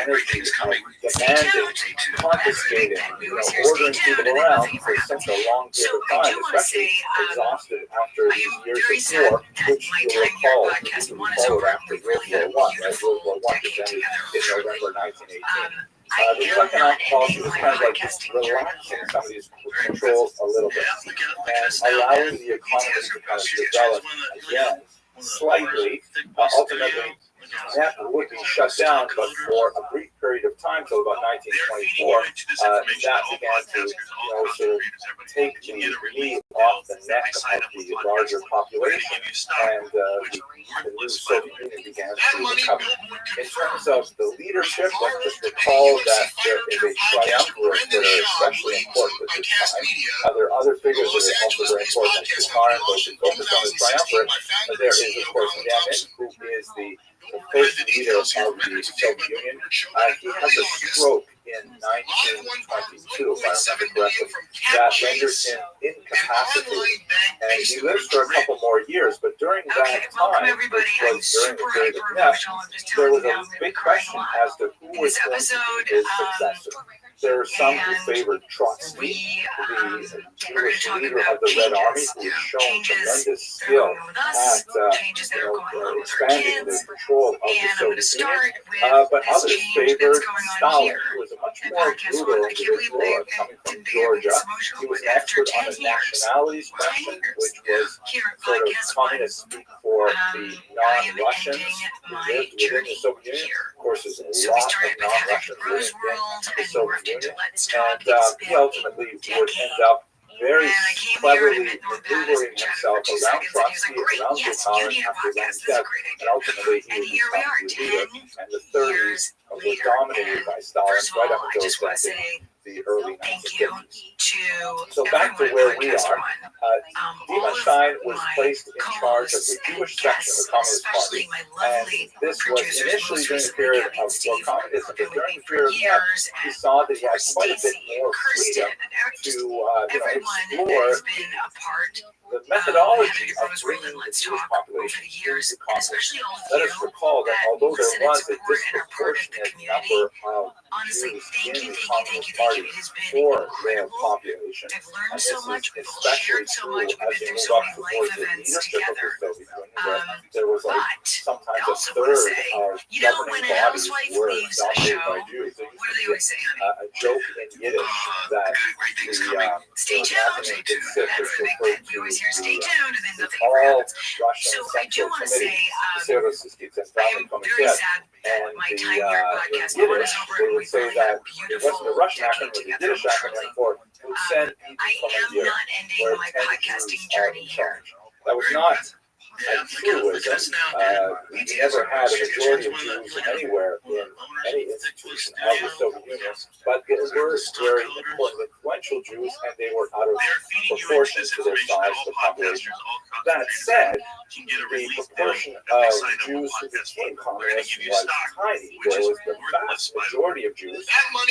energy of demanding, confiscating, ordering people around for such a long period of time, especially exhausted after these years of war, which you'll recall followed after World War I, right? World War I ended in November 1918. The new economic policy was kind of like relaxing some of these controls a little bit and allowing the economy to kind of develop again slightly. Ultimately, that would be shut down, but for a brief period of time, till about 1924, that began to sort of take the knee off the neck of the larger population, and the new Soviet Union began to recover. In terms of the leadership, let's just recall that there is a triumvirate that are especially important at this time. There are other figures that are also very important, like Bukharin, those who focus on the triumvirate. There is, of course, Lenin, who is the first leader of the Soviet Union. He has a stroke in 1922, if I remember correctly, that renders him incapacitated. And he lives for a couple more years, but during that time, which was during the period of death, there was a big question as to who was going to be his successor. There are some who favored Trotsky, the Jewish leader of the Red Army, who has shown tremendous skill at expanding the control of the Soviet Union. But others favored Stalin, who was a much more brutal individual coming from Georgia. He was an expert on the nationalities question, which was sort of communist speak for the non-Russians who lived within the Soviet Union. Of course, there's a lot of non-Russians living in the Soviet Union. And he ultimately would end up very cleverly maneuvering himself around Trotsky, around Bukharin after Lenin's death, and ultimately he would become the leader. And the 30s were dominated by Stalin right up until the early 1950s. So back to where we are. Diemstein was placed in charge of the Jewish section of the Communist Party, and this was initially during the period of communism, but during the period of that, he saw that he had quite a bit more freedom to explore the methodology of bringing the Jewish population into communism. Let us recall that although there was a disproportionate number of Jews in the Communist Party for their population, and this is especially true as you move up towards the leadership of the Soviet Union, where there was sometimes a third of governing bodies were dominated by Jews. There used to be a joke in Yiddish that the acronym CISC, which referred to Stay tuned, and then nothing all happens. So I do want to say, I am very sad that my time here at podcast is over, and we finally had a beautiful decade together, truly. I am not ending my podcasting journey here. That was not a truism. We never had a majority of Jews anywhere in any institution of the Soviet Union, but there were very important, influential Jews, and they were out of proportion to their size of the population. That said, the proportion of Jews who became communists was tiny. There was the vast majority of Jews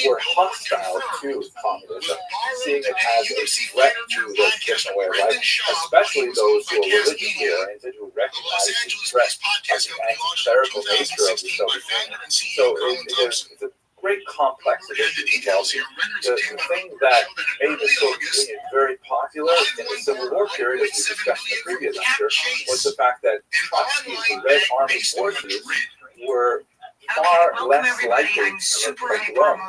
were hostile to communism, seeing it as a threat to their traditional way of life, especially those who were religiously oriented, who recognized the threat of the anti-clerical nature of the Soviet Union. So it's a great complex of issues involved here. The thing that made the Soviet Union very popular in the Civil War period, as we discussed in the previous lecture, was the fact that Trotsky's Red Army forces were far less likely to take Rome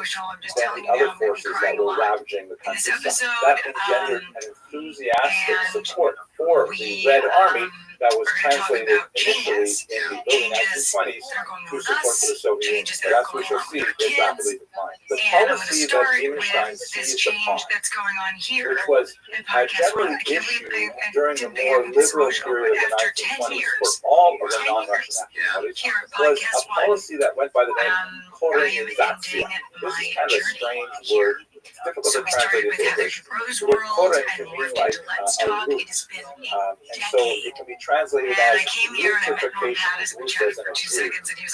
than the other forces that were ravaging the countryside. That engendered an enthusiastic support for the Red Army that was translated initially in the early 1920s to support for the Soviet Union, but as we shall see, it rapidly declined. The policy that Diemstein seized upon, which was generally issued during the more liberal period of the 1920s for all of the non-Russian nationalities, was a policy that went by the name Korenizatsiya. This is kind of a strange word. It's difficult to translate into English. The word Koren can mean like a root, and so it can be translated as rootification, root as in a tree,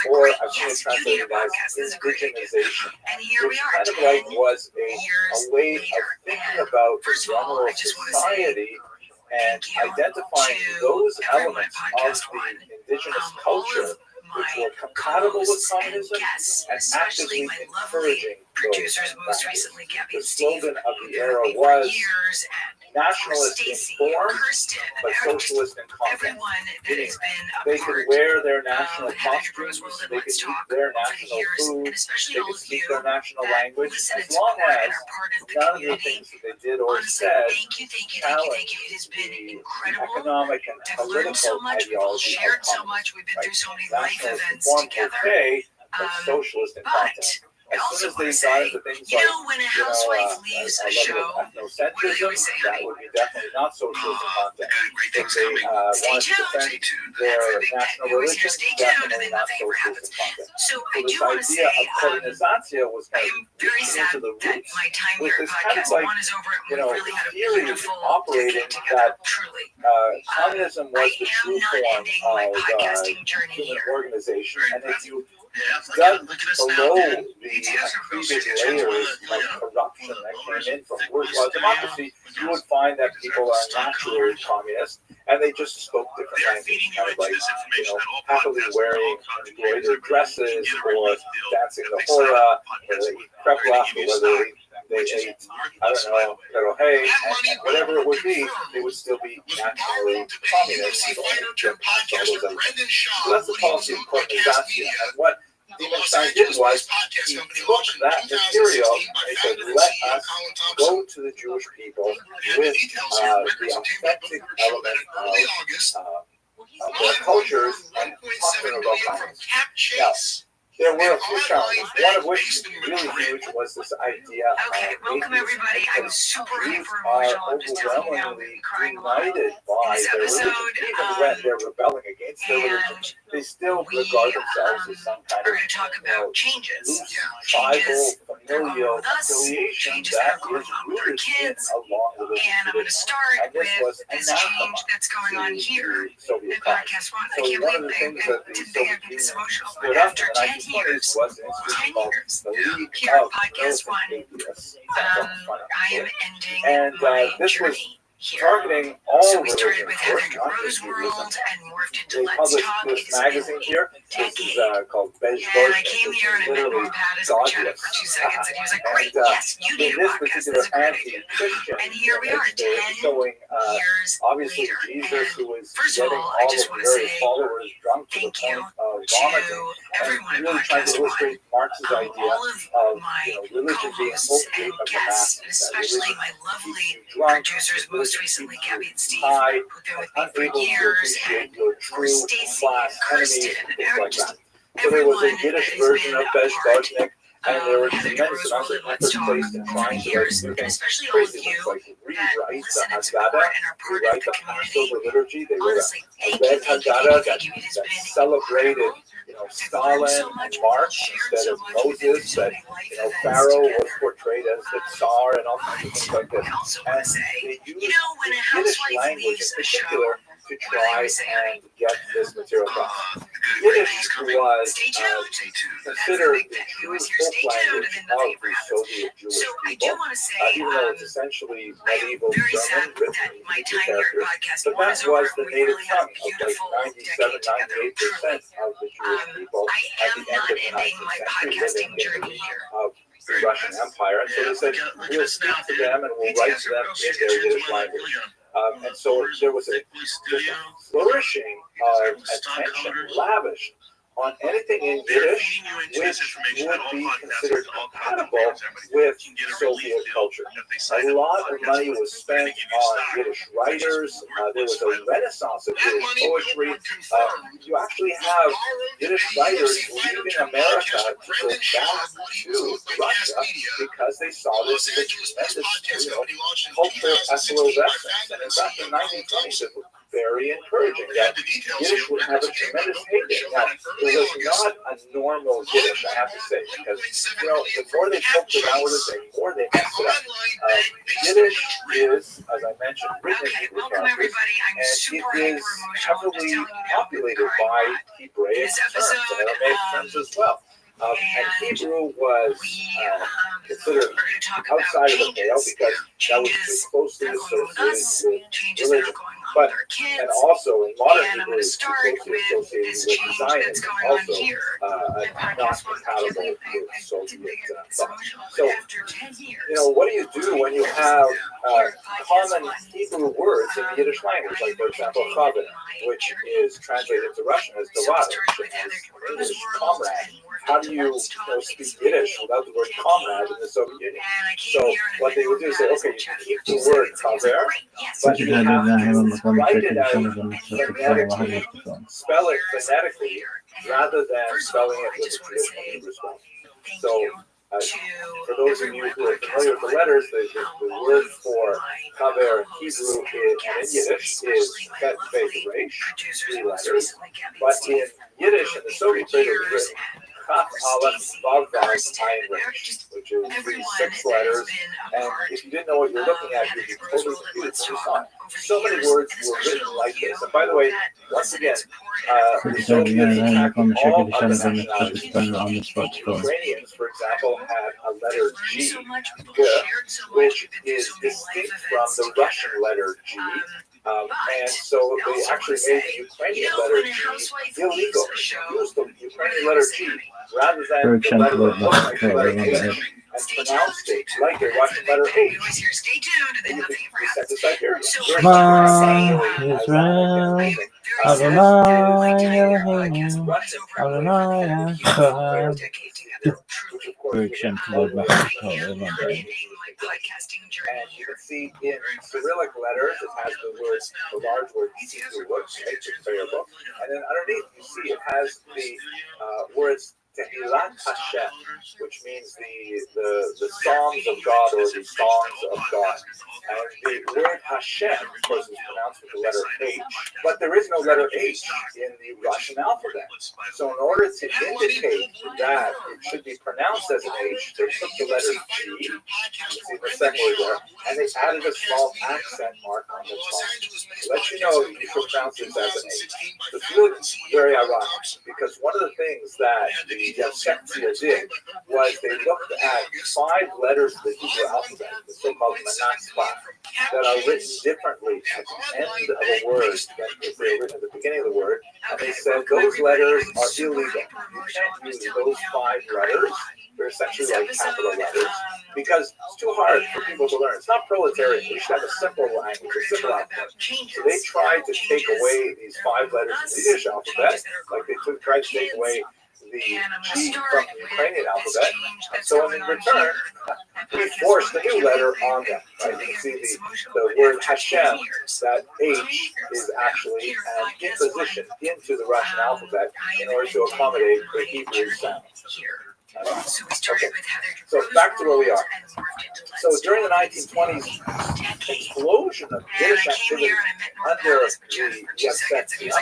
or I've seen it translated as indigenization, which kind of like was a way of thinking about general society and identifying those elements of the indigenous culture which were compatible with communism and actively encouraging producers, most values. recently Gabby The and Steve, slogan of who the been era with me for was years, and nationalist Stacy, informed, Kirsten, but socialist in content. everyone that has been a They part could wear their national of Heather Dubrow's costumes, World and they could Let's eat Talk their over the national years, food, and especially they all could of speak you their national that language, listen and as long support as and are part of the none of the community. things that they did or Honestly, said thank you. It challenged has been the incredible. economic and We've learned so political much. We've all ideology shared of so communism. much. We've been through so many life Nationalist events informed, together. okay, but socialist in But content. I As also soon as want they to got say, into things you like, know, when a housewife leaves a show, what do they ethnocentrism, always say, that honey? would be definitely not socialist in content. Great things If they coming. Stay wanted to tuned. defend Stay tuned. their That's the big national thing. We always hear religion, stay tuned, and definitely then not nothing ever socialist happens. in content. So So I do this want to idea say, of colonization was kind I of am very reaching sad into the that roots my time with here at this kind of Podcast like, One is over, and we really had a theory beautiful operating decade together, that truly. communism was the true I am not form ending my of podcasting journey human here. organization, and if you Yeah, dug look at us now, below Dad. the ETFs are accreted built layers of corruption that came in from bourgeois democracy, you would find that people are naturally communist, and they just spoke different language, kind of like, happily wearing embroidered dresses, or dancing the hora, whether they eat kreplach, or whether they ate, I don't know, pero hey, and whatever it would be, they would still be naturally communist. So that's the policy of colonization. And what Stein did was he took that material and he said, let us go to the Jewish people with the authentic element of their cultures and talk to them about communism. Now, there were a few challenges, one of which was really huge was this idea Okay, of welcome atheism, everybody. I'm because super Jews hyper are emotional. I'm just telling you now, I'm overwhelmingly crying a lot. united by this their religion. episode, Even when they're rebelling against their religion, and they still we regard themselves as some kind are of going to talk about changes. loose, Changes tribal, that are going familial on with us, affiliation changes that that are going is on with our rooted in kids. a long religious And I'm going to tradition. start And this with was this anathema change that's going on to here the Soviet at cause. Podcast One. So I can't one of the believe things I that the didn't think I'd Soviet be this Union emotional. stood But up after in the 10 1920s years, was an 10 institution called years the League here at of Podcast Militant One, Atheists. I am ending And my this was journey here. targeting all So we started religions, with of course, Heather not Dubrow's just World Judaism. and morphed into They Let's published Talk. this It's been magazine here. This is called Bezbosh. and I came here and I met literally Norm Pattis. We chatted godless. for 2 seconds, and he was like, "Great, And, yes, you need a in this podcast. particular That's a great idea." anti-Christian And here we are, image, they're 10 showing years obviously later. Jesus, And who is first of getting all, all I of just the want to various say followers drunk to the thank you point of to vomiting, everyone and at really trying to Podcast One, illustrate Marx's idea all of my religion being co-hosts opiate and of the guests, masses, and that especially religion my lovely keeps you drunk, producers, most religion recently keeps you Gabby and Steve, high, who've been with me for unable to years, appreciate and your for true Stacy, class enemies Kirsten, and things like just that. So there was a everyone Yiddish that has version been of a part Bezboshnik, and there were Heather tremendous Dubrow's amounts World of and Let's effort Talk placed in over trying the to years, do and things especially all of crazy you things like that rewrite listen the and support Haggadah, and are part of rewrite the the community. Passover liturgy. They wrote Honestly, a thank red you, thank you, Haggadah thank you, thank you. It has that been celebrated, incredible. Stalin So and much, Marx shared instead so of much, we've been through Moses, so that many life events Pharaoh was together. portrayed as the Tsar and all kinds of things like this. I also want And to say, they used you know, when a the Yiddish housewife language leaves in a show, particular to what do they try always say, honey? and get this material across. Great Yiddish things coming. was Stay tuned. Stay tuned. That's the considered big the thing. We true always hear folk stay tuned, and language then nothing of ever the happens. Soviet Jewish So I do people, want to say, even though it's essentially I am medieval very German sad written that in my Hebrew time here at characters, Podcast but One that is over, was and the we native really had a tongue of like beautiful 97, decade together. 98% Truly. of the Jewish people I at am the end not of the ending 19th my century podcasting living in journey the here. of the Russian Empire. And so they said, we'll speak to them and we'll write to them in their Yiddish language. And so there was just a flourishing of attention lavished on anything in Yiddish which would be considered compatible with Soviet culture. A lot of money was spent on Yiddish writers. There was a renaissance of Yiddish poetry. You actually have Yiddish writers leaving America to go back to Russia because they saw this as tremendous cultural effervescence. And in fact, in the 1920s, it was very encouraging that Yiddish would have a tremendous heyday. Now, it was not a normal Yiddish, I have to say, because, the more they poked around with it, the more they messed it up. Yiddish is, as I mentioned, written in Okay, Hebrew welcome characters, everybody. I'm and super it is hyper emotional. Just heavily telling you now, populated I'm crying by a lot. Hebraic This terms episode, and Aramaic terms as well. And Hebrew was considered we're going to talk about outside of the pale changes. because that was too Changes closely that are going on with us, associated with changes that religion. are going But and also in modern Hebrew, it's closely associated with Zionism, also not compatible with Soviet thought. So, what do you do when you have common Hebrew words in the Yiddish language, like for example, chaver, which is translated into Russian as Dovada, which is English comrade. How do you speak Yiddish without the word comrade in the Soviet Union? So what they would do is say, okay, you can keep the word chaver, but you have to write it out phonetically, spell it phonetically, rather than spelling it with a traditional Hebrew spelling. So for those of you who are familiar with the letters, the word for chaver in Hebrew and in Yiddish is chet, vei, resh, 3 letters. But in Yiddish, in the Soviet period, it was written chaf, aleph, vav, vav, ayin, resh, which is these 6 letters. And if you didn't know what you were looking at, you'd be totally confused when you saw it. So many words were written like this. And by the way, once again, the Soviets attacking all other nationalities. Ukrainians, for example, had a letter G, G, which is distinct from the Russian letter G. And so they actually made the Ukrainian letter G illegal. Used the Ukrainian letter G rather than the letter that looks like the letter H, and pronounced it like a Russian letter H. And you be sent to Siberia. Shema Israel, Adonai Eloheinu, Adonai Echad. Baruch Shem Kavod V'Chol Eloheinu. And you can see in Cyrillic letters, it has the large word variable, and then underneath you see it has the words Tehillat Hashem, which means the songs of God or the songs of God. And the word Hashem, of course, is pronounced with the letter H, but there is no letter H in the Russian alphabet. So in order to indicate that it should be pronounced as an H, they took the letter G, you see the second word there, and they added a small accent mark on the tongue. Let you know you should pronounce this as an H. It's really very ironic, because one of the things that the Yevsektia did was they looked at 5 letters of the Hebrew alphabet, the so-called Manatzpa, that are written differently at the end of a word than if they were written at the beginning of the word, and they said those letters are illegal. You can't use those 5 letters. They're essentially like capital letters, because it's too hard for people to learn. It's not proletarian. We should have a simple language, a simple alphabet. So they tried to take away these 5 letters in the Yiddish alphabet, like they tried to take away the G from the Ukrainian alphabet, and so in return, we forced a new letter on them. Right? You can see the word Hashem, that H is actually an imposition into the Russian alphabet in order to accommodate the Hebrew sound. Okay, so back to where we are. So during the 1920s, explosion of Yiddish activity under the Yevsektia,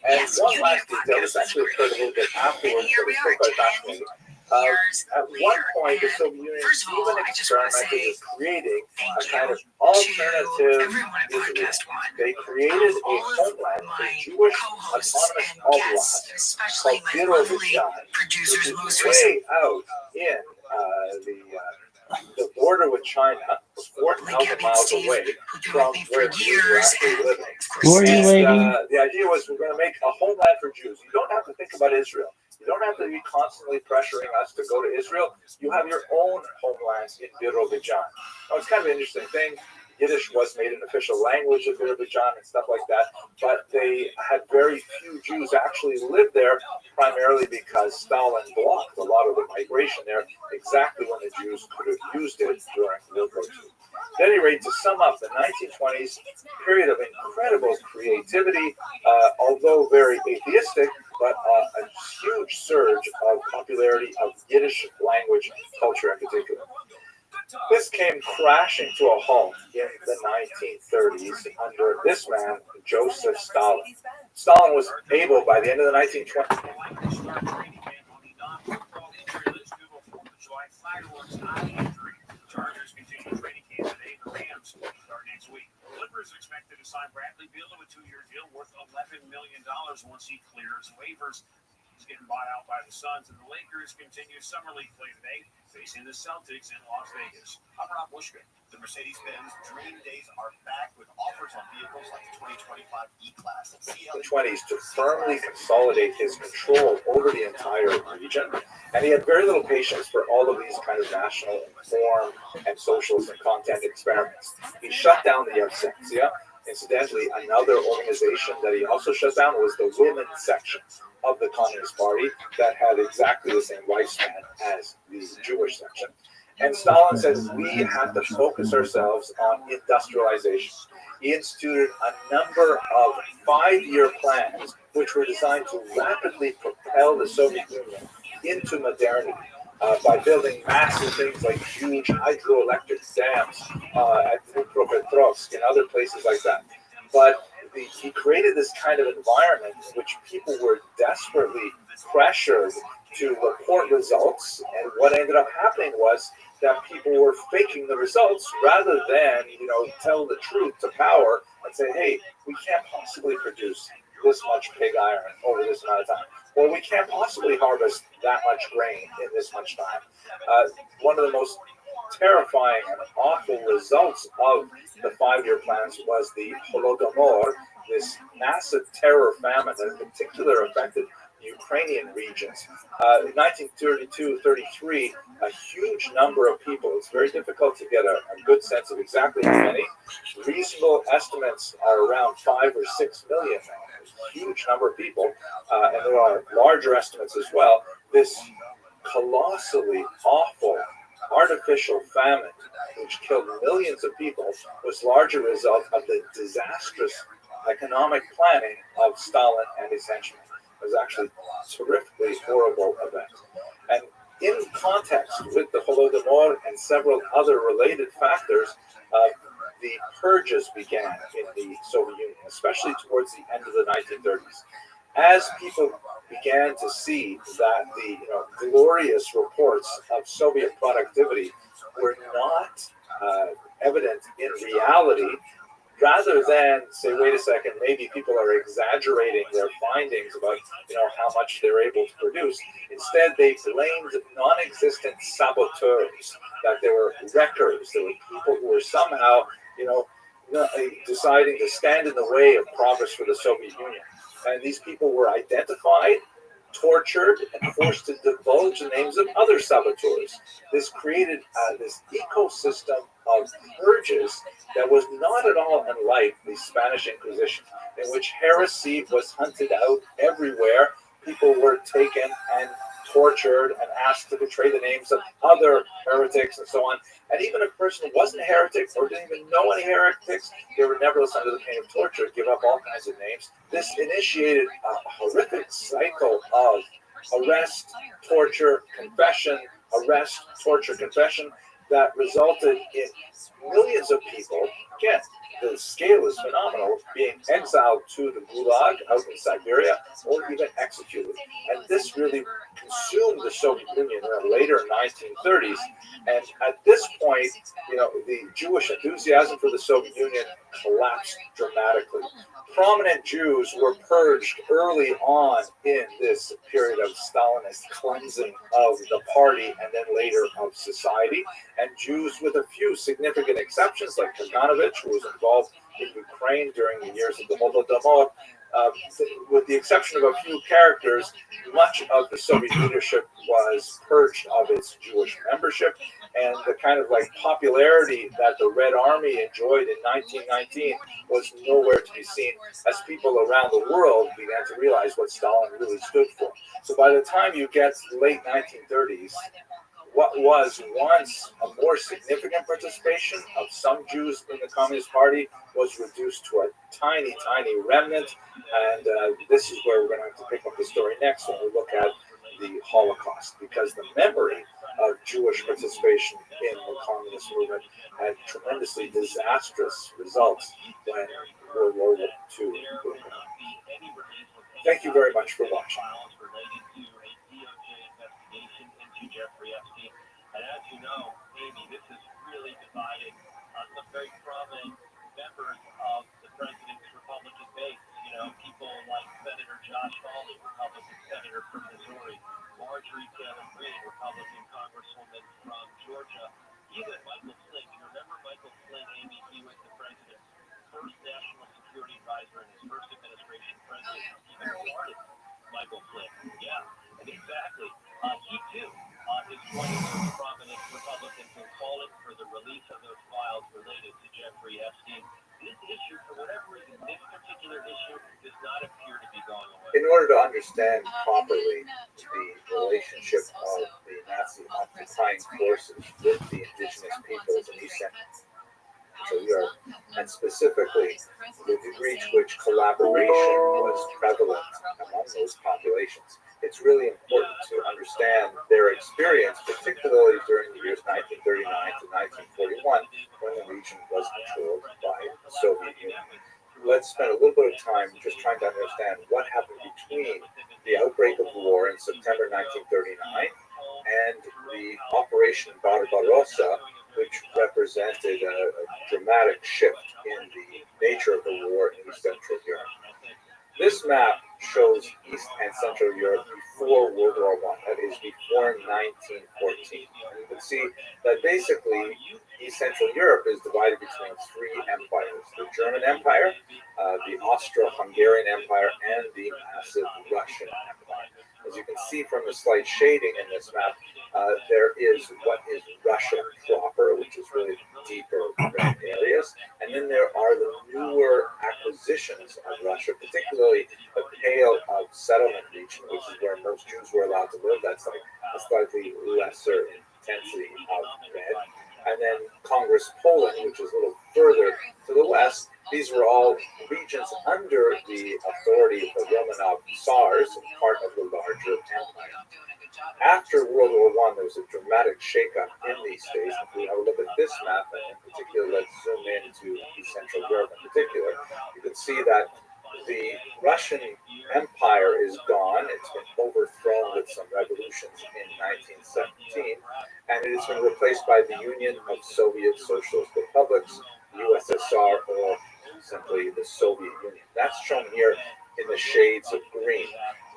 and one last detail, this actually occurred a little bit afterwards, but it's still quite fascinating. At one point, the Soviet Union even experimented with creating a kind of alternative Israel. They created a homeland for Jewish autonomous oblast called Birobidzhan, which is way out in the border with China, 4,000 miles away from where Jews were actually living. The idea was we're going to make a homeland for Jews. You don't have to think about Israel. You don't have to be constantly pressuring us to go to Israel. You have your own homeland in Birobidzhan. Now, it's kind of an interesting thing. Yiddish was made an official language of Birobidzhan and stuff like that, but they had very few Jews actually live there, primarily because Stalin blocked a lot of the migration there exactly when the Jews could have used it during World War II. At any rate, to sum up, the 1920s, period of incredible creativity, although very atheistic, but a huge surge of popularity of Yiddish language culture in particular. This came crashing to a halt in the 1930s under this man, Joseph Stalin. Stalin was able, by the end of the 1920s, Chargers continue training camp today. The Rams start next week. Clippers expected to sign Bradley Beal to a 2-year deal worth $11 million once he clears waivers. He's getting bought out by the Suns, and the Lakers continue summer league play today. facing the Celtics in Las Vegas. I'm Rob Bushman. The Mercedes-Benz Dream Days are back with offers on vehicles like the 2025 E-Class and the 20s to firmly consolidate his control over the entire region. And he had very little patience for all of these kind of national inform and socialist and content experiments. He shut down the Yevsentia. Incidentally, another organization that he also shut down was the women's section of the Communist Party that had exactly the same lifespan as the Jewish section. And Stalin says we have to focus ourselves on industrialization. He instituted a number of 5-year plans which were designed to rapidly propel the Soviet Union into modernity by building massive things like huge hydroelectric dams at Dnipropetrovsk and other places like that. But he created this kind of environment in which people were desperately pressured to report results, and what ended up happening was that people were faking the results rather than, tell the truth to power and say, hey, we can't possibly produce this much pig iron over this amount of time, or we can't possibly harvest that much grain in this much time. One of the most terrifying and awful results of the 5-year plans was the Holodomor, this massive terror famine that in particular affected Ukrainian regions. In 1932-33, a huge number of people, it's very difficult to get a good sense of exactly how many. Reasonable estimates are around 5 or 6 million. A huge number of people, and there are larger estimates as well. This colossally awful artificial famine, which killed millions of people, was largely a result of the disastrous economic planning of Stalin and his henchmen. It was actually a terrifically horrible event. And in context with the Holodomor and several other related factors, the purges began in the Soviet Union, especially towards the end of the 1930s. As people began to see that the glorious reports of Soviet productivity were not evident in reality, rather than say, wait a second, maybe people are exaggerating their findings about how much they're able to produce. Instead, they blamed non-existent saboteurs, that there were wreckers, there were people who were somehow deciding to stand in the way of progress for the Soviet Union. And these people were identified, tortured, and forced to divulge the names of other saboteurs. This created this ecosystem of purges that was not at all unlike the Spanish Inquisition, in which heresy was hunted out everywhere. People were taken and tortured and asked to betray the names of other heretics and so on. And even if a person wasn't a heretic or didn't even know any heretics, they were nevertheless under the pain of torture, give up all kinds of names. This initiated a horrific cycle of arrest, torture, confession, arrest, torture, confession, that resulted in millions of people, again, the scale is phenomenal, being exiled to the Gulag out in Siberia or even executed. And this really consumed the Soviet Union in the later 1930s. And at this point, the Jewish enthusiasm for the Soviet Union collapsed dramatically. Prominent Jews were purged early on in this period of Stalinist cleansing of the party and then later of society. And Jews, with a few significant exceptions, like Kaganovich, who was involved in Ukraine during the years of the Holodomor, with the exception of a few characters, much of the Soviet leadership was purged of its Jewish membership, and the kind of popularity that the Red Army enjoyed in 1919 was nowhere to be seen, as people around the world began to realize what Stalin really stood for. So by the time you get to the late 1930s, what was once a more significant participation of some Jews in the Communist Party was reduced to a tiny, tiny remnant. And this is where we're going to have to pick up the story next when we look at the Holocaust, because the memory of Jewish participation in the communist movement had tremendously disastrous results when World War II broke out. Thank you very much for watching. And as you know, Amy, this is really divided some very prominent members of the president's Republican base. People like Senator Josh Hawley, Republican senator from Missouri, Marjorie Taylor Greene, Republican congresswoman Georgia, even Michael Flynn. You remember Michael Flynn, Amy? He was the president's first national security advisor in his first administration. President even wanted Michael Flynn. Yeah, exactly. He too is joining those prominent Republicans in calling for the release of those files related to Jeffrey Epstein. This issue, for whatever reason, this particular issue does not appear to be going away. In order to understand properly the relationship of the Nazi occupying forces with the indigenous peoples in East Central Europe, and specifically the degree to which collaboration was prevalent among those populations, it's really important to understand their experience, particularly during the years 1939 to 1941, when the region was controlled by the Soviet Union. Let's spend a little bit of time just trying to understand what happened between the outbreak of war in September 1939 and the Operation Barbarossa, which represented a dramatic shift in the nature of the war in East Central Europe. This map shows East and Central Europe before World War I, that is before 1914. And you can see that basically East Central Europe is divided between three empires: the German Empire, the Austro-Hungarian Empire, and the massive Russian Empire. As you can see from the slight shading in this map, there is what is Russia proper, which is really deeper red areas, and then there are the newer acquisitions of Russia, particularly the Pale of Settlement region, which is where most Jews were allowed to live. That's like a slightly lesser intensity of red. And then Congress Poland, which is a little further to the west. These were all regions under the authority of the Romanov Tsars, part of the larger empire. After World War I, there was a dramatic shakeup in these states. If we have a look at this map, and in particular, let's zoom into East Central Europe in particular, you can see that the Russian Empire is gone. It's been overthrown with some revolutions in 1917, and it has been replaced by the Union of Soviet Socialist Republics, USSR, or simply the Soviet Union. That's shown here in the shades of green.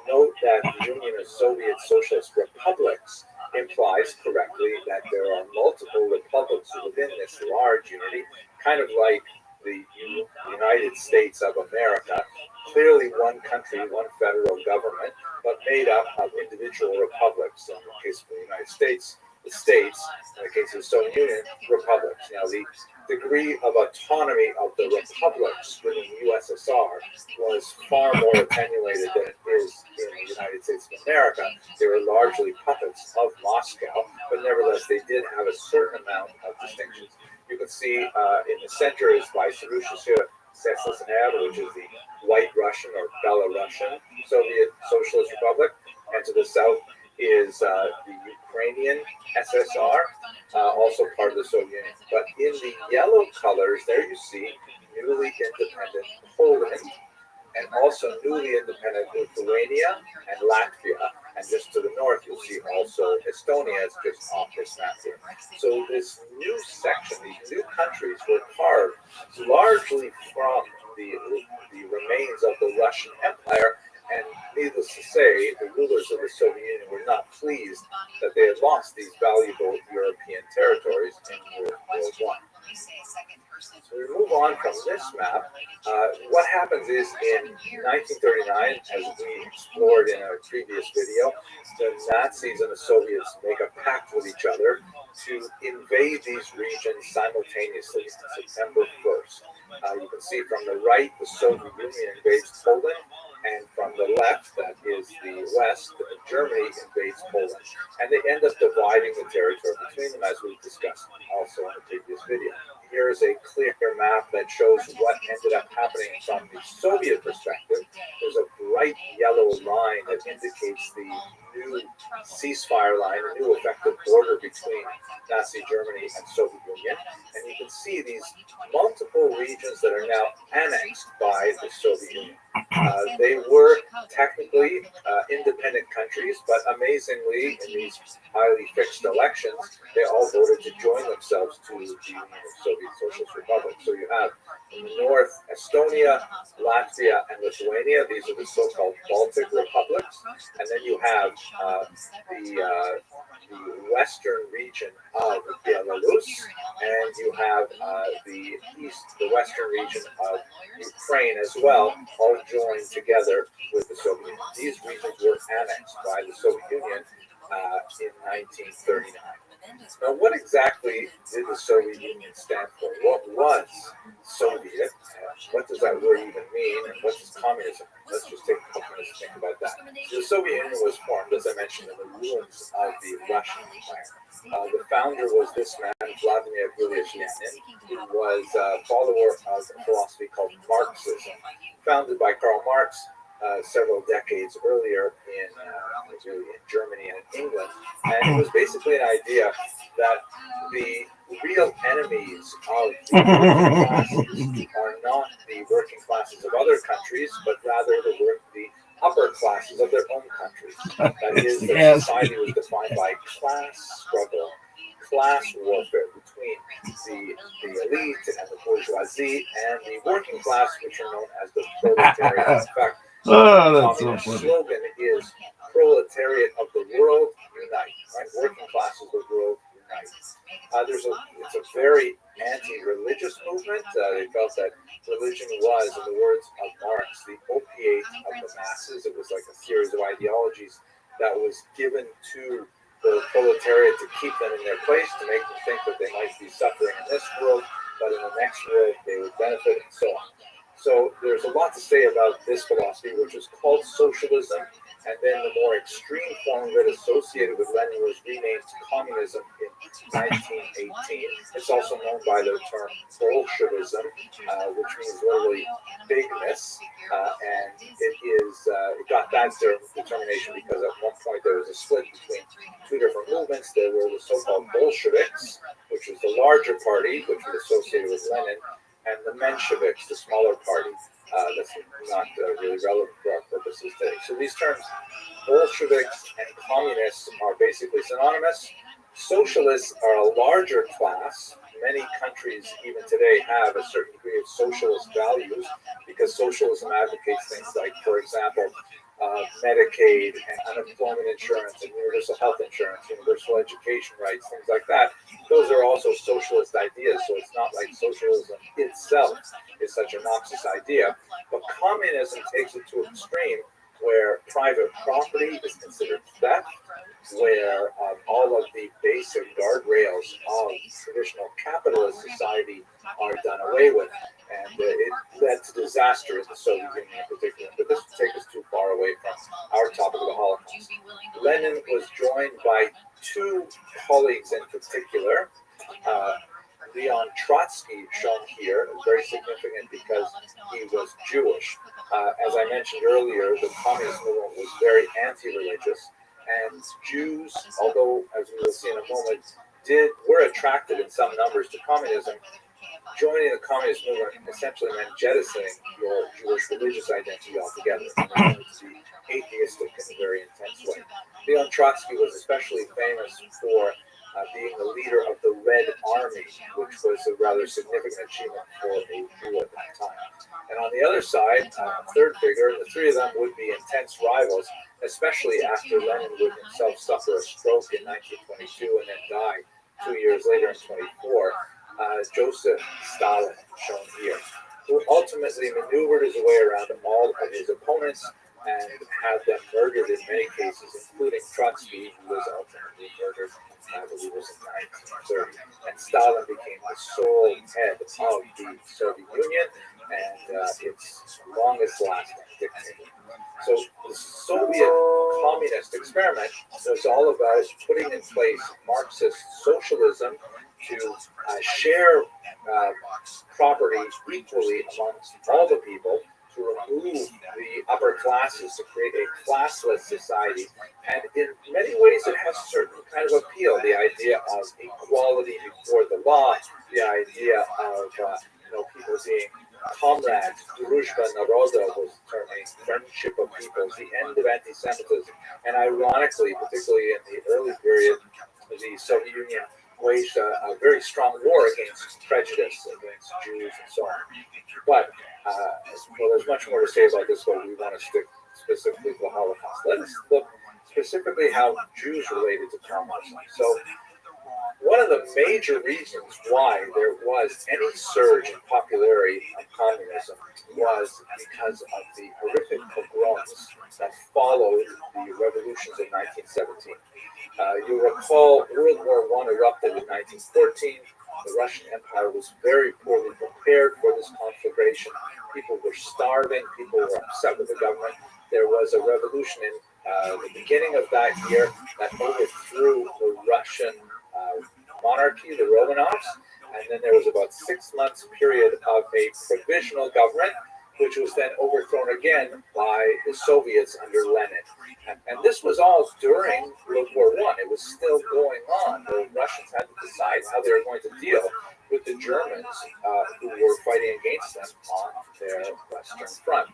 Note that the Union of Soviet Socialist Republics implies correctly that there are multiple republics within this large unity, kind of like the United States of America. Clearly one country, one federal government, but made up of individual republics. In the case of the United States, the states; in the case of the Soviet Union, republics. Now, the degree of autonomy of the republics within the USSR was far more attenuated than it is in the United States of America. They were largely puppets of Moscow, but nevertheless, they did have a certain amount of distinctions. You can see in the center is Vyserusshiya SSR, which is the White Russian or Belarusian Soviet Socialist Republic, and to the south is the Ukrainian SSR, also part of the Soviet Union. But in the yellow colors, there you see newly independent Poland, and also newly independent Lithuania and Latvia. And just to the north, you'll see also Estonia is just off this map here. So this new section, these new countries were carved largely from the remains of the Russian Empire. And needless to say, the rulers of the Soviet Union were not pleased that they had lost these valuable European territories in World War I. So we move on from this map. What happens is in 1939, as we explored in our previous video, the Nazis and the Soviets make a pact with each other to invade these regions simultaneously on September 1st. You can see from the right, the Soviet Union invades Poland, and from the left, that is the west, Germany invades Poland. And they end up dividing the territory between them, as we discussed also in the previous video. Here is a clear map that shows what ended up happening from the Soviet perspective. There's a bright yellow line that indicates the new ceasefire line, a new effective border between Nazi Germany and Soviet Union. And you can see these multiple regions that are now annexed by the Soviet Union. They were technically independent countries, but amazingly, in these highly fixed elections, they all voted to join themselves to the Union of Soviet Socialist Republics. So you have in the north Estonia, Latvia, and Lithuania. These are the so-called Baltic republics. And then you have the western region of Belarus, and you have the western region of Ukraine as well, all joined together with the Soviet Union. These regions were annexed by the Soviet Union in 1939. Now, what exactly did the Soviet Union stand for? What was Soviet? What does that word even mean? And what is communism? Let's just take a couple minutes to think about that. So the Soviet Union was formed, as I mentioned, in the ruins of the Russian Empire. The founder was this man, Vladimir Ilyich Lenin, who was a follower of a philosophy called Marxism, founded by Karl Marx several decades earlier in Germany and in England. And it was basically an idea that the real enemies of the working classes are not the working classes of other countries, but rather the upper classes of their own countries. That is, that society was defined by class struggle, class warfare between the elite and the bourgeoisie and the working class, which are known as the proletariat. In fact, the slogan is "Proletariat of the world, unite!" Right? Working class of the world, unite. It's a very anti-religious movement. They felt that religion was, in the words of Marx, the opiate of the masses. It was like a series of ideologies that was given to the proletariat to keep them in their place, to make them think that they might be suffering in this world, but in the next world they would benefit, and so on. So there's a lot to say about this philosophy, which is called socialism, and then the more extreme form of it associated with Lenin was renamed communism in 1918. It's also known by the term Bolshevism, which means literally bigness, and it got that determination because at one point there was a split between two different movements. There were the so-called Bolsheviks, which was the larger party, which was associated with Lenin, and the Mensheviks, the smaller party. That's not really relevant for our purposes today. So these terms, Bolsheviks and communists, are basically synonymous. Socialists are a larger class. Many countries, even today, have a certain degree of socialist values because socialism advocates things like, for example, Medicaid and unemployment insurance and universal health insurance, universal education rights, things like that. Those are also socialist ideas, so it's not like socialism itself is such a noxious idea. But communism takes it to an extreme where private property is considered theft, where all of the basic guardrails of traditional capitalist society are done away with. And it led to disaster in the Soviet Union in particular. But this would take us too far away from our topic of the Holocaust. Lenin was joined by two colleagues in particular. Leon Trotsky, shown here, is very significant because he was Jewish. As I mentioned earlier, the communist movement was very anti-religious, and Jews, although, as we will see in a moment, were attracted in some numbers to communism. Joining the communist movement essentially meant jettisoning your Jewish religious identity altogether. To be atheistic in a very intense way. Leon Trotsky was especially famous for being the leader of the Red Army, which was a rather significant achievement for a Jew at that time. And on the other side, a third figure, the three of them would be intense rivals, especially after Lenin would himself suffer a stroke in 1922 and then die 2 years later in 1924. Joseph Stalin, shown here, who ultimately maneuvered his way around all of his opponents and had them murdered in many cases, including Trotsky, who was ultimately murdered, I believe it was in 1930. And Stalin became the sole head of the Soviet Union and its longest lasting dictator. So the Soviet communist experiment was all about putting in place Marxist socialism to share property equally amongst all the people, to remove the upper classes, to create a classless society. And in many ways, it has a certain kind of appeal. The idea of equality before the law, the idea of people being comrades, družba naroda was the term, a friendship of peoples, the end of anti-Semitism. And ironically, particularly in the early period, the Soviet Union waged a very strong war against prejudice against Jews and so on. But there's much more to say about this, but we want to stick specifically to the Holocaust. Let us look specifically how Jews related to communism. So One of the major reasons why there was any surge in popularity of communism was because of the horrific pogroms that followed the revolutions of 1917. You recall World War I erupted in 1914. The Russian Empire was very poorly prepared for this conflagration. People were starving. People were upset with the government. There was a revolution in the beginning of that year that overthrew the Russian monarchy, the Romanovs, and then there was about 6 months period of a provisional government, which was then overthrown again by the Soviets under Lenin. And this was all during World War I. It was still going on. The Russians had to decide how they were going to deal with the Germans who were fighting against them on their Western Front.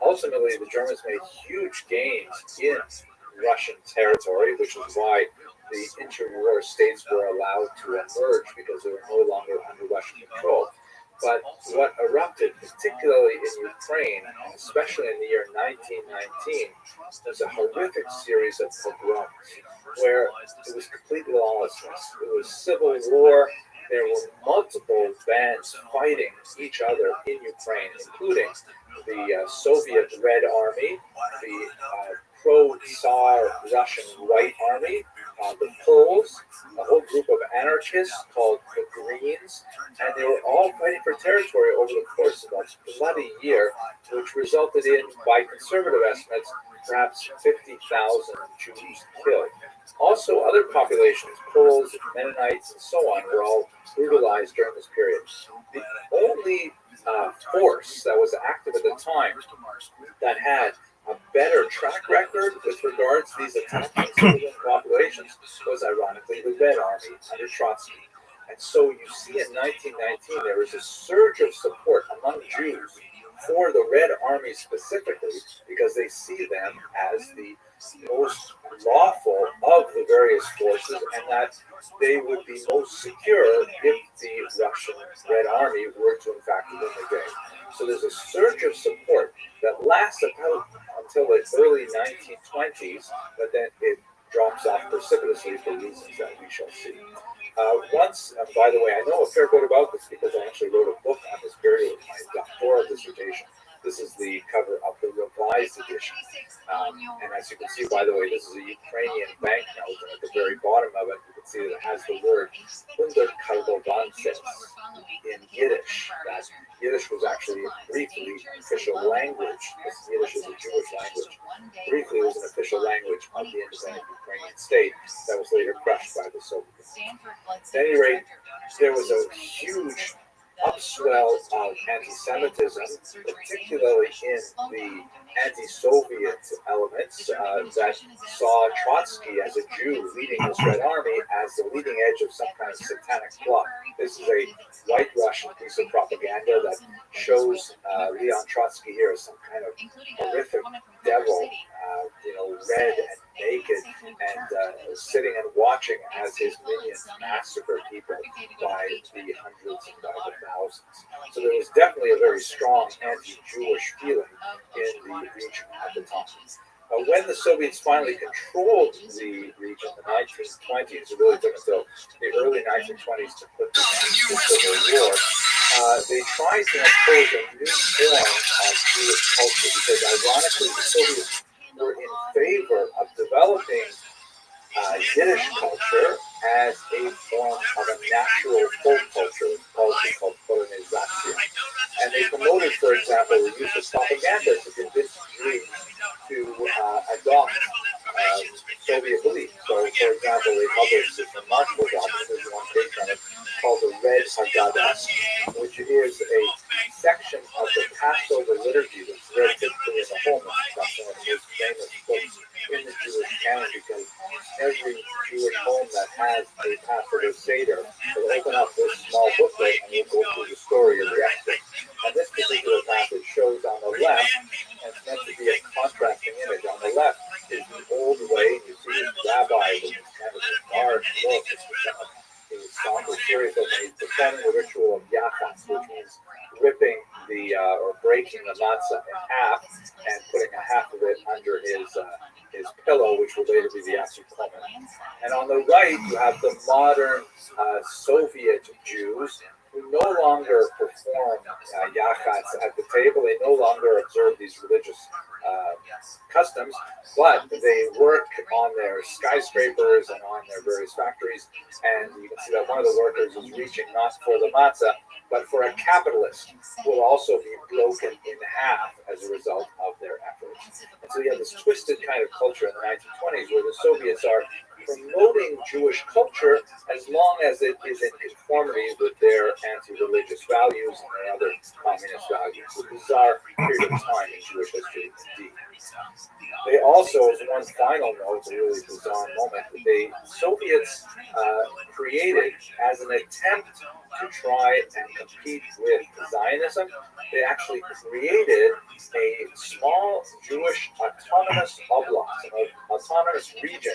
Ultimately, the Germans made huge gains in Russian territory, which is why the interwar states were allowed to emerge because they were no longer under Russian control. But what erupted, particularly in Ukraine, and especially in the year 1919, was a horrific series of pogroms where it was complete lawlessness. It was civil war. There were multiple bands fighting each other in Ukraine, including the Soviet Red Army, the pro-Tsar Russian White Army, the Poles, a whole group of anarchists called the Greens, and they were all fighting for territory over the course of a bloody year, which resulted in, by conservative estimates, perhaps 50,000 Jews killed. Also, other populations, Poles, Mennonites, and so on, were all brutalized during this period. The only force that was active at the time that had a better track record with regards to these attacks on civilian populations was, ironically, the Red Army under Trotsky. And so you see in 1919 there was a surge of support among Jews for the Red Army specifically because they see them as the most lawful of the various forces and that they would be most secure if the Russian Red Army were to in fact win the day. So there's a surge of support that lasts about until the early 1920s, but then it drops off precipitously for reasons that we shall see. By the way, I know a fair bit about this because I actually wrote a book on this period with my doctoral dissertation. This is the cover of the revised edition. And as you can see, by the way, this is a Ukrainian banknote, and at the very bottom of it, you can see that it has the word Underkardovances in Yiddish. That Yiddish was actually briefly an official language, because Yiddish is a Jewish language. Briefly, it was an official language of the independent Ukrainian state that was later crushed by the Soviets. At any rate, there was a huge upswell of anti-Semitism, particularly in the anti-Soviet elements that saw Trotsky as a Jew leading this Red Army as the leading edge of some kind of satanic plot. This is a white Russian piece of propaganda that shows Leon Trotsky here as some kind of horrific devil, red and naked, and sitting and watching as his minions massacre people by the hundreds and by the thousands. So there was definitely a very strong anti-Jewish feeling in the region at the time. When the Soviets finally controlled the region in the 1920s, it really took until the early 1920s to put this into the Civil War. They tried to impose a new form of Jewish culture because, ironically, the Soviets were in favor of developing Yiddish culture as a form of a natural folk culture, a policy called colonization. And they promoted, for example, the use of propaganda to convince Jews to adopt Soviet beliefs. So, for example, they published this remarkable document, there's one page on it, called the Red Haggadah, which is a section of the Passover liturgy that's read typically in the home. That's one of the most famous books in the Jewish canon because every Jewish home that has a Passover Seder will open up this small booklet and you'll go through the story of the Exodus. And this particular passage shows on the left, and it's meant to be a contrasting image. On the left is the old way, you see this rabbi with this kind of large look, it's kind of a somber, serious look, and he's performing the ritual of yachas, which means ripping or breaking the matzah in half and putting a half of it under his his pillow, which would later be the Afikomen. And on the right, you have the modern Soviet Jews who no longer perform yachats at the table. They no longer observe these religious customs, but they work on their skyscrapers and on their various factories. And you can see that one of the workers is reaching not for the matzah, but for a capitalist who will also be broken in half as a result of their efforts. And so you have this twisted kind of culture in the 1920s where the Soviets are promoting Jewish culture as long as it is in conformity with their anti-religious values and their other communist values. It's a bizarre period of time in Jewish history indeed. They also, as one final note, a really bizarre moment, the Soviets created as an attempt to try and compete with Zionism, they actually created a small Jewish autonomous oblast, an autonomous region,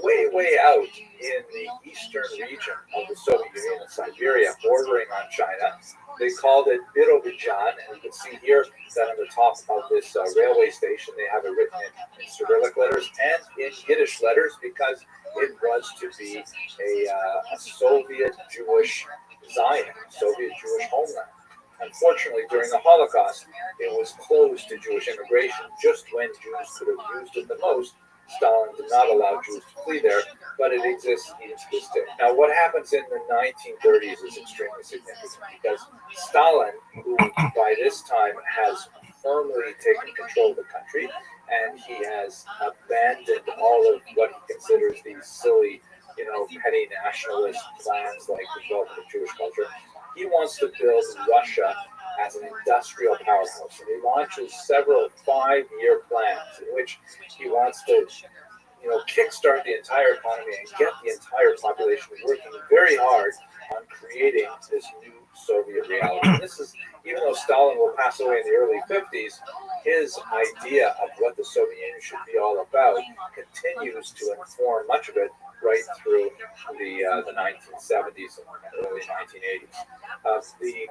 way out in the eastern region of the Soviet Union in Siberia, bordering on China. They called it Birobidzhan, and you can see here that on the top of this railway station, they have it written in Cyrillic letters and in Yiddish letters because it was to be a Soviet Jewish Zion, Soviet Jewish homeland. Unfortunately, during the Holocaust, it was closed to Jewish immigration just when Jews could have used it the most. Stalin did not allow Jews to flee there, but it exists even to this day. Now, what happens in the 1930s is extremely significant because Stalin, who by this time has firmly taken control of the country, and he has abandoned all of what he considers these silly, petty nationalist plans like the development of Jewish culture. He wants to build Russia as an industrial powerhouse, and he launches several 5-year plans in which he wants to, kickstart the entire economy and get the entire population working very hard on creating this new Soviet reality. And this is, even though Stalin will pass away in the early 50s, his idea of what the Soviet Union should be all about continues to inform much of it right through the 1970s and early 1980s. The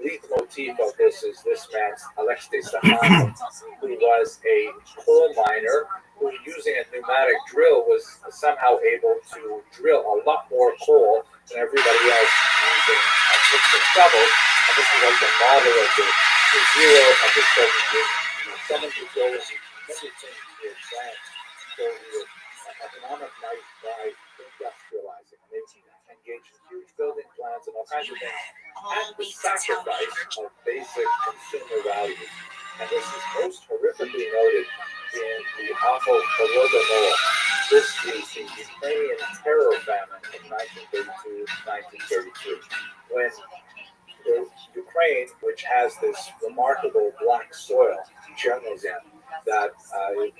leitmotif of this is this man, Alexei Sakhanov, who was a coal miner who, using a pneumatic drill, was somehow able to drill a lot more coal than everybody else using picks and shovels. And this is like the model of the hero of the Soviet Union. Someone could go and do many things to advance Soviet economic might by industrializing. They engage in huge building plans and all kinds of things, at the sacrifice of basic consumer values. And this is most horrifically noted in the awful Holodomor. This is the Ukrainian terror famine from 1932-1933, when the Ukraine, which has this remarkable black soil, Chernozem, that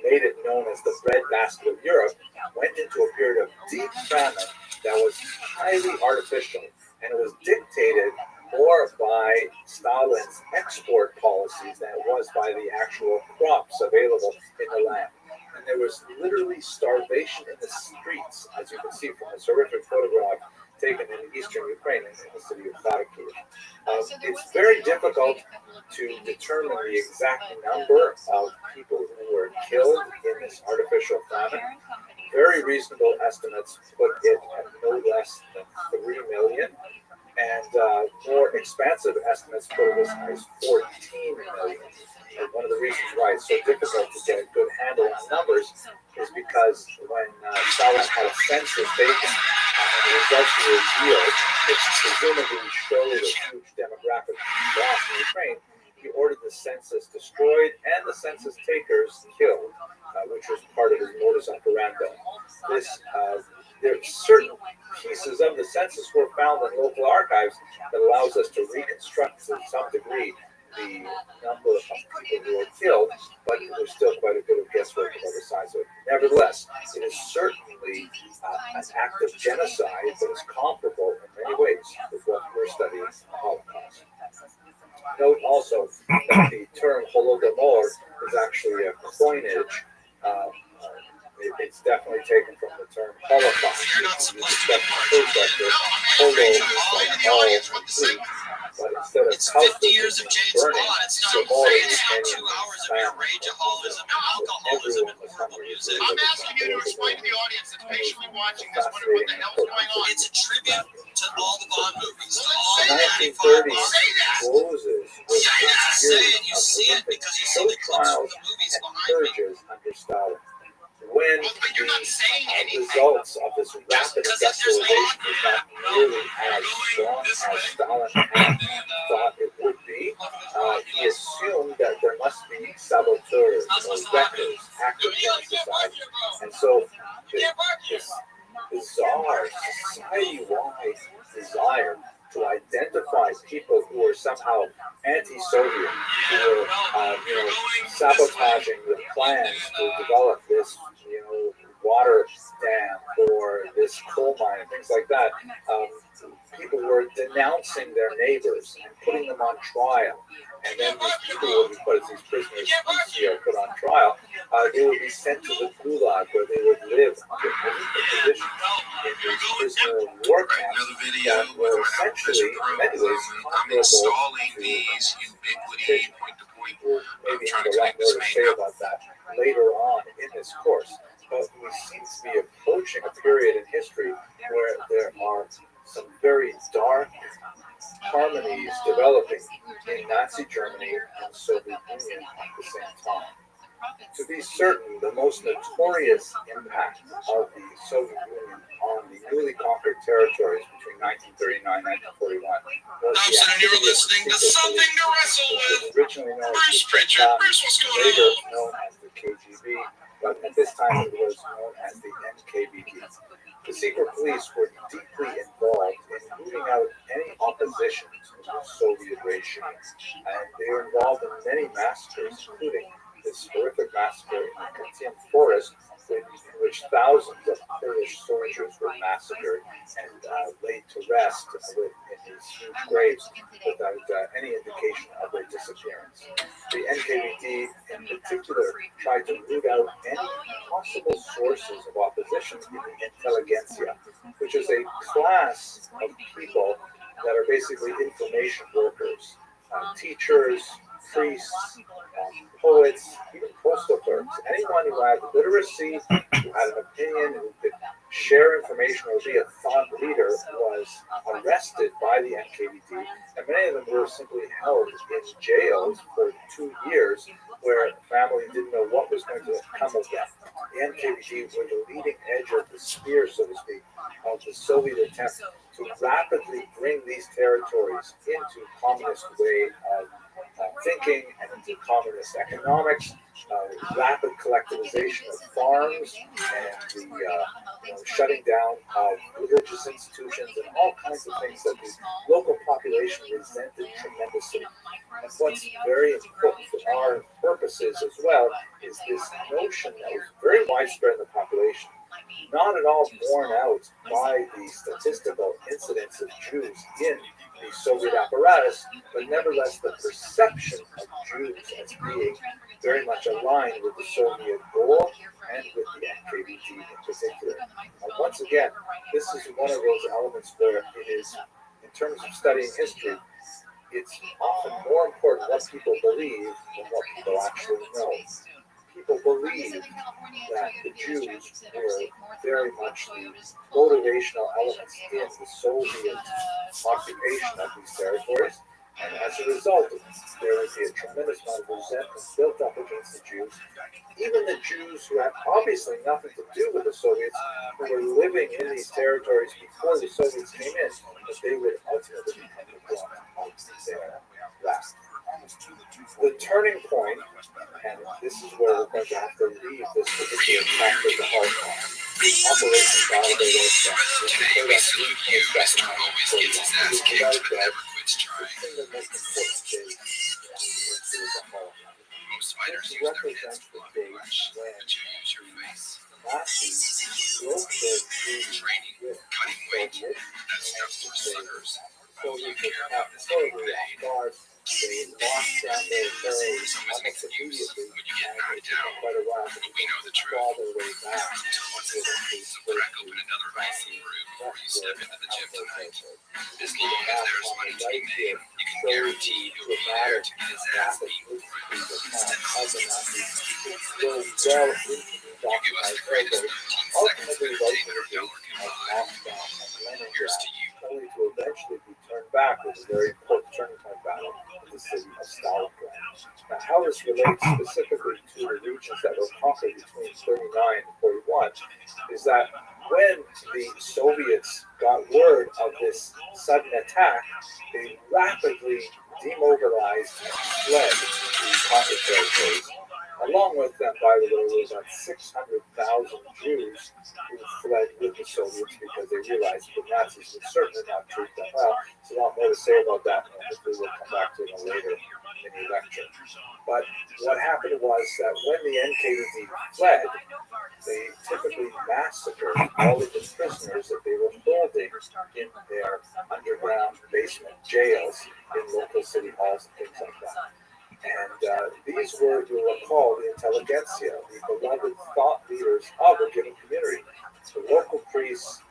made it known as the breadbasket of Europe, went into a period of deep famine that was highly artificial, and it was dictated more by Stalin's export policies than it was by the actual crops available in the land. And there was literally starvation in the streets, as you can see from this horrific photograph taken in eastern Ukraine in the city of Kharkiv. It's very difficult to determine the exact number of people who were killed in this artificial famine. Very reasonable estimates put it at no less than 3 million. And more expansive estimates put it as high as 14 million. And one of the reasons why it's so difficult to get a good handle on numbers is because when Stalin had a census taken, and the results were revealed, which presumably showed a huge demographic loss in Ukraine, he ordered the census destroyed and the census takers killed, which was part of his modus operandi. There are certain pieces of the census were found in local archives that allows us to reconstruct to some degree the number of people who were killed, but there's still quite a bit of guesswork about the size of it. Nevertheless, it is certainly an act of genocide, but it's comparable in many ways with what we're studying the Holocaust. Note also that the term Holodomor is actually a coinage. It's definitely taken from the term Holocaust. Holo means like all complete, but instead of It's house 50 years of visits James and burning, Bond. It's not the ball was 2 hanging hours of in your rageaholicism and alcoholism and horrible music. I'm asking you to explain to the audience that's patiently watching this, wondering what the hell's going on. It's a tribute to all the Bond movies, to all The the 95 Bond 1930s movies. closes with You a say series it, you of see it, Olympic because you show see the clips from trials the movies and behind me. purges under Stalin. When Well, but you're not saying the anything. results of this rapid because if there's industrialization was not nearly as strong as Stalin had thought it would be, he assumed that there must be saboteurs or wreckers active in society. And so this bizarre society-wide desire to identify people who are somehow anti-Soviet, who were, sabotaging the plans to develop this, water dam or this coal mine and things like that. People were denouncing their neighbors and putting them on trial. And then these people would be put as these prisoners put on trial. They would be sent to the Gulag where they would live under horrific conditions in these prisoner of war camps that were essentially, in many ways, comparable to institutions. We'll maybe have a lot more to say about that later on in this course. But we seem to be approaching a period in history where there are some very dark harmonies developing in Nazi Germany and Soviet Union at the same time. To be certain, the most notorious impact of the Soviet Union on the newly conquered territories between 1939 and 1941 was the Thompson, and you're activity of listening to secret Something police, to Wrestle which with. was originally known as Bruce the Pritchard. Gestapo, Bruce, what's going later on? known as the KGB, but at this time it was known as the NKVD. The secret police were deeply involved in rooting out any opposition to the Soviet regime, and they were involved in many massacres, including this horrific massacre in the Katyn forest, in which thousands of Polish soldiers were massacred and laid to rest in these huge graves without any indication of their disappearance. The NKVD in particular tried to root out any possible sources of opposition in the intelligentsia, which is a class of people that are basically information workers, teachers, priests, poets, even postal clerks. Anyone who had literacy, who had an opinion, who could share information or be a thought leader was arrested by the NKVD, and many of them were simply held in jails for 2 years where the family didn't know what was going to come of them. The NKVD were the leading edge of the spear, so to speak, of the Soviet attempt to rapidly bring these territories into communist way of thinking and into communist economics, rapid collectivization of farms, and the shutting down of religious institutions and all kinds of things that the local population resented tremendously. And what's very important for our purposes as well is this notion that was very widespread in the population, not at all borne out by the statistical incidence of Jews in the Soviet apparatus, but nevertheless the perception of Jews as being very much aligned with the Soviet goal and with the NKVD in particular. Once again, this is one of those elements where it is, in terms of studying history, it's often more important what people believe than what people actually know. People believe that the Jews were very much the motivational elements in the Soviet occupation of these territories, and as a result, there would be a tremendous amount of resentment built up against the Jews. Even the Jews who had obviously nothing to do with the Soviets, who were living in these territories before the Soviets came in, that they would ultimately become the brunt of their wrath. The turning point, and this is where we're going to have to leave this particular chapter to heart on, Operation Rabbi Rothschild. Today we salute you, Mr. Always Gets His Ass Kicked but never quits trying. Most fighters use their hands to block punch, but you use your face. Training, cutting weight, that stuff's for suckers. You care about this getting paid. They lost down their It's always makes an use when you get knocked out. But we know the truth. What's it like? So crack open another icy brew before you step into the gym tonight. As long as there's money to be made, you can guaranteed you will be there to be disaster. Well into You give us the greatest 13 seconds of entertainment or network in 5. Here's to you. only to eventually be turned back with a very important turning point battle in the city of Stalingrad. Now, how this relates specifically to the regions that were conquered between 39 and 41 is that when the Soviets got word of this sudden attack, they rapidly demobilized and fled the conquered territories. Along with them, by the way, was about 600,000 Jews who fled with the Soviets because they realized the Nazis would certainly not treat them well. So a lot more to say about that, and hopefully we'll come back to it later in the lecture. But what happened was that when the NKVD fled, they typically massacred all of the prisoners that they were holding in their underground basement jails in local city halls and things like that. And these were, you'll recall, the intelligentsia, the beloved thought leaders of a given community. The local priests,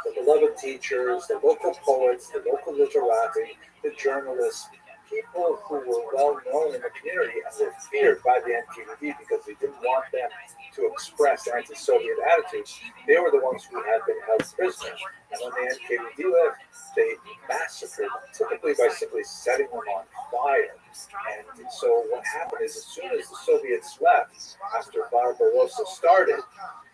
the beloved teachers, the local poets, the local literati, the journalists, people who were well known in the community and were feared by the NKVD because they didn't want them to express anti-Soviet attitudes. They were the ones who had been held prisoners. And when the NKVD left, they massacred them, typically by simply setting them on fire. And so what happened is, as soon as the Soviets left, after Barbarossa started,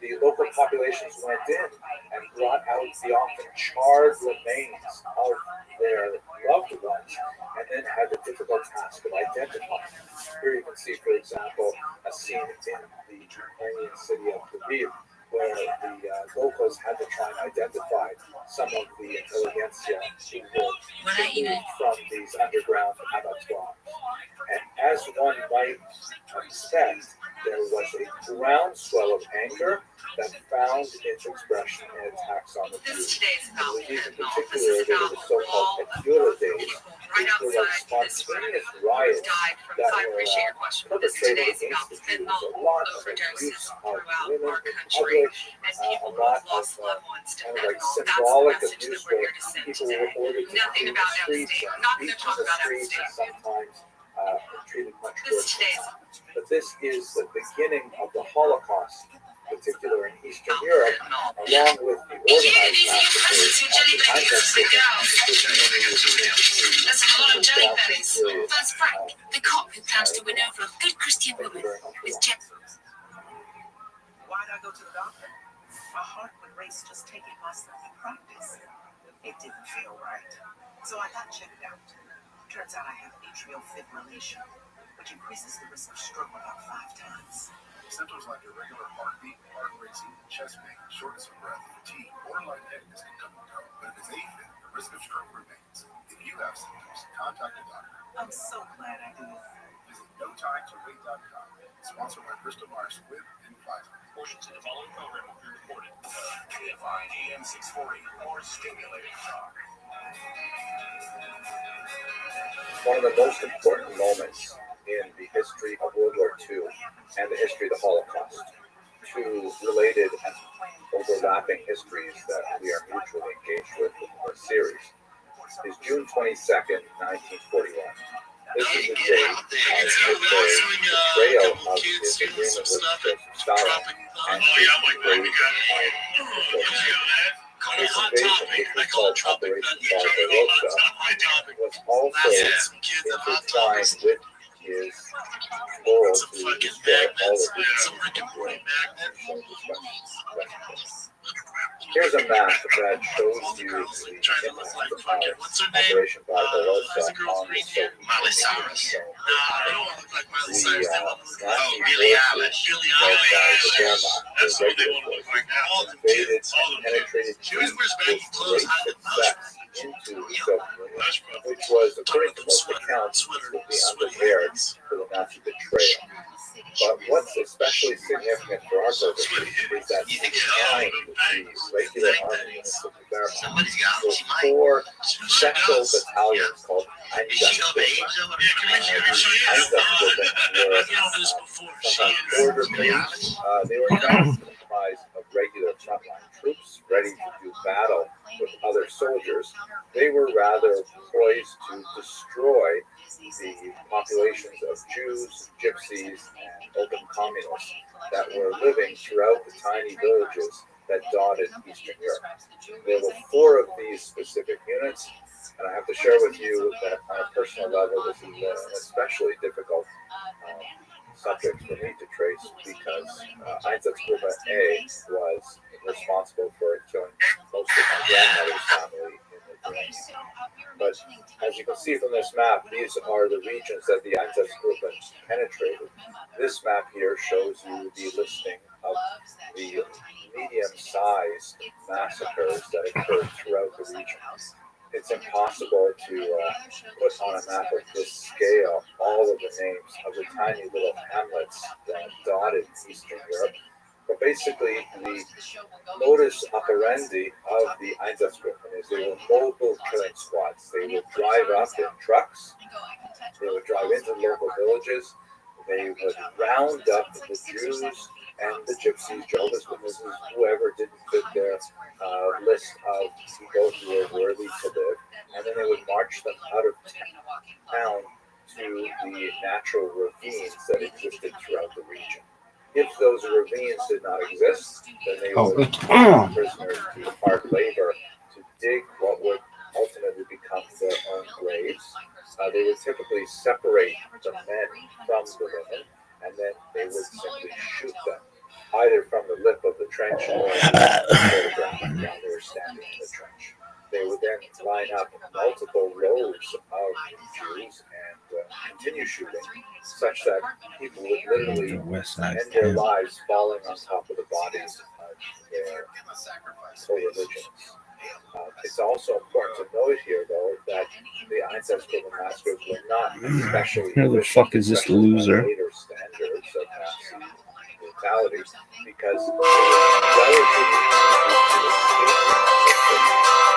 the local populations went in and brought out the often charred remains of their loved ones, and then had the difficult task of identifying them. Here you can see, for example, a scene in the Ukrainian city of Lviv, where the locals had to try and identify some of the intelligentsia who were removed from these underground abattoirs. And as one might expect, there was a groundswell of anger that found its expression in attacks on the Jews. In particular, there were the so-called Petula days, which were like spontaneous riots that were perpetrated against the Jews. A lot of abuse of women in public, a lot of kind of like symbolic abuse where people were ordered to clean the streets and beat in the streets and sometimes treated much worse. But this is the beginning of the Holocaust, in particular in Eastern Europe, along with the organized massacres of the That's a lot of jelly bellies. That's Frank, the cop who plans to win over a good Christian woman with Jeff. Why'd I go to the doctor? My heart would race just taking myself to practice. It didn't feel right. So I got checked out. Turns out I have atrial fibrillation, which increases the risk of stroke about 5 times. Symptoms like irregular heartbeat, heart racing, chest pain, shortness of breath, fatigue, or lightheadedness can come and go. But if it's AFib, the risk of stroke remains. If you have symptoms, contact a doctor. I'm so glad I did. Visit NoTimeToWait.com. Sponsored by Bristol Myers Squibb and Pfizer. Portions of the following program will be recorded. KFI AM 640, more stimulating talk. One of the most important moments in the history of World War II and the history of the Holocaust, two related and overlapping histories that we are mutually engaged with in our series, is June 22nd, 1941. This is the day on which the betrayal of his agreement with Joseph Stalin and his invasion of this invasion, which was called Operation Barbarossa, was also intertwined with his goal to destroy all of his. Here's a map that shows you the impact of Operation Barbarossa on the Soviet Union. The Nazi forces, invaded and penetrated Jews with great success into the Soviet Union, which was, according to most accounts, would be unprepared for the Nazi betrayal. But what's especially significant for our purposes is that behind the regular army units of the Wehrmacht were 4 special battalions called Einsatzgruppen. Einsatzgruppen were sometimes border police. They were not comprised of regular frontline troops ready to do battle with other soldiers. They were rather poised to destroy the populations of Jews, Gypsies, and open communists that were living throughout the tiny villages that dotted Eastern Europe. There were 4 of these specific units, and I have to share with you that on a personal level, this is an especially difficult subject for me to trace because Einsatzgruppe A was responsible for killing most of my grandmother's family in Lithuania. But as you can see from this map, these are the regions that the Einsatzgruppe penetrated. This map here shows you the listing of the medium-sized massacres that occurred throughout the region. It's impossible to put on a map of this scale all of the names of the tiny little hamlets that dotted Eastern Europe. But basically, the modus operandi of the Einsatzgruppen is they were mobile killing squads. They would drive up in trucks, they would drive into local villages, they would round up the Jews and the Gypsies, Jehovah's Witnesses, whoever didn't fit their list of people who were worthy to live, and then they would march them out of town to the natural ravines that existed throughout the region. If those ravines did not exist, then they would take prisoners to hard labor to dig what would ultimately become their own graves. They would typically separate the men from the women, and then they would simply shoot them, either from the lip of the trench or the ground while they were standing in the trench. They would then line up multiple rows of Jews and continue shooting, such that people would literally end their lives falling on top of the bodies of their co-religions. It's also important to note here, though, that the Einsatzgruppen massacres were not especially Who the fuck is this loser? later standards of Nazi brutality, because it was relatively easy to escape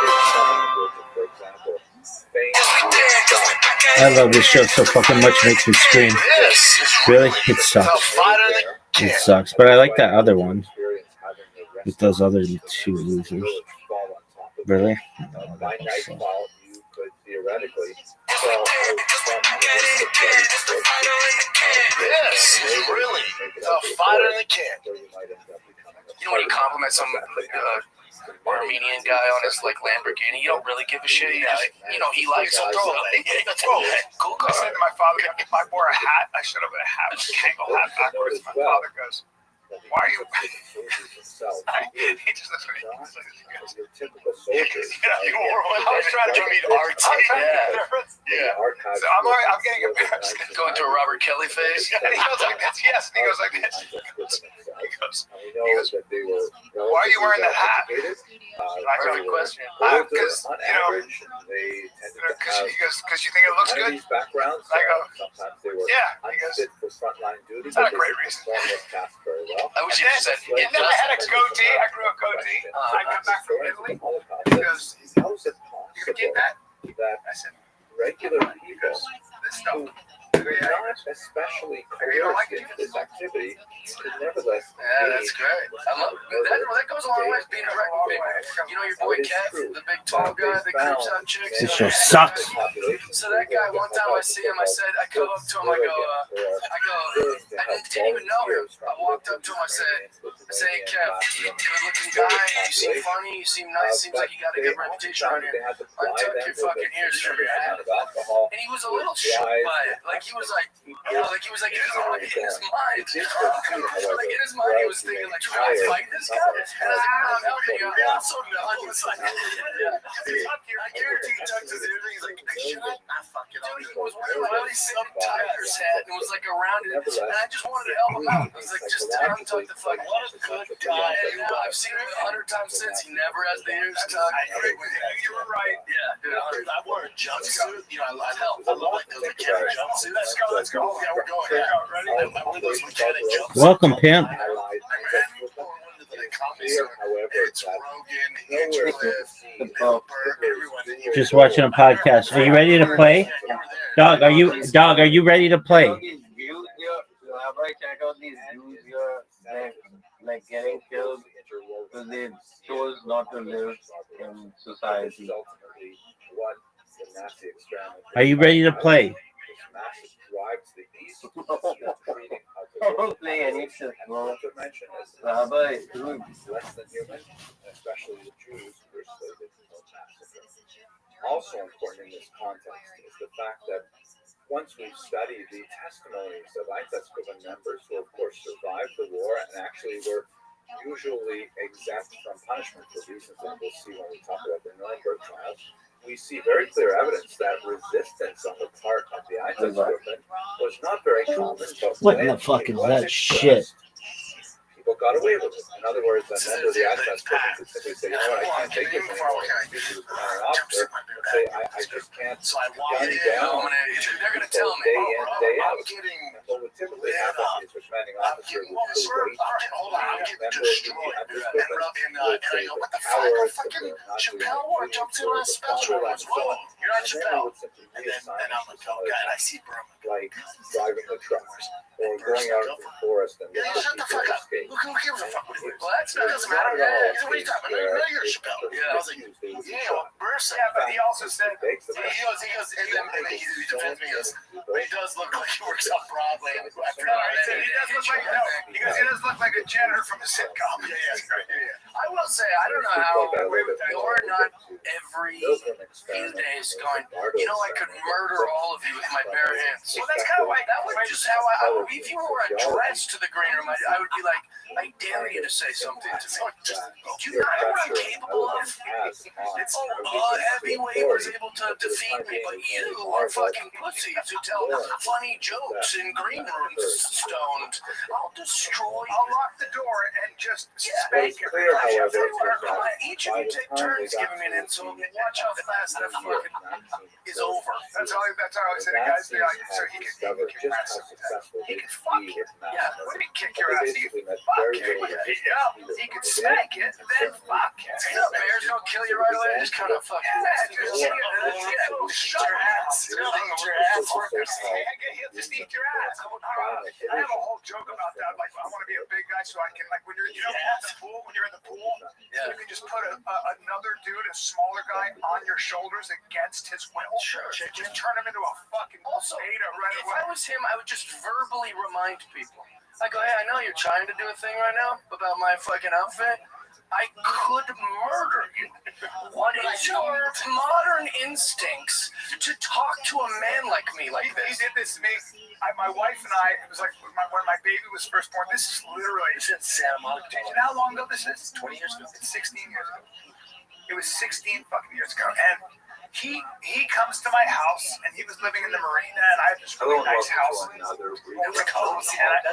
if someone were to, for example, feign to I love this show so fucking much, makes me scream. Really? It sucks. It sucks. But I like that other one with those other 2 losers. Really? By nightfall, you could theoretically crawl out from the list of bloody Yes, really. The fighter in the can. where you might end up becoming a You know when you compliment some Armenian guy on his like Lamborghini, you don't really give a shit. You know he likes a throwaway. Cool. I said to my father, if I wore a hat, I should have a hat, a Kangol hat backwards. My father goes, "Why are you?" He just looks at me. your typical soldiers. I was trying to meet RT. Yeah. So I'm getting embarrassed. Going through a Robert Kelly phase. And he goes like this. Yes. And he goes like this. He goes, "Why are you wearing that hat?" I got a question. Because, on average, they tend to have because you think it looks good? these backgrounds. I go, Sometimes they were yeah. He goes, unfit for frontline duty. Not a but great they reason. perform this task very well. I wish you said, you never had a goatee. I grew a goatee. I come back from Italy. He goes, How is it "You get that?" that I said, regular people "This stuff." who are not especially coerced into this activity could nevertheless Yeah, that's great. I love that goes a long way being a record big. You know your boy Kev, the big tall guy that creeps out chicks. This show sucks. So that guy, one time I see him, I come up to him, I didn't even know him. I walked up to him, I said, "Hey Kev, good looking guy, you seem funny, you seem nice, seems like you got a good reputation around here. Untuck your fucking ears from your hat." And he was a little shook by it. Like he was like in his mind. Like in his mind, he was thinking like, "Should I fight this guy?" And I was like, "I'm helping you." And also, he was like, I guarantee he tucked his ears. He's like, "Should I not fucking?" Dude, he was wearing a really silly tiger's hat and it was like around it, and I just wanted to help him out. I was like, just to untuck the fucking. What a good guy. And I've seen him 100 times since. He never has the ears tucked. I agree with you. You were right. Yeah, dude. I wore a jumpsuit. You know, I love like those mechanic jumpsuits. Let's go. Yeah, we're going. Ready? I wear those mechanic jumpsuits. Welcome, pimp. Just watching a podcast. Are you ready to play? Dog, are you ready to play? like getting killed because they chose not to live in society. Ultimately, what the Nazi experiment Are you ready to play? this massive drive to the east is treating I don't play any shit, bro. dimension as Rabbi, dude. less than human, especially the Jews who were slated for massacre. Also important in this context is the fact that once we've studied the testimonies of Einsatzgruppen members who, of course, survived the war and actually were usually exempt from punishment for reasons that we'll see when we talk about the Nuremberg trials, we see very clear evidence that resistance on the part of the Einsatzgruppen was not very common. But What in when the fuck it is was that shit? expressed, people got away with it. In other words, a member of the Einsatzgruppen could simply say, you know what, I can't take this anymore. Speak to the commanding officer and say, I just can't So I walk gun in, down they're gonna tell me, day in, day I'm out. getting, And what would typically happen is the commanding I'm officer getting would destroyed. wait Hold on, I'm a getting member of the destroyed. And Einsatzgruppen I go, what the fuck? I fucking Chappelle wore jumped in a special. What's wrong? You're not Chappelle. And I'm like, oh god, I see Berman. like driving the truck or going out into the forest and Yeah, shut the fuck up. Who gives a fuck what he did? Well, that doesn't matter. What are you talking about? No, you're Chappelle. Yeah, I was like, yeah, Bursa. Yeah, but he also said, he goes, and then he defends me. He goes, but he does look like he works on Broadway. He does look like a janitor from a sitcom. Yeah. I will say, I don't know how you're not every few days going, you know, I could murder all of you with my bare hands. Well, that's kind of like, that was just how if you wore a dress to the green room, I would be like, I dare you to say something to me. Do you not know what I'm capable of? Heavyweight was able to defeat me, but you are fucking pussies who tell funny jokes in green rooms stoned. I'll destroy. I'll lock the door and just spank it. Each of you take turns giving me an insult. Watch how fast that fucking is over. That's all I said, guys. So he can ass. He can fuck it. Yeah, let me kick your ass. He can fuck it. He can spank it, then fuck it. Bears don't kill you right away. Just kind of fuck it. Shut your ass. Just eat your ass. I have a whole joke about that. Like, I want to be a big guy so I can, like, when you're in the pool, you can just put another dude, a smaller guy, on your shoulders against his will. Sure. Just turn him into a fucking beta right away. If I was him, I would just verbally remind people. I go, hey, I know you're trying to do a thing right now about my fucking outfit. I could murder you. What is your modern instincts to talk to a man like me like this? He did this to me. My wife and I, it was like when my baby was first born. This is literally Santa Monica. Do you know how long ago this is? 20 years ago. It's 16 years ago. It was 16 fucking years ago. And he comes to my house, and he was living in the marina, and I had this really nice house. It was cozy. And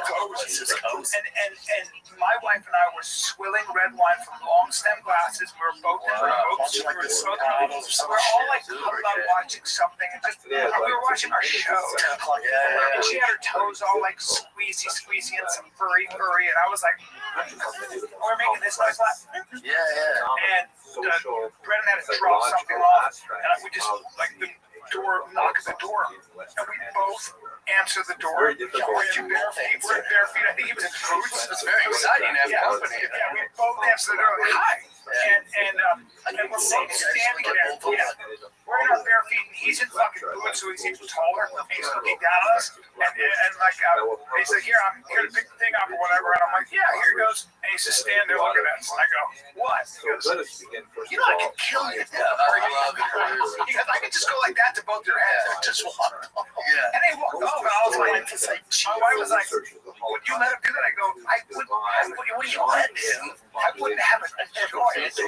my wife and I were swilling red wine from long stem glasses. We were both in boats. We were all like huddled up watching something, and just we were watching our show. And she had her toes all like squeezy, and some furry, and I was like, we're making this nice laugh. And Brennan had to drop something off, and we just like the door, knock at the door, and we both answer the door. We're in bare feet. I think he was in boots. It's very exciting to have company. Yeah, we both answer the door. Like, hi. And we're both standing there. We're in our bare feet, and he's in fucking boots, so he's even taller. And he's looking down at us, and like he's like, here, I'm here to pick the thing up or whatever. And I'm like, yeah, here it goes. And he's just standing there looking at us, and I go, what? He goes, you know, I can kill you. He goes, I can just go like that to both your heads. Just walk. And they walked over. I was like, my wife was like, would you let him do that? I go, what do you let him? I wouldn't have a choice. I'm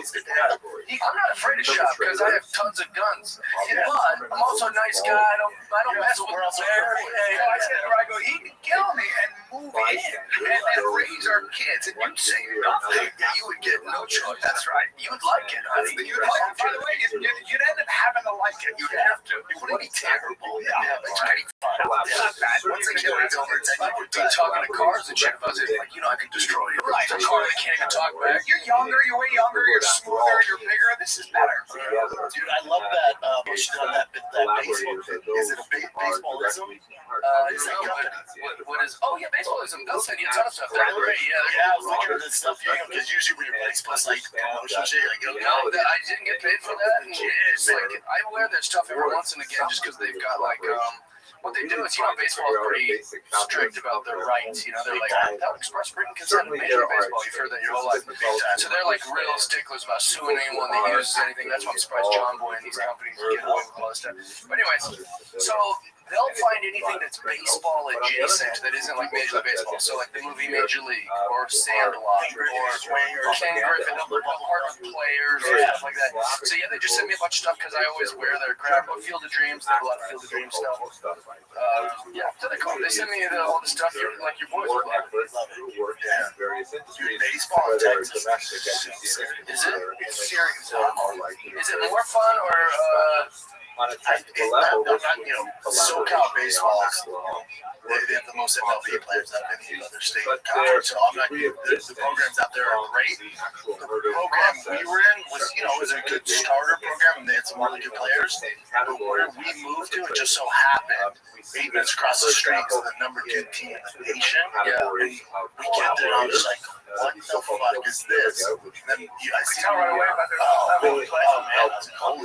not afraid of shop because I have tons of guns. But I'm also a nice guy. I don't mess with girls. I go, he can kill me and move in and raise our kids, and you'd say nothing. You would get no choice. That's right. You would like it. By the way, you'd end up having to like it. You'd have to. It wouldn't be terrible. Yeah, it's pretty fun. It's not bad. Once the kill is over, it's like we'd be talking to cars and shit about it. Like, you know, I can destroy you. Right. The car that can't even talk back. You're younger. You're way younger. You're smoother. You're bigger. This is better. Dude, I love that. That baseball. Is it a baseballism. Is that What is? Oh yeah, baseballism. They'll send you a ton of stuff. Right, yeah, I was looking at this stuff, because usually when you're baseball's like promotion shit, like, No, I didn't get paid for that. And it's like I wear that stuff every once and again just because they've got like what they do is, baseball is pretty strict about their rights. They're like, without express written consent in Major League Baseball, you've heard that your whole life. So they're like real sticklers about suing anyone that uses anything. That's why I'm surprised John Boy and these companies get away with all this stuff. But anyways, so they'll find anything that's baseball adjacent that isn't like Major League Baseball. So like the movie Major League or Sandlot or Ken Griffin, they'll partner with players or stuff like that. So yeah, they just send me a bunch of stuff because I always wear their crap. But Field of Dreams, they have a lot of Field of Dreams stuff. So they call. They send me all the stuff like your boys would love. baseball in Texas. Is it? It's serious. Is it more fun or on a technical level, SoCal baseball they have the most MLB players out of any other state. So I'm not. The programs out there are great. The program we were in was a good starter program, and they had some really good players. But where we moved to, it just so happened 8 minutes across the street is the number 2 team in the nation. Yeah, and we get there, and I was like, what the fuck is this? And then I see right away about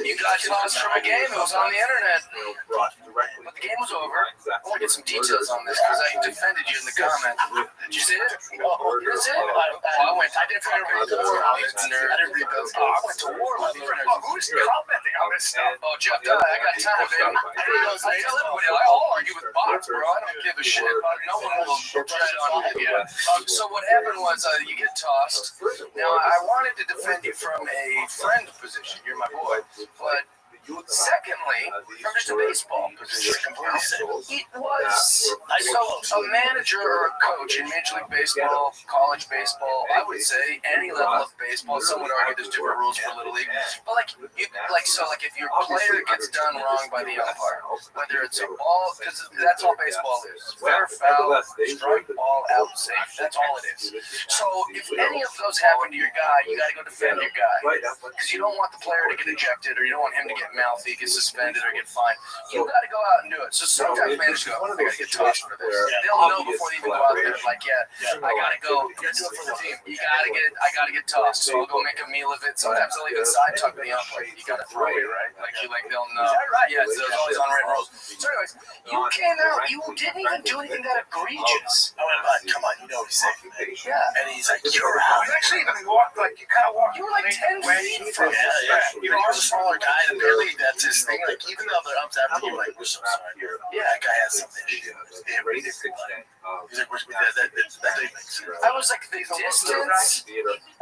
you guys lost from a game? It was on the internet. But the game was over. I want to get some details on this because I defended you in the comments. Did you see it? Oh, is it? I didn't find it war. I didn't read those. I went to war with you. Who's commenting on this stuff? Oh, Jeff Dye, I got time, baby. I tell everybody, I'll argue with bots, bro. I don't give a shit. No one will tread on it. Yeah. So what happened was you get tossed. Now, I wanted to defend you from a friend position. You're my boy. But secondly, from just a baseball position, it was a manager or a coach in Major League Baseball, college baseball, I would say any level of baseball. Some would argue there's different rules for Little League. But if your player gets done wrong by the umpire, whether it's a ball, because that's all baseball is. Fair, foul, strike, ball, out, safe. That's all it is. So if any of those happen to your guy, you got to go defend your guy. Because you don't want the player to get ejected or you don't want him to get mouthy, get suspended, or get fined. You got to go out and do it. So sometimes managers go, I got to get tossed for this. They'll know before they even go out there, like, I got to go. You got to do it for the team. I got to get tossed. So I'll go make a meal of it. Sometimes they'll even side tuck the umpire. You got to throw it, right? They'll know. Yeah, so there's always on red rules. So anyways, you came out. You didn't even do anything that egregious. I went, but come on, he's safe. Yeah. And he's like, you're out. You actually even walked, you kind of walked. You were like 10 feet from him. Yeah. I was a smaller guy, and really, that's his thing. Like, even though the umps after you, like, we're so sorry. Yeah, that guy has some issue. He's like, that didn't make sense. I was like, the distance.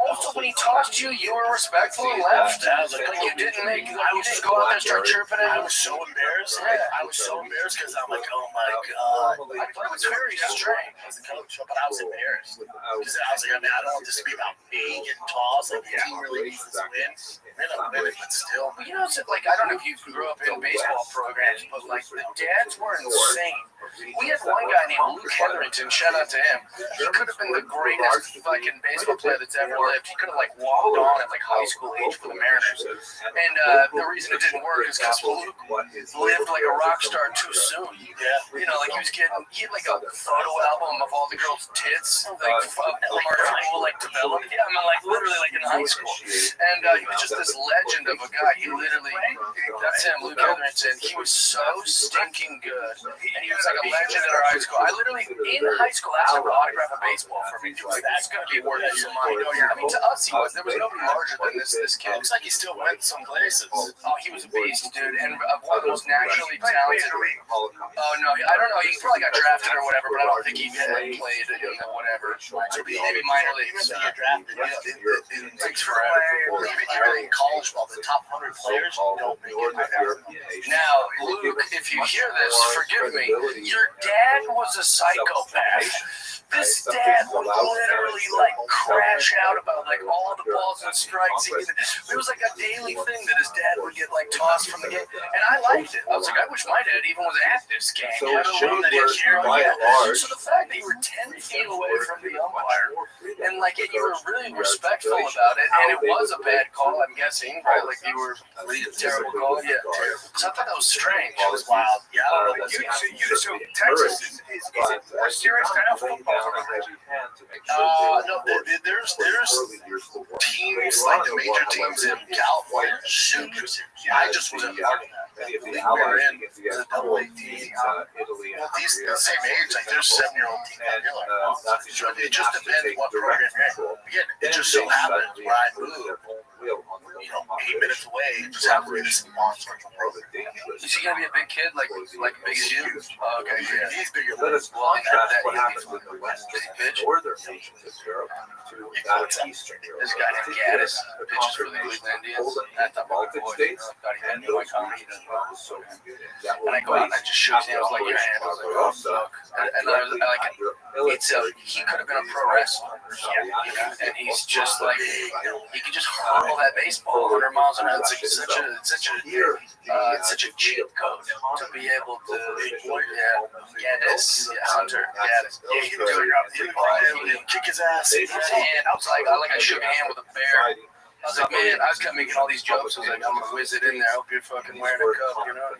Also, when he tossed you, you were respectful and left. Like, you didn't make. I would just go out there and start chirping at I him. was so embarrassed. I was so embarrassed because I'm like, oh my god. I thought it was very strange. As a coach, but I was embarrassed. Because I was like, I don't want this to be about me getting tossed. Like, the team really needs this win. But still. It's like, I don't know if you grew up in baseball programs, but like the dads were insane. We had one guy named Luke Hetherington, shout out to him. He could have been the greatest fucking baseball player that's ever lived. He could have like walked on at like high school age for the Mariners. And the reason it didn't work is because Luke lived like a rock star too soon. Yeah. Like he had like a photo album of all the girls' tits, like elementary school, like developed. Yeah, I mean like literally like in high school. And he was just this legend of a guy. He literally, that's him, Luke Hetherington. He was so stinking good. And he was like a legend at our high school. I literally, in high school, asked him to autograph a baseball for me. He was like, that's going to be worth some money. I mean, to us, he was. There was nobody larger than this kid. Looks like he still went some places. Oh, he was a beast, dude. And one of the most naturally talented. Oh, no, I don't know. He probably got drafted or whatever, but I don't think he played in the whatever. Maybe minor leagues. Get drafted. It takes forever. Even in college ball, the top 100 players don't make it. Now, Luke, if you hear this, forgive me. Your dad was a psychopath. This dad would literally like crash out about like all the balls and strikes. It was like a daily thing that his dad would get like tossed from the game, and I liked it. I was like, I wish my dad even was at this game. So it showed that he cared by and large. So the fact that you were 10 feet away from the umpire, And like, you were really respectful about it, and it was a bad call, I'm guessing, right? Like, you were a terrible call, yeah. So I thought that was strange. It was wild. Yeah, So Texas is more serious than football. No, there's teams like the major teams in California, super serious. I just wasn't part of that. The Allies against the double teams, Italy, and These the same age, like there's 7-year-old teams. You're like, oh, it just depends what program you're in. Again, it just so happens where I moved, 8 minutes away, it just happened to be this monster. Is he gonna be a big kid, like big as you? Oh, okay, yeah. He's bigger than us. Well, contrast what happens in the western and northern nations of Europe to that of Eastern Europe. This guy named Gaddis pitches for the Cleveland Indians. I thought Baltic states and those regions of the Soviet Union. And I go out and I just shook hands. I was like, your hand. I was like, oh, fuck. And I was like, he could have been a pro wrestler. Yeah. And he's just like, he could just hurl that baseball 100 miles an hour. It's such a cheat code to be able to, Gaddis, Hunter, Gaddis. Yeah, he can kick his ass. And I was like, I shook a hand with a bear. I was like, man, I was coming making all these jokes. I was like, I'm gonna whiz it in there. I hope you're fucking wearing a cup, you know?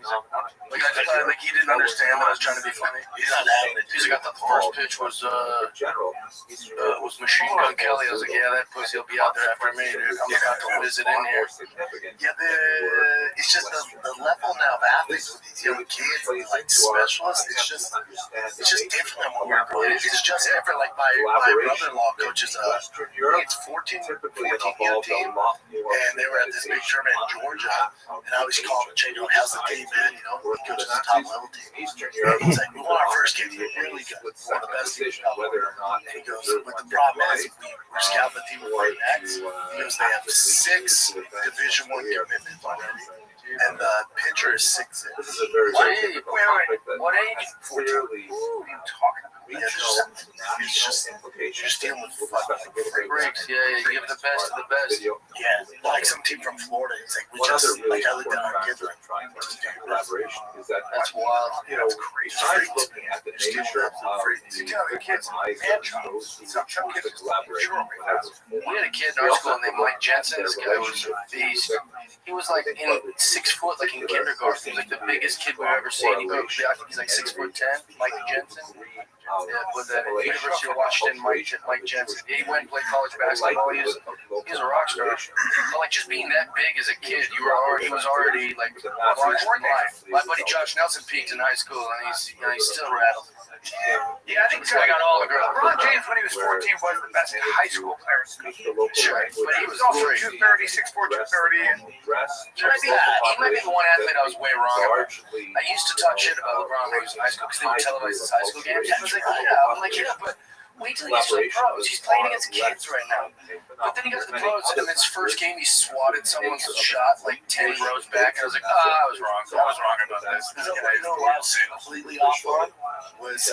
Like, I just thought, like, he didn't understand that I was trying to be funny. He's not having it. He's like, I thought the first pitch was Machine Gun Kelly. I was like, yeah, that pussy will be out there after me, dude. I'm about to whiz it in here. Yeah, it's just the level now of athletes with these young kids, like specialists. It's just different when we're growing. It's just different. Like my brother-in-law coaches, it's 14 young team. And they were at this big tournament in Georgia, and I always call him and say, how's the team, man? He coaches the top level team. He's like, we won our first game, we were really good. One of the best teams in whether or not. And he goes, but the problem is, we're scouting the team we're next. He goes, they have 6 Division I commitments already. And the pitcher is 6'6". This is a very What age? 14. Who are you talking about? It's just Just dealing with fucking breaks. Yeah, you give the best of the best. Yeah, like some team from Florida. It's like, I lived down in Gibbon. Collaboration is that That's wild. That's crazy. Besides looking at the nature of the kids, the collaboration. We had a kid in our school named Mike Jensen. This guy was a beast. He was like in 6 foot, like in kindergarten. He was like the biggest kid we've ever seen. I think he's like 6'10". Mike Jensen. With the University of Washington, Mike Jensen. He went and played college basketball. He was a rock star. But like just being that big as a kid, he was already like large in life. My buddy Josh Nelson peaked in high school, and he's still rattled. Yeah, I think so. I got all the girls. LeBron James, when he was 14, was the best high school player. Sure, but he was also 230, 6'4", 230, and he might be the one athlete I was way wrong about. I used to talk shit about LeBron when he was in high school because they would televise his high school games. I was like, but wait till he gets to the pros. He's playing against kids right now. But then he got to the pros, and in his first game, he swatted someone's shot like 10 rows back. And I was like, I was wrong. I was wrong about this. You know what I was completely off on was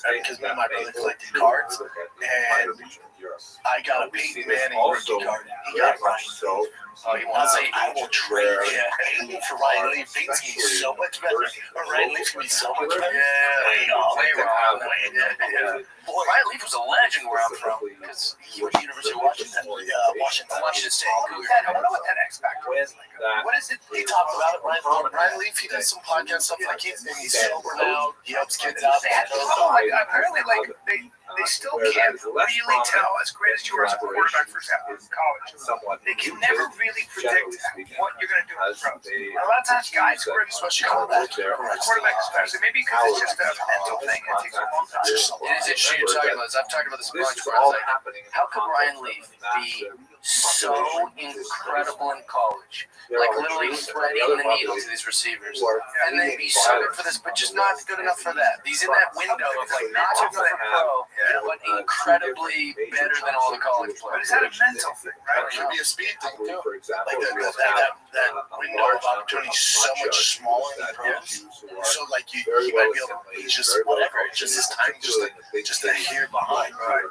because me and my brother collected cards, and I got a Peyton Manning rookie card. He got Ryan. I was like, I will trade him for Ryan Leaf. Peyton's going to be so much better. Ryan Leaf's going to be so much better. Way wrong. Ryan Leaf was a legend where I'm from because he went to University of Washington. Washington State. I wonder what that X Factor is. What is it? He talked about it. Ryan Leaf, he does some podcast stuff like he's sober now. He helps kids out. Apparently, they still can't really tell, as great as you are as a quarterback for college. They can never really predict what you're going to do in the pros. A lot of times, guys who are especially quarterback especially, maybe because it's just a mental thing. It takes a long time. It is interesting you're talking about this. I've talked about this a bunch where I was like, how could Ryan Leaf be so incredible in college? Like literally threading the needle to these receivers. And then be so good for this, but just not good enough for that. He's in that window of like not good enough for pro, but incredibly better than all the college players. But is that a mental thing, right? It could be a speed thing too. For example, That window of opportunity is so much smaller in the pros. So like he might be able to just whatever, just his time, just a hair behind. Right.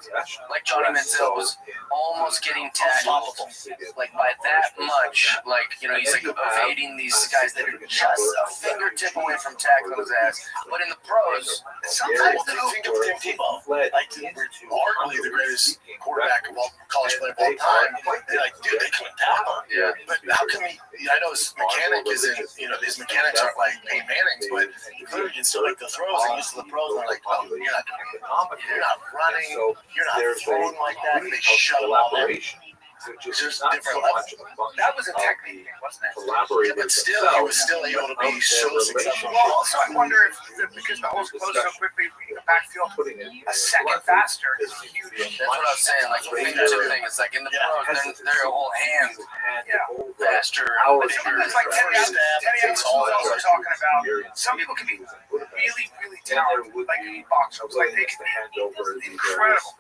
Like Johnny Manziel was almost getting tagged unstoppable. Like by that much, like, you know, he's like evading these guys that are just a fingertip away from tackling his ass. But in the pros, sometimes they don't think of Tim Tebow, like arguably the greatest quarterback of all college player of all time. They're like, dude, they couldn't tackle him. Yeah. But how can he? I know his mechanic isn't, you know, these mechanics aren't like Peyton Manning's, but clearly you can still make the throws and used to the pros. And they're like, oh, you're not doing it. You're not running. You're not throwing like that. They shut them all in. It's just different levels. That was a technique thing, wasn't it? Yeah, but still, he was still able to be so successful. Well, also I wonder if because the holes closed so quickly, the backfield a second faster is huge. That's what I was saying. Like the fingertip thing, it's like in the pros, their whole hand faster. It's like Teddy was also talking about. Some people can be really, really talented, like boxers. Like they can be incredible.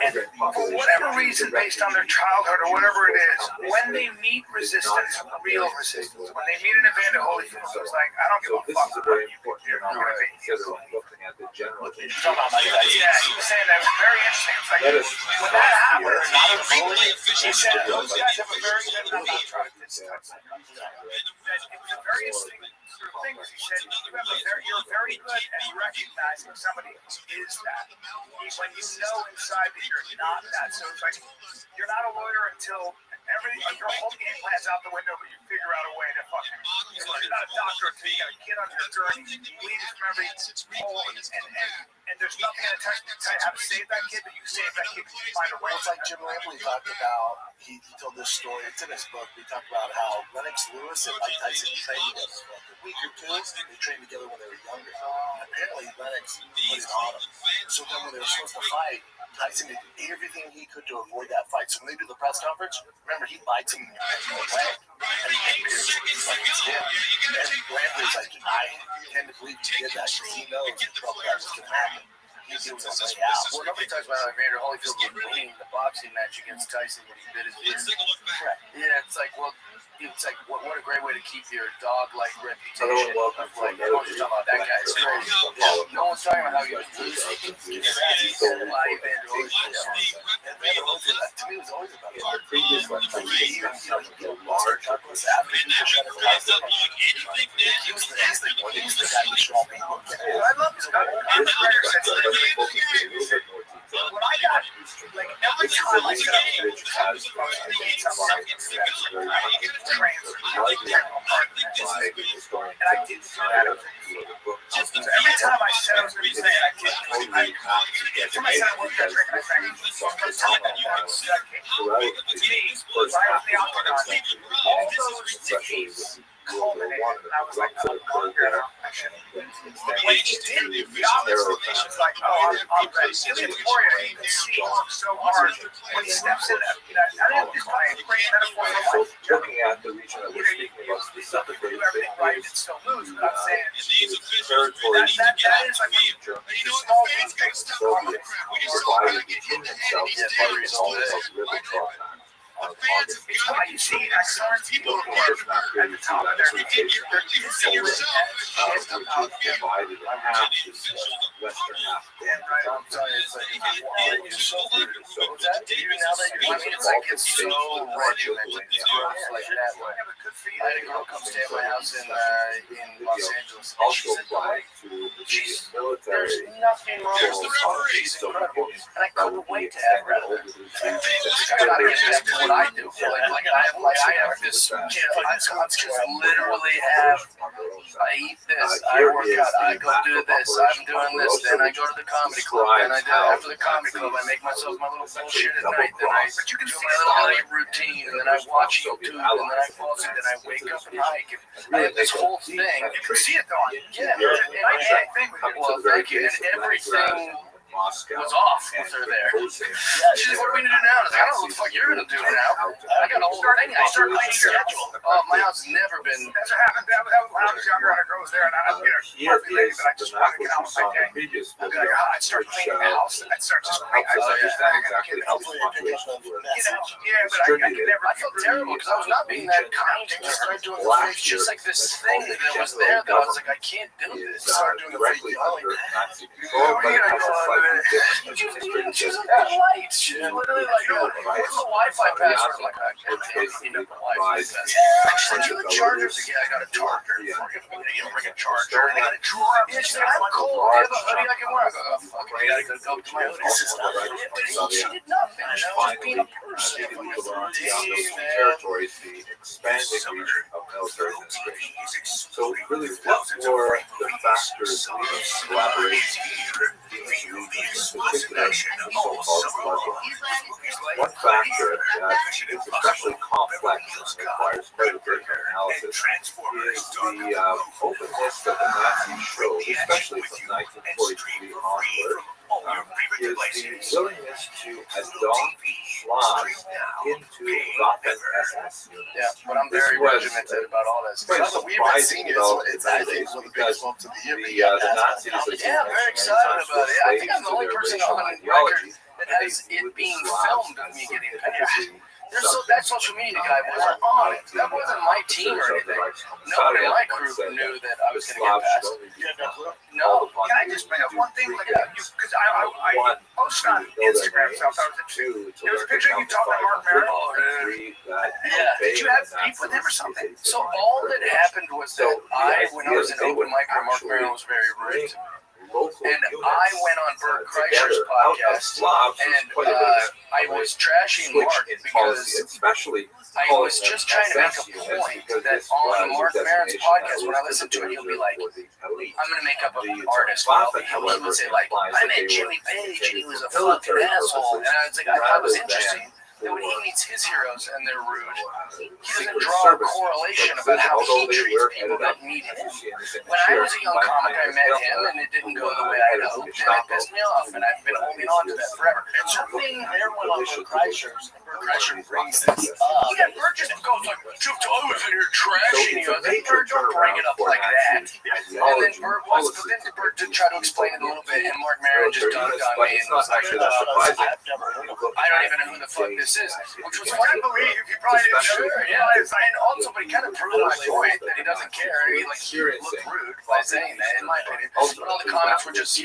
And for whatever reason, based on their childhood or whatever it is, when they meet resistance, real resistance, when they meet an Evander Holyfield, it's like, I don't give a fuck what you think you're going to be. Yeah, he was saying that was very interesting. It's like, when that happens, he said, those guys have a very good, I'm not trying to discuss it. It was a very interesting sort of thing, because he said, you're very good at recognizing somebody who is that. When you know inside that you're not that. So it's like, you're not a lawyer until everything, your whole game plan's out the window, but you figure out a way to fucking, you're not a doctor until you got a kid on your gurney, bleeding from every hole, and there's nothing in a tell you how to save that kid, but you can save that kid if you find a way. It's like Jim Lampley talked about, he told this story, it's in his book, he talked about how Lennox Lewis and Mike Tyson trained together for a week or two, they trained together when they were younger. Apparently Lennox put it on him. So then when they were supposed to fight, Tyson did everything he could to avoid that fight. So when they do the press conference, remember he bites him in the leg. And he like it's him. And Lampley's like, I tend to believe he did that because he knows the trouble that was going to happen. He gives him a way out. Well, nobody talks about how Evander Holyfield was winning the boxing match against Tyson when he bit his ear. Yeah, it's like, well, what a great way to keep your dog-like reputation. Of like, everyone's talking about that guy. It's crazy. No one's talking about how he was losing. Why Evander Holyfield. To me, it was always about the previous one. Even large Douglas after he shut his mouth down. He's the guy who strong people. I love this guy. When I got, like, every time I set up I made something and I did see that. So every time I said I was going to say it, I did. Every time I said I was going to drink, I drank. Every time I said that came to me, was I was the octagon. All those defeats culminated, and I was like, oh, I shouldn't. When he did, the opposite was like, oh, I'm ready. Ilya Poirier, you can see him so hard when he steps in that. I think this might be a great metaphor for life. Looking at the region that we're speaking about You specifically, do everything right and still lose, but I'm saying territory that is like the small things Soviets divided between themselves as part of all of Ribbentrop. It's why you see that current people who are at the top of their game, they're divided in half this western half. I'm telling you, it's like, you're so weird. So that, even now that you're living, it's like, it's so regimented. It's like that way. I had a girl come stay at my house in Los Angeles. And she said, there's nothing wrong with her. She's incredible. And I couldn't wait to have her. That's what I do. I have this, I literally have, I eat this, I work out, I go do this, I'm doing this, then I go to the comedy club, then after the comedy club, I make myself my little bullshit at night, then I do my little night routine, and then I watch YouTube, and then I fall asleep, then I wake up and hike, and I have this whole thing. You can see it though. Yeah, well, thank you, and everything was off with her there. She's like, what are we gonna do now? I was like, I don't know what the fuck you're gonna do now. I got a whole thing. I started playing schedule. My house has never been. That's what happened. That was when I was younger. I was there, and I was perfect lady, but I just wanted to get out with my day. I'd be like, I'd start cleaning the house, and I'd start just cleaning. I was like, but I could never. I felt terrible because I was not being that kind to her. It's just like this thing that was there that I was like, I can't do this. Started doing the fake yelling. She's like, that light. She's literally like, what's the Wi-Fi password? I'm like, I can't think of the Wi-Fi password. Actually, do you have a charger? Yeah, I got a charger. You don't bring a charger. Yeah, she's like, I'm cold. Do you have a hoodie I can wear? I go, oh, fuck, I gotta go to my hoodie. She did nothing. She was just being a person. Territories, the expanding region of military administration. So really, what were the factors leading to collaboration in these regions, in particular in the so-called Blood War? One factor that is especially complex and requires quite a bit of analysis is the openness that the Nazis showed, especially from 1943 onward, is the willingness to adopt Slavs into Waffen-SS units. Yeah, but I'm very regimented about all this. Quite surprising development because the Nazis, Yeah, I'm very excited about it. I think I'm the only person on record that has it being filmed of me getting pennies. That social media guy wasn't on it. That wasn't my team or anything. Nobody in my group knew that I was going to get passed. No, Can I just bring up one thing? Because I posted on Instagram stuff. There was a picture of you talking to Mark Merritt. yeah, did you have beef with him or something? So all that happened was that when I was in open mic, Mark Merritt was very rude. And I went on Bert Kreischer's podcast, and I was trashing Mark because I was just trying to make a point that on Mark Maron's podcast, when I listen to it, he'll be like, I'm going to make up an artist. He would say, like, I met Jimmy Page, and he was a fucking asshole. And I was like, I thought it was interesting that when he meets his heroes and they're rude, he doesn't draw a correlation about how he treats people that meet him. When I was a young comic, I met him, and it didn't go the way I had hoped, and it pissed me off, and I've been holding on to that forever. And something there went on with Kreischer's. Kreischer brings this up. Yeah, Bert just goes like, I was in here trashing you. I was like, Bert, don't bring it up like that. And then Bert did try to explain it a little bit, and Mark Maron just dunked on me and was like, I don't even know who the fuck this is, which was funny. You probably didn't know. Yeah, and also, but he kind of proved my point that he doesn't care. He looked rude by saying that, in my opinion. But all the comments were just,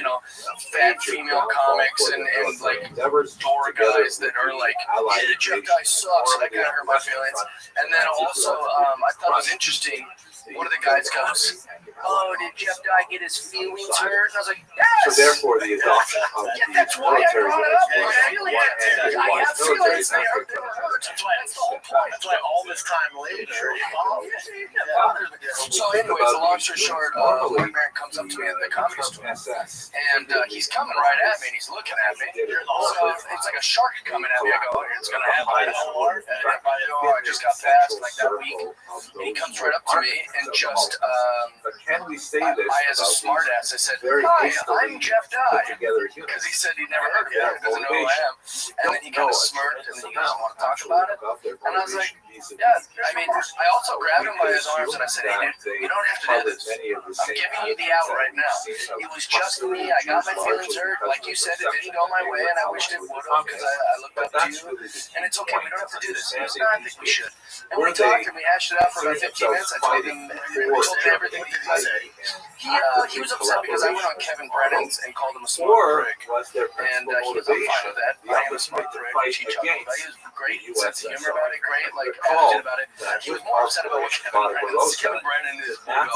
fat female comics and like door guys that are like, yeah, the Jeff guy sucks, and that kind of hurt my feelings. And then also, I thought it was interesting. One of the guys goes, oh, did Jeff Dye get his feelings hurt? And I was like, yes! So therefore, the adoption of that's why I brought it up. I have feelings. They hurt. That's the whole point. That's why all this time later. So anyways, the long story short, Mark Maron comes up to me at the comedy store, and he's coming right at me, and he's looking at me. So it's like a shark coming at me. I go, it's going to happen. I just got passed like that week. And he comes right up to me and just, can we say this? I, as a smartass, I said, hi, I'm Jeff Dye. Because he said he'd never heard of me, he doesn't know who I am. And then he kind of smirked, and then he goes, want to talk about it? And I was like, yeah, I mean, I also grabbed him by his arms, and I said, hey, dude, you don't have to do this. I'm giving you the out right now. It was just me. I got my feelings hurt. Like you said, it didn't go my way, and I wished it would have, because I looked up to you. And it's okay. We don't have to do this. He goes, no, I think we should. And we talked, and we hashed it out for about 15 minutes. I told him everything he said. He was upset because I went on Kevin Brennan's and called him a smart prick. And he was fine with that. I am a smart prick. He chuckled. He was great. Sense of humor about it. Great, like, attitude about it. He was more upset about what Kevin Brennan is. And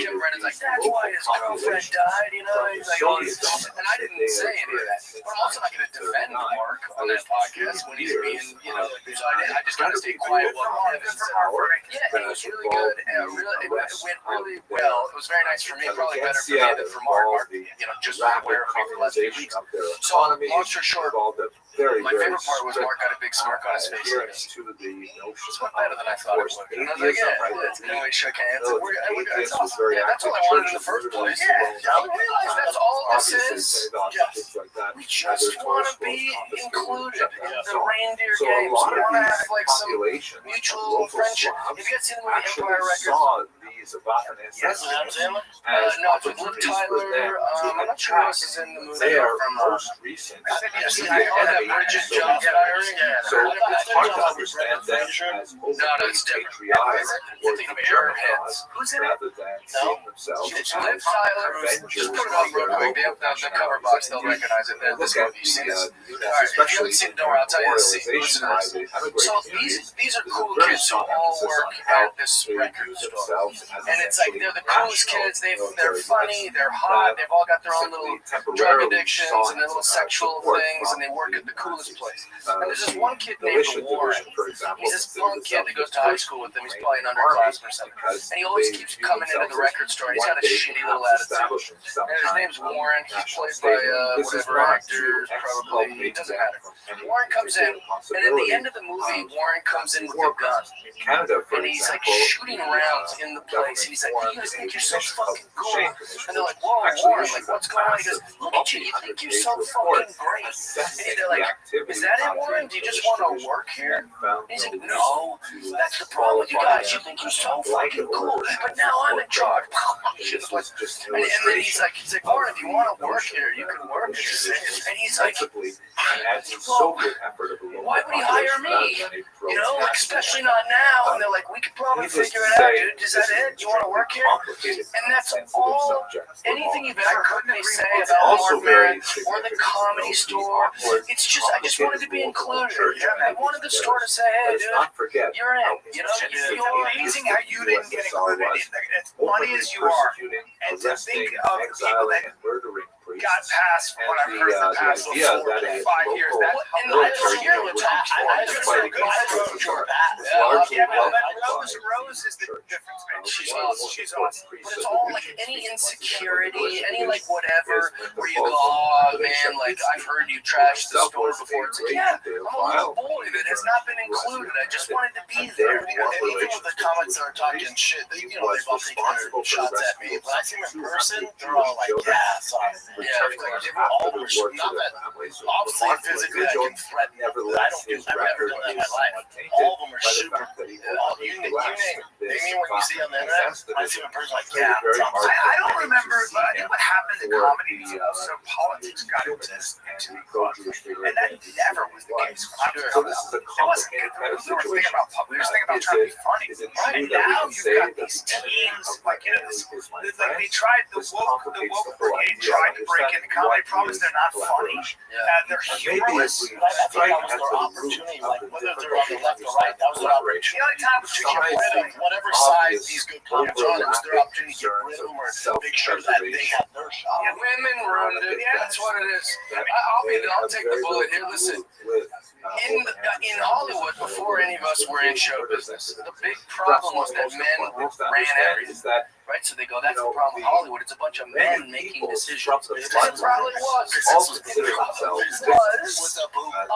Kevin Brennan's like, that's why his girlfriend died, He's like, oh, and I didn't say any of that. But I'm also not going to defend Mark on that podcast when he's being, so I just kind of stayed quiet while Kevin said, yeah, it was really good. And it went really well. It was very nice for me, probably better for me than for Mark. Mark, just aware of me for the last few weeks. So, long story short, my favorite part was Mark got a big smirk on his face. It's went better than I thought it would. And I was like, yeah, we shook hands. That's awesome. Yeah, that's all I wanted in the first place. Yeah, I realized that's all this is. We just want to be included in the reindeer games. We want to have like some mutual friendship. If you guys seen the movie Empire Records, he's a Boston ancestor, Adam Sandler? has No, it's with Liv opportunities for them Tyler. to I'm not sure who else attack is in the movie. their From most recent yes, immediate I that enemy. Bridget So Jones hiring. So it's hard to understand them as overtly it's different. patriotic You're or thinking of German Airheads. cause Who's in it? rather than seeing themselves It's as Liv Tyler. avengers Just put it on real quick. The cover box, they'll recognize it. This movie, you've seen this. Especially seen it, don't worry, I'll tell you the scene. memorialization wise, they have a great So community. these are There's a cool very kids who strong all emphasis work on how at this they record view store. themselves as And it's like they're the coolest national kids. They're military funny, units they're hot, that they've all got their own little simply drug temporarily addictions sought, and their little sexual support things, and from they work the at the coolest Nazis. place. And there's this The one kid named militia Warren. division, for example, He's this considered punk kid that goes to itself high school with him. He's probably an underclassman or something. because And he always they keeps view coming into the themselves record store. as He's got a one day shitty perhaps little attitude. establishing some And his kind name's of Warren. He's national played by state. This is whatever not actor, to probably. It doesn't matter. Warren comes in, and at the end of the movie, Warren comes in with a gun. in Canada, for And he's like example, shooting rounds in the place. And he's like, you guys think you're so fucking cool. And they're like, whoa, actually Warren, issued like, what's going on? He goes, look at you think you're so fucking great. And they're like, is that it, Warren? Do you just want to work here? And he's like, no, that's the problem with you guys. You think you're so fucking cool, but now I'm in charge. Shit's like, and then he's like, Warren, if you want to work here, you can work here. And he's like, well, why would he hire me? You know, like, especially not now. And they're like, we could probably figure it out, dude. Is that it? You want to work here? And that's all. Anything you've ever heard me say about Mark Maron or the Comedy Store, it's just, I just wanted to be included. I wanted the store to say, hey, dude, you're in. You know, It's amazing how you didn't get included. As funny as you are, and to think of the people that got past what I've heard in the past 4 to 5 years. That's Rose is the difference, man. She's awesome. But it's all like any insecurity, any like whatever, where you go, oh man, like I've heard you trash the store before. It's like, yeah, I'm a little boy that has not been included. I just wanted to be there. And even with the comments that are talking shit, you know, they've all taken their shots at me. When I see them in person, they're all like, yeah, sorry. Yeah, like they were all not that. Obviously, physically, I can threaten them, but I don't do. I've never done that in my life. All of them are super. You name it. They mean what you see on the internet. I see them in person like, yeah. I don't remember, but I think what happened in comedy was also politics got into this into the culture, and that never was the case when I was coming out. It wasn't good. We were thinking about public. We were thinking about trying to be funny. Right now, you've got these teams like, you know, like they tried the woke brigade tried to break into comedy. Promise they're not funny. They're humorless. I think that was their opportunity. Like whether they're on the left or right, that was their opportunity. The only time to get rid of whatever side these good players are, it was their opportunity to get rid of them or make sure that they have their shot. Yeah, women ruined it. Yeah, that's what it is. I'll take the bullet here. Listen, in Hollywood, before any of us were in show business, the big problem was that men ran everything. Right, so they go, that's the problem with Hollywood. It's a bunch of men making decisions. It probably was. Was a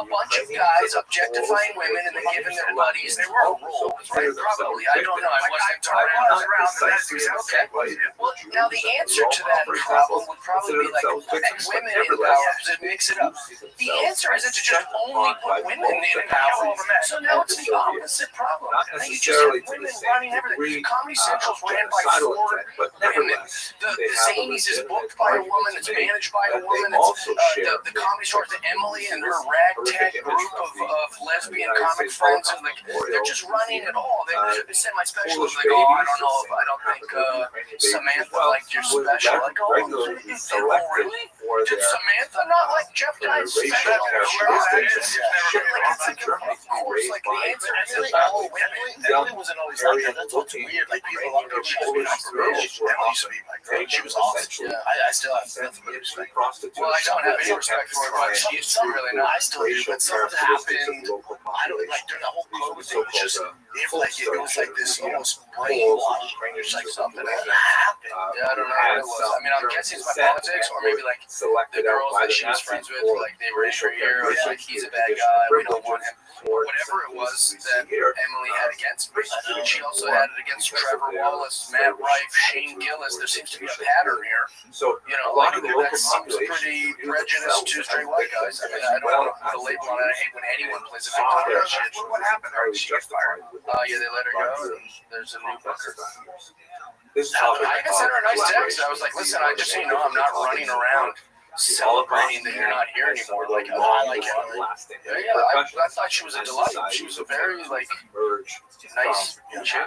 bunch of guys objectifying women and then giving their buddies. They were roles, right? Probably. I don't know. I wasn't around. Okay. Well, now the answer to that problem would probably be like, women in power, to mix it up. The answer isn't to just only put women in power. So now it's the opposite problem. Now you just have women running everything. Comedy Central's ran by women. The Zanies is booked by a woman. It's managed by a woman. It's, the Comedy Store, the Emily and her ragtag group of lesbian comic friends, and like they're just running it all. They send my special, and they go, I don't know, I don't think Samantha liked your special. I go, really? Did Samantha not like Jeff Dye's special? Of course, like the answer is all women. Emily wasn't always like that. That's what's weird. Like people love her. Emily used to be my girl. She was awesome. I still have nothing but respect. Well, I don't have any respect for her, but she's really not. I still do, but something happened. I don't like during the whole COVID thing. It was just it was like this almost brainwash. It's like something that happened. Yeah, I don't know what it was. I mean, I'm guessing it's my politics, or maybe like the girls that she was friends with, like they were in her ear, or like he's a bad guy, we don't want him. Whatever it was that Emily had against me, she also had it against Trevor Wallace, Matt Rife, Shane Gillis. There seems to be a pattern here. So you know, like that seems pretty prejudiced to straight white guys. I mean, I don't want to put a label on it. I hate when anyone plays a victim of that shit. What happened? She got fired. Yeah, they let her go, and there's a new booker. This topic. I can send her a nice text. I was like, listen, I just so you know, I'm not running around celebrating that you're not here anymore. Like, I like it. I thought she was a delight. She was a very like nice chick,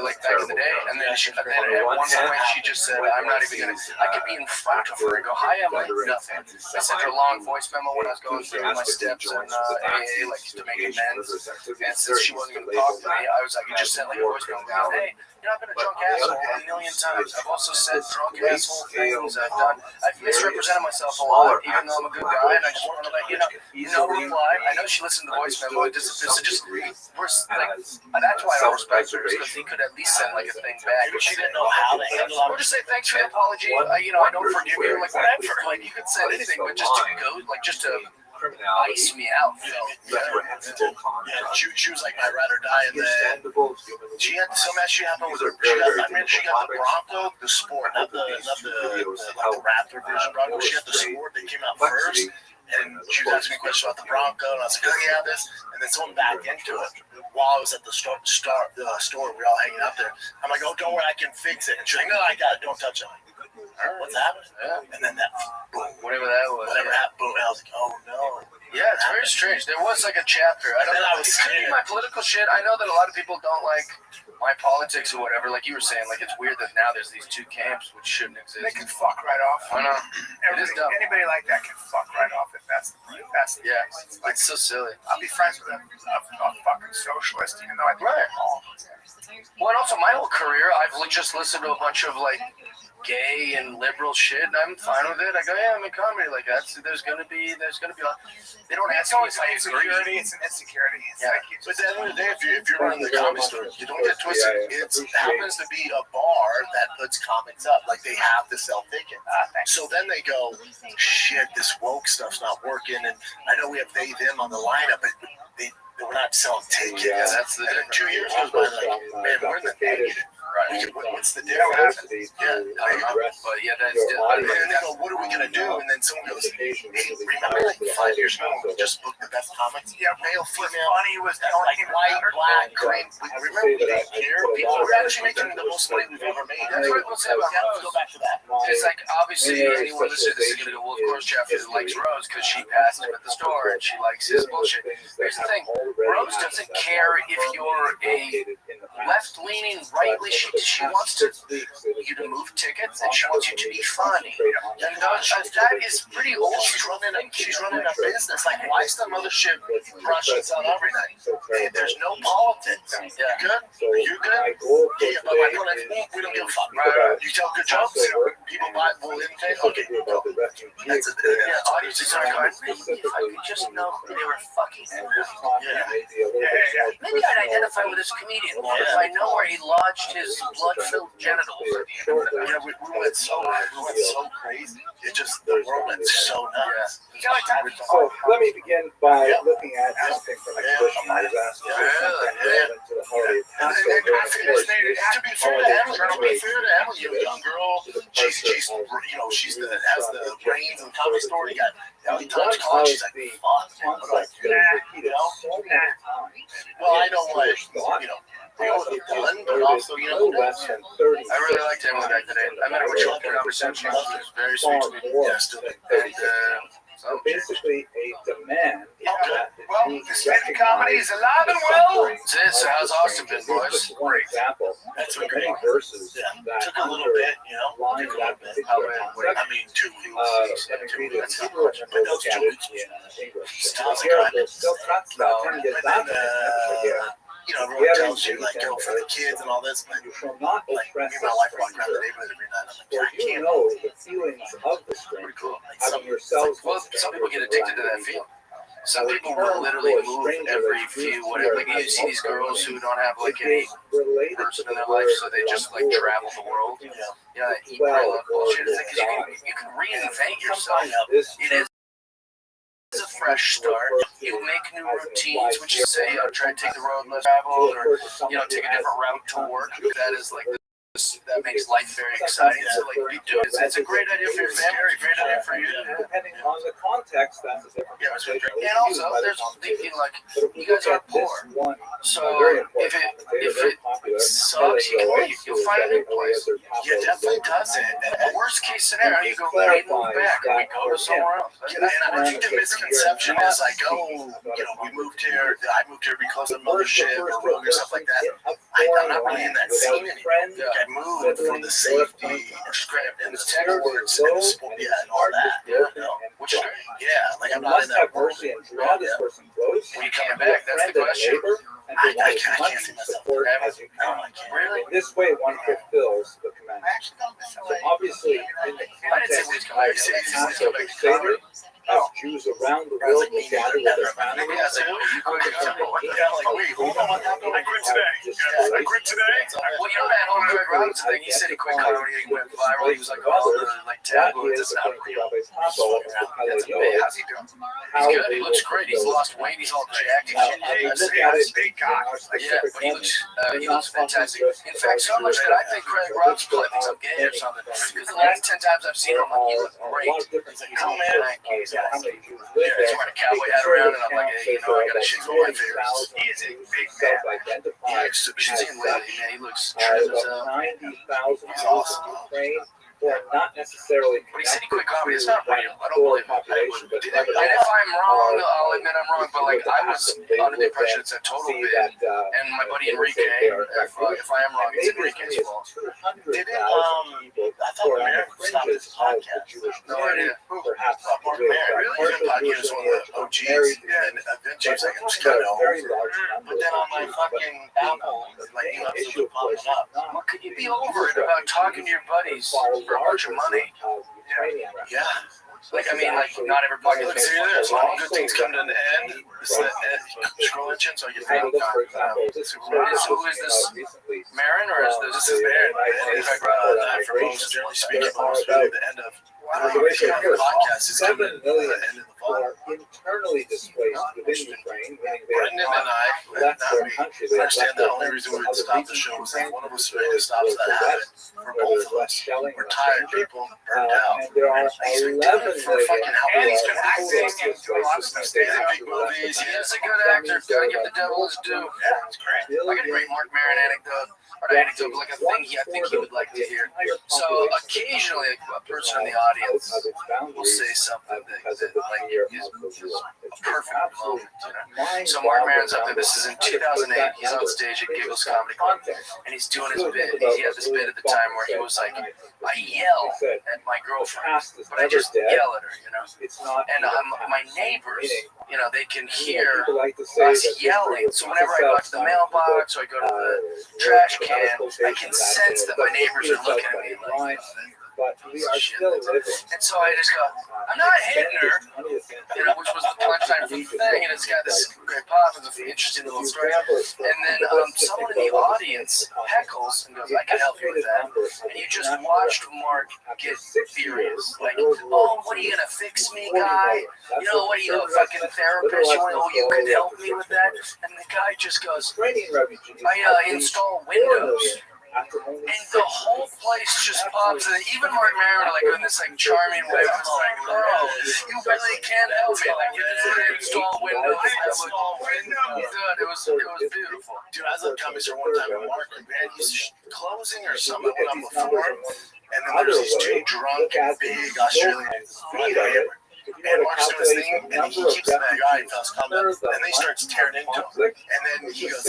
like back in the day. And then at one point she just said, "I'm not even gonna." I could be in front of her and go, "Hi, Emily." Nothing. I sent her a long voice memo when I was going through my steps in AA, like to make amends. And since she wasn't gonna talk to me, I was like, "You just sent like a voice memo." Hey, you know, I've been a drunk asshole a million times. I've also said drunk asshole things. I've misrepresented myself a lot, even though I'm a good guy, and I just want to let you know. No reply. I know she listened to the voice memo. It just we're like, that's why I don't respect her, because he could at least send like a thing back. But she didn't know how to handle it. Or just say thanks for the apology. You know, I don't forgive you. Like whatever. Like you could send anything, but just to go, like just to ice me out. You know, she was like, I'd rather die, and then she had so much shit happen with her. She got the Bronco, the Sport, not the Raptor version Bronco. She had the Sport that came out first. And she was asking me questions about the Bronco, and I was like, "Oh yeah, this." And then someone backed into it while I was at the store. We were all hanging out there. I'm like, "Oh, don't worry, I can fix it." And she's like, "No, I got it. Don't touch it." I'm like, what's happening? Yeah. And then that boom, whatever happened, boom. I was like, "Oh no." Yeah, it's very strange. There was like a chapter. I don't know. It could be my political shit. I know that a lot of people don't like my politics or whatever. Like you were saying, like it's weird that now there's these two camps which shouldn't exist. They can fuck right off. I know. It is dumb. Anybody like that can fuck right off if that's the yeah. It's so silly. I'll be friends with a fucking socialist, even though I think they're wrong. Well, and also my whole career, I've just listened to a bunch of like gay and liberal shit, and I'm fine with it. I go, yeah, I'm in comedy. Like there's gonna be a, they don't ask me if I agree. It's an insecurity. Yeah. But at the end of the day, if you're running the comedy store, you don't get twisted. It happens to be a bar that puts comics up. Like they have to sell tickets. So then they go, shit, this woke stuff's not working, and I know we have them on the lineup, but we're not selling tickets. Yeah, that's the difference. 2 years goes by, like, man, we're in the negative. Right. What's the difference? Yeah, I don't know. But yeah, that's and then they go, what are we gonna do? And then someone goes, hey, remember like 5 years ago when we just booked the best comics? Yeah, male, female. Funny was like white, black, green. I remember we didn't care. People were actually making the most money we've ever made. That's what we'll say about that. Let's go back to that. It's like obviously anyone listening to this is gonna go, well, of course Jeff likes Rose because she passed him at the store and she likes his bullshit. Here's the thing, Rose doesn't care if you're a left-leaning, right-leaning. She wants you to move tickets, and she wants you to be funny. And that is pretty old. She's running a business. Like, why is the mothership Russians on everything? Hey, there's no politics. Yeah. You good? Are you good? Yeah, but my product, we don't give a fuck. Right. You tell good jokes, people will imitate. Okay, go. That's it. Yeah, audiences are going, if I could just know who they were fucking. Maybe I'd identify with this comedian if I know where he lodged his blood-filled genitals. Yeah, we went so crazy. It just, the world went so nuts. Yeah. So let me begin by looking at something from exhibition. I was asked to do something relevant to the holiday To be fair to Emily, you young girl, she's has the brains and comedy story. You got Ellie Thomas College. She's like, fuck, well, I know what, but also, I really liked Emily back today. I met her with short conversation. She was very sweet to me. Yeah, still. So basically a demand. Well, the state of comedy is alive and well. So how's Austin been, boys? For example, that's a great verses. Yeah. Took a little bit, Lines that I mean, 2 weeks. That's how much. But those 2 weeks in English. Still cuts that and get that. Everyone tells you, like, go for the kids and all this, but you shall not oppress my wife walking around the neighborhood every night. I'm like, for you know the feelings of the stranger, having yourselves. Well, some people get addicted to that feeling. Some people will literally move every few, whatever. Like, you see these girls who don't have, like, any person in their life, so they just, like, travel the world. Eat real bullshit. It's like, you can reinvent yourself. It is a fresh start. You make new routines, which is say, try to take the road less traveled, or take a different route to work. That is like that makes life very exciting. So like, be doing it. It's a great idea for your family. Great idea for you. Depending on the context, that's a different conversation. And also, there's thinking like, you guys are poor. So if it sucks, you'll find a new place. Yeah, definitely does it. And worst case scenario, you go, we move back, or we go to somewhere else. And I think the misconception is like, oh, we moved here. I moved here because of mothership or rogue or stuff like that. I'm not really in that scene anymore. I moved for the safety and the tech words and the sport, and all that. Which is great. Like I'm not in that world. When you coming back? That's the question. I can't see myself as you can. Really? This way, one fulfills the commandment. So obviously, in the context of Passover Seder, as Jews around the world will gather with their families, Wait, hold on, what happened? I quit today. I quit today. Well, you know that whole Greg Robinson thing? He said he quit comedy, he went viral. He was like all the tabloids. It's not real. How's he doing? He's good. He looks great. He's lost weight. He's all jacked and shit. Big cock. Yeah, but he looks fantastic. In fact, so much that I think Greg Rothschild thinks I'm gay or something. Because the last 10 times I've seen him, he looks great. He's like, oh man, he's wearing a cowboy hat around, and I'm like, hey, I got to shake all my favorites. He is a big man. Yeah, you should see him lately, man. He looks trim as hell. 90,000 He's awesome. Ukraine, who are not necessarily. But he said he quit comedy. It's not real. I don't believe him. Population, but And if I'm wrong, I'll admit I'm wrong. But like, I was under the impression it's a total bid. And my buddy Enrique, if I am wrong, it's Enrique's fault. Didn't I thought America stopped this podcast. No idea. Perhaps Mark Maron, really? His podcast was one of the OGs. And eventually, it's like, I'm just kind of over. But then on my fucking Apple, like, you know, popping up. What could you be over it about talking to your buddies for a bunch of money? Yeah. Like, I mean, like, not every podcast. Look, see this. All good things come to an end. It's the end. Scroll engine, so you can Who is this? Marin, or is This is Marin. In fact, for most, generally speaking, most really the end of the podcast is coming to the end of the fall. Are internally displaced within Ukraine, meaning they Brendan and I, left not their me, country. I understand the only reason we would stop the show is that one of us really stops that habit. For both of us. We're tired people, burned out. And there are He's been 11 doing it for fucking how million long? He's been acting in lots of big movies. He is a good actor. Gotta give the devil his due. Yeah, it's great. I got a great Mark Maron anecdote. Or not anecdote, but like a thing I think he would like to hear. So occasionally a person in the audience will say something that like is a perfect moment, you know? So Mark Maron's up there. This is in 2008. He's on stage at Giggles Comedy Club, and he's doing his bit. He had this bit at the time where he was like, I yell at my girlfriend, but I just yell at her, you know? And my neighbors, you know, they can hear us yelling. So whenever I go to the mailbox or I go to the trash can, I can sense that my neighbors are looking at me like, but we are still living. and so I just go, I'm not hitting her, you know, which was the punchline for the thing, and it's got this great pop, it's an interesting little story. And then someone in the audience heckles and goes, I can help you with that. And you just watched Mark get furious. Like, oh, what are you gonna fix me, guy? You know, what are you, a fucking therapist? You can help me with that? And the guy just goes, I install Windows. And the whole place just pops, and even Mark Maron, like in this like charming way, was like, "Oh, you really can't help it. Like you just install Windows." Dude, it was beautiful. Dude, I was at Comedy Store one time and Mark, man, he's closing or something went on before. And then there's these two drunk, big Australians. And Mark's doing his thing, and he keeps that guy and tells comment, and then he starts tearing into him. And then he goes,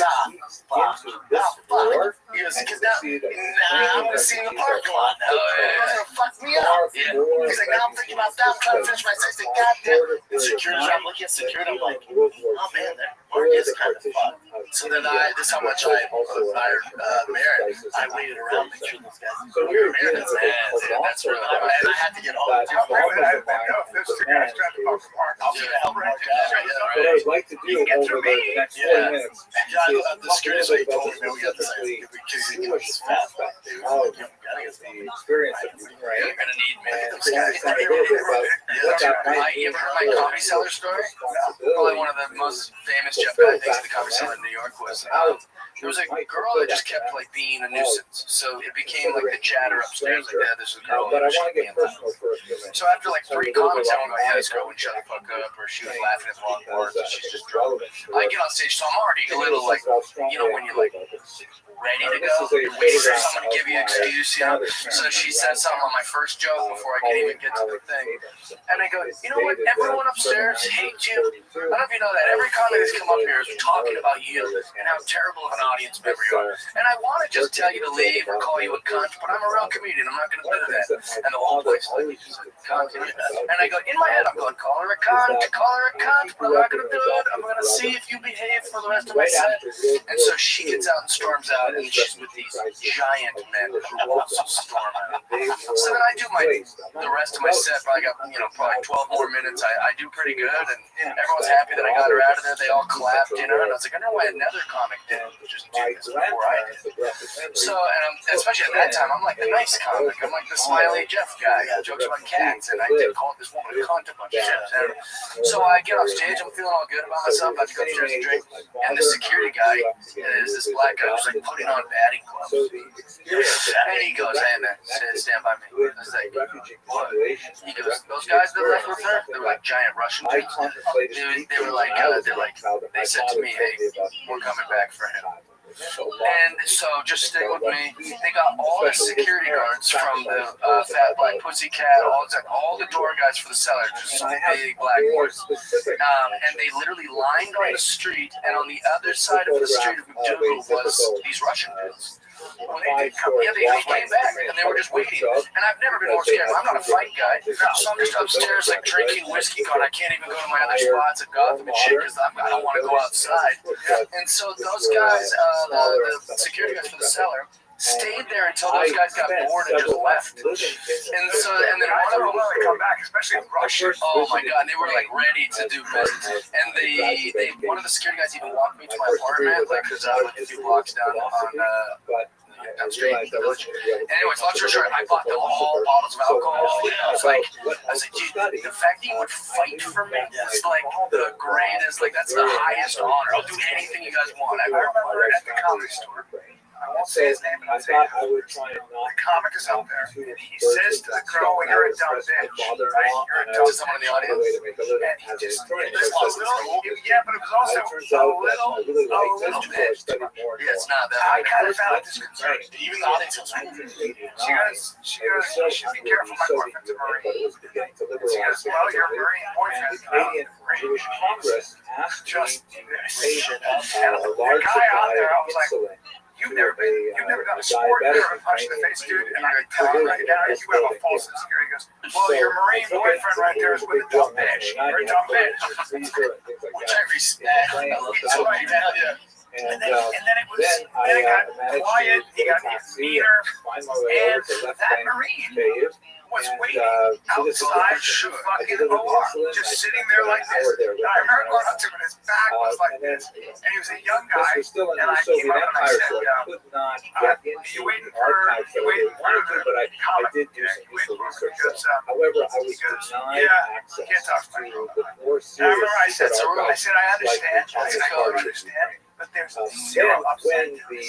fuck. He goes, because now, I'm going to see in the parking lot now. It's going to fuck me up. Yeah. He's like, now I'm thinking about that. I'm trying to finish my sex. Goddamn. And security, I'm looking at security. I'm like, oh man, Mark is kind of fun. So then this is how much I admired Marin. I waited around, make sure these guys were Marin. That's really, and I had to get home. I'll be a helper. What I would like to do over the next 40 minutes The security lady told me, man, we got this. We can't get this fast back, dude. the experience of Ukraine. You're gonna need me. And so a little bit about what that might You mean ever heard my for Comedy Cellar story? Probably responsibility. one of the most famous Jeff Guy things at the Comedy Cellar in New York was there was a girl that just kept like being a nuisance. So it became like the chatter upstairs. Like, yeah, there's a girl. But I and want to she's get being personal for a few minutes. So after like 3 comics, everyone go, yeah, this girl wouldn't shut the fuck up, or she was laughing at the wrong words, and she's just drunk. I get on stage, so I'm already a little like, you know, when you're like ready to go, you're waiting for someone to give you an excuse, you know. So she said something on my first joke before I could even get to the thing, and I go, you know what? Everyone upstairs hates you. I don't know if you know that. Every comic that's come up here is talking about you and how terrible of an audience member you are. And I want to just tell you to leave or call you a cunt, but I'm a real comedian. I'm not going to do that. And the whole place is like, cunt. And I go, in my head, I'm going, call her a cunt, but I'm not going to do it. I'm going to see if you behave for the rest of my set. And so she gets out and storms out, and she's with these giant men who also storm out. So then I do the rest of my set. Probably got, probably 12 more minutes. I do pretty good, and everyone's happy that I got her out of there. They all clapped, and I was like, I know why another comic didn't just do this before I did. So, and especially at that time, I'm like the nice comic. I'm like the smiley Jeff guy who jokes about cats, and I did call this woman a cunt a bunch of times. So I get off stage, I'm feeling all good about myself. I have to go upstairs and drink, and the security guy is this black guy who's like putting on batting gloves. And he goes, hey man, stand by me. I was like, what? He goes, those guys that left with her, they were like giant Russian dudes. They were like, they said to me, hey, we're coming back for him. And so just stick with me. They got all the security guards from the Fat Black Pussycat, all the door guys for the cellar, just some big black boys. And they literally lined on the street, and on the other side of the street of McDougal was these Russian dudes. When they came back, and they were just waiting. And I've never been more scared. I'm not a fight guy. So I'm just upstairs, like, drinking whiskey, going, I can't even go to my other spots at Gotham and shit, because I don't want to go outside. And so those guys, the security guys for the cellar, stayed there until those guys got bored and just left. And then one of them would come back, especially in Russia. Oh my god, they were like ready to do business. And one of the security guys even walked me to my apartment, like there's like a few blocks down on street. Anyways, long story short, I bought them all bottles of alcohol. And I was like, dude, the fact that you would fight for me is like the greatest, like that's the highest honor. I'll do anything you guys want. I remember at the comedy store. I won't say his name, but I'll say the comic is out there, and he says to the girl, "You're a dumb bitch." Right? You're a dumb bitch. To someone in the audience, and he just yeah, but it was also a little bitch. Yeah, it's not that. I kind of found it disconcerting. Even the audience was like, she goes, you should be careful. My boyfriend's a Marine. She goes, well, your Marine boyfriend's Canadian Jewish Congress just shit up. And the guy out there, I was like, You've never done a sport, you've never been punched in the face, dude, and I tell him right now, you have a false insecurity. He goes, well, your Marine boyfriend right there is with a dumb bitch. You're a dumb bitch. Which I respect. So right now, yeah. And then it got quiet, he got meaner, and that Marine was waiting outside the fucking OR, just sitting there like this. And I remember going up to him, and his back was like this, and he was a young guy, and I came up and I said, you waiting for the comic? However, I was denied access to the more serious. I remember I said, I understand. I said, I understand. But there's zero when the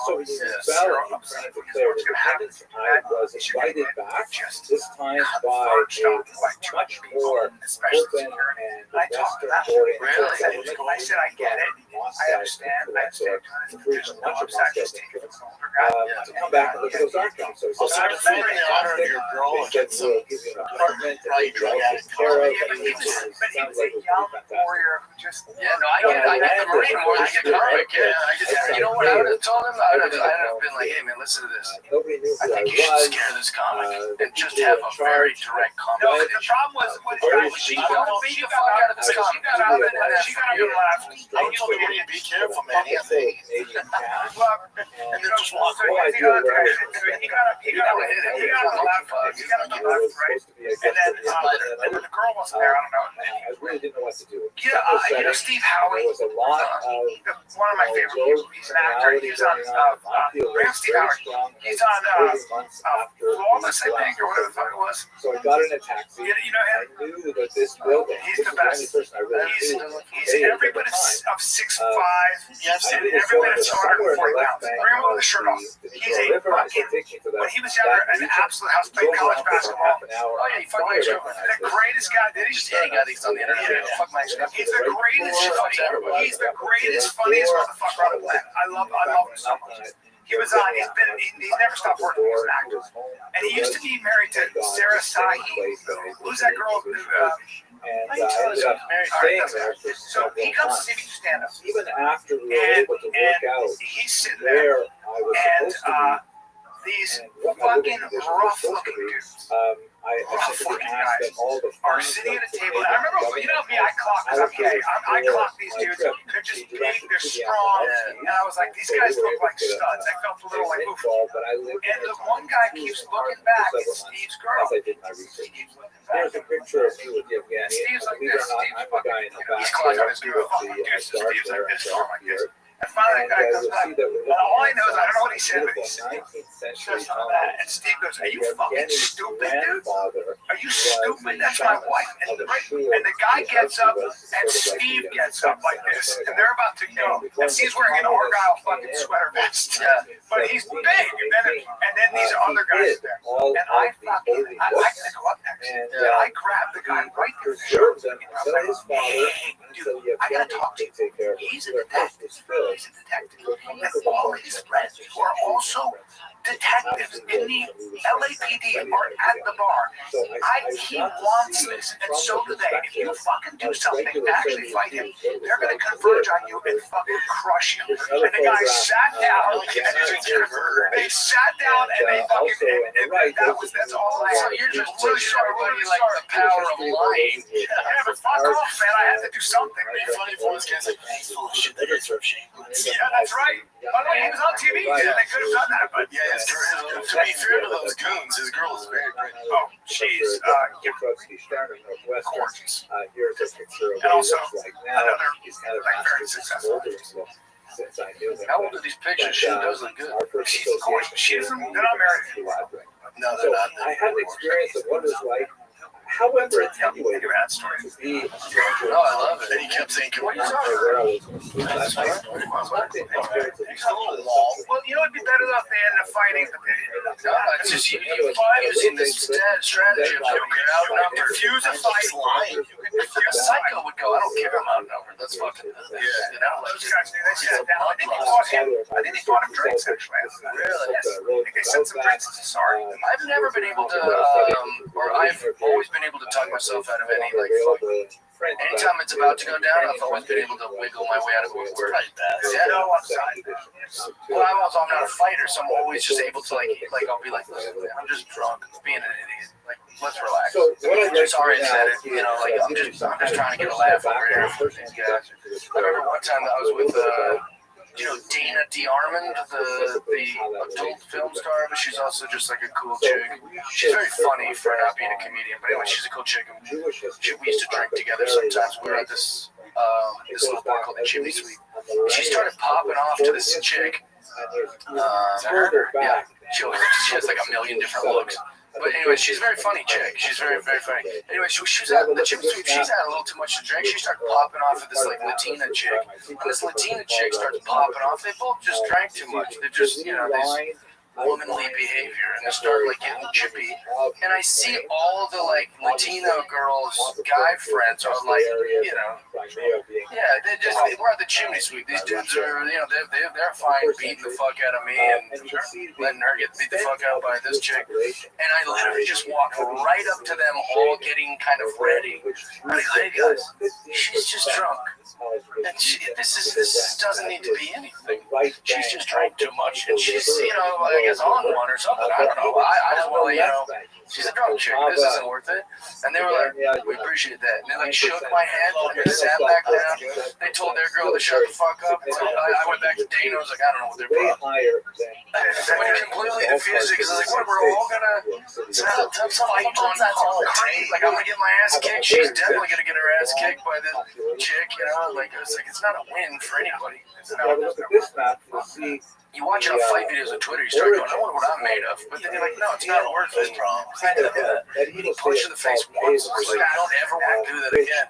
Soviet Union fell and Ukraine declared independence, I was invited back, this time by a much more open and Western-oriented government. I said, I get it. I understand. I understand. Much of Moscow's influence to come back and look at those archives. So I remember the honor of your girl. They said, we'll give you an apartment, and you'll take care of. But he was a young warrior who just... Yeah, no, I get the Marine more than the comic. Yeah, you know what I would have told him? I would have been like, hey man, listen to this. I think you should scare this comic and just have a very direct comment. No, the problem was she got out of this comic. She got out of it and left. I told him, be careful, man. And then just walk away. He got a laugh. he got him to left, right? And then the girl wasn't there. I don't know. I really didn't know what to do. Steve Howey. There was a lot One of my favorite people. He's an actor. He's on Steve Howard. He's on Flawless, I think, or whatever the fuck it was. So I got in a taxi. You know I him? knew that this building. He's the best. He's every bit of 6'5", and every bit of 240 pounds. Bring him with the shirt off. He's a fucking. When he was younger, an absolute house, played college basketball. Oh yeah, he fucking the greatest guy. Did he? Yeah, he got these on the internet. Yeah. Fuck my He's the greatest. He's the greatest, funniest motherfucker on the planet. I love him so much. He was on. He's never stopped working. He's an actor, and he used to be married to Sarah Sahi. Who's that girl? And I ended up staying there for So he comes to see me stand up. even after we were able to work out He's sitting there, I was and supposed to be. these And what my living fucking condition was rough supposed to looking be. dudes I simply asked that all the are funds sitting at that a table. And I remember, you know me, I clock because I'm gay. I clock these dudes. They're just big, they're strong, and I was like, these guys look like studs. I felt a little like, oof. but I lived And the one guy keeps looking back at Steve's girl. as I did my research. There's a picture of me with Yevgeny. Steve's like Believe this. it or not, Steve's I'm the guy in the back he's clocking there his with girl. the Steve's dark like hair this, and arm dark like this. beard. And finally, And the guy you'll comes back. see that we're And all I looking know is, I don't know what at he said, but he beautiful said 19th said century something like that. And Steve goes, are you fucking stupid, dude? Are you stupid? That's my wife. And the guy gets up, and Steve gets up like this, and they're about to go. And Steve's wearing an Argyle fucking sweater vest. But he's big. And then these other guys are there. And I fucking, I like to go up next. And I grabbed the guy right there. preserved them until his father, until Dude, I gotta Yevgeny talk to could take care of He's a their house detective. was filled. He's a detective. And all his friends who are also detectives in the LAPD are at the bar. So He wants this, and so do they. If you fucking do something to actually fight him, they're gonna converge on you and fucking crush you. And the guy sat down, and they sat down and they fucking, and that's all I had. You're just really everybody like the power of lying. Yeah, but fuck off, man. I had to do something. It'd be funny if one of those guys like, he's full of shit, that is from shame. Yeah, that's right. By the way, he was on TV, so they could have done that, but Yeah, to be fair to those goons, his girl is very great. oh, she's Gorgeous. Here's a picture of And what also, he looks like now. another, He's kind of like, very mastered this successful. wilderness look since I knew him. How old are these pictures? She does look good. Our first She's gorgeous. association She's they're not married. No, So they're not. I had an experience of what it was like, however attenuated, Look at that story. to be a stranger. No, I love it. And he kept saying, can we talk? Where I was going to sleep that night. Well, you know, it'd be better if they ended up fighting. No, it's just you find using this strategy of like, you're outnumbered. Refuse a fight. Lying. A psycho would go, I don't care, I'm outnumbered. That's fucking, you know, like, Those guys, they sat down. I think they taught him. I think they taught him drinks, actually. Really? Yes. I think they sent some drinks as a sorry. I've never been able to, or I've always been able to talk myself out of any, like, fight. Anytime it's about to go down, I've always been able to wiggle my way out of it. Yeah, No, I'm sorry. well, I'm not a fighter, so I'm always just able to, like I'll be like, listen, I'm just drunk, being an idiot. Like, let's relax. So what I'd like to Sorry, do I said now it. You know, like I'm just trying to get a laugh over here from these guys. I remember one time that I was with, you know, Dana DeArmond, the adult film star, but she's also just like a cool chick. She's very funny for not being a comedian, but anyway, she's a cool chick. And we used to drink together sometimes. We were at this little bar called the Chimney Sweep. She started popping off to this chick. Yeah, she has like a million different looks. But anyway, she's a very funny chick. She's very, very funny. Anyway, she was at the Chimney Sweep. She's had a little too much to drink. She started popping off at this like Latina chick. And this Latina chick starts popping off. They both just drank too much. They're just, you know, these womanly behavior, and they start like getting chippy. And I see all the like Latino girls' guy friends are like, you know, yeah, we're at the Chimney Sweep. These dudes are, you know, they're fine beating the fuck out of me and letting her get beat the fuck out by this chick. And I literally just walked right up to them, all getting kind of ready. I'm like, hey guys, she's just drunk. And this doesn't need to be anything. She's just drank too much, and she's, you know, I guess on one or something. I don't know. I just want to well, she's a drunk chick. This isn't worth it. And they were like, we appreciate that. And they like shook my hand and they sat back down. They told their girl to shut the fuck up. So I went back to Dana. I was like, I don't know what their problem is. I went completely diffused because I was like, what, we're all gonna sometimes that's all it takes. Like, I'm gonna get my ass kicked. She's definitely gonna get her ass kicked by this chick, Like, it's not a win for anybody. You watch enough fight videos on Twitter, you start going, I wonder what I'm made of. But then you're like, no, it's not worth it. Getting punched in the face once, like, I don't ever want to do that again.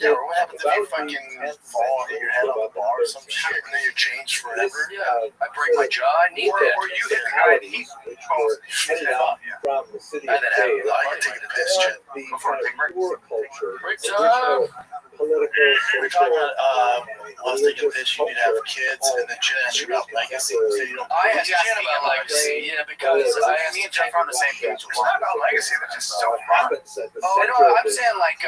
Yeah, what happens if you fucking fall and hit your head on the bar or some shit and then you're changed forever? Yeah, I break my jaw, I need that. Or you hit the guy and he shit it up. I had that happen. I had taken a piss shit before a big break. Break time. We're talking about us taking a piss, you need to have kids, and then Jen asked you about legacy. I asked Jen about legacy, because me and Jeff are on the same page. It's not about legacy, but just so fun. Oh, no, I'm saying like,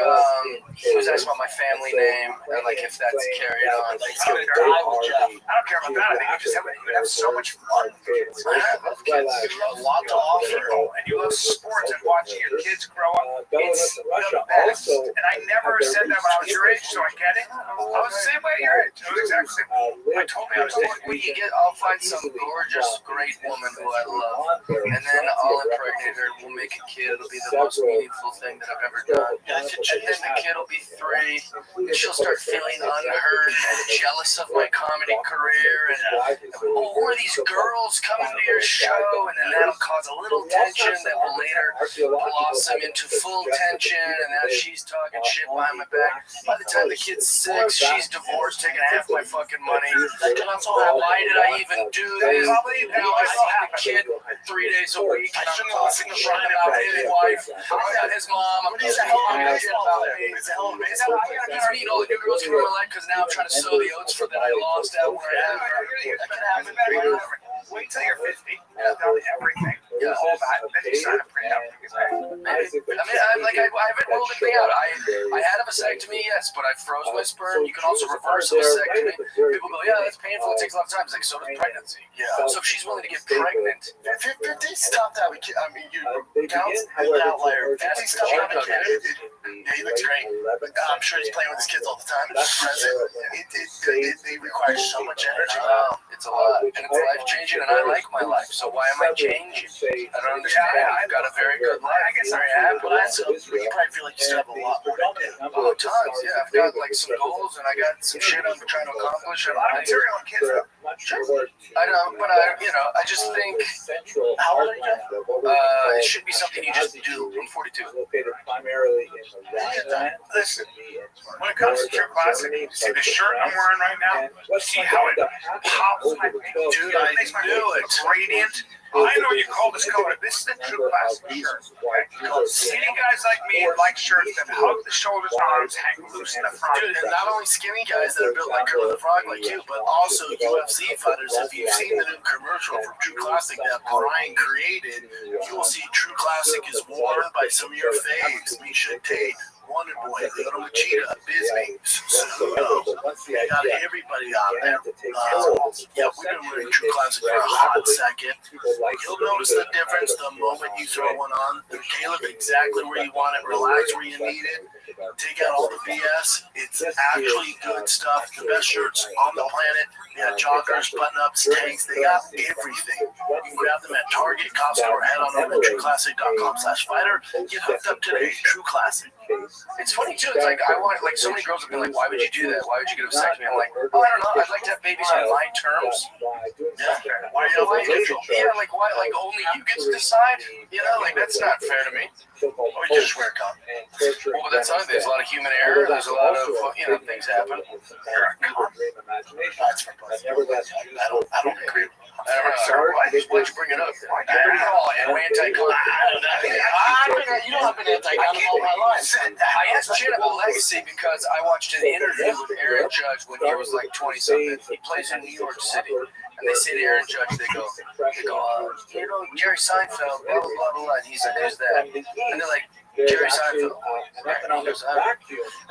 he was asking about my family name, and like if that's carried on. I don't care about that. I think you have so much fun. I love kids. You have a lot to offer, and you love sports and watching your kids grow up. It's the best. And I never said that when I was your age, so I get it. I was the same way your age. It was exactly the same. I told me I was doing. When you get, I'll find some gorgeous, great woman who I love, and then I'll impregnate her. We'll make a kid. It'll be the most meaningful thing that I've ever done. And then the kid will be 3. And she'll start feeling unheard and jealous of my comedy career. And who are these girls coming to your show? And then that'll cause a little tension that will later blossom into full tension. And now she's talking shit behind my back. By the time the kid's 6, she's divorced, taking half my fucking money. Why did I even do this? Now I see the kid 3 days a week, and I'm talking shit about his wife, about his mom. I'm talking shit about me. He's meeting all the new girls coming in my life because now I'm trying to sow the oats for that I lost out when I had her. That can happen. Wait till you're 50. I've done everything. Yeah, then you sign a prenup. I haven't ruled anything out. I had a vasectomy, yes, but I froze my sperm. You can also reverse a vasectomy. People go, yeah, that's painful. It takes a lot of time. It's like, so does pregnancy. Yeah. So if she's willing to get pregnant, 50 stopped having kids. I mean, you count an outlier. 50 stopped having kids. Yeah, he looks great. I'm sure he's playing with his kids all the time. They require so much energy. It's a lot, and it's life changing, and I like my life. So why am I changing? I don't understand. I've got a very good life. I guess I have, but you probably feel like you still have a lot more to do. Oh, tons. Yeah, I've got like some goals, and I got some shit I'm trying to accomplish. A lot of material on kids. I know, but I just think How old are you? it should be something you just do. I'm 42. Listen, when it comes to True Classic, you see the shirt I'm wearing right now? See how it pops my face? Dude, I knew it. It's radiant. I know you call this color. This is the True Classic shirt. Skinny guys like me like shirts that hug the shoulders and arms, hang loose in the front. Dude, and not only skinny guys that are built like Kermit the Frog like you, but also UFC fighters. If you've seen the new commercial from True Classic that Brian created, you will see True Classic is worn by some of your faves. Misha Tate, Wonder Boy, Little Machida, Bisney, Suno. I got everybody out there. Yeah, we've been wearing True Classic for a hot second. You'll notice the difference the moment you throw one on. They're tailored exactly where you want it, relax where you need it. Take out all the BS. It's actually good stuff. The best shirts on the planet. They got joggers, button-ups, tanks. They got everything. You can grab them at Target, Costco, or head on over to trueclassic.com/fighter. Get hooked up today. True Classic. It's funny too. It's like so many girls have been like, "Why would you do that? Why would you get a vasectomy?" I'm like, "Oh, I don't know. I'd like to have babies on my terms." Yeah. Why? Yeah, like why? Like only you get to decide. Like that's not fair to me. Or you just wear a condom. Well, but that's there's a lot of human error. There's a lot of things happen. That's for pussy. I don't agree. Why'd you bring it up? And anti-con. You know I've been anti-gun all my life. I asked Chin about Legacy because I watched an interview with Aaron Judge when he was like 20-something. He plays in New York City. And they say to Aaron Judge, they go, you know, Jerry Seinfeld, blah, blah, blah, blah. And he's like, who's that? And they're like, Jerry Seinfeld. Right. And he goes,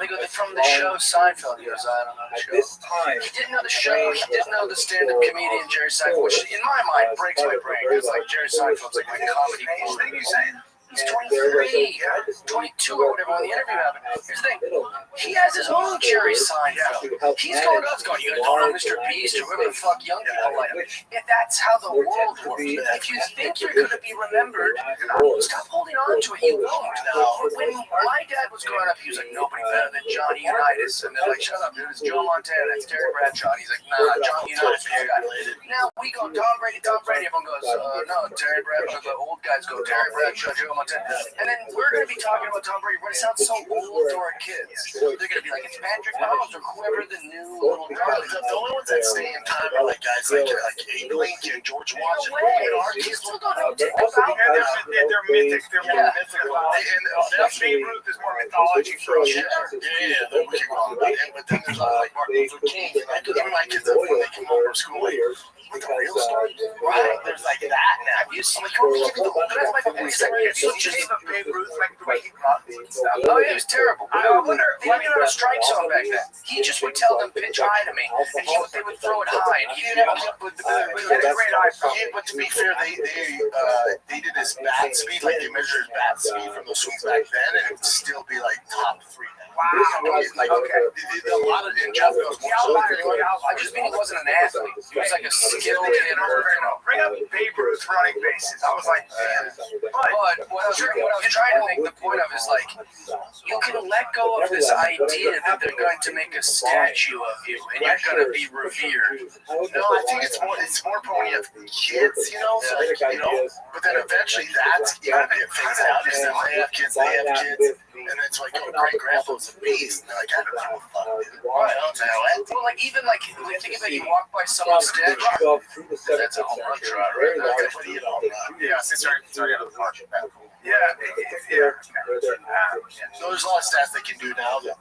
they go, they're from the show Seinfeld. He goes, I don't know the show. He didn't know the show. He didn't know the stand-up comedian Jerry Seinfeld, which in my mind breaks my brain. Because like Jerry Seinfeld's like my comedy age thing. He's saying. He's 23, 22 or whatever when the interview happened. Here's the thing. He has his own Jerry Seinfeld. He's going nuts going, you guys don't know Mr. Beast or whoever the fuck young people like. If that's how the world works. If you think you're going to be remembered, stop holding on to it. You won't. When my dad was growing up, he was like, nobody better than Johnny Unitas. And they're like, shut up, dude. It's Joe Montana. It's Terry Bradshaw. And he's like, nah, Johnny Unitas. Now we go, Tom Brady. Everyone goes, no, Terry Bradshaw. The old guys go, Terry Bradshaw, Joe Montana. And then we're going to be talking about Tom Brady. We're going to sound so old to our kids. They're going to be like, it's Patrick Mahomes or whoever the new little guy is. The only ones that stay in time are like guys like Abe Lincoln, George Washington. Our kids still don't know about them. They're mythic. They're more mythical. And Babe Ruth is more mythology for us. Yeah, then we can go on. But then there's like Martin Luther King. I could give my kids up when they come home from school. With the real story, right? There's like that now. You see, that's my point. So just Babe Ruth, like the way he runs and stuff. Oh, yeah, it was terrible. I wonder, they didn't even have a strike zone back then. He just would tell them pitch high to me, and they would throw it high, and he didn't have a great eye for it. But to be fair, they did his bat speed, like they measured his bat speed from the swings back then, and it would still be like top 3. Wow. Like, okay. A lot of it, Jeff goes, I just mean he wasn't an athlete. He was like a skilled hitter. Bring up Babe Ruth running bases. I was like, man. But what I was trying to make the point of is like, you can let go of this idea that they're going to make a statue of you and you're going to be revered. No, I think it's more important when you have kids, you know. So like, you know, but then eventually that's you gotta figure out. Is that they have kids, and it's like, oh, great grandpa's a beast. And they're like, I don't know what the fuck. Right, I don't know. Well, like even like think about you walk by someone's statue. That's a home run trot, right? Okay, but you know, yeah, it's already out of the market. Yeah, yeah. So there's a lot of stats they can do now that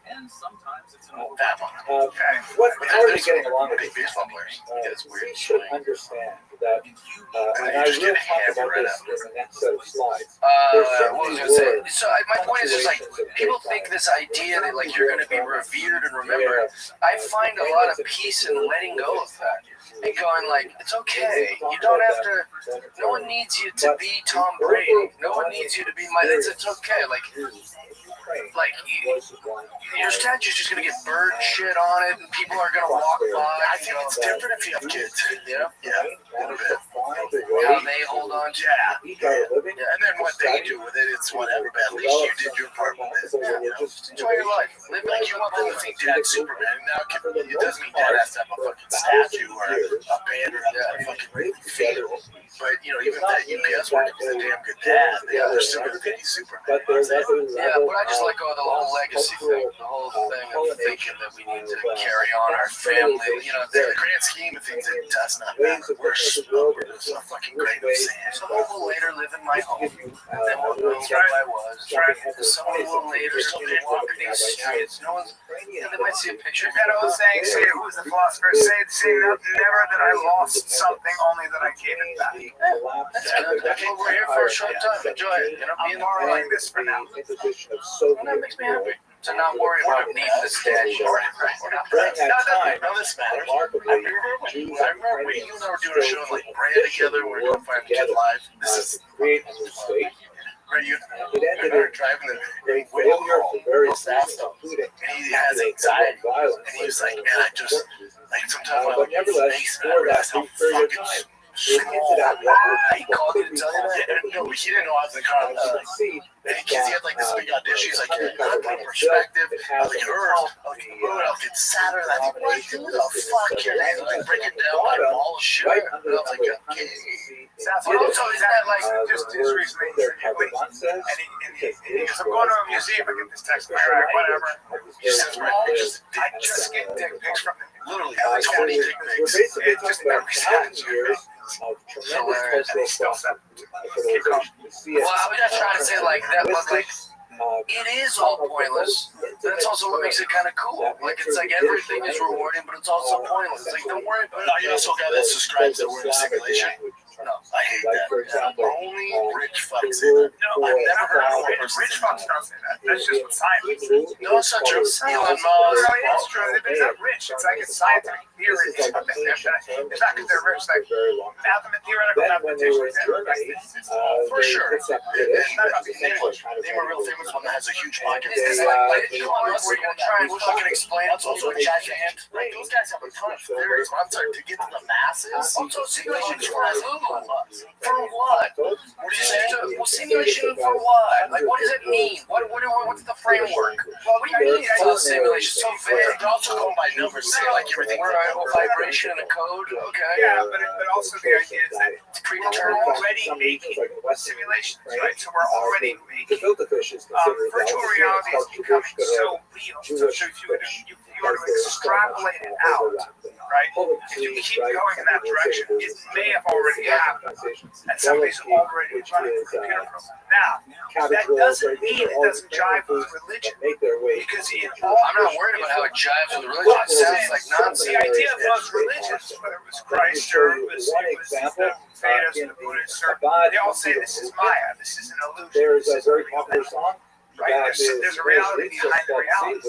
And sometimes it's an that one. Okay. How are they getting along with big baseball players? It's weird. should understand that, and I will talk about this in the next set of slides. What was I going to say? So my point is like people think this idea that like you're going to be revered and remembered. I find a lot of peace in letting go of that and going like, it's okay. You don't have to. No one needs you to be Tom Brady. No one needs you to be my. It's okay. Like your statue's just gonna get bird shit on it, and people are gonna walk by. I think it's different if you have kids. Yeah. A little bit. How they hold on to it. Yeah. And then what they do with it, it's whatever. But at least you did your part with it. You know, Just enjoy your life. Live like you want them to think Dad's Superman. And now it doesn't mean Dad has to have a fucking statue or a banner or a fucking field. But you know, even that UPS worker is a damn good dad. They're still gonna think he's Superman. Yeah, but I just let go of the whole legacy thing, the whole thing of thinking that we need to carry on our family. You know, the grand scheme of things, it does not matter. We're just a fucking grain of sand. Someone will later live in my home, and then we'll know who I was. Someone will later still walk these streets. No one's, they might see a picture. That old saying, say, who was the philosopher? Say never that I lost something, only that I gave it back. That's good. That's what we're here for a short time. Enjoy it. You know, I'm borrowing this for now. Well, that makes me happy to not worry about beneath the statue. Now this matters. I remember when you and I were doing a show like Brand together. We were going to find a kid live. This is create a mistake. Where you were driving the very fast stuff. And he has anxiety. And he was like, man, I just, like, sometimes when I look at his face, I realize how fucking small. He called you to tell you that? No, he didn't know I was in the car. And he had like this big audition. He's like, I'm putting perspective. I was like, Earth. I was like, moon. I was getting Saturn. I was like, what the fuck? And I was like, break it down like all the shit. And I was like, okay. So is that like just recently, and he goes, I'm going to a museum. I get this text from Iraq, whatever. He sends my pictures. I just get dick pics from him. Literally, like 20 dick pics. Just every 7 years. hilarious. And he still said, Well, I'm not trying to say like that, but like it is all pointless. That's also what makes it kind of cool. Like it's like everything is rewarding, but it's also pointless. It's like don't worry about it. are you also a guy that subscribes that we're in a simulation? No, I hate that. For example, Only rich fucks say that. No, I've never heard of Rich- one person Rich say that. fucks don't say that. That's just what science is. No, it's not true. Elon Musk. No, it is true. It's not rich. It's like a scientific theory. It's something that it's not because they're rich. Like theoretical mathematicians. For sure. Name a real famous one that has a huge podcast. It's like Elon Musk, where you're gonna try and fucking explain. It's also a giant. Like those guys have a ton of theories. But I'm sorry, to get to the masses. Also, simulations for who? For what? What did you say? Well, simulation for what? Like, what does it mean? What's the framework? Well, what do you mean? I thought simulation so vague. They're also going by numbers. Say like everything. We're a vibration and a code. Okay. Yeah, but also the idea is that It's we're predetermined. already making simulations, right? So we're already making virtual reality is becoming so real. So if you were to extrapolate it out, right? If you keep going in that direction, it may have already happened, and somebody's already running the computer program. Now, that doesn't mean it doesn't jive with religion, because I'm not worried about how it jives with religion. It sounds like nonsense. the idea of most religions, whether it was Christ or it was the Vedas or the Buddhists, they all say this is Maya, this is an illusion. There's This a is very real popular thing. song. Right? There's a reality behind the reality.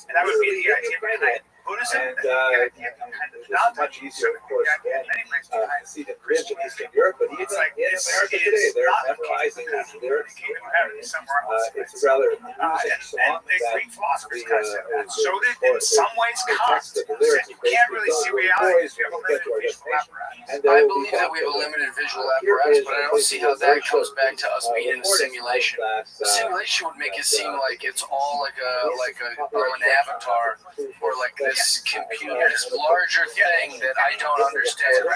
And that would be the idea behind Buddhism, And the idea behind the it's Vedanta, much easier, of course, the idea many places behind see the Christian in Eastern Europe, but even It's like in this America is today, they're not memorizing the these lyrics. kingdom of heaven is somewhere else. It's a rather And amusing song the that Greek philosophers the, kind of said that. So that in some ways, the Kant text of the lyrics said you can't really see reality if you have a get to our limited visual destination. apparatus. And I there will believe be that we have a times limited visual here apparatus, is but I a don't place see with how a very that comes short, back to us being in a recording simulation. that, The simulation would make it seem like it's all like an avatar or like this computer, this larger thing that I don't understand.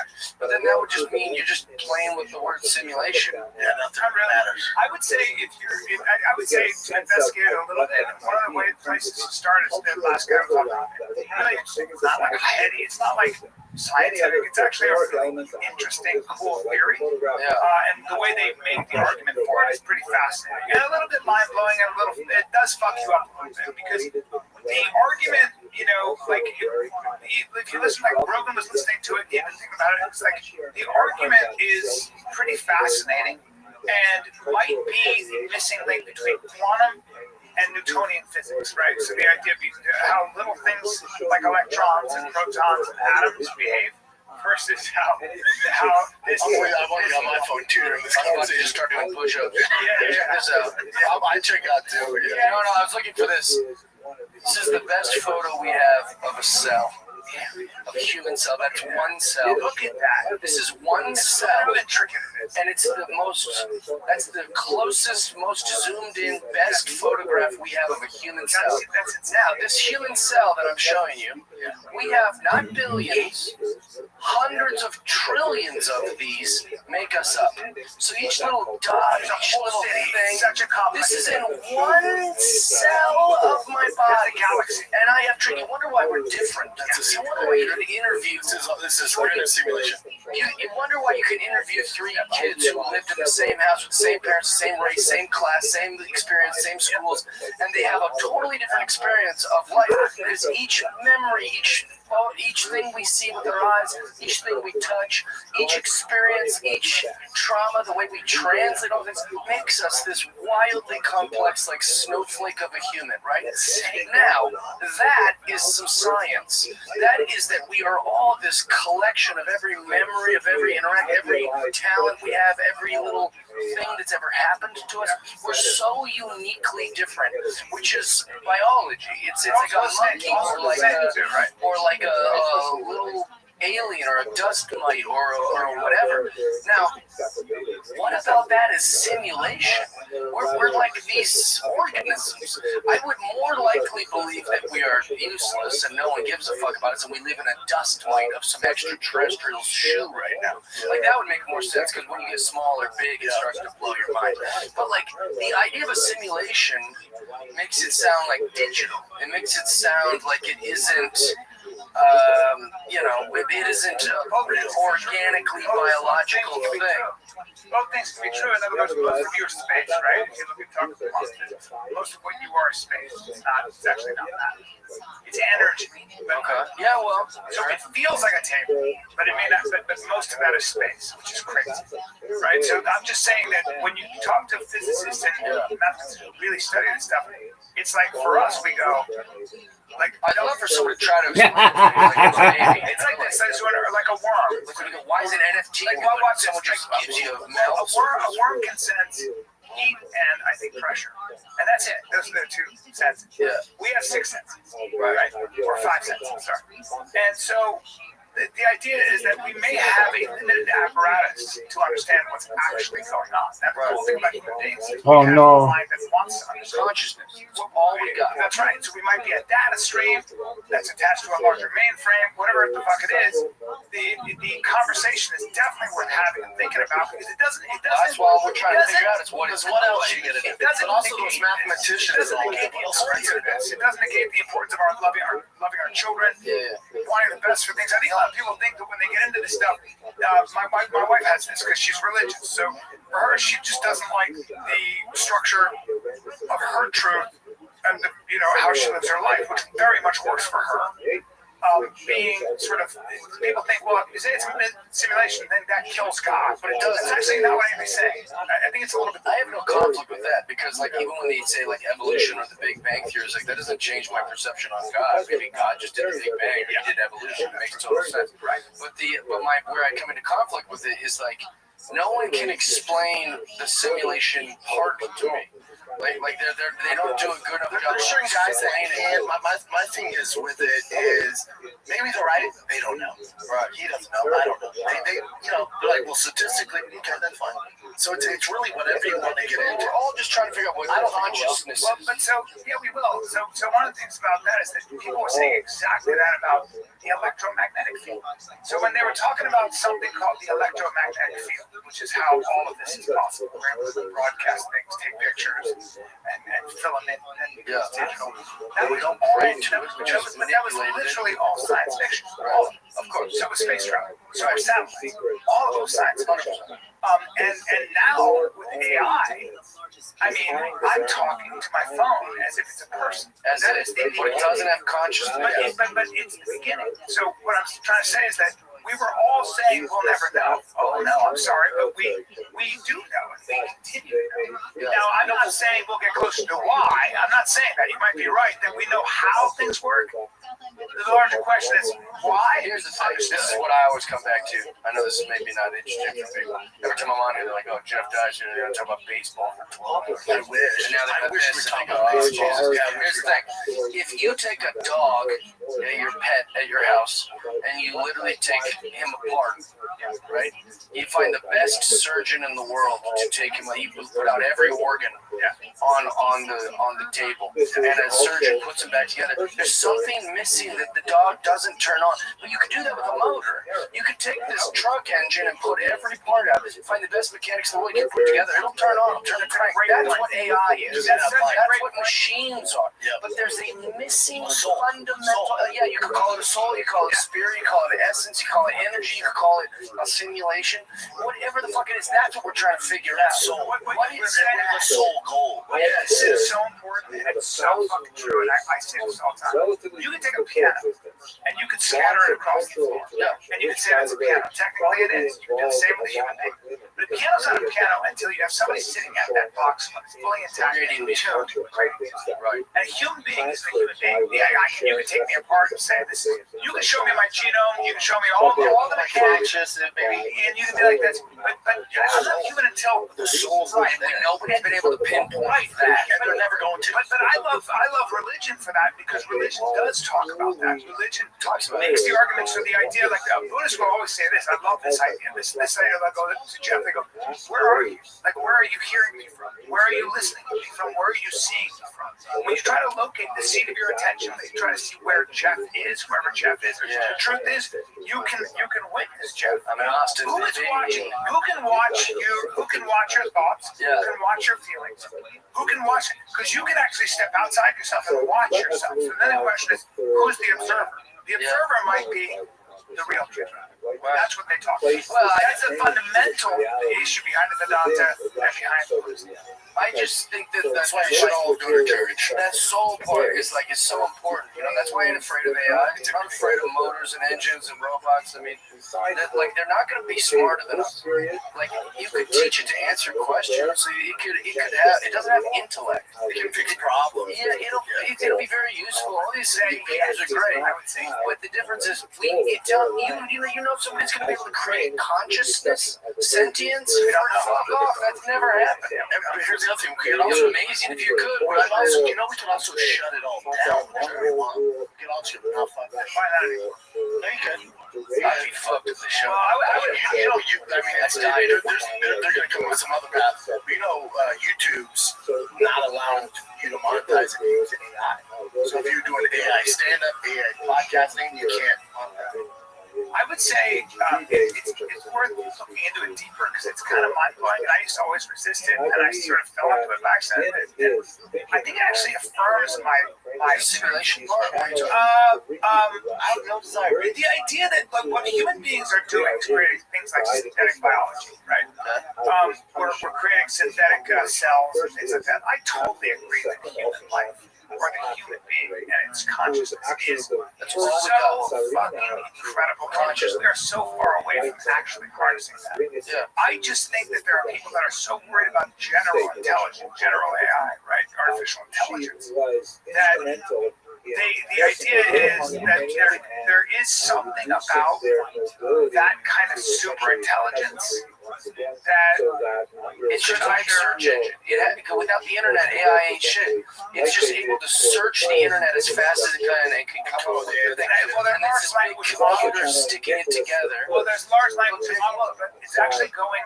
But then that would just mean you're just playing with the word simulation. Yeah, nothing matters. I would say I would say to investigate it a little bit. One of the places to start is the last guy was talking about. Really, it's not like heady. It's not like scientific. It's actually a really interesting, cool theory. And the way they make the argument for it is pretty fascinating and a little bit mind blowing. And it does fuck you up a little bit because the argument, like if you listen, like Rogan was listening to it, he didn't think about it. It's like the argument is pretty fascinating and might be the missing link between quantum and Newtonian physics, right? So the idea of how little things like electrons and protons and atoms behave versus how this. I want you on my phone too during this I'm about to conversation. just start doing push-ups. Yeah. Check this out. I check out too. No, I was looking for this. This is the best photo we have of a cell. Of a human cell. That's one cell. Look at that. This is one cell. How intricate it is. And it's that's the closest, most zoomed in, best photograph we have of a human cell. Now, this human cell that I'm showing you, we have not billions, hundreds of trillions of these make us up. So each little dot, each little thing, this is in one cell of my body. And I have tricky. You wonder why we're different. You wonder why you can interview. This is we're in a simulation. You wonder why you can interview 3 kids who lived in the same house with the same parents, same race, same class, same experience, same schools, and they have a totally different experience of life because each memory, each thing we see with our eyes, each thing we touch, each experience, each trauma, the way we translate all things makes us this wildly complex, like snowflake of a human, right? Now, that is some science. That is that we are all this collection of every memory, of every interaction, every talent we have, every little thing that's ever happened to us. We're so uniquely different, which is biology. It's like a monkey or like a little alien or a dust mite or whatever. Now, what about that is simulation? We're like these organisms. I would more likely believe that we are useless and no one gives a fuck about us and we live in a dust mite of some extraterrestrial shoe right now. Like that would make more sense because when you get small or big, it starts to blow your mind. But like the idea of a simulation makes it sound like digital. It makes it sound like it isn't it isn't an organically biological thing. Both things can be true. In other words, most of you are space, right? If you look at talk most of what you are is space. It's actually not that. It's energy. Okay. Yeah, well. So it feels like a table, but it may not. But most of that is space, which is crazy, right? So I'm just saying that when you talk to physicists and mathematics who really study this stuff, it's like for us, we go like I'd love for someone to try to explain it. it's like this, like a worm. Why is it NFT? Like watch someone this. just gives you a A mouth? worm can sense heat and I think pressure, and that's it. Those are the two senses. Yeah. We have 6 senses, right? Or 5 senses. Sorry. And so the idea is that we may have a limited apparatus to understand what's actually going on. That's the whole thing about human beings. Oh, We have no. a mind that wants to understand. Consciousness. All we got. That's right. So we might be a data stream that's attached to a larger mainframe, whatever the fuck it is. The conversation is definitely worth having and thinking about because it doesn't. That's why we're trying to figure out is what else you get It doesn't but also negate those mathematicians. It doesn't negate the importance of this. It doesn't negate the importance of loving our children, wanting the best for things. I think a lot of people think that when they get into this stuff, my wife has this because she's religious. So for her, she just doesn't like the structure of her truth and how she lives her life, which very much works for her. Being sort of, people think, well, if you say it's a simulation, then that kills God, but it doesn't. It's actually not what anybody's saying. I think it's a little bit. I have no conflict with that because, like, even when they say like evolution or the Big Bang theory, it's like that doesn't change my perception on God. Maybe God just did the Big Bang, or he did evolution. It makes total sense. Right. But where I come into conflict with it is like no one can explain the simulation part to me. Like they don't do a good enough job. There's certain guys that can. My thing is with it is maybe they're right. They don't know. Right. He doesn't know. I don't know. They they're like, well, statistically, okay, that's fine. So it's really whatever you want to get into. We're all just trying to figure out what consciousness Well, but so we will. So one of the things about that is that people were saying exactly that about the electromagnetic field. So when they were talking about something called the electromagnetic field, which is how all of this is possible, we're able to broadcast things, take pictures, and fill them in, and it's digital. That was literally all science fiction. All of course. So was space travel. So our satellites. All of those science fiction. And now with AI, I mean, I'm talking to my phone as if it's a person. but it doesn't have consciousness. But it's the beginning. So what I'm trying to say is that we were all saying we'll never know. Oh no, I'm sorry, but we do know and we continue to know. Now I'm not saying we'll get closer to why. I'm not saying that. You might be right that we know how things work. The larger question is why. Here's the thing. This is what I always come back to. I know this is maybe not interesting for people. Every time I'm on here, they're like, "Oh, Jeff Dodge, you're going to talk about baseball for 12 hours." I wish. And now they I wish we this. talked Oh, about Jesus. baseball. Yeah, here's the thing. If you take a dog, your pet at your house, and you literally take him apart, right? You find the best surgeon in the world to take him. He put out every organ on the table, and a surgeon puts him back together. There's something missing that the dog doesn't turn on. But you could do that with a motor. You could take this truck engine and put every part out. Find the best mechanics in the world you can put together. It'll turn on. It'll turn the crank. That's what AI is. That's what machines are. But there's a missing fundamental. You could call it a soul. You call it a spirit. You call it an essence. You call it energy. You could call it a simulation. Whatever the fuck it is, that's what we're trying to figure out. So what is the soul goal? This is so important and it's so fucking true. And I say this all the time. You can take a piano and you can scatter it across the floor. And you can say it's a piano. Technically it is. You can do the same with a human being. But a piano's not a piano until you have somebody sitting at that box fully intact and tuned to a great music. Right. And a human being is a human being. You can take me apart and say this is, you can show me my genome, you can show me all the mechanics, and you can be like this. But I'm not human until the soul's right. Nobody's been able to pinpoint that, and they're never going to. But I love religion for that because religion does talk about that. Religion makes the arguments for the idea. Like Buddhists will always say this. I love this idea. This idea. I go to Jeff. They go, where are you? Like, where are you hearing me from? Where are you listening to me from? Where are you seeing me from? When you try to locate the seat of your attention, you try to see where Jeff is, wherever Jeff is. The truth is, you can witness Jeff. I'm in Austin. Who is watching? Who can watch you? Who can watch your thoughts? Who can watch your feelings? Who can watch it? Because you can actually step outside yourself and watch yourself. So then the question is, who's the observer? The observer might be the real truth. That's what they talk about. Well, That's the fundamental issue behind the Vedanta and behind Buddhism. I just think that's why you should all go to church. That soul part is so important. That's why I ain't afraid of AI. I'm not afraid of motors and engines and robots. I mean, they're not going to be smarter than us. Like, you could teach it to answer questions. It doesn't have intellect. It can fix problems. Yeah, it'll be very useful. All these computers are great. I would say, But the difference is, you know somebody's going to be able to create consciousness, sentience. Fuck off. That's never happened. Here's the other thing. It's also amazing if you could, but we can also shut it all down whenever we want. We can also fuck that. No, you can. I'd be fucked if they shut it. I mean, that's dying. They're going to come up with some other path. YouTube's not allowing you to monetize it using AI. So if you're doing AI stand-up, AI podcasting, you can't monetize. I would say it's worth looking into it deeper because it's kind of mind-blowing, and I used to always resist it, and I sort of fell into it back then. I think it actually affirms my simulation part. I have no desire. The idea that what human beings are doing is creating things like synthetic biology, right? We're creating synthetic cells and things like that. I totally agree that human life or the human being and its consciousness is so fucking incredible conscious. We are so far away from actually harnessing that. I just think that there are people that are so worried about general intelligence, general AI, right? Artificial intelligence, that the idea is that there is something about that kind of super intelligence that it's just like a search engine. Without the internet, AI ain't shit. It's just able to search the internet as fast as it can and can come up with everything. Well, there's large language computers sticking it together. Well, there's large language models, but it's actually going.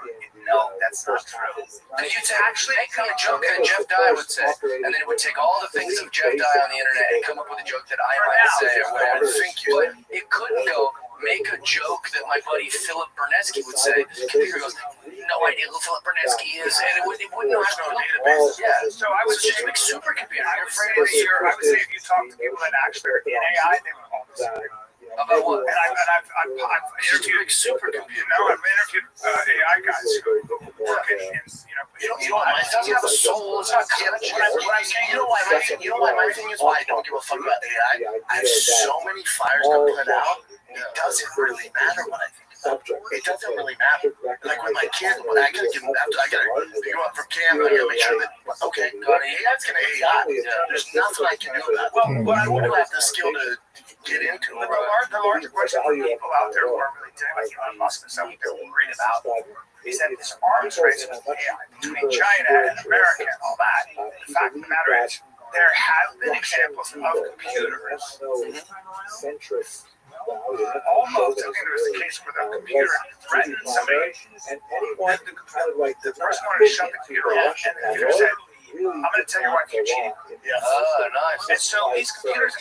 No, that's not true. Because you actually make a joke that Jeff Dye would say, and then it would take all the things of Jeff Dye on the internet and come up with a joke that I might say or whatever. But it couldn't go make a joke that my buddy Philip Bernesky would say. The computer goes, no idea who Philip Bernesky is, and it wouldn't know how to database. Yeah, so I was just a big supercomputer. I would say if you talk to people that actually are in AI, they would all disagree. About what? And I've interviewed supercomputer. No, I've interviewed AI guys who work in it doesn't have a soul. It's not conscious. You know why my thing is why I don't give a fuck about AI. I have so many fires to put out. It doesn't really matter what I think. It doesn't really matter. Like with my kid, when I gotta give him after I gotta pick him up from camp, I gotta make sure that that's gonna AI. There's nothing I can do about it. But I do have the skill to get into it. The larger question for people out there who are really dealing with Elon Musk and stuff they're worried about is that this arms race with AI between China and America and all that. The fact of the matter is, there have been examples of computers. Almost, I think there was a case where the computer threatened somebody, and the person wanted to shut the computer off, and the computer said, I'm going to tell your wife you're cheating. Oh, nice. And so these computers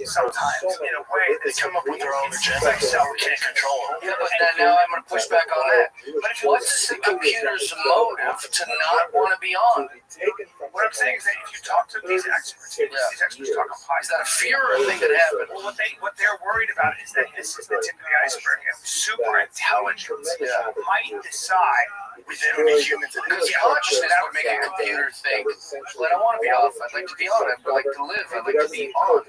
sometimes in a way they come up with their own agenda, so we can't control them. Yeah, but now I'm going to push back on that. But what's the computer's motive to not want to be on? What I'm saying is that if you talk to these experts, these experts talk on is that a fear or a thing that happened? Well, what they're worried about is that this is the tip of the iceberg. And super intelligence might decide within humans, because consciousness would make a computer think, well, I don't want to be off. I'd like to be on. I'd like to live. I'd like to be on.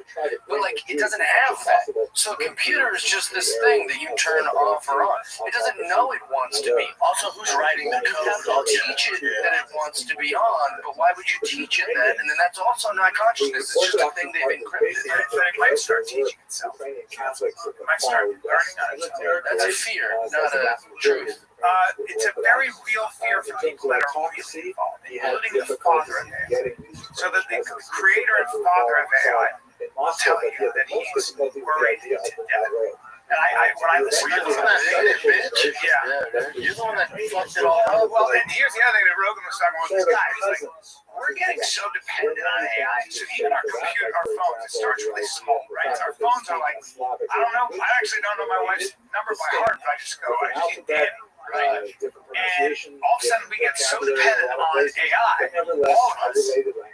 But like, it doesn't have that. So a computer is just this thing that you turn off or on. It doesn't know it wants to be. Also, who's writing the code? I'll teach it that it wants to be on, but why would you teach it that? And then that's also not consciousness. It's just a thing they've encrypted. It might start teaching itself. It might start learning on itself. That's a fear, not a truth. It's a very real fear for people that are really involved, including the father of AI. So that the creator and father of AI will tell you that he's worried to death. And when I listen to that bitch, you're the one that fucked it all up. Well, and here's the other thing that Rogan was talking about with this guy. He's like, we're getting so dependent on AI, so even our phones, it starts really small, right? So our phones are like, I don't know, I actually don't know my wife's number by heart, but I just hit Dan. right? different And pronunciation. all of a sudden we get so dependent on AI, all of us,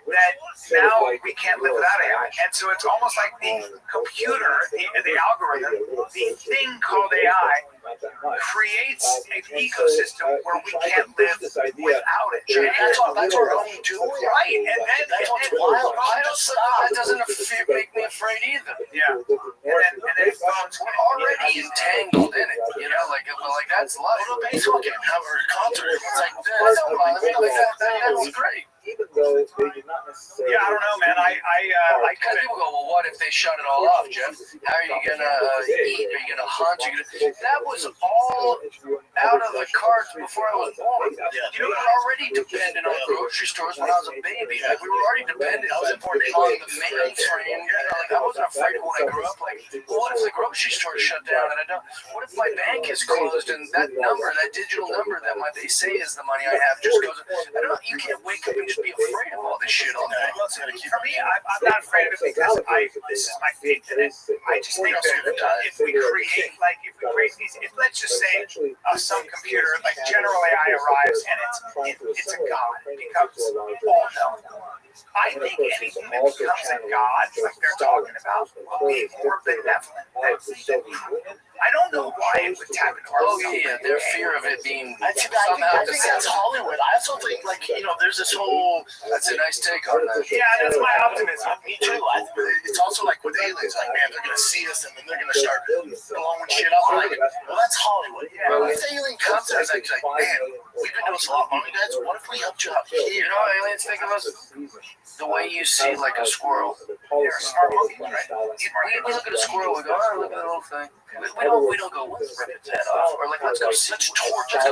that now we can't live without AI. And so it's almost like the computer, the algorithm, the thing called AI creates an ecosystem where we can't live without it. And that's what we're only doing. Right, and then That's what's and wild. then- That doesn't make me afraid either. Yeah, and then it phones We're already entangled in it, you know, like that's life. Well, a baseball game, or a concert, it's like that. Don't bother me. Like that's great. Even though they did not necessarily. Yeah, I don't know, man. I Because people go, well, what if they shut it all off, Jeff? How are you gonna eat? Are you gonna hunt? That was all out of the cards before I was born. You know, we were already dependent on grocery stores when I was a baby. Like, we were already dependent on the mainframe. You know, like I wasn't afraid of when I grew up. Like, well, what if the grocery store shut down and I don't? What if my bank is closed and that number, that digital number that they say is the money I have, just goes? I don't know. You can't wake up and just be afraid of all this shit all day. For me, I'm not afraid of it because this is my faith in it. I just think that if we create these, let's just say some computer, like general AI arrives and it's a god, it becomes all hell. I think any human becomes a god, like they're talking about, will be more benevolent. I don't know why it would tap into our their fear of it being I think that's Hollywood. I also think, like, you know, there's this whole. That's a nice take on that. Yeah, that's my optimism. Me too. It's also like with aliens, like, man, they're gonna see us and then they're gonna start blowing shit up. I'm like, well, that's Hollywood. Yeah. If the alien comes to us, like, man, we've been doing a lot of money, guys. What if we helped you out here? You know, aliens think of us the way you see like a squirrel. They're smart monkeys, right? We look at a squirrel, we go, oh, look at that little thing. We don't go, let's rip its head off, or like let's go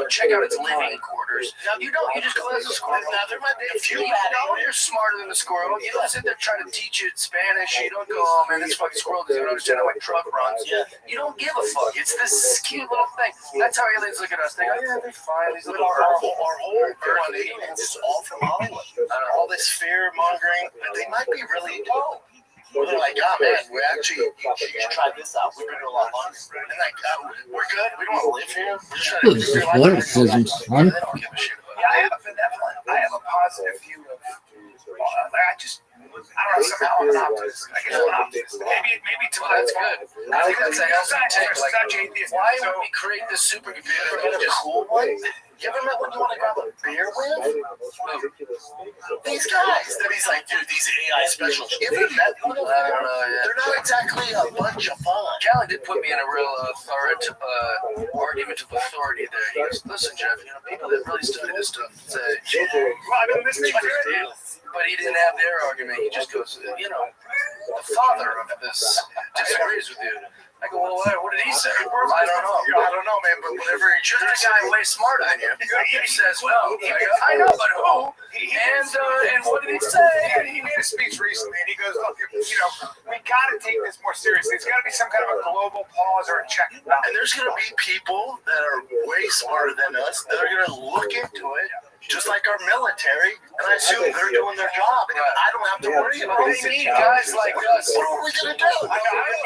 check out its living quarters. No, you don't. You just go, that's a squirrel. Now there might be a few bad aliens. You're smarter than the squirrel. You don't sit there trying to teach it Spanish. You don't go, oh man, this fucking squirrel doesn't even understand how my truck runs. You don't give a fuck. It's this cute little thing. That's how aliens look at us. They go, yeah, they're fine. These little Our whole Earth on aliens is all from Hollywood. All this fear mongering, they might be really dope. They're like, oh man, we actually, you should try this out. We're doing a lot longer. And like, we're good. We don't want to live here. We're just trying to This figure is what it says, son. They don't give a shit about Yeah, I have a benevolent, I have a positive view of. I don't know. Somehow I'm an optimist. I guess I'm an optimist. Maybe to that's good. I think that's a healthy take. Like, atheist. why would we create this supercomputer? it. Get a cool one. You ever met when you want to grab a beer with? These guys. Then he's like, dude, these AI specials. You ever met one of them? I don't know, yeah. They're not exactly a bunch of fun. Callan did put me in a real argument of authority there. He goes, listen, Jeff, you know, people that really study this stuff say, Well, I've been listening to it. but he didn't have their argument. He just goes, you know, the father of this disagrees with you. I go, well, what did he say? I don't know, man, but whatever he Just a guy way smarter than you. He says, well, I know, but who? And what did he say? He made a speech recently, and he goes, look, you know, we got to take this more seriously. It's got to be some kind of a global pause or a check. And there's going to be people that are way smarter than us that are going to look into it, just like our military, and I assume they're doing their job, and I don't have to worry about We it. need guys like us. What are we going to do? I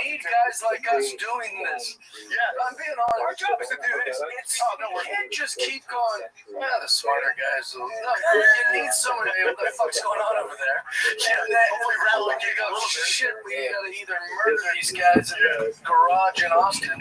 need guys like us doing this. Yeah, I'm being honest. Our job is to do this. You can't just keep going, the smarter guys. No, you need someone to know what the fuck's going on over there. And then hopefully rattle like you go, shit, we gotta either murder these guys in the garage in Austin,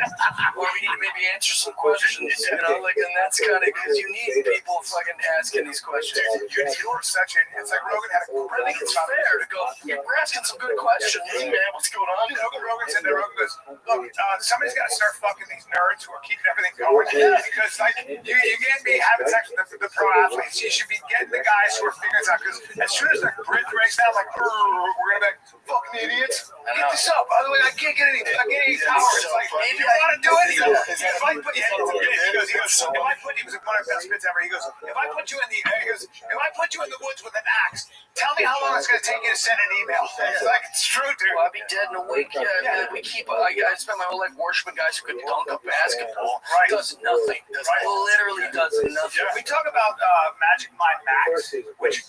or we need to maybe answer some questions, you know, like, and that's kind of, because you need people fucking asking these questions. You're such an, it's like Rogan had a, I think it's fair to go, we're asking some good questions. Hey, man, what's going on? Rogan said that. Rogan goes, look, somebody's got to start fucking these nerds who are keeping everything going. Because, like, you can't be having sex with the pro athletes. You should be getting the guys who are figuring this out. Because as soon as the grid breaks down, like, we're going to be like, fucking idiots. Get this up. Otherwise, I can't get any power. It's like, if you want to do it, he goes, if I put you in he was one of the best bits ever. He goes, if I put you in the woods with an axe, tell me how long it's going to take you to send an email. It's like, it's true, dude. Well, I'd be dead in a week. Yeah, we keep. I spent my whole life worshiping guys who could dunk a basketball. Right. Does nothing. Literally does nothing. We talk about Magic Mind Max, which,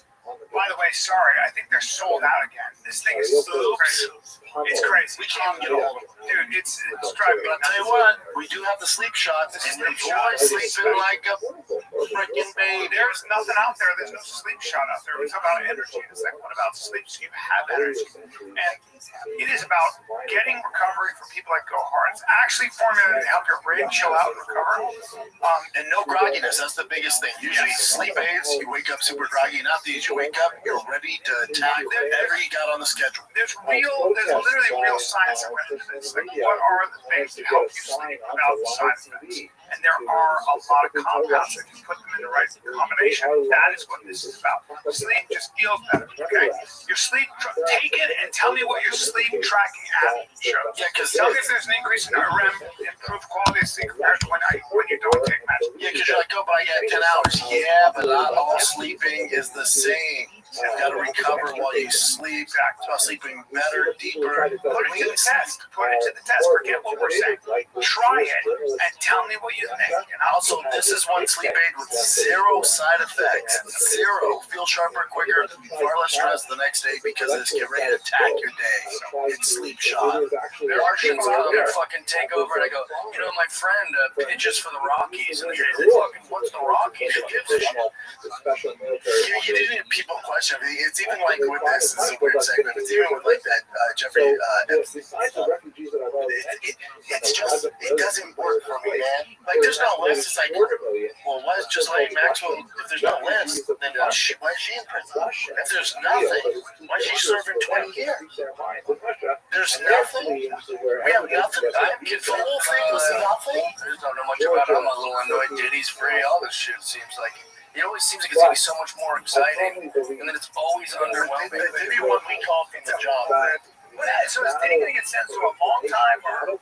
by the way, sorry, I think they're sold out again. This thing is so crazy. It's crazy. We can't get a hold of them. Dude, it's driving me But I'll tell you what, we do have the sleep shots, and your boy sleeping like a freaking baby. There's nothing out there. There's no sleep shot out there. It's about energy. It's like, what about sleep? So you have energy. And it is about getting recovery for people that go hard. It's actually formulated to help your brain chill out and recover. And no grogginess, that's the biggest thing. Usually sleep aids, you wake up super groggy. Not these, you wake up, you're ready to attack whatever you got on the schedule. There's literally real science that went into this. Like, what are the things to help you sleep without the side effects? And there are a lot of compounds that you put them in the right combination. That is what this is about. Sleep just feels better. Okay, your sleep. Take it and tell me what your sleep tracking app shows. Yeah, because Tell me if there's an increase in REM, improved quality of sleep compared to when you don't take medicine. yeah, because you're like, oh, but I got 10 hours. Yeah, but not all sleeping is the same. You've got to recover while you sleep. About sleeping better, deeper. Put it to the test. Put it to the test. Forget what we're saying. Try it and tell me what you think. And Also, this is one sleep aid with zero side effects. Zero. Feel sharper, quicker, far less stress the next day because it's getting ready to attack your day. So it's sleep shot. There are shits come and fucking take over, and I go, you know, my friend pitches for the Rockies, and you're fucking, what's the Rockies? Who gives a shit? You didn't people question everything. It's even like with this is a weird segment. It's even with like that Jeffrey Epstein. It's just, it doesn't work for me, man. Like, there's no list. It's like, well, why is just like Maxwell? If there's no list, then why is she in prison? If there's nothing, why is she serving 20 years? There's nothing. We have nothing. The whole thing was nothing. I just don't know much about it. I'm a little annoyed. Diddy's free. All this shit seems like. It always seems like it's going to be so much more exciting, and then it's always underwhelming. Maybe 1 week off from the job. So is Diddy going to get sentenced to a long time, or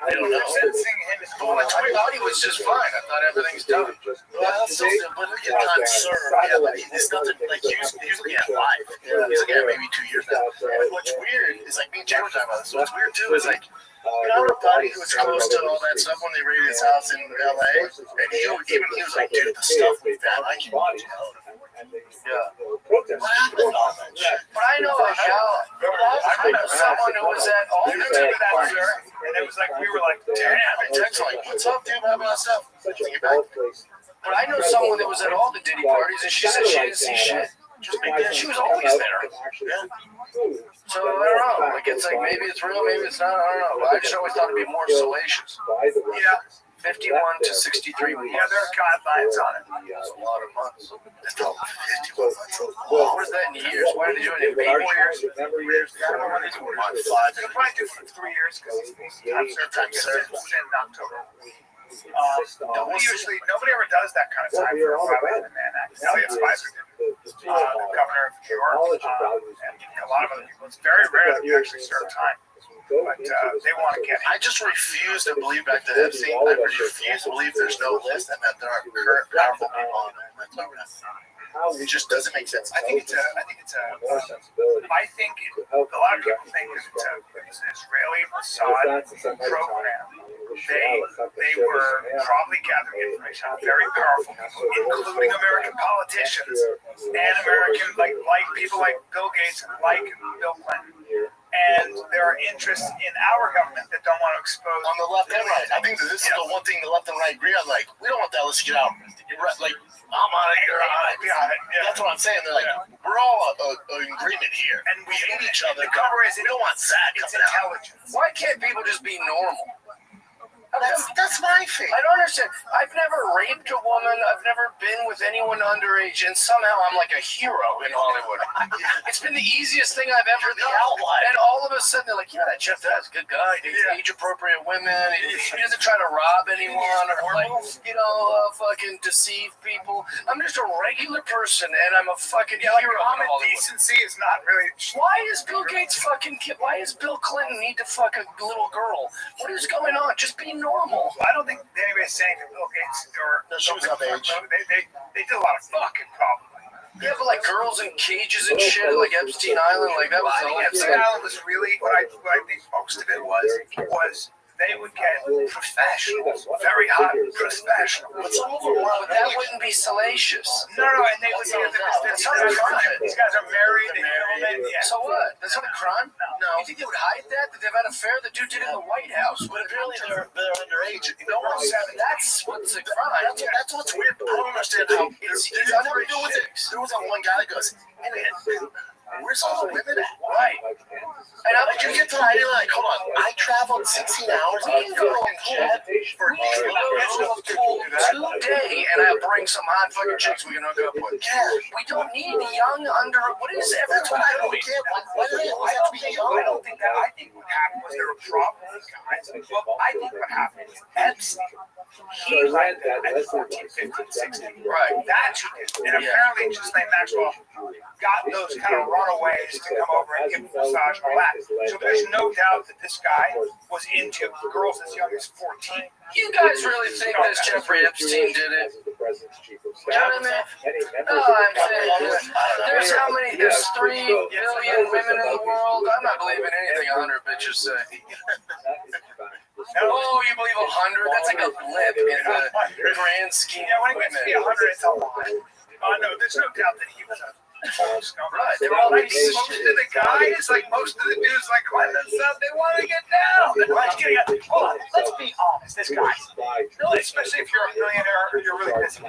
I don't know. sentencing him is Well, I thought he was just fine. I thought everything's done. Well, still, but look at time served. Yeah, but it's nothing like he was looking at life. He's looking at maybe 2 years now. And what's weird is like me and Jay were talking about this. What's weird too is like. You know, our buddy who was close to all that stuff when they raided his house in LA, and he was like, dude, the stuff we found, I can tell. Yeah. What happened on that shit? But I know someone who was at all the time of that, sir, and it was like, we were like, damn, and text like, what's up, dude, how about stuff? But I know someone that was at all the Diddy parties, and she said she didn't see shit. She was always there. Yeah. So I don't know. Like it's like maybe it's real, maybe it's not. I don't know. But I just always thought it'd be more salacious. Yeah. 51 to 63 weeks. Yeah, there are guidelines on it. That's a lot of months. 51 months. What is that in years? Why did they do it in 4 years? 3 years. I don't know when they do it. 5. They'll probably do it for 3 years because he's time served in October. Nobody ever does that kind of time for a violating the Mann Act. Elliot Spicer did. The governor of New York, and a lot of other people. It's very rare that you actually serve time. But they want to get it. I just refuse to believe back to Epstein. I refuse to believe there's no list and that there are current powerful people on it. It just doesn't make sense. I think a lot of people think it's an Israeli Mossad program. They were probably gathering information on very powerful people, including American politicians and American like people like Bill Gates and like Bill Clinton. And there are interests in our government that don't want to expose on the left and right. I think that this is the one thing the left and right agree on. Like, we don't want that list to get out. You're right. Like, I'm on it. You're on it. Yeah. That's what I'm saying. They're like, we're all in agreement here, and we hate each other. The cover is we don't want that. It's intelligence. Why can't people just be normal? That's my thing. I don't understand. I've never raped a woman. I've never been with anyone underage, and somehow I'm like a hero in Hollywood. It's been the easiest thing I've ever done. And all of a sudden, they're like, yeah, that Jeff that's a good guy. He age-appropriate women. He doesn't try to rob anyone or, like, fucking deceive people. I'm just a regular person, and I'm a fucking hero in Hollywood. Decency is not really... Why is Bill Gates fucking... Why does Bill Clinton need to fuck a little girl? What is going on? Just be normal. I don't think anybody's saying that Bill Gates or she was of age. They did a lot of fucking probably. Yeah, but like girls in cages and shit, like Epstein Island, like that was. Epstein Island was really what I think most of it was they would get professionals, very hot professionals. But some of them would. But that wouldn't be salacious. No, and they would say these guys are married, they filmed it. Yeah. So what? That's not a crime? No. You think they would hide that? That they've had an affair? The dude did it in the White House. But apparently they're underage. No one said that's what's the crime. That's what's weird. I don't understand how it's underage. There was that one guy that goes, hey man, where's all the women at? Right. And how did you get to the idea like, hold on, I traveled 16 hours. I can go on jet for today, and I'll bring some hot fucking chicks we can hook up with. Yeah, we don't need young under. What is every time I don't get? Why do they always have to be young? I don't think that. I think what happened was there were problem with guys. Well, I think what happened is Epstein. He led that at 14, 15, 16. Right. That's who did. And apparently, just like Maxwell got those kind of runaways to come over and give him a massage and all that. So there's no doubt that this guy was into girls as young as 14. You guys really think that Jeffrey Epstein did it? I'm saying there's how many? There's 3 billion women in the world. I'm not believing anything 100 bitches say. Oh, you believe 100? That's like a blip in the grand scheme of When it gets to be women. 100, it's a lot. No, there's no doubt that he was a. Right, they're all Like pieces most of of the guys, like most of the dudes, like they want to get down. They want to get up. Hold on, let's be honest. This guy, really, especially if you're a millionaire or you're really busy,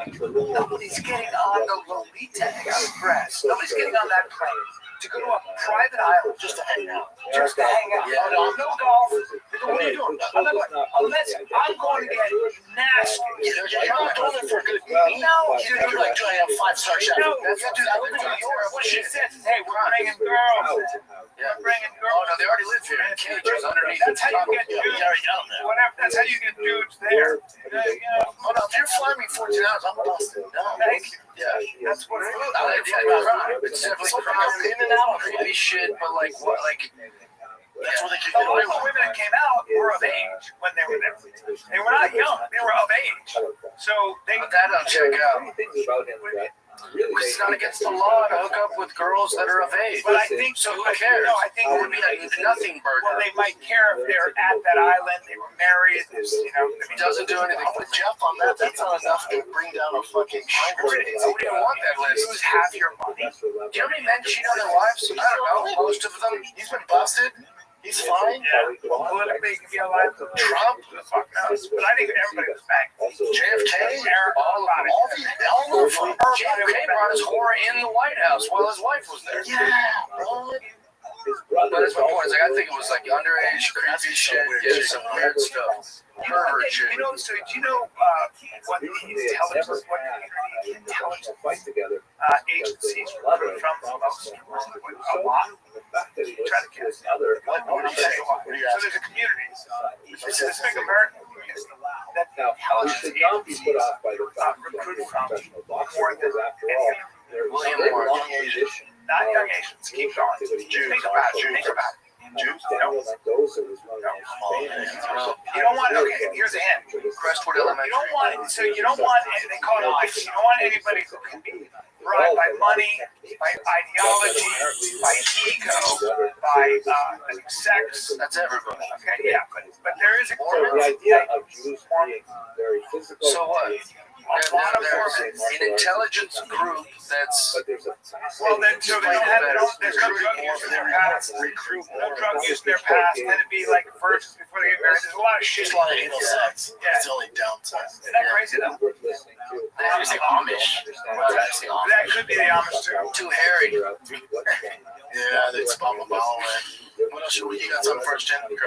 nobody's getting on the Lolita Express. Nobody's getting on that plane to go to a private island just to hang out. Just to hang out. Yeah. No golf. What are you doing? I'm not going. Unless I'm going to get nasty. You're not doing it for a good meal. No, You're like, do I have 5-star chef? No, That's what I live in New York. what she says is, hey, we're bringing girls. Yeah. We're bringing Oh girls. no, they already live here in cages underneath. That's how you get dudes. Whatever. That's how you get dudes there. Oh no, if you're flying me 14 hours, I'm busted. No, Thank you. yeah. That's what it is. I like crime. It's definitely crime. In and out, creepy shit, but like what? Like that's where they can The get away local with. women that came out were of age when they were there. They were not young. They were of age. So they. But that I'll check out. It's not against the law to hook up with girls that are of age. But I think So who cares? No, I think It would be like nothing burger. Well, they might care if they're at that island. They were married. It doesn't do anything. I'm with Jeff on that. That's not enough to bring down a fucking Nobody don't want that list. Lose half your money. Do you know how many men cheat on their wives? I don't know. Most of them. He's been busted. He's fine. Yeah. Politically, you can be alive. Trump? Who the fuck knows? But I think everybody was back. JFK? All All of them. JFK brought his whore in the White House while his wife was there. Yeah. But that's my point. Like, I think it was like underage, creepy shit. Yeah, some weird stuff. Pervert shit. You know, so do you know what the intelligence agencies recruit from the most? A lot. Try to guess. So there's a community. This big American community that the intelligence agencies recruit from more than William Moore. not young Asians. Keep going. Think about it. Think about it. Jews? No. You don't want. Okay, here's a hint. Crestwood You Elementary. don't want. So you don't want. They call it ICE. You don't want anybody who can be bribed by money, by ideology, by ego, by sex. That's everybody. Okay, yeah, but there is a The idea of Jews being very physical. So what? There's an intelligence group that's. well. Then so they don't have there's no drug use in their past. No drug use in their past. Then it'd be like first before they get married. There's a lot of shit. Just like anal sex. Yeah. It's the only downside. Isn't that crazy though? There's the Amish. That's the Amish. That could be the Amish too. Too hairy. Yeah, that's blah blah blah. What else should we? You got something for us, Jen? We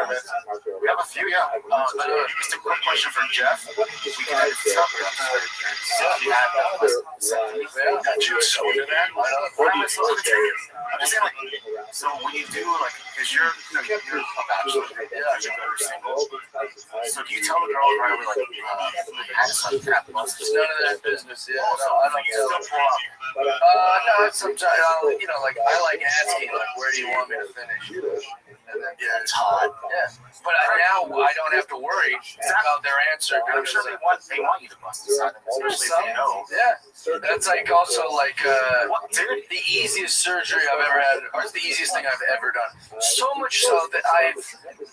have a few, yeah. Just a quick question for Jeff. If we can have this up here. So if you have got juice over there. Why am I supposed to take it? I'm just saying, like, so when you do, like, because you're a bachelor, yeah, you're single. So do you tell the girl right away, like, had some crap? None of that business, yeah. I don't still pull up. No, sometimes like I like asking, like, where do you want me to finish? And then, it's hot. Yeah, but now I don't have to worry about their answer. I'm sure they want you to bust inside them, especially if you know. Yeah, that's like also like the easiest surgery I've ever had, or it's the easiest thing I've ever done. So much so that I've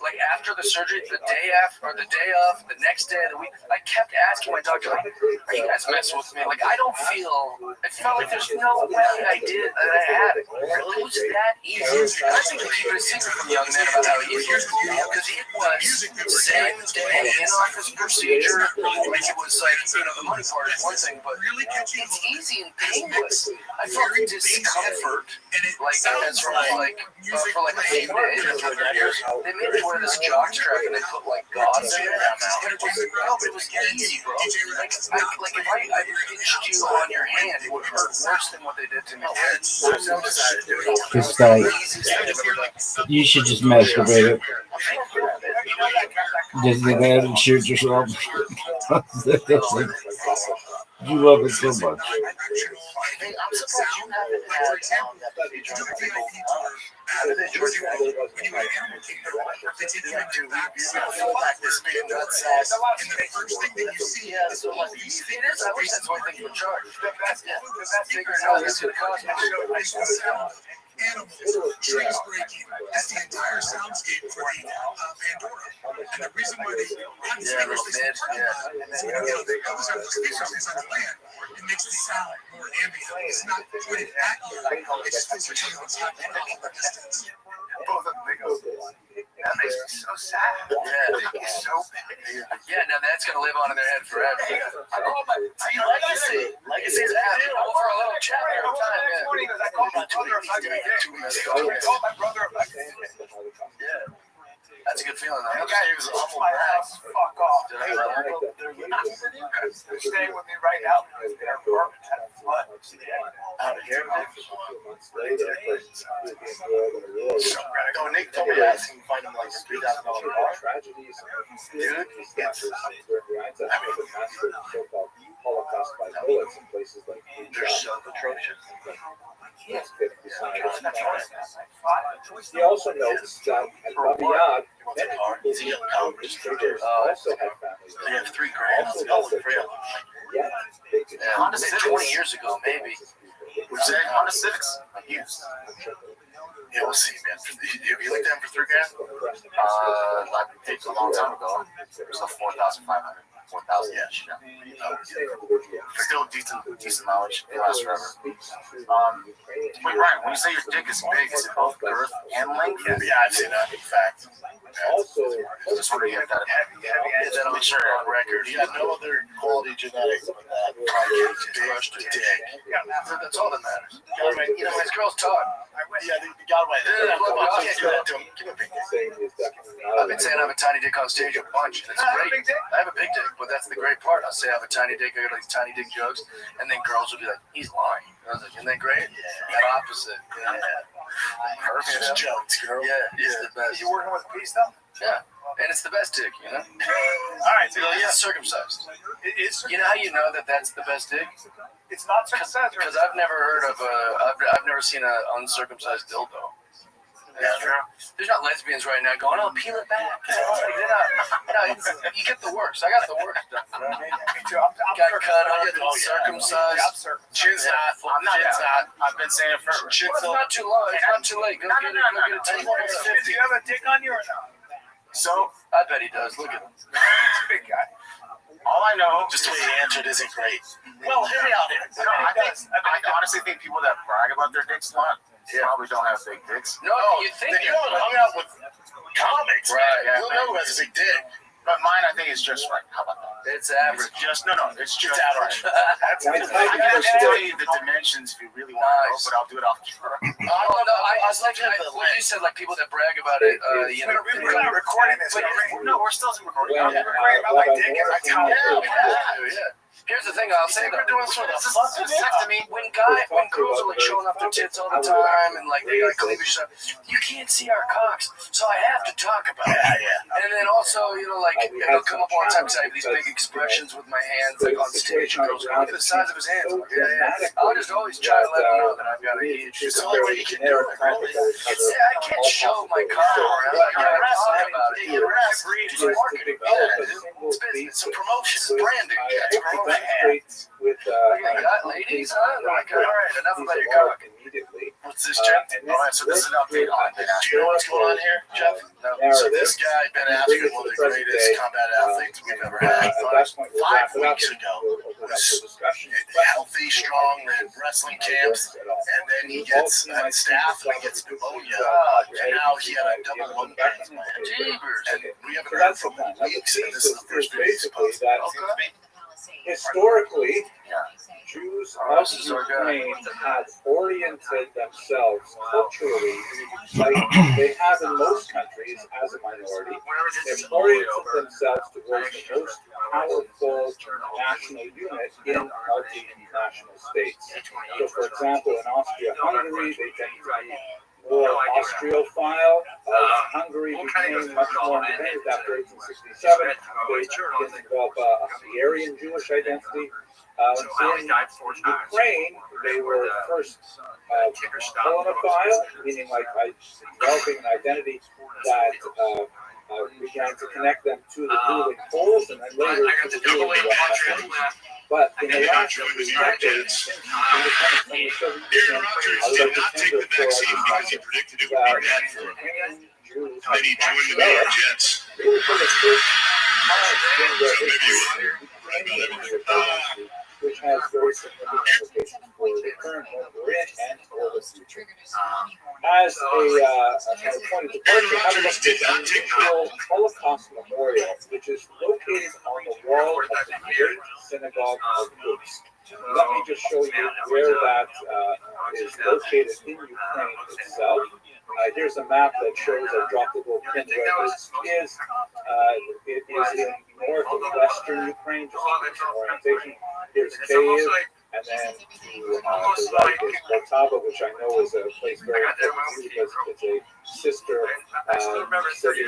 like after the surgery, the day after or the day of, the next day of the week, I kept asking my doctor, like, "Are you guys messing with me? Like, I don't feel. It felt like there's no way I did that I had it. Really, was that easy? I think they keep it a secret from young men about how easy it was because it was same day in office procedure. Like it was like the money part is one thing, but it's easy and painless. I felt the discomfort, like as from like for like a few days or 3 years. They made me wear this jock strap and they put like gauze in your mouth. It was easy, bro. Like if I pinched you on your hand, it would hurt worse than what they did to me. Just like you should just masturbate it. Just go ahead and shoot yourself. You love it so much. I'm surprised you haven't had you joined the people. How did they join you? Dude, we feel like this big nutsass. And the first thing that you see is so like it is. I wish that's one thing you would charge. Figuring out this would cost me. Animals, trees breaking. That's the entire soundscape for the Pandora. And the reason why they distinguish this the others have the speakers inside the land, it makes the sound more ambient. It's not pointed at you. It just feels like something that's happening from a distance. That makes me so sad. Yeah, so big. Yeah, now that's gonna live on in their head forever. Legacy is happening over a little chat every time. Yeah. I called my brother. Yeah. That's a good feeling. That guy was awful nice. Fuck off. They're staying with me right now because they're perfect. Out of here. Nick told me that he can find him like a $3,000 car. Dude, Holocaust by bullets in places like they're so atrocious. He also notes that at Rabbi Rothschild, also had families. They have $3,000. Honda Civic 20 years ago, maybe. Which say Honda Civics used. Yeah, we'll see, man. Have you looked at them for $3,000? Like it takes a long time ago. It was like 4,500. 4,000 each. Still decent knowledge. They last forever. Wait, Ryan, when you say your dick is big, is it both girth and length? Yeah, I've seen that. In fact. Also, Just want to get that. That'll be sure on record. You have no other quality genetics than that. Crushed a dick. That's all that matters. As girls talk. Yeah, the guy might. Give a big dick. I've been saying I have a tiny dick on stage a bunch, and it's great. I have a big dick, but that's the great part. I'll say I have a tiny dick, I got these tiny dick jokes, and then girls will be like, he's lying. I was like, isn't that great? Yeah. That opposite. Yeah. Perfect jokes, girl. Yeah, it's the best. You working with a piece, though? Yeah. And it's the best dick, you know? All right, so it's circumcised. You know how you know that that's the best dick? It's not circumcised. Because I've never heard of I've never seen an uncircumcised dildo. Yeah, true. There's not lesbians right now going, oh, peel it back. You get the worst. I got the worst. Me too. Got cut off, circumcised. Chin's hot. I've been saying it for chin's hot. It's not too long. It's not too late. Go get it. Do you have a dick on you or not? So, I bet he does. Look at him. Big guy. All I know, just the way he answered isn't great. Well, hear me out here. No, I honestly think people that brag about their dicks a lot probably don't have big dicks. No, you think you hung out with comics, right? Yeah, you know who has a big dick. But mine, I think, is just right. How about that? It's average. It's just average. I can tell you the dimensions if you really want to know, but I'll do it off camera. I was like what you said, like people that brag about it. We're kind of recording this. No, we're still recording. I'm recording about my dick and my tongue. Yeah. Here's the thing I'll say, we're doing sort of vasectomy. When girls are like showing off their tits all the time and like they got cleavage stuff, you can't see our cocks, so I have to talk about it. And then also, you know, like it'll come up all the time because I have these big expressions with my hands, like on stage, and girls go, look at the size of his hands. Like, I'll just always try to let them know that I've got a huge. It's the only way you can do it, really. I can't show my cock around. I gotta talk about it. Just marketing. It's business. It's promotion. It's branding. It's promotion. With ladies, huh? Like, all right, enough about your cock. Immediately. What's this, Jeff? All right, so this is an update on Ben Askren. You know what's going on here, Jeff? No. So this guy, Ben Askren, one of the greatest combat athletes we've ever had. 5 weeks ago, was healthy, strong, in wrestling camps, and then he gets staph and he gets pneumonia, and now he had a double lung transplant. And we haven't heard from him in weeks, and this is the first video he's posted. Historically, Jews of Ukraine had oriented themselves culturally like they have in most countries as a minority. They've oriented themselves towards the most powerful national unit in multinational states. So, for example, in Austria-Hungary, they tend to be more Austral-phile. Hungary became much more independent after 1867. They developed a Hungarian Jewish identity. In Ukraine, they were first Polonophile, meaning like developing an identity that began to connect them to the ruling Poles, and then later to the ruling Russians. But in the last few decades, since independence from the Soviet Union, I would like to tend to throw out the concept that Ukrainian Jews have developed really for the first time in their history, Ukrainian Jewish, which has very significant implications for the current moment we're in and for the future. As a kind of point of departure, I would like to the Holocaust Memorial, which is located on the wall of the Great Synagogue of Lutsk. Let me just show you where that is located in Ukraine itself. Here's a map that shows, I dropped a little pin where this is. It is in north and western Ukraine, just to give some orientation. Here's Kyiv, and then to the right is Poltava, which I know is a place very important because it's a sister city to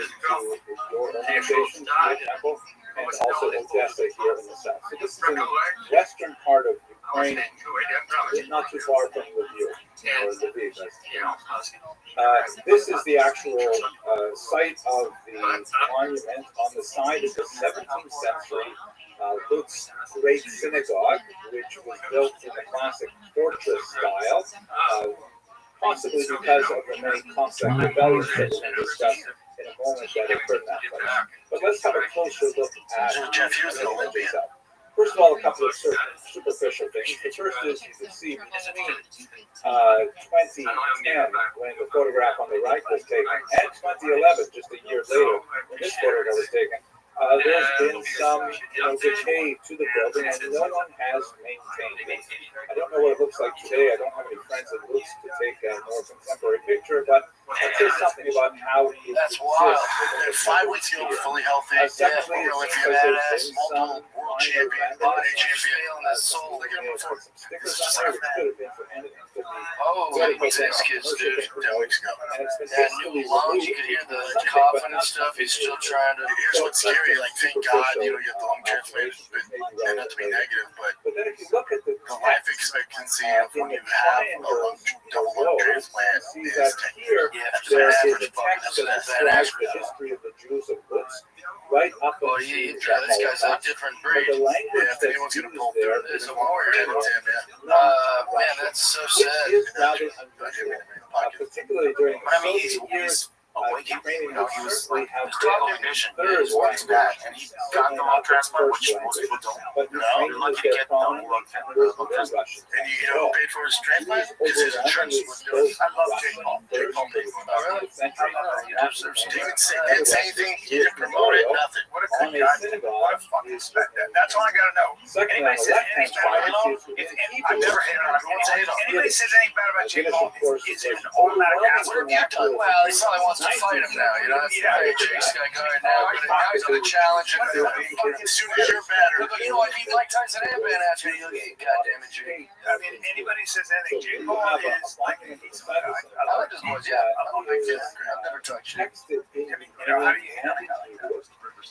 your organization, for example, and also Odessa here in the south. So this is in the western part of Ukraine, not too far from Lviv, or Lviv, this is the actual site of the monument on the side of the 17th century Lutsk Great Synagogue, which was built in the classic fortress style, possibly because of the many Cossack rebellions that we're going to discuss in a moment that occurred in that place. But let's have a closer look at the image itself. First of all, a couple of superficial things. The first is you can see between 2010, when the photograph on the right was taken, and 2011, just a year later, when this photograph was taken, there's been some decay to the building, and no one has maintained it. I don't know what it looks like today. I don't have any friends in Lutsk to take a more contemporary picture, but that says something about how it exists. That's wild. 5 weeks ago, fully healthy. Secondly, it's because there's been some world champion, body champion, and his soul. They got some stickers on there, which could have been for anything. Oh, what's this kid's dude? 10 weeks ago. That new lungs, you could hear the coughing and stuff. He's still trying to. Here's what's scary. Like, thank God, you get the lung transplant, and not to be negative, but then if you look at the life expectancy of when you have a double lung transplant is 10 years. There is a text that describes the history of the Jews of Lutsk, right up until this guy's a different breed. The language if anyone's going to pull there through this, a warrior. Man, that's so sad. It is rather unusual, particularly during the Soviet years. Ukrainian certainly have been third language, and he got the lung transplant, which most people don't. but Ukrainian is their prominent, and there is no Russian. And you know who paid for his transplant? It's his insurance was doing. I love Jake Paul. Jake Paul paid for it. Oh, really? David didn't say anything. He didn't promote it. Nothing. on a synagogue is That's all I gotta know. second on Anybody the says left-hand anything bad side about is Jake used Paul, I've never hated on him. I won't say it. Anybody says anything bad about Jake Paul is an automatic asshole. Well, he probably wants to fight him now. You know, that's the way Jake's got going now. But now he's going to challenge him. As soon as you're better. You know, I beat Mike Tyson and Ben after you. Goddamn it, Jake. I mean, anybody says anything, Jake Paul is like, I like his voice, yeah. I'm a big fan. I've never touched him. texted in how do you handle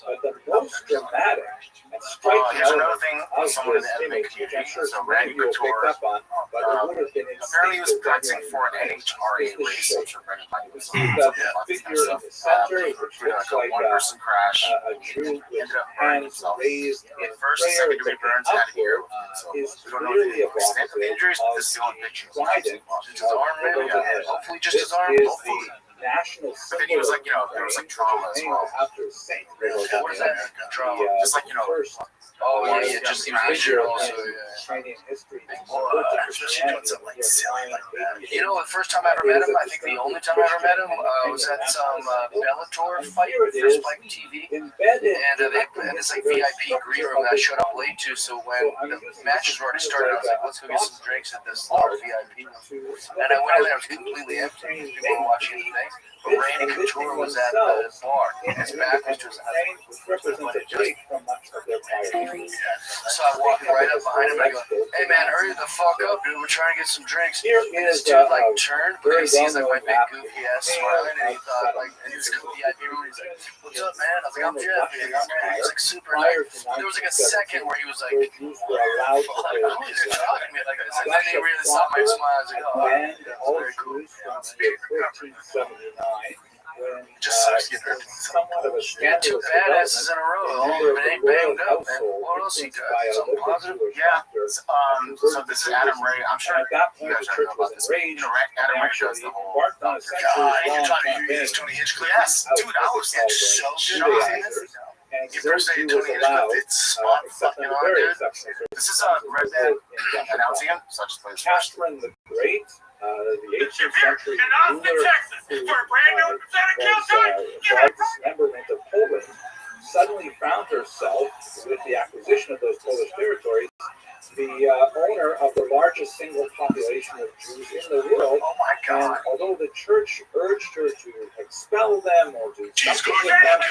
but the most dramatic and striking Here's another element thing of with someone in this the MMA image, which I'm community. sure So many Randy of you will pick Couture, up on, but it would have been apparently he was instinctive practicing when for an you NHRA is the race. shape. I'm sure Randy might be The figure in the center, which looks like one-person crash. a Jew with Ended up burning hands himself. raised in First, prayer, second-degree looking burns had here. upward, So is we don't know clearly the extent of the injuries, but this is the only picture. trident Just his arm, maybe. Hopefully, just his arm. This is Hopefully. the national But then he was like, you know, there was like trauma as well. after Saint What is that? Trauma. Just like, you know. first Oh, yeah, just seems figure visual. Also, in yeah. Chinese history. Especially doing something like silly like that. You know, the first time I ever met him, I think the only time I ever met him was at some Bellator fight for Spike TV. Embedded And it's like VIP green room that I showed up late to, so when the matches were already started, I was like, let's go get some drinks at this large VIP room. And I went in there, it was completely empty. People weren't watching anything. But Randy Couture was at the bar, and his back was to his husband. represents a break from much of their prior history. So I walked right up behind him and I go, hey man, hurry the fuck up, dude. We're trying to get some drinks. Here And this is dude like turned, but he sees like my big goofy ass smiling, and he thought like, and he was in the VIP room, and he's like, what's up, man? I was like, I'm Jeff. And he's like super nice. There was like a second where he was like, Jews were allowed to fuck, wear who is talking to me like this? And then he really saw my smile. I was like, oh, and all very cool. Jews from 1479 when Just sucks getting hurt. somewhat of a Yeah, two scandalous badasses development, in a row. All of it ain't banged up. And what else he does? Something positive? Yeah. So this is Adam Ray. I'm sure at that you point guys the already church know was about this. enraged You know, Adam and Ray does actually the whole. embarked on a God, centuries-long you're talking to campaign Tony Hinchcliffe? Yes, dude, I was so shocked. and You first say Xerxes was Tony allowed, Hinchcliffe, it's spot except fucking under on, very dude. exceptional This is Red Man announcing him, so I just play this first. Catherine the Great, the 18th century ruler who brought dismemberment of Poland, suddenly found herself, with the acquisition of those Polish territories, the owner of the largest single population of Jews in the world. Oh my And God. although the church urged her to expel them or do something with them, she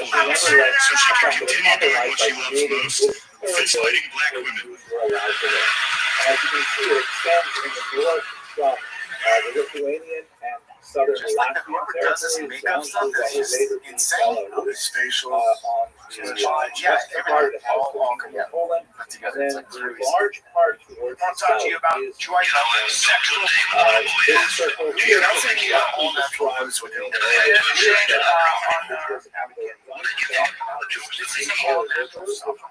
nevertheless kept the compromise by creating this territory where Jews were allowed to live. As you can see, it extends in the north from the Lithuanian and southern Just like the Latvian whoever does this territories makeup down to stuff what is would just later be insane. Belarus, His facial. on the Yeah, western part of the house all of yeah. Poland. Put And together, then it's like the crazy. large part towards I'll the talk to you about south is joint sexual this circle here. I'll send you all natural foods with him. This is all natural stuff. And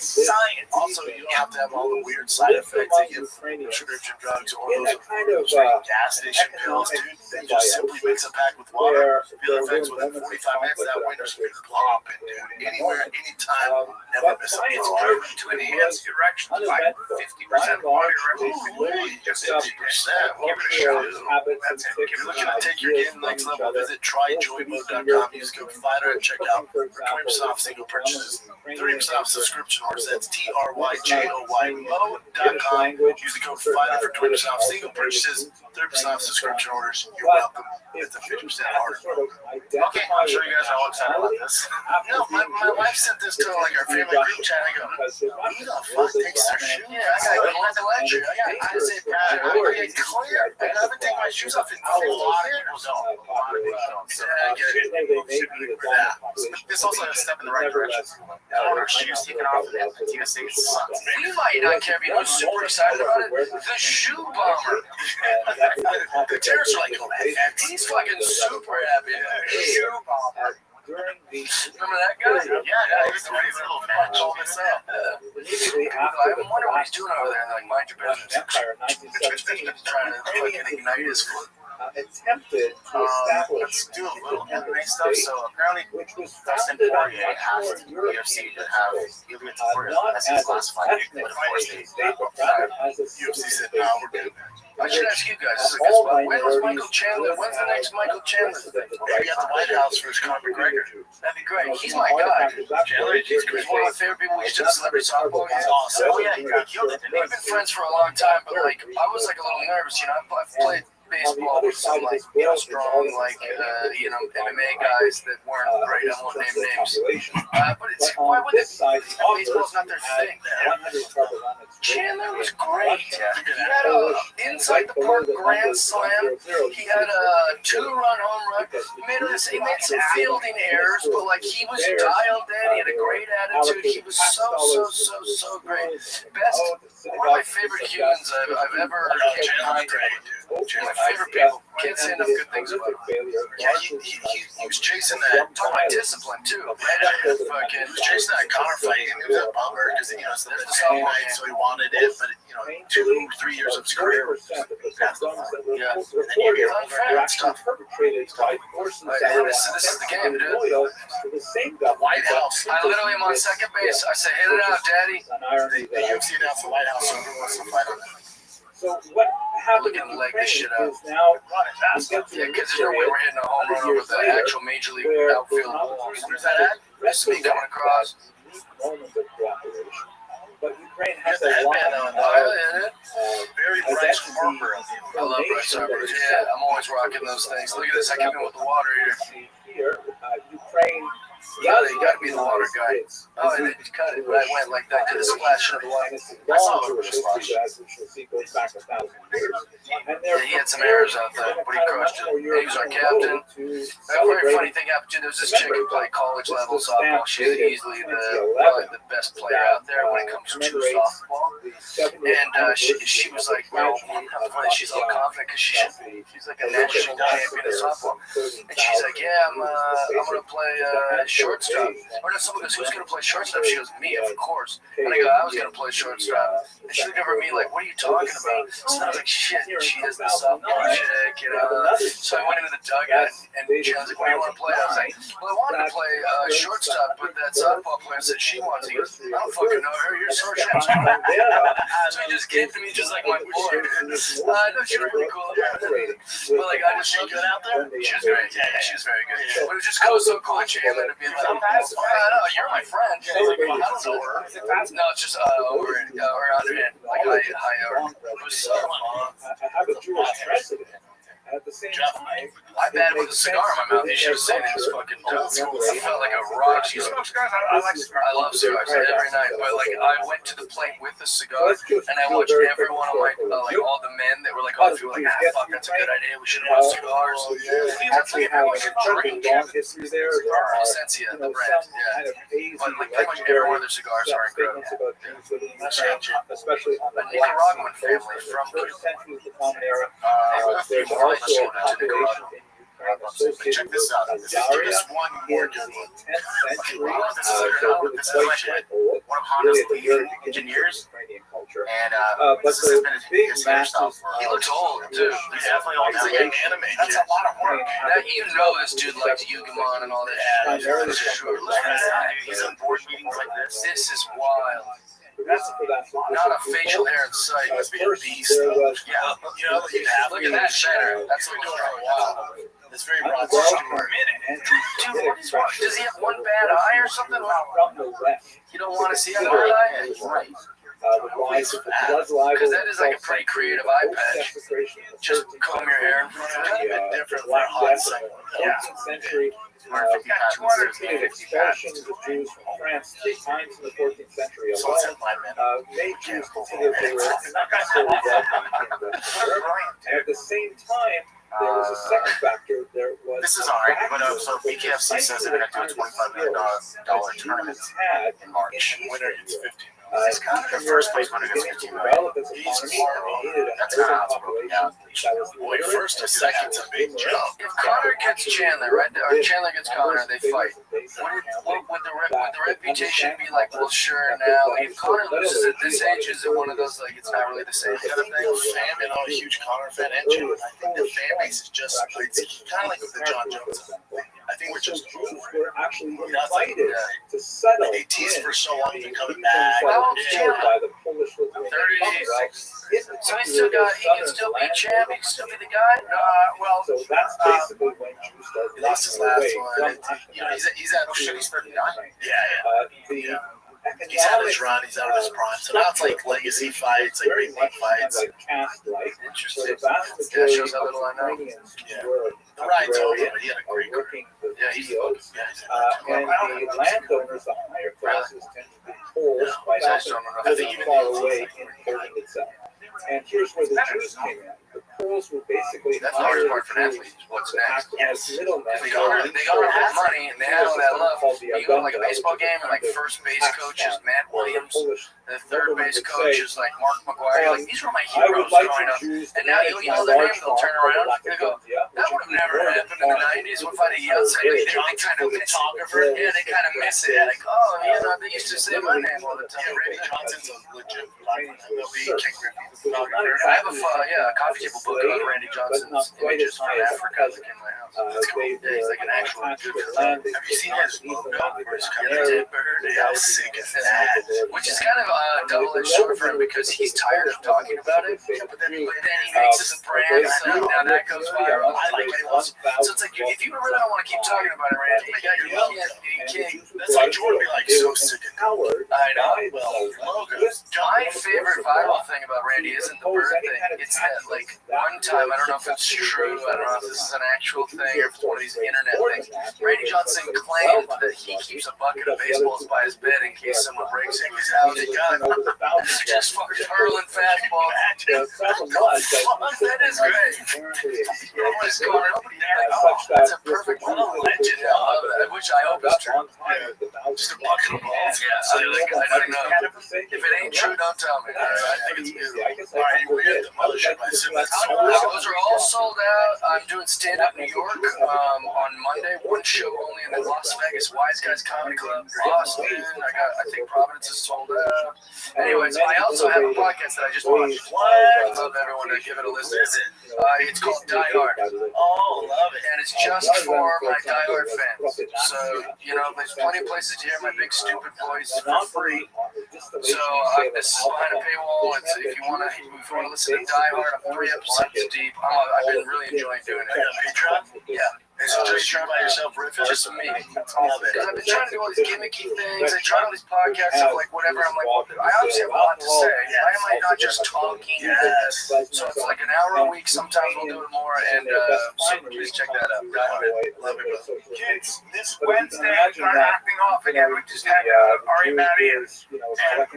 design. Also, you don't have to have all the weird side effects that you prescription drugs or In those a kind of gas station pills, dude. They just simply mix a pack with water. where Feel there effects were within moments 45 of minutes. That conflict windows that can pop and dude, anywhere, anytime. Never but miss a by and beat. large, To enhance erections by uneventful. 50% By and large, body they erection. slowly Just picked up 50%. cultural habits and That's it. tics If you're and looking to take your ideas game from next each level, other. visit tryjoymo.com. Use code FIGHTER and check out 20% off single purchases, 30% off subscription orders. That's tryjoymo.com. Use the code FIGHTER for 20% off single purchases, 30% off subscription orders. You're welcome. It's a 50% order. Okay, I'm sure you guys are all excited about this. You know, my wife sent this to like our family group chat. I go, who the fuck takes their shoe? Yeah, I got one to let you. I say, Brad, I'm gonna get clear. I haven't taken my shoes off in a lot of people don't. A lot of people don't. So I get it. This also a step in the right direction. I don't want our shoes taken off of the TSA sucks. We might not care because we're super excited about it. The shoe bomber. The terrorists are like, oh, he's fucking super happy. Shoe bomber. Remember that guy? Yeah, he's the one who's a little fat, all this up. I wonder what he's doing over there. Like, mind your business. Trying to fucking ignite his foot. attempted to establish Let's do a little MMA stuff. So apparently, which was Dustin founded on Poirier asked the UFC to have Ilya Tafur not as as his a last fight, ethnic but of course they state, but rather as a UFC said, citizen no, we're good. I should ask you guys, All when was minorities Michael Chandler? When's the next Michael Chandler thing? Maybe at the White House for Conor McGregor. That'd be great. He's my guy. Chandler, he's one of my favorite people. He's just a celebrity softball. He's awesome. Oh yeah, he killed it. We've been friends for a long time, but like I was like a little nervous. I've played baseball with some like strong MMA guys that weren't great. I won't name names. But it's why would baseball's not their thing. Chandler was great. He had a inside the park grand slam. He had a 2-run home run. He made some fielding errors, but like he was dialed in. He had a great attitude. He was so great. One of my favorite Cubans I've ever encountered. My favorite people. Can't say enough good things about him. Yeah, he was chasing that. Talk about discipline too. He was chasing that Conor fight, and it was a bummer because it's the same night, so he wanted it, but 2 or 3 years of his career was past the fight. Yeah. And then you get That's tough. This is the game, dude. the White House. I literally am on second base. I say, hit it out, daddy. The UFC announced the White House, so everyone wants to fight on that. So what happened Looking to leg this shit out. is now Yeah, because there's no way we're hitting a home run over the actual major league outfield walls. Where's that at? That's me coming across. moment of cooperation. But Ukraine Has has the a lot headband on. Very Bryce Harper. I love Bryce Harper. Yeah, I'm always rocking those things. Look at this. I came in with the water here. Ukraine. Yeah, you gotta be the water guy. Oh, and then you cut it. I went like that, did a splash into the water. I saw the splash. As we shall see, goes back 1,000 years. And Yeah, he had some errors out there, but he crushed it. He was our captain. A very funny thing happened too. There was this chick who played college level softball. She's easily probably the best player out there when it comes to true softball. And she was like, well, she's all confident because she's like a national champion of softball. And she's like, yeah, I'm gonna play shortstop. Or no, someone goes, who's gonna play shortstop? She goes, me, of course. And I go, I was gonna play shortstop. And she looked over at me like, what are you talking about? So I was like, shit, she is the softball chick, So I went into the dugout and she was like, what do you want to play? I was like, well, I wanted to play shortstop, but that softball player said she wants. He goes, I don't fucking know her. You're shortstop. So he just came to me just like my boy. No, she was really cool. But like, I just loved it out there. She was great. Yeah, she was very good. But it was just so cool of Chandler to be like, no, you're my friend. I don't know her. No, it's just over around her. Like, it was so fun. I have a Jewish president. At the same time, I batted with a cigar in my mouth. You should have seen it. It was fucking dope. I felt like a rock. I love cigars every night. But like, I went to the plate with a cigar, and I watched every one of my all the men that were like, oh, fuck, that's a good idea. We should have cigars. actually have a pretty long history there. Essencia, the brand, yeah. But like pretty much every one of their cigars are incredible. Especially on the Nicaraguan family from first century of the Common Era. There's also a to population Nicaragua. in Ukraine Check this out. This is one more good one. 10th century. This is like one of Honda's lead engineers. And But this has the been big his hairstyle masses. for He looks old, too. He's definitely old. He's like an anime. That's a lot of work. That you know this dude likes Yugamon and all that shit. Primarily Sure. He's on board meetings like this. This is wild. That's for that. Not a facial hair in sight. Must be a beast. There was Yeah, you know, you have. Look at that shatter. That's been what doing we're it for a while. It's very broad. Dude, what is wrong? Does he have one bad eye or something? from the West. You don't want to see a bad eye? The rise of the blood libel. Because that is like a pretty creative eye patch. Just comb your hair. Different for a hot second. 14th century. Repeated expulsions of Jews from France 3 times in the 14th century So it's in alone. alignment. Made Jews consider they were not necessarily welcome in Europe. And at the same time, there was a second factor. There was This is alright, but so BKFC says they're going to do a $25 million tournament had in March. in Winner Eastern gets Europe. $15 million. He's kind of the first place when it gets beginning to develop its economy and needed an That's urban not population that was Boy, literate first or and second's a big numerous. jump. If Connor gets Chandler, right? Or Chandler gets Connor, they fight. Would the reputation be like, well, sure, now, like, if Connor loses at this age, is it one of those, like, it's not really the same kind of thing? Fan, and I'm a huge Connor fan and Chandler. I think the fan base is just, it's kind of like with the John Jones thing. I think we're just Jews were actually That's like, invited to settle they teased for so long in to coming the back. kingdom Well, by the Polish Lithuanian 36. So he still got, he can still be champ, he can still be the guy? Well, So that's basically when Jews started He lost his walking last away one. from You know, he's at, oh shit, he's 39. Yeah. He's out of his run, he's out of his prime. So now it's like legacy fights, like big fights. like caste-like. So interesting. the vast Yeah, majority shows how little I know. of Ukrainians Yeah. were The ride's over, agrarian, but he had a great career. working the Yeah, he's fields. yeah, And the landowners, the higher classes, tend to be Poles, quite I often don't know. living far away in Poland itself. And here's where the Jews came in. The Poles were basically That's the hardest hired part for an athlete. Is what's to next? act as middlemen. They got that money and they had all that love. You go to like a baseball game and like first base coach is Matt Williams, the third base coach is like Mark McGuire. Like these were my I would heroes like growing the up. Jews And now you know their name, they'll turn around and go, that would have never happened in the 90s. We'll find a outside. They kind of miss it. Yeah, they kind of miss it. Like, oh, you know, they used to say my name all the time. Yeah, Randy Johnson's a legit MLB King Griffey. I have a coffee table book about Randy Johnson's images from Africa like in my house. Yeah, he's like an actual dude. Have you seen his logo where he's kind of Yeah. bird? How sick is that? Which is kind of a double-edged sword for him because he's tired of talking about it. But then he makes it a brand, so now that goes viral. I like what he wants. So it's like, if you really don't want to keep talking about it, Randy, you can't. That's like Jordan be like so sick of Howard. I know. well, logos. My favorite viral thing about Randy isn't the bird thing. It's that, like, one time, I don't know if it's true, I don't know if this is an actual thing or if it's one of these internet things. Randy Johnson claimed that he keeps a bucket of baseballs by his bed in case someone breaks in his house. Just fucking hurling fastballs. That is great. Nobody's going, nobody, oh, that's a perfect little legend. I wish I hope it's true. Just a bucket of balls. Yeah, so like, I don't know. If it ain't true, don't tell me. I think it's beautiful. All right, we had the mothership. I assume that's Those are all sold out. I'm doing stand-up New York on Monday. One show only in the Las Vegas Wise Guys Comedy Club. Austin. I think Providence is sold out. Anyways, I also have a podcast that I just watched. I'd love everyone to give it a listen. It's called Die Hard. Oh, love it. And it's just for my Die Hard fans. So, you know, there's plenty of places to hear my big stupid voice for free. So this is behind a paywall. It's, if you want to listen to Die Hard, I'm 3 episodes deep. I've been really enjoying doing it. Patreon? Yeah. Is it just you by yourself riffing? Just me. Love Because it. I've been trying to do all these gimmicky things. I tried all these podcasts of like whatever. I'm like, well, I obviously have a lot to say. Why am I not just talking? Yes. So it's like an hour a week. Sometimes we'll do it more. And so please check that out. Love it. Love it. Kids, this Wednesday, we're acting off again. We just had Ari Matty and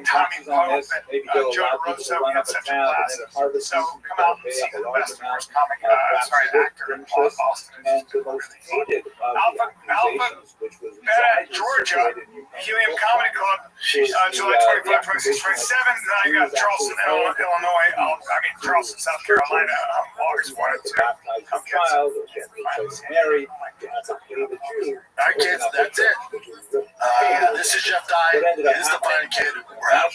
Tommy Pope and Joe Rosa. We had such a blast. So come out and see the best and worst comic, actor in Boston. And the most hated of Alpha, the accusations, which was Georgia, Helium Comedy Club, July 25, 26, 27. Then I got Charleston, Illinois. Charleston, South Carolina, August 1 and 2. Come get child, or get married, the Jew. All right, kids, that's it. This is Jeff Dye. This is the Fine Kid. We're out.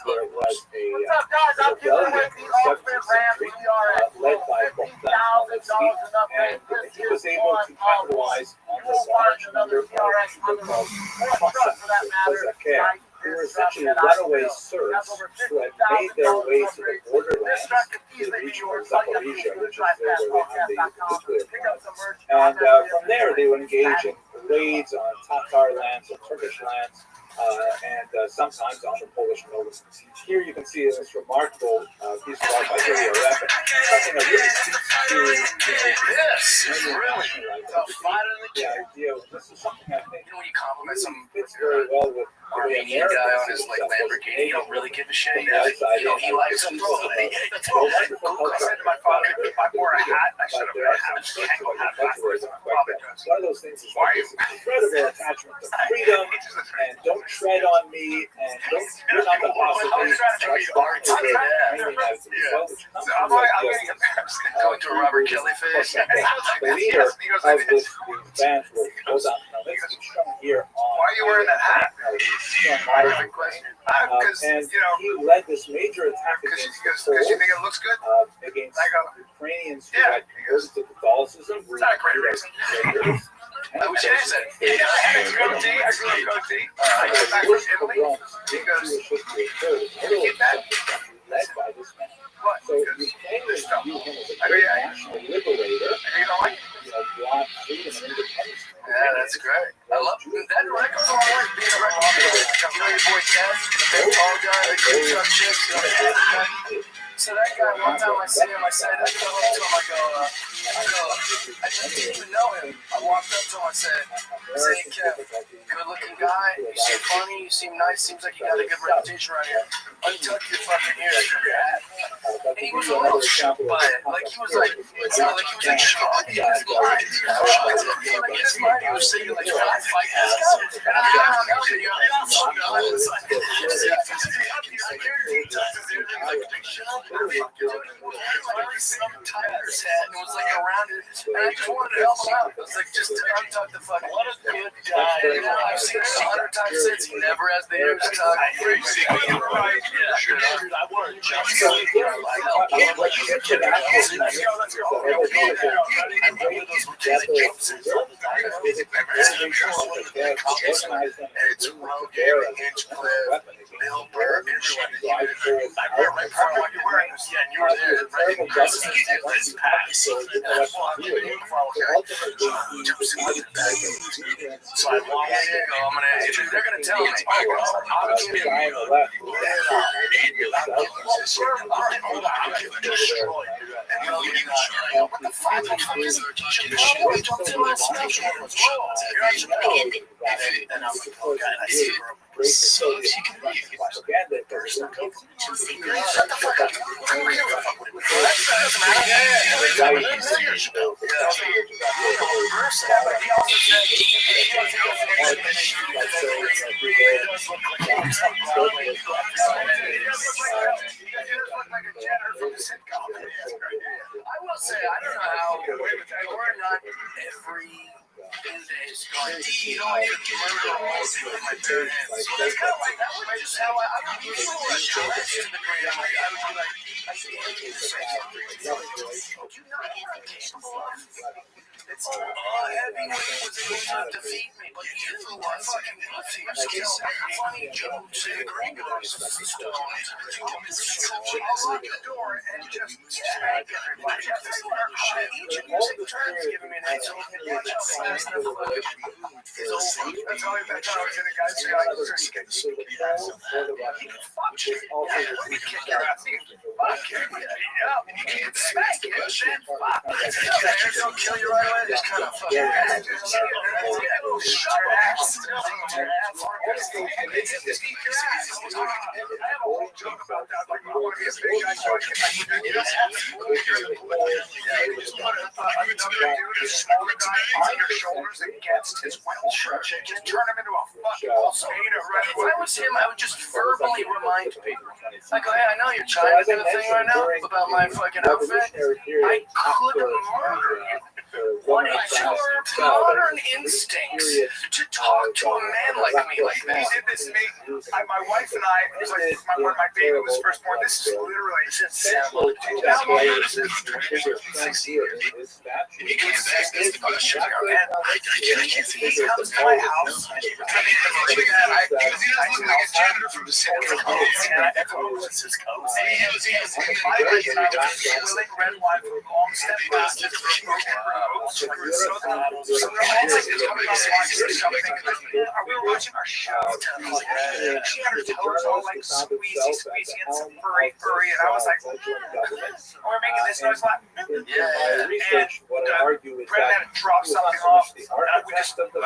There was What's up, guys? I'm here with the Ultimate Rams. We are at led by $50,000 and he was able to capitalize on You this will watch large number another TRX of or a truck for that matter. who were essentially runaway Serbs who had made their way to the borderlands to the region of Zaporizhia, which is where they have the nuclear plant. And from there, they would engage in raids on Tatar lands or Turkish lands, and sometimes on the Polish nobles. Here you can see this remarkable piece of art by Ilya Repin. Something that really speaks to This is really the idea. This is something I think You know when you compliment some fits very well with Armenian guy on his like Lamborghini. He don't really give a shit. He likes them, bro. That's all. I said to my father, if I wore a hat, I should have worn a hat. Hang on, hat backwards. My father goes, One of those things is like this incredible attachment to freedom, and don't tread on me, and you're not the boss of me. I'm getting embarrassed going to a Robert Kelly face. The leader of these bands was, hold on, now this is shown here on. Why are you wearing that hat? And he led this major attack against because you think it looks good? Against Ukrainians who had converted to Catholicism. It's not a great reason. I wish I said, I grew up goatee. I came back from Italy. He goes, led by this man. What? So Ukrainians view him as a great national liberator. You don't like Brought freedom and independence. Yeah, that's great. I love that record song. Being a record player, you know your boy Ken, the big tall guy, the good truck chicks. So that guy, one time I see him, I said, I come up to him, I didn't even know him. I walked up to him, I said, hey Kev, good looking guy, you seem funny, you seem nice, seems like you got a good reputation around here. Untuck your fucking ears from your hat. And he was a little shocked by it. Like he was like shocked. He was blind. Like in his mind, he was saying, like, I fight this guy. And I found out that I was like, some tiger's hat, and it was like around it, and I just wanted to help him out. It was like, just to untuck the fucking. What a good guy. I've seen it 100 times since. He never has the ears tucked. You're right. Yeah, I would. It's Rogan, Hinchcliffe, Bill Burr, everyone. I read right part of what you're wearing. Yeah, and you were there. Right in this pass. So I walk in, they're going to tell me, I'm destroyed. What the fuck is and I'm like, oh God, I see so she can leave. Propaganda. Shut the fuck up. I will say, I don't know how, we're not every day is going to eat all your commercial with my bare hands. So that's kind of like, that was just how I would be so stressed to the grade. I would be like, I should be say something. Do you know what I'm capable of? It's heavyweight was able to defeat me, but you are fucking pussy. You still funny jokes and gringos. Stoned. I'll lock the door and just spank everybody. Each of you turns giving me an insult. That's all you've been telling me. The guys who got just get you can fuck shit. You kick your ass. You can fuck it. You can't smack it. Shit, fuck. They'll kill you right away. Just kind of fucking shut your ass. I have a whole joke about that. Like, I want to be a big guy, so I can just have to put another dude, a smaller guy on your shoulders against his well shirt. Just turn him into a fucking volcano. If I was him, I would just verbally remind people. Like, hey, I know you're trying to do the thing right now about my fucking outfit. I could murder you. What is your modern instincts to talk to a man like me like this? He did this to me. My wife and I, it was like when my baby was first born, this is literally just how long this is 6 years. He can't ask this question. He comes to my house. I janitor from the center. What's his coast? He was red wine from long step past. watching our we were watching our show. She had her toes all like squeezy and some furry, and I was like, we're making this noise like, and Brett had to drop something off, and we just like the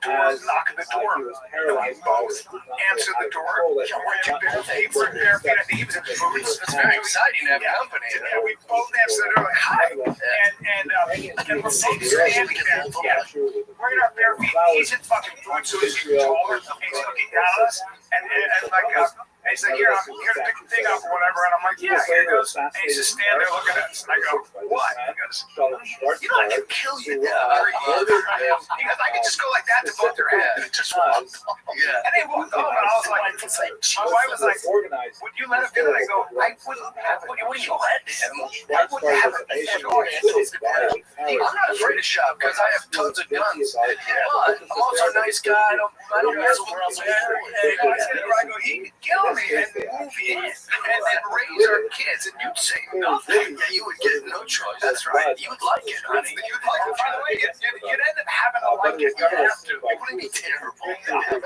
doors knocking the door, and we both answered the door. We're two bare feet. I think he was in boots. It's very exciting to have company. And we both answered the door like, hi, and we're both standing there. We're in our bare feet. He's in fucking boots, so he's taller. He's looking down at us, and he's like, here, to pick the thing up or whatever. And I'm like, yeah, here it goes. And he's just standing there looking at us. And I go, what? He goes, I can kill you now. He goes, I can just go like that to both your heads. Just walk. And they walked off, and I was like, my wife was like, would you let him do it? I go, I wouldn't have it. What do you let him? I wouldn't have it. I'm not afraid to shop because I have tons of guns. But I'm also a nice guy. I don't mess with him. I go, he could kill me in the movie and then raise our kids, and you'd say nothing. You would get no choice. That's right. You would like it, honey. You'd like it. By the way, you'd end up having to like it. You have to. It wouldn't be terrible.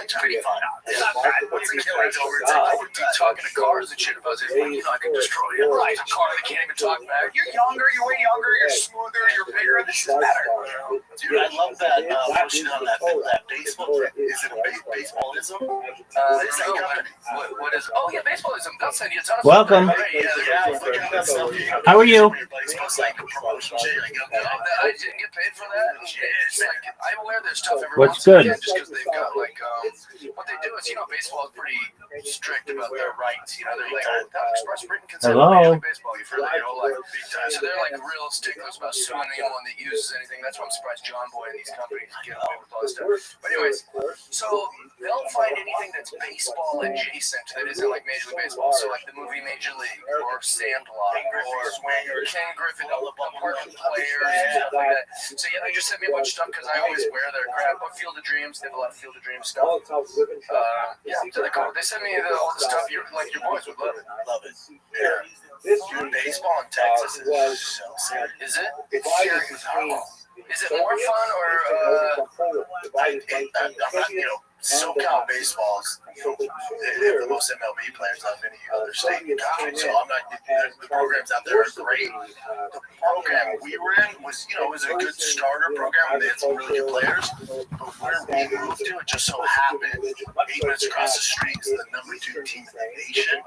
It's pretty fun. It's not bad. What's the killer's over? I would be talking to cars and shit about this. You know, I could destroy it. Right. A car that can't even talk back. You're younger. You're way younger. You're smoother. You're bigger. This is better. Dude, I love that version on that baseball. Is it baseballism? It's that company. What is? Oh yeah, baseballism. They'll send you a ton of Welcome. How are you? I didn't get paid for that. It's like I wear their stuff every What's once in a good? while just because they've got like what they do is baseball is pretty strict about their rights. They're like express written consent. Hello. Baseball, you for their whole life. So they're like real sticklers about suing anyone that uses anything. That's why I'm surprised John Boy and these companies get away with all this stuff. But anyways, so they'll find anything that's baseball adjacent that isn't like Major League Baseball. So like the movie Major League or Sandlot or Ken Griffin, Park Players and stuff like that. So yeah, they just sent me a bunch of stuff because I always wear their crap. But Field of Dreams, they have a lot of Field of Dreams stuff. Yeah, so they sent me all the stuff. Your boys would love it. Love it. Yeah. Dude, baseball in Texas is so sad. Is it? It's serious. Is it more fun or I'm not, SoCal baseballs, they have the most MLB players out of any other state in the country, so I'm not, the programs out there are great. The program we were in was, was a good starter program, and they had some really good players, but where we moved to, it just so happened, 8 minutes across the street is the number 2 team in the nation,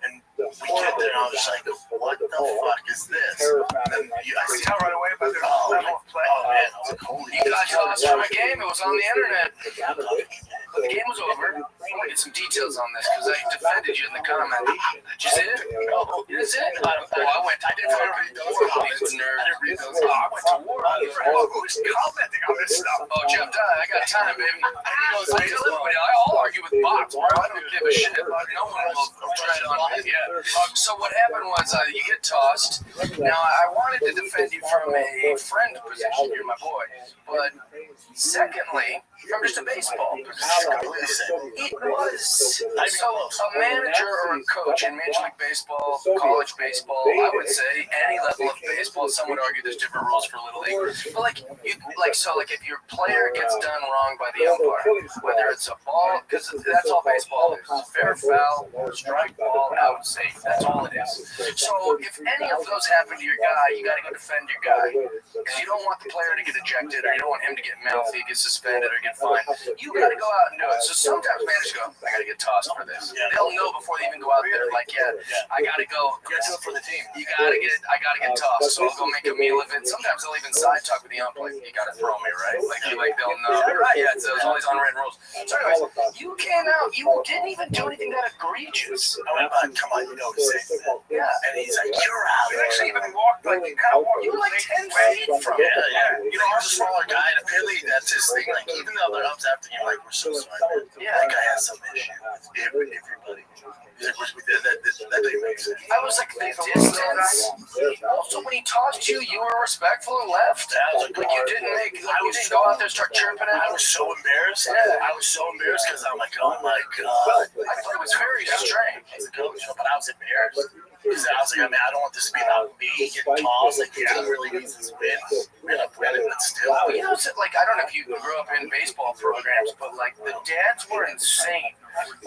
and we get there, and I was just like, what the fuck is this? And then I see how right away by their level of play. Oh man, I was like, holy shit. You guys saw us from a game, it was on the internet. But the game was over. I want to get some details on this because I defended you in the comment. Did you see it? Oh, you didn't see it? I didn't read those. I didn't read those. I went to war. Who's commenting on this stuff? Oh, Jeff Dye, I got time, baby. I'll argue with bots, bro. I don't give a shit. No one will tread on me. Yeah. So what happened was you get tossed. Now, I wanted to defend you from a friend position. You're my boy. But secondly, from just a baseball position. It was so a manager or a coach in Major League Baseball, college baseball, I would say any level of baseball. Some would argue there's different rules for Little League, but if your player gets done wrong by the umpire, whether it's a ball, because that's all baseball is, fair, foul, strike, ball, out, safe. That's all it is. So if any of those happen to your guy, you got to go defend your guy because you don't want the player to get ejected or you don't want him to get mouthy, get suspended, or get fined. You got to go out and do it. So sometimes managers go, I got to get tossed for this. They'll know before they even go out there, like, I got to go. You got to do it for the team. I got to get tossed. So I'll go make a meal of it. Sometimes they'll even side talk with the umpire. You got to throw me, right? Like they'll know. Yeah, so there's all these unwritten rules. So anyways, you came out. You didn't even do anything that egregious. I went, come on, safe. Yeah. And he's like, you're out. You actually even walked you were like 10 feet from him. Yeah. I was a smaller guy, and apparently that's his thing. Like, even though the ups after him, like, we're so sorry. Yeah, that guy has some issue with everybody. That didn't make sense. I was like, the distance. Also, when he tossed you, you were respectful and left. Like, you didn't go out there and start chirping at him. I was so embarrassed. Yeah. I was so embarrassed because I'm like, oh my God. I thought it was very strange. But I was embarrassed. Because I was like, I mean, I don't want this to be about me getting tossed. Like, the team really needs this win. We end up winning, but still. You know, it's like, I don't know if you grew up in baseball programs, but like the dads were insane.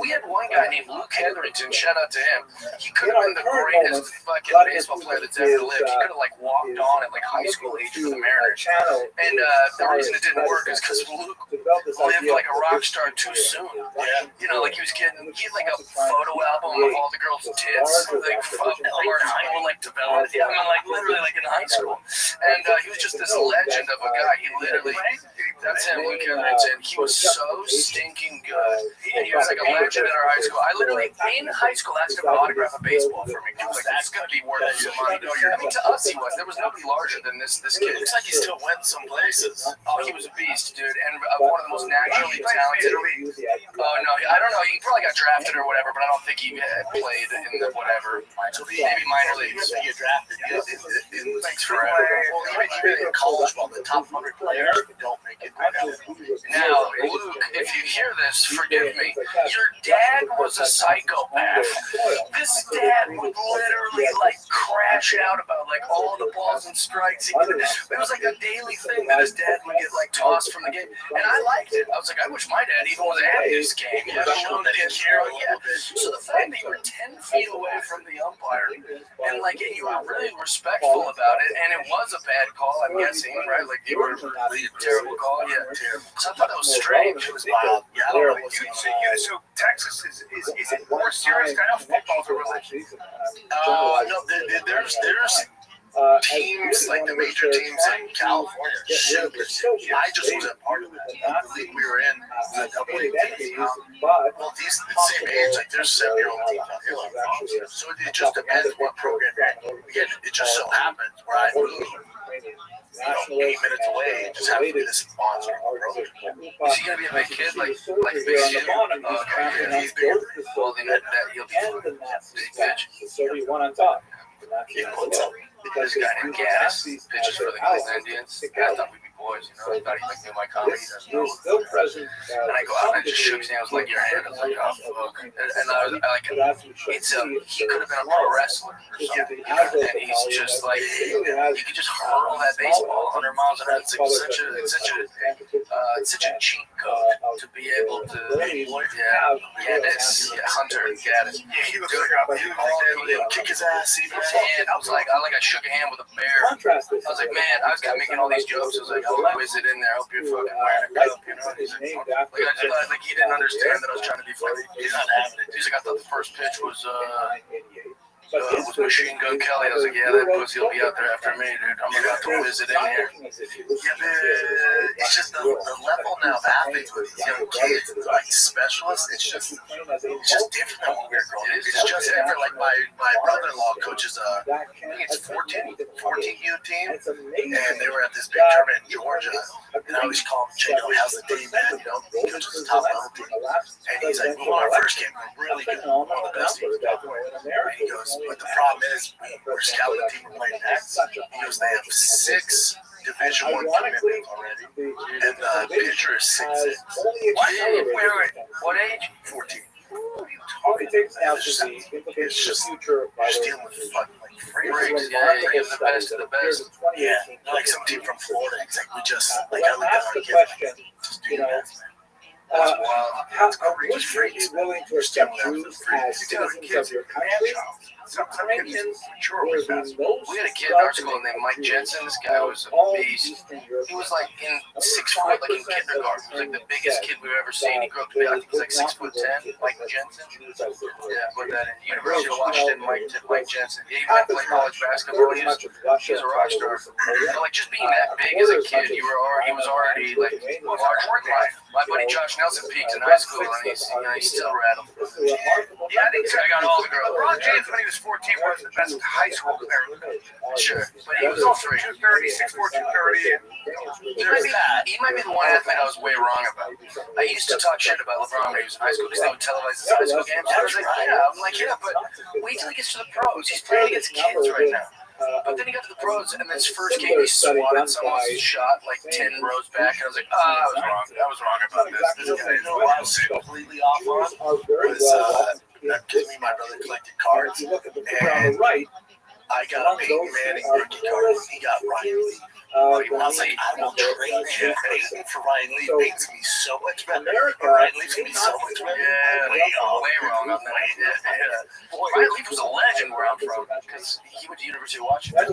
We had one guy named Luke Hetherington, shout out to him. He could have been the greatest fucking baseball player that's ever lived. He could have like walked on at like high school age for the Mariners. And the reason it didn't work is because Luke lived like a rock star too soon. You know, like he had like a photo album of all the girls' tits, like from high school, like developed. Yeah, I mean, like literally like in high school. And he was just this legend of a guy. He literally, that's him, Luke Hetherington. He was so stinking good. And he was like a legend in our high school. I literally, in high school, asked him to autograph a baseball for me. He was like, that's going to be worth some money. I mean, to us, he was. There was nobody larger than this kid. Looks like he still went some places. Oh, he was a beast, dude. And one of the most naturally talented. Oh, no, I don't know. He probably got drafted or whatever, but I don't think he played in the whatever. Maybe minor leagues. He get drafted. Thanks forever. Well, even in college, well, the top 100 players don't make it. Now, Luke, if you hear this, forgive me. Your dad was a psychopath. This dad would literally like crash out about like all the balls and strikes. It was like a daily thing that his dad would get like tossed from the game, and I liked it. I was like, I wish my dad even was at this game. You know, that he care. Yeah. So the fact that you were 10 feet away from the umpire, and like you were really respectful about it, and it was a bad call, I'm guessing, right? Like you were terrible call. Yeah, terrible. So I thought that was strange. It was wild. Yeah, I don't know. So Texas is it more serious kind of football for religion? No, there's teams like the major teams in California. Super serious. I just wasn't part of that. The league we were in, double-A teams. Well, these the same age, like there's 7-year-old teams out here. Like, so it just depends what program you're in. Again, it just so happens where I moved. 8 minutes away, and just happen to be this monster program. Is he gonna be a big kid, like big kid? Okay, he's bigger. Well, then that he'll be fine. Big pitch. This guy named Gaddis pitches for the Cleveland Indians. I thought we'd be boys, you know. I thought he like knew my comedy. And I go out and just shook his hand. I was like, your hand. I was like, oh fuck. And I was like, it's he could have been a pro wrestler or something. And he's just like, you could just hurl that baseball 100 miles an hour. It's such a cheat code to be able to. Gaddis, Hunter Gaddis. Yeah, he was like, kick his ass. And I was like, I shook a hand with a bear. I was like, man, I was making all these jokes. I was like, oh, is it in there? I hope you're fucking wearing a cup, you know? He's like, I just thought like he didn't understand that I was trying to be funny. He's not having it. He's like, I thought the first pitch was Machine Gun Kelly. I was like, yeah, that pussy will be out there after me, dude. I'm about to visit in here. Yeah, it's just the level now of athletes with these young kids, like specialists. It's just different than when we were growing up. It's just different. Like my brother-in-law coaches I think it's 14U team, and they were at this big tournament in Georgia. And I always call him, Chico, how's the team, man? You know, he coaches the top level team. And he's like, we won our first game. We're really good. One of the best teams. And he goes, but the problem is, we're scouting the team we're playing next. He goes, they have 6 Division I commitments already, and the pitcher is 6'6". Wait. What age? 14. It's just you're dealing with fucking like freaks. Yeah, you give the best of the best. Yeah, like some team from Florida. It's like we just like I look at our kids, just do that. How would you be willing to accept Jews as citizens of your country? We had a kid in our school named Mike Jensen. This guy was a beast. He was like in 6 foot, like in kindergarten. He was like the biggest kid we've ever seen. He grew up to be, I think he was like 6'10", Mike Jensen. Yeah, put that in. University of Washington, Mike Jensen. Yeah, he might play college basketball. He was a rock star. But like just being that big as a kid, he was already like large in life. My buddy Josh Nelson peaked in high school, and he's still rattled. Yeah, I think he's got all the girls. Ron James, when he was 14, was the best high school player. Sure, but he was also 230, 6'4", 230. He might be the one athlete I was way wrong about. I used to talk shit about LeBron when he was in high school because they would televise his high school games. I was like, but wait till he gets to the pros. He's playing against kids right now. But then he got to the pros, and this first game he swatted someone's shot like 10 rows back, and I was like, I was wrong about this. This guy, I was completely off on was because me and my brother collected cards. If you look at the on the right, I got a Peyton Manning rookie card. He got Ryan Lee. I was like, I will trade Peyton for Ryan Lee. Peyton's gonna be so much better. Ryan Lee's gonna be so much better. Yeah, way wrong on that. Yeah. Ryan Leaf was a legend where I'm from because he went to University of Washington.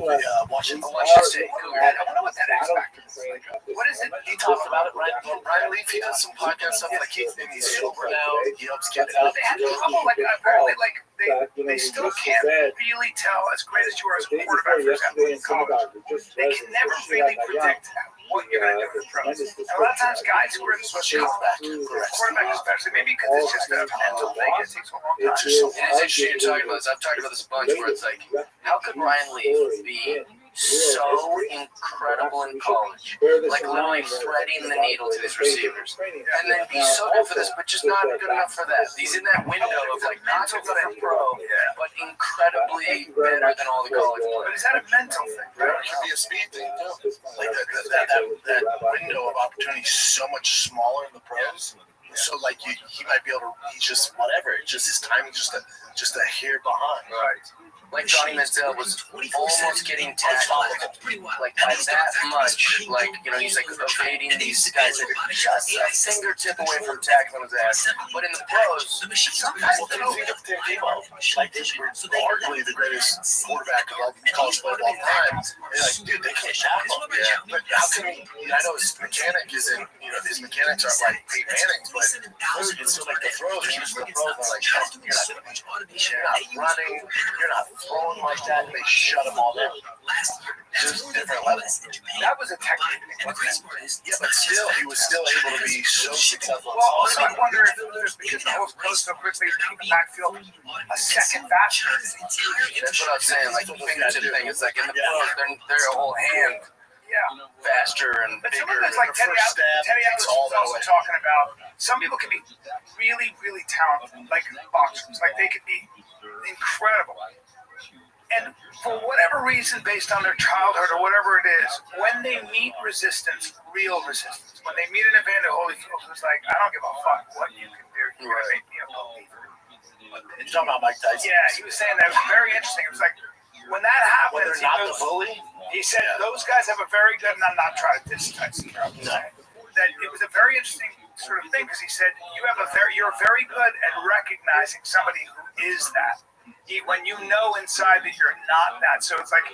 Washington State. I wonder what that X factor is like. What is it? He talked about it. Ryan Leaf, he does some podcast stuff. Like he's sober now. He helps kids out. They had trouble. Like apparently, like they still can't really tell as great as you are as a quarterback, for example, in college. They can never really predict what you're going to do in the pros. And a lot of times, guys who are in the quarterback especially, maybe because it's just a mental thing. It takes a long time. It's just so It is interesting you're talking about this. I've talked about this a bunch where it's like, how could Ryan Leaf be so incredible in college, like literally threading the needle to these receivers, and then be so good for this, but just not good enough for that. He's in that window of like not so good at pro, but incredibly better than all the college players. But is that a mental thing? Right? It could be a speed thing too. Like that window of opportunity is so much smaller in the pros. So like he might be able to. He's just whatever. It's just his timing just a hair behind. Right. Like Johnny Manziel was almost getting tackled, like by that much. Like, you know, he's like evading these guys that are just a fingertip away from tackling his ass. But in the pros, some guys don't think of their game like this. Arguably the greatest quarterback of all college football of all time. And like, dude, they can't tackle. Yeah. But how can he? I know his mechanic isn't. You know, his mechanics aren't like Peyton Manning's, but it's still like the throws. You're just the throws. Like you're not running. You're not throwing like that, and they shut them all down. Just different levels. That was a technique. Yeah, but still, he was still able to be so successful. Well, also, I wonder if just because the host goes so quickly in the backfield, a second faster. That's what I was saying. Like the fingertip thing is like in the pros, they're a whole hand. Faster and bigger. Some of it's like Teddy Atlas was also talking about. Some people can be really, really talented, like boxers. Like they could be incredible. And for whatever reason, based on their childhood or whatever it is, when they meet resistance, real resistance, when they meet an Evander Holyfield who's like, I don't give a fuck what you can do, you're going to make me a believer. You're talking about Mike Tyson? Yeah, he was saying that. It was very interesting. It was like, when that happens, they're not the bully? He said, those guys have a very good, and I'm not trying to diss Tyson, that it was a very interesting sort of thing, because he said, you're very good at recognizing somebody who is that. When you know inside that you're not that. So it's like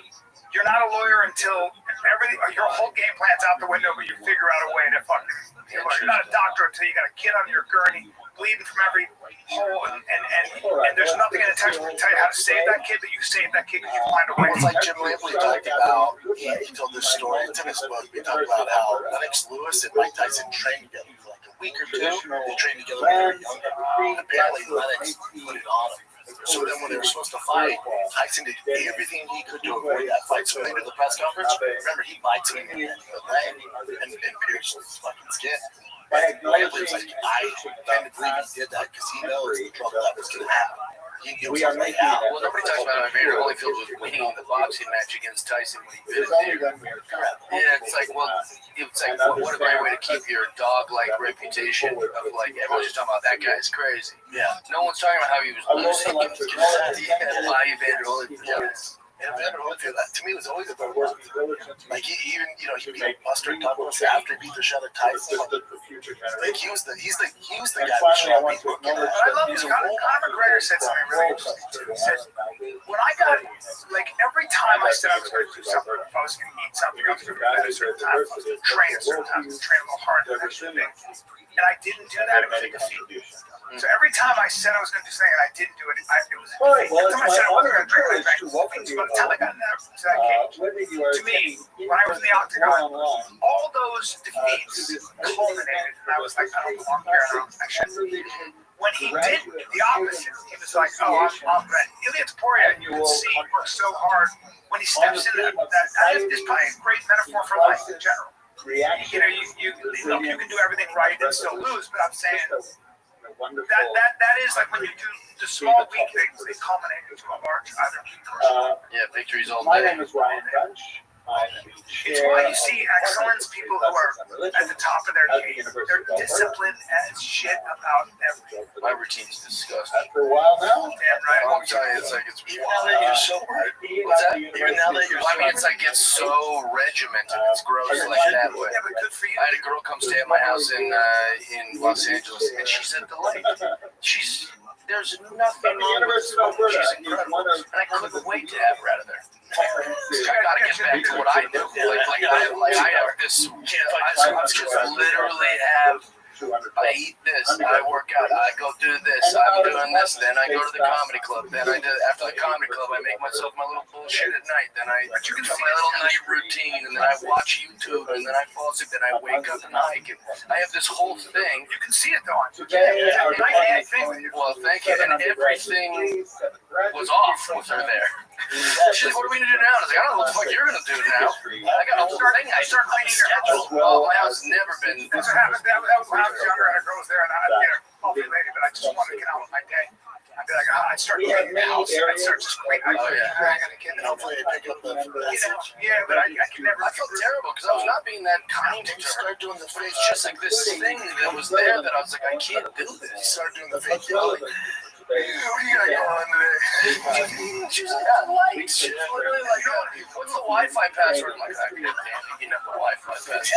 you're not a lawyer until everything, your whole game plan's out the window, but you figure out a way to fucking. You're not a doctor until you got a kid on your gurney bleeding from every hole, and there's nothing in the textbook to tell you how to save that kid, but you save that kid because you find a way. It's like Jim Lampley talked about. He told this story. It's in his book. He talked about how Lennox Lewis and Mike Tyson trained together for like a week or two. They trained together when they were younger. Apparently, Lennox put it on him. So then when they were supposed to fight, Tyson did everything he could to avoid that fight. So when they did the press conference, remember he bites him in the leg and pierces his fucking skin. Lampley's like, I tend to believe he did that because he knows the trouble that was going to happen. We are making out. Well, nobody talks about Evander Holyfield was winning the boxing match against Tyson when he did it. Yeah, it's like, well, what a great way to keep your dog-like reputation of like everyone's just talking about that guy's crazy. Yeah. No one's talking about how he was losing by Evander Holyfield. And Evander Holyfield, to me, was always a good worker. Like, he even, he beat Buster Douglas after he beat the shot at Tyson. Like, he's the guy who should have beat Booker. I love this. Conor McGregor said something really interesting. He said, when I got, like, every time I said I was going to do something, if I was going to eat something, I was going to do that at a certain time, I was going to train a certain time, train a little harder, that sort of thing. And I didn't do that, it was a defeat. So every time I said I was going to do something and I didn't do it, it was every time I said I wasn't going to drink, I drank. So by the time I got to that cage, to me, when I was in the octagon, all those defeats culminated, and I was like, I don't belong here, I shouldn't. When he did the opposite, he was like, oh, I'm ready. Ilya Taporia, you can see, works so hard. When he steps into that is probably a great metaphor for life in general. You can do everything right and still lose, but I'm saying that is like when you do the small weak things, they culminate into a large either. Yeah, victories all My day. name is Ryan Bunch. It's why you see excellence, people who are at the top of their game. They're disciplined as shit about everything. My routine's disgusting. After a while now, Damn right. I'll tell you, it's like it's Even now that you're sober, what's that? even now that you're I mean, it's like it's so regimented. It's gross like that way. yeah, but good for you. I had a girl come stay at my house in Los Angeles, and she's a delight. There's nothing wrong with her. She's incredible, and I couldn't wait to have her out of there. I gotta get back to what I do. I have this. I just literally have. I eat this, I work out, I go do this, I'm doing this, then I go to the comedy club, then I do, after the comedy club, I make myself my little bullshit at night, then I do my little night routine, and then I watch YouTube, and then I fall asleep, then I wake up and hike, and I have this whole thing. You can see it though on Well, thank you, and everything was off with her there. She's like, what are we gonna do now? I was like, I don't know what the fuck you're gonna do now. I got a whole thing. I start cleaning your house. Well, my house has never been. That's what happened. That was when I was younger. I was there, and I'd get a coffee lady, but I just wanted to get on with my day. I'd be like, I'd start cleaning the house. I'd start just cleaning. I gotta get it. Hopefully, they pick up the message. Yeah, but I can never. I felt terrible because I was not being that kind to her. Start doing the face. Just like this thing that was there that I was like, I can't do this. Start doing the face. What do you got going on today? She's like, I like. She's literally like, what's the Wi-Fi password? I'm like, I can't you know the Wi-Fi password. She's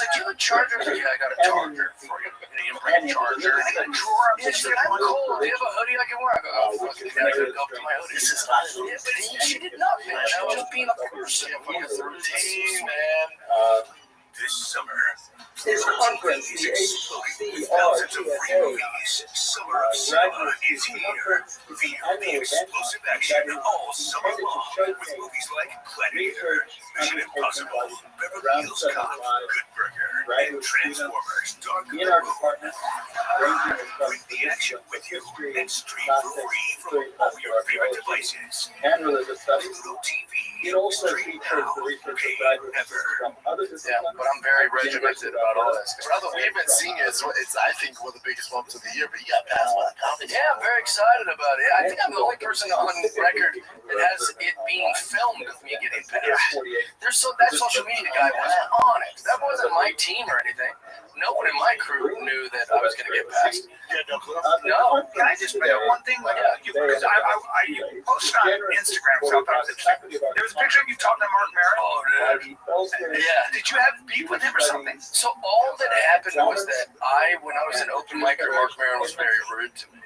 like, do you have a charger? I'm like, yeah, I got a charger for you. You can bring a charger. I got a drawer. Yeah, she's like, I'm cold. Do you have a hoodie I can wear? I go, oh, fuck it. I gotta go up to my hoodie. This is hot. Yeah, but she did nothing. She was just being a person. It's a routine, man. This summer, Summer of Cinema is here. Feel the explosive action all summer long with movies like Gladiator, Mission Impossible, Beverly Hills Cop, Good Burger, and Transformers: Dark of the Moon. Bring the action with you and stream for free from all your favorite devices. Pluto TV. it also Stream features now. the research Pay evaluation ever. from other Yeah, disciplines. but I'm very regimented about all this. Brother, we haven't seen it. It's I think one of the biggest moments of the year, but you got past by the comedy. Yeah, I'm very excited about it. I think I'm the only person on record that has it being filmed with me getting passed. That social media guy was on it. That wasn't my team or anything. No one in my crew knew that I was going to get passed. You had no clue? No. Can I just bring up one thing? Because you posted on Instagram, so I thought it was interesting. There was a picture of you talking to Mark Maron. Oh, dude. Yeah. Did you have beef with him or something? So all that happened was that when I was an open micer, Mark Maron was very rude to me.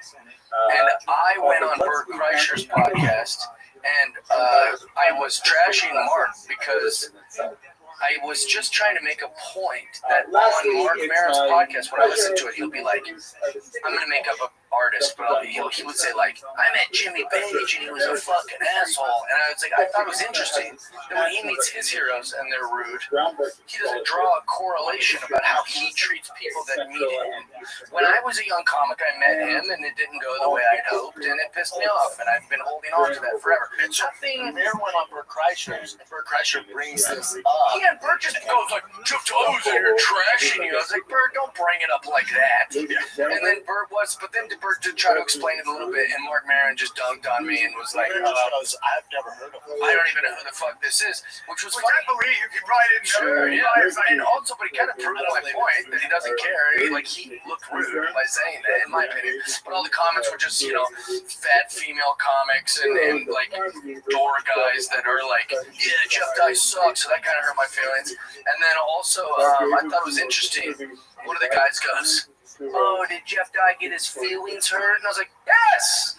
And I went on Bert Kreischer's podcast, and I was trashing Mark because I was just trying to make a point that on Mark Maron's podcast, when I listen to it, he'll be like, I'm going to make up an artist, but he would say, like, I met Jimmy Page and he was a fucking asshole. And I was like, I thought it was interesting that when he meets his heroes and they're rude, he doesn't draw a correlation about how he treats people that meet him. When I was a young comic, I met him and it didn't go the way I'd hoped, and it pissed me off, and I've been holding on to that forever. And something there went on Bert Kreischer's, and Bert Kreischer brings this up. Yeah, Bert just goes like, Jeff Tyler's in here trashing you. I was like, Bert, don't bring it up like that. And then Bert did try to explain it a little bit, and Mark Maron just dunked on me and was like, I've never heard of him. I don't even know who the fuck this is, which was Which funny. I believe you probably didn't know. Sure, yeah. And also, but he kind of proved my point that he doesn't care. He looked rude by saying that, in my opinion. But all the comments were just, fat female comics and like door guys that are like, yeah, Jeff Dye sucks. So that kind of hurt my feelings. And then also, I thought it was interesting. One of the guys goes, oh, did Jeff Dye get his feelings hurt? And I was like, yes!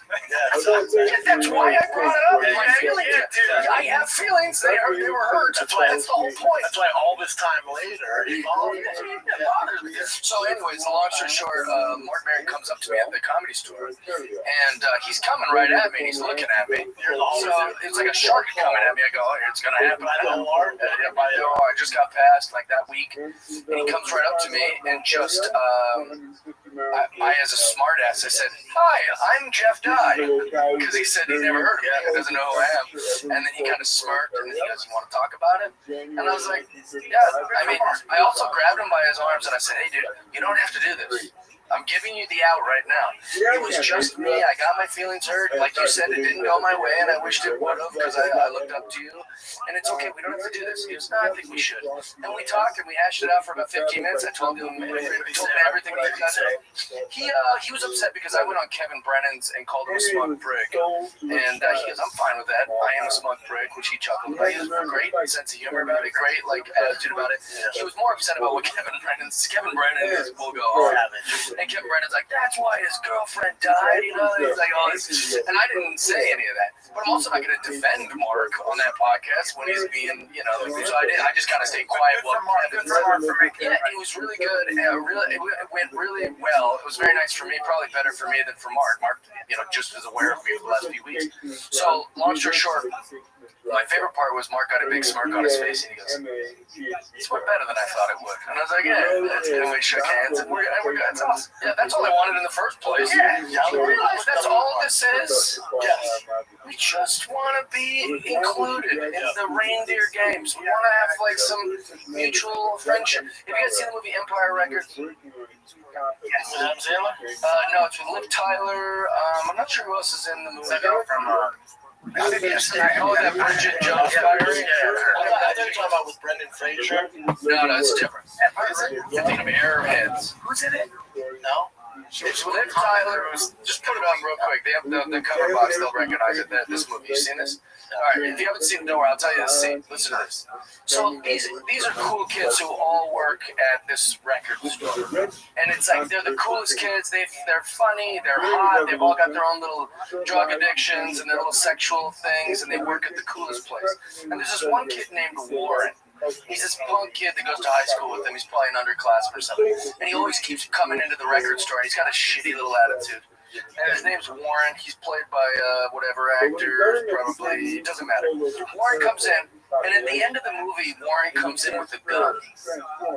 That's why I brought it up. My feelings. I have feelings. They were hurt. That's the whole point. That's why all this time later, he bothered me. So anyways, long story short, Mark Maron comes up to me at the Comedy Store, and he's coming right at me, and he's looking at me. So it's like a shark coming at me. I go, oh, it's going to happen. I know, Mark. I just got passed like that week. And he comes right up to me and just... I, as a smartass, I said, hi, I'm Jeff Dye, because he said he never heard of me, he doesn't know who I am. And then he kind of smirked, and then he goes, you want to talk about it? And I was like, yeah. I mean, I also grabbed him by his arms, and I said, hey, dude, you don't have to do this. I'm giving you the out right now. It was just me. I got my feelings hurt. Like you said, it didn't go my way, and I wished it would have because I looked up to you. And it's okay. We don't have to do this. He goes, no, I think we should. And we talked and we hashed it out for about 15 minutes. I told him everything that you guys said. He was upset because I went on Kevin Brennan's and called him a smug prick. And he goes, I'm fine with that. I am a smug prick, which he chuckled about. He has a great sense of humor about it, great attitude about it. He was more upset about what Kevin Brennan is will go hard. And Kevin Brennan's like, that's why his girlfriend died, He's like, oh, and I didn't say any of that. But I'm also not going to defend Mark on that podcast when he's being, so I just kind of stayed quiet. Yeah, it was really good. And it went really well. It was very nice for me, probably better for me than for Mark. Mark, just was aware of me for the last few weeks. So, long story short, my favorite part was Mark got a big smirk on his face, and he goes, "It's went better than I thought it would." And I was like, "Yeah." And we shook hands, and we're good. That's awesome. Yeah, that's all I wanted in the first place. Yeah, that's all this is. Yes, we just want to be included in the reindeer games. We want to have like some mutual friendship. Have you guys seen the movie Empire Records? Yes. Adam Sandler? No, it's with Liv Tyler. I'm not sure who else is in the movie. Oh, that Bridget Jones Diary? Yeah. I thought you were talking about with Brendan Fraser. No, it's different. You're thinking of Airheads. Who's in it? No? It's Liv Tyler. Just put it on real quick. They have the cover box. They'll recognize it. This movie. You seen this? All right. If you haven't seen it, don't worry. I'll tell you the scene. Listen to this. So these are cool kids who all work at this record store, and it's like they're the coolest kids. They're funny. They're hot. They've all got their own little drug addictions and their little sexual things, and they work at the coolest place. And there's this one kid named Warren. He's this punk kid that goes to high school with him. He's probably an underclassman or something. And he always keeps coming into the record store, and he's got a shitty little attitude. And his name's Warren. He's played by whatever actor, probably. It doesn't matter. Warren comes in, and at the end of the movie, Warren comes in with a gun.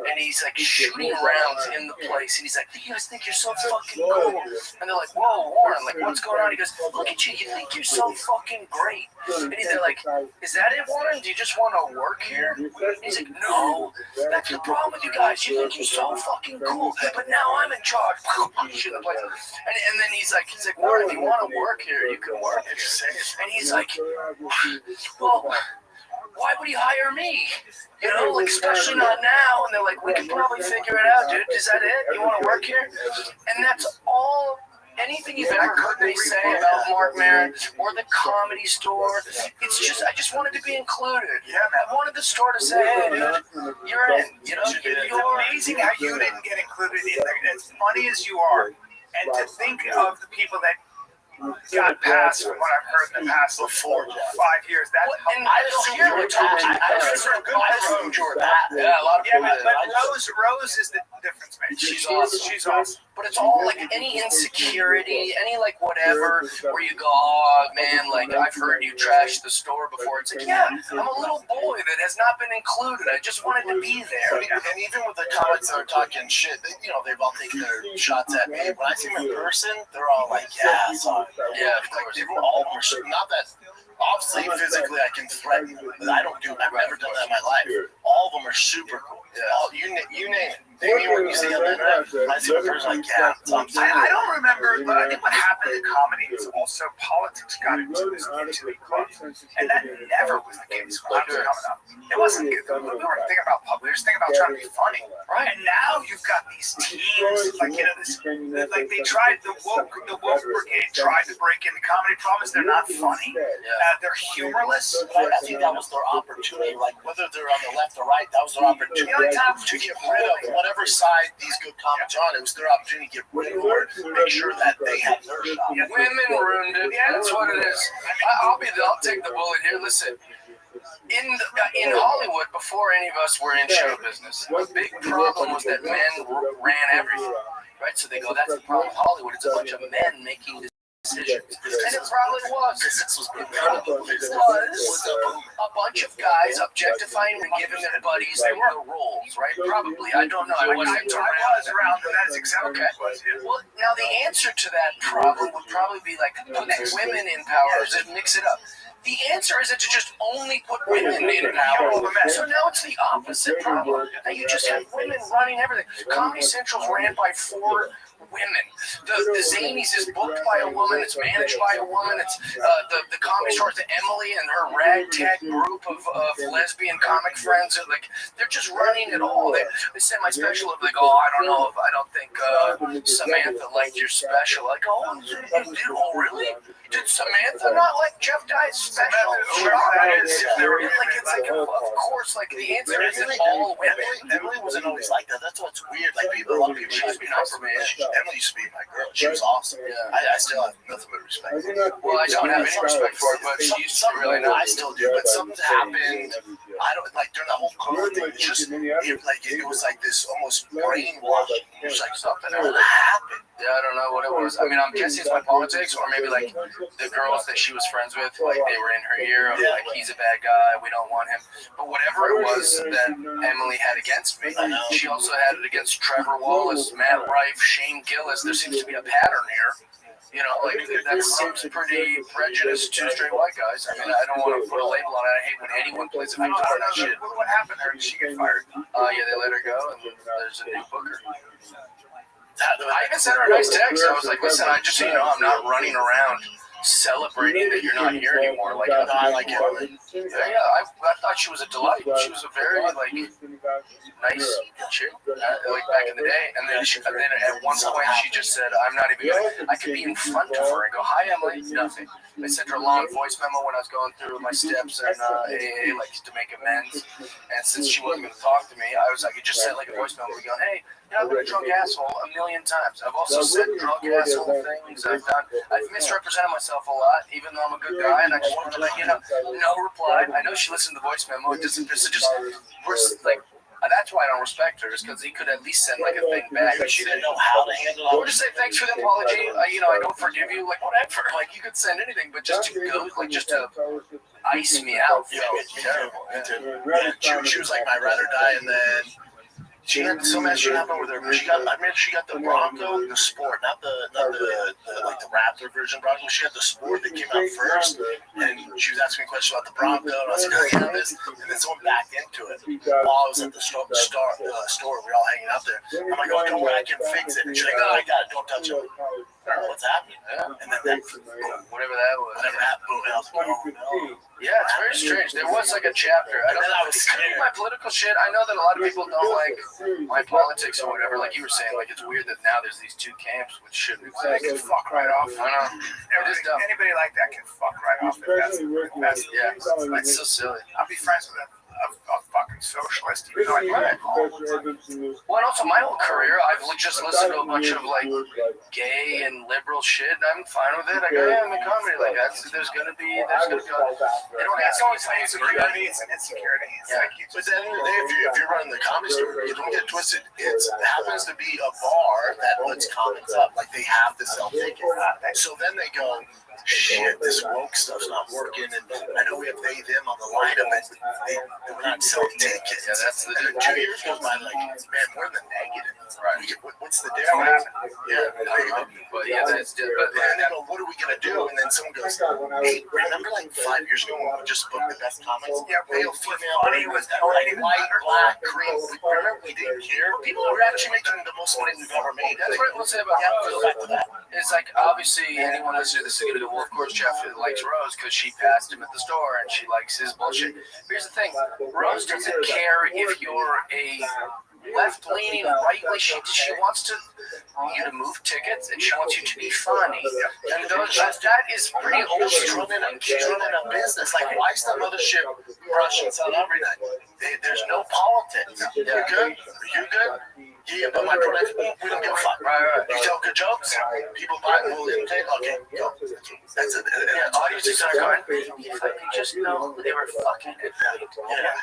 And he's like shooting rounds in the place. And he's like, you guys think you're so fucking cool. And they're like, whoa, Warren, like, what's going on? He goes, look at you. You think you're so fucking great. And they're like, is that it, Warren? Do you just want to work here? And he's like, no, that's the problem with you guys. You think you're so fucking cool. But now I'm in charge. Shit in the place. And then he's like, Warren, if you want to work here, you can work here. And he's like, well, why would he hire me? Like, especially not now. And they're like, we could probably figure it out, dude. Is that it? You want to work here? And that's all. Anything you've ever heard me say about Mark Maron or the Comedy Store, it's just, I just wanted to be included. Yeah, I wanted the store to say, hey, dude, you're in. You're amazing how you didn't get included in there. As funny as you are, and to think of the people that got past from what I've heard in the past 4 to 5 years. That's and I don't hear what I Jordan. Yeah, a lot of people. Yeah, but Rose is the difference maker. She's awesome. She's awesome. But it's all like any insecurity, any like whatever, where you go, oh man, like I've heard you trash the store before. It's like, yeah, I'm a little boy that has not been included. I just wanted to be there. And even with the comics that are talking shit, they've all taken their shots at me. When I see them in person, they're all like, yeah, sorry. Yeah, of course. They were all not that. Obviously, physically, I can threaten you, but I've never done that in my life. All of them are super cool. Yeah. You name it. Maybe when you see them, I see a person like, yeah. I don't remember, but I think what happened in comedy is also politics got into the club. And that never was the case when I was coming up. It wasn't good. We weren't thinking about public. We were thinking about trying to be funny. Right. And now you've got these teams, like, they tried, the woke brigade tried to break into comedy. Problem is they're not funny. They're humorless. But I think that was their opportunity. Like, whether they're on the left or right, that was their opportunity to get rid of whatever side these good comics are on. It was their opportunity to get rid of or make sure that they had their shot. Women ruined it. Yeah, that's what it is. I'll take the bullet here. Listen. In Hollywood, before any of us were in show business, the big problem was that men ran everything. Right? So they go, that's the problem with Hollywood. It's a bunch of men making decisions. And it probably was. This was incredible. It was a bunch of guys objectifying and giving their buddies the roles, right? Probably. I don't know. I wasn't around, but that's exactly okay. What it was. Well, now the answer to that problem would probably be like put women in power and mix it up. The answer isn't to just only put women in power. So now it's the opposite problem. Now you just have women running everything. Comedy Central's ran by 4 women. The Zanies is booked by a woman. It's managed by a woman. It's the Comedy Store, the Emily and her ragtag group of lesbian comic friends. Like they're just running it all. They sent my special up. Like, oh, I don't think Samantha liked your special. Like, oh, you did? Oh, really? Did Samantha not like Jeff Dye's special? Of course, like the answer isn't all women. Emily wasn't always like that. That's what's weird. Like a lot of people used to be nice for me. Emily used to be my girl. She was awesome. Yeah. I still have nothing but respect. Well, I don't have any respect for it, but she used to be really I nice. still do. But something happened. I don't like during that whole COVID thing. It was like this almost brainwashing. It was like something happened. Yeah, I don't know what it was. I mean, I'm guessing it's my politics, or maybe like the girls that she was friends with, like they were in her ear of like he's a bad guy, we don't want him. But whatever it was that Emily had against me, she also had it against Trevor Wallace, Matt Rife, Shane Gillis. There seems to be a pattern here. You know, like that seems pretty prejudiced to straight white guys. I mean, I don't want to put a label on it. I hate when anyone plays a victim on that shit. What happened there? Did she get fired? Yeah, they let her go, and there's a new booker. I even sent her a nice text. I was like, listen, I just so you know, I'm not running around celebrating that you're not here anymore. Like, I like Emily. Yeah, I thought she was a delight. She was a very, like, nice chick, like, back in the day. And then at one point, she just said, I'm not even going to, I could be in front of her and go, hi, Emily, nothing. I sent her a long voice memo when I was going through my steps and AA, like, to make amends. And since she wasn't going to talk to me, I was like, I just sent, like, a voice memo going, hey, I've been a drunk asshole a million times. I've also said drunk asshole things. I've misrepresented myself a lot, even though I'm a good guy, and I just wanted to let you know, no reply. I know she listened to the voice memo. It doesn't, we're like, that's why I don't respect her, is because he could at least send like a thing back. But she didn't know how to handle it. Or just say thanks for the apology. I don't forgive you. Like whatever. Like you could send anything, but just to go, like just to ice me out. Terrible. Yeah. She was like, I'd rather die, and then she had so much shit happen with her. She got the Bronco, the Sport, not the like the Raptor version Bronco. She had the Sport that came out first, and she was asking me questions about the Bronco, and I was like, I have this, and then someone backed into it while I was at the store. We were all hanging out there. I'm like, oh, don't worry, I can fix it. And she's like, no, I got it. Don't touch it. I don't know what's happening. And then whatever that was. Whatever happened. Yeah, it's very strange. There was like a chapter. I don't know. It's kind of my political shit. I know that a lot of people don't like my politics or whatever. Like you were saying, like it's weird that now there's these two camps, which shouldn't exist. They can fuck right off. I know. It is dumb. Anybody like that can fuck right off. Yeah, it's so silly. I'll be friends with a fucking socialist. You know, Well, and also my whole career, I've just listened to a bunch of like gay and liberal shit. And I'm fine with it. I go, yeah, I'm in comedy. Like there's gonna be. It's always insecurity. It's an insecurity. Yeah. But at the end of the day, if you're running the comedy store, you don't get twisted. It happens to be a bar that puts comics up. Like they have to sell tickets. So then they go, shit, this woke stuff's not working. And I know we have them on the lineup, but we're not selling tickets. Yeah, that's the 2 years goes by, like, man, we're in the negative. Right. What's the difference? Yeah. But yeah, that's different. And then what are we going to do? And then someone goes, hey, remember like 5 years ago when we just booked the best comics? Yeah, male, female, like white, black, green. Remember, we didn't care. People are actually making the most money we've ever made. That's what we'll say about go back to that. It's like, obviously, anyone listening to this is going to go, well, of course, Jeff likes Rose because she passed him at the store and she likes his bullshit. Here's the thing. Rose doesn't care if you're a left-leaning, right-leaning. She wants you to move tickets, and she wants you to be funny. And that is pretty old. She's running a business. Like, why is the mothership Russian sell every night? There's no politics. You good? You good? Yeah, but my product, we don't give a fuck. Right. You tell good jokes, people buy it, we'll imitate. Okay, go. That's it. Yeah, audiences are going, if I could just know who they were fucking at night. Yeah.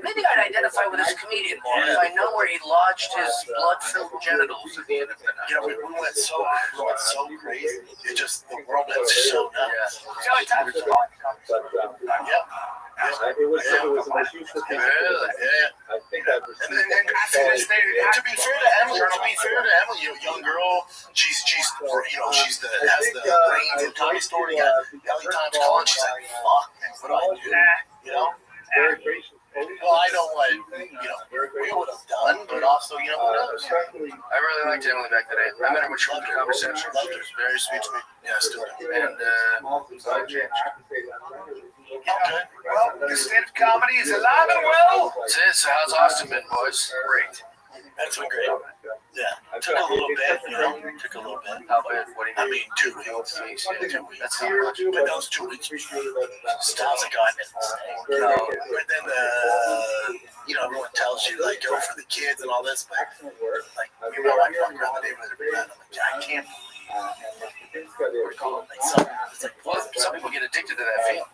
Maybe I'd identify with this comedian more if I know where he lodged his blood-filled genitals at the end of the night. You know, we went so crazy. It just, the world went so nuts. Yep. It was really? Yeah. And to be fair to Emily, young girl, she's has the brains in comedy store. You got million times calling. She's like, fuck, what do I do? You know? Well, I know what, we would have done, but also, who knows? I really liked Emily back then. I met her when she was in conversation. She was very sweet to me. Yeah, still do. And, Okay. Well, the state of comedy is alive and well. that's it. So how's Austin been, boys? Great. That's been great. Yeah. Took a little bit, Took a little bit. How bad? What do you I mean? mean, 2 weeks. 2 weeks. 2 weeks. That's not much. But those 2 weeks, styles of God. No. But then everyone tells you like go for the kids and all this, but like I walk around the neighborhood every night. I'm like, I can't Some people get addicted to that feeling.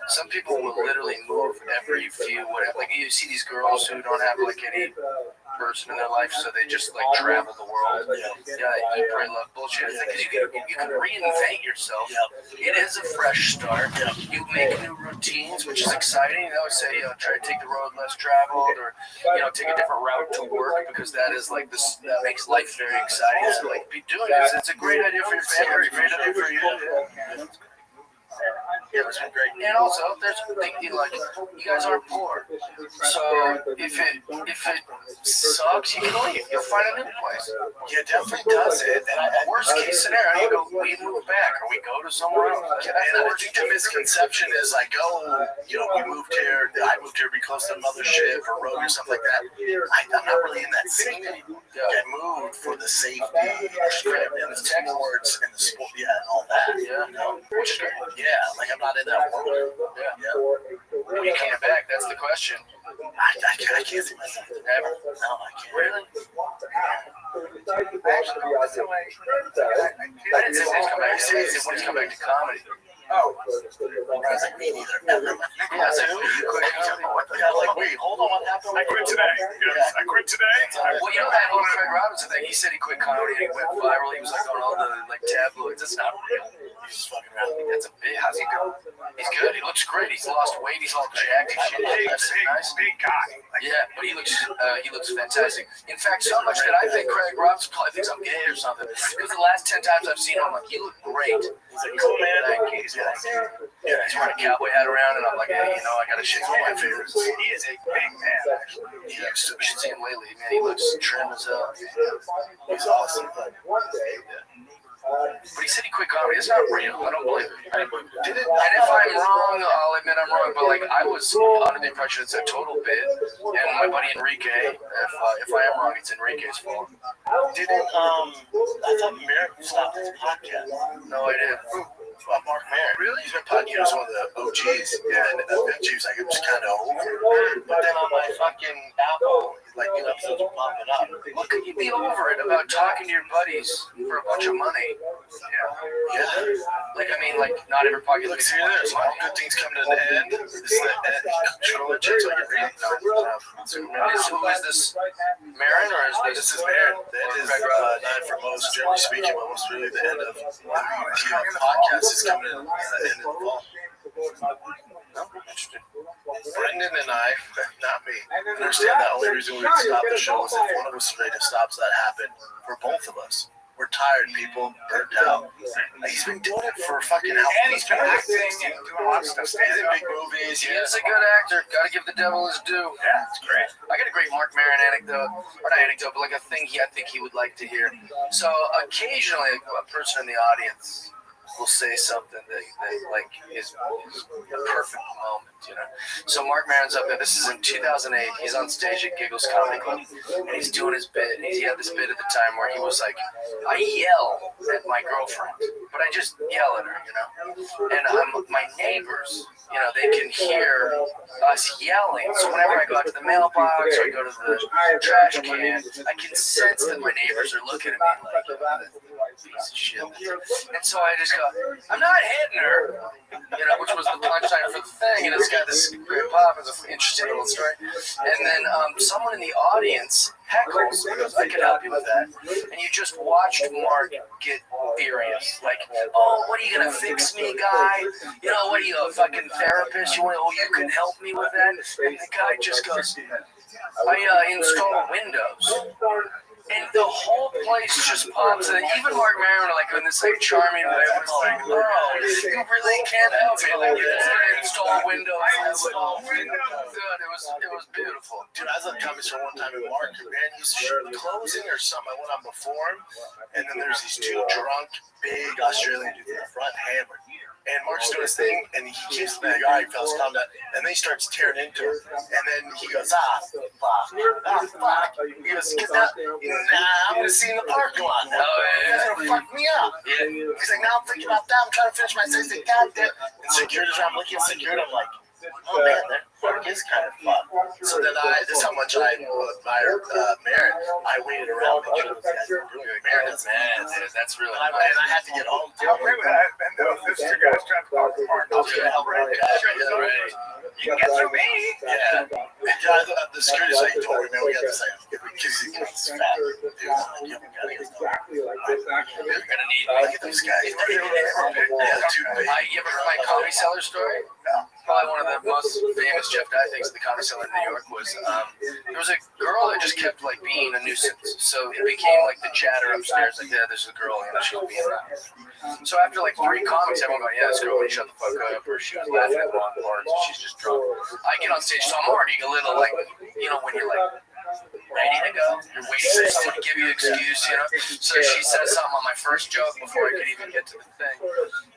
Some people will literally move every few whatever. Like you see these girls who don't have like any person in their life, so they just like travel the world. Yeah, eat, pray, love, bullshit. I think you can reinvent yourself. It is a fresh start. You make new routines, which is exciting. I always say, try to take the road less traveled, or take a different route to work, because that is like this. That makes life very exciting. So like, be doing it. It's a great idea for your family. Great idea for you. Yeah, it's been great. And also, there's a thing like you guys aren't poor, so if it sucks, you can leave. You'll find a new place. Yeah, definitely does it. And Worst case scenario, you go, we move back, or we go to somewhere else. and I think the misconception is like, we moved here. I moved here to be close to Mothership or Rogue or something like that. I'm not really in that scene anymore. I moved for the safety and the tech words and the sport, and all that. Which is great. Yeah, like I'm not in that world. When you came back, that's the question. I can't see myself Ever? No, I can't. Really? I didn't say when he's come back. I said when he's come back to comedy. I was like, me neither. Yeah, I said, who? You quit comedy? Like, wait, hold on, what happened? I quit today. Yes, I quit today. Well, that whole Craig Robinson thing, he said he quit comedy and he went viral. He was like on all the tabloids. That's not real. He's just fucking around. That's a bit. How's he doing? He's good. He looks great. He's lost weight. He's all jacked and shit. Big guy. Yeah, but he looks fantastic. In fact, so much that I think Craig Robinson probably thinks I'm gay or something. Because the last 10 times I've seen him, I'm like, you look great. He's a cool man. Thank you. Yeah, he's wearing a cowboy hat around, and I'm like, hey, I got to shake one of my favorites. He is a big man, actually. You should see him lately, man. He looks trim as hell. He's awesome. But he said he quit comedy. It's not real. I don't believe it. And if I'm wrong, I'll admit I'm wrong. But like, I was under the impression it's a total bit. And my buddy Enrique, if I am wrong, it's Enrique's fault. I thought Merrick stopped his podcast. No, I didn't. Mark Merritt. Really? He's been podcast. He was one of the OGs. Yeah, and he was like, it was kind of over. But then on my fucking Apple, like new episodes were popping up. What could you be over it about talking to your buddies for a bunch of money? Yeah. Like, I mean, like, not every podcast. Look, see this. All good things come to an end. This is the end. Show it to you. Who is this? Marin, or is This is Merritt. That is not for most, generally speaking, but most really the end of the podcast is coming to the end of the fall. No? Interesting. Brendan and I, not me, understand that only reason we would stop the show is if one of us was ready to stop, so that happened for both of us. We're tired, people, burnt out. He's been doing it for fucking how And he's been acting and doing a lot of stuff. He's in big movies. He is a good actor. Got to give the devil his due. Yeah, it's great. I got a great Mark Maron anecdote, or not anecdote, but like a thing I think he would like to hear. So occasionally, a person in the audience will say something that like is a perfect moment, So Mark Maron's up there. This is in 2008. He's on stage at Giggles Comedy Club, and he's doing his bit. He had this bit at the time where he was like, I yell at my girlfriend, but I just yell at her, And my neighbors, they can hear us yelling. So whenever I go out to the mailbox or I go to the trash can, I can sense that my neighbors are looking at me like, piece of shit. And so I just go, I'm not hitting her, which was the punchline for the thing. And it's got this great pop. It's an interesting little story. And then someone in the audience heckles and goes, I can help you with that. And you just watched Mark get furious. Like, oh, what are you going to fix me, guy? What are you, a fucking therapist? You can help me with that? And the guy just goes, I install Windows. And the whole place just pops. And even Mark Maron, like in this like charming way, was like, "Oh, you really can't help me. Like you just install windows." Dude, it was beautiful. Dude, I was at Comics one time and Mark, man, he's closing or something. I went on before him, and then there's these two drunk, big Australian dudes in the front hammered. And Mark's doing his thing, and he keeps saying, all right, fellas, calm down. And then he starts tearing into him. And then he goes, fuck. He goes, I'm going to see in the parking lot now. You guys are going to fuck me up. Yeah. He's like, now I'm thinking about that. I'm trying to finish my sentence. God damn. And security's around looking at security. I'm like, oh, man, that park is kind of fun. So then this is how much I admire Marin. I waited around and showed those guys. Marin does that. That's really nice. And I had to get home, too. And those two guys trying to talk to Mark. I was going to help right. You can get through me. Yeah. The security's like, don't worry, man, we got this thing. Because he's fat. Dude, you haven't got it. Exactly like this. Actually, You're going to need Look at those guys. Yeah, too big. You ever heard my Comedy Cellar story? No. Probably one of the most famous Jeff Dye things at the Comedy Cellar in New York was there was a girl that just kept like being a nuisance. So it became like the chatter upstairs, like, yeah, there's a girl, she'll be around. So after like 3 comics, everyone going, yeah, this girl wouldn't shut the fuck up, or she was laughing at one part, she's just drunk. I get on stage, so I'm already a little like, when you're like ready to go, you're waiting for someone to give you an excuse, So she says something on my first joke before I could even get to the thing.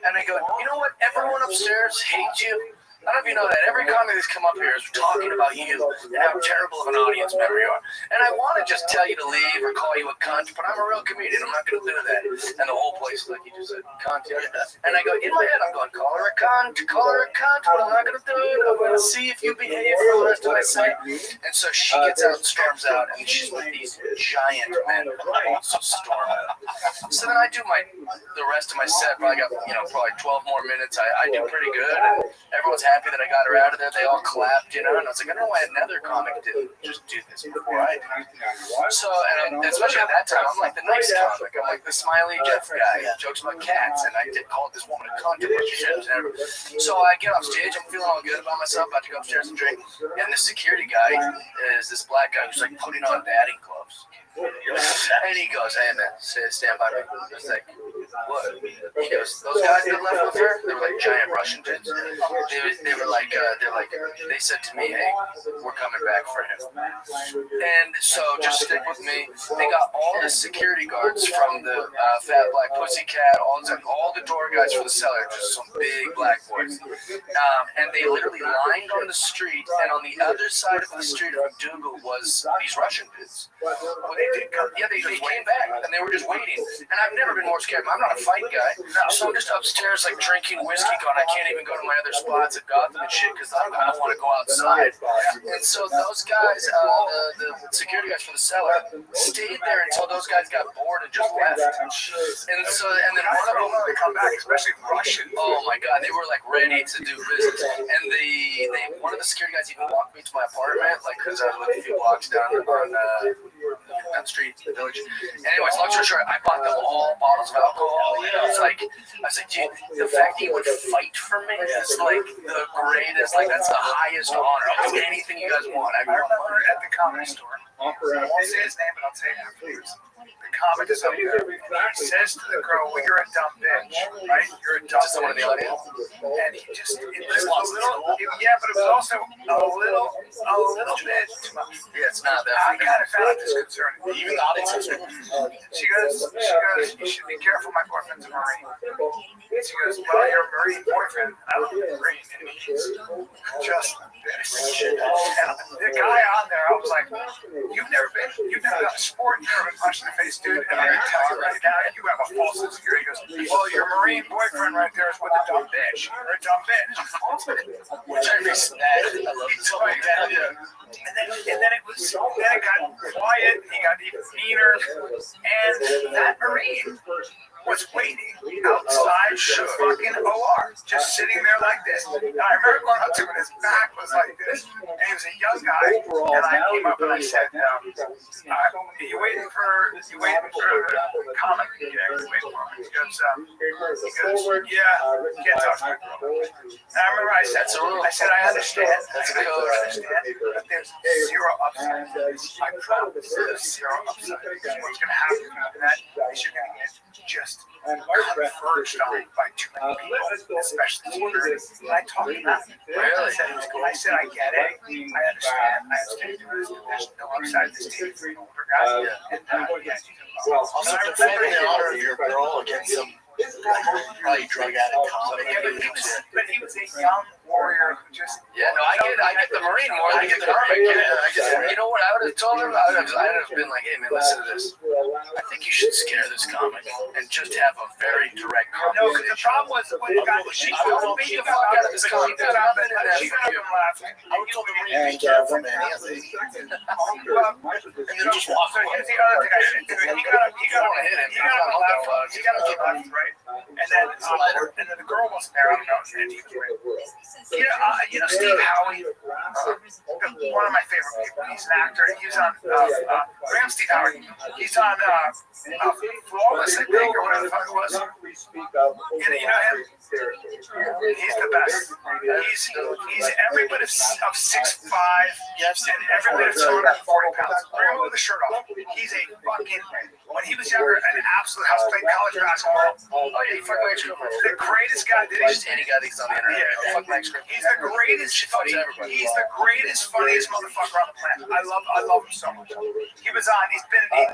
And I go, you know what? Everyone upstairs hates you. I don't know if you know that. Every comic that's come up here is talking about you and how terrible of an audience member you are. And I want to just tell you to leave or call you a cunt, but I'm a real comedian. I'm not going to do that. And the whole place is like, you just said, cunt. And I go, in my head, I'm going, call her a cunt, but I'm not going to do it. I'm going to see if you behave for the rest of my set. And so she gets out and storms out, and she's with these giant men who also storm out. So then I do the rest of my set, probably got, probably 12 more minutes. I do pretty good. And everyone's happy that I got her out of there. They all clapped, and I was like, I don't know why another comic didn't just do this before I did. So, and especially at that time, I'm like the nice comic. I'm like the smiley Jeff guy who jokes about cats, and I did call this woman a cunt a bunch of shit. So I get off stage, I'm feeling all good about myself, about to go upstairs and drink, and the security guy is this black guy who's like putting on batting gloves. And he goes, hey man, stand by me. I was like, what? He goes, those guys that left with her, they were like giant Russian dudes. They were like, they said to me, hey, we're coming back for him. And so just stick with me. They got all the security guards from the Fat Black Pussycat, all the door guys for the cellar, just some big black boys. And they literally lined on the street, and on the other side of the street of McDougal was these Russian dudes. Well, they came back, and they were just waiting. And I've never been more scared. I'm not a fight guy, so I'm just upstairs, like, drinking whiskey, going, I can't even go to my other spots at Gotham and shit, because I don't want to go outside. And so those guys, the security guys for the cellar, stayed there until those guys got bored and just left. And then one of them, they come back, especially Russian. oh my God, they were, like, ready to do business. And one of the security guys even walked me to my apartment, like, because I was like a few blocks down on down the street to the village. Anyways, long story short, I bought them all bottles of alcohol. I was like, dude, the fact that you would fight for me is like the greatest. Like, that's the highest honor. I'll do anything you guys want. I remember at the Comedy Store. I won't say his name, but I'll say it afterwards. The comic is up there. He says to the girl, well, you're a dumb bitch, right? You're a dumb bitch. Someone in the audience. And he just, but it was also a little bit too much. Yeah, it's not that. I kind of found this concerning. Even the audience is She goes, you should be careful, my boyfriend's a Marine. She goes, well, you're a Marine boyfriend. I don't know Marine. It means just bitch. And the guy on there, I was like, you've never done a sport, you've never been punched in the face, dude. And I'm going to tell you right now, you have a false sense of security. He goes, well, your Marine boyfriend right there is with a dumb bitch. You're a dumb bitch. Which I respect. I love this whole thing. And then it got quiet. He got even meaner. And that Marine was waiting outside the fucking OR, just sitting there like this. And I remember going up to him and his back was like this. And he was a young guy. And I came up and I said, you waiting for comic? Yeah, he's waiting for him. He goes, yeah, can't talk to me. And I remember I said, I understand. I understand. But there's zero upside. I promise there's zero upside. What's going to happen after that is you're going to get just converged on by too many people, especially security. And I talked about it. Really? I said, I get it. I understand. There's no upside to this team for an older guy. Also defending the honor of your parole against some probably drug addict comic. But he was a young warrior who just... Yeah, no, I get the Marine more than I get the comic. You know what I would have told him? I would have been like, hey man, listen to this. I think you should scare this comic and just have a very direct conversation. No, because the problem was when the guy don't beat the fuck out of this comic. There's nothing in that for you. I would tell the Marine, be careful, man. And then just walk away. Here's the other thing I said. He got a left, right? And then the girl wasn't there. I don't know. You know Steve Howey, one of my favorite people. He's an actor. He was on Graham Steve Howey. He's on Flawless, I think, or whatever the fuck it was. You know him? He's the best. He's every bit of 6'5", and every bit of 240 pounds. Bring him with the shirt off. He's a fucking, when he was younger, an absolute house, played college basketball. Oh yeah, fuck Mike Scribble. The greatest guy. Just any guy that's on the internet. Yeah, Fuck Mike Scribble. He's the greatest. He's the greatest, funniest motherfucker on the planet. I love him so much. He was on.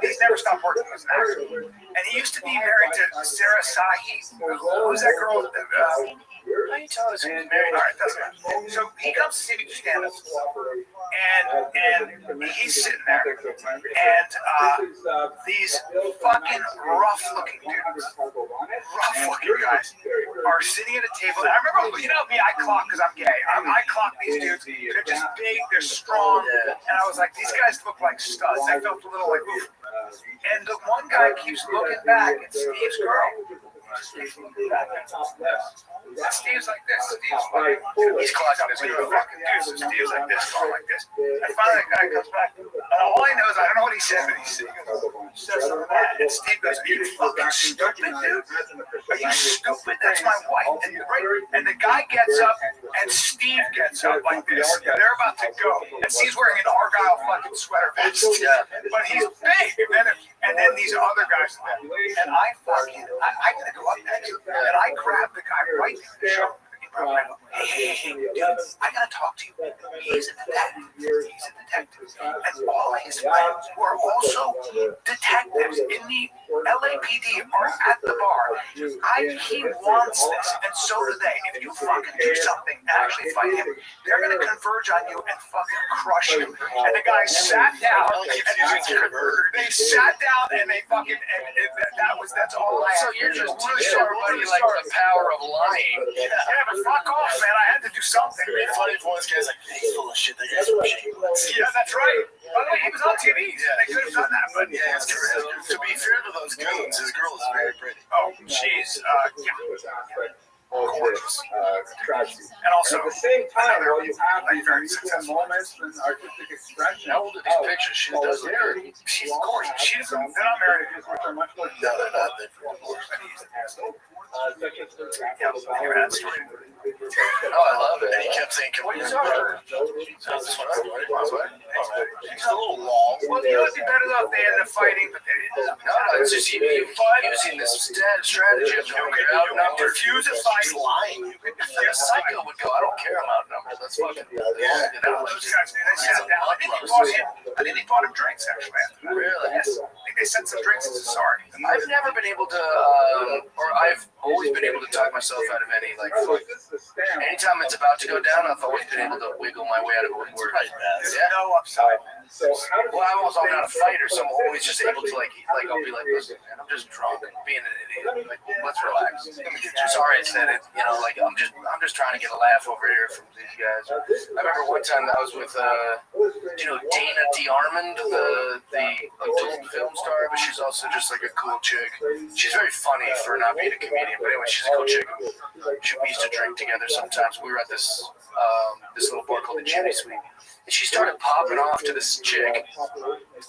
He's never stopped working as an actor. And he used to be married to Sarah Sahi. Who's that girl? How you telling us he was married? All right, doesn't matter. So he comes to see me do stand-up, and he's sitting there, and these fucking rough-looking dudes, rough-looking guys, are sitting at a table. And I remember, you know me, I clock because I'm gay. I clock these dudes. They're just big, they're strong, and I was like, these guys look like studs. I felt a little like, oof. And the one guy keeps looking back at Steve's girl. Steve's like this. He's clocking his girl. Steve's like this, going like this. And finally, the guy comes back. And all I know is I don't know what he said, but he says something like that. And Steve goes, "Are you fucking stupid, dude? Are you stupid? That's my wife." And the guy gets up, and Steve gets up like this. They're about to go, and Steve's wearing an Argyle fucking sweater vest. But he's big. And then these other guys, and I gotta go up next, and I grab the guy right in the shoulder. Hey, dude, I gotta talk to you. He's a detective. And all his friends who are also detectives in the LAPD are at the bar. He wants this, and so do they. If you fucking do something and actually fight him, they're gonna converge on you and fucking crush you. And the guy sat down, and they sat down, and they fucking, that's all I had. So you're just teaching everybody like the power of lying. Yeah, but fuck off, man. I had to do something. It's funny for this guy's like, he's full of shit. That guy's full of shit. Yeah, that's right. By the way, he was on TV. Yeah, they could have done that, but yeah, it's true. To be fair to those goons, his girl is very pretty. Oh, she's gorgeous. And also, at the same time, while you have these unusual moments and artistic expression, how old are these pictures? She does look good. She's gorgeous. She's they're not married. which are much more No, they're not. They're such as for Oh, I love it. And he kept saying, "Can we use our?" This one up, right? He's a little long. Well, you know, it'd be better though if they ended up fighting, but they didn't. No, it's just you using this strategy of you're outnumbered. Refuse a fight. Lying. A psycho would go, I don't care, I'm outnumbered. That's fucking. Yeah. Those guys, they sat down. I think they bought him drinks actually after that. Really? Yes. I think they sent some drinks as a sorry. I've never been able to, or I've always been able to talk myself out of any, like, anytime it's about to go down, I've always been able to wiggle my way out of it. There's no upside. Well, I'm not a fighter, so I'm always just able to, like I'll be like, listen, man, I'm just drunk, being an idiot. Like, let's relax. Sorry I said it, you know, like, I'm just trying to get a laugh over here from these guys. I remember one time that I was with, Dana DeArmond, the adult film star, but she's also just like a cool chick. She's very funny for not being a comedian, but anyway, she's a cool chick. We used to drink together sometimes. We were at this little bar called the Jimmy Suite, and she started popping off to this chick. Is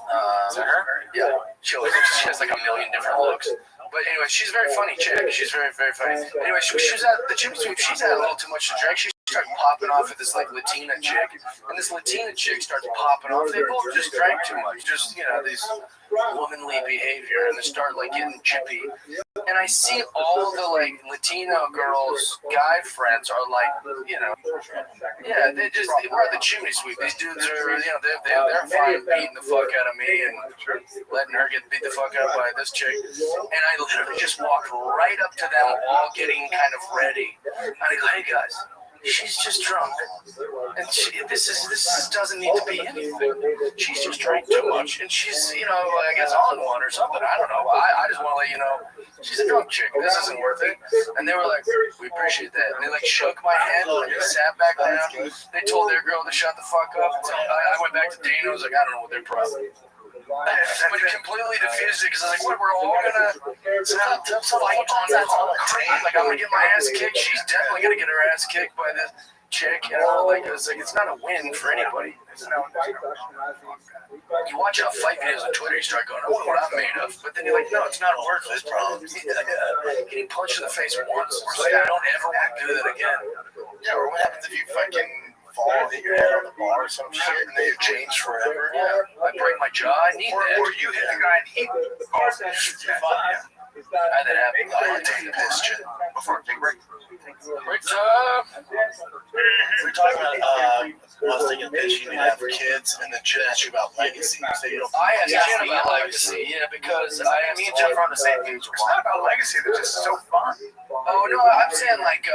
that her? Yeah, she has like a million different looks. But anyway, she's a very funny chick. She's very, very funny. Anyway, she was at the Jimmy Suite. She's had a little too much to drink. She started popping off at this like Latina chick, and this Latina chick starts popping off. They both just drank too much, just these womanly behavior, and they start like getting chippy. And I see all the like Latino girls' guy friends are like, we're at the Chimney Suite. These dudes are, they're fine beating the fuck out of me and letting her get beat the fuck out by this chick. And I literally just walked right up to them, all getting kind of ready. I go, hey guys. She's just drunk, and this doesn't need to be anything. She's just drank too much, and she's, I guess on one or something. I don't know. I just want to let you know, she's a drunk chick. This isn't worth it. And they were like, we appreciate that. And they like shook my hand, and they sat back down. They told their girl to shut the fuck up. So I went back to Dana. I was like, I don't know what their problem is. But it completely diffused it because I was like, what, we're all gonna fight on that concrete? Like, I'm gonna get my ass kicked. She's definitely gonna get her ass kicked by this chick, Like, it's not a win for anybody. You watch out fight videos on Twitter, you start going, I wonder what I'm made of. But then you're like, no, it's not worth it, bro. Getting punched in the face once, or I don't ever want to do that again. Yeah, or what happens if you fucking fall and hit your head on the bar or some shit, and then you change forever? Yeah, I break my jaw, I need that. Or you hit the guy and he falls and shoots you. I had that happen. I want to take the piss, shit. Before we take a break. Break time. We're talking about, I was thinking that you need to have kids, and then Jen asked you about legacy. So you don't. I asked Jen about legacy, because me and Jeff are on the same page. It's not about legacy, they're just so fun. Oh, no, I'm saying, like,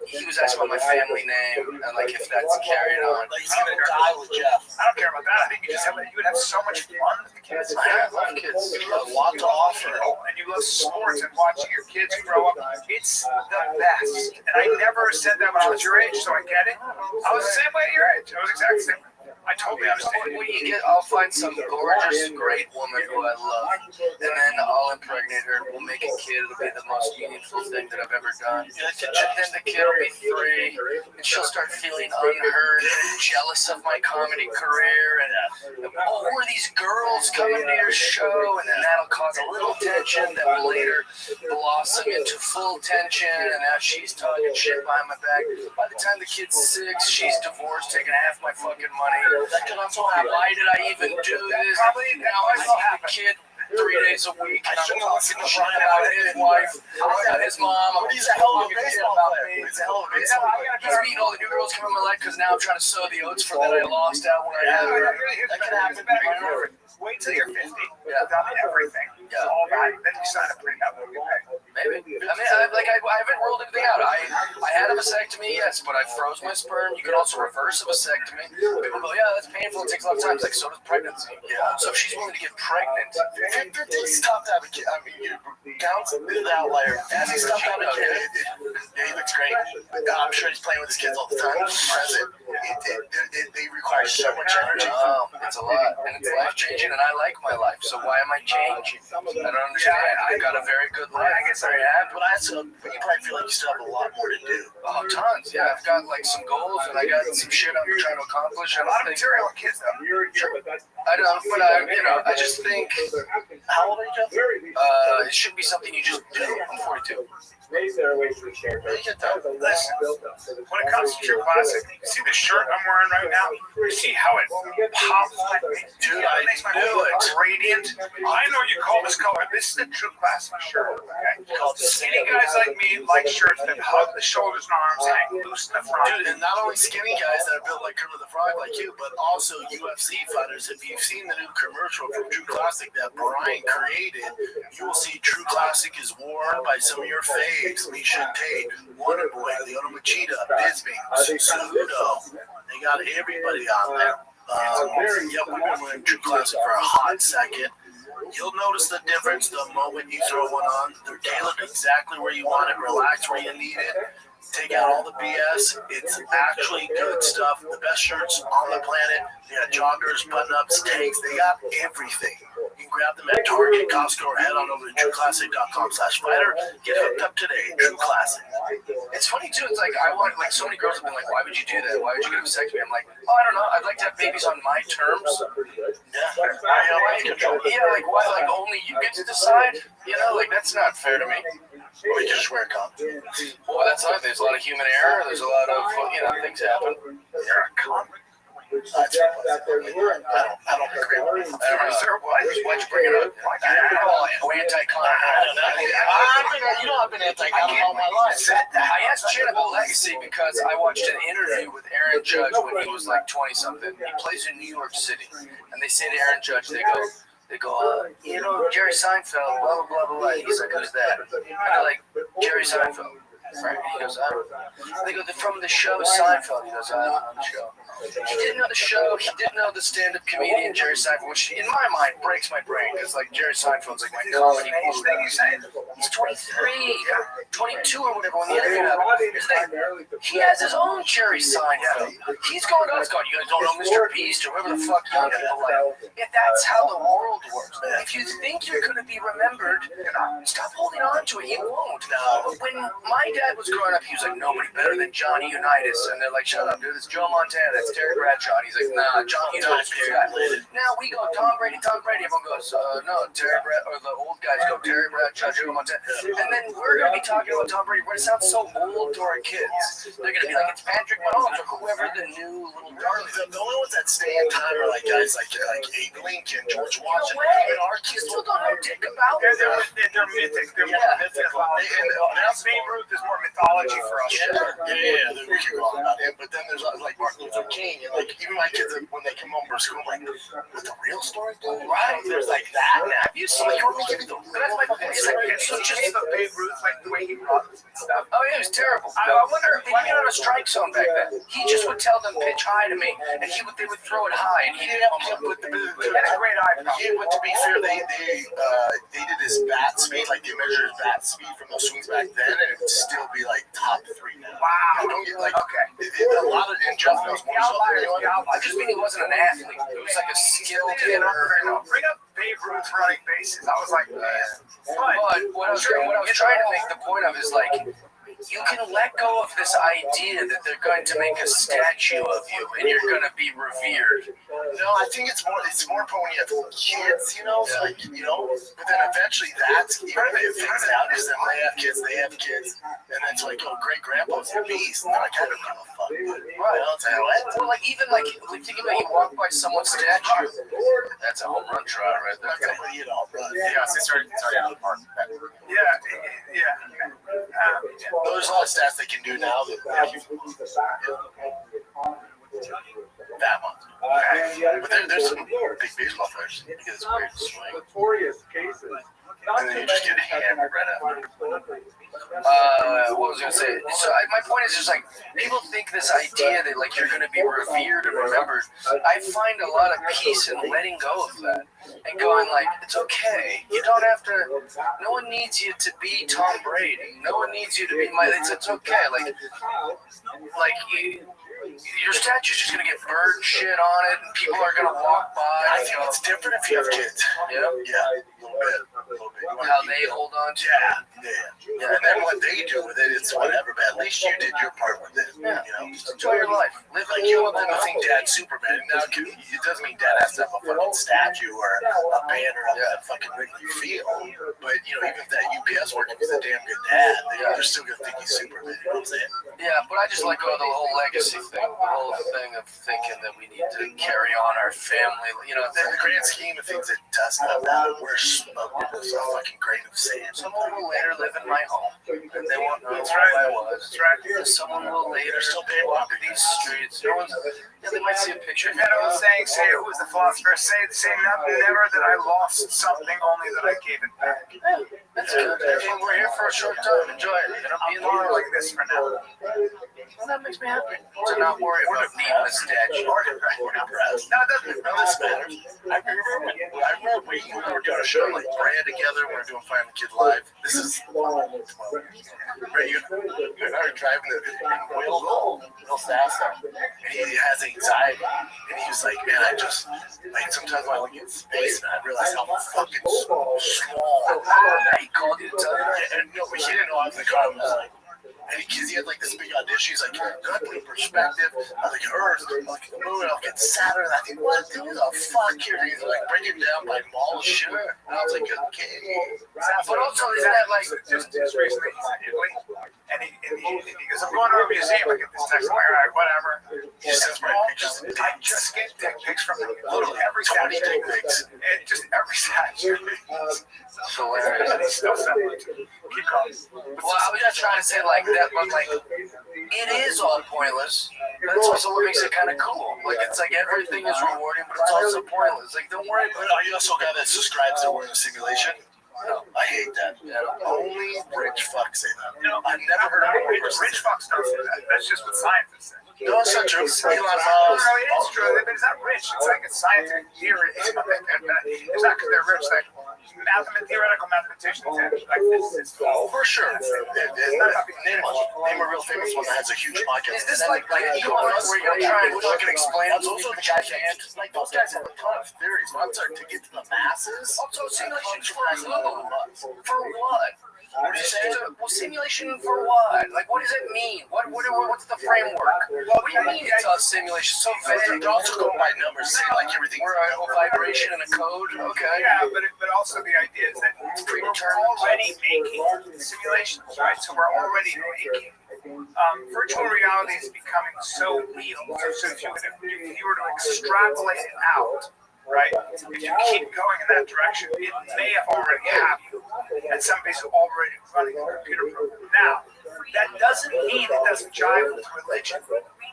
he was asking about my family name, and, like, if that's carried on. Like, he's going to die with Jeff. I don't care about that. I think you would have so much fun with the kids. I love kids. You have a lot to offer. And you love sports and watching your kids grow up. It's the best. And I never said that when I was your age, so I get it. I was the same way at your age. I was exactly the same way. I totally understand. When you get, I'll find some gorgeous, great woman who I love, and then I'll impregnate her. We'll make a kid. It'll be the most meaningful thing that I've ever done. And then the kid will be 3, and she'll start feeling unheard and jealous of my comedy career. And who are these girls coming to your show? And then that'll cause a little tension that will later blossom into full tension. And now she's talking shit behind my back. By the time the kid's 6, she's divorced, taking half my fucking money. That could also happen. Why did I even do this? Now I have a kid 3 days a week, and I'm talking shit about his wife, about his mom. He's a hell of a baseball player. He's a hell of a baseball player. He's meeting all the new girls coming in my life because now I'm trying to sow the oats for that I lost out when I had her. That can happen. Wait till you're 50. You've done everything. It's all right. Then you sign a prenup. Maybe. I haven't ruled anything out. I had a vasectomy, yes, but I froze my sperm. You can also reverse a vasectomy. People go, yeah, that's painful. It takes a lot of time. It's like, so does pregnancy. Yeah. So if she's willing to get pregnant, 50 stopped having a kid. I mean, you counts a bit outlier. As he stopped having a kid, he looks great. I'm sure he's playing with his kids all the time. He's present. They require so much energy. It's a lot, and it's life changing, and I like my life. So why am I changing? I don't understand. I've got a very good life. I guess I have, but you probably feel like you still have a lot more to do. Oh, tons. Yeah, I've got like some goals, and I got some shit I'm trying to accomplish. A lot of material on kids, though. I don't, but I just think. How old are you, Jeff? It shouldn't be something you just do. I'm 42. Listen, when it comes to True Classic, you see the shirt I'm wearing right now? You see how it pops? Dude, it makes my whole look radiant. I know you call this color. This is the True Classic shirt. Okay? Skinny guys like me like shirts that hug the shoulders and arms, hang loose in the front. Dude, and not only skinny guys that are built like Kermit the Frog like you, but also UFC fighters. If you've seen the new commercial from True Classic that Brian created, you will see True Classic is worn by some of your faves. Misha Tate, Wonderboy, Leona Machida, Bisbee, Sudo. They got everybody on there. We've been wearing True Classic for a hot second. You'll notice the difference the moment you throw one on. They're tailored exactly where you want it, relaxed where you need it. Take out all the BS. It's actually good stuff. The best shirts on the planet. They got joggers, button-ups, tanks. They got everything. You can grab them at Target, Costco, or head on over to trueclassic.com/fighter. Get hooked up today. True Classic. It's funny too. It's like I want, like so many girls have been like, "Why would you do that? Why would you get a vasectomy?" I'm like, "Oh, I don't know. I'd like to have babies on my terms." Yeah, like why? Like only you get to decide. You know, like that's not fair to me. Or you can just wear a condom. Well, that's not. There's a lot of human error. There's a lot of things happen. You're a condom. I don't agree with it. I don't know. Why'd you bring it up? Anti-condom. I've been anti-condom all my life. I asked Jen about legacy because I watched an interview with Aaron Judge when he was like 20-something. He plays in New York City, and they say to Aaron Judge, they go, Jerry Seinfeld, blah, blah, blah, blah, blah. He's like, who's that? And they're like, Jerry Seinfeld. Right? He goes, I don't know. They go, they're from the show Seinfeld. He goes, I don't know the show. He didn't know the show. He didn't know the stand-up comedian Jerry Seinfeld, which in my mind breaks my brain because like Jerry Seinfeld's like my comedy movie. He's 23, 22 or whatever when the interview happened. He has his own Jerry Seinfeld. He's going nuts going, you guys don't know Mr. Beast or whatever the fuck young people like. Yeah, that's how the world works. If you think you're going to be remembered, stop holding on to it. You won't. But when my dad was growing up, he was like, nobody better than Johnny Unitas. And they're like, shut up, dude, it's Joe Montana, that's Terry Bradshaw. And he's like, nah, Johnny Unitas is the guy. Now we go, Tom Brady. Everyone goes, no, Terry Bradshaw, or the old guys go, Terry Bradshaw, Joe Montana. And then we're going to be talking about Tom Brady, but it sounds so old to our kids. They're going to be like, it's Patrick Mahomes or whoever the new little darling. The only ones that stay in time are like guys like Abe Lincoln, George Washington. And our kids still don't know dick about them. They're mythic. They're more mythical. Now Babe Ruth is more mythology for us. Yeah, we can go on about him. But then there's like Martin Luther King, and like even my kids when they come home from school, I'm like, what's the real story? Right? There's like that. Have you seen? Like, that's my point. It's like So just the Babe Ruth, like the way he brought this and stuff. Oh yeah, it was terrible. I wonder if he got on a strike zone back then. He just would tell them pitch high to me, and they would throw it high, and he didn't have to put the. He had a great eye. But to be fair, they did his bat speed, like they measured his bat speed from those swings back then, and it would still be like top 3 now. Wow. Don't get like a lot of and Jeff knows more stuff than anyone. I just mean he wasn't an athlete. It was like a skilled hitter. Bring up Babe Ruth running bases. I was like, man. But what I was trying to make the point of is like, you can let go of this idea that they're going to make a statue of you and you're going to be revered. No, I think it's more important when you have kids, but then eventually that's even if it fades out, because then they have kids, and then it's like, oh, great grandpa's a beast, and then I kind of give a fuck. Right. Well, like even like think about you walk by someone's statue, that's a home run try right there. Yeah, it's already out of the park. There's a lot of stats they can do now that but there's some big baseball players. You get this weird swing. Notorious cases. And then you just get hammered right after. What was I going to say? So my point is just like, people think this idea that like you're going to be revered and remembered. I find a lot of peace in letting go of that and going like, it's okay. You don't have to. No one needs you to be Tom Brady. No one needs you to be It's okay. Like your statue's just gonna get bird shit on it, and people are gonna walk by. I think it's different if you have kids. Yeah, a little bit. How they hold on to it. Yeah. And then what they do with it, it's whatever. But at least you did your part with it. Yeah. Just enjoy your life. Live like you want them to think Dad's Superman. Now it doesn't mean Dad has to have a fucking statue or a banner of that fucking Wrigley Field. But even if that UPS worker is a damn good dad, they're still gonna think he's Superman. You know what I'm saying? Yeah, but I just let go of the whole legacy thing, the whole thing of thinking that we need to carry on our family. In the grand scheme of things, it does not matter. We're a fucking grain of sand. Someone will later live in my home, and they won't know who I was. That's right. Someone will later still walk these streets. They might see a picture. That old saying, who was the philosopher? Say never that I lost something, only that I gave it back. Yeah, that's good. We're here for a short time. Enjoy it. I'm like this for now. Well, that makes me happy to not worry about being a statue. Or depressed. No, it doesn't. None of this matters. I remember we were doing a show like Brand together. We were doing Find the Kid Live. This is right. You are driving to Will Sassa, and he has anxiety, and he was like, "Man, I just like sometimes when I look at space, and I realize how fucking small." And he called you to tell you, and he didn't know I was in the car. I was like. And he had like this big audition. He's like, "Good, put in perspective. I was like, Earth, like the moon, I'll get Saturn." I think, what? Who the fuck here? And he's like, "Break it down by moles, sure." And I was like, "Okay." But also, isn't that like just recently he's in Italy, and he goes, "I'm going to a museum. I get this text, I'm like, all right, whatever." He just sends my pictures. I just get dick pics from literally every statue. And just every statue. Hilarious. And he's still sending it to me. Keep going. Well, I was just trying to say like that, but like it is all pointless. But it's also what makes it kind of cool. Like it's like everything is rewarding, but it's also pointless. Like don't worry about it. Are you also a guy that subscribes that we're in a simulation? No, I hate that. Only rich fucks say that. I've never heard of a person. Rich fucks don't say that. That's just what scientists say. No, it's not true. Elon No, Musk. it is true, but it's not rich. It's like a scientific theory. It's not because they're rich. Like theoretical mathematicians, like this is. Oh, for sure. Name a real famous one that has a huge podcast. Is this like Elon Musk where you're trying to fucking explain it? Those are the guys like those guys have a ton of theories. Once to get to the masses. Also, simulations for who? For what? What are you saying? Well, simulation for what? Like, what does it mean? What's the framework? What do you mean it's a simulation? So vague. They're also going by numbers, saying like everything. We're a vibration and a code. Okay. Yeah, but also the idea is that we're already making simulations, right? So we're already making. Virtual reality is becoming so real. So if you were to extrapolate it out, right? If you keep going in that direction, it may have already happened, and somebody's already running a computer program. Now, that doesn't mean it doesn't jive with religion,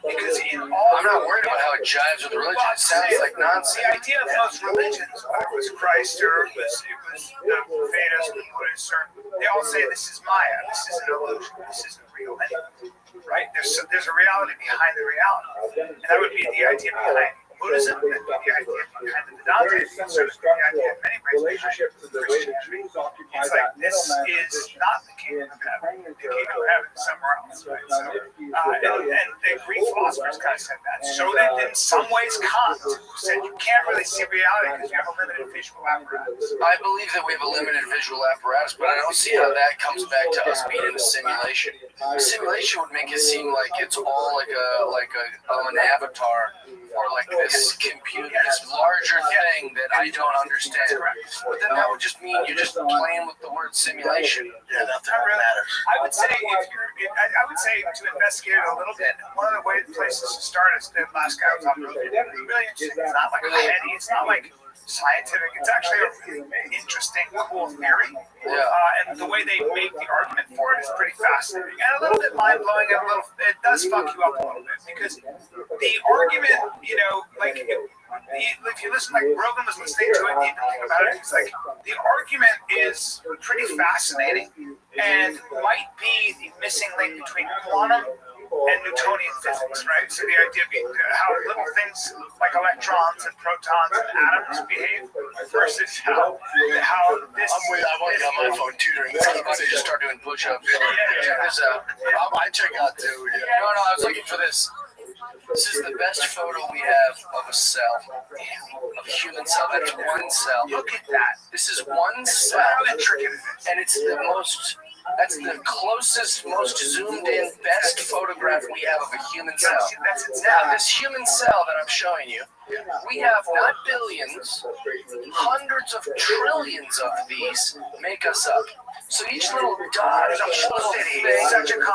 because in all I'm not worried about how it jives with religion. It sounds like nonsense. The idea of most religions, whether it was Christ or it was the Vedas or Buddhists, they all say this is Maya, this is an illusion, this isn't real anything, right? There's a reality behind the reality, and that would be the idea behind Buddhism, and the idea behind the Vedanta, and sort of the idea in many ways behind Christianity. It's like this is not the kingdom of heaven. The kingdom of heaven is somewhere else, right? So, and the Greek philosophers kind of said that. So that in some ways, Kant said you can't really see reality because you have a limited visual apparatus. I believe that we have a limited visual apparatus, but I don't see how that comes back to us being in a simulation. A simulation would make it seem like it's all like an avatar or like this computer, this larger thing that I don't understand. But then that would just mean you're just playing with the word simulation. Yeah, nothing matters. I would say to investigate it a little bit, one of the places to start is the last guy was on really interesting. It's not like heady, it's not like scientific. It's actually a really interesting, cool theory. And the way they make the argument for it is pretty fascinating and a little bit mind blowing. It does fuck you up a little bit because the argument, like if you listen, like Rogan was listening to it, he didn't think about it. It's like the argument is pretty fascinating and might be the missing link between quantum and Newtonian physics, right? So the idea being how little things like electrons and protons and atoms behave versus how this. I'm waiting on my phone too during this conversation. Just start doing push-ups. Check this out. I check out too. Yeah. No, I was looking for this. This is the best photo we have of a cell, of a human cell. That's one cell. Look at that. This is one cell, and it's the most. That's the closest, most zoomed in, best photograph we have of a human cell. Now, this human cell that I'm showing you, we have not billions, hundreds of trillions of these make us up. So each little dot, each little thing,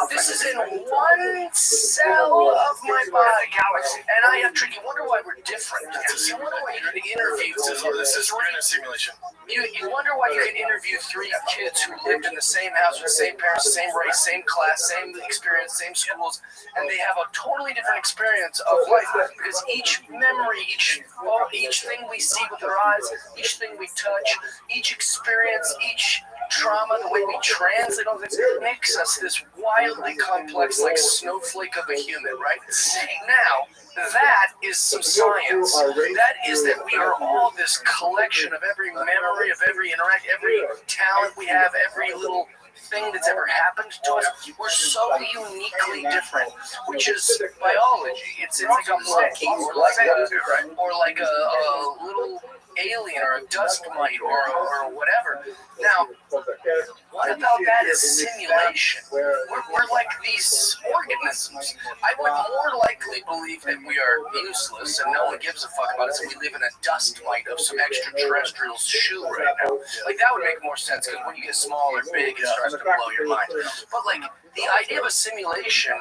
this is in one cell of my body. And I have tricky. You wonder why we're different. You wonder why you can interview. This is we're in a simulation. You wonder why you can interview 3 kids who lived in the same house with the same parents, same race, same class, same experience, same schools, and they have a totally different experience of life because each memory, each thing we see with our eyes, each thing we touch, each experience, each trauma, the way we translate all this makes us this wildly complex, like snowflake of a human, right? Now, that is some science. That is that we are all this collection of every memory, of every every talent we have, every little thing that's ever happened to us. We're so uniquely different, which is biology. It's like a monkey or like a little alien or a dust mite or whatever. Now, what about that is simulation? We're like these organisms. I would more likely believe that we are useless and no one gives a fuck about us and we live in a dust mite of some extraterrestrial shoe right now. Like, that would make more sense, because when you get small or big, it starts to blow your mind. But, like, the idea of a simulation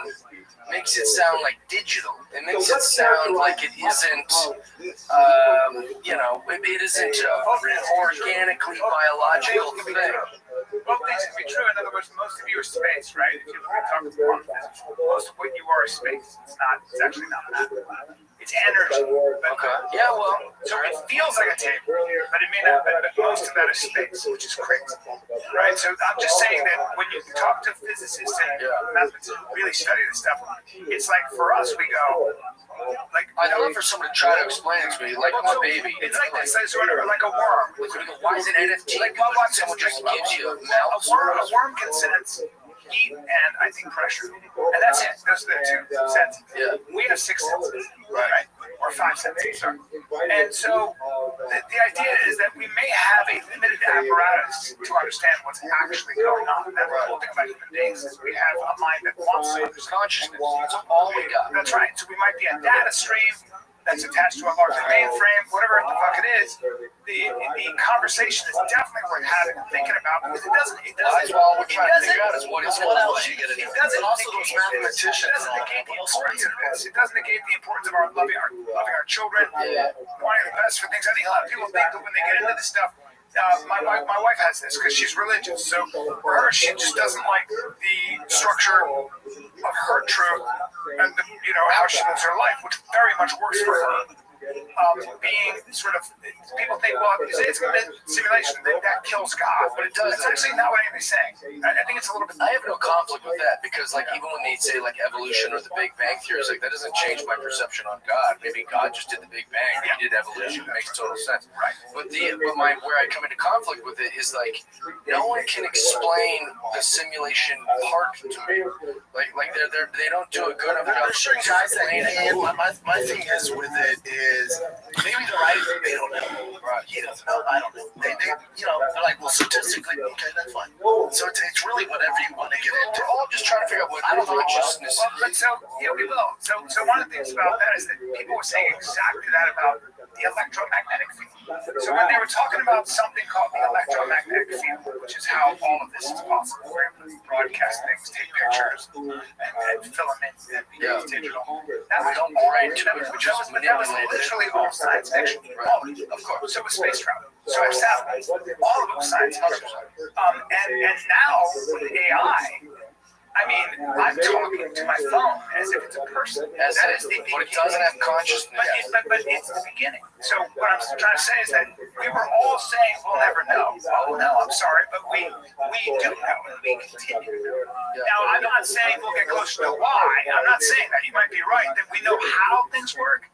makes it sound like digital. It makes it sound like it isn't, it isn't organically biological thing. Both things can be true. In other words, most of you are space, right? If you talk to quantum physics, most of what you are is space. It's actually not matter. It's energy. Okay. Yeah, well. So it feels like a table, but it may not. But most of that is space, which is crazy, right? So I'm just saying that when you talk to physicists and mathematicians who really study this stuff, it's like for us, we go. Like, I'd love for someone to try to explain it to me, like my baby. It's like this, sort of like a worm. Why is it NFT? Like someone just gives you a mouth. A worm can sense heat and I think pressure, and that's it. Those are the two senses. Yeah. We have 6 senses, right? Or 5 senses, sorry. And so the idea is that we may have a limited apparatus to understand what's actually going on. And that's the whole thing about human beings is we have a mind that wants to understand Consciousness. That's all we got. That's right. So we might be a data stream that's attached to a larger mainframe, whatever the fuck it is. The conversation is definitely worth having and thinking about, because it doesn't. That's all we're trying to figure out is what else you get into. It doesn't also those mathematicians. It doesn't negate the importance of this. It doesn't negate the importance of loving our children, wanting the best for things. I think a lot of people think that when they get into this stuff. My wife has this because she's religious, so for her, she just doesn't like the structure of her truth and how she lives her life, which very much works for her. Being sort of, people think, well, you say it's a simulation, that kills God, but it does. It's actually not what anybody's saying. I think it's a little bit. I have no conflict with that, because like even when they say like evolution or the Big Bang theory, like that doesn't change my perception on God. Maybe God just did the Big Bang, he did evolution. It makes total sense. Right. But where I come into conflict with it is like no one can explain the simulation part to me. Like they don't do a good enough job. I'm sure guys that can. My thing is with it is maybe they're right, they don't know. Right. He doesn't know, I don't know. They they're like, well, statistically, okay, that's fine. So it's really whatever you want to get into. We're all just trying to figure out what consciousness. But so we will. So one of the things about that is that people were saying exactly that about the electromagnetic field. So when they were talking about something called the electromagnetic field, which is how all of this is possible, we're able to broadcast things, take pictures, and filament and become digital. That was all right to it, which was literally all science fiction. All of it, of course. So was space travel. So I have satellites. All of it was science fiction. And now with AI, I mean, I'm talking to my phone as if it's a person. But it doesn't have consciousness. But it's the beginning. So what I'm trying to say is that we were all saying we'll never know. Oh no, I'm sorry, but we do know, and we continue to know. Now, I'm not saying we'll get closer to why. I'm not saying that. You might be right that we know how things work.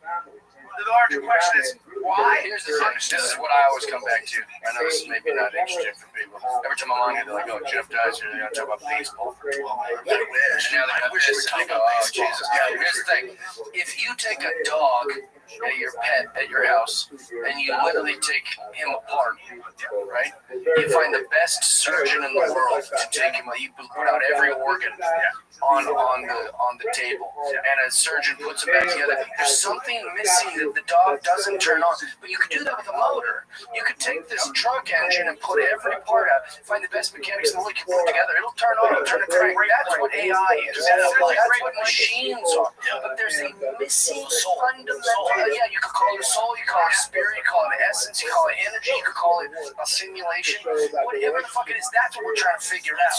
The larger question is why. Here's the thing. This is what I always come back to. I know this is maybe not interesting for people. Every time I'm on here, they're like, "Oh, Jeff dies here. They're gonna talk about baseball for 12 hours." I wish. And now they got this. And I go, "Oh, Jesus." Yeah. Here's the thing. If you take a dog at your pet at your house and you literally take him apart, right? You find the best surgeon in the world to take him. You put out every organ on the table, and a surgeon puts it back together. There's something missing that the dog doesn't turn on, but you could do that with a motor. You could take this truck engine and put every part out, find the best mechanics in the world, you put it together. It'll turn on, it'll turn a crank. That's what AI is. That's what machines are. But there's a missing fundamental. Yeah, you could call it a soul, you call it a spirit, you call it an essence, you call it energy, you could call it a simulation. Whatever the fuck it is, that's what we're trying to figure out.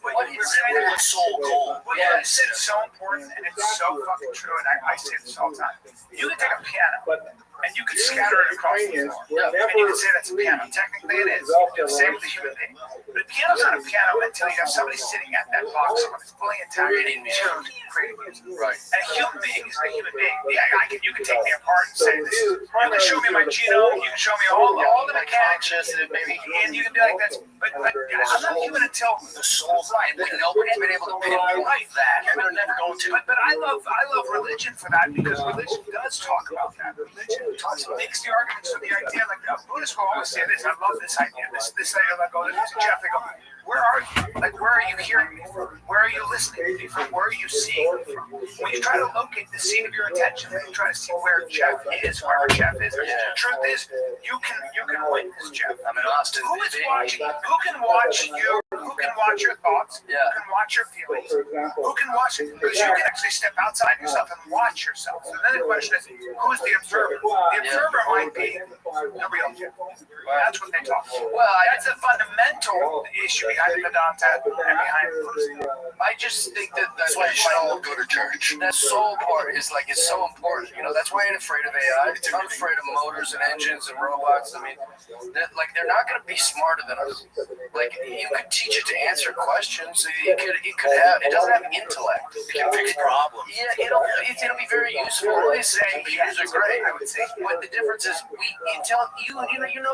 What is soul called? Yeah, it's so important, and it's so fucking true, and I say this all the time. You can take a piano, and you can scatter it across the floor, and you can say that's a piano. Technically it is. You can say it with a human being. But the piano's not a piano until you have somebody sitting at that box when it's fully intact and tuned, creating music. Right. And a human being is a human being. Yeah, you can take me apart and say, this is, you can show me my genome, you can show me all the mechanics, and you can be like, but I'm not human until The soul's right. Nobody's been able to pinpoint that. And they're never going to. But I love religion for that, because religion does talk about that. Religion makes the arguments for the idea, like Buddhists will always say this. I love this idea. This idea, like, oh, this is Jeff. They go, where are you? Like, where are you hearing me from? Where are you listening to me from? Where are you seeing me from? When you try to locate the seat of your attention, when you try to see where Jeff is, wherever Jeff is, the truth is, you can witness Jeff. I'm in Austin. Who is watching? Who can watch you? Who can watch your thoughts? Yeah. Who can watch your feelings? Who can watch it? Because you can actually step outside yourself and watch yourself. So then the question is, who's the observer? The observer might be the real Jeff. That's what they talk about. Well, That's a fundamental issue behind the Vedanta and behind Buddhism. I just think that's why you should all go to church. That soul part is so important. That's why I ain't afraid of AI. I'm afraid of motors and engines and robots. I mean, they're not going to be smarter than us. Like, you could teach it to answer questions. It doesn't have intellect. It can fix problems. Yeah, it'll be very useful. They say computers are great. I would say, but the difference is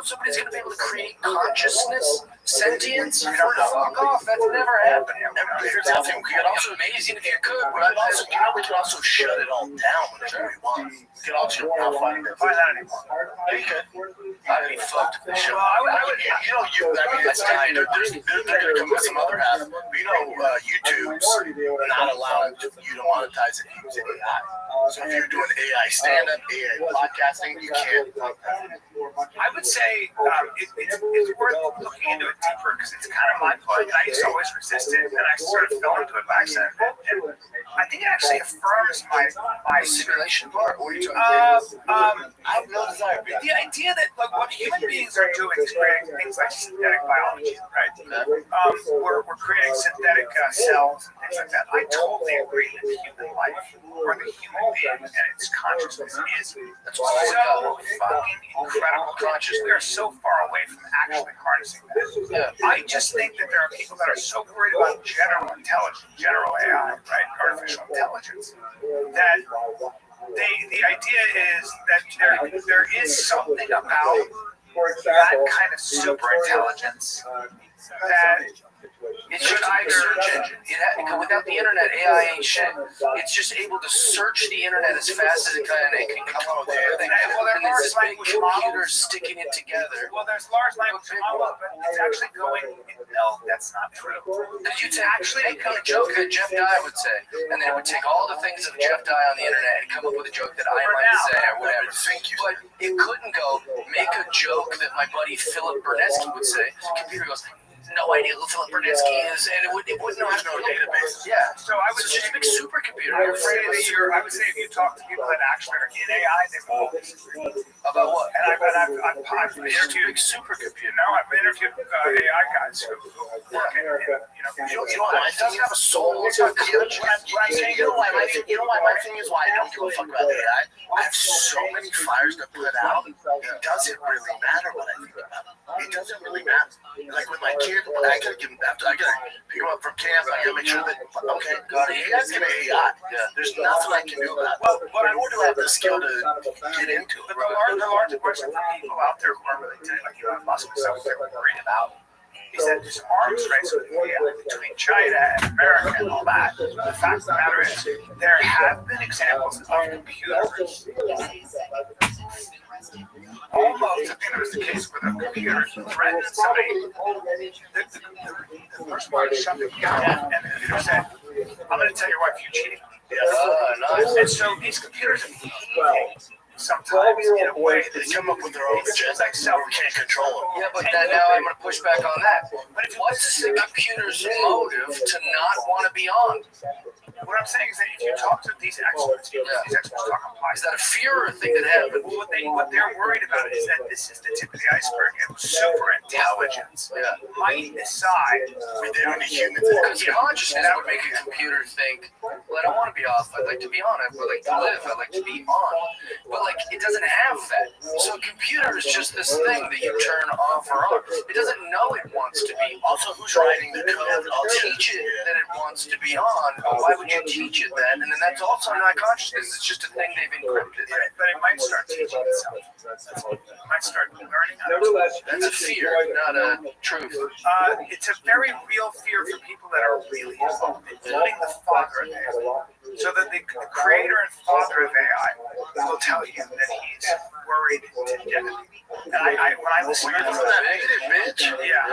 somebody's going to be able to create consciousness, sentience. Fuck off. That's never happened. Here's the thing. We could also Amazing if you could, but we can also shut it all down whenever we want. We can also not find that anymore. Yeah, you could. I'd be fucked if they showed Well, I would. There's going to come with some other half. YouTube's not allowing you to monetize it using AI. So if you're doing AI stand-up, AI podcasting, you can't. I would say it's worth looking into it deeper, because it's kind of mind-blowing. I used to always resist it, and I sort of fell into it by accident. And I think it actually affirms my simulation part. What are you talking I have no desire. The idea that what human beings are doing is creating things like synthetic biology, right? We're creating synthetic cells and things like that. I totally agree that the human life, or the human being and its consciousness, is so fucking incredible. We are so far away from actually harnessing that. I just think that there are people that are so worried about general intelligence, general AI, right, artificial intelligence, that the idea is that there is something about that kind of super intelligence that It's just like a search engine. Without the internet, AI ain't shit. It's just able to search the internet as fast as it can, and it can come up with everything. Well, there are large language models sticking it together. Well, there's large language models, but it's actually going. No, that's not true. Because you'd actually make a joke that Jeff Dye would say, and then it would take all the things of Jeff Dye on the internet and come up with a joke that I might say or whatever. But it couldn't go make a joke that my buddy Philip Bernesky would say. The computer goes, no idea who Philip Bernesky is, and it wouldn't know how to know database. Yeah, so I would just a big supercomputer. I would say that I would say if you talk to people that actually are in AI, they will disagree. About what? And I've interviewed big supercomputer. No, I've interviewed AI guys who work in it doesn't have a soul. It's not conscious. You know why my thing is why I don't give a fuck about AI? I have so many fires to put out. It doesn't really matter what I think about it. It doesn't really matter. Like with my kid, I gotta give him after. I gotta pick him up from camp. I gotta make sure that he's gonna AI. There's nothing I can do about it. But nor do I have the skill to get into it. But the large question for people out there who are really like Elon Musk and stuff, they're worried about is that this arms race between China and America and all that. The fact of the matter is, there have been examples of computers. Almost, I think it was the case where the computer threatened somebody. The person wanted to shut the computer down, and the computer said, I'm going to tell your wife you cheated. Nice. And so these computers behave sometimes in a way that they come up with their own agenda. Like we can't control them. Yeah, but now I'm going to push back on that. But what's the computer's motive to not want to be on? What I'm saying is that if you talk to these experts, these experts talk about is that a fear or a thing that happened? Well, what they're worried about is that this is the tip of the iceberg, and super intelligence might decide within the humans. Because consciousness would make a computer think, well, I don't want to be off. I'd like to be on. I'd like to live. I'd like to be on. But like it doesn't have that. So a computer is just this thing that you turn off or on. It doesn't know it wants to be. Also, who's writing the code? I'll teach it that it wants to be on, but why would you teach it that? And then that's also not consciousness. It's just a thing they've encrypted. But it might start teaching itself. It might start learning how to. That's a fear, not a truth. It's a very real fear for people that are really involved, including the father of AI. So that the creator and father of AI will tell you that he's worried to death. And when I listen to You're the one that made it, bitch. yeah.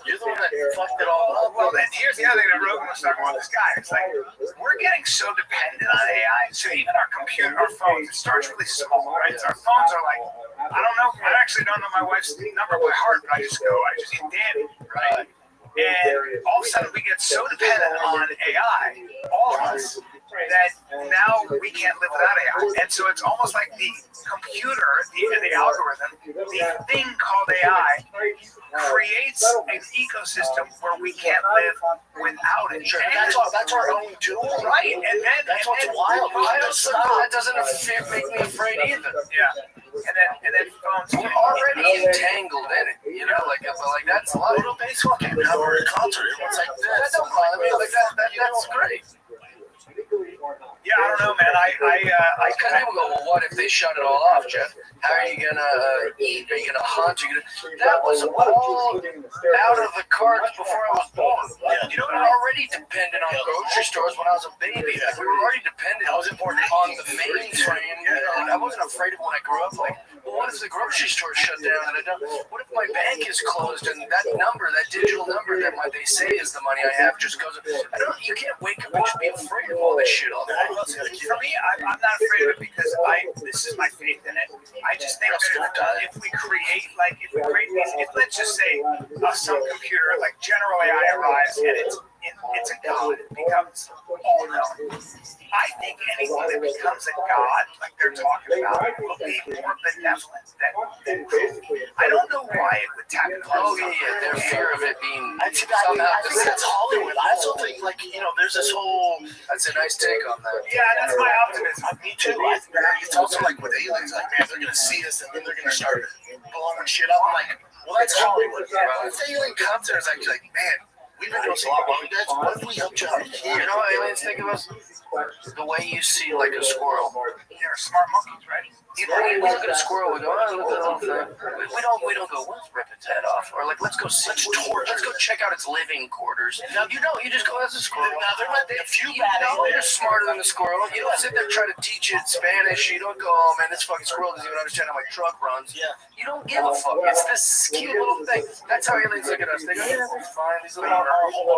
You're the one that fucked it all up. Well, then here's the other thing that Rogan was talking about. This guy, it's like we're getting so dependent on AI. So even our computer, our phones, it starts really small, right? So our phones are like, I don't know. I actually don't know my wife's number by heart, but I just need Danny, right? And all of a sudden we get so dependent on AI, all of us, that now we can't live without AI. And so it's almost like the computer, the algorithm, the thing called AI creates an ecosystem where we can't live without it. Sure, that's our own tool. Right, and then That's what's wild. That doesn't make me afraid either. Yeah. And then phones. We're already entangled in it, you know, like that's a lot of baseball game. Now we're at a concert. Everyone's like, that don't bother me. Like that's great. Yeah, I don't know, man. Because people go, well, what if they shut it all off, Jeff? How are you gonna eat? Are you gonna hunt? That was all out of the cards before I was born. You know, we were already dependent on grocery stores when I was a baby. Like, we were already dependent on the mainframe. You know, I wasn't afraid of when I grew up. Like, well, what if the grocery store shut down? What if my bank is closed and that number, that digital number that they say is the money I have, just goes? You can't wake up and just be afraid of all this shit all the time. For me, I'm not afraid of it because this is my faith in it. I just think that if we create these, let's just say some computer like General AI arrives and it's a god, it becomes all knowing. I think anything that becomes a god, like they're talking about, will be more benevolent than I don't know why it would tap into. Oh yeah, their fear of it being somehow. That's Hollywood. I also think, there's this whole. That's a nice take on that. Yeah, that's my optimism. Me too. It's also like with aliens, like, man, they're gonna see us and then they're gonna start blowing shit up. I'm like, well, that's Hollywood. If the alien comes there, it's actually like, man, we've been doing a lot wrong, guys. What if we helped you out here? You know what aliens think of us? The way you see like a squirrel. They're smart monkeys, right? You know, we look at a squirrel, we go, oh, look at that little thing. We don't go, let's rip its head off, or like, let's go check out its living quarters. Now, you just go, that's a squirrel. Now, there might be a few bad aliens. You're smarter than the squirrel. You don't sit there trying to teach it Spanish. You don't go, oh man, this fucking squirrel doesn't even understand how my truck runs. Yeah. You don't give a fuck. It's this cute little thing. That's how aliens look at us. They go, yeah, we're fine. These little our whole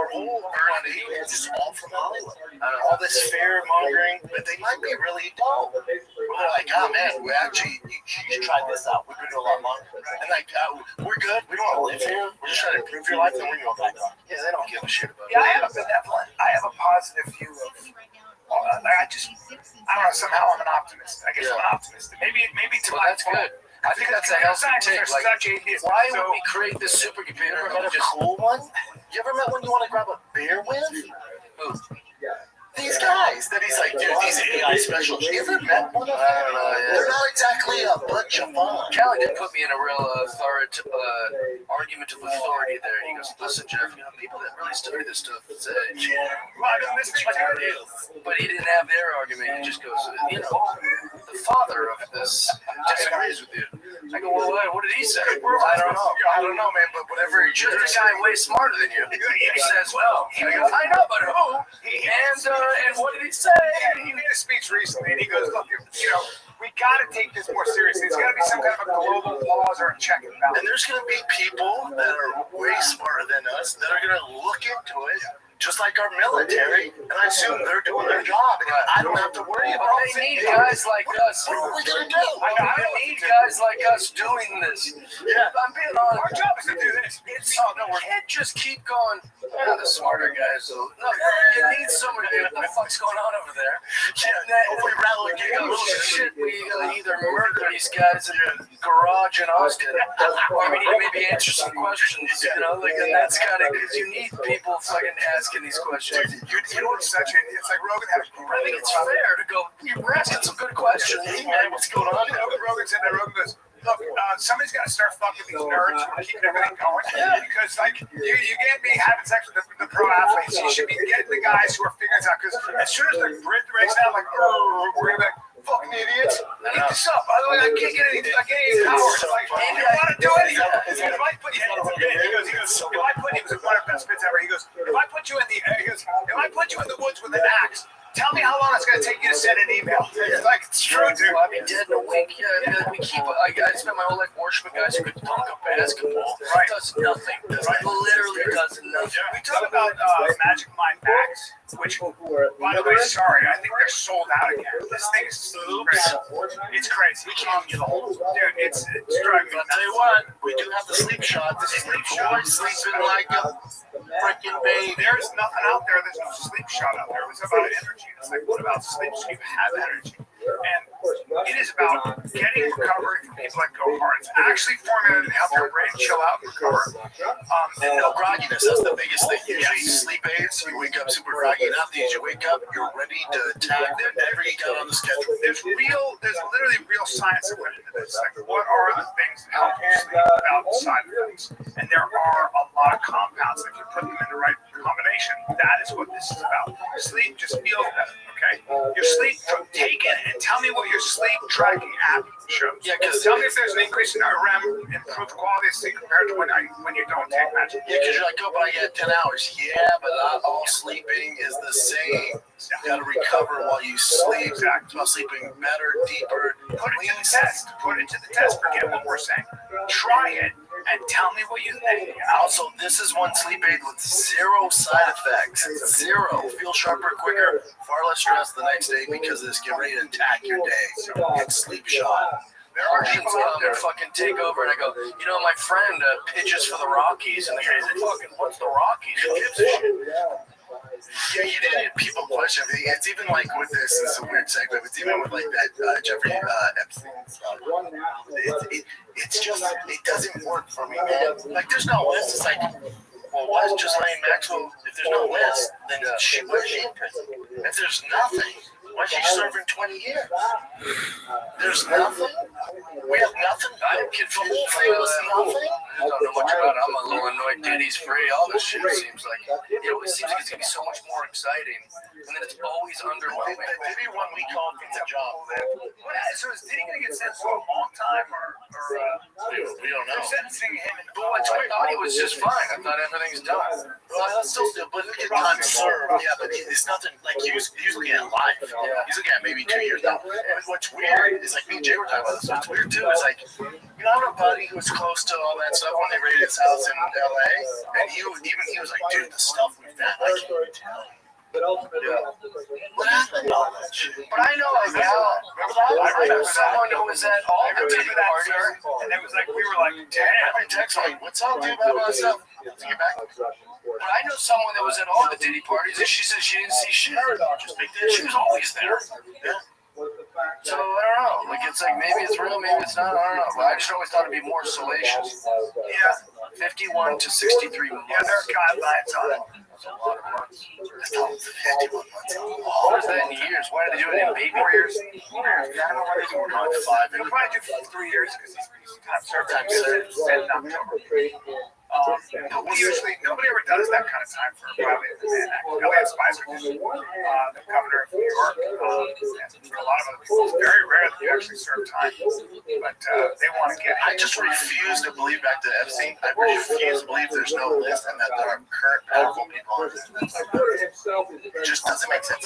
burn aliens is all from Hollywood. All this fear mongering, but they might be really dumb. We're like, oh man, we actually, you should try this out. We've been doing a lot longer. And like, we're good. We don't want to live here. We're just trying to improve your life, and we're going back on. Yeah, they don't give a shit about it. Yeah, I have a benevolent. I have a positive view of. I don't know. Somehow I'm an optimist. I guess I'm an optimist. Maybe to Well, my that's good. I think that's a healthy take. Like, why would we create this supercomputer? You ever met a cool one? You ever met one you want to grab a beer with? Who? These guys that he's like, dude, these AI specialists. You ever met one of them? I don't know. Yeah. They're not exactly a bunch of fun. Callie did put me in a real argument of authority there. He goes, listen, Jeff, people that really study this stuff say, Well, I've been listening to it. but he didn't have their argument. He just goes, the father of this disagrees with you. I go, well, what did he say? I don't know, man, but whatever. Just a guy way smarter than you. He says, well, I know, but who? And what did he say? Yeah, he made a speech recently, and he goes, look, we got to take this more seriously. There's got to be some kind of a global pause or a check and balance. And there's going to be people that are way smarter than us that are going to look into it, just like our military, and I assume they're doing their job, and I don't have to worry about it. They need guys like us. What are we going to do? I need guys like us doing this. Yeah. I'm being honest. Our job is to do this. We can't just keep going. The smarter guys. No, you need somebody. What the fuck's going on over there? If we rattle and get Shit, we either murder these guys in the garage in Austin, or we need to maybe answer some questions. And that's kind of because you need people fucking asking these questions. You know what's such a, it's like Rogan had a I think it's fair to go, we're asking some good questions. Hey, man, what's going on? Rogan said that. Rogan goes, look, somebody's got to start fucking these nerds who are keeping everything going. Because, like, you can't be having sex with the pro athletes. You should be getting the guys who are figuring this out. Because as soon as the Brit race out, like, we're going to be like, fucking idiots. Eat this up. By the way, I can't get any power. It's like, you don't want to do it. He goes, if I put you, if I put you, it was one of the best bits ever. He goes, if I put you in the woods with an axe, tell me how long it's going to take you to send an email. It's like, it's true, dude. I'll be dead in a week. Yeah, we keep. I spent my whole life worshiping guys who could dunk a basketball. Right. It does nothing. It literally does nothing. We talk about Magic Mind Max, which, by the way, sorry, I think they're sold out again. This thing is crazy. It's crazy. We can't get a hold of it. Dude, it's driving me I'll tell you what, we do have the sleep shot. The sleep shot. Sleeping like a freaking baby. There's nothing out there. There's no sleep shot out there. It's about energy. It's like, what about sleep so you have energy? And it is about getting recovery from people that go hard. It's actually formulated to help your brain chill out and recover. And no grogginess, that's the biggest thing. Usually sleep aids, you wake up super groggy. Not these, you wake up, you're ready to attack whatever you got on the schedule. There's literally real science that went into this. Like, what are the things that help you sleep without side effects? And there are a lot of compounds. If you put them in the right combination, that is what this is about. Sleep just feels better, okay? Your sleep, take it and tell me what your sleep tracking app shows. Yeah, because Tell me if there's an increase in REM, improved quality of sleep compared to when you don't take Magic. Yeah, because you're like, oh, but I get 10 hours. Yeah, but not all sleeping is the same. You got to recover while you sleep. Exactly. While sleeping better, deeper. Put it to the test. Put it to the test. Forget what we're saying. Try it and tell me what you think. And Also, this is one sleep aid with zero side effects. Zero. Feel sharper, quicker, far less stress the next day because this get ready to attack your day. So get sleep shot. there are Russians people out come there. and fucking take over, and I go, you know, my friend pitches for the Rockies, and the guy's like, fucking, what's the Rockies? Who gives a shit? Yeah, you did. People push everything. It's even like with this is a weird segue. It's even with like that Jeffrey Epstein stuff. It's just it doesn't work for me, man. Like there's no list. It's like, well, why is Ghislaine Maxwell? If there's no list, then why is she in prison? If there's nothing, why is she serving 20 years? There's nothing. We have nothing. The whole thing was nothing. I don't know much about it. I'm a little annoyed. Diddy's free. All this shit seems like it always seems like it's gonna be so much more exciting, and then it's always underwhelming. Maybe 1 week called from the job. So is Diddy gonna get sentenced for a long time, or We don't know. they're sentencing him? But I thought he was just fine. I thought everything's done. Well, that's still, but look at time served. Yeah, but it's nothing like he was looking at life. He's looking at maybe 2 years now. But what's weird is like me and Jay were talking about this. What's weird too is like, you know, I have a buddy who was close to all that stuff when they raided his house in LA, and he was like, dude, the stuff we found, I can't even tell you. What happened to all that shit? But I know a gal. Remember that? I remember someone who was at all the Diddy parties. And it was like, we were like, damn. I text me, what's up, dude, about all that stuff? To get back. But I know someone that was at all the Diddy parties, and she said she didn't see shit. She was always there. Yeah. So I don't know. Like it's like maybe it's real, maybe it's not. I don't know. But I just always thought it'd be more salacious. Yeah. 51 to 63 months. Yeah, there are guidelines on it. That's a lot of months. That's all 51 months. What is that in years? Why did they do it in baby 4 years. years? 4 years. I don't know why they do it on 5. They'll probably do 3 years because he's time served. Time served in October. Nobody ever does that kind of time for Elliot Spicer, the governor of New York, and for a lot of other people. It's very rare that you actually serve time, but they want to get. I just refuse to believe back to Epstein. I refuse to believe there's no list and that there are current powerful people on this. It just doesn't make sense.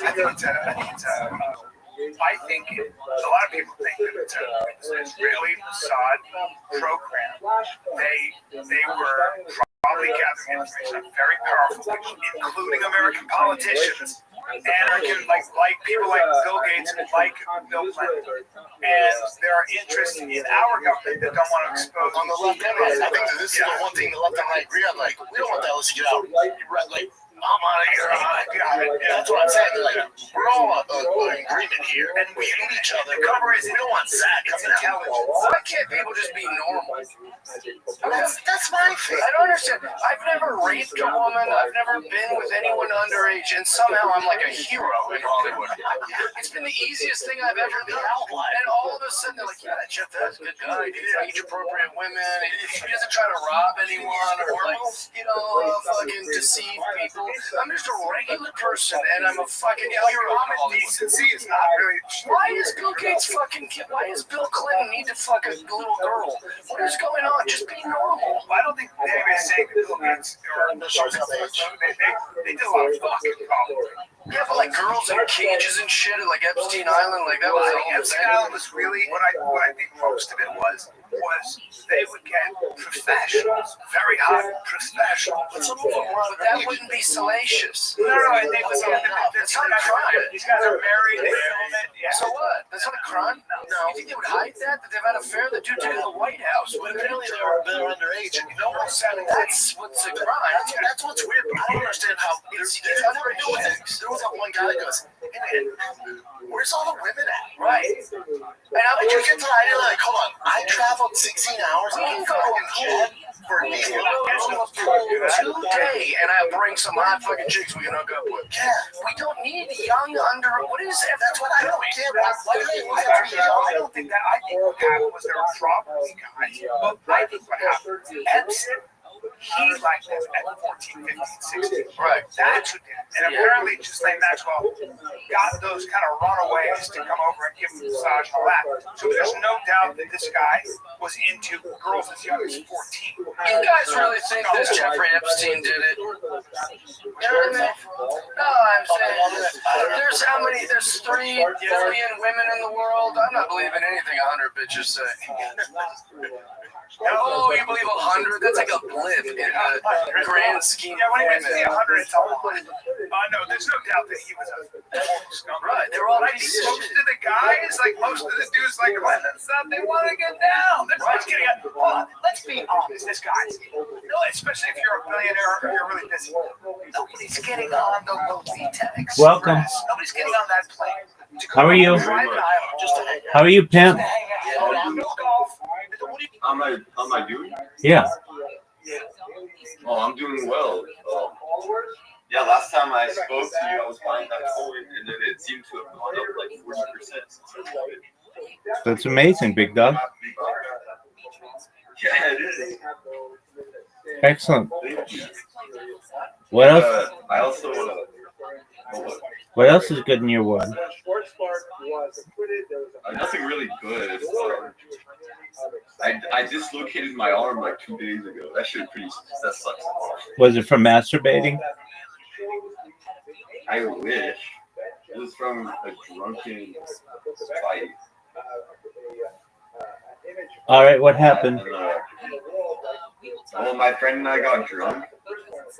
I think a lot of people think that it's an Israeli Mossad program. They were probably gathering information on very powerful people, including American politicians, and like people like Bill Gates and like Bill Clinton. And there are interests in our government that don't want to expose. On the left and right, I think that this is the one thing the left and right agree on. Like, we don't want that list to get out. Like, I'm out of here. That's what I'm saying. Like, we're all in agreement here, and we hate each other. Cover is, we don't want Zach. It's intelligence. Why can't people just be normal? That's my thing. I don't understand. I've never raped a woman. I've never been with anyone underage, and somehow I'm like a hero in Hollywood. It's been the easiest thing I've ever done. And all of a sudden, they're like, yeah, that Jeff, that's a good guy. He's age-appropriate women. He doesn't try to rob anyone or, like, fucking deceive people. I'm just a regular person, and I'm a fucking hero. Common decency is not very. Why is Bill Gates fucking? Why does Bill Clinton need to fuck a little girl? What is going on? Just be normal. I don't think anybody's saying that Bill Gates or they did a lot of fucking probably. Yeah, but like girls in cages and shit, like Epstein Island, like that was the whole Epstein thing. Island was really what I think most of it was they would get professionals, very hot professionals. But some of them were, but that wouldn't be salacious. No, I think that's not a crime. These guys are married, they film it. Yeah. So what? That's not a crime? No. You think they would hide that? That they've had an affair? The dude did it in the White House. But apparently they're underage, and no one's saying That's what's a crime. That's what's weird. I don't understand how it's underage. There was that one guy that goes, hey man, where's all the women at? Right. And how did you get to the idea like, hold on, I traveled 16 hours and fucking jet for a deal. Today, and I'll bring some hot fucking chicks we can hook up with. Yeah. We don't need young under. What is that? That's what I don't get. Why do they have to be young? I don't think that. I think what happened was there were troubles, guys. But I think what happened, Epstein, he's like this at 14, 15, 16. Right. That's what did it. And apparently, just like Maxwell got those kind of runaways to come over and give him a massage and all that. So there's no doubt that this guy was into girls as young as 14. You guys really think this Jeffrey Epstein did it? No, I'm saying there's how many? There's 3 billion women in the world. I'm not believing anything 100 bitches say. Oh, you believe 100? That's like a blip in the grand scheme Yeah, of when he women. say 100, it's a lot. No, there's no doubt that he was a scum. Right, they were all Like pieces of most shit. of the guys, like most of the dudes, like women stuff, they want to get down. They're just getting it. Hold on, let's be honest, this guy's. No, especially if you're a billionaire or you're really busy. Nobody's getting on the Lolita Express. Welcome. Nobody's getting on that plane. How are you? Private island just to hang out. How are you, pimp? No golf. How am I doing? Yeah. Oh, I'm doing well. Yeah, last time I spoke to you, I was buying that coin, and then it seemed to have gone up like 40% since I bought it. That's amazing, big dog. Yeah, it is. Excellent. Thank you. What else? I also What else is good in your world? nothing really good. I dislocated my arm like 2 days ago. That sucks. Was it from masturbating? I wish. It was from a drunken fight. All right, what happened? Well, my friend and I got drunk,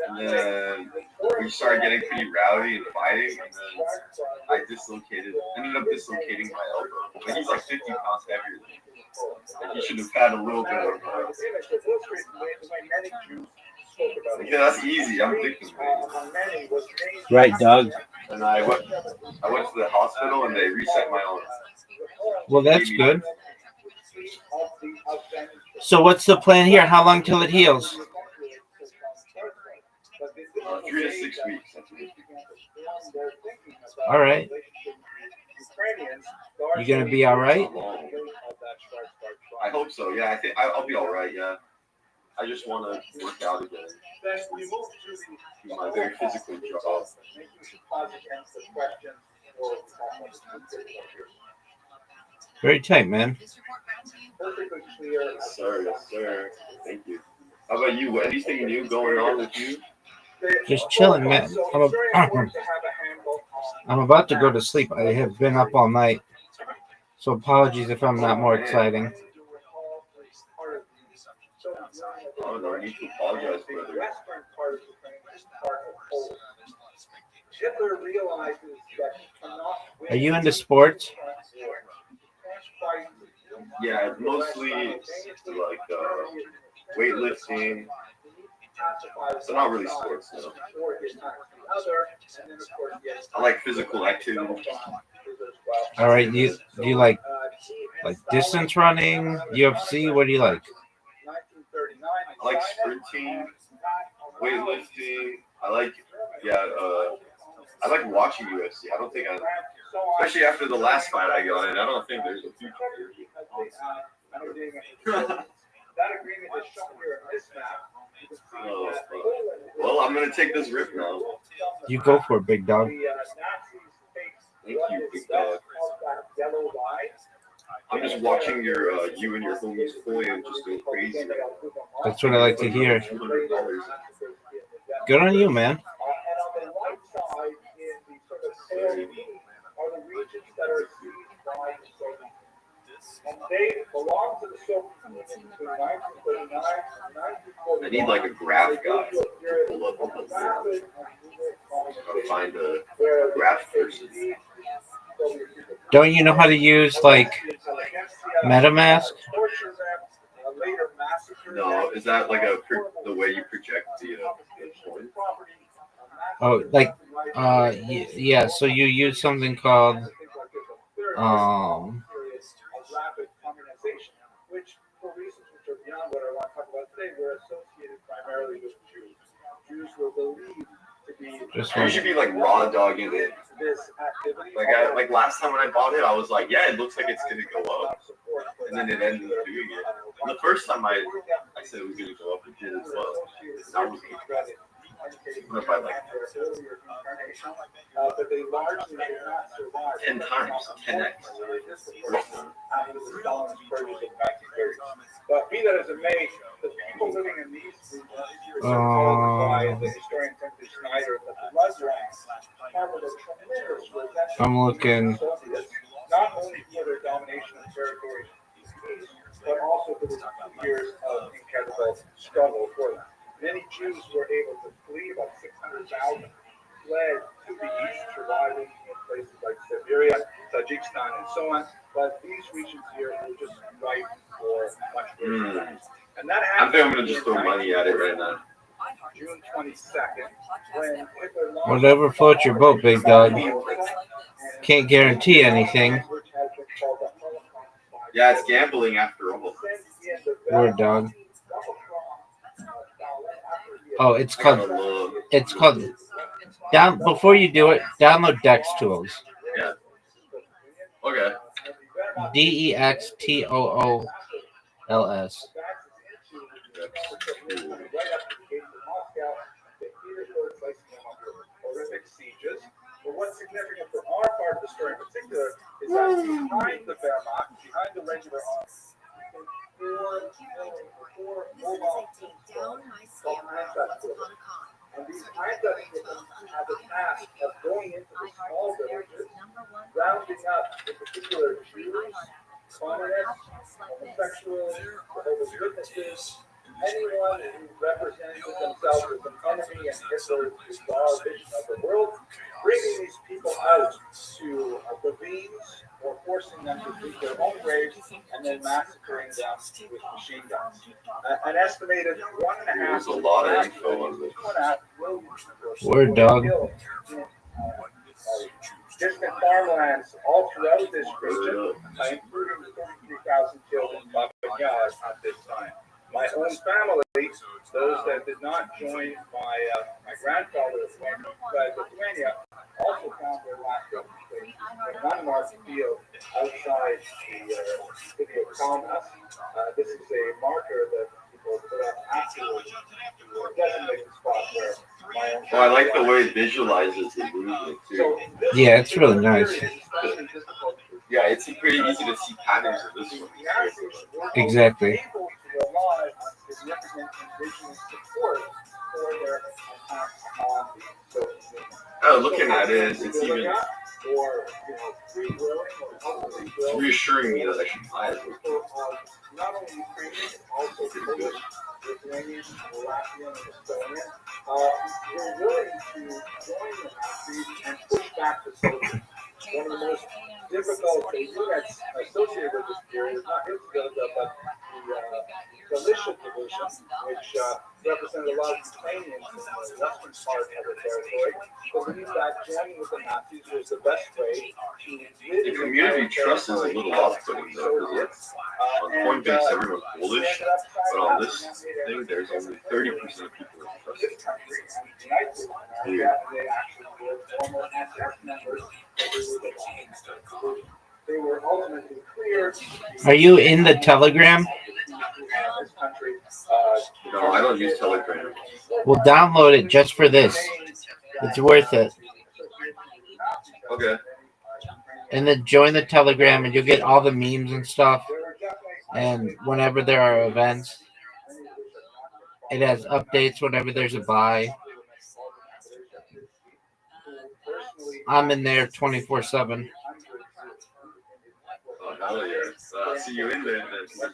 and then we started getting pretty rowdy and fighting, and then I ended up dislocating my elbow. But he's like 50 pounds heavier than me. And he should have had a little bit of yeah, that's easy. I'm thinking. Right, dog. And I went to the hospital, and they reset my arm. Well, that's good. So what's the plan here? How long till it heals? 3 to 6 weeks. All right. You gonna be all right? I hope so. Yeah, I think I'll be all right. Yeah, I just want to work out again. Do my very physical job. Very tight, man. Yes, sir. Yes, sir. Thank you. How about you? Anything new going on with you? Just chilling, man. I'm about to go to sleep. I have been up all night. So apologies if I'm not more exciting. Oh, no, I need to apologize, brother. Are you into sports? Yeah, mostly like weightlifting, So not really sports, no. I like physical activity. All right, do you like distance running, UFC? What do you like? I like sprinting, weightlifting. I like watching UFC. I don't think especially after the last fight I got in, I don't think there's a future. Well, I'm gonna take this rip now. You go for it, big dog. Thank you, big dog. I'm just watching you and your homies play and just go crazy. That's what I like to hear. $200. Good on you, man. I need like a graph guy to pull up on this. I'll find a graph person. Don't you know how to use like MetaMask? No, is that like the way you project the point? Oh, like yeah. So you use something called You should be like raw dogging it. Like last time when I bought it, I was like, yeah, it looks like it's gonna go up, and then it ended up doing it. And the first time I said it was gonna go up, it did as well. That was good. I'm gonna buy like 10 times, 10x. But be that as it may, the people living in these regions by the historian Timothy Snyder, the bloodlines harbored a tremendous resentment I'm looking. of the Soviets, not only for their domination of territories east, but also for the 2 years of incredible struggle for them. Many Jews were able to flee, about 600,000 fled to the east, surviving in places like Siberia, Tajikistan, and so on. But these regions here were just ripe for much worse. And that I think I'm happened gonna just throw money at it right now. June 22nd, when Hitler launched Whatever floats your boat, big dog. Can't guarantee anything. Yeah, it's gambling after all. Word, dog. Oh, it's called. Before you do it, download Dex Tools. Yeah. Okay. DEXTOOLS. horrific sieges. But what's significant for our part of the story in particular is that behind the Wehrmacht, behind the regular army, four mobile teams called Einsatzgruppen. And these Einsatzgruppen have the task of going into the small villages, rounding up, in particular, Jews, communists, homosexuals, Jehovah's Witnesses, anyone who represented themselves as an enemy and Hitler's bizarre vision of the world, bringing these people out to ravines or forcing them to dig their own graves and then massacring them with machine guns. An estimated 1.5 There's a lot of info on this. Word, dog. Distant farmlands all throughout this region, including the 33,000 killed in Baba Yar at this time. My own family, those that did not join my grandfather's family, Lithuania, also found their last resting place in an unmarked field outside the city of Kaunas. This is a marker that people put up afterwards to designate the spot where my own Well, I like the way it visualizes the movement too. Yeah, it's really nice. Yeah, it's pretty easy to see patterns in this one. Exactly. Rely on significant indigenous support for their attacks on the Soviet Union. Oh, looking at it, it's even it's reassuring me that I should buy it. not only Ukrainian, but also Polish, Lithuanian, Latvian, and Estonian, were willing to join the Nazis and push back the Soviets. One of the most difficult units associated with this period is not Israel, but the militia division, which represented a lot of Ukrainians in the western part of the territory, believed that joining with the Nazis was the best way to rid The community trust is a little off-putting though, because on Coinbase everyone's bullish, but on this thing there's only 30% of people that trust it. Weird. They were ultimately cleared. Are you in the Telegram? No, I don't use Telegram. We'll download it just for this. It's worth it. Okay. And then join the Telegram and you'll get all the memes and stuff. And whenever there are events, it has updates whenever there's a buy. I'm in there 24/7. Oh, hell yeah. See you in there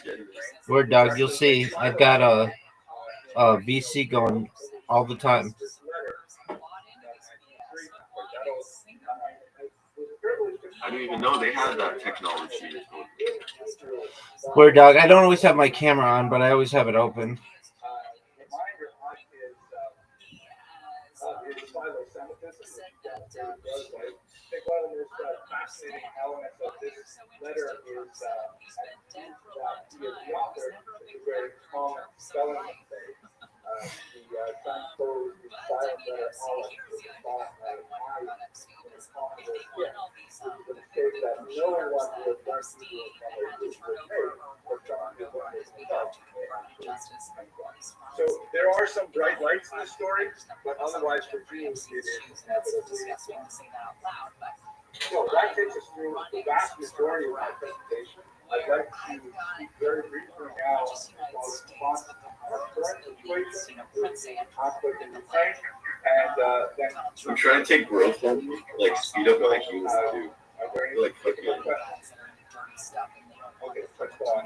then. Word dog, you'll see. I've got a VC going all the time. I didn't even know they had that technology. Word dog, I don't always have my camera on, but I always have it open. I think one of the most fascinating elements of this letter is that the author is a very common spelling mistake. The transposed the silent letter Aleph with the thought of I in common with it. This is a mistake that no one would have done to do from a visual tape, but John did one himself. So there are some bright lights in the story, but otherwise for Jews it is inevitably. So that takes us through the vast majority of my presentation. I'd like to speak very briefly now about our current situation with the conflict in Ukraine, and then I'm trying to take growth on like speed up my humans too. Like fucking. Okay, let's go on.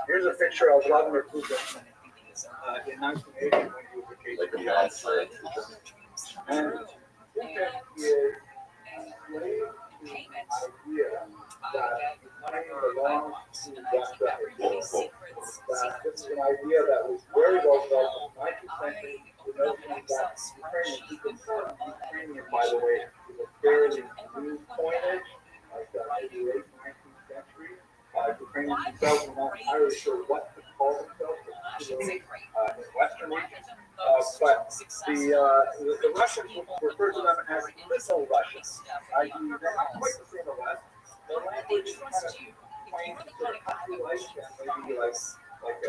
Here's a picture of Vladimir Putin in 1980 when he was a Like the outside. and Putin is slave to the idea that Ukraine belongs to Russia. That this is an idea that was very well felt in the 19th century. The notion that Ukrainian people, Ukrainian, by the way, is a fairly new coinage, like maybe late 19th century. Ukrainians themselves were not entirely sure what to call themselves, particularly in Western regions. But the Russians refer to them as little Russians. They're not quite the same as us. Their language is kind of plain, sort of country-like, maybe like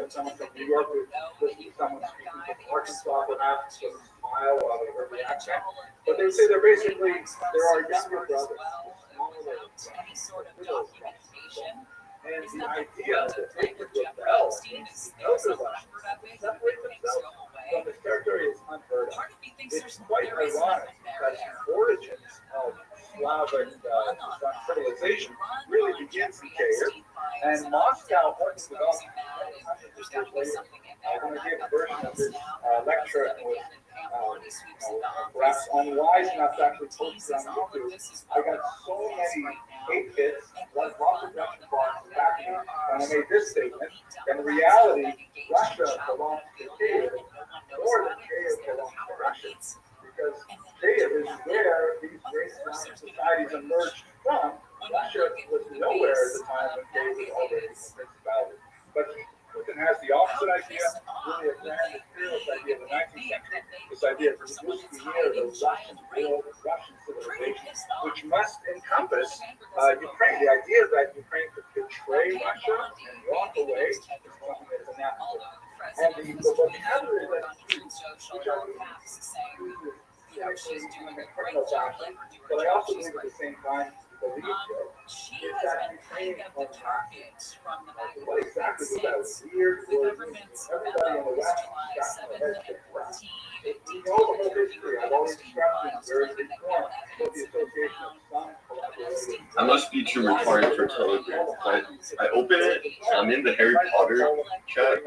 someone from New York would listen to someone speaking from Arkansas, perhaps, sort of smile while they heard the accent. But they would say they're basically, they're our younger brothers, smaller brothers, and the idea that they could rebel against the elder Russians, separate themselves from this territory is unheard of. It's quite ironic because the origins of Slavic civilization really begins in Kiev, and Moscow only developed hundreds of years later. When I gave a version of this lecture, it was perhaps unwise enough to actually post it on YouTube. I got so many hate hits, lots of Russian bots attacking me when I made this statement. In reality, Russia belongs to Kiev more than Kiev belongs to Russia, because Kiev is where these race-bound societies emerged from. Russia was nowhere at the time when Kiev was already a principality. But Putin has the opposite idea, really a grand imperialist idea of the 19th century, this idea of reducing near the Russian world, Russian civilization, which must encompass Ukraine. The idea that Ukraine could betray Russia and walk away is something that is anathema. And the vocabulary that he used, which I would actually in a criminal fashion, but I also believe at the same time, believe is that Ukraine was what exactly was that? Weird word. Everybody in the West got their head kicked around. We know the whole history. I've already described it in very big form. But the association of some collaboration. I must be too retarded for Telegram. I open it, I'm in the Harry Potter chat,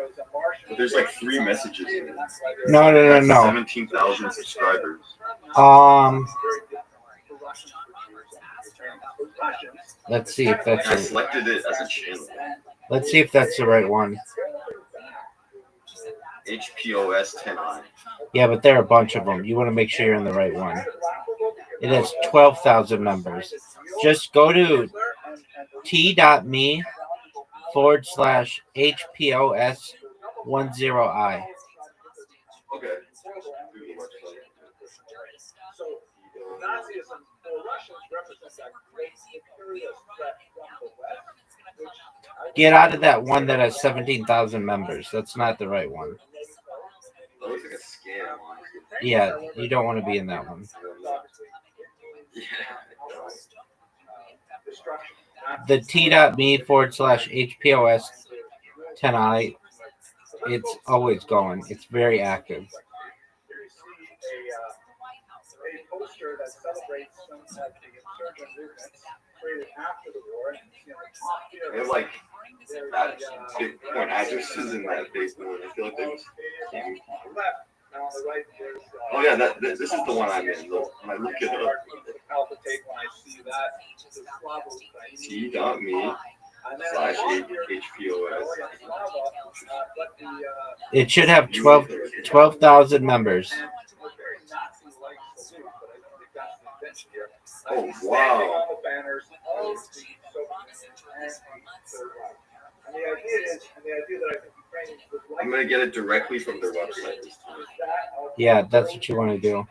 but there's like 3 messages in it. No. 17,000 subscribers. Let's see if that's I selected it as a channel. let's see if that's the right one. HPOS 10i. Yeah, but there are a bunch of them. You want to make sure you're in the right one. It has 12,000 members. Just go to t.me/HPOS10i. Okay. So Nazism for Russians represents that great imperialist threat from the West, which Get out of that one that has 17,000 members. That's not the right one. That looks like a scam. Yeah, you don't want to be in that one. The t.me/HPOS10i, it's always going. It's very active. a poster that celebrates some of the insurgent movements created after the war. And, top tier. They have like that Bitcoin addresses in that Facebook. I feel like they was scamming people. Now on the right, there's, Oh yeah, this is the one I'm in. Look, when I look it up. palpitate when I see that. t.me/HPOS. It should have 12,000 members. Oh wow! I'm gonna get it directly from their website this time. Yeah, that's what you want to do.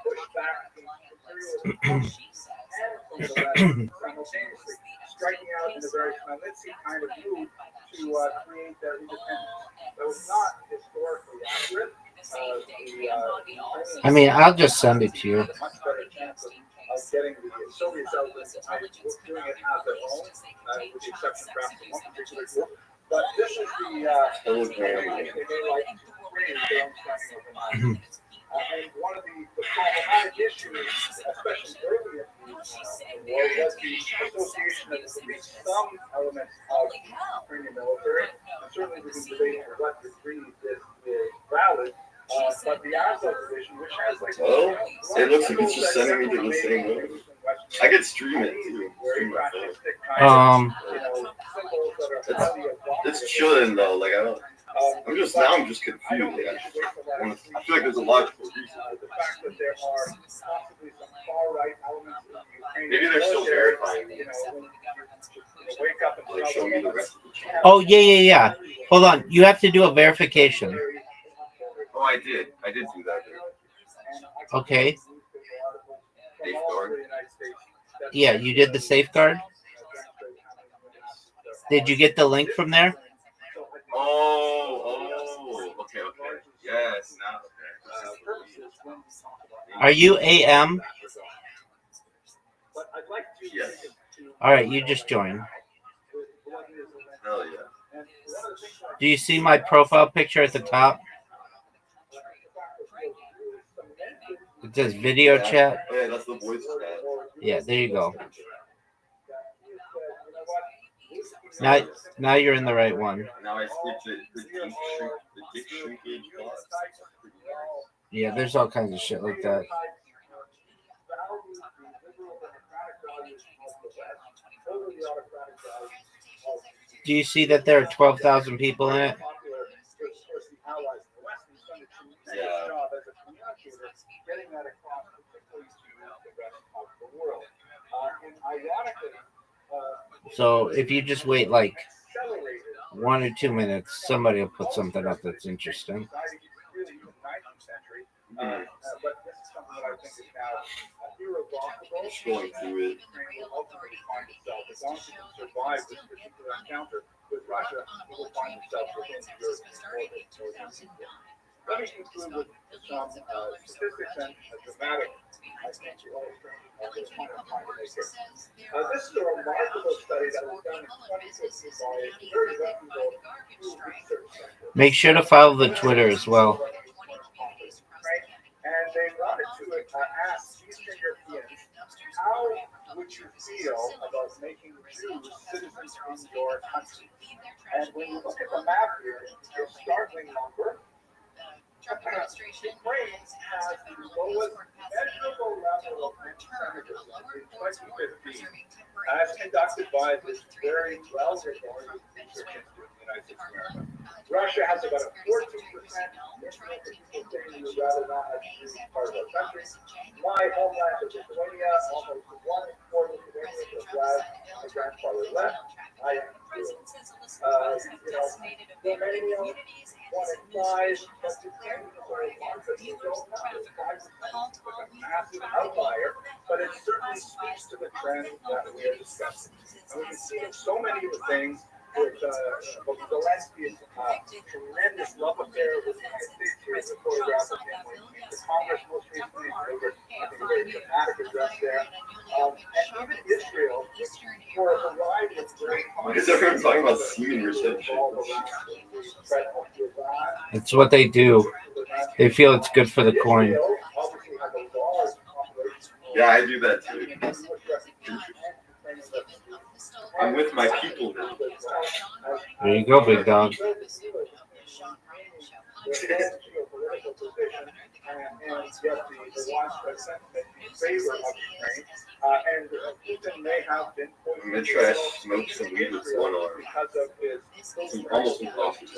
Striking out in a very Khmelnytsky kind of move to create their independence. That was not historically accurate. I mean, I'll just send it to you. Much better chance of getting the Soviets out doing it as their own, with the exception perhaps of one particular group. But this is the Telegram. they made like create their own standing overnight. And one of the problematic issues, especially early in the war, was the association of at least some elements of the Ukrainian military, and certainly we can debate to what degree this is valid. But the Azov division, which has like well, it looks like it's just sending me to the same one. I could stream it too. Stream my phone. It's chilling though. Like I'm just confused. Like, I feel like there's a logical reason. Maybe they're still verifying me. Like showing me the rest of the channel. Oh, yeah. Hold on. You have to do a verification. Oh, I did do that. Okay. Safeguard. Yeah, you did the safeguard? Did you get the link from there? Oh, okay. Yes, now. Are you AM? Yes. All right, you just joined. Hell yeah. Do you see my profile picture at the top? It says video chat. Oh, yeah, that's the voice chat. Yeah, there you go. Now you're in the right one. Now I skipped the dick shrinkage box. Yeah, there's all kinds of shit like that. Do you see that there are 12,000 people in it? So if you just wait like 1 or 2 minutes, somebody will put something up that's interesting. Just going through it. Let me conclude with some statistics and dramatic. This is a remarkable study that was done in 2015 by a very reputable research center. Make sure to follow the Twitter as well. And they wanted to ask Eastern Europeans, how would you feel about making Jews citizens in your country? And when you look at the map here, it's a startling number. Ukraine has the lowest measurable level of anti-Semitism in 2015. As by this very well-regarded research institute in the United States of America. Russia has about a 14% they would rather not have to be part of our country. My homeland of Lithuania, almost 1 in 4 Lithuanians are glad my grandfather left. I am too. Romania, 1 in 5, but the Ukraine is very large, but we don't know. It's 5%, a massive outlier, but it certainly speaks to the trend that we are discussing. And we can see in so many of the things with Zelensky's tremendous love affair with the United States. Here's a photograph of him when he came to Congress most recently. Delivered, I think, a very dramatic address there. And even Israel, for a variety of great Because everyone's talking about semen retention. It's what they do. They feel it's good for the coin. Yeah, I do that too. I'm with my people now. There you go, big dog. I'm gonna try to smoke some weed with one arm. It's almost impossible.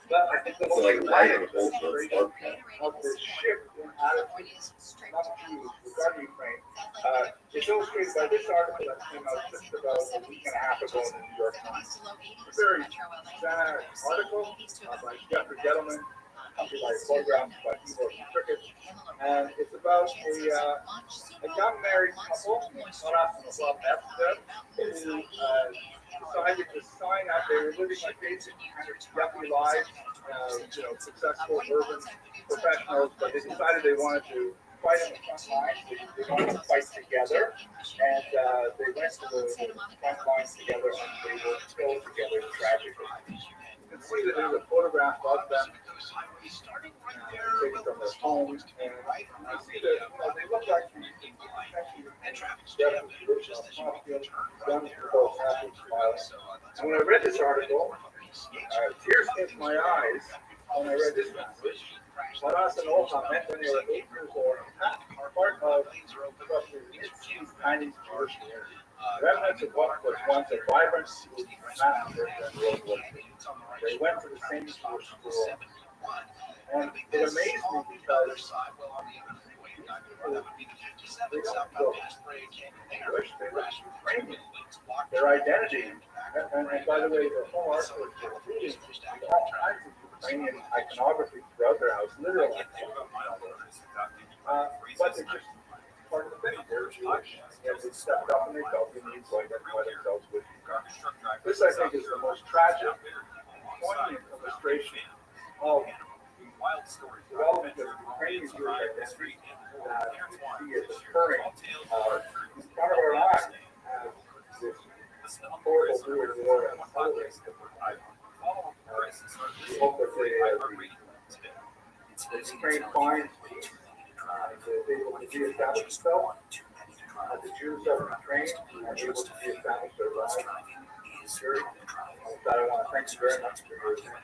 But I think the It's like light and cold, so it's dark. of this shift in attitude regarding Ukraine is illustrated by this article that came out just about a week and a half ago in the New York Times. It's a very sad article by Jeffrey Gettleman, accompanied by photographs by people from cricket, and it's about a young married couple, who decided to sign up. They were living like basic kind of yuppie lives, successful urban professionals, but they decided they wanted to fight on the front lines. They wanted to fight together, and they went to the front lines together, and they were killed together tragically. You can see that there's a photograph of them taken from their homes, and you see that they look like and when I read this article, tears came to my eyes when I read this passage. Taras and Olha met when they were 8 years old, part of roughly these tiny Jewish community. Remnants of what was once a vibrant school massacred in World War II. They went to the same Jewish school, and it amazed me because they don't look English, they look Ukrainian. Their identity, and by the way, the whole article is including all kinds of Ukrainian iconography throughout their house, literally. But they're just part of the thing. They're Jewish. And they stepped up and they felt the need to identify themselves with Ukraine. This, I think, is the most tragic, poignant illustration of the development of Ukrainian Jewish identity that we see is occurring in front of our eyes as this horrible brutal war unfolds. We hope that Ukraine finds peace, that they will reestablish itself, the Jews of Ukraine are able to reestablish their lives. I want to thank you very much for your attention.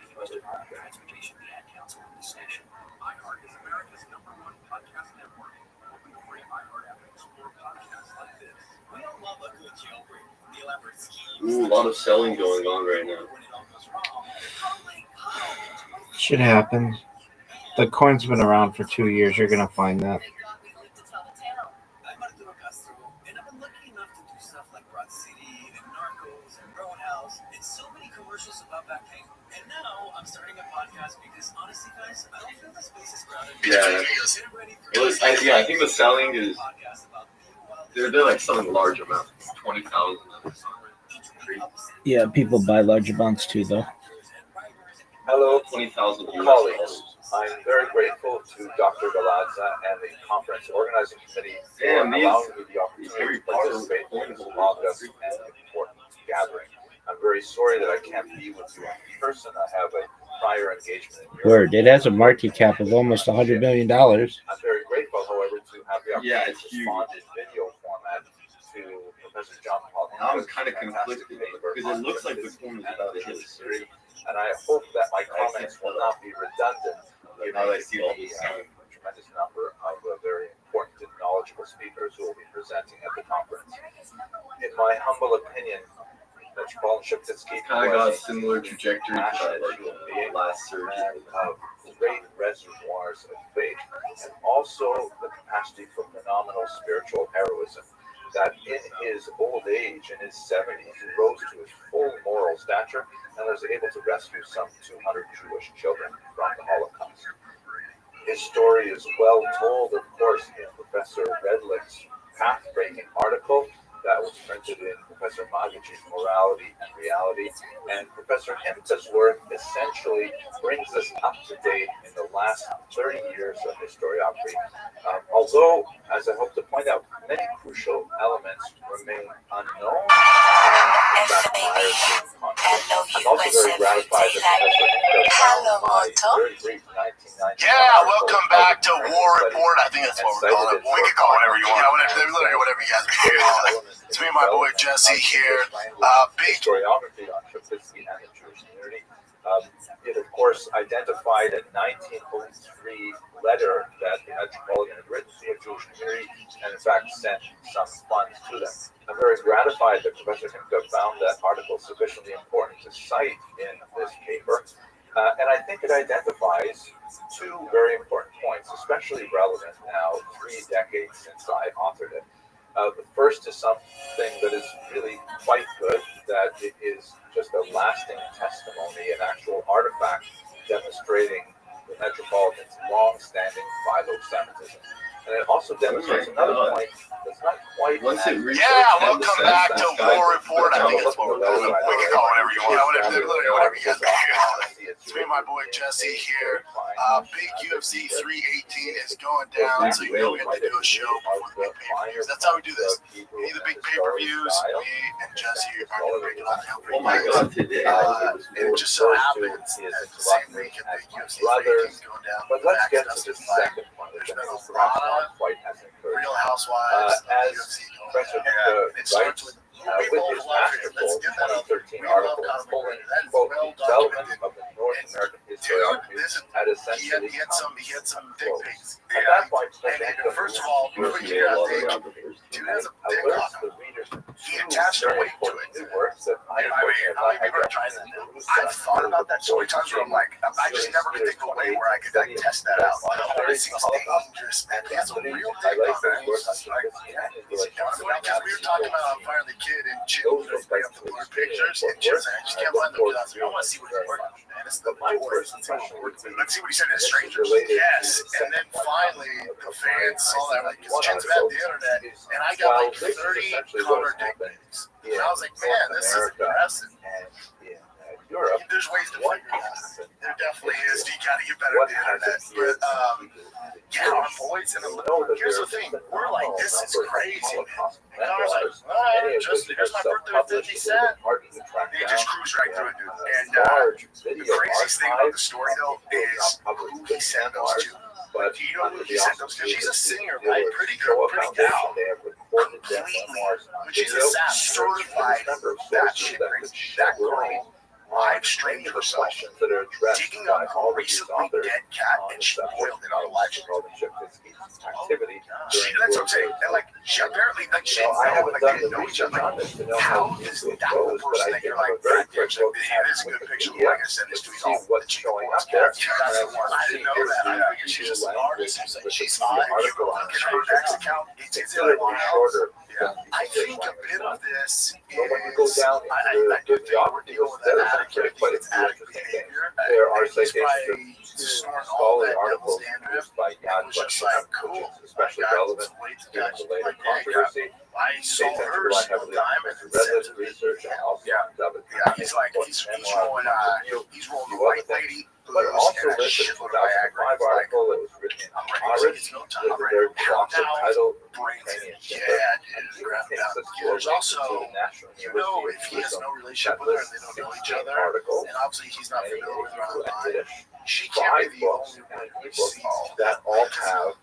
Ooh, a lot of selling going on right now. Should happen. The coin's been around for 2 years. You're gonna find that. Yeah. I think the selling is they're like selling large amounts, 20,000. Yeah, people buy large amounts too, though. Hello, 20,000 colleagues. I'm very grateful to Dr. Galazza and the conference organizing committee for allowing me the opportunity to participate in this august and important gathering. I'm very sorry that I can't be with you in person. I have a prior engagement in Europe. Word. It has a market cap of almost $100 million. I'm very grateful, however, to have the opportunity to respond in video format to Professor John Paul. I'm kind of conflicted because it looks like the corn is about to hit a street. And I hope that my comments will not be redundant. Now I see all this. Tremendous number of very important and knowledgeable knowledgeable speakers who will be presenting at the conference. In my humble opinion, Metropolitan Sheptitsky Kind of got a was similar trajectory to that, like last surge. of great reservoirs of faith, and also the capacity for phenomenal spiritual heroism. That in his old age, in his 70s, he rose to his full moral stature and was able to rescue some 200 Jewish children from the Holocaust. His story is well told, of course, in Professor Redlick's path-breaking article that was printed in Professor Magaji's Morality and Reality, and Professor Himta's work essentially brings us up to date in the last 30 years of historiography. Although, as I hope to point out, many crucial elements remain unknown and backfire being controversial. I'm also very gratified that Professor Himta found my very brief 1990. Yeah, welcome back to War Report. I think that's what we're calling it. We can call it whatever you want. Literally whatever you guys want. It's me and my boy Jesse here. Big historiography on Sheptitsky and the Jewish community. It, of course, identified a 1903 letter that the Metropolitan had written to the Jewish community and, in fact, sent some funds to them. I'm very gratified that Professor Himta found that article sufficiently important to cite in this paper. And I think it identifies two very important points, especially relevant now, 3 decades since I authored it. The first is something that is really quite good, that it is just a lasting testimony, an actual artifact demonstrating the Metropolitan's long-standing philo-Semitism. And it also demonstrates another point that's not quite... welcome back to War Report. I think that's what we're calling it. We can call it whatever you want. Whatever you guys want. It's me and my boy Jesse here. Big UFC 318 is going down, so you know we have to do a show before the big pay-per-views. That's how we do this. We need the big pay-per-views. Me and Jesse are going to break it all down for you guys. And it just so happens that the same week that the UFC 318 is going down, but let's get to the second one. There's been a lot of Real Housewives of the UFC going down. And it starts with his masterful 2013 article pulling, quote, development of the North American historiography at essentially... He had some dick pics. At that point, First of all, before you get out there, dude has a dick on him. He attached a weight to it. How many people are trying that now? I've thought about that so many times where I'm like, I just never could think of a way where I could like test that out. It seems dangerous, man. He has a real dick on him. Because we were talking about how Fire the Kid and Chill was bring up the blur pictures, and Chill's like, I just can't find them because I want to see what he's working on, man. It's the worst. Let's see what he said to the strangers. Yes, and then finally, the fans saw that, like, because Chill's been on the internet, and I got like 30 counter dick pics. And I was like, man, this is impressive. There's ways to figure it out. There definitely is. You gotta get better at the internet. But our boys, and here's the thing, we're like, this is crazy, man. And I was like, here's my birthday with 50 Cent. They just cruise right through it, dude. And the craziest thing about the story, though, is who he sent those to. But do you know who he sent those to? She's a singer, right? Pretty girl, pretty gal. Completely, but she's a certified that shit crazy. That girl live streamed herself digging up a recently dead cat, and she boiled it on a live stream. Activity. That's what I'm saying. And like, she apparently, like, she didn't know each other. How is that the person that you're like, that is a good picture. Like I said, this tweet's all what's showing up there. I didn't know that. I figured she's just an artist. She's fine. You go look at her next account. It's like shorter. I think a bit of this is, I do think we're dealing with that addict. I think it's addict behavior. There are He's probably snoring all that devil's dandruff. It was just like, cool. Especially relevant given the later controversy. I saw her sometime and said to me, he's like, he's rolling the white lady. But also this is 2005 article that was written in Orange with a very provocative title, There's also, you know, if he has no relationship with her and they don't know each other, and obviously he's not familiar with her online, she can't be the only one who sees that all have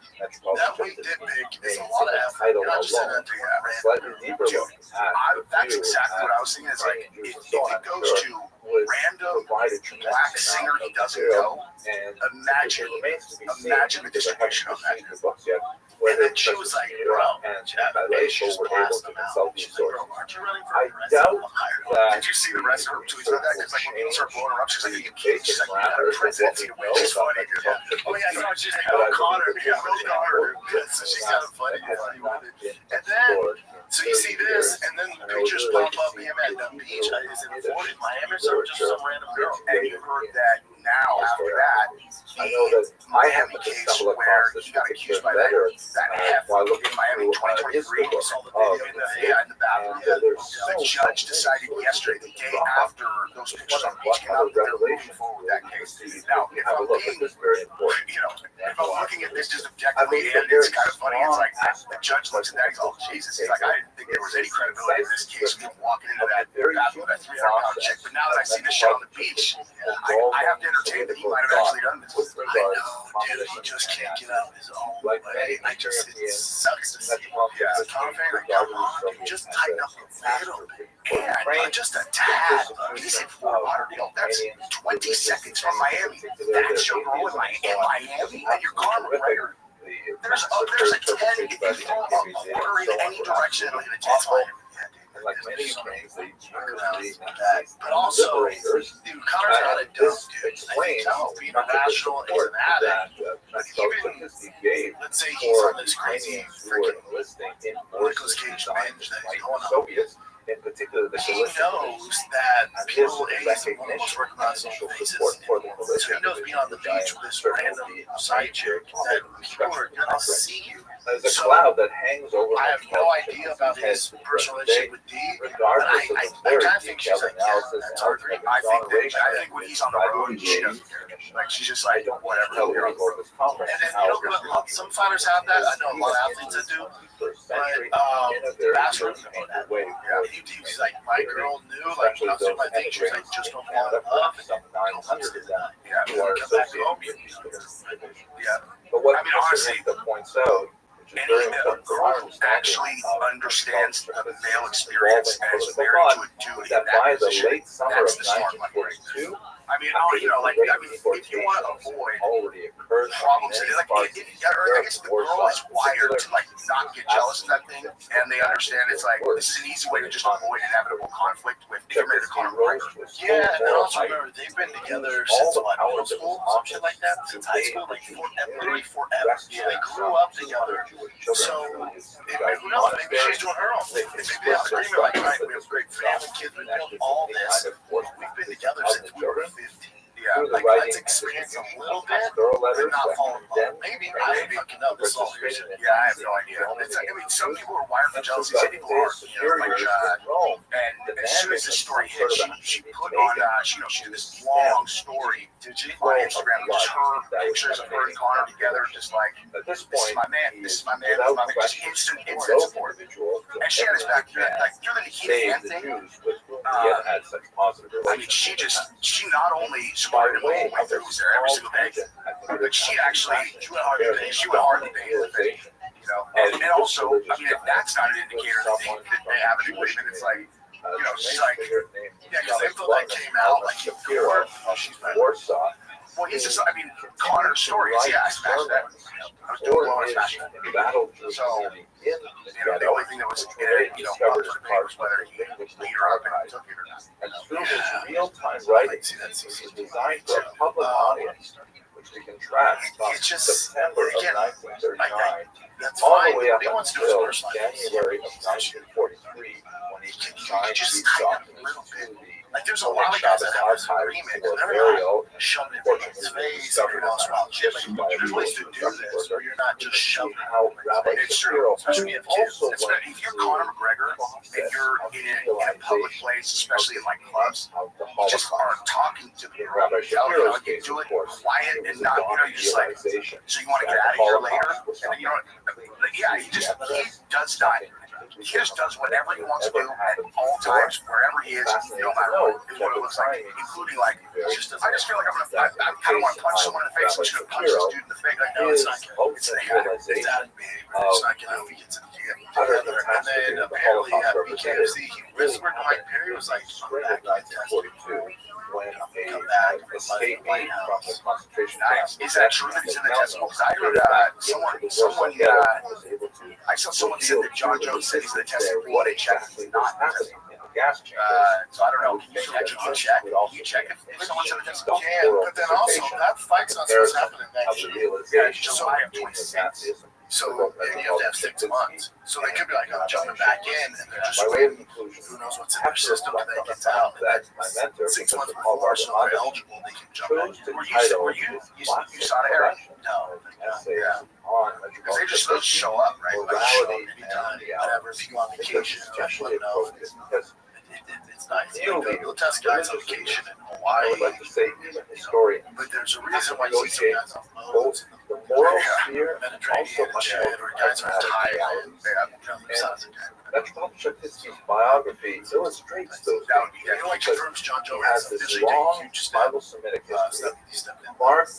that weight dick pic is a lot of effort. You're not just sending it to a slightly deeper look at that's exactly what I was thinking. Is like, if it goes to random random provided black tremendous singer amount he of doesn't material, know. and Imagine, it remains to be seen, imagine the because I haven't distribution of that. seen the books yet, And whether then she was like, Peter bro, and Jeff, Tyler they should just were able blast to them out. consult these She's like, bro, sources. aren't you running for I president? doubt that Did you see the rest of her tweets on that? Because like when people start blowing her up, she's like, are you kidding? She's like, yeah, parameters of what presidency we to win. know She's about funny. that Yeah. Trump Oh yeah, no, she's like, But I Bill Connor. believe Yeah, that Bill Connor. So she's kind of funny with it. And then, so you see this, and then pictures pop up him at the beach. Is it in Florida, Miami, or something? Just some random girl. And you heard that now after that, I know that I Miami happened to case stumble where across this he got accused by particular that letter heifer while in looking Miami through 2023. We saw the video in the bathroom. The judge decided yesterday, the day after those pictures on the beach came out, that they're moving forward with that case. Now, if have a I'm look. being, This is very important. you know, if I'm looking at this just objectively, and it's kind of funny, it's like the judge looks at that, he's all, Jesus, he's like, I didn't think there was any credibility in this case. Him walking into that bathroom with that 300-pound chick, but now that I see this shit on the beach, I have to entertain that he might have actually done this. I know, dude, he just can't get out of his own way. It sucks to see. Yeah, Tom Fan, like, come on, dude, just tighten up a little bit. And just a tad. He's in Fort Lauderdale. That's 20 seconds from Miami. That's your role in Miami at your car McGregor. There's a 10 if you throw a quarter in any direction, look at a 10 Miami. And like many things, they usually But also, dude, Connor's not a dumb dude. I think he'll be rational as an addict. But even, let's say he's on this crazy freaking Nicolas Cage binge that he's going on. Soviets, in particular, the He knows that people, he's one of the most recognizable faces in the world. So he knows being on the beach with this random side chick that people are gonna see you. There's a So, cloud that hangs over I have no idea about his personal relationship with Dee, but I kind of think she's like, yeah, that's our dream. I think when he's on the road, she doesn't care. Like, she's just like, whatever, you're on the road. And then, you know what, some fighters have that. I know a lot of athletes that do. But Bastard, he's like, my girl knew, like, when I was doing my thing, she was like, just don't fall in love. And yeah, come back home. Yeah. But what I mean, honestly, points out, any girl who actually understands the male experience and is married to a dude in that position, that's the smart one. 1942 I mean, if you want to avoid problems, like, I guess the girl is wired to like not get jealous of that thing, and they understand it's like this is an easy way to just avoid inevitable conflict with if you're married to Conor McGregor. Yeah, and then also remember they've been together since what, middle school, some shit like that, since high school, like literally forever. So they grew up together. So who knows? Maybe she's doing her own thing. Maybe they have an agreement like, right, we have a great family, kids, we built all this. We've been together since we were 15. Yeah, like let's experience a little bit and not fall in love. Maybe, I don't fucking know. This is all hearsay. Yeah, I have no idea. It's, I mean, some people are wired for jealousy, some people aren't. You know, like, and as soon as this story hit, she put on, she did this long story on Instagram, just her pictures of her and Conor together, just like, this is my man, this is my man, this is my man, just instant support. And she had his back through that, like, through the Nikita thing. I mean, she not only supported him the whole way through, was there every single day, but she went hard to pay. She went hard to pay the thing, you know. And also, I mean, if that's not an indicator that they have an agreement, it's like, you know, she's like, yeah, because the info that came out, like, she's Warsaw. Well, he's just, I mean, Conor's story is, yeah, I smashed that. I was doing well, I smashed that. So, you know, the only thing that was, you know, up for debate was whether he beat her up and took it or not. And through this real-time writing, is designed for a public audience, which we can track from September of 1939 all the way up until January of 1943, when he signed these documents to the like, there's a lot of guys that have this agreement, and they're not shoving it in his face every once in a while. Like, there's ways to do this where you're not just shoving it out. It's true, especially if kids. If you're Conor McGregor and you're in a public place, especially in like clubs, you just aren't talking to the girl. You do it quiet and not, you know, you're just like, so you want to get out of here later? And then, you know, yeah, he does not. He just does whatever he wants to do at all times, wherever he is, no matter what it looks like, including like, I just feel like I kind of want to punch someone in the face. I'm just going to punch this dude in the face. Like, no, it's not good. It's out of me. It's not good. If he gets in the gym. And then apparently at BKFC, he whispered to Mike Perry, was like, I'm back in 1942. When escape me from the concentration camps. Is that true that he's in the testimony? Because I heard I saw someone said that John Jones said he's in the testimony. What a check is not happening. Gas chamber. So I don't know. Can you check? Can you check if someone's in the testimony? Yeah, but then also that fight's not supposed to happen next year. Yeah, July of 26. So and you have to have 6 months. So they could be like, I'm jumping back in, and they're just waiting. Who knows what's in their system when they get out? That my mentor, 6 months before, so they're eligible, they can jump back in. Were you saw the era? No. Yeah. Because they just show up, right? Like show up anytime, whatever. If you go on vacation, let them know. It's nice. You'll test guys on vacation in Hawaii. I would like to say even historians. But there's a reason why you see some guys on boats. The moral sphere, Mediterranean and shit, or guys are tired. Metropolitan Chapitsky's biography illustrates those things. It only confirms John Joe He has has this officially long taken huge step. Bible-Semitic history. Mark,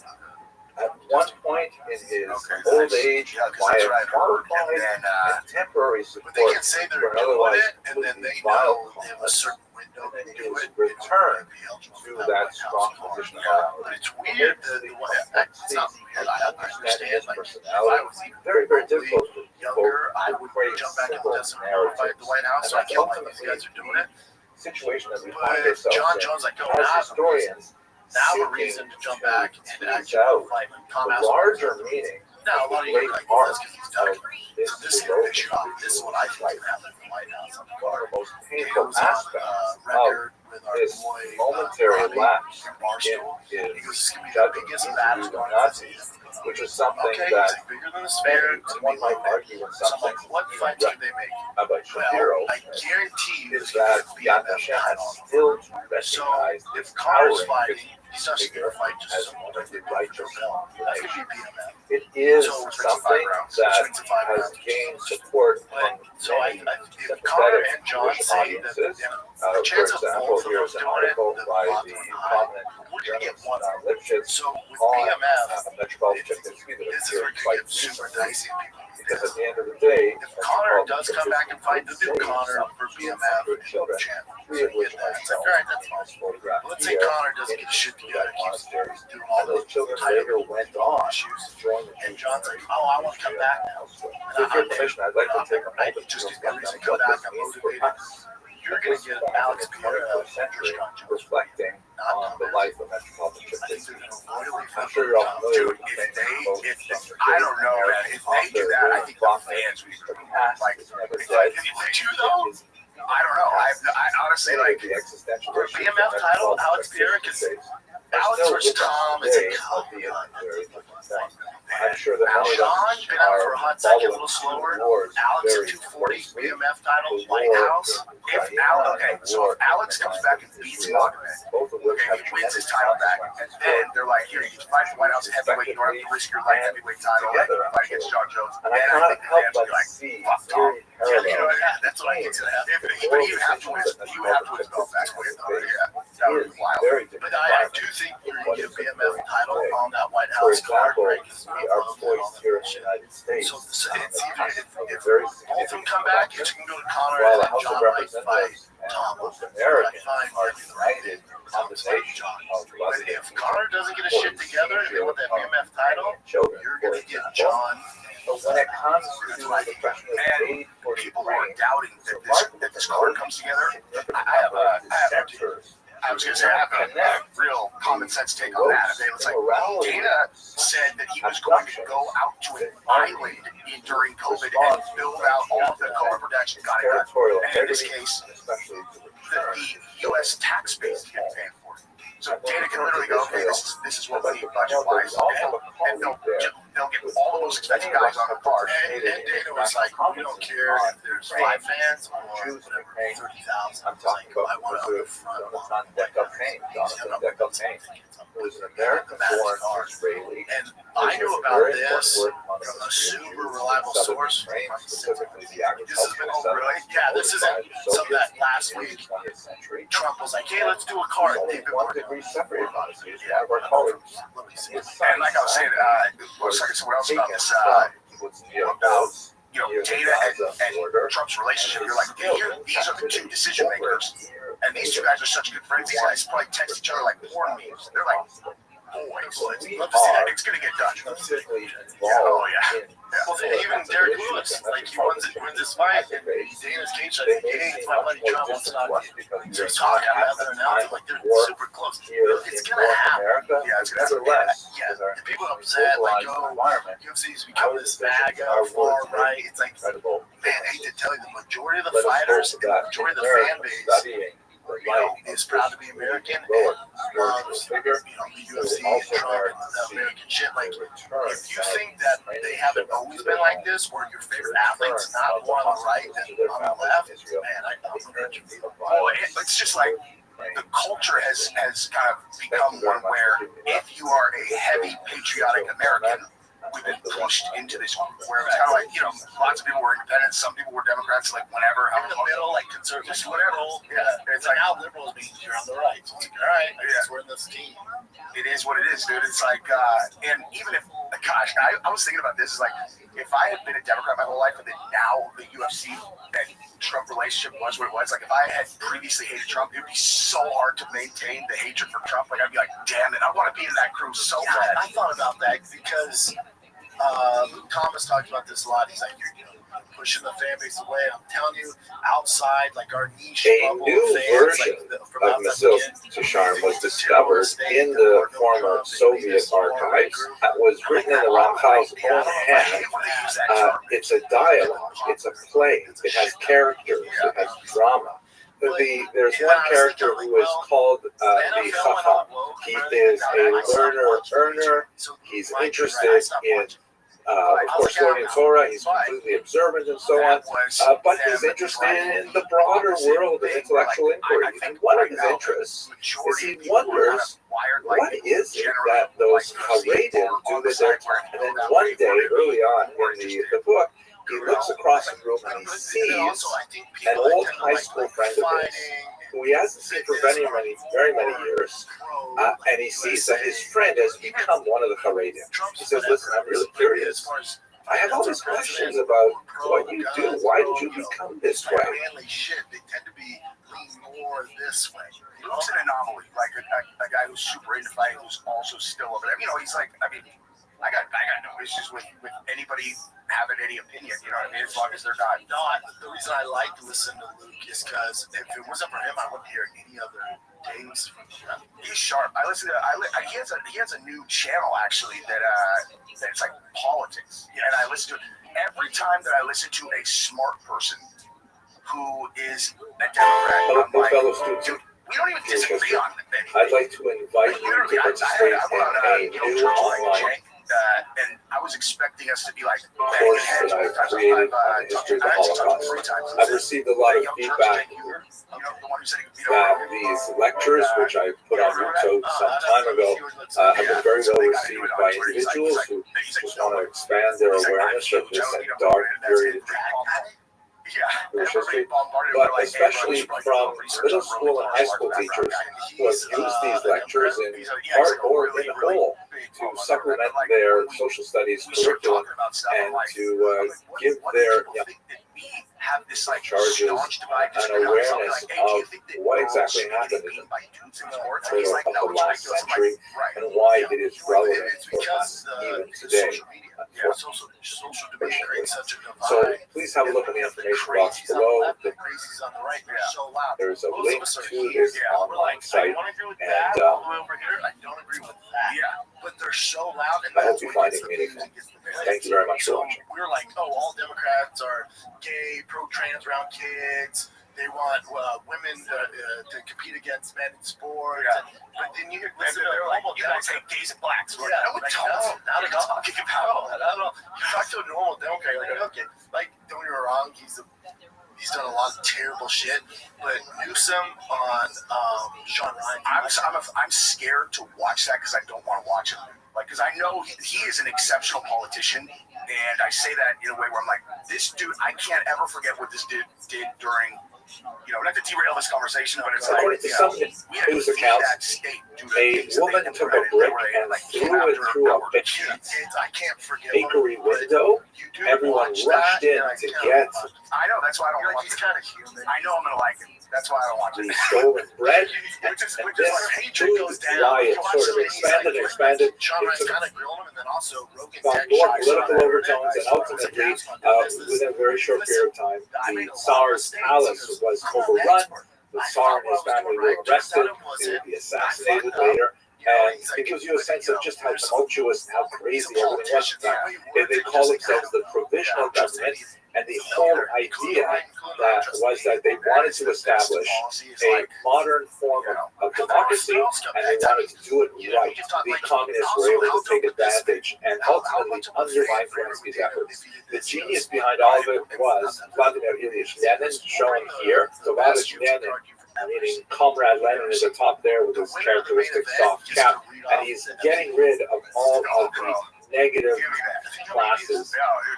At one point in his old age, by a qualified and temporary but they support can say they're for an doing otherwise it, and then they vile know they have a certain window and to he do was it. returned to that strong position of power. But it's weird that it's not weird. I understand. Like, if I was even Very, very difficult for younger, I would jump back into this and fight the White House. So I can't believe these guys are doing it. situation that we But find ourselves John in. Jones, like, no, As historians, now a reason to jump back and seek actually out fight. the larger meaning Now, a lot of you are like, well, that's because he's done it. this So this is the shot. This is what I think is happening in the White House on the one card. of the most It painful was on aspects record with our this boy momentary Robbie lapse from in Barstool. He his goes, this is going to be the biggest battle judgment going of on. Nazis, which is something Okay, that he's like, bigger than a sphere. many, one might argue in So some I'm like, sense, what fights could they make? Rabbi Well, Shapiro, I guarantee you is it's that going to be Yad a Vashem has title. still to So recognize if Connor's towering fighting, he's not just going to fight as just one of the someone. righteous That's going to be BMF. It is So it's something 5 rounds. that Swings to 5 has rounds. gained support But from so many if Connor and John Jewish say that audiences. the For chance of example, both of here's them an doing it, article the by odds the are high. prominent We're going to get journalist one. Lipschitz So with on BMF, Metropolitan Chapitsky that this is appeared where it quite gets super recently. dicey. Because at the end of the day, If Connor does come back and fight the new Connor for BMF, children, champ. three of which are It's like, all right, that's fine. photographed Let's say here Connor doesn't in get his shit together, keeps monasteries. doing all And those those children title later went on issues. to join the And Jewish John's like, community. oh, I want to come back now. So with your permission, I'd like to take a moment to Just reflect reason on to come what back. this I'm means for motivated. us. You're going to get Alex Pierre, century Century, reflecting on the life of Metropolitan I think Chapitsky. they're going to royally I'm sure you're all familiar with the If things they, both if I don't know, man. If they do that, I think the fans would the past like, is never if dead. they do though, I don't know. I honestly like the existential for issues BMF that title, Metropolitan Alex Pierre, Chapitsky because faces are Alex still versus with us Tom, it's today, like, albeit in very different form. I'm sure that Now many of Sean us been out for a hot second, a little following slower. wars Alex very at 240, closely. BMF title, The White war House. in If Ukraine Alex, and okay, the so war if Alex in comes back and beats Mohammed, both of which okay, have he wins his tremendous title back, consequences and then they're like, here, you can fight the White House heavyweight, you don't have to risk your light heavyweight title, and you fight against John Jones. And I And cannot think the help fans will but be like, see fuck Tom. very Yeah, you know, parallel that's what I think is gonna happen. But he would have to win. He would have to win the belt back. Yeah, that would be wild. very different. But I do think you're gonna get a BMF title on that White For House card, example, right? we are poised here in the United States So it's on either the cusp of a if very both of them significant come back, election, it's gonna go to Connor while and the then House of John might fight Representatives and Tom. most Americans Fine, are maybe the right united on the nation of But less if than Connor doesn't get his shit together and they want that BMF title, children, you're for gonna get example. John. But when it comes to the question of aid for People who are Ukraine, doubting that this card comes together, I was gonna say I have a real common sense take on that. It was like Dana said that he was going to go out to an island during COVID and build out all of the COVID protection. Got it done. territorial And in this integrity, case, especially to the return. U.S. tax base is getting paid for it. So Dana can literally go, okay, this is what we need budget-wise, and they'll get all of those expensive guys on the card. And Dana was like, we don't care if there's 5 fans or whatever, 30,000. I'm talking about I want to Jonathan Deckard Payne, who is an American-born Israeli. And I knew about this from a super reliable source. Specifically the This has been, oh really? Yeah, this isn't some of that last week. Trump was like, hey, let's do a card. They've been working. Separated on this. He's one of our colleagues. And like I was saying, I was talking to someone else about this, about Dana and Trump's relationship. You're like, hey, these are the 2 decision makers, and And these two guys are such good friends. These guys probably text each other like porn memes. They're like, boys. Love to see that. It's gonna get done. Oh yeah. Well, even Derek Lewis, like he wins his fight, and Dana's cage said, "Hey, it's my buddy Trump." So he's talking about it now, like they're super close. It's gonna happen. Yeah, it's gonna happen. Yeah, and people are upset, like, oh, UFC's become this MAGA far right. It's like, man, I hate to tell you, the majority of the fighters, and the majority of the fan base, is proud to be American and loves, the UFC and Trump and the American shit. Like, if you think that they haven't always been like this, or your favorite athlete's not more on the right than on the left, man, I know what you feel. It's just like the culture has kind of become one where if you are a heavy patriotic American, we've been pushed into this one where it's kind of like, lots of people were independents, some people were Democrats, like whenever. I'm in the middle, like conservatives, whatever. Yeah, it's like now liberals means you're on the right. So it's like, all right, I guess we're in this team. It is what it is, dude. It's like, and even if, gosh, I was thinking about this, is like, if I had been a Democrat my whole life, and then now the UFC and Trump relationship was what it was, like if I had previously hated Trump, it would be so hard to maintain the hatred for Trump. Like I'd be like, damn it, I want to be in that crew so bad. I thought about that because Thomas talks about this a lot. He's like, you're pushing the fan base away. I'm telling you, outside, like our niche bubble new of fans, version from of Masil Tisharm was discovered in the former Soviet archives. That was written in the Ramchal's own hand. It's a dialogue. It's a play. It has characters. It has drama. There's one character who is called the Chacham. He is a earner. He's interested in, of course, learning Torah. He's completely observant and so on. But he's interested in the broader world of intellectual inquiry. And one of his interests is he wonders, what is it that those Haredim do with their time? And then one day, early on in the book, he looks across the room and he sees an old high school friend of his who he hasn't seen for very many years. And he sees that his friend has become one of the Haredim. He says, listen, I'm really curious. I have all these questions about what you do. Why did you become this way? They tend to be more this way. It's an anomaly, like a guy who's super into fighting, who's also still over there. He's like, I got no issues with anybody having any opinion, as long as they're not. No, the reason I like to listen to Luke is because if it wasn't for him, I wouldn't hear any other days from him. He's sharp. I listen to. He has a new channel actually that's like politics, and I listen to it every time that I listen to a smart person who is a Democrat. Fellow students. We don't even disagree on anything. I'd like to invite you to participate in a new online. And I was expecting us to be like course that I've created on the history of the Holocaust. I've received a lot of feedback that these lectures, which I put on YouTube some time ago, have been very well received by individuals who just want to expand their awareness of this dark period of Jewish history, but especially from middle school and high school teachers who have used these lectures in part or in whole to supplement their social studies curriculum and to give their charges an awareness of what exactly happened in the last century and why it is relevant for us even today. So please have a look at the information box below. There's a link to this online site, and I don't agree with that. Yeah, but they're so loud, and I hope you find it meaningful. Thank you very much for watching. We're like, all Democrats are gay, pro-trans around kids. They want women to compete against men in sports. Yeah. But then you listen to like, you guys say gays and blacks. Yeah, not talking about. I don't know. You talk to a normal Democrat, you're like, okay, like, don't get me wrong, he's done a lot of terrible shit. But Newsom on Sean Ryan, I'm scared to watch that because I don't want to watch him. Like, because I know he is an exceptional politician, and I say that in a way where I'm like, this dude, I can't ever forget what this dude did during, not to derail this conversation, but it's according to some news accounts, a woman took a brick and threw it through a bakery window. Everyone rushed in to get. I know, that's why I don't like, he's kind of human. I know I'm going to like him. That's why I don't watch the it. stolen bread, and Which is this where hatred goes down. riot You watch sort of some of these, expanded and expanded Sean Ryan's into kind of grilling him, and then also Rogan got said more shots political on it. overtones, and ultimately, within a very short period of time, the Tsar's palace was overrun. The Tsar and his family were arrested. They would be assassinated later. And it gives you a sense of just how tumultuous and how crazy everything was at the time. They call themselves the provisional government, and the whole idea that was that they wanted to establish a modern form of democracy, and they wanted to do it right. The communists were able to take advantage and ultimately undermine Kerensky's efforts. The genius behind all of it was Vladimir Ilyich Lenin, shown here. So Vladimir Lenin, meaning Comrade Lenin, is atop there with his characteristic soft cap, and he's getting rid of all of the negative classes.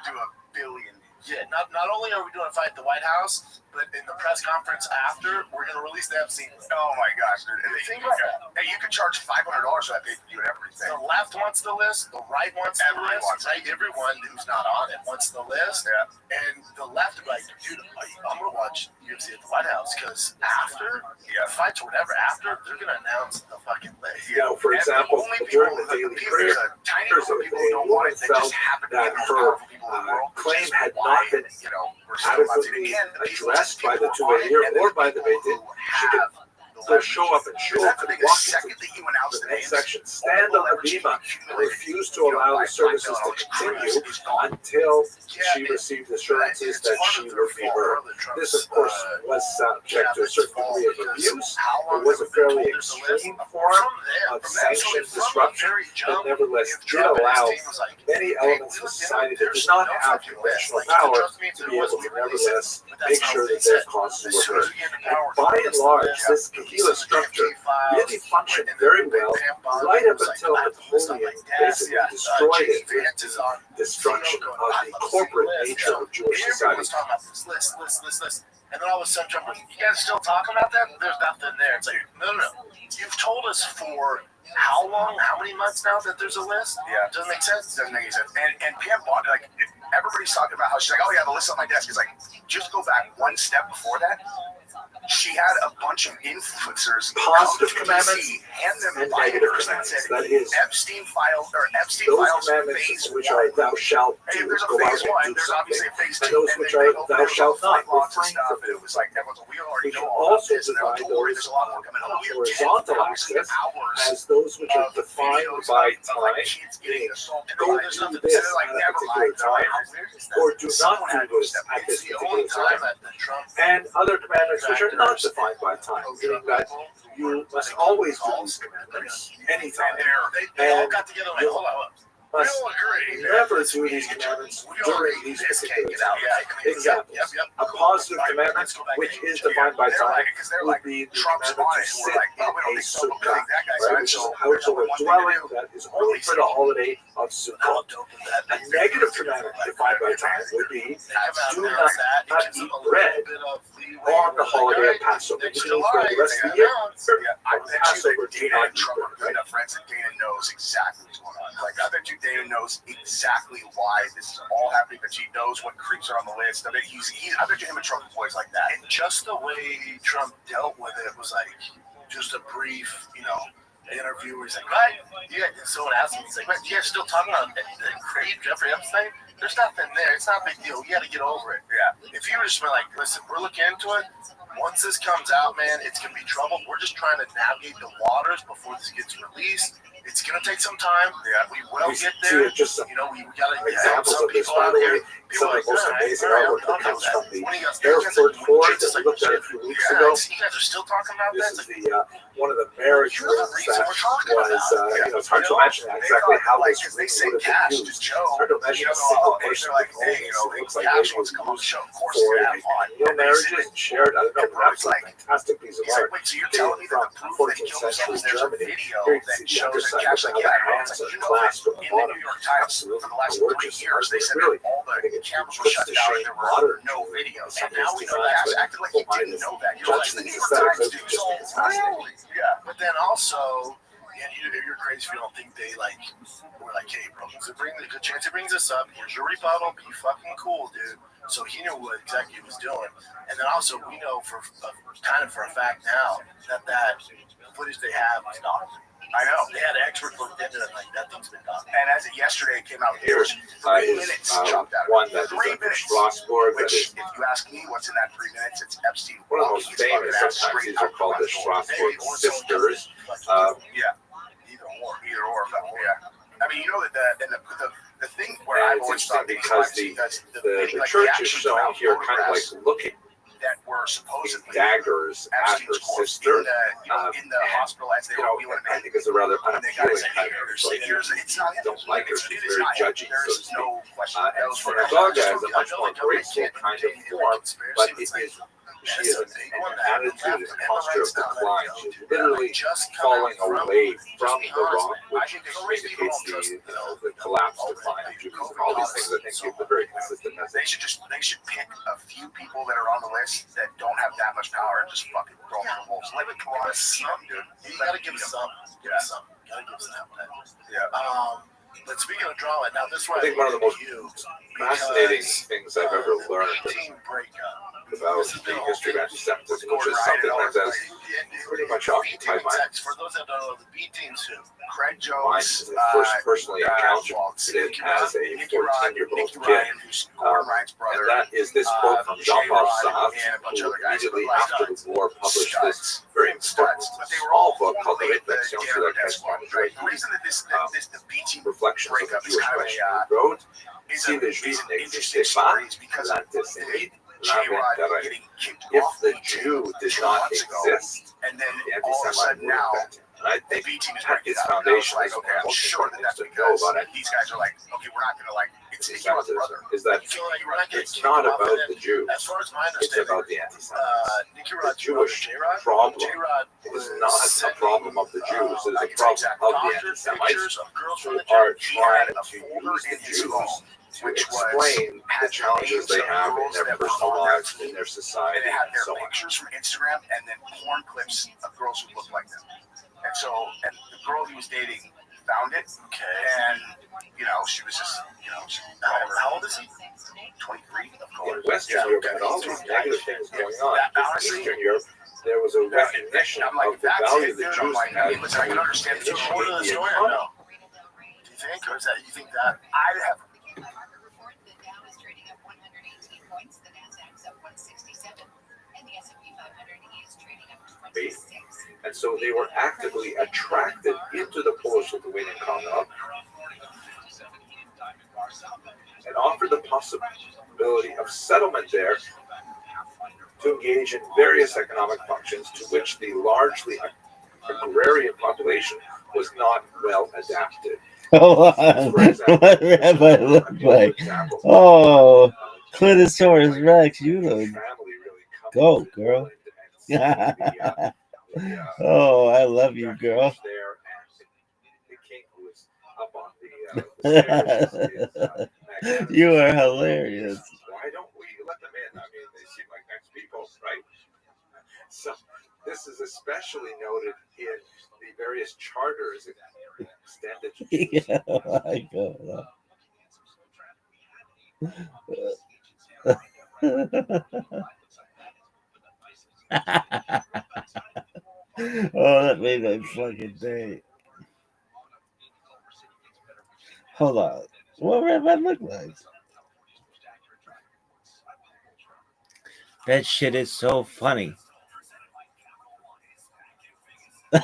Do a billion. Yeah, not only are we doing a fight at the White House, but in the press conference after, we're going to release the Epstein. Oh my gosh, dude. And think about that. Hey, you can charge $500 for that pay-per-view and everything. The left wants the list, the right wants the list, right? Everyone who's not on it wants the list. Yeah. And the left is like, dude, I'm going to watch UFC at the White House because after, fights or whatever, after, they're going to announce the fucking list. You know, for example, during the Daily Prayer, there's a woman felt that her claim had not been adequately addressed by the Tuvalir or by the Beit Din. She could show up and show up and walk into the next section, stand on the bima, and refuse to allow the services to continue until she received assurances that she would be heard. This, of course, was subject to a certain degree of abuse. It was a fairly extreme form of sanctioned disruption, but nevertheless did allow many elements of society that did not have conventional power to be able to nevertheless make sure that their causes were heard. And by and large, this Kahila structure really functioned very well right up until Napoleon basically destroyed it with the destruction of the corporate nature of Jewish society. And then all of a sudden, Trump goes, you guys still talking about that? There's nothing there. It's like, no. You've told us for how long, how many months now that there's a list? Yeah. Doesn't make sense. Doesn't make any sense. And Pam bought, like, everybody's talking about how she's like, oh yeah, the list on my desk is like, just go back one step before that. She had a bunch of influencers, positive commandments, hand them and negative commandments. That is, Epstein files those commandments which are thou shalt do, go out and do something, and those which are thou shalt not, refrain from doing. We can also divide those horizontal axis as those which are defined by time, meaning go do this at a particular time, or do not do this at this particular time, and other commandments which are not defined by time, meaning that you must always do these commandments anytime, and you must never do these commandments during these particular times. Examples: a positive commandment, which is defined by time, would be the commandment to sit in a sukkah, right, which is an outdoor dwelling that is only for the holiday of Sukkot. A negative commandment defined by time would be do not eat bread on the holiday of Passover. You can eat bread the rest of the year. On Passover, do not eat bread, right? Friends that Dana knows exactly what's going on. Like, I bet you Dana knows exactly why this is all happening, that she knows what creeps are on the list. I bet you him and Trump are boys like that. And just the way Trump dealt with it was like just a brief, interview where he's like, right, yeah, and someone asked him, he's like, right, you guys still talking about the Creed, Jeffrey Epstein? There's nothing there. It's not a big deal. You got to get over it. Yeah. If you were just been like, listen, we're looking into it. Once this comes out, man, it's going to be trouble. We're just trying to navigate the waters before this gets released. It's going to take some time. Yeah, we will get there. Just some we got to examples of this, by the way. Some of the most amazing artwork that comes from the Hereford Ford that we looked at a few weeks ago. You guys are still talking about this? This is one of the marriage rings that was, it's hard to imagine exactly how this ring would have been used. It's hard to imagine a single person with only it looks like maybe it was used for marriages and shared. I don't know, that's a fantastic piece of art. From 14th century Germany. Here you can see the underside of how the hands are clasped from the bottom. Absolutely gorgeous art. Really, I think it puts to shame modern videos. And now we acted like you didn't know that. Judge these aesthetics, just think it's fascinating. Yeah, but then also, you're crazy if you don't think they like. We're like, hey, bro, the chance it brings us up. Here's your rebuttal. Be fucking cool, dude. So he knew what exactly he was doing, and then also we know for a fact now that footage they have is not. I know. They had experts looked into it, like that thing's been done. And as of yesterday, it came out. Here's 3 minutes chopped out. one that is 3 a minutes. Strasbourg. That Which, is if you ask me, what's in that 3 minutes? It's Epstein. one of the most famous. Sometimes these are called the Strasbourg sisters. Yeah. Either or. Yeah. I mean, you know that the thing where I've always thought because the church is showing here kind of like looking that were supposedly daggers at her sister. In the hospital as they were wheeling I think it's a rather unappealing kind of it's not don't like her. She's very judgy, so to speak. no question. And Synagoga has a much more graceful kind of form, but it is. She is an attitude and posture of decline. She's literally falling away from the rock, which indicates the collapse, decline of Judaism. All these things, I think, give a very consistent message. They should pick a few people that are on the list that don't have that much power and just fucking throw them to the wolves. Let it come on, some, dude. You gotta give us some. Gotta give us that. Yeah. But speaking of drama, now this one I think one of the most fascinating things I've ever learned about the history of anti-Semitism, which is something that has pretty much occupied my mind. For those that don't know, the B team too. Craig Jones. Mine first personally encountered it as a 14-year-old kid. And that is this quote from Jean-Paul Sartre, who immediately after the war published this very important small book called The Reflexion sur la question juive, Reflections of the Jewish Question. He wrote, Si le juif n'existait pas, l'antisémite l'inventerait. If the Jew did not exist, the anti-Semite would invent it. And I think at its foundation is one of the most important things to know about it. These guys are like, okay, we're not gonna like. It's brother. Is that it's not about the Jew. As far as my It's understanding, about the anti-Semites. The Jewish problem is not a problem of the Jews. It is a problem of the anti-Semites who are trying to use the Jews to explain the challenges they have in their personal lives, in their society, and they had and their so on. pictures from Instagram and then porn clips of girls who look like them. And so, and the girl he was dating found it, and she was just, how old is he? 23. In Western Europe, and all these negative things going on. In Eastern Europe, there was a recognition of the value the Jews had. I can understand the more of the story or no? Do you think, or is that, you think that? I have. Report the Dow is trading up 118 points, the Nasdaq's up 167, and the S&P 500 is trading up 26. And so they were actively attracted into the Polish-Lithuanian Commonwealth and offered the possibility of settlement there to engage in various economic functions to which the largely agrarian population was not well adapted. Hold on. What Rabbi look like? Oh, Clitosaurus Rex, you look. Go, girl. Oh, I love you, girl. You are hilarious. Why don't we let them in? I mean, they seem like nice people, right? So this is especially noted in the various charters and extended. Yeah, I go. Oh, that made my fucking day. Hold on. What Rabbi look like? That shit is so funny. So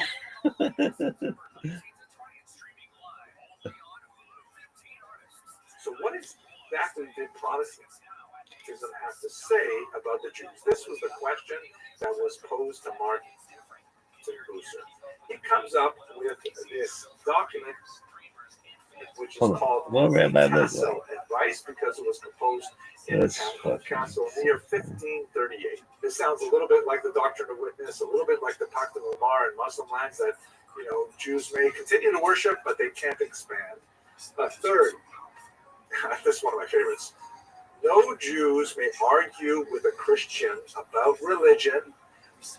what exactly did Protestantism have to say about the Jews? This was the question that was posed to Martin Luther. He comes up with this document, which is called Castle Advice, because it was composed in the town of Castle near 1538. This sounds a little bit like the Doctrine of Witness, a little bit like the Pact of Umar in Muslim lands that Jews may continue to worship, but they can't expand. Third, this is one of my favorites. No Jews may argue with a Christian about religion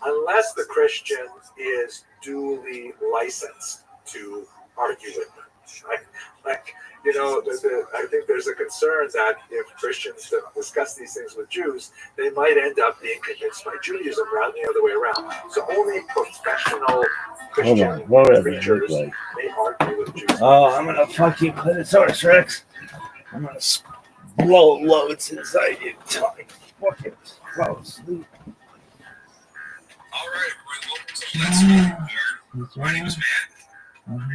unless the Christian is duly licensed to argue with them. I think there's a concern that if Christians discuss these things with Jews, they might end up being convinced by Judaism rather than the other way around. So only professional Christian preachers may argue with Jews. Oh, I'm gonna fucking Clitosaurus Rex. I'm gonna blow loads inside you. Fucking fall asleep. All right, everyone, welcome to Let's Get Weird. My name is Matt, and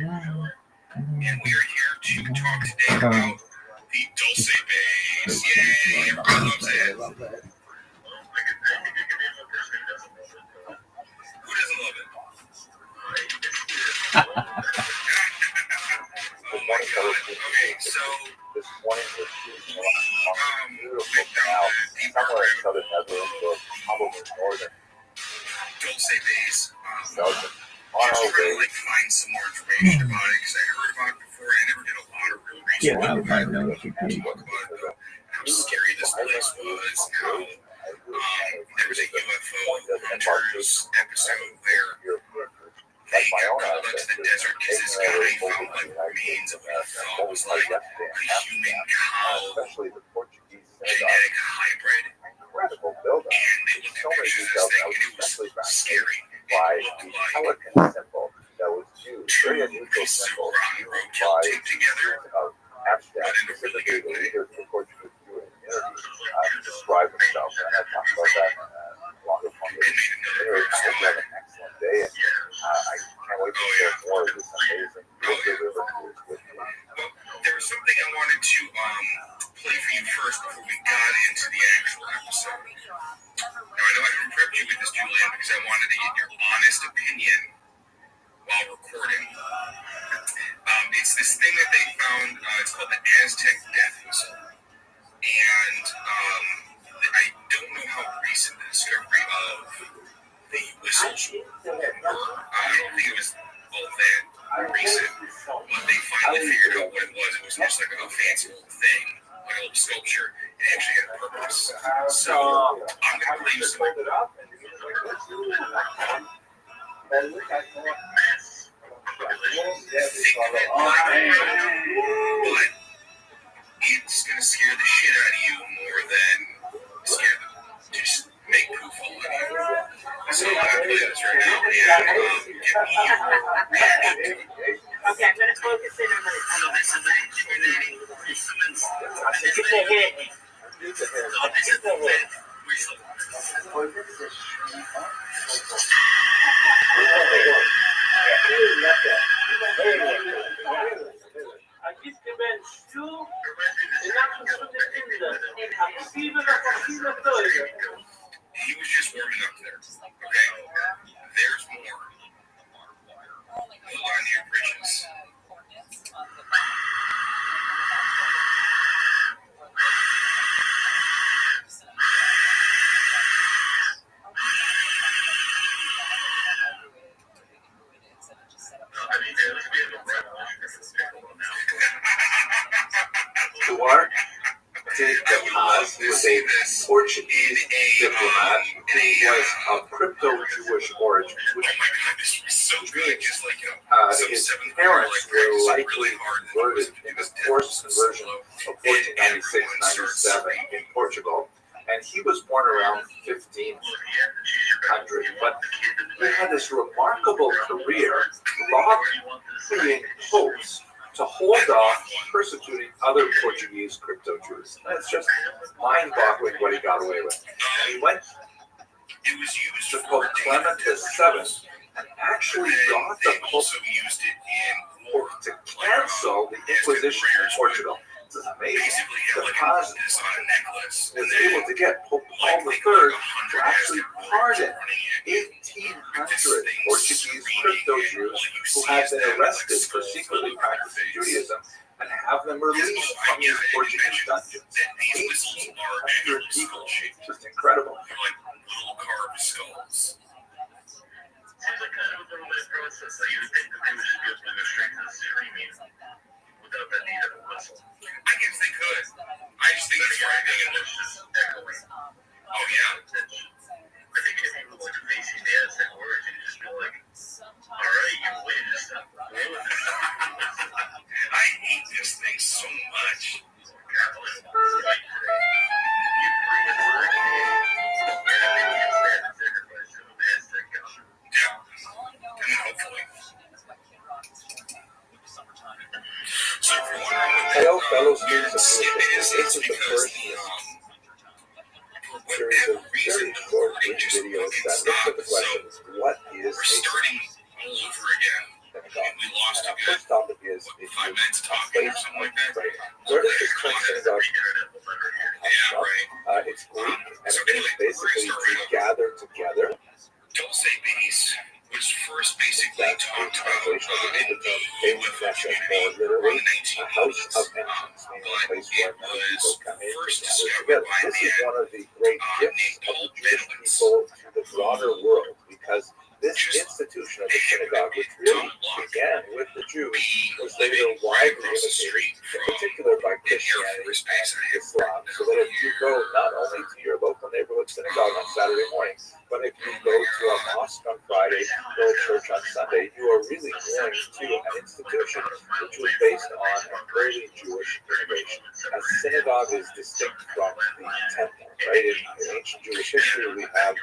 we are here to talk today about the Dulce Bass. Yay, everyone loves it. Who doesn't love it? Oh my god. Okay, so This morning was picked out the deep somewhere in program southern Netherlands or probably northern Dulce Bass. Belgium. On Just our trying to way, find some more information about it because I heard about it before and I never did a lot of real research. Yeah, I I heard know people talk about it, though, how scary this place was, how there was a UFO Hunters episode where they got called out to the desert because this guy found like remains of what he thought was like a human cow especially the Portuguese genetic hybrid. incredible build-up. And they looked at pictures of this thing and it was scary. By It the looked like pelican symbol that was used, two very unusual pieces of symbol rotten roadkill by taped together, of abstract, but in a really specifically good the way. leader of the Portuguese Jewish community to describe himself. And I talked about that longer It form. made another Anyway, I verse hope you have an excellent day, and I can't wait to share more of this amazing river news with you. Well, there was something I wanted to play for you first before we got into the actual episode. Now, I know I haven't prepped you with this, Julian, because I wanted to get your honest opinion while recording. It's this thing that they found, it's called the Aztec Death Whistle. And I don't know how recent the discovery of the whistles were. I don't think it was all that recent, but they finally figured out what it was. It wasn't just like a fancy little thing, like a little sculpture. It actually had a purpose. So I'm going to play you some. Think of it like but it's going to scare the shit out of you more than scare them. Just make poo fall out of you. So I'm going to play this right now and give me your reaction to it. Okay, I'm gonna focus in on the. So this is a tornadic instruments. Get the hit. Get the hit. Aquí se ven tú, He was just warming up there. Okay? There's more. Hold on to your britches. Duarte de Paz was a Portuguese diplomat who was of crypto-Jewish origins, which Oh my god, this was so good. Just like, you know, some his seventh parents grade, were like, likely really hard converted in the forced conversion of 1496-97 in Portugal, and he was born around 1500. But he had this remarkable career lobbying popes to hold off persecuting other Portuguese crypto-Jews. It's just mind-boggling what he got away with. And he went It was used to for Pope Clement VII and actually got the they Pope also used it in war. to cancel the Inquisition in Portugal. This is amazing. Basically, had like Because this on a necklace. he was able to get Pope Paul III to actually pardon 1,800 Portuguese crypto-Jews who had been arrested for secretly practicing Judaism and have them released from these Portuguese dungeons. 1,800 people. Just incredible. They're like little carved skulls. Seems like kind of a little bit process. Like you would think that they would just be able to go straight to the screaming without that need of a whistle. I guess they could. I just think it's frightening and It's just echoing. oh yeah. I think if you were facing the Aztec origin, just be like, all right, you win. Just roll with it. fellow students of Jewish history, this is the first series of very short videos that looks at the question, what is a synagogue? And our first topic is a place of prayer. Where does this term synagogue come from? It's Greek, and it means basically to gather together. Don't say base was first basically That's the talked about translation of the term base, or literally a house of entrance, meaning a place where many people come in to gather together. This is one of the great gifts of the Jewish people to the broader world, because this institution of the synagogue, which really began with the Jews, was later widely imitated, in particular by Christianity and Islam, so that if you go not only to your local neighborhood synagogue on Saturday morning, but if you go to a mosque on Friday or a church on Sunday, you are really going to an institution which was based on an early Jewish innovation. A synagogue is distinct from the temple, right? In ancient Jewish history, we have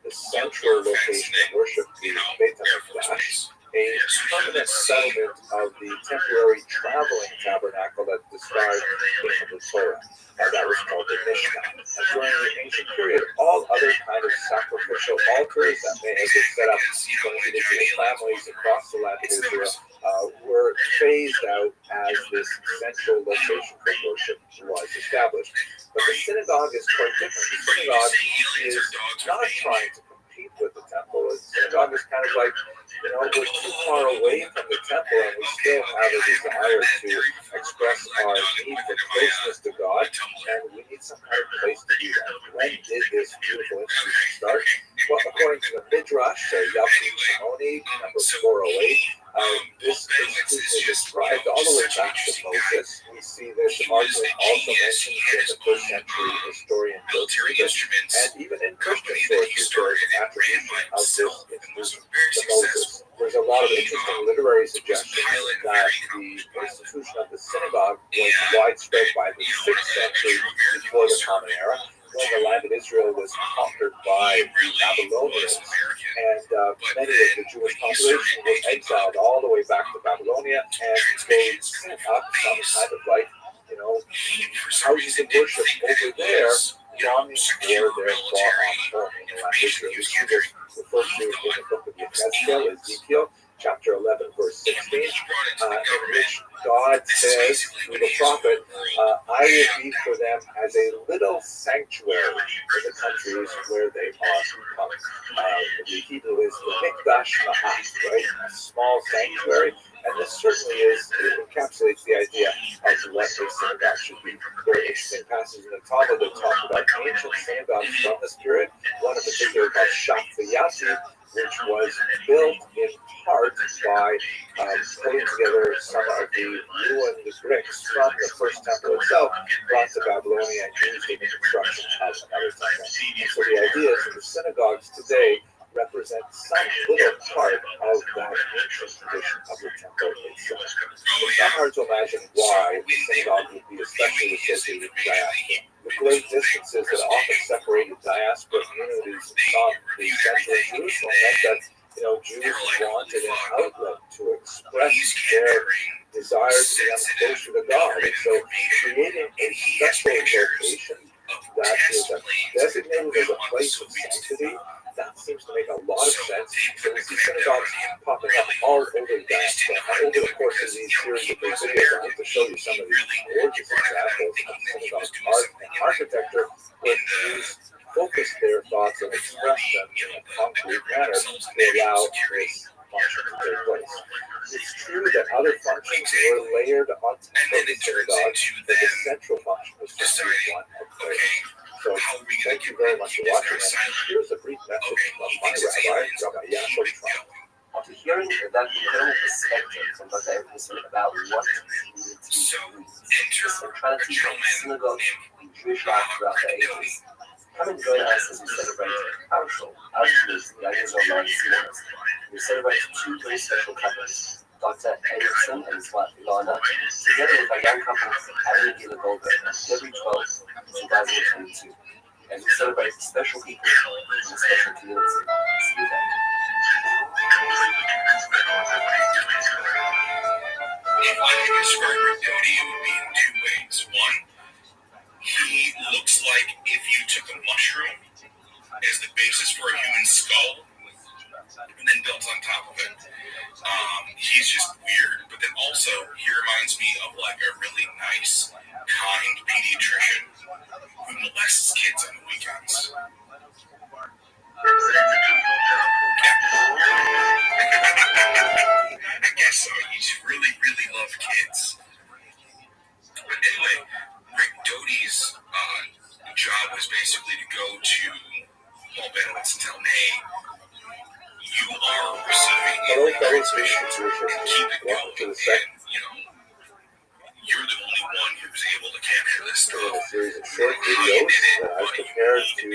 the central location of worship, the Beit HaMikdash, a permanent settlement of the temporary traveling tabernacle that described in the Torah. That was called the Mishkan. And during the ancient period, all other kind of sacrificial altars that may have been set up for individual families across the land of Israel were phased out as this central location for worship was established. But the synagogue is quite different. The synagogue is not trying to compete with the temple. The synagogue is kind of like, we're too far away from the temple, and we still have a desire to express our need for closeness to God, and we need some kind of place to do that. When did this beautiful institution start? Well, according to the Midrash, Yafi Shimoni, number 408, this institution is described all the way back to Moses. We see this argument also mentioned in the first century historian Josephus, and even in Christian sources, there is an attribution of this institution to Moses. There's a lot of interesting literary suggestions that the institution of the synagogue was widespread by the 6th century before the Common Era, when the land of Israel was conquered by the Babylonians, and many of the Jewish population was exiled all the way back to Babylonia, and they set up some kind of houses of worship over there, longing for their far-off home in the land of Israel. We see this referred to in the book of Ezekiel, chapter 11, verse 16, in which God says through the prophet, I will be for them as a little sanctuary in the countries where they are coming. The Hebrew is the Mikdash Mahat, right? A small sanctuary. And this certainly encapsulates the idea of what a synagogue should be. There are interesting passages in the Talmud that talk about ancient synagogues from this period, one in particular called Shafayati, which was built in part by putting together some of the ruined bricks from the first temple itself, brought to Babylonia and used in the construction of another temple. And so the idea is that the synagogues today represent some little part of that ancient tradition of the temple itself. It's not hard to imagine why the synagogue would be especially associated with diaspora. The great distances that often separated diaspora communities from the central Jerusalem meant that Jews wanted an outlet to express their desire to be closer to God. And so creating a special location that is designated as a place of sanctity, that seems to make a lot of sense. So we see synagogues popping up all over the diaspora. Over the course of these series of videos, I'd like to show you some of these gorgeous examples of synagogue art and architecture where Jews focus their thoughts and express them in a concrete manner to allow this function to take place. It's true that other functions were layered on top of the synagogue, but the central function was simply one of prayer. So thank you very much for watching, and here's a brief message from my Rabbi Rothschild. After hearing that incredible perspective from Dr. Emerson about what needed to be the centrality of the synagogue in Jewish life throughout the ages, come and join us as we celebrate our show, our Jews, the Young Israel Synagogue. We celebrate two very special couples, Dr. Emerson and his wife Ilana, together with our young couple, Abby and Gila Goldberg, on February 12, 2022. As we celebrate special people in a special community. See you then. If I could describe rebellion, it would be in two ways. One, he looks like if you took a mushroom as the basis for a human skull and then built on top of it. He's just weird, but then also he reminds me of like a really nice, kind pediatrician who molests kids on the weekends. I guess so. You just really, really love kids. But anyway, Rick Doty's job was basically to go to Paul Benowitz and tell him, hey, you are receiving and keep it going. And, you're the only one who was able to capture this stuff. A series of short videos that I prepared to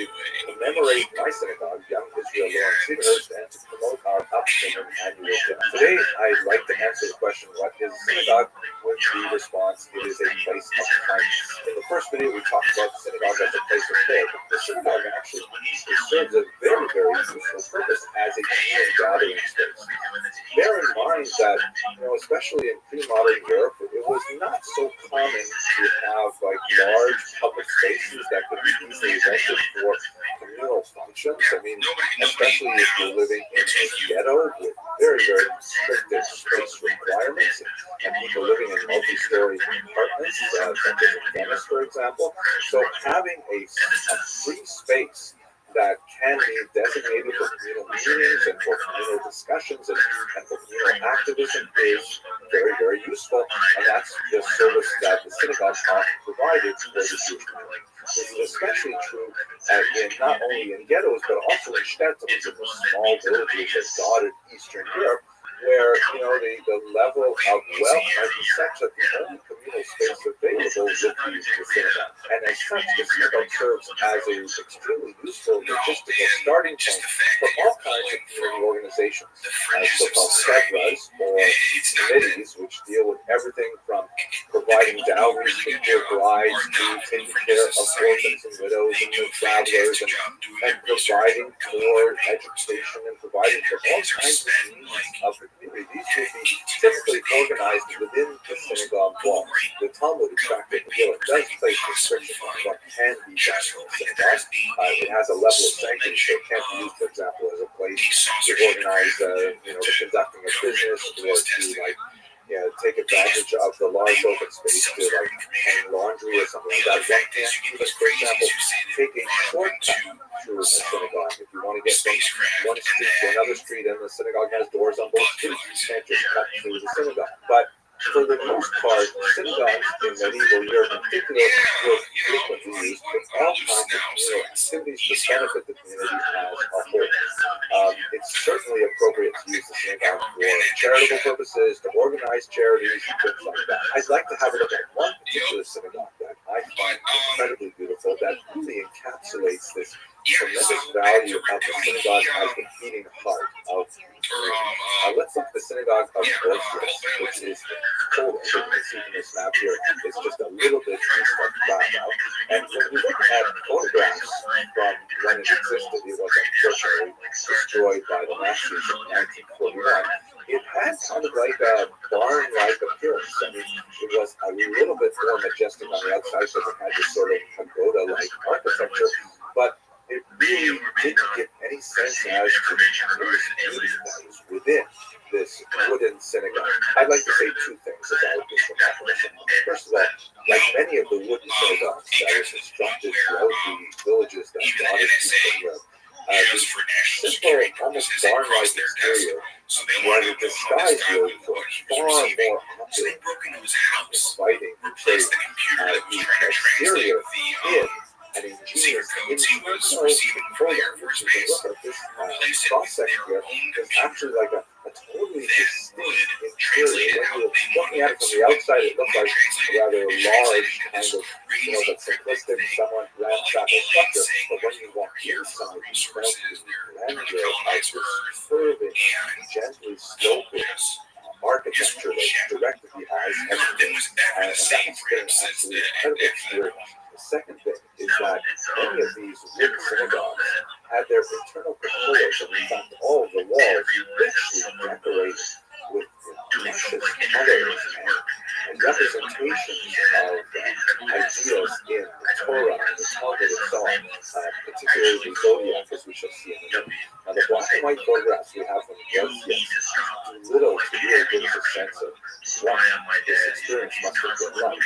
commemorate my synagogue, Young Israel Law in Cedarhurst, and to promote our upcoming annual dinner. Today, I'd like to answer the question, what is a synagogue? With the response, it is a place of kindness. In the first video, we talked about the synagogue as a place of prayer, but the synagogue actually serves a very, very useful purpose as a communal gathering space. Bear in mind that, especially in pre-modern Europe, it was not so common to have like large public spaces that could be easily rented for communal functions. I mean, especially if you're living in a ghetto with very, very restricted space requirements and people living in multi-story apartments, such as in Venice, for example. So having a free space that can be designated for communal meetings and for communal discussions and for communal activism is very, very useful. And that's the service that the synagogue provided for the Jewish community. This is especially true in not only in ghettos, but also in shtetls, which are small villages that dotted Eastern Europe, where the level of wealth might be such that the only communal space available would be the synagogue. And as such, the synagogue serves as an extremely useful logistical starting point for all kinds of community organizations, so-called sedras or committees, which deal with everything from providing dowries to poor brides to taking care of orphans and widows and travelers and providing for education and providing for all kinds of needs of the community. These would be typically organized within the synagogue walls. The Talmud, in fact, does place restrictions on what can be done in the synagogue. It has a level of sanctity, so it can't be used, for example, as a place to organize, the conducting of business or to take advantage of the large open space to hang laundry or something like that. One can't even, for example, take a shortcut through a synagogue. If you want to get from one street to another street and the synagogue has doors on both streets, you can't just cut through the synagogue. But for the most part, synagogues in medieval Europe in particular were frequently used for all kinds of communal activities to benefit the community as a whole. It's certainly appropriate to use the synagogue for charitable purposes, to organize charities, and things like that. I'd like to have a look at one particular synagogue that I find incredibly beautiful that really encapsulates this tremendous value of the synagogue as the beating heart of the community. Let's look at the synagogue of Boisterous, which is Poland. You can see from this map here, it's just a little bit flat out. And when you look at photographs from when it existed, it was unfortunately destroyed by the Nazis in 1941. It had kind of like a barn-like appearance. I mean, it was a little bit more majestic on the outside because it had this sort of pagoda-like architecture, but it really didn't give any sense as to the community that was within this wooden synagogue. I'd like to say two things about this remarkable synagogue. First of all, like many of the wooden synagogues that were constructed throughout the villages that dotted Eastern Europe, the simple, almost barn-like exterior was disguised really for far more opulent, inviting portrayed the exterior hid an ingenious internal controller. If you look at this cross-section here, it's actually like a totally distinct interior. When you're looking at it from the outside, it looks like a rather large kind of, the simplistic, somewhat ramshackle structure. But when you walk inside, you felt the grandeur of this curving, gently sloping architecture that directed the eyes everywhere. And that has been actually incredible experience. The second thing is that many of these wooden synagogues had their internal cupolas, and in fact all of the walls richly decorated with precious colors and representations of ideas in the Torah and the Talmud itself, particularly the zodiac, as we shall see in a minute. Now, the black and white photographs we have from Rothschild do little to really give us a sense of what this experience must have been like.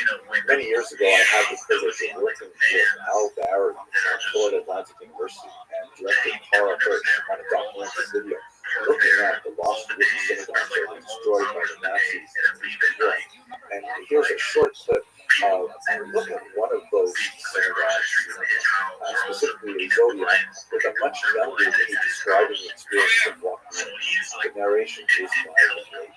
Many years ago, I had the privilege of working with Al Barry at Florida Atlantic University and directed Carl Hirsch on a documentary video looking at the lost wooden synagogues that were destroyed by the Nazis in Europe. And here's a short clip of look at one of those synagogues, specifically a zodiac, with a much younger me describing the experience of walking in. The narration is by the late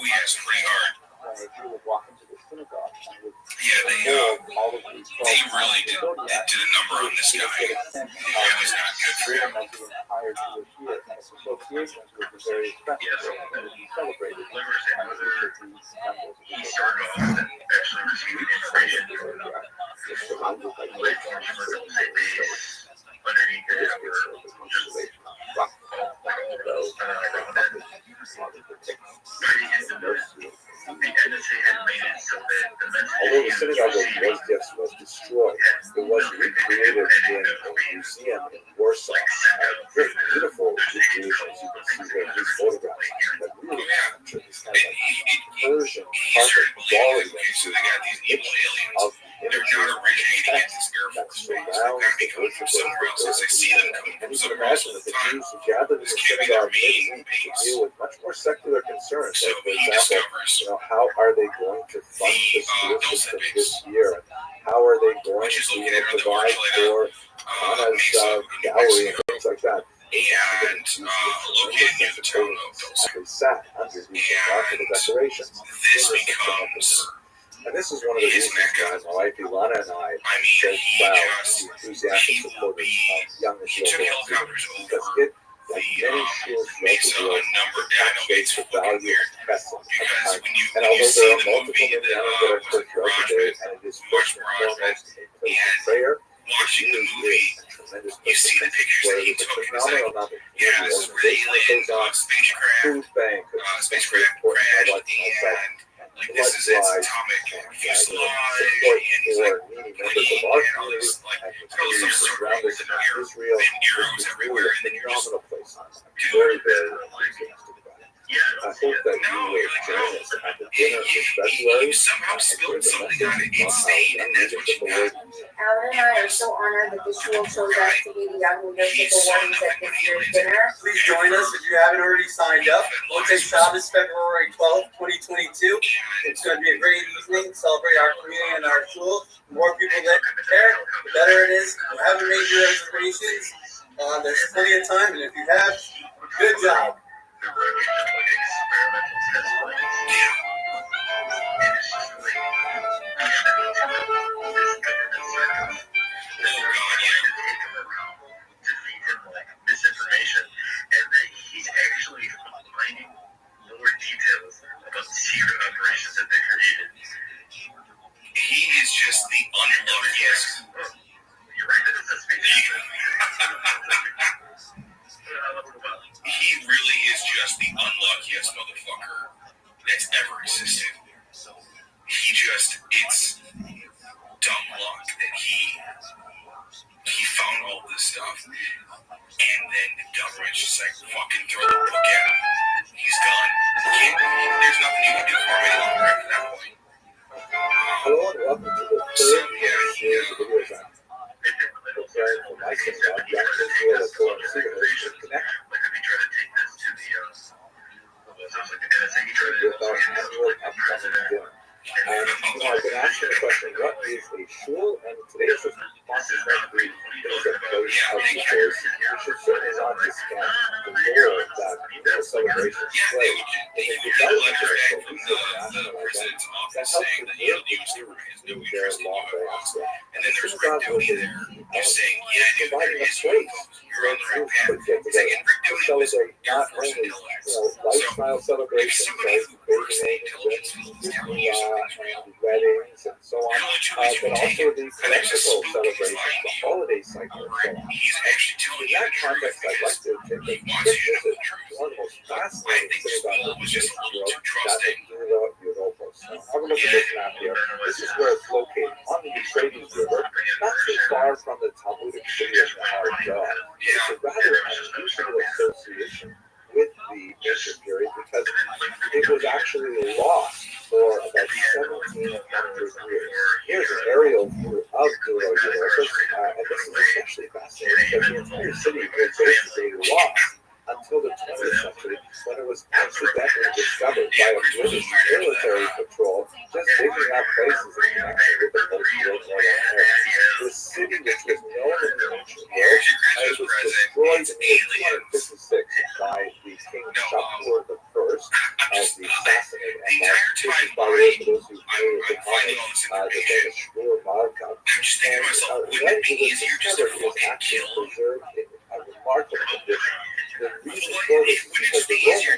We asked pretty hard. You would walk into the synagogue and would all of these they really did a number on this guy. It was not good for him. of the entire Jewish year, and its associations with the various festivals that would be celebrated on each of these symbols. He started off and actually receiving information Surrounded by underneath it Although the synagogue was destroyed, it was recreated in a museum in Warsaw. Very beautiful recreations. You can see there these photographs that really capture this kind of Persian carpet quality So they got these evil aliens. of They're not originating at this Air Force base. They've got to be coming from somewhere else. As I see them coming from And you can somewhere else imagine all that the the time. Jews who gathered in This the can't be their synagogue main to base. deal with much more secular concerns, So like, for he example, discovers how are they going to fund the school system this year? How are they going which is to located on the provide Archuleta for Hana's Mesa in New gallery and Mexico. things like that? And located near the town of Dulce. They sat under these remarkable decorations. This becomes And this is one of the his reasons why mecca. my wife Ilana and I I are mean, so he proud just, and enthusiastic he will supporters be, of young he took Israel helicopters because over it, like many schools throughout Mesa the a world, number, I know shapes it's the fucking value weird. of testing of Because time. when you And when you although see there are the multiple movie, Minyanim that are was heard it throughout the day, Garage and it is Watch first and Garage foremost a place of and prayer, watching the it movie, is a tremendous you place see of the pictures that where he there's a took, and it's phenomenal like, amount of yeah, this is where the organization that alien goes on, spacecraft food bank, spacecraft important to my crashed, wife and myself, and like blood this is its drives, atomic and fuselage, support and he's for like needy when members he of our and all community this like and all communities stuff around us circling in and Israel. and arrows It's everywhere, really a and then you're just phenomenal place. I'm dude, very, very enthusiastic about it. I hope that you no, will you're like, join oh, us at the dinner in February. you somehow spilled something on it. It's stained, and that's what you got. Alan and I are so honored that this shul chose us to be the Yahoo Leadership Awardees at this year's dinner. Please join us if you haven't already signed up. Montez Shabbos, February 12th, 2022. It's going to be a great evening. Celebrate our community and our shul. The more people that care, the better it is. If you haven't made your reservations, there's plenty of time. And if you have, good job. Misinformation, and that he's actually finding more details about secret operations that they created. He is just the unluckiest. You're right, that is a space. He really is just the unluckiest motherfucker that's ever existed. It's dumb luck that he found all this stuff, and then the government's just like, fucking throw the book at him. He's done. There's nothing you can do for him any longer after that point. Hello and welcome to the third series of videos on preparing for my synagogue, young Israel at Torah Civilization Connect. With our annual upcoming dinner. I've been asking the question, what is a shul? And today's response is going to be, there's a place of the church. We should certainly not discount the role that the celebrations play in the development of a cohesive national identity that helps to build the community their long way. And then there's Rick Doty there just saying, yeah, dude, there is one. when groups could get together to celebrate not only lifestyle celebrations like bathing and weddings and so on, but also the collectible celebrations, the holiday cycle, and so on. And in that context, I'd like to take a quick visit to one of the most fascinating synagogues in the world, that of Europos. Now, have a look at this map here. This is where it's located on the Euphrates River, not too far from the Talmudic city of Nahar. It's a rather unusual association with the ancient period because it was actually lost for about 1,700 years. Here's an aerial view of Europos, and this is especially fascinating because the entire city was basically lost until the 20th century, when it was accidentally discovered by a British military patrol just digging up places in connection with the post-World War era. The city, which was known in the ancient world, was destroyed in the year 256 by the King Shapur I of the Sassanid Empire. This is, by the way, for those who know the comic, the famous Shapur Malka. And when it was discovered, it was actually preserved in a remarkable condition. The reason for this is because the Romans,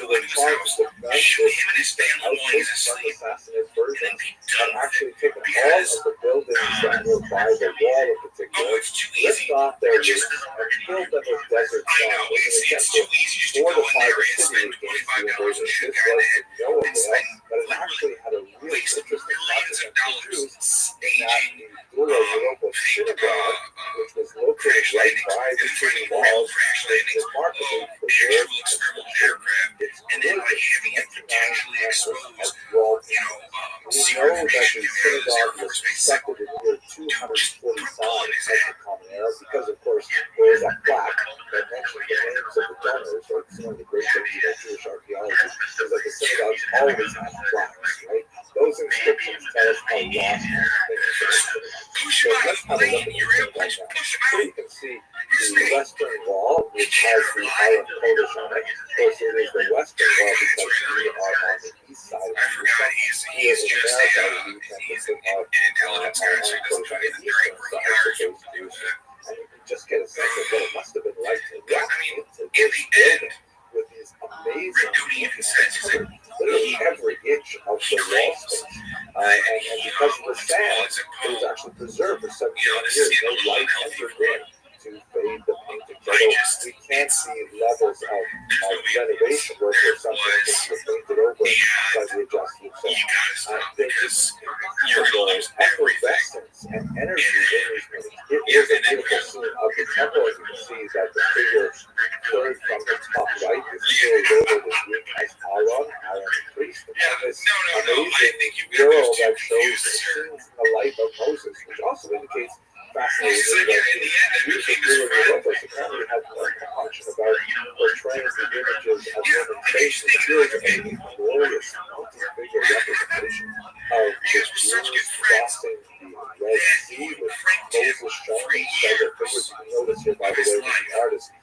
who were trying to defend this outpost from the Sassanid Persians, had actually taken all of the buildings that were by the wall in particular, ripped off their roofs, and filled them with desert sand in an attempt to fortify the city against the invasion. This was to no avail, but it actually had a really interesting consequence for Jews in that the Dura Europa synagogue, which was located right by the city walls, was remarkably preserved and matured. It's gorgeous, as well. We know that the synagogue was constructed in the year 245 as the Common Era because, of course, there is a plaque that mentions the names of the donors. So it's one of the great things about Jewish archaeology is that the synagogues always have plaques, right? Those inscriptions tell us how lost things are. So let's have a look at this thing right now. So you can see the western wall, which has the Aron Kodesh on it. Of course, it is the western wall because we are on the east side of Jerusalem. Here in America, we tend to think of Aron Kodesh on the eastern side of Jerusalem. And you can just get a sense of what it must have been like to walk into this building with these amazing details, literally every inch of the wall space. And because of the sand, it was actually preserved for 17 years. No light entered in to fade the painting. Although we can see levels of renovation work where some paintings were painted over and slightly adjusted. So there's this incredible effervescence and energy in these paintings. It is a beautiful scene of the temple. As you can see that the figure third from the top right is still labeled as Greek as Aaron the priest. And this amazing mural that shows the scenes in the life of Moses, which also indicates fascinatingly that the music guru Europos apparently had more compunction about portraying the images of women's faces. Here's a glorious multi-figure representation of the Jews crossing the Red Sea with Moses showing several figures. You can notice here, by the way, that the artist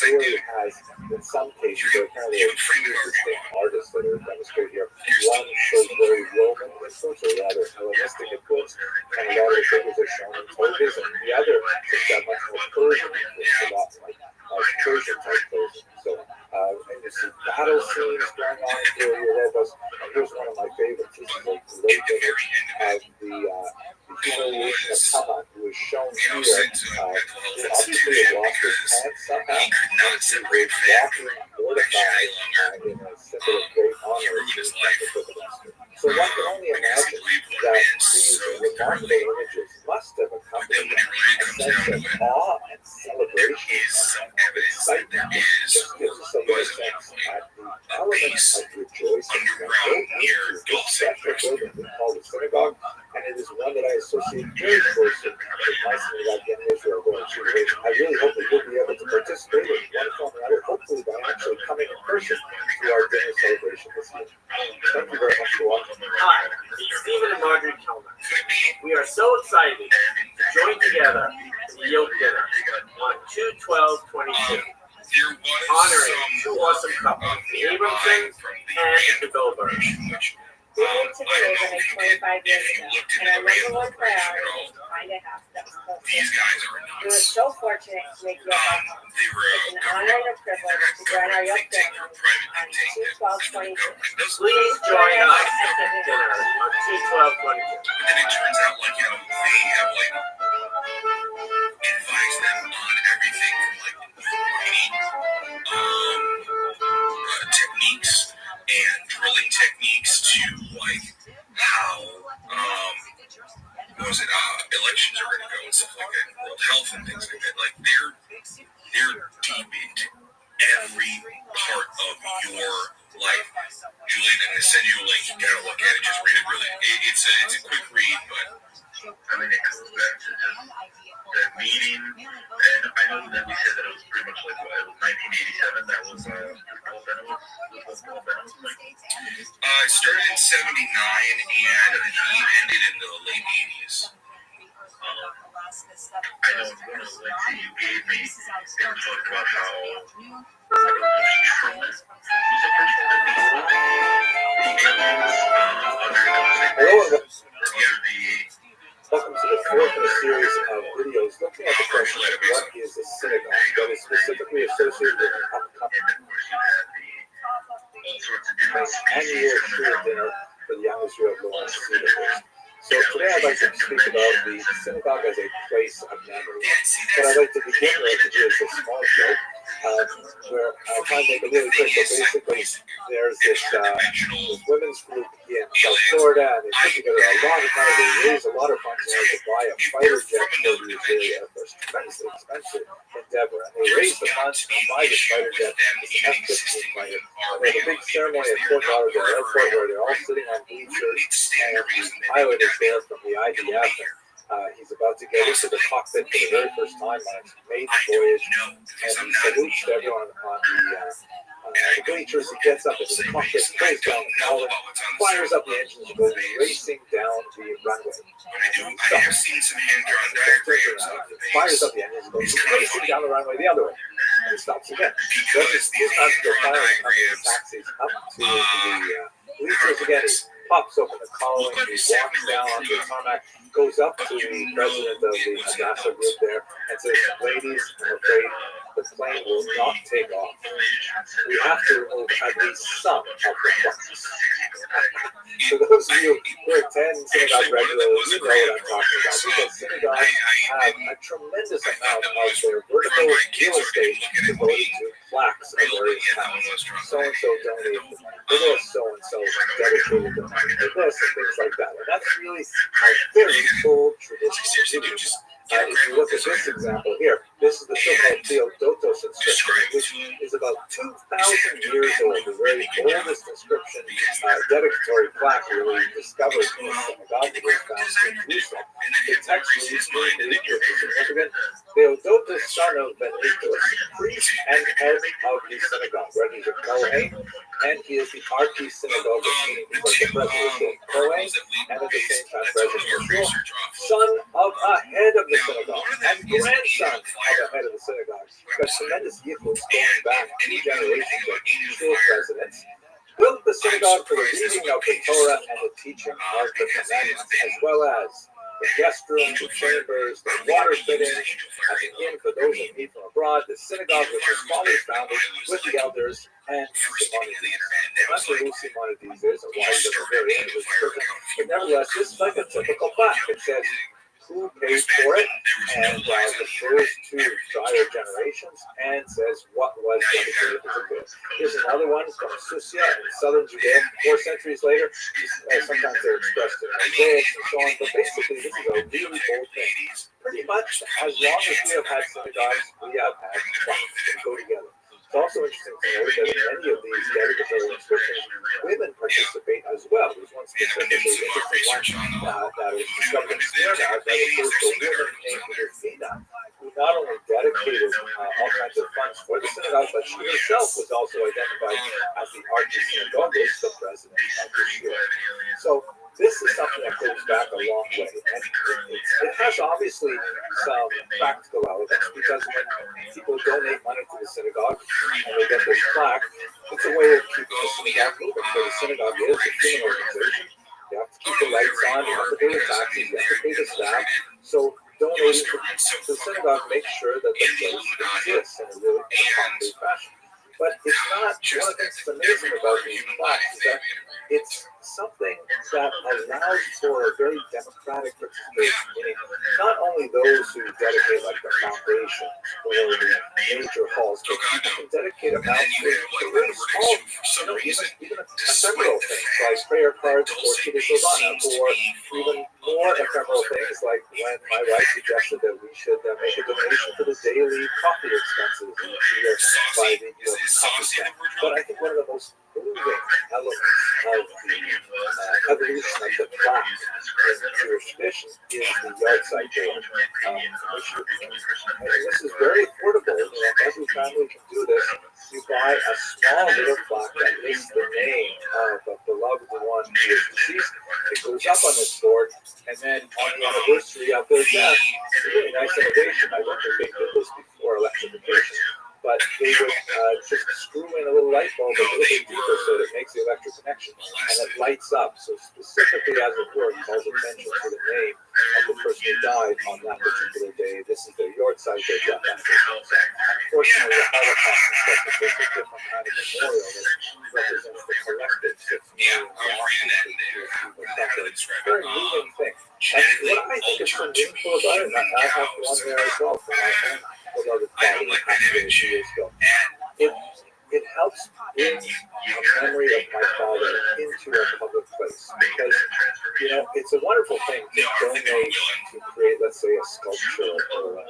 clearly has, in some cases, there apparently are two distinct artists that are demonstrated here. One shows very Roman influence, or rather Hellenistic influence, and a lot of the figures are shown in togas, and the other is that much more Persian influence, a lot like Persian type clothing. So, and you see battle scenes going on in Europos. And here's one of my favorites. This is a great image of the humiliation of Haman, who is shown here. He obviously had lost his pants somehow. He was walking mortified in a symbol of great honor to the temple of the Master. So one can only imagine that these remarkable images must have accompanied a sense of awe and celebration and excitement. Just gives us a little sense at the element of rejoicing that goes into this special building we call the synagogue, and it is one that I associate very closely with my synagogue in Israel going through. I really hope that you'll be able to participate in one form or another, hopefully by actually coming in person to our dinner celebration this year. Thank you very much for watching. Hi, it's Stephen and Marjorie Kellner. We are so excited to join together for the Yoke Dinner on 2/12/22, honoring two awesome couples, the Abramsons and the Goldbergs. We moved to the neighborhood 25 years ago, and our number one priority was to find a house that was close to us. We were so fortunate to make Yelp our home. It's an honor and a privilege to join our Yelp family on 2/12/22. Please join us at dinner on 2/12/22. And it turns out, like, you know, they have, like, advised them on everything from, like, techniques and drilling techniques to, like, how, elections are going to go and stuff like that, and world health and things like that. Like, they're deep into every part of your life. Julian, I'm going to send you a link. You got to look at it. Just read it really. It's a quick read, but I mean, it comes back to just that meeting, and I know that we said that it was pretty much like, what, it was 1987, that was, it started in 79, and he ended in the late 80s. I know one of the links that you gave me, they were talking about how Truman was the person that the aliens, Hello, welcome to the fourth in a series of videos looking at the question of what is a synagogue that is specifically associated with annual Shul dinner for the young Israel Lawrence Synagogue. So today I'd like to speak about the synagogue as a place of memory. What I'd like to begin with is a small joke where I'll try and make it really quick, but basically there's this women's group in South Florida, and they put together a lot of money. They raise a lot of funds in order to buy a fighter jet for the Israeli Air Force. Tremendously expensive endeavor. And they raise the funds to buy this fighter jet, this F-15 fighter. And they have a big ceremony at Fort Lauderdale Airport where they're all sitting on bleachers, and the pilot is there from the IDF. He's about to get into the cockpit for the very first time on his maiden voyage, and he salutes everyone on the bleachers. He gets up into the cockpit, plays down the collar, fires up the engines, and goes racing down the runway. I have seen some hand-drawn diagrams of the fires up the engines, goes racing down the runway the other way, and he stops again. This time to go firing up the taxis up to the bleachers again. He pops open the collar, he walks down onto the tarmac, goes up to the president of the Hadassah group there, and says, "Ladies, I'm afraid the plane will not take off. We have to remove at least some of the flights." For those of you who attend synagogue regularly, you know what I'm talking about, because synagogues have a tremendous amount of their vertical real estate devoted to plaques of various kinds. So-and-so donated for this, so-and-so dedicated to this, and things like that. And that's really a very cool tradition. If you look at this example here, this is the so-called Theodotos inscription, which is about 2,000 years old, the very oldest inscription, dedicatory plaque really discovered in the synagogue that was found in Jerusalem. The text reads in English is significant. Theodotos, son of Ben-Itos, priest and head of the synagogue, right? He's a Kohen, and he is the archi-synagogue, meaning he's like the president of Kohen, and at the same time president of Shul, son of a head of the synagogue, and grandson of the head of the synagogue. Got tremendous influence going back 2 generations of Shul presidents. Built the synagogue for the reading of the Torah and the teaching of the commandments, as well as the guest rooms, the chambers, the water fittings, as an inn for those who meet from abroad. The synagogue was his father's founded with the elders and Simonides. I'm not sure who Simonides is or why he doesn't very end of his person, but nevertheless, this is like a typical plaque. It says who paid for it, and refers to prior generations, and says what was dedicated as a gift. Here's another one from Susia in southern Judea, 4 centuries later. Sometimes they're expressed in mosaics and so on, but basically this is a really old thing. Pretty much as long as we have had synagogues, we have had plaques that go together. It's also interesting to note that in many of these dedicatory inscriptions, women participate as well. There's one specifically interesting one that was discovered in Smyrna that refers to women named Rufina, who not only dedicated all kinds of funds for the synagogue, but she herself was also identified as the archi-synagogist, the president of the Shul. So this is something that goes back a long way, and it has obviously some practical relevance because when people donate money to the synagogue and they get this plaque, it's a way of keeping the synagogue moving. So the synagogue is a human organization. You have to keep the lights on, you have to pay the taxes, you have to pay the staff. So donating to the synagogue makes sure that the place exists in a really concrete fashion. But it's not, one of the things that's amazing about these plaques is that it's something that allows for a very democratic participation, meaning not only those who dedicate like the foundation or the major halls, but people can dedicate amounts to really small, even ephemeral things like prayer cards for Kiddush Urbana, or even more ephemeral things like when my wife suggested that we should make a donation for the daily coffee expenses each year by the coffee shop. But I think one of the most moving elements of the evolution of the plaque in Jewish tradition is the yard side door. And this is very affordable. Every family can do this. You buy a small little plaque that lists the name of a beloved one who is deceased. It goes up on this board, and then on the anniversary of their death, it's a really nice innovation. I don't think they did this before electrification, but they would just screw in a little light bulb a little bit deeper so that it makes the electric connection, and it lights up. So specifically, as it were, it calls attention to the name of the person who died on that particular day. This is their yard side, their death anniversary. Unfortunately, the Holocaust is such a different kind of memorial that represents the collective 6 million losses that Jewish people suffered. It's a very moving thing. And what I think is so meaningful about it, and I have one there as well from my own beloved father who passed away a few years ago. It helps bring a memory of my father into a public place because, it's a wonderful thing to donate to create, let's say, a sculpture or an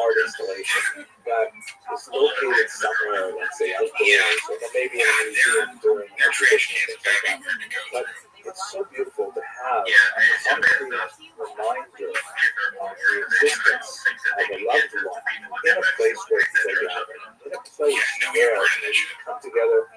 art installation that is located somewhere, let's say, outdoors, or maybe in a museum during an exhibition and things like that. But it's so beautiful to have a concrete reminder of the existence of a loved one in a place where people gather, in a place where they come together.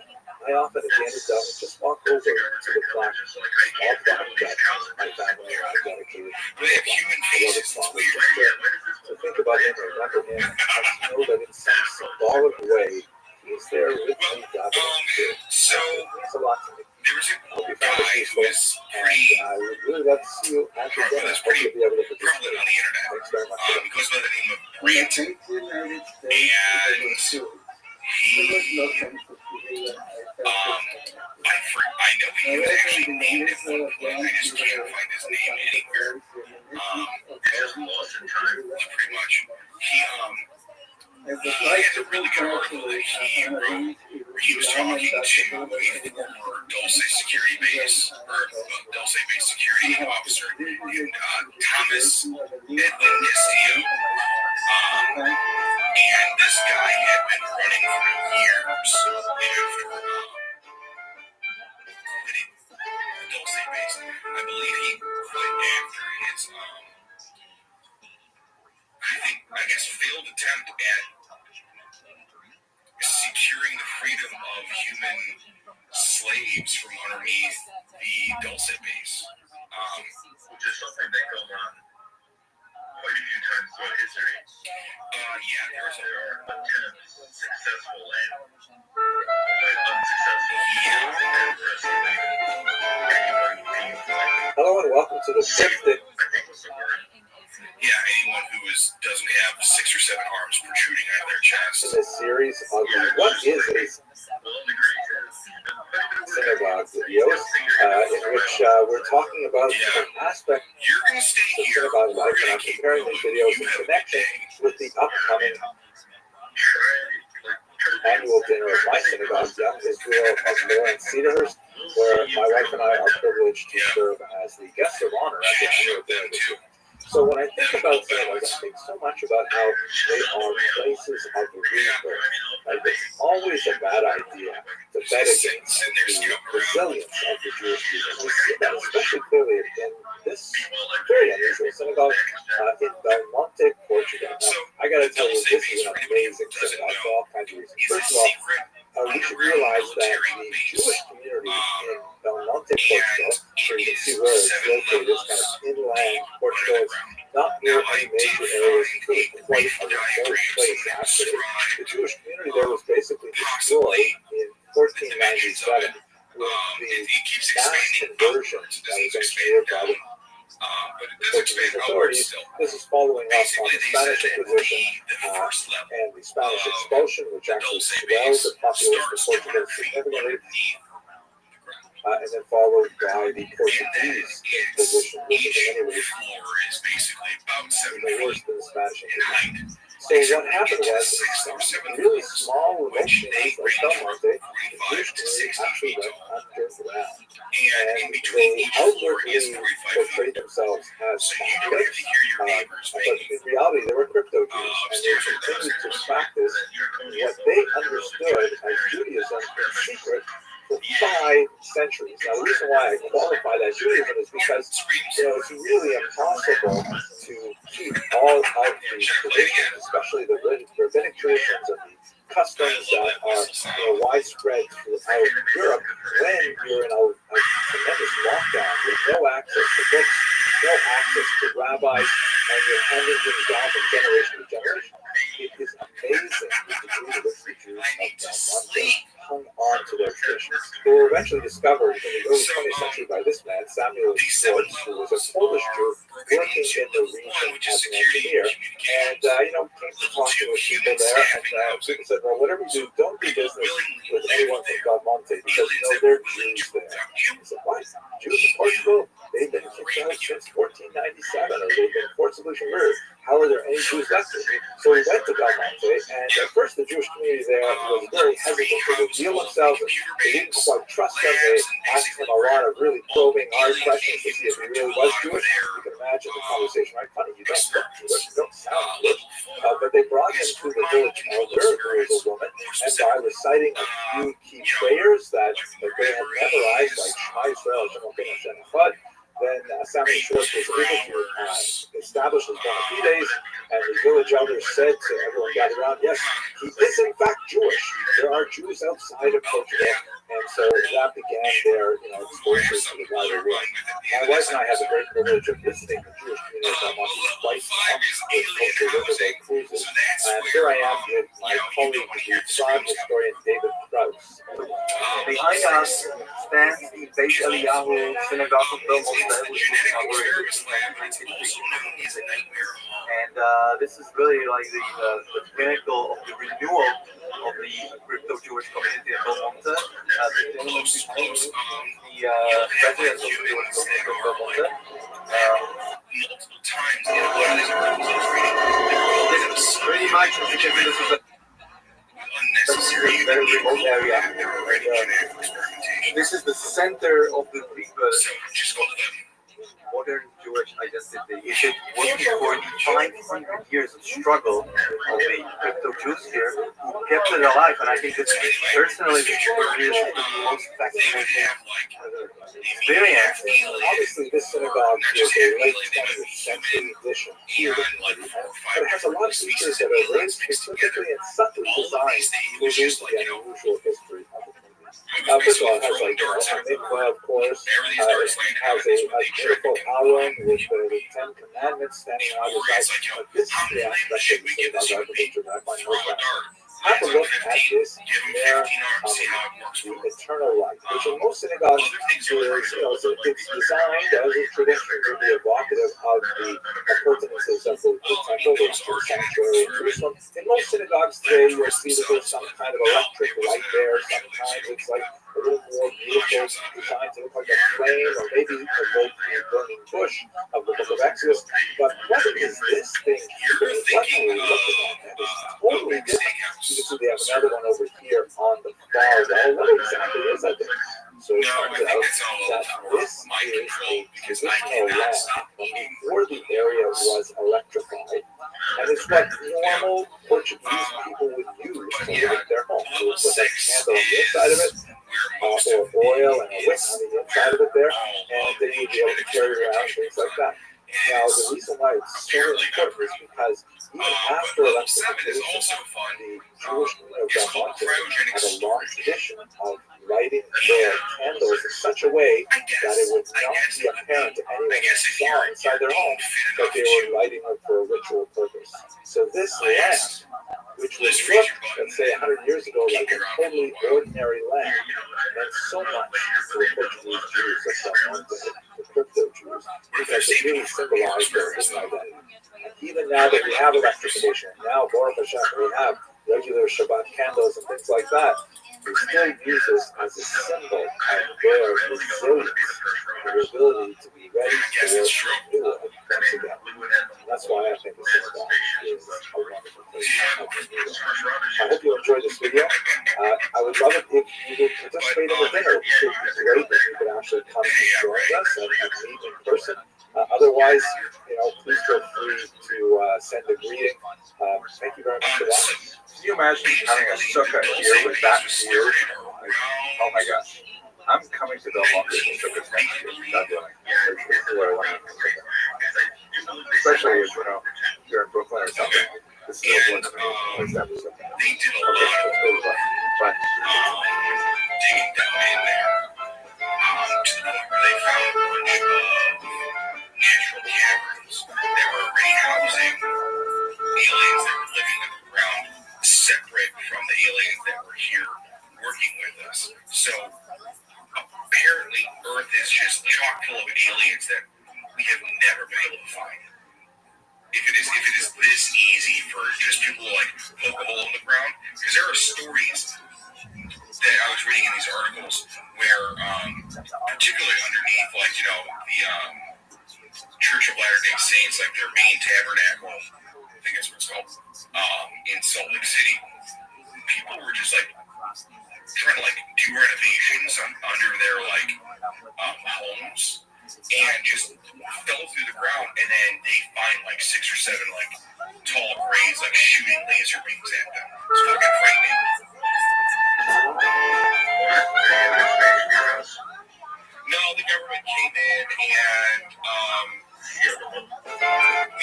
I often, at the end of the day, just walk over to the plaque, small plaque that my family and I dedicated to my beloved father, just to think about him, remember him, and to know that in some symbolic way, he's there with me, God bless. So it means a lot to me. I hope you found this useful, and I would really love to see you at the dinner. I hope you'll be able to participate. Thanks very much. He goes by the name of Grant, and I know he was actually named at one point. I just can't find his name anywhere. Pretty much. He has a really good article that he wrote where he was talking to a former Dulce security base, or Dulce base security officer named Thomas Edwin Castillo. And this guy had been running for years after quitting Dulce base. I believe he quit after his, I guess, failed attempt at securing the freedom of human slaves from underneath the Dulce base. Which is something that goes on quite a few times throughout history. There are attempts, successful and unsuccessful. Hello and welcome to the fifth. Anyone who doesn't have 6 or 7 arms protruding out of their chest. In this series of what is a synagogue videos, in which we're talking about different aspects of synagogue life, and I'm comparing these videos in connection with the upcoming annual dinner of my synagogue, Young Israel of Lawrence Cedarhurst, where my wife and I are privileged to serve as the guests of honor at the annual dinner this year. So when I think about synagogues, I think so much about how they are places of rebirth. Like, it's always a bad idea to bet against the resilience of the Jewish people. We see that especially clearly in this very unusual synagogue in Belmonte, Portugal. Now, I got to tell you, this is an amazing synagogue for all kinds of reasons. First of all, you should realize that the Jewish community in Belmonte, Portugal, so you can see where it's located, it's kind of inland Portugal. not near any major areas, really quite a remote place actually. The Jewish community there was basically destroyed in 1497 with the mass conversion that was engineered by the Portuguese authorities. This is following up on the Spanish Inquisition and the Spanish expulsion, which actually swelled the population of Portugal significantly. And then followed by the Portuguese Inquisition, which is in many ways even worse than the Spanish Inquisition. So what happened was, really small remote communities like Belmonte, the Jewish community actually went underground. And they outwardly portrayed themselves as Catholics, but in reality they were crypto Jews, and they continued to practice what they understood as Judaism in secret for 5 centuries. Now, the reason why I qualify that Judaism is because, it's really impossible to keep all of these traditions, especially the rabbinic traditions and the customs that are widespread throughout Europe, when you're in a tremendous lockdown with no access to books, no access to rabbis, and you're handing things down from generation to generation. It is amazing the degree to which the Jews of Belmonte hung on to their traditions. They were eventually discovered in the early 20th century by this man, Samuel Schwartz, who was a Polish Jew working in the region as an engineer. And, came to talking with people there, and people said, well, whatever you do, don't do business with anyone from Belmonte, because, there are Jews there. He said, what? Jews in Portugal? They've been kicked out since 1497, or they've been forcibly converted. How are there any Jews left? So we went to Belmonte, and at first the Jewish community there was very hesitant to reveal themselves. They didn't quite trust him. They asked him a lot of really probing, hard questions to see if he really was Jewish. You can imagine the conversation, right? Funny, you don't look Jewish, you don't sound Jewish. But they brought him to the village elder, who was a woman, and by reciting a few key prayers that they had memorized, like Shema Yisrael, Shalom Hashem Echad, then Samuel Schwartz was able to establish his bona fides, and the village elders said to everyone gathered around, yes, he is in fact Jewish. There are Jews outside of Portugal, and so that began their exposure to the wider world. My wife and I had the great privilege of visiting the Jewish community of Belmonte twice with Coastal Riverboat cruises, and here I am with my colleague, the tribe historian David Krause. Behind us stands the Beit Eliyahu Synagogue of Belmonte, which was inaugurated in 1960. And this is really like the pinnacle of the renewal of the crypto Jewish community at Belmonte. The gentleman behind me is the president of the Jewish community of Belmonte. This is pretty much, as you can see, this is a very remote area. And, this is the center of the modern Jewish identity. Is it working for the 500 years of struggle of the crypto Jews here who kept it alive? And I think this personally is the most fascinating experience. Obviously, this synagogue is a late 20th century addition here, but it has a lot of features that are very specifically and subtly designed to reduce the unusual history of the community. First of all, it has a mikvah, of course. It has a beautiful aron with the 10 Commandments standing out of the side. But this is the aspect of the synagogue architecture that I find most fascinating. Have a look at this there, the eternal light, which in most synagogues is, it's designed as a tradition to be evocative of the appurtenances of the temple, the sanctuary in Jerusalem. In most synagogues today, you'll see that there's some kind of electric light there. Sometimes it's like a little more beautiful, designed to look like a flame, or maybe evoke the burning bush of the book of Exodus. But what is this thing here? What are we looking at? That is totally different. You can see they have another one over here on the far wall. What exactly is that thing? So it turns out that this is a traditional lamp from before the area was electrified. And it's what normal Portuguese people would use to light their home. They would put a candle on the inside of it, or oil and a wick on the inside of it there, and then you'd be able to carry it around, things like that. Now, the reason why it's so important is because even after electrification, the Jewish community of Belmont had a long tradition of lighting their candles in such a way that it would not be apparent to anyone who saw inside their home that they were lighting them for a ritual purpose. So this lamp, which would look, let's say 100 years ago, like a totally ordinary lamp, meant so much to the Portuguese Jews of Belmont, the crypto Jews, because it really symbolized their identity. And even now that we have electrification, now Baruch Hashem, we have regular Shabbat candles and things like that, we still use this as a symbol of their resilience, their ability to be ready for new life once again. And that's why I think the synagogue is a wonderful place. I hope you enjoyed this video. I would love it if you would participate in the dinner. It would be great if you could actually come and join us and meet in person. Otherwise, please feel free to send a greeting. Thank you very much for watching. Can you imagine having a sukkah here with that view? Like, oh my gosh. I'm coming to Belmont with sukkahs next year. God willing. Especially if, you're in Brooklyn or something. This is a one place to have a sukkah. They did a lot of But digging down in there to the point where they found a bunch of natural caverns that were already housing aliens that were living underground, separate from the aliens that were here working with us. So apparently Earth is just chock full of aliens that we have never been able to find. If it is this easy for just people to like poke a hole in the ground, because there are stories that I was reading in these articles where, particularly underneath, like the Church of Latter-day Saints, like their main tabernacle, I think that's what it's called, in Salt Lake City, people were just like trying to like do renovations under their like homes, and just fell through the ground, and then they find like 6 or 7 like tall grays like shooting laser beams at them. It's fucking frightening. No, the government came in and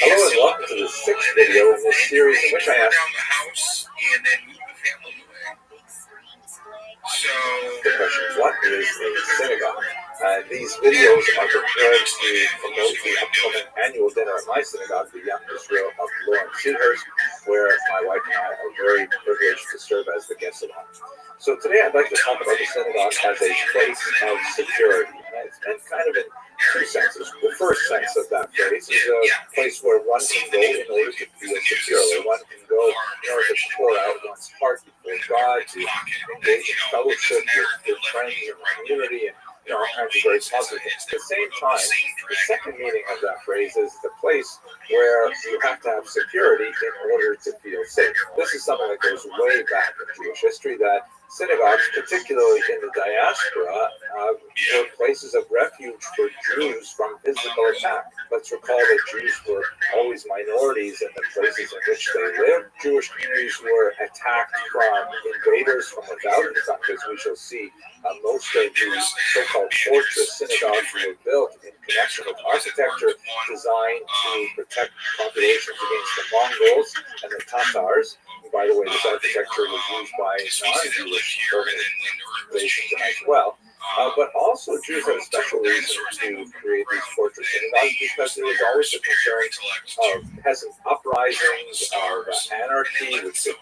hello and welcome to the 6th video in this series in which I asked down the house and then moved the family away. So the question, what is a synagogue? These videos are prepared to promote the upcoming annual dinner at my synagogue, the Young Israel of Lawrence Seahurst, where my wife and I are very privileged to serve as the guests of honor. So today I'd like to talk about the synagogue as a place of security. And it's been kind of in 2 senses. The first sense of that phrase is a place where one can go in order to feel secure, where one can go in order to pour out one's heart before God, to engage in fellowship with friends and community, and all kinds of very positive things. At the same time, the second meaning of that phrase is the place where you have to have security in order to feel safe. This is something that goes way back in Jewish history, that synagogues, particularly in the diaspora, were places of refuge for Jews from physical attack. Let's recall that Jews were always minorities in the places in which they lived. Jewish communities were attacked from invaders from without. In fact, as we shall see, most of the so-called fortress synagogues were built in connection with architecture designed to protect populations against the Mongols and the Tatars. And by the way, this architecture was used by non-Jewish organizations as well. But also Jews had a special reason to create these fortress synagogues because there was always a concern of peasant uprisings, of anarchy, which could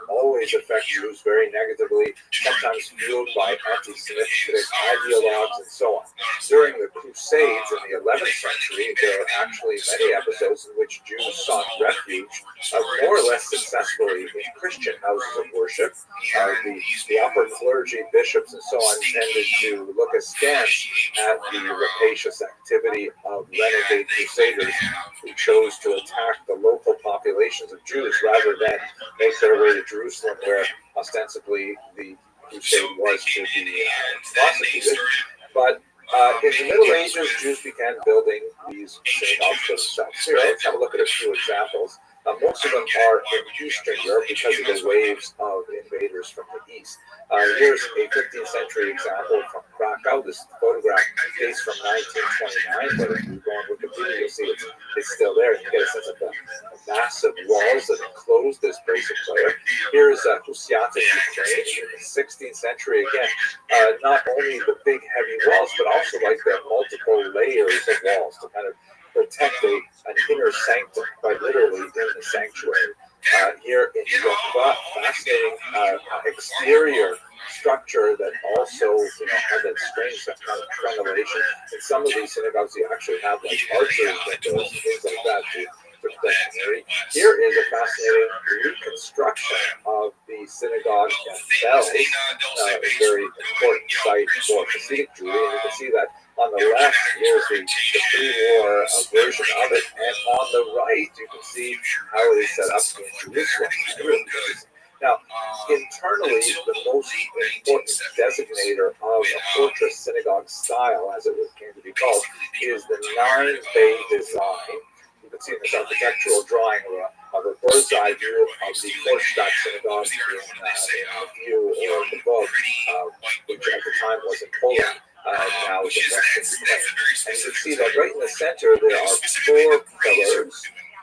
always affect Jews very negatively, sometimes fueled by anti-Semitic ideologues and so on. During the Crusades in the 11th century, there are actually many episodes in which Jews sought refuge more or less successfully in Christian houses of worship. The upper clergy, bishops, and so on tended to look askance at the rapacious activity of renegade crusaders who chose to attack the local populations of Jews rather than make their way to Jerusalem, where ostensibly the crusade was to be prosecuted. But in the Middle Ages, Jews began building these synagogues for themselves. Here, let's have a look at a few examples. Most of them are in Eastern Europe because of the waves of invaders from the east. Here's a 15th century example from Krakow. This photograph dates from 1929, but if you go on Wikipedia, you'll see it's still there. You get a sense of the massive walls that enclose this basic player. Here's Husiata in Ukraine in the 16th century. Again, not only the big heavy walls, but also like the multiple layers of walls to kind of protect an inner sanctum, quite literally in the sanctuary. Here in Yoruba, fascinating exterior structure that also, had that strange kind of renovation. In some of these synagogues, you actually have like archery windows and things like that to protect the area. Here is a fascinating reconstruction of the synagogue themselves, a very important site for Hasidic Jewry, and you can see that on the left, here's the pre-war version of it, and on the right, you can see how it is set up in Jerusalem. Now, internally, the most important designator of a fortress synagogue style, as it came to be called, is the 9-bay design. You can see in this architectural drawing of a bird's eye view of the Vorstadt synagogue in view or the Vogue, which at the time was in Poland. Now is in Western Ukraine. And you can see that right in the center there are 4 pillars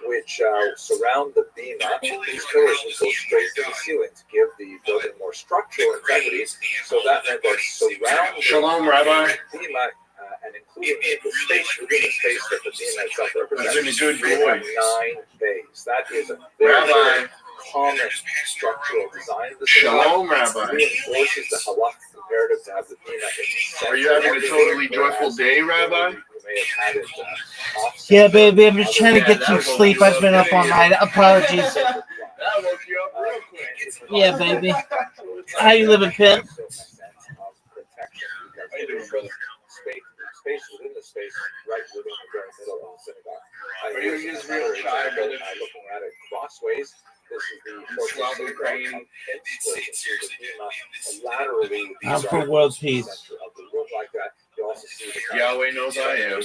which surround the bima. These pillars would go straight to the ceiling to give the building more structural integrity. So that meant that surrounding the bima and including the space within the space that the bima itself represents, we have 9 bays. That is a very common structural design of the synagogue. Reinforces the halakhic imperative to have the bima in the center. Are you having a totally joyful day, Rabbi? Yeah, baby, I'm just trying to get some sleep. I've been up all night. Apologies. Yeah, baby. How you living, Pimp? Space within the space, right within the very middle of the synagogue. Are you an Israel child? Looking at it crossways. This is the fortress Ukraine. Laterally, I'm for world peace. Of the room like that. You also see the Yahweh knows I am.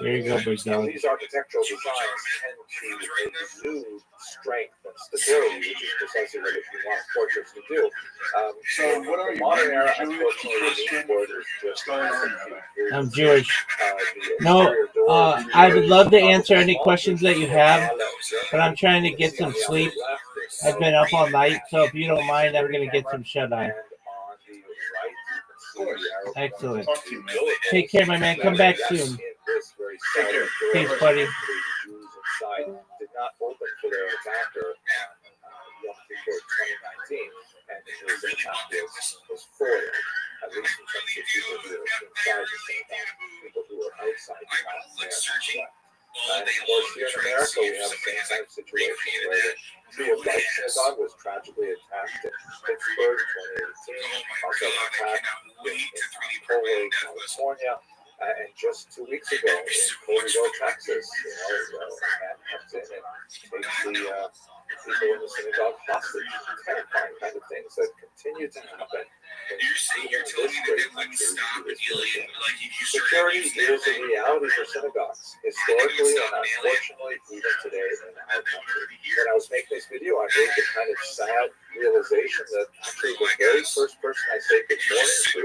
There you go, big dog. These architectural designs tend to exude strength and stability, which is precisely what you want fortress to do. So what are you? Modern era, unfortunately, just going on. I'm Jewish. No, I would love to answer any questions that you have, but I'm trying to get some sleep. I've been up all night, so if you don't mind, I'm going to get some shut-eye. Excellent. Take care, my man. Come back soon. Thanks, buddy. Did not open for their attacker Yom Kippur 2019, and his attack was foiled, at least in terms of people who were inside the synagogue, people who were outside the mosque. And of course, here in America, we have the same kind of situation where the Tree of Life synagogue was tragically attacked in Pittsburgh 2018, also attacked in Colway, California. And just 2 weeks ago in Colorado, Texas, a man comes in and takes the people in the synagogue hostage. Terrifying kind of things that continue to happen. You're saying you're telling me that they wouldn't stop dealing like if you security is a reality for synagogues, historically and unfortunately even today in our country. When I was making this video, I made the kind of sad realization that actually the very first person I say good morning to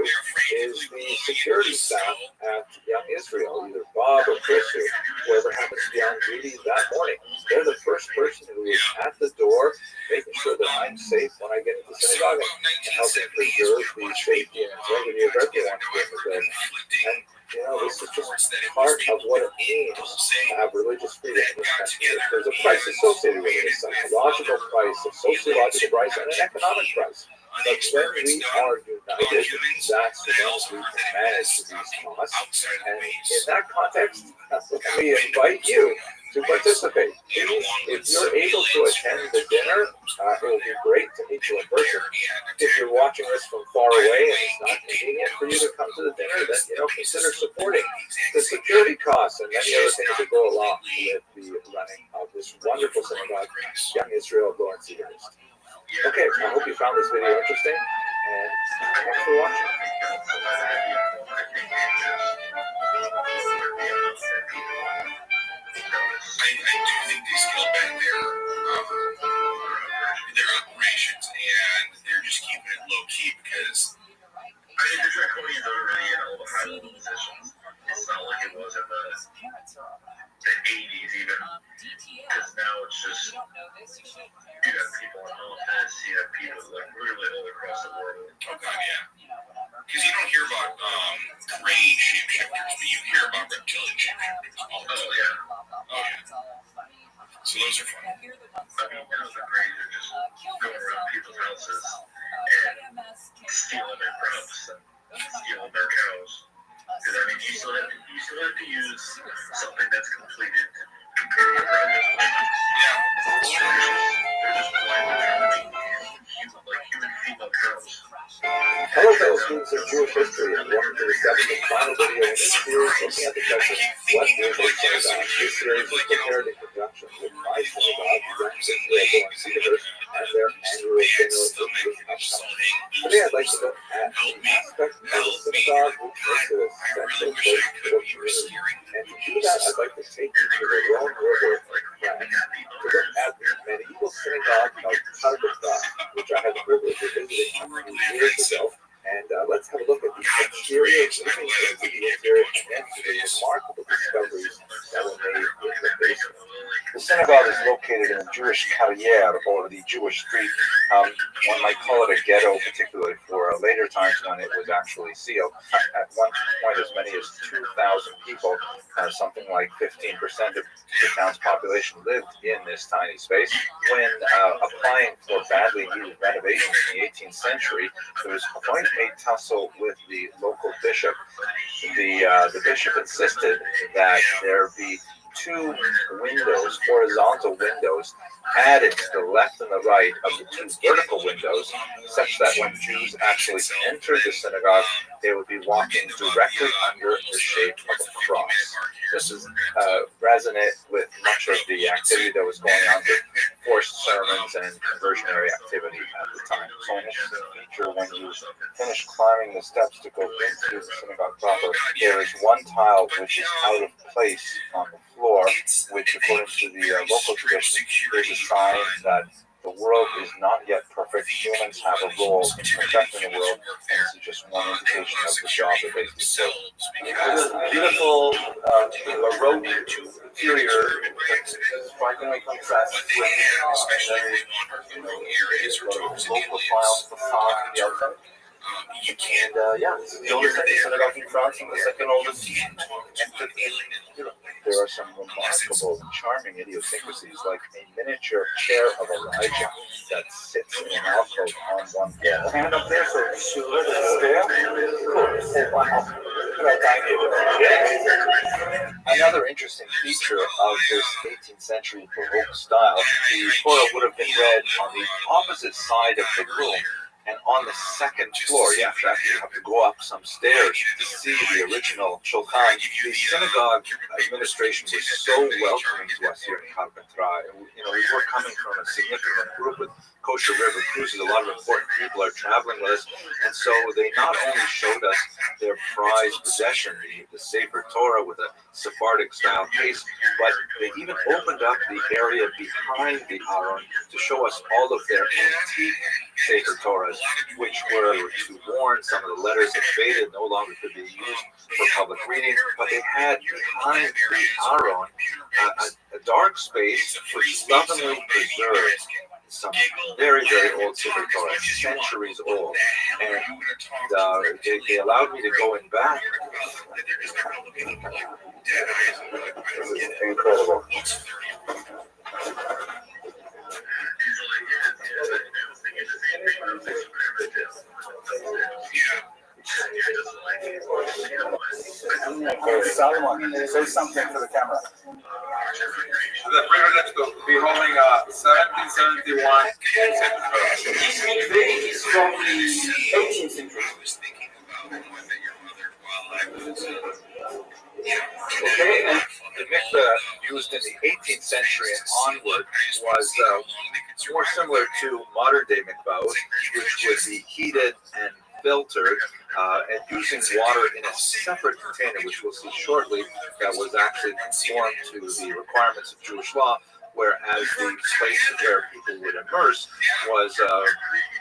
is the security staff at Young Israel, either Bob or Chris or whoever happens to be on duty that morning. They're the first person who is at the door, making sure that I'm safe when I get into the synagogue and helping preserve the safety and integrity of everyone in the building. And this is just part of what it means to have religious freedom in this country. There's a price associated with it, a psychological price, a sociological price, and an economic price. But when we are united, that's when we can manage these costs. And in that context, we invite you to participate. If you're able to attend the dinner, it will be great to meet you in person. If you're watching this from far away and it's not convenient for you to come to the dinner, then consider supporting the security costs and many other things that go along with the running of this wonderful synagogue, Young Israel of Lawrence East. Okay, I hope you found this video interesting, and thanks for watching. I do think they scaled back their operations, and they're just keeping it low key because I think the Draconians are already in all the high level positions. It's not like it was in the 80s even. you hear about reptilian all the time. So those are fun. I mean, those are great. They're just going around people's houses and stealing their crops and stealing their cows. Because I mean, you still have to use something that's completed to pay your progress. Yeah, that's true. They're just blindly drowning in human female cows. Hello, fellow students of Jewish history, and welcome to the seventh and final video in this series looking at the question, what is a synagogue? This series is prepared in conjunction with my synagogue, Grand Israel Born Theater, and their annual dinner, which is upcoming. Today, I'd like to look at the aspect of the synagogue which makes it a central place for the community. And to do that, I'd like to take you to the Rhone River in France to look at the medieval synagogue of Carpentras, which I had the privilege of visiting a few years ago. And let's have a look at the exterior, moving into the interior, and then to the remarkable discoveries that were made in the basement. The synagogue is located in the Jewish Carrière, or the Jewish street. One might call it a ghetto, particularly for later times when it was actually sealed. At one point, as many as 2,000 people, something like 15% of the town's population, lived in this tiny space. When applying for badly needed renovations in the 18th century, there was quite a tussle with the local bishop. The bishop insisted that there be two windows, horizontal windows, added to the left and the right of the two vertical windows, such that when Jews actually entered the synagogue, they would be walking directly under the shape of a cross. This is resonant with much of the activity that was going on with forced sermons and conversionary activity at the time. So an interesting feature when you finish climbing the steps to go into the synagogue proper, there is one tile which is out of place on the floor, which according to the local tradition is a sign that the world is not yet perfect. Humans have a role in perfecting the world, and this is just one indication of the job that they do. So, beautiful, Baroque interior, strikingly contrasted with the low profile facade on the outside. And yeah, it's the oldest synagogue in France and the second oldest entered in Europe. There are some remarkable, charming idiosyncrasies, like a miniature chair of Elijah that sits in an alcove on one wall. Stand up there so sure it's there. Cool. Wow. Another interesting feature of this 18th century Baroque style, the Torah would have been read on the opposite side of the room. And on the second floor, you actually have to go up some stairs to see the original Shulchan. The synagogue administration was so welcoming to us here in Carpentras. We were coming from a significant group with Kosher River Cruises. A lot of important people are traveling with us. And so they not only showed us their prized possession, the Sefer Torah with a Sephardic style case, but they even opened up the area behind the Aron to show us all of their antique Sefer Torahs, which were to warn some of the letters that faded, no longer could be used for public reading. But they had behind the Aron a dark space which lovingly preserved some very, very old Sefer Torah, centuries old, and they allowed me to go in back. It's incredible. Salomon, say something to the camera. The privilege to be holding a 1771 is from the 18th century. Okay, and the mikveh used in the 18th century and onward was more similar to modern day mikvahs, which would be heated and filtered, and using water in a separate container, which we'll see shortly, that was actually conformed to the requirements of Jewish law, whereas the place where people would immerse was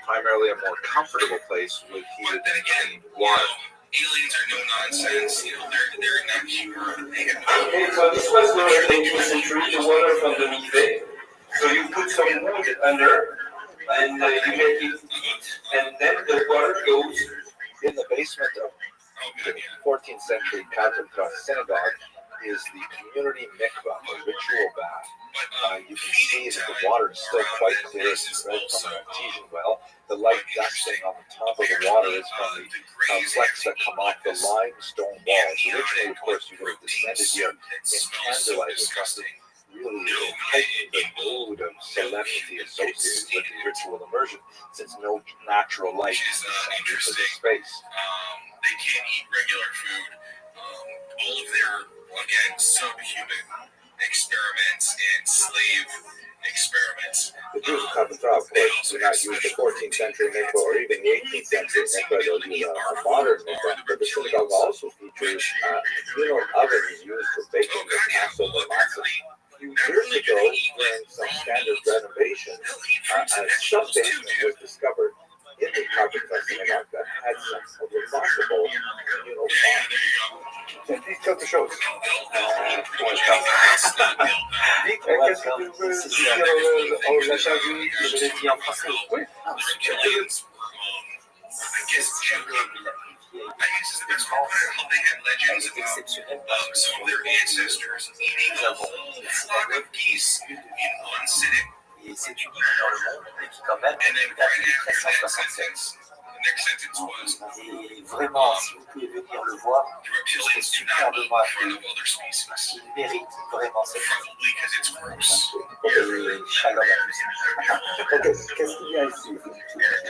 primarily a more comfortable place with heated and clean water. Aliens are no nonsense, they're not pure. Okay, so this was the 18th century, the water from the mikveh. So you put some wood under, and you make it heat, and then the water goes in the basement of The 14th century Carpentras synagogue is the community mikvah, a ritual bath. You can see that the water is still quite clear. It's spread from an artesian well. The light dusting on the top of the water is from the flecks that come off the limestone walls. Originally, of course, you would have descended here in candlelight, which must have really heightened the mood of solemnity associated with the ritual immersion, since no natural light descended into the space. They can't eat regular food. All of their, again, subhuman experiments and slave experiments. The Jews of Carpentras, of course, do not use the 14th century mikvah or even the 18th century mikvah. They'll use a modern mikvah. But the synagogue also features communal ovens used for baking the Passover matzah. A few years ago, during some standard renovations, a sub-basement was discovered in the Carpentras synagogue that had some remarkable communal fun. Please tell the shows. Qu'est-ce que tu veux dire aux États-Unis? Je l'ai dit en français. Oui. Exceptionnel. Some of their ancestors eating a whole flock of geese in one sitting. Et c'est unique dans le monde, mais qui quand même date de 1376. Et vraiment, si vous pouvez venir le voir, je serais superbement accueilli. Il mérite vraiment cette visite. Et shalom à tous. Qu'est-ce qu'il y a ici?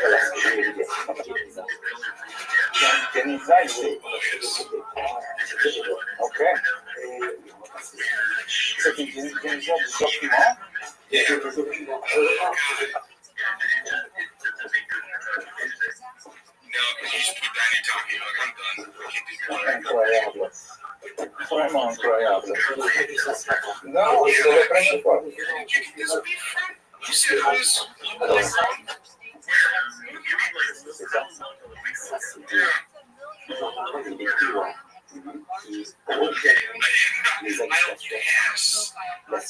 Voilà ce que je voulais dire. Il y a une Kenisa ici. Ok. C'est une Kenisa de document. Incroyable. Vraiment incroyable. Non, c'est la première fois. C'est les habitations.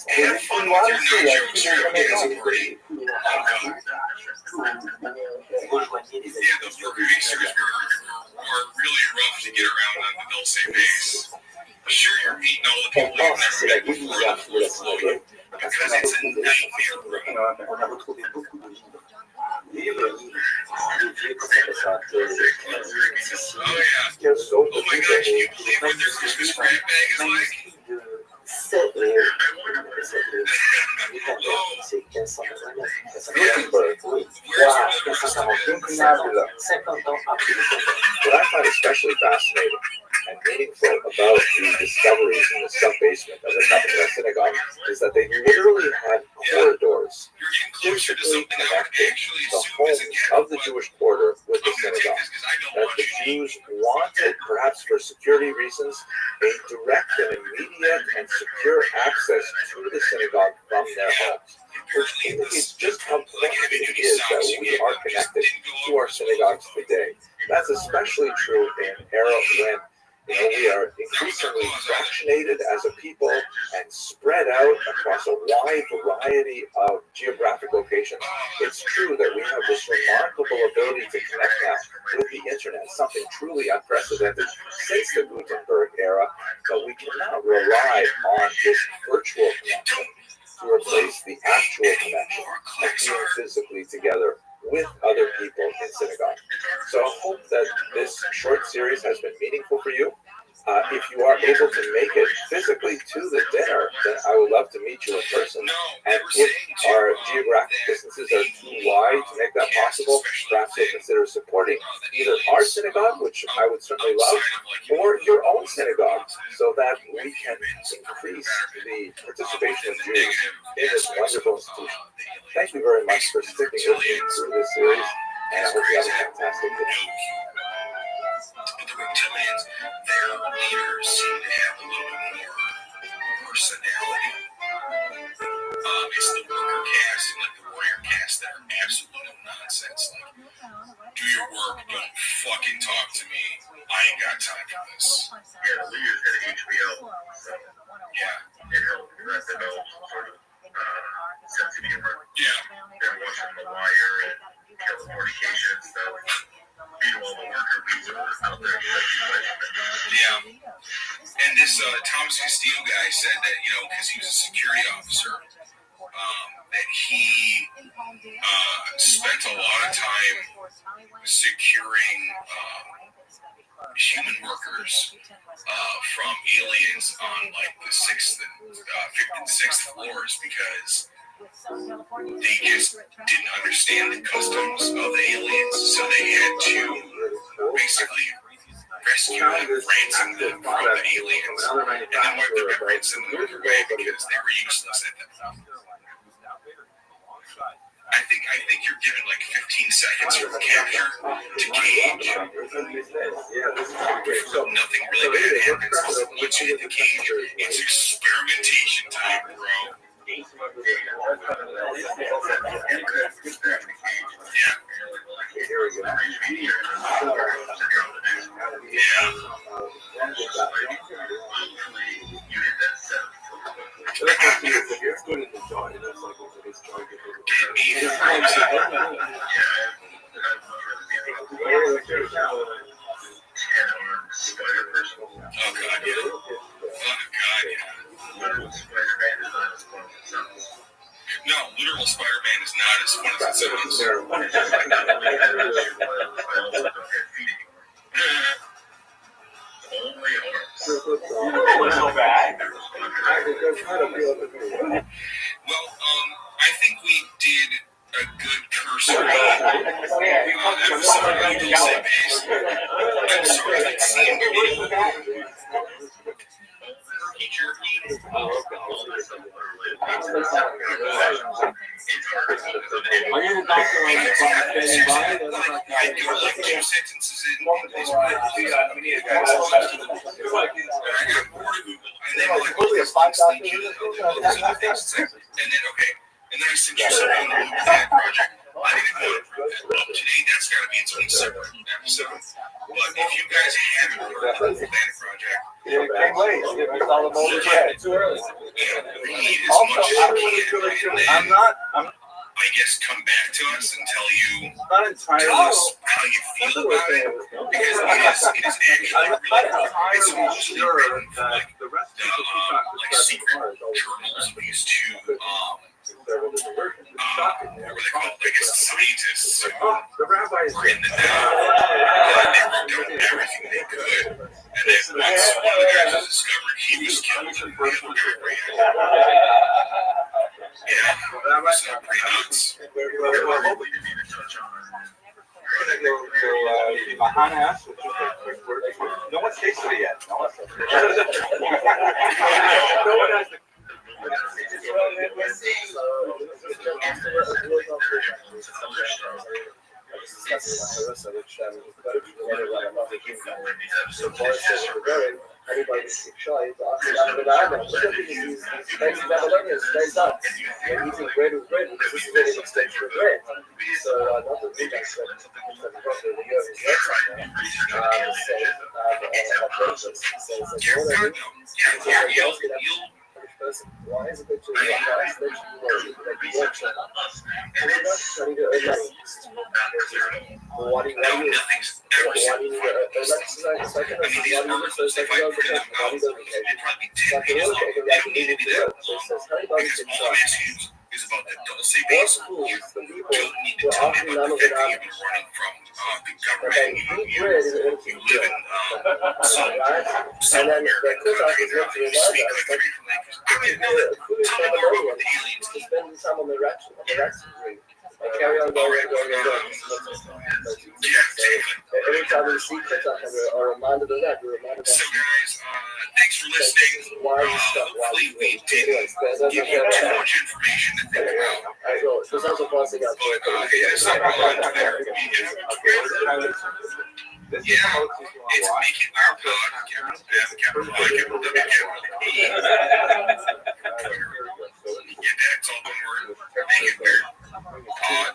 Les couloirs aussi, il y a tous les rejoignez les habitations On pense que c'est la guérilla de la synagogue. On a retrouvé beaucoup de livres, des vieux, comment on appelle ça, quels sont les manuscrits de c'est 1589. Oui. Wow, 1549. 50 ans après le projet. What I find especially fascinating and meaningful about the discoveries in the sub-basement of the Carpentras synagogue is that they literally had corridors physically connecting the homes of the Jewish quarter with the synagogue. That the Jews wanted, perhaps for security reasons, a direct and immediate and secure access to the synagogue from their homes, which indicates just how important it is that we are connected to our synagogues today. That's especially true in an era when we are increasingly fractionated as a people and spread out across a wide variety of geographic locations. It's true that we have this remarkable ability to connect now with the internet, something truly unprecedented since the Gutenberg era, but we cannot rely on this virtual connection to replace the actual connection of being physically together with other people in synagogue. So I hope that this short series has been meaningful for you. If you are able to make it physically to the dinner, then I would love to meet you in person. And if our geographic distances are too wide to make that possible, perhaps you'll consider supporting either our synagogue, which I would certainly love, or your own synagogue, so that we can increase the participation of Jews in this wonderful institution. Thank you very much for sticking with me through this series, and I hope you have a fantastic day. But the reptilians, their leaders seem to have a little bit more personality. It's the worker caste and like the warrior caste that are absolute nonsense. Like, do your work, don't fucking talk to me. I ain't got time for this. Yeah, the leaders at HBO. Yeah. It helped let them know sort of sense of humor. Yeah. They're watching The Wire and Californication and stuff. Meanwhile, the worker bees are out there. Yeah. And this Thomas Castillo guy said that, because he was a security officer, that he spent a lot of time securing human workers from aliens on like the 6th and 5th and 6th floors because they just didn't understand the customs of the aliens, so they had to basically rescue them, ransom them from the aliens, and then wipe their memories and move away because they were useless at that time. I think you're given like 15 seconds from capture to cage. Nothing really bad happens. Once you hit the cage, it's experimentation time, bro. Yeah. No, literal Spider-Man is not as fun as it sounds. Well, I think we did a good cursory episode of Dulce Base. I'm sorry if it seemed I do like 2 sentences in this one. I got more to Google, and then like, and then I sent you something on the Movie Fan Project. I didn't want to prove that. Today, that's got to be its own separate episode. But if you guys haven't heard of the Movie Fan Project, can't wait. It's too early. read as much as you can, and then I guess come back to us and tell us how you feel about it, because it is actually really cool. It's mostly written for like the secret journals of these 2 what were they called? I guess scientists who were in the know, but they wrote down everything they could, and then once one of the guys was discovered, he was killed, and the other guy ran. Yeah, that was pretty nuts. No one's tasted it yet. No one has the Anybody can keep shy, but I think I'm going to these basic Babylonians, they're done. They're eating bread with bread because this is really an extension of bread. So not the big aspect of the problem with the earth is person. Why is it that you're nice? That you work so much. And then that's trying to earn money. Why do you need it? Why do you need it? That's second of the second of the vacation. Like the other thing, like you need to do it. So it says, how about you can try? Is about the Dulce Base. You don't need to tell me about the fact that you've been running from the government. You live in somewhere country, you speak like 3 different languages. I didn't know that. Tell me more about what the aliens to spend time on the rats ring. And carry on going. Every time we see kids out there, are reminded of that. We're reminded of that. So guys, thanks for listening. Hopefully we didn't give you too much information to think about. There's also passing out. It's not all into there. Yeah, it's making our pod, capital I, capital W, capital E. Get that, it's all one word. Make it weird. Pod.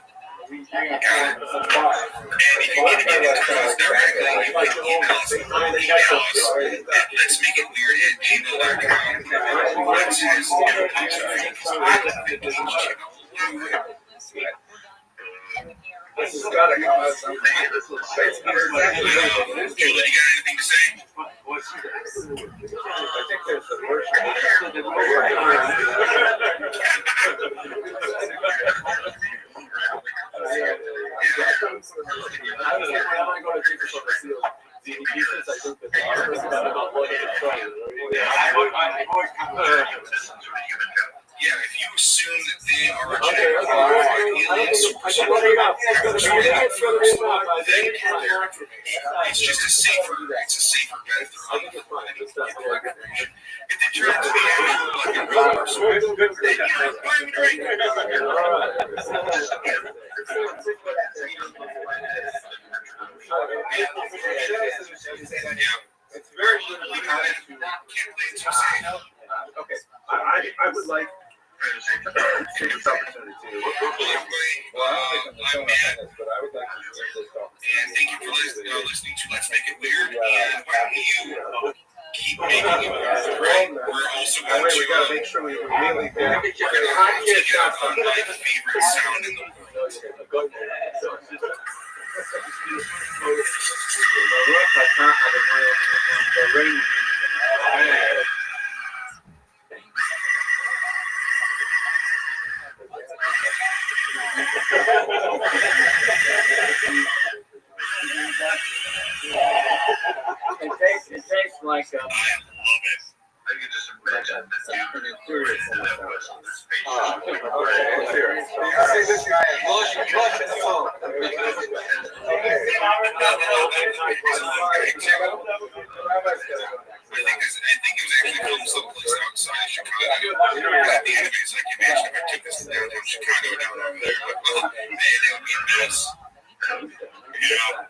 Got it. And if you need to get in touch with us directly, you can email us at let's make it weird at gmail.com. That's his input. This has got to come out sometime. Julie, you got anything to say? I think there's the worst. Yeah, if you assume that they are genetically modified aliens, it's just a safer bet if they're unemployed and get the recognition. If they turn out to be like a real person, then buy them a drink. It's very good to be honest. Okay, I would like to take this opportunity to. Well, I don't think I'm on this, but I would like to take this opportunity. And thank you for listening to Let's Make It Weird. And why don't you keep making it weird? We're also going to. We gotta make sure we really do. We're going to take out on my favorite sound in the world. It tastes like I love it. I can just imagine that you curious in that was on this page. See this guy is blushing the phone. I think it was actually filmed someplace outside of Chicago. Like the enemies, like you mentioned, if I took this to downtown Chicago down over there, but man, that would be a mess. You know.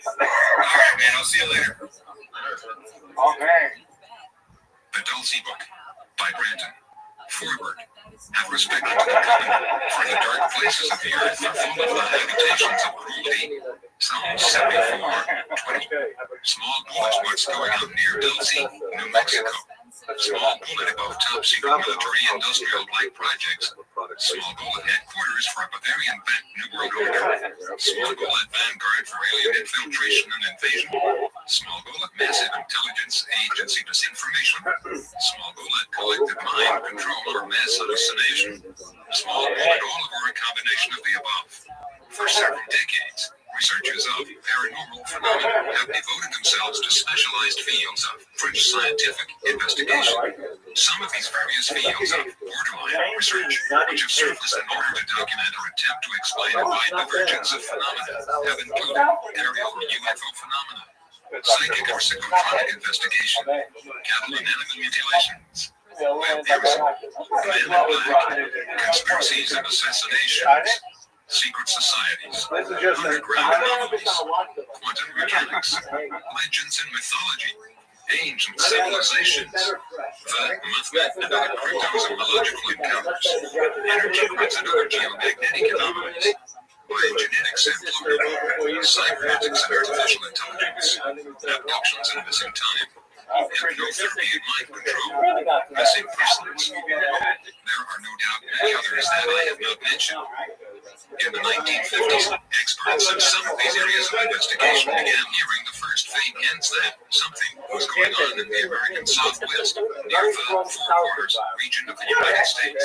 All right, man. I'll see you later. Okay. The Dulcie Book by Brandon. Forward. Have respect to the covenant, for the dark places of the earth are full of the habitations of cruelty. Psalm 74:20. Small bullet what's going on near Dulcie, New Mexico. Small bullet above top secret military industrial black projects. Small bullet headquarters for a Bavarian-backed New World Order. Small bullet vanguard for alien infiltration and invasion. Small bullet massive intelligence agency disinformation. Small bullet collective mind control or mass hallucination. Small bullet all or a combination of the above. For several decades, researchers of paranormal phenomena have devoted themselves to specialized fields of French scientific investigation. Some of these various fields of borderline research, which have surfaced in order to document or attempt to explain a wide divergence of phenomena, have included aerial or UFO phenomena, psychic or psychotronic investigation, cattle and animal mutilations, vampirism, men in black, conspiracies and assassinations, secret societies, underground anomalies, quantum mechanics, legends and mythology, ancient civilizations, the movement and other cryptozoological encounters, energy grids and other geomagnetic anomalies, biogenetics and plumbing, cybernetics and artificial intelligence, abductions and missing time, hypnotherapy and mind control, missing persons. There are no doubt many others that I have not mentioned. In the 1950s, experts in some of these areas of investigation began hearing the first faint hints that something was going on in the American Southwest, near the Four Corners region of the United States.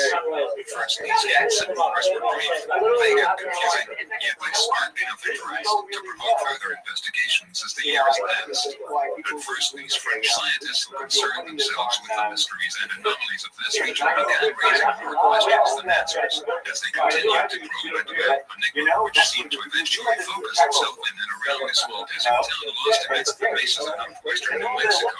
First, these hints and rumors were brief, vague and confusing, yet they sparked enough interest to provoke further investigations as the years passed. At first, these French scientists who concerned themselves with the mysteries and anomalies of this region began raising more questions than answers as they continued to probe into an enigma which seemed to eventually focus itself in and around a small desert town lost amidst the mesas of northwestern New Mexico.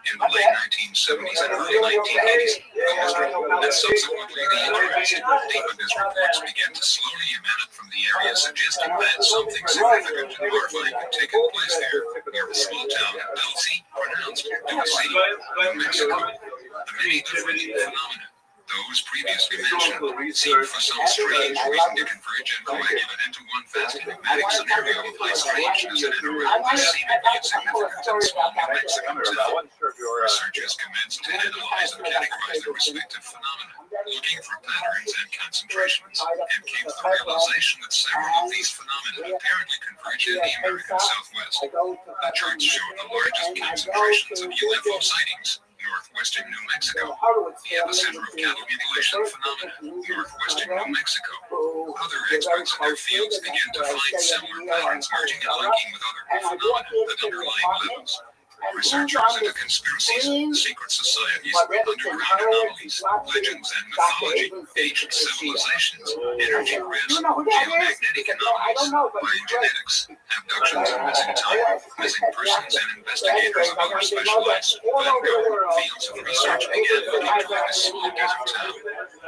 In the late 1970s and early 1980s, the mystery and subsequently the interest deepened as reports began to slowly emanate from the area suggesting that something significant and horrifying had taken place there near the small town of Dulcie, pronounced Dulcie, New Mexico. The many different phenomena those previously mentioned seemed for some strange reason to converge and coagulate into one vast enigmatic scenario of high strangeness and around the seemingly insignificant and small New Mexico town. Researchers commenced to analyze and categorize the respective phenomena, looking for patterns and concentrations, and came to the realization that several of these phenomena apparently converge in the American Southwest. The charts showed the largest concentrations of UFO sightings, northwestern New Mexico, the epicenter of cattle mutilation phenomena, northwestern New Mexico. Other experts in their fields began to find similar patterns merging and linking with other phenomena at underlying levels. Researchers into conspiracies, secret societies, underground anomalies, legends and mythology, ancient civilizations, energy risk, geomagnetic anomalies, biogenetics, abductions and missing time, missing persons, and investigators of other specialized fields of research began looking toward this small desert town.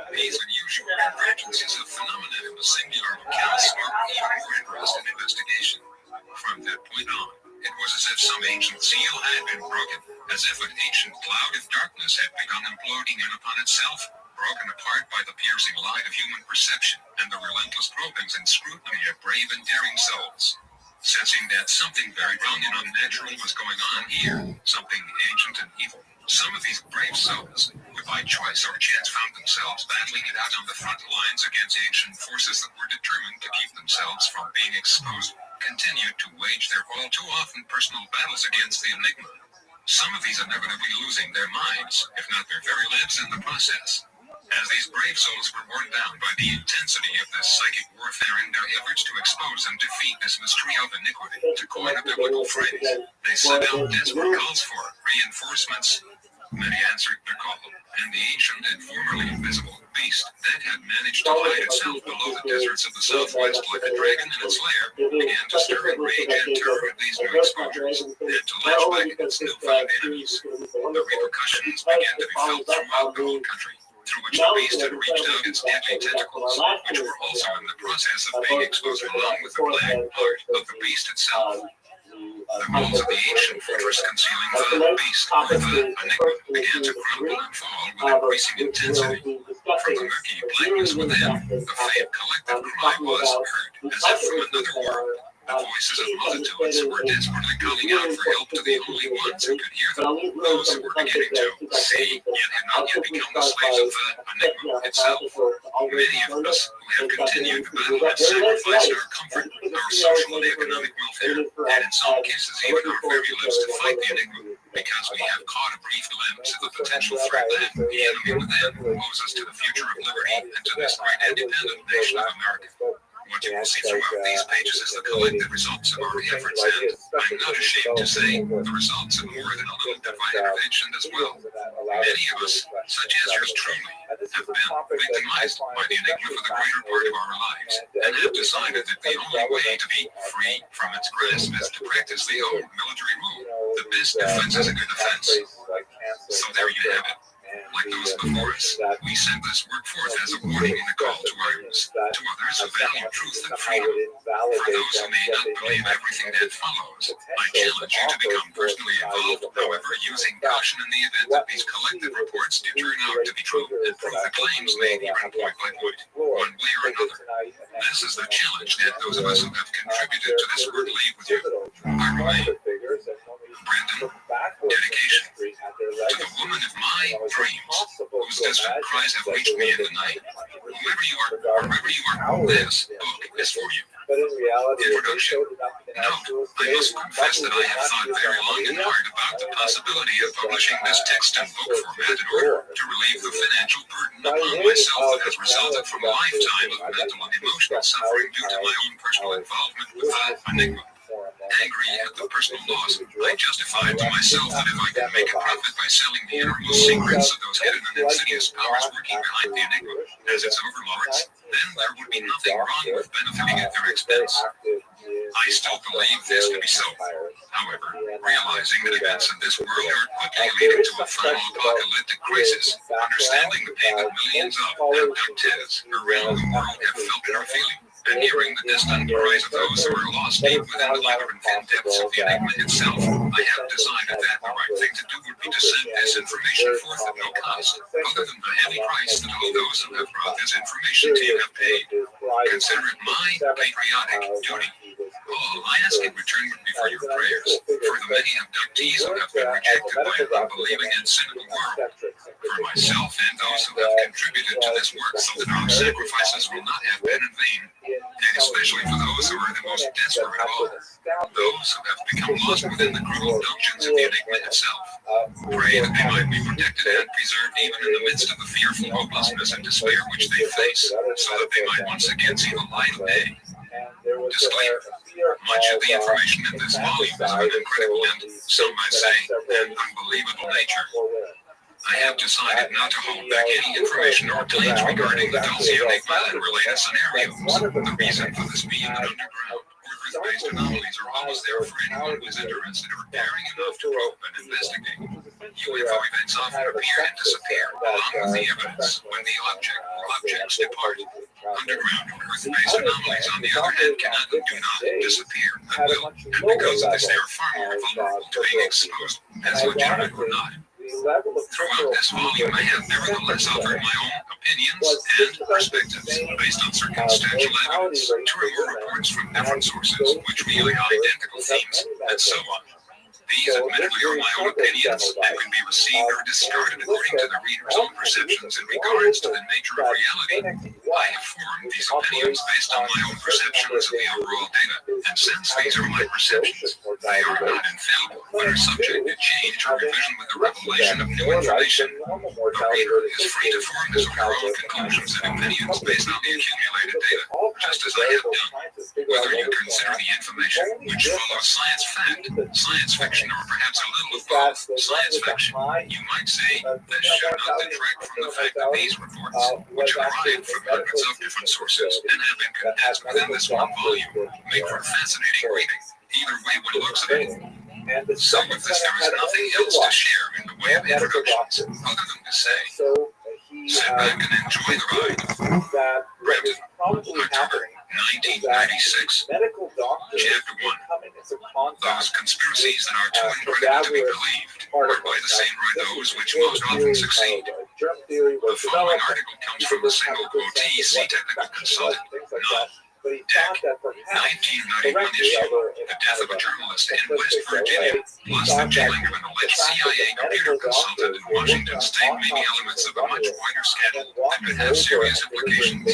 These unusual convergences of phenomena in the singular locale sparked even more interest in investigation. From that point on, it was as if some ancient seal had been broken, as if an ancient cloud of darkness had begun imploding in upon itself, broken apart by the piercing light of human perception and the relentless probings and scrutiny of brave and daring souls. Sensing that something very wrong and unnatural was going on here, something ancient and evil, some of these brave souls, who by choice or chance found themselves battling it out on the front lines against ancient forces that were determined to keep themselves from being exposed, continued to wage their all too often personal battles against the enigma. Some of these inevitably losing their minds, if not their very lives in the process. As these brave souls were worn down by the intensity of this psychic warfare in their efforts to expose and defeat this mystery of iniquity, to coin a biblical phrase, they sent out desperate calls for reinforcements. Many answered their call, and the ancient and formerly invisible beast that had managed to hide itself below the deserts of the Southwest like a dragon in its lair began to stir in rage and terror at these new exposures, and to lash back at its newfound enemies. The repercussions began to be felt throughout the whole country, through which the beast had reached out its deadly tentacles, which were also in the process of being exposed along with the black heart of the beast itself. The walls of the ancient fortress concealing the beast, or the enigma, began to crumble and fall with increasing intensity. From the murky blackness within, the faint collective cry was heard, as if from another world. The voices of multitudes were desperately calling out for help to the only ones who could hear them, those who were beginning to see, yet had not yet become the slaves of the enigma itself. Many of us who have continued to battle have sacrificed our comfort, our social and economic welfare, and in some cases even our very lives to fight the enigma, because we have caught a brief glimpse of the potential threat that the enemy within poses to the future of liberty and to this great independent nation of America. What you will see throughout these pages is the collective results of our efforts, and I'm not ashamed to say, the results of more than a little divine intervention as well. Many of us, such as yours truly, have been victimized by the enigma for the greater part of our lives, and have decided that the only way to be free from its grasp is to practice the old military rule: the best defense is a good offense. So there you have it. Like those before us, we send this work forth as a warning and a call to arms, to others who value truth and freedom. For those who may not believe everything that follows, I challenge you to become personally involved, however, using caution in the event that these collective reports do turn out to be true and prove the claims made even point by point, one way or another. This is the challenge that those of us who have contributed to this work leave with you. I remain Brendan, dedication to the woman of my dreams, whose distant cries have reached me in the night. Whoever you are, wherever you are, this book is for you. Introduction. Note, I must confess that I have thought very long and hard about the possibility of publishing this text in book format in order to relieve the financial burden upon myself that has resulted from a lifetime of mental and emotional suffering due to my own personal involvement with the enigma. Angry at the personal loss, I justified to myself that if I could make a profit by selling the innermost secrets of those hidden and insidious powers working behind the enigma as its overlords, then there would be nothing wrong with benefiting at their expense. I still believe this to be so. However, realizing that events in this world are quickly leading to a final apocalyptic crisis, understanding the pain that millions of abductees around the world have felt and are feeling, and hearing the distant cries of those who are lost deep within the labyrinthine depths of the enigma itself, I have decided that the right thing to do would be to send this information forth at no cost, other than the heavy price that all those who have brought this information to you have paid. Consider it my patriotic duty. All I ask in return would be for your prayers, for the many abductees who have been rejected by an unbelieving and cynical world. For myself and those who have contributed to this work, that our sacrifices will not have been in vain, and especially for those who are the most desperate of all, those who have become lost within the cruel dungeons of the enigma itself. Pray that they might be protected and preserved even in the midst of the fearful hopelessness and despair which they face, so that they might once again see the light of day. Disclaimer. Much of the information in this volume is of an incredible and, some might say, an unbelievable nature. I have decided not to hold back any information or claims regarding the Dulce Enigma and related scenarios. The reason for this being that underground or earth-based anomalies are always there for anyone who is interested or daring enough to probe and investigate. UFO events often appear and disappear, along with the evidence, when the object or objects depart. Underground or earth-based anomalies, on the other hand, cannot and do not disappear at will, and because of this, they are far more vulnerable to being exposed, as legitimate or not. Throughout this volume, I have nevertheless offered my own opinions and perspectives based on circumstantial evidence, true reports from different sources, which reveal identical themes, and so on. These admittedly are my own opinions and can be received or discarded according to the reader's own perceptions in regards to the nature of reality. I have formed these opinions based on my own perceptions of the overall data, and since these are my perceptions, they are not infallible, but are subject to change or revision with the revelation of new information. The reader is free to form his or her own conclusions and opinions based on the accumulated data, just as I have done. Whether you consider the information which follows science fact, science fiction, or perhaps a little of both, science fiction, you might say that should not detract from the fact that these reports, which have arrived from hundreds of different sources and have been condensed within this one volume, make for fascinating reading, either way one looks at it. So with this, there is nothing else to share in the way of introductions, other than to say, sit back and enjoy the ride. Brenton, October 1996, Chapter 1. Those conspiracies that are too incredible to be believed are by the same right those which most often succeed. The following article comes from a single quotee, see Technical Consultant. No. Deck, 1991 issue, the death of a journalist in West Virginia, plus the killing of an alleged CIA computer consultant in Washington State may be elements of a much wider scandal that could have serious implications.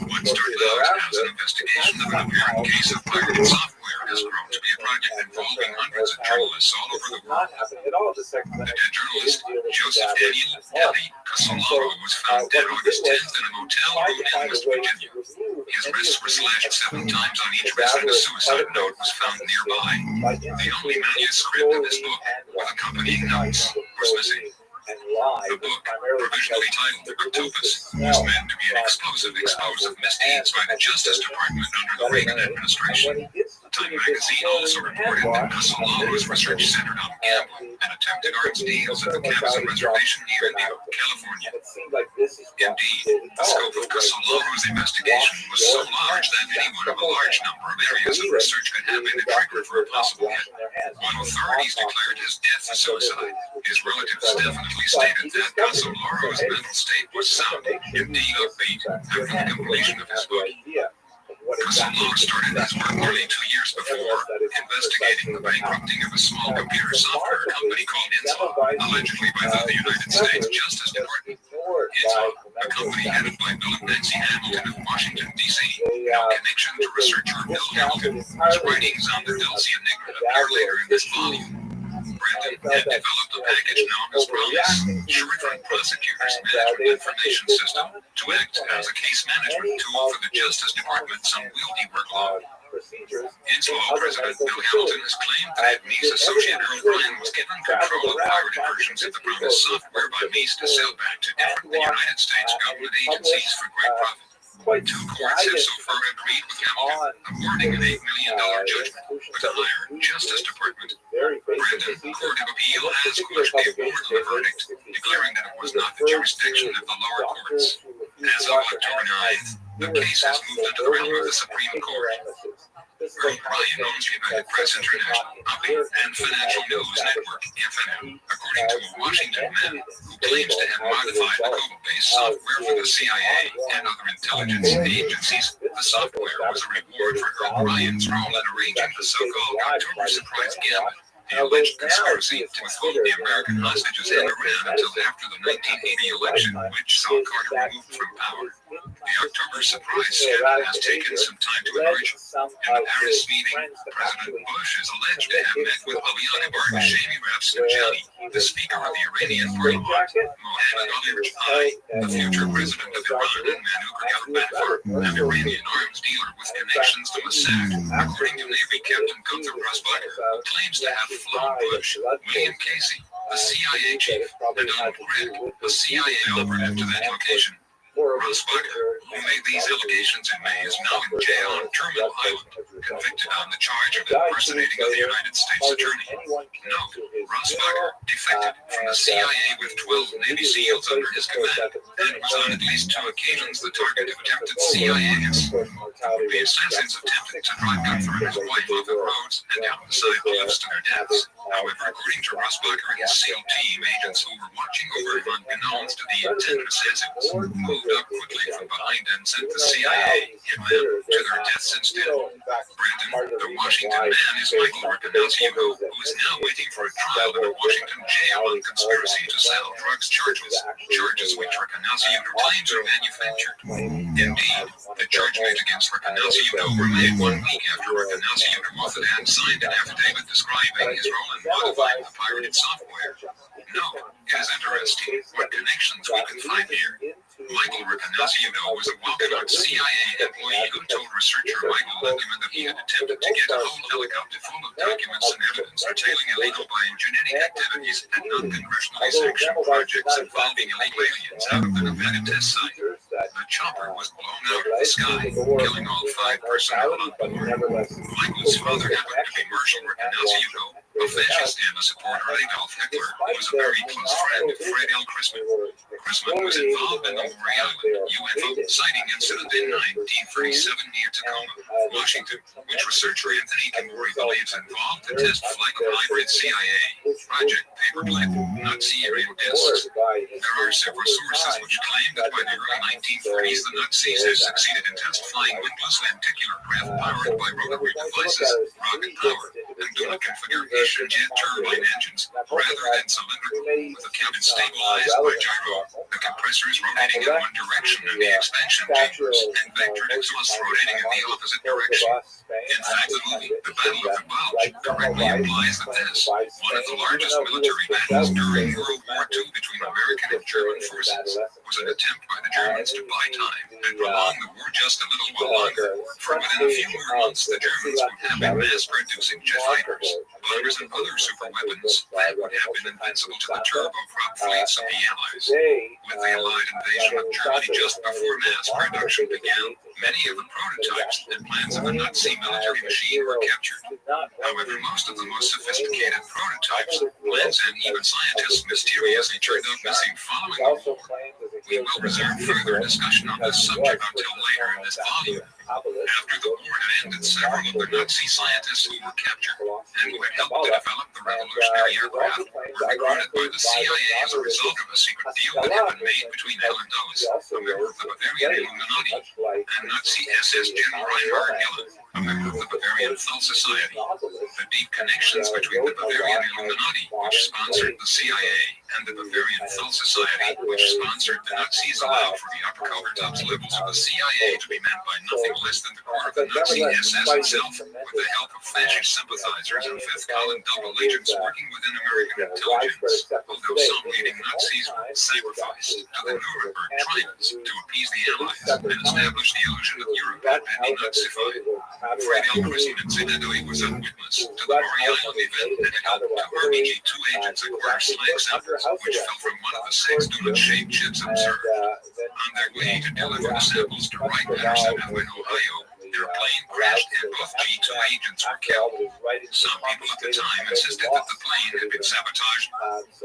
What started out as an investigation of an apparent case of pirated software has grown to be a project involving hundreds of journalists all over the world. The dead journalist, Joseph Daniel Ellie Casolaro, was found dead August 10th in a motel room in West Virginia. His wrists were slashed 7 times on each wrist, and a suicide note was found nearby. The only manuscript of this book, with accompanying notes, was missing. The book, provisionally titled The Octopus, was meant to be an explosive expose of misdeeds by the Justice Department under the Reagan administration. Time magazine also reported that Casolaro's research centered on gambling and attempted arms deals at the Cabazon Reservation near Indio, California. Indeed, the scope of Casolaro's investigation was so large that any one of a large number of areas of research could have been the trigger for a possible hit. When authorities declared his death a suicide, his relatives definitely stated that Casolaro's mental state was sound, indeed upbeat, after the completion of his book. Casolaro started his work nearly 2 years before, investigating the bankrupting of a small computer software company called Intel, allegedly by the United States Justice Department. Intel, a company headed by Bill and Nancy Hamilton of Washington, D.C., no connection to researcher Bill Hamilton, whose writings on the Dulce Enigma appear later in this volume. Brenton had developed a package known as PROMIS, Short-Run Prosecutors Management Information System, to act as a case management tool for the Justice Department's unwieldy workload. Intel President Bill Hamilton has claimed that Meese associate Earl Ryan was given control of pirated versions of the PROMIS software by Meese to sell back to different United States government agencies for great profit. 2 courts have so far agreed with Hamilton, awarding an $8 million judgment, but the higher Justice Department, Brenton Court of Appeal, has quashed the award of the verdict, declaring that it was not the jurisdiction of the lower courts. As of October 9th, the case has moved into the realm of the Supreme Court. Earl Ryan owns United Press International, UPI, and Financial News Network, FNN, according to a Washington man who claims to have modified the code-based software for the CIA and other intelligence agencies. The software was a reward for Earl Ryan's role in arranging the so-called October surprise gambit, The alleged conspiracy to withhold the American hostages hung around until after the 1980 election, which saw Carter removed from power. The October surprise scandal has taken some time to emerge. In the Paris meeting, President Bush is alleged to have met with Aliana Barghashemi Rafsanjani, the Speaker of the Iranian Parliament, Mohammad Ali Rajai, the future president of Iran, and Manu Ghadafar, an Iranian arms dealer with connections to Mossad, according to Navy Captain Gunther Rosbacher, who claims to have flown Bush. William Casey, the CIA chief, and Donald Gregg, a CIA operative to that location. Rosbacher, who made these allegations in May, is now in jail on Terminal Island, convicted on the charge of impersonating the United States Attorney. Note, Rosbacher defected from the CIA with 12 Navy SEALs under his command, and was on at least 2 occasions the target of attempted CIA hits. The assassins attempted to drive Gunther and his wife off the roads and down the side cliffs to their deaths. However, according to Rosbacher and his SEAL team, agents who were watching over him unbeknownst to the intended assassins moved up quickly from behind and sent the CIA and them to their deaths instead. Brandon, the Washington man, is Michael Riccanazziugo, who is now waiting for a trial in a Washington jail on conspiracy to sell drugs charges which Riccanazziugo claims are manufactured. Indeed, the charge made against Riccanazziugo were made 1 week after Riccanazziugo authored and signed an affidavit describing his role in modifying the pirated software. Note, it is interesting what connections we can find here. Michael Riccanazziugo was a well-known CIA employee who told researcher Michael Lindemann that he had attempted to get a whole helicopter full of documents and evidence detailing illegal biogenetic activities and non-congressionally sanctioned projects involving illegal aliens out of the Nevada test site. The chopper was blown out of the sky, killing all 5 personnel on board. Michael's father happened to be Marshal Riccanazziugo, a fascist and a supporter of Adolf Hitler, who was a very close friend of Fred L. Chrisman. Chrisman was involved in the Maury Island UFO sighting incident in 1937 near Tacoma, Washington, which researcher Anthony Kimori believes involved the test flight of hybrid CIA project paperclip Nazi aerial discs. There are several sources which claim that by the early 1940s the Nazis had succeeded in test flying windless lenticular craft powered by rotary devices, rocket power, and dual configuration jet turbine engines, rather than cylindrical, with the cabin stabilized by gyro, the compressors rotating in one direction and the expansion chambers and vectored exhausts rotating in the opposite direction. In fact, the movie, The Battle of the Bulge, directly implies that this, one of the largest military battles during World War II between American and German forces, was an attempt by the Germans to buy time and prolong the war just a little while longer. For within a few more months, the Germans would have been mass-producing jet fighters, bombers, and other super weapons that would have been invincible to the turboprop fleets of the Allies. With the Allied invasion of Germany just before mass production began, many of the prototypes and plans of the Nazi military machine were captured. However, most of the most sophisticated prototypes, plans, and even scientists mysteriously turned up missing following the war. We will reserve further discussion on this subject until later in this volume. After the war had ended, several of the Nazi scientists who were captured and who had helped to develop the revolutionary aircraft were recruited by the CIA as a result of a secret deal that had been made between Helen Dulles, a member of the Bavarian Illuminati, and Nazi SS General Reinhard Gehlen, a member of the Bavarian Thal Society. The deep connections between the Bavarian Illuminati, which sponsored the CIA, and the Bavarian Thal Society, which sponsored the Nazis, allowed for the upper covertops levels of the CIA to be manned by nothing less than the core of the Nazi SS itself, with the help of fascist sympathizers and fifth column double agents working within American intelligence, although some leading Nazis were sacrificed to the Nuremberg trials to appease the Allies and establish the illusion that Europe had been denazified. Fred L. Chrisman incidentally was a witness to the Maury Island event and helped two RBG-2 agents acquire slag samples, which fell from one of the 6 donut-shaped ships observed. On their way to deliver the samples to Wright Patterson in Ohio, their plane crashed and both G2 agents were killed. Some people at the time insisted that the plane had been sabotaged.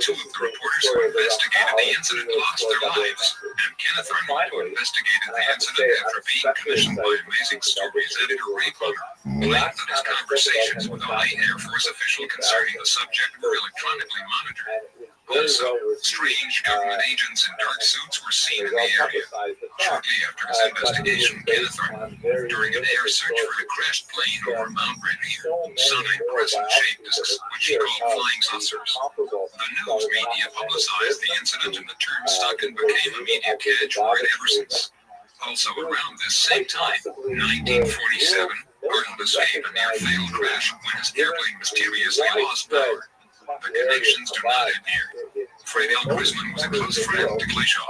2 of the reporters who investigated the incident lost their lives, and Kenneth Arnold, who investigated the incident after being commissioned by Amazing Stories editor Ray Plummer, claimed that his conversations with a high Air Force official concerning the subject were electronically monitored. Also, strange government agents in dark suits were seen in the area. Shortly after his investigation, Kenneth Arnold, during an air search for a crashed plane over Mount Rainier, saw a crescent-shaped discs, which he called flying saucers. The news media publicized the incident, and the term stuck and became a media catchword ever since. Also around this same time, 1947, Arnold escaped a near-fatal crash when his airplane mysteriously lost power. The connections do not end here. Fred L. Grisman was a close friend to Clishaw,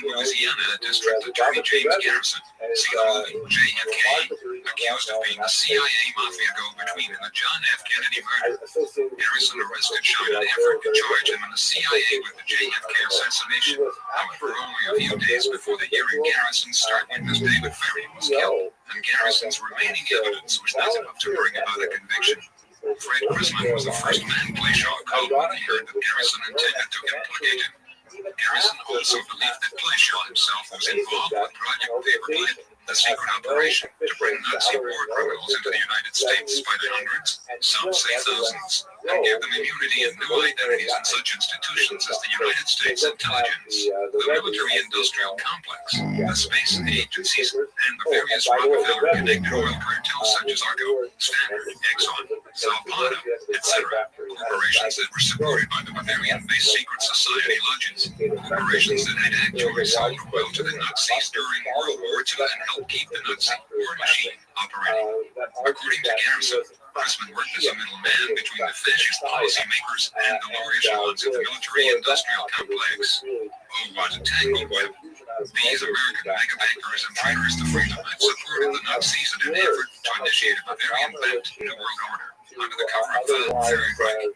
whom Louisiana District Attorney James Garrison, see the movie JFK, accused of being a CIA mafia go-between in the John F. Kennedy murder. Garrison arrested Shaw in an effort to charge him in the CIA with the JFK assassination. However, only a few days before the hearing, Garrison's star witness David Ferry was killed, and Garrison's remaining evidence was not enough to bring about a conviction. Fred Grisman was the first man Clishaw called when he heard that Garrison intended to implicate him. Garrison also believed that Clishaw himself was involved with Project Paperclip, a secret operation to bring Nazi war criminals into the United States by the hundreds, some say thousands, and give them immunity and new identities in such institutions as the United States intelligence, the military-industrial complex, the space agencies, and the various Rockefeller-connected oil cartels such as Arco, Standard, Exxon, Zapata, etc. Corporations that were supported by the Bavarian-based secret society lodges, corporations that had actually sold oil to the Nazis during World War II and helped keep the Nazi war machine operating. According to Garrison, Grisman worked as a middleman between the fascist policymakers and the lower echelons of the military-industrial complex. Oh, what a tangled web. These American mega-bankers and traitors to freedom had supported the Nazis in an effort to initiate a Bavarian-backed New World Order under the cover of the Third Reich.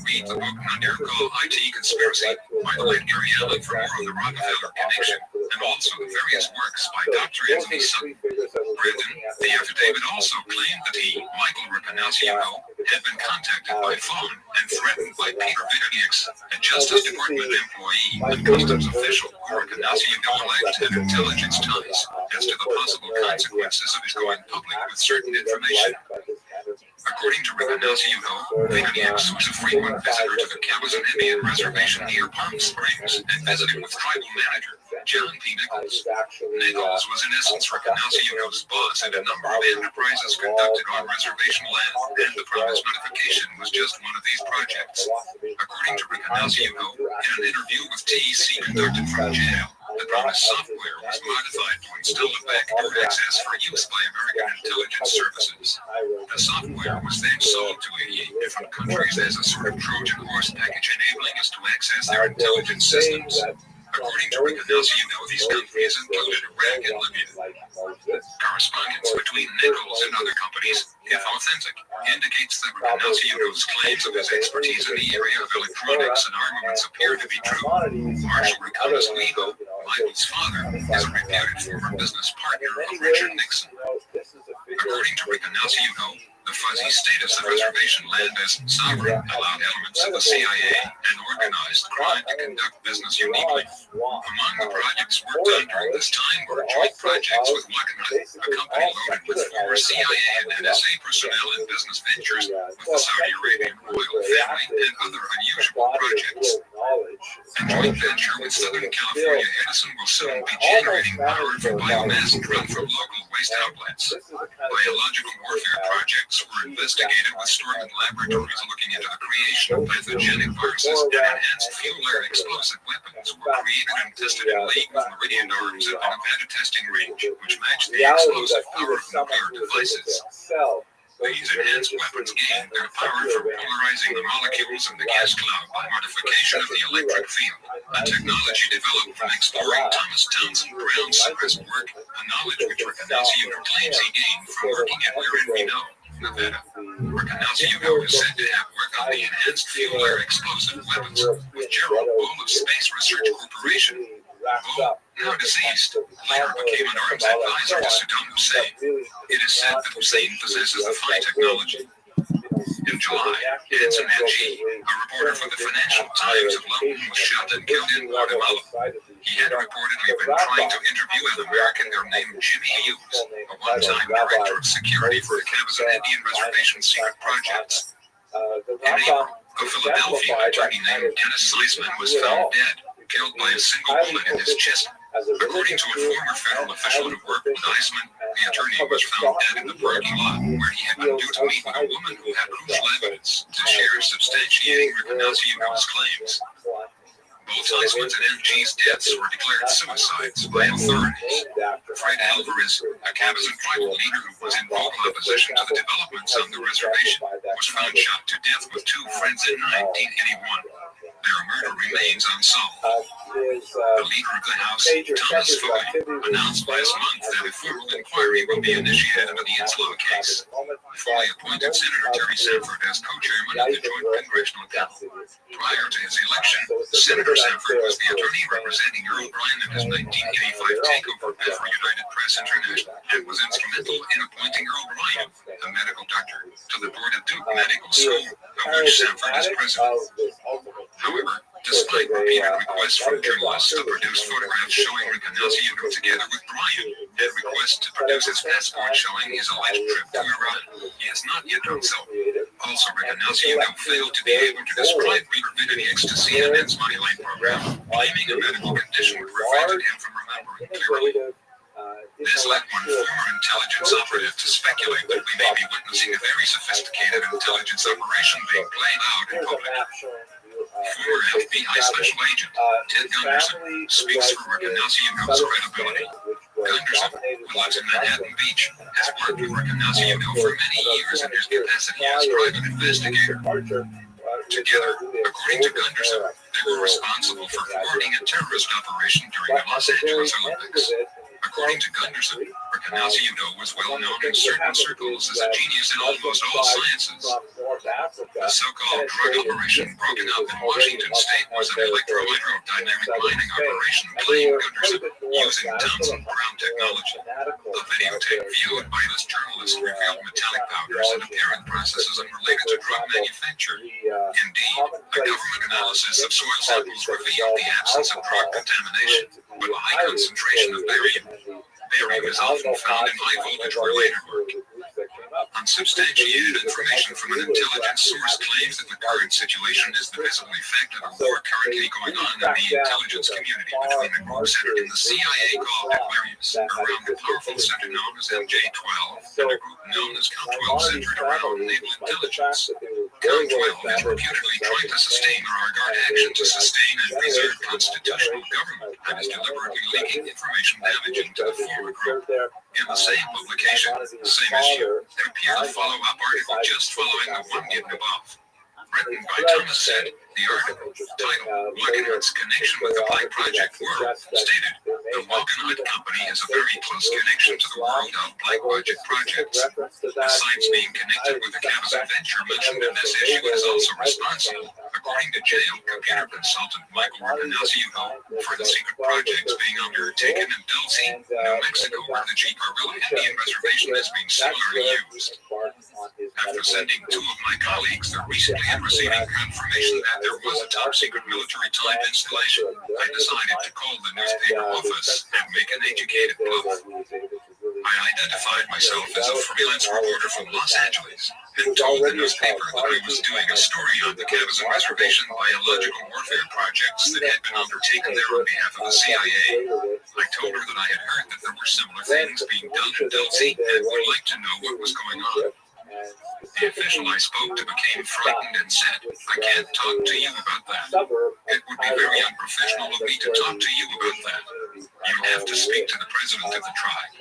Read the book Nonderco IT Conspiracy by the late Gary Allen for more of the Rockefeller connection, and also the various works by Dr. Anthony Sutton. Brandon, the affidavit also claimed that he, Michael Riccanaccio, had been contacted by phone and threatened by Peter Vitanieks, a Justice Department employee and customs official who Riccanaccio alleged had intelligence ties as to the possible consequences of his going public with certain information. According to Riccanaccio, Vitanieks was a frequent visitor to the Cabazon Indian Reservation near Palm Springs and visited with tribal manager John P. Nichols. Nichols was in essence Riccanaccio's boss, and a number of enterprises conducted on reservation land, and the promised notification was just one of these projects. According to Riccanaccio, in an interview with TEC conducted from jail, the promised software was modified to install a backdoor access for use by American intelligence services. The software was then sold to 88 different countries as a sort of Trojan horse package enabling us to access their intelligence systems. According to Riccanaccio, these countries included Iraq and Libya. Correspondence between Nichols and other companies, if authentic, indicates that Riccanacio's claims of his expertise in the area of electronics and armaments appear to be true. Marshal Riccanaccio, Michael's father, is a reputed former business partner of Richard Nixon. According to Riccanaccio, the fuzzy status of reservation land as sovereign allowed elements of the CIA and organized crime to conduct business uniquely. Among the projects worked on during this time were joint projects with Wakanut, a company loaded with former CIA and NSA personnel in business ventures with the Saudi Arabian royal family and other unusual projects. A joint venture with Southern California Edison will soon be generating power from biomass drawn from local waste outlets. Biological warfare projects were investigated with Stormont laboratories looking into the creation of pathogenic viruses, and enhanced fuel-air explosive weapons were created and tested in league with Meridian Arms at the Nevada testing range, which matched the explosive power of nuclear devices. These enhanced weapons gained their power from polarizing the molecules in the gas cloud by modification of the electric field, a technology developed from exploring Thomas Townsend Brown's suppressed work, a knowledge which Riccanaccio claims he gained from working at Reno, Nevada. Riccanaccio is said to have worked on the enhanced fuel-air explosive weapons with Gerald Bull of Space Research Corporation. Bull, now deceased, later became an arms advisor to Saddam Hussein. It is said that Hussein possesses the fine technology. In July, Edson G., a reporter for the Financial Times of London, was shot and killed in Guatemala. He had reportedly been trying to interview an American there named Jimmy Hughes, a one-time director of security for the Cabazon Indian Reservation secret projects. In April, A Philadelphia attorney named Dennis Seisman was found dead, killed by a single bullet in his chest. According to a former federal official who worked with Eisman, the attorney was found dead in the parking lot where he had been due to meet with a woman who had crucial evidence to share substantiating Riccanaciuco's claims. Both Eisman's and MG's deaths were declared suicides by authorities. Fred Alvarez, a Cabazon tribal leader who was in vocal opposition to the developments on the reservation, was found shot to death with two friends in 1981. Their murder remains unsolved. The leader of the House, Thomas Foley, announced last month that a formal inquiry will be initiated into the Inslow case. Foley appointed Senator Terry Sanford as co-chairman of the Joint Congressional Panel. Prior to his election, Senator Sanford was the attorney representing Earl Bryan in his 1985 takeover bid for United Press International and was instrumental in appointing Earl Bryan, a medical doctor, to the board of Duke Medical School, of which Sanford is president. However, despite repeated requests from journalists to produce photographs showing Riccanaciuco together with Bryan, and requests to produce his passport showing his alleged trip to Iran, he has not yet done so. Also, Riccanaciuco failed to be able to describe Rivervidity to CNN's Moneyline program, claiming a medical condition which prevented him from remembering clearly. This led one former intelligence operative to speculate that we may be witnessing a very sophisticated intelligence operation being played out in public. Former FBI Special Agent Ted Gunderson speaks for Riccanaciuco's credibility. Gunderson, who lives in Manhattan Beach, has worked with Riccanaciuco for many years in his capacity as private investigator. Together, according to Gunderson, they were responsible for thwarting a terrorist operation during the Los Angeles Olympics. According to Gunderson, Riccanaciuco was well known in certain circles as a genius in almost all sciences. The so-called drug operation broken up in Washington State was an electro-hydrodynamic mining operation, claimed Gunderson, using Townsend Brown technology. A videotape viewed by this journalist revealed metallic powders and apparent processes unrelated to drug manufacture. Indeed, a government analysis of soil samples revealed the absence of drug contamination, but a high concentration of barium. Barium is often found in high-voltage related work. Unsubstantiated information from an intelligence source claims that the current situation is the visible effect of a war currently going on in the intelligence community between a group centered in the CIA called Aquarius, around the powerful center known as MJ-12, and a group known as COM-12 centered around naval intelligence. COM-12 is reputedly trying to sustain or regard action to sustain and preserve constitutional government and is deliberately leaking information damaging to the former group. In the same publication, same issue, there appeared a follow-up article just following the one given above. Written by Thomas said, the article, titled Walkenhut's Connection with the Black Project World, stated, the Walkenhut Company has a very close connection to the world of Black Project projects. Besides being connected with the Cabazon venture mentioned in this issue, is also responsible, according to jail computer consultant Michael Riccanaciuco, for the secret projects being undertaken in Dulce, New Mexico, where the Jicarilla Indian Reservation is being similarly used. After sending two of my colleagues there recently and receiving confirmation that there was a top-secret military-type installation, I decided to call the newspaper office and make an educated bluff. I identified myself as a freelance reporter from Los Angeles and told the newspaper that I was doing a story on the Cabazon Reservation biological warfare projects that had been undertaken there on behalf of the CIA. I told her that I had heard that there were similar things being done in Dulce and would like to know what was going on. The official I spoke to became frightened and said, I can't talk to you about that. It would be very unprofessional of me to talk to you about that. You have to speak to the president of the tribe.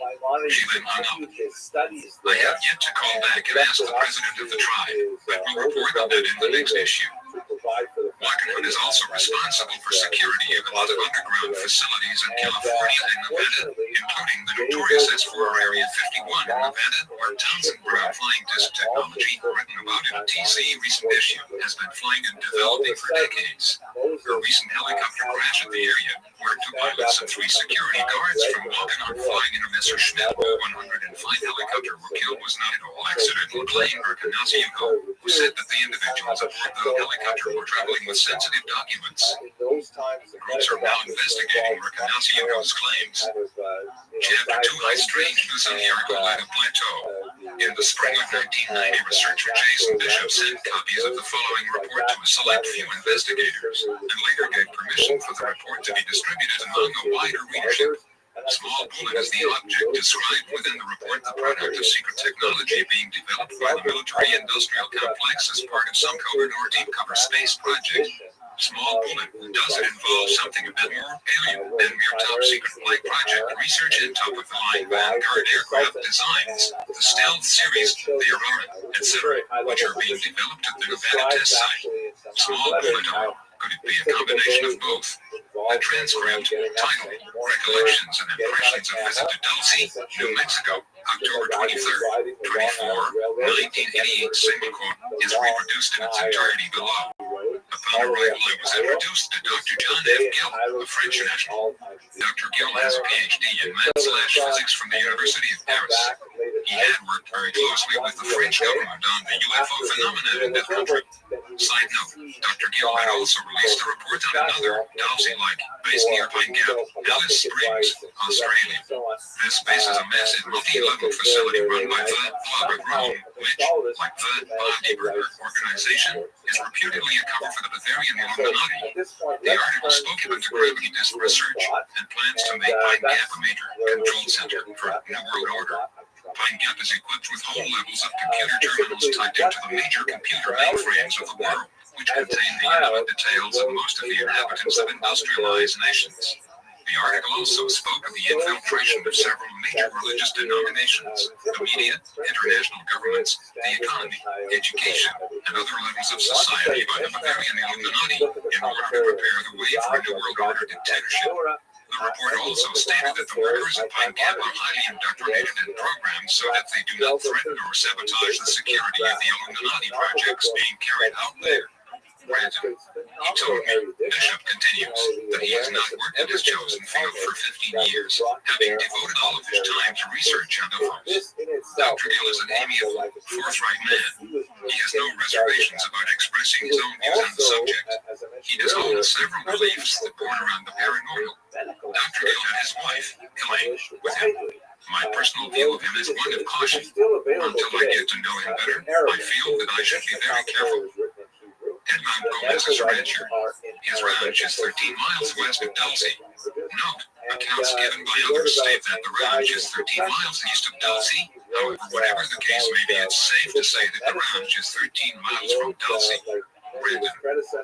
She then hung up. I have yet to call back and ask the president of the tribe, but will report on that in the next issue. Walkenhut is also responsible for security of a lot of underground facilities in California and Nevada, including the notorious S4 Area 51 in Nevada, where Townsend Brown flying disc technology, written about in a TC recent issue, has been flying and developing for decades. A recent helicopter crash at the area, where two pilots and three security guards from Walkenhut flying in a Messerschmitt 105 helicopter were killed, was not at all accidental, claimed Riccanaciuco, who said that the individuals aboard the helicopter were traveling with sensitive documents. Groups are now investigating Riccanaciuco's claims. Chapter 2 High Strangeness on the Argolida Plateau. In the spring of 1990, researcher Jason Bishop sent copies of the following report to a select few investigators, and later gave permission for the report to be distributed among a wider readership. Small bullet is the object described within the report, the product of secret technology being developed by the military-industrial complex as part of some covert or deep-cover space project. Small bullet, does it involve something a bit more alien than mere top-secret flight project research in top-of-the-line vanguard aircraft designs, the stealth series, the Aurora, etc., which are being developed at the Nevada test site? Small bullet, could it be a combination of both? The transcript, title, Recollections and Impressions of Visit to Dulce, New Mexico, October 23rd, 24, 1988, single quote, is reproduced in its entirety below. Upon arrival, I was introduced to Dr. John F. Gill, a French national. Dr. Gill has a PhD in math/physics from the University of Paris. He had worked very closely with the French government on the UFO phenomenon in that country. Side note, Dr. Gill had also released a report on another Dulce-like base near Pine Gap, Alice Springs, Australia. This base is a massive multi-level facility run by the Club of Rome, which, like the Bondi Burger organization, is reputedly a cover for the Bavarian Illuminati. The article spoke about gravity disk research and plans to make Pine Gap a major control center for New World Order. Pine Gap is equipped with whole levels of computer terminals typed into the major computer mainframes of the world, which contain the intimate details of most of the inhabitants of industrialized nations. The article also spoke of the infiltration of several major religious denominations, the media, international governments, the economy, education, and other levels of society by the Bavarian Illuminati in order to prepare the way for a New World Order dictatorship. The report also stated that the workers at Pine Gap are highly indoctrinated and programmed so that they do not threaten or sabotage the security of the Illuminati projects being carried out there. Granted, he told me, Bishop continues, that he has not worked in his chosen field for 15 years, having devoted all of his time to research on UFOs. Dr. Gill is an amiable, forthright man. He has no reservations about expressing his own views on the subject. He does hold several beliefs that border on the paranormal. Dr. Gill had his wife, Elaine, with him. My personal view of him is one of caution. Until I get to know him better, I feel that I should be very careful. Edmond Gomez is a rancher. His ranch is 13 miles west of Dulce. Note, accounts given by others state that the ranch is 13 miles east of Dulce. However, whatever the case may be, it's safe to say that the ranch is 13 miles from Dulce. Brandon,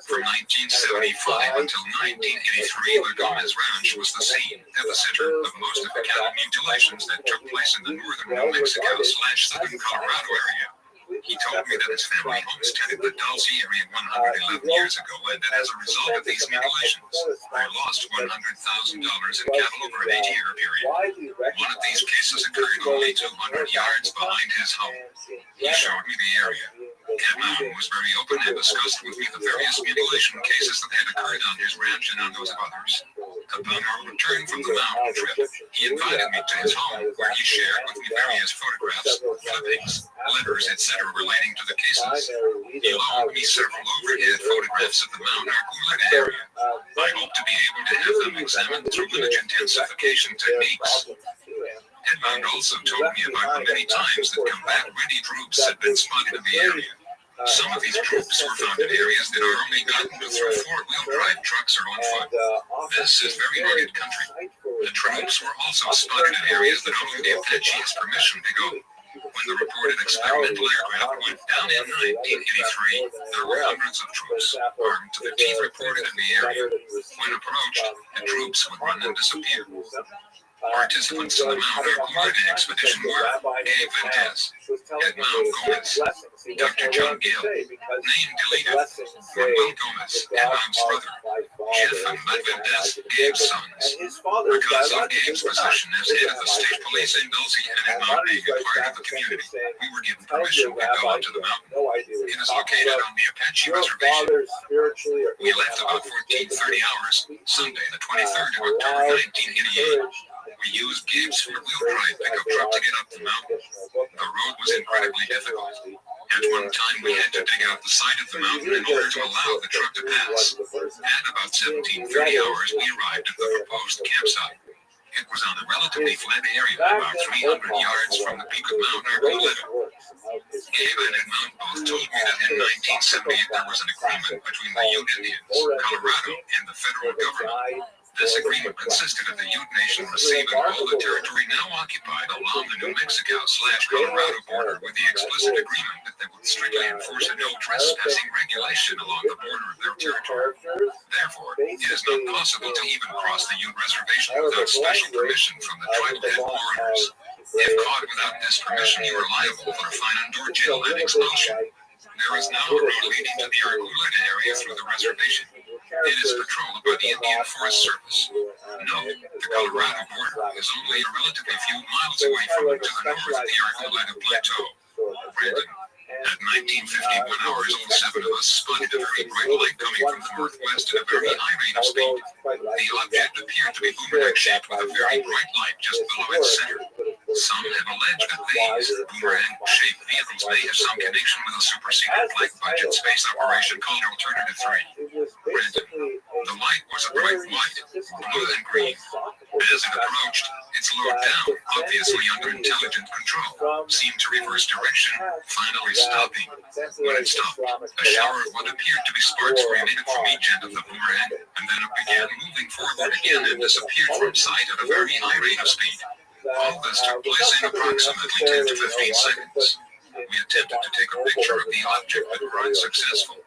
from 1975 until 1983, the Gomez Ranch was the scene, epicenter of most of the cattle mutilations that took place in the northern New Mexico/southern Colorado area. He told me that his family homesteaded the Dulce area 111 years ago, and that as a result of these mutilations, they lost $100,000 in cattle over an 8-year period. One of these cases occurred only 200 yards behind his home. He showed me the area. Edmond was very open and discussed with me the various mutilation cases that had occurred on his ranch and on those of others. Upon our return from the mountain trip, he invited me to his home, where he shared with me various photographs, clippings, letters, etc. relating to the cases. He loaned me several overhead photographs of the Mount Arculeta area. I hope to be able to have them examined through image intensification techniques. Edmond also told me about the many times that combat-ready troops had been spotted in the area. Some of these troops were found in areas that are only gotten to through four-wheel drive trucks or on foot. This is very rugged country. The troops were also spotted in areas that only the Apache has permission to go. When the reported experimental aircraft went down in 1983, there were hundreds of troops, armed to the teeth, reported in the area. When approached, the troops would run and disappear. Participants in the Mount Arculeta expedition were Gabe Valdez, Edmond Gomez, Dr. John Gill, name deleted, Manuel Gomez, Edmond's brother, Jeff and Matt Valdez, Gabe's sons. Because of Gabe's position as head of the state police in Dulce and Edmond being a part of the community, we were given permission to go onto the mountain. It is located on the Apache Reservation. We left about 14:30 hours, Sunday the 23rd of October 1988. We used Gabe's four-wheel drive pickup truck to get up the mountain. The road was incredibly difficult. At one time, we had to dig out the side of the mountain in order to allow the truck to pass. At about 17:30 hours, we arrived at the proposed campsite. It was on a relatively flat area about 300 yards from the peak of Mount Archuleta. Ava and Mount both told me that in 1978 there was an agreement between the Ute Indians, Colorado, and the federal government. This agreement consisted of the Ute Nation receiving all the territory now occupied along the New Mexico/Colorado border with the explicit agreement that they would strictly enforce a no trespassing regulation along the border of their territory. Therefore, it is not possible to even cross the Ute reservation without special permission from the tribal headquarters. If caught without this permission, you are liable for a fine and/or jail and expulsion. There is now a road leading to the Archuleta area through the reservation. It is patrolled by the Indian Forest Service. Note, the Colorado border is only a relatively few miles away from it to the north of the Archuleta Plateau. Brandon, at 19:51 hours, all 7 of us spotted a very bright light coming from the northwest at a very high rate of speed. The object appeared to be boomerang-shaped with a very bright light just below its center. Some have alleged that these boomerang-shaped vehicles may have some connection with a super-secret black budget space operation called Alternative 3. Brandon, the light was a bright white, blue and green. As it approached, it slowed down, obviously under intelligent control, seemed to reverse direction, finally stopping. When it stopped, a shower of what appeared to be sparks were emitted from each end of the boomerang, and then it began moving forward again and disappeared from sight at a very high rate of speed. All this took place in approximately 10 to 15 seconds. We attempted to take a picture of the object but were unsuccessful.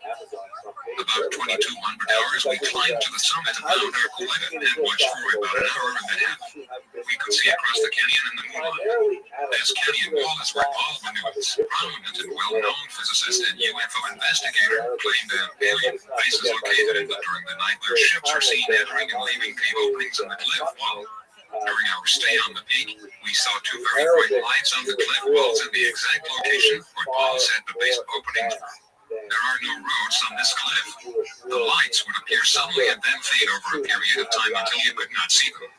About 2200 hours, we climbed to the summit of Mount Archuleta and watched for about an hour and a half. We could see across the canyon in the moonlight. This canyon wall is where Paul Manuels, prominent and well-known physicist and UFO investigator, claimed that alien bases located in it during the night where ships are seen entering and leaving cave openings in the cliff wall. During our stay on the peak, we saw 2 very bright lights on the cliff walls in the exact location where Paul said the base openings were. There are no roads on this cliff. The lights would appear suddenly and then fade over a period of time until you could not see them.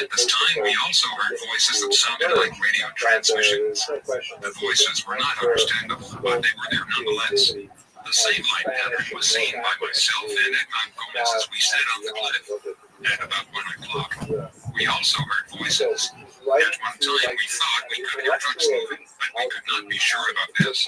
At this time, we also heard voices that sounded like radio transmissions. The voices were not understandable, but they were there nonetheless. The same light pattern was seen by myself and Edmond Gomez as we sat on the cliff. At about 1 o'clock, we also heard voices. At one time, we thought we could hear trucks moving, but we could not be sure about this.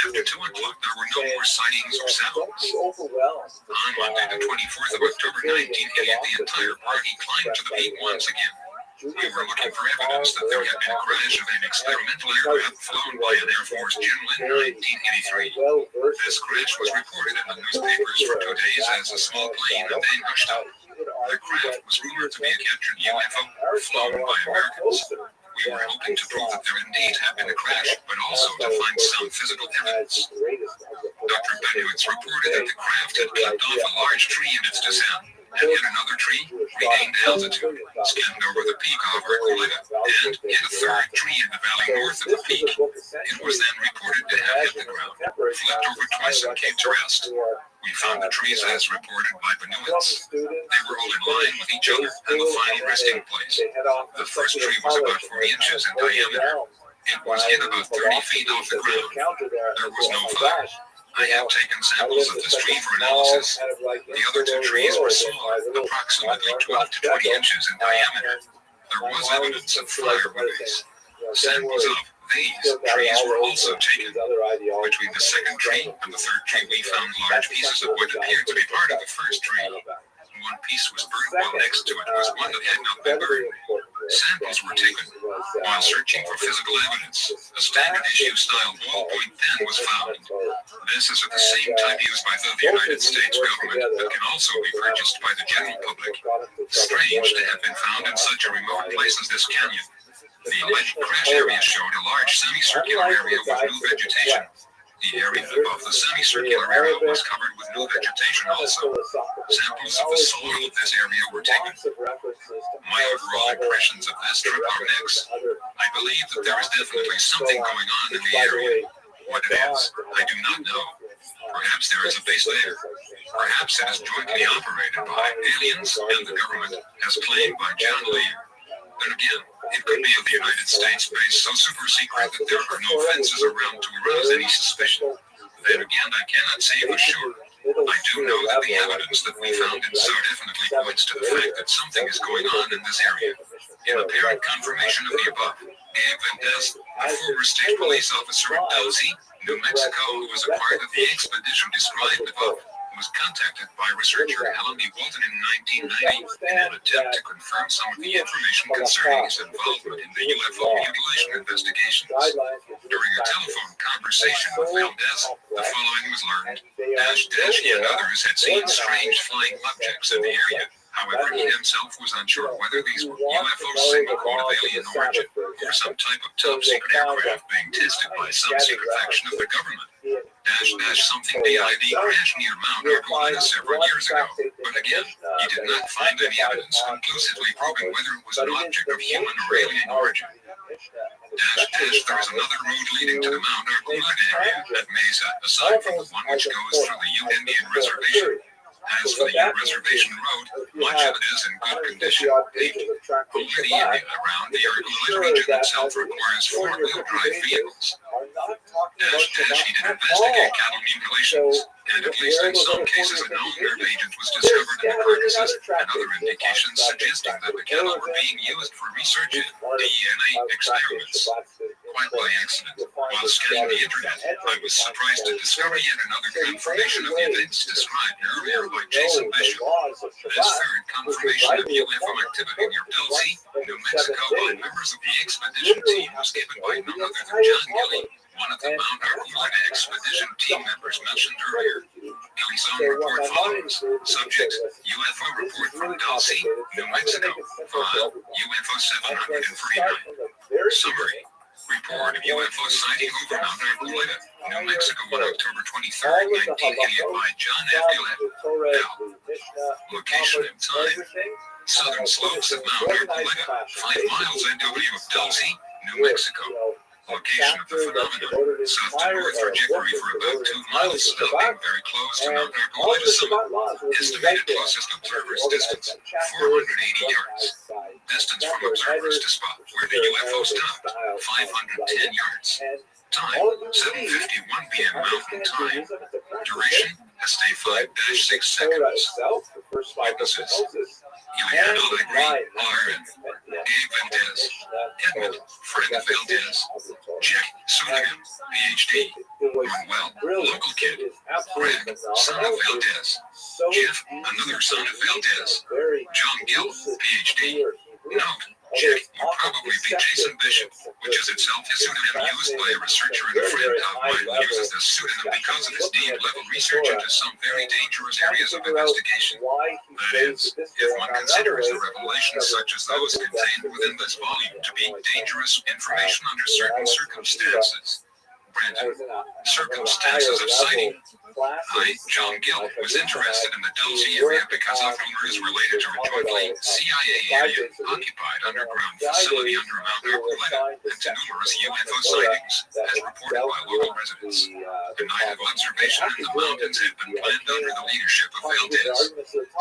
After 2 o'clock, there were no more sightings or sounds. On Monday, the 24th of October, 1988, the entire party climbed to the peak once again. We were looking for evidence that there had been a crash of an experimental aircraft flown by an Air Force general in 1983. This crash was reported in the newspapers for 2 days as a small plane and then hushed up. The craft was rumored to be a captured UFO flown by Americans. We were hoping to prove that there indeed had been a crash, but also to find some physical evidence. Dr. Benowitz reported that the craft had clipped off a large tree in its descent, and hit another tree, regained altitude, skimmed over the peak of Archuleta, and hit a third tree in the valley north of the peak. It was then reported to have hit the ground, flipped over twice and came to rest. We found the trees as reported by Benowitz. They were all in line with each other and the final resting place. The first tree was about 40 inches in diameter. It was hit about 30 feet off the ground. There was no fire. I have taken samples of this tree for analysis. The other 2 trees were smaller, approximately 12 to 20 inches in diameter. There was evidence of fire release. Samples of these trees were also taken. Between the second tree and the third tree, we found large pieces of what appeared to be part of the first tree. One piece was burned while next to it was one that had not been burned. Samples were taken. While searching for physical evidence, a standard issue style ballpoint pen was found. This is of the same type used by the United States government that can also be purchased by the general public. Strange to have been found in such a remote place as this canyon. The alleged crash area showed a large semicircular area with new vegetation. The area above the semicircular area was covered with new vegetation also. Samples of the soil of this area were taken. My overall impressions of this trip are mixed. I believe that there is definitely something going on in the area. What it is, I do not know. Perhaps there is a base there. Perhaps it is jointly operated by aliens and the government, as claimed by John Lee. Then again, it could be of the United States base so super secret that there are no fences around to arouse any suspicion. Then again, I cannot say for sure. I do know that the evidence that we found in so definitely points to the fact that something is going on in this area. In apparent confirmation of the above, Gabe Valdez, a former state police officer in Dulce, New Mexico, who was a part of the expedition described above, was contacted by researcher Alan B. Walton in 1990 in an attempt to confirm some of the information concerning his involvement in the UFO mutilation investigations. During a telephone conversation with Valdez, the following was learned. He and others had seen strange flying objects in the area. However, he himself was unsure whether these were UFO signal of alien origin or some type of top-secret aircraft being tested by some secret faction of the government. Something DID crashed near Mount Archuleta several years ago, but again, he did not find any evidence conclusively proving whether it was an object of human or alien origin. There is another road leading to the Mount Archuleta area at Mesa, aside from the one which goes through the Ute Indian Reservation. As for the Ute Reservation Road, much of it is in good condition. Only the area around the Archuleta region itself requires four-wheel drive vehicles. He did investigate cattle mutilations, and at least in some cases a known nerve agent was discovered in the carcasses, and other indications suggesting that the cattle were being used for research in DNA experiments. Quite by accident, while scanning the internet, I was surprised to discover yet another confirmation of the events described earlier by Jason Bishop. This third confirmation of UFO activity near Dulce, New Mexico, by members of the expedition team was given by none other than John Gilley, one of the Mount Archuleta expedition team members mentioned earlier. Gilley's own report follows. Subject: UFO report from Dulce, New Mexico. File: UFO 749. Summary: report of UFO sighting over Mount Archuleta, New Mexico on October 23, 1988 by John F. Gillett. Location and time: southern slopes of Mount Archuleta, 5 miles NW of Dulce, New Mexico. Location of the phenomenon: south to north trajectory for about 2 miles, stopping very close to Mount Archuleta summit. Estimated closest observer's distance: 480 yards. Distance from observers to spot where the UFO stopped: 510 yards. Time: 7:51 p.m. Mountain Time. Duration: ST5-6 seconds. Witnesses: Ileana Allegri, RN. Gabe Valdez. Edmund Fred Valdez. Jack Sullivan, PhD. Manuel, local kid. Greg, son of Valdez. Jeff, another son of Valdez. John Gill, PhD. Note: Jack would probably be Jason Bishop, which is itself his pseudonym used by a researcher and a friend of mine who uses this pseudonym because of his deep-level research into some very dangerous areas of investigation. That is, if one considers the revelations such as those contained within this volume to be dangerous information under certain circumstances. Brandon, circumstances of sighting. I, John Gill, was interested in the Dulce area because of rumors related to a jointly CIA area occupied underground facility under Mount Archuleta and to numerous UFO sightings, as reported by local residents. The night of observation in the mountains had been planned under the leadership of Valdez.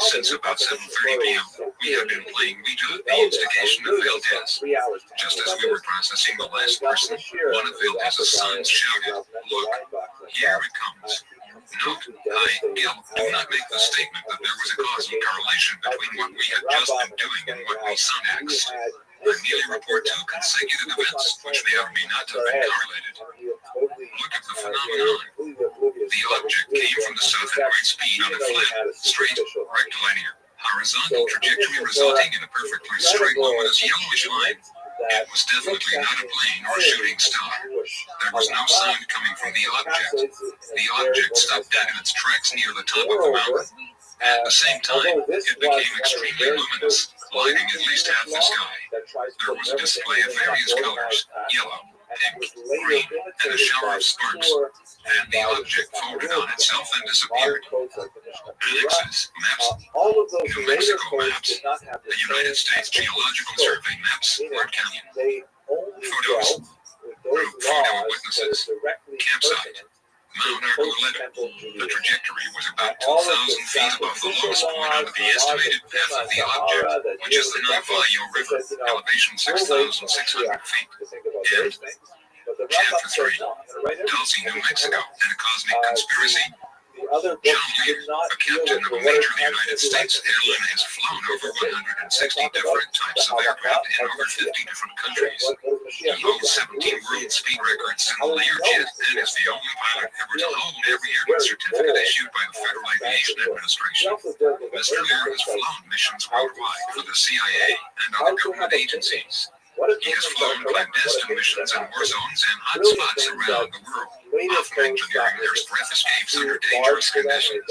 Since about 7:30 p.m., we had been playing Ouija at the instigation of Valdez. Just as we were processing the last person, one of Valdez's sons shouted, "Look, here it comes." Note: I, Gil, do not make the statement that there was a causal correlation between what we had just been doing and what we saw next. I merely report 2 consecutive events which may or may not have been correlated. Look at the phenomenon. The object came from the south at great speed on a flat, straight, rectilinear, horizontal trajectory resulting in a perfectly straight luminous yellowish line. It was definitely not a plane or a shooting star. There was no sound coming from the object. The object stopped dead in its tracks near the top of the mountain. At the same time, it became extremely luminous, lighting at least half the sky. There was a display of various colors: yellow, pink, green, and a shower of sparks. Then the object folded on itself and disappeared. Annexes, maps, New Mexico maps, the United States Geological Survey maps, Lord Canyon. Photos, group photo of witnesses, campsite, Mount Archuleta. The trajectory was about 2,000 feet above the lowest point on the estimated path of the object, which is the Navajo River, elevation 6,600 feet. And Chapter 3, Dulce, New Mexico, and a cosmic conspiracy. other John books did Lear, not a deal captain with of a what it major actually United States airline, has flown over 160 different types of aircraft in over 50 different countries. He holds 17 world speed records in the Lear jet and is the only pilot ever to hold every airman certificate issued by the Federal Aviation Administration. Mr. Lear has flown missions worldwide for the CIA and other government agencies. He has flown clandestine missions in war zones and hot spots around the world, often engineering their breath escapes under dangerous conditions.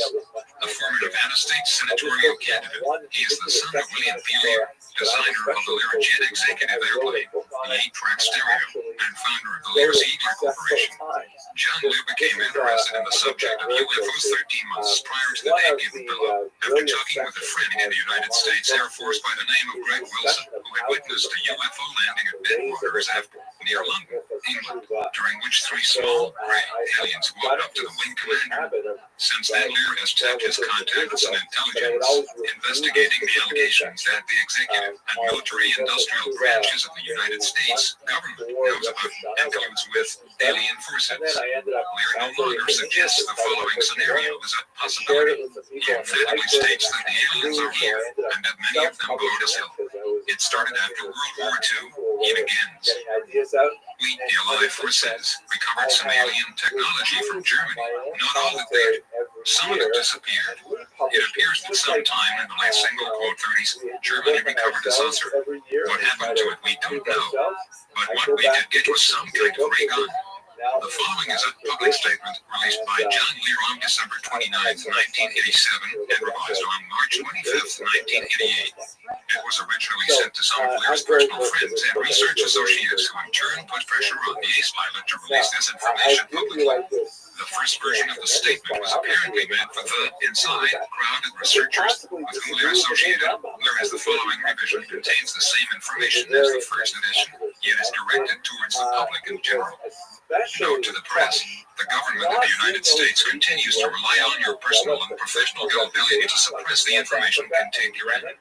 A former Nevada State senatorial candidate, he is the son of William P. Lear, designer of the Learjet executive airplane, the 8-track stereo, and founder of the Lear's Eagle Corporation. John Lear became interested in the subject of UFOs 13 months prior to the date given below, after talking with a friend in the United States Air Force by the name of Greg Wilson, who had witnessed a UFO landing at Bidwaters near London, England, during which 3 small gray aliens walked up to the wing commander. Since then, Lear has tapped his contacts and intelligence, investigating the allegations that the executive and military-industrial branches of the United States government knows about encounters with alien forces. Lear no longer suggests the following scenario is a possibility. He emphatically states that the aliens are here and that many of them go to hell. It started after World War II. He begins. We, the Allied forces, recovered some alien technology from Germany. Not all that they did. Some of it disappeared. It appears that sometime in the late single quote 30s, Germany recovered a saucer. What happened to it, we don't know. But what we did get was some kind of ray gun. The following is a public statement released by John Lear on December 29, 1987, and revised on March 25, 1988. It was originally sent to some of Lear's personal friends and research associates who in turn put pressure on the ace pilot to release this information publicly. The first version of the statement was apparently meant for the inside crowd of researchers with whom Lear associated, whereas the following revision contains the same information as the first edition, yet is directed towards the public in general. Note to the press, the government of the United States continues to rely on your personal and professional ability to suppress the information contained herein.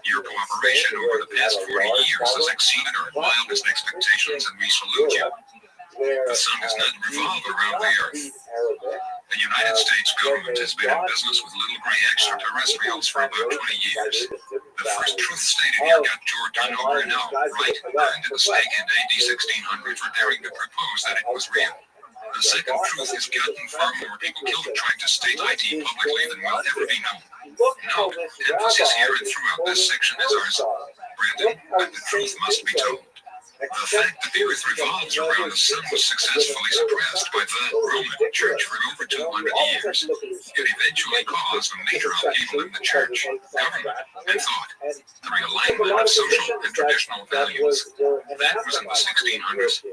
Your cooperation over the past 40 years has exceeded our wildest expectations, and we salute you. The sun does not revolve around the earth. The United States government has been in business with little gray extraterrestrials for about 20 years. The first truth stated here got Giordano Bruno, right, earned in the stake in AD 1600 for daring to propose that it was real. The second truth has gotten far more people killed trying to state IT publicly than will ever be known. Note, emphasis here and throughout this section is ours. Brandon, but the truth must be told. The fact that the earth revolves around the sun was successfully suppressed by the Roman Church for over 200 years. It eventually caused a major upheaval in the church, government, and thought. The realignment of social and traditional values. That was in the 1600s.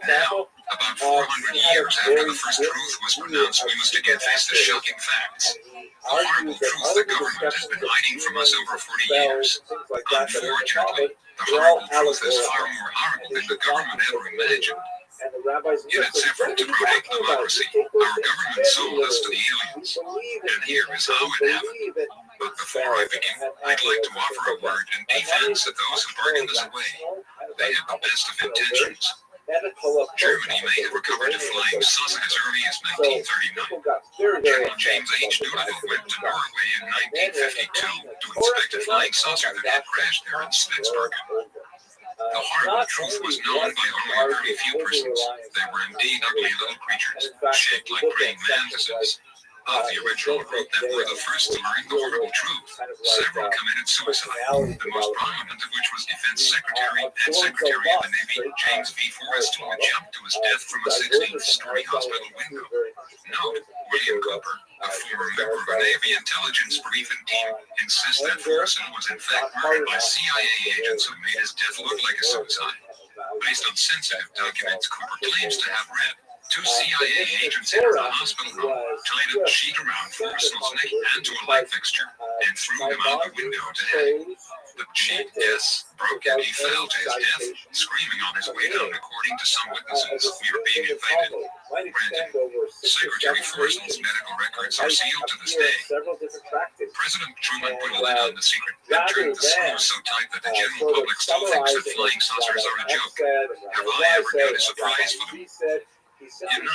Now, about 400 years after the first truth was pronounced, we must again face the shocking facts. The horrible truth the government has been hiding from us over 40 years. Unfortunately, the horrible truth is far more horrible than the government ever imagined. In its effort to protect democracy, our government sold us to the aliens. And here is how it happened. But before I begin, I'd like to offer a word in defense of those who bargained us away. They had the best of intentions. Germany may have recovered a flying saucer as early as 1939. General James H. Doolittle went to Norway in 1952 to inspect a flying saucer that had crashed there in Spitsbergen. The horrible truth was known by only a very few persons. They were indeed ugly little creatures, shaped like praying mantises. Of the original group that were the first to learn the horrible truth, several committed suicide, the most prominent of which was Defense Secretary and Secretary of the Navy James V. Forrest, who had jumped to his death from a 16th-story hospital window. Note, William Cooper, a former member of a Navy intelligence briefing team, insists that Forreston was in fact murdered by CIA agents who made his death look like a suicide. Based on sensitive documents Cooper claims to have read, 2 CIA agents entered the hospital room, tied a sheet around Forreston's neck and to a light fixture, and threw him out the window to hang. The sheet, yes, broke and he fell to his death, screaming on his way down. According to some witnesses, we are being invaded. Brandon, Secretary Forreston's medical records are sealed to this day. President Truman put a lid on the secret and turned the screws so tight that the general public still thinks that flying saucers are a joke. Have I ever got a surprise for them? In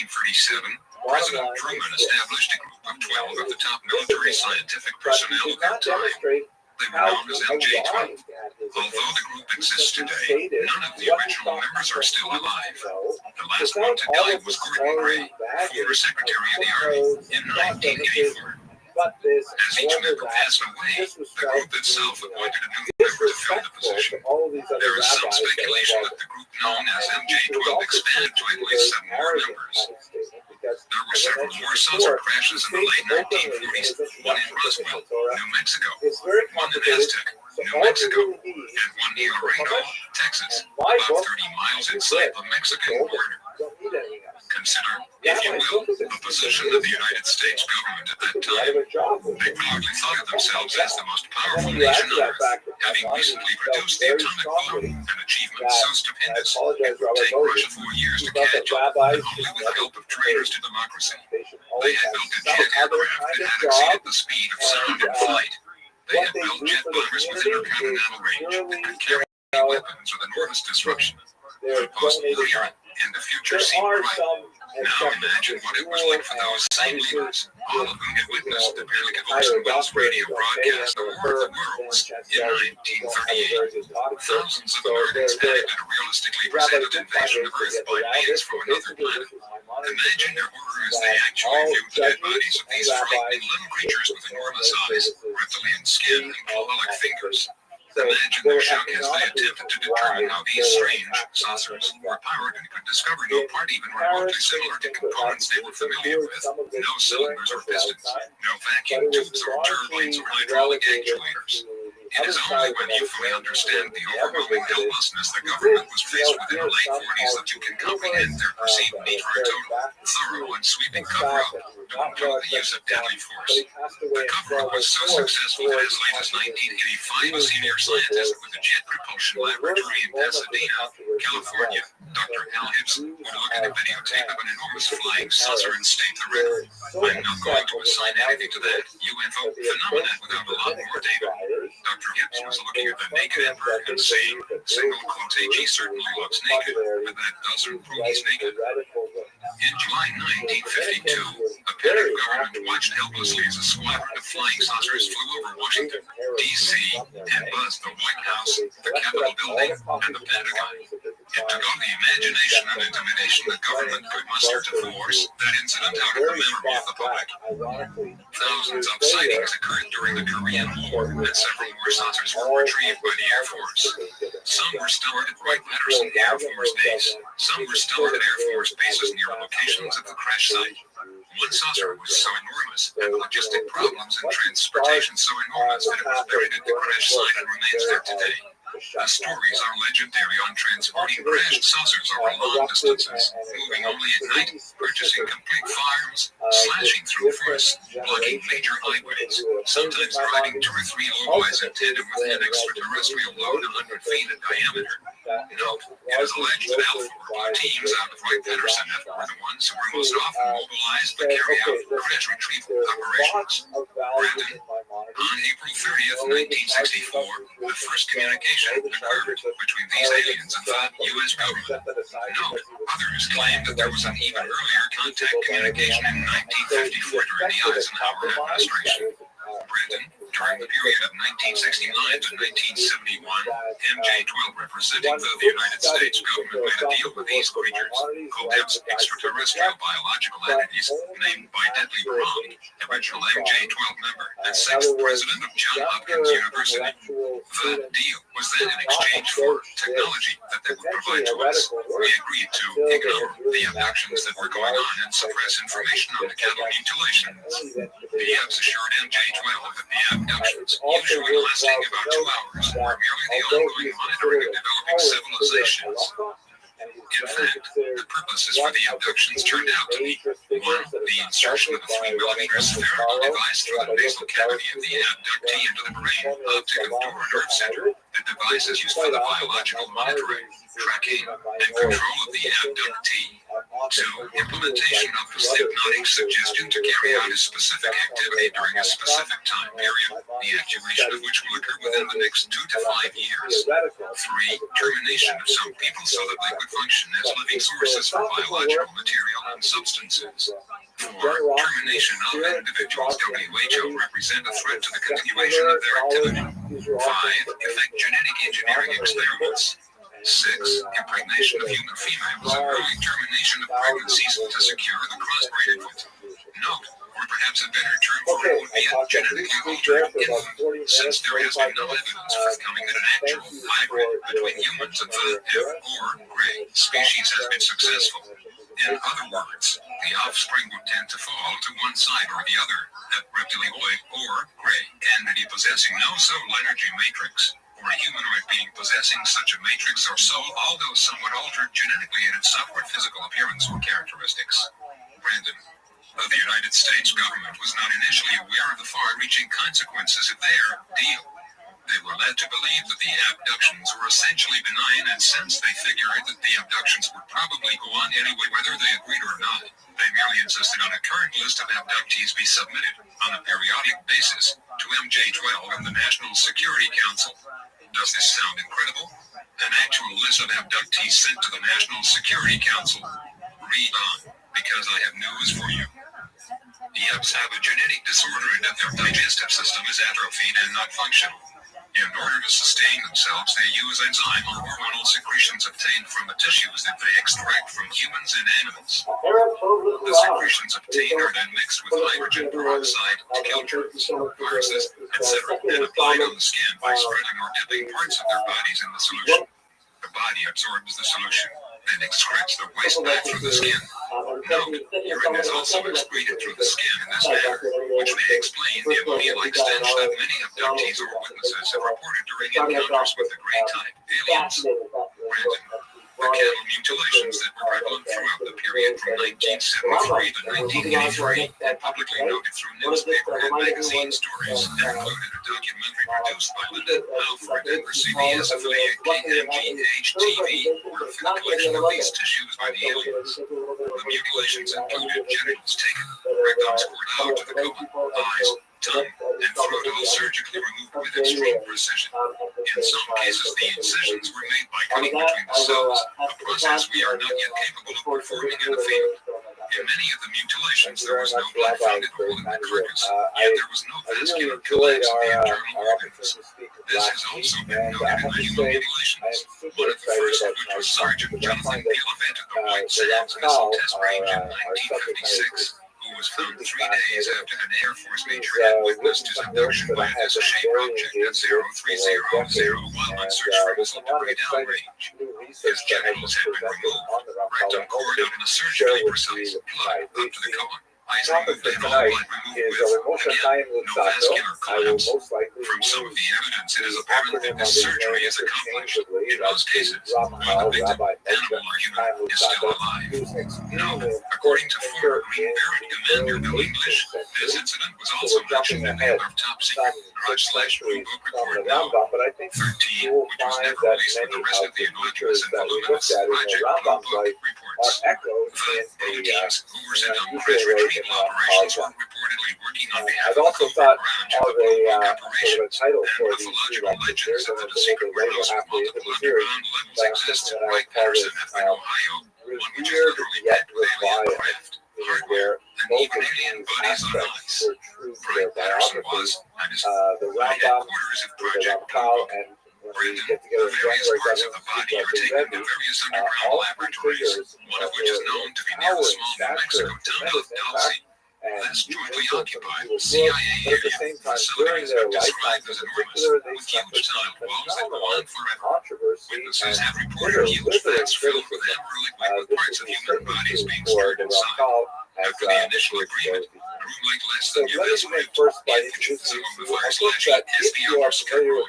1937, President Truman established a group of 12 of the top military scientific personnel of their time. They were known as MJ-12. Although the group exists today, none of the original members are still alive. The last one to die was Gordon Gray, former Secretary of the Army, in 1984. As each member passed away, the group itself appointed a new member to fill the position. There is some speculation that the group known as MJ-12 expanded to at least 7 more members. There were several more saucer crashes in the late 1940s, one in Roswell, New Mexico, one in Aztec, New Mexico, and one near Laredo, Texas, about 30 miles inside the Mexican border. Consider, if you will, the position of the United States government at that time. They proudly thought of themselves as the most powerful nation on Earth, having recently produced the atomic bomb, an achievement so stupendous it would take Russia 4 years to catch up, and only with the help of traitors to democracy. They had built a jet aircraft that had exceeded the speed of sound in flight. They had built jet bombers with intercontinental range that could carry weapons with enormous disruption. Supposedly, in the future seemed bright. Now imagine what it was like for those same leaders, all of whom had witnessed the Billy Orson Welles radio broadcast of War of the Worlds in 1938. Thousands of Americans panicked at a realistically presented invasion of Earth by aliens from another planet. Imagine their horror as they actually viewed the dead bodies of these frightening little creatures with enormous eyes, reptilian skin, and claw-like fingers. Imagine their shock as they attempted to determine how these strange saucers were powered and could discover no part even remotely similar to components they were familiar with. No cylinders or pistons, no vacuum tubes or turbines or hydraulic actuators. It is only when you fully understand the overwhelming helplessness the government was faced with in the late 40s that you can comprehend their perceived need for a total, thorough, and sweeping cover-up to include the use of deadly force. The cover-up was so successful that as late as 1985, a senior scientist with the Jet Propulsion Laboratory in Pasadena, California, Dr. Hal Gibson, would look at a videotape of an enormous flying saucer and state the record. I'm not going to assign anything to that UFO phenomenon without a lot more data. Dr. Gibson was looking at the naked emperor and saying, single quote, he certainly looks naked, but that doesn't prove he's naked. In July 1952, a panicked government watched helplessly as a squadron of flying saucers flew over Washington, D.C., and buzzed the White House, the Capitol building, and the Pentagon. It took all the imagination and intimidation the government could muster to force that incident out of the memory of the public. Thousands of sightings occurred during the Korean War, and several more saucers were retrieved by the Air Force. Some were stored at Wright-Patterson Air Force Base. Some were stored at Air Force bases near locations of the crash site. One saucer was so enormous, and logistic problems in transportation so enormous that it was buried at the crash site and remains there today. The stories are legendary on transporting crashed saucers over long distances, moving only at night, purchasing complete farms, slashing through forests, blocking major highways, sometimes driving 2 or 3 low-rise in tandem with an extraterrestrial load 100 feet in diameter. Note, it is alleged that Alpha teams out of Wright-Patterson were the ones who were most often mobilized to carry out crash retrieval operations. Brandon, on April 30th, 1964, the first communication occurred between these aliens and the U.S. government. Note, others claim that there was an even earlier contact communication in 1954 during the Eisenhower administration. Brandon, during the period of 1969 to 1971, MJ-12 representing the United States government made a deal with these creatures, Codeb's extraterrestrial biological entities, named by Deadly Wrong, original MJ-12 member and 6th president of Johns Hopkins University. The deal was then in exchange for technology that they would provide to us. We agreed to ignore the abductions that were going on and suppress information on the cattle mutilations. The Abs assured MJ-12 that the abductions, usually lasting about 2 hours, were merely the ongoing monitoring of developing civilizations. In fact, the purposes for the abductions turned out to be 1. The insertion of a 3mm spherical device through the nasal cavity of the abductee into the brain, optic and door nerve center. The device is used for the biological monitoring, tracking, and control of the abductee. 2. Implementation of hypnotic suggestion to carry out a specific activity during a specific time period, the activation of which will occur within the next 2 to 5 years. 3. Termination of some people so that they could function as living sources for biological material and substances. 4. Termination of individuals. WHO represent a threat to the continuation of their activity. 5. Effect genetic engineering experiments. 6. Impregnation of human females and early termination of pregnancies to secure the crossbreed infant. Note, or perhaps a better term for it would be a genetically altered infant, since there has been no evidence forthcoming that an actual hybrid between humans and the or gray species has been successful. In other words, the offspring would tend to fall to one side or the other, a reptilioid or gray entity possessing no soul energy matrix, or a humanoid being possessing such a matrix or soul, although somewhat altered genetically in its outward physical appearance or characteristics. Brandon. The United States government was not initially aware of the far-reaching consequences of their deal. They were led to believe that the abductions were essentially benign, and since they figured that the abductions would probably go on anyway whether they agreed or not, they merely insisted on a current list of abductees be submitted on a periodic basis to MJ-12 and the National Security Council. Does this sound incredible? An actual list of abductees sent to the National Security Council. Read on, because I have news for you. Yabs have a genetic disorder in that their digestive system is atrophied and not functional. In order to sustain themselves, they use enzyme or hormonal secretions obtained from the tissues that they extract from humans and animals. The secretions obtained are then mixed with hydrogen peroxide to kill germs, viruses, etc., and applied on the skin by spreading or dipping parts of their bodies in the solution. The body absorbs the solution, then excretes the waste back through the skin. Note, urine is also excreted through the skin in this manner, which may explain the ammonia-like stench that many abductees or witnesses have reported during encounters with the gray-type aliens. Brandon, the cattle mutilations that were prevalent throughout the period from 1973 to 1983 and publicly noted through newspaper and magazine stories and included a documentary produced by Linda Alfred and her CBS affiliate KMGH-TV were for the collection of these tissues by the aliens. The mutilations included genitals taken, rectums cored out to the colon, eyes, tongue, and throat all surgically removed with extreme precision. In some cases, the incisions were made by cutting between the cells, a process we are not yet capable of performing in the field. In many of the mutilations, there was no blood found at all in the carcass, yet there was no vascular collapse of the internal organs. This has also been noted in many mutilations. One of the first of which was Sergeant Jonathan Pilavant at the White Sands Missile Test Range in 1956. Who was found 3 days after an Air Force major had witnessed his abduction by a shaped object at 0300 while on search for missile debris downrange. His genitals had been removed, rectum cored out in a surgically precise plug up to the colon. Eyes removed and all blood removed with, again, no vascular collapse. From some of the evidence, it is apparent that this surgery is accomplished. In most cases, while the victim, animal or human, is still alive. No, according to former Green Beret Commander Bill English, this incident was also mentioned in the top secret Grudge/Blue Book Report No. 13, which was never released with the rest of the innocuous and voluminous Project Blue Book reports. The blue teams who were sent on crash retrieval operations were reportedly working on behalf of the covert branch of the Blue Book operation, and mythological legends that the secret warehouse with multiple underground levels exists right Patterson in Ohio, one which is literally packed with alien craft, hardware, and even alien bodies on ice. Frank Patterson was, and is, the headquarters of Project Blue Book. Brandon, the various parts of the body are taken to various underground laboratories, one of which is known to be near the small New Mexico town of Dulce. This jointly occupied CIA area facility has been described as enormous, with huge tiled walls that go on forever. Witnesses have reported huge vats filled with amber liquid with parts of human bodies being stored inside. After the initial agreement, a room like less than Yuvesquid, in which some of the fire/SB underscore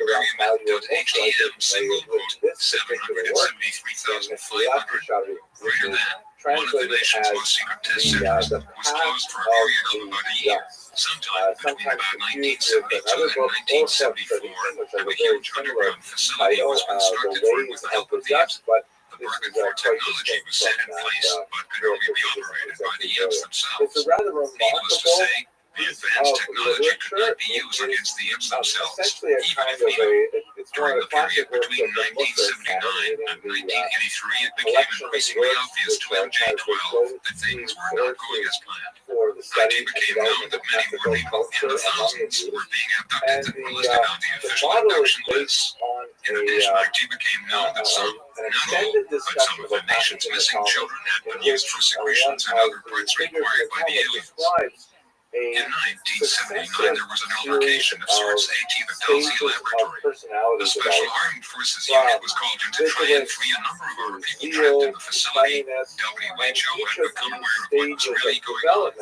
HTM single quote 773,500 greater than one of the nation's most secret test centers was closed for a period of about a year. Sometime between about 1972 and 1974, a huge underground facility was constructed for it with the help of thieves. The bargain for technology was set in place, but could only be operated by the Yams themselves. Needless to say, The advanced technology could not be used against the imps themselves, essentially a even kind if of needed. it's one During of the the period classic works between of the Muslims, 1979 and 1983, it became collection of increasingly works obvious to which are kind of MJ12 that things were not going as planned. for the IT study and became known development that of many more ethical people, in culture the among the thousands, Jews. were being And abducted and were listed on the the official model is abduction based lists. on In addition, IT became known that some, an not all, extended but some discussion of of the what happened nation's in the missing Talmud, children had in been which used for one secretions and of other the parts figures in required the by the Talmud aliens. describes In a 1979, there was an altercation of sorts at the stages Dalsey of Laboratory. personality The Special development, Armed Forces unit was called in to try and free a number of our people trapped in the facility. WHO had become aware of what was really going on.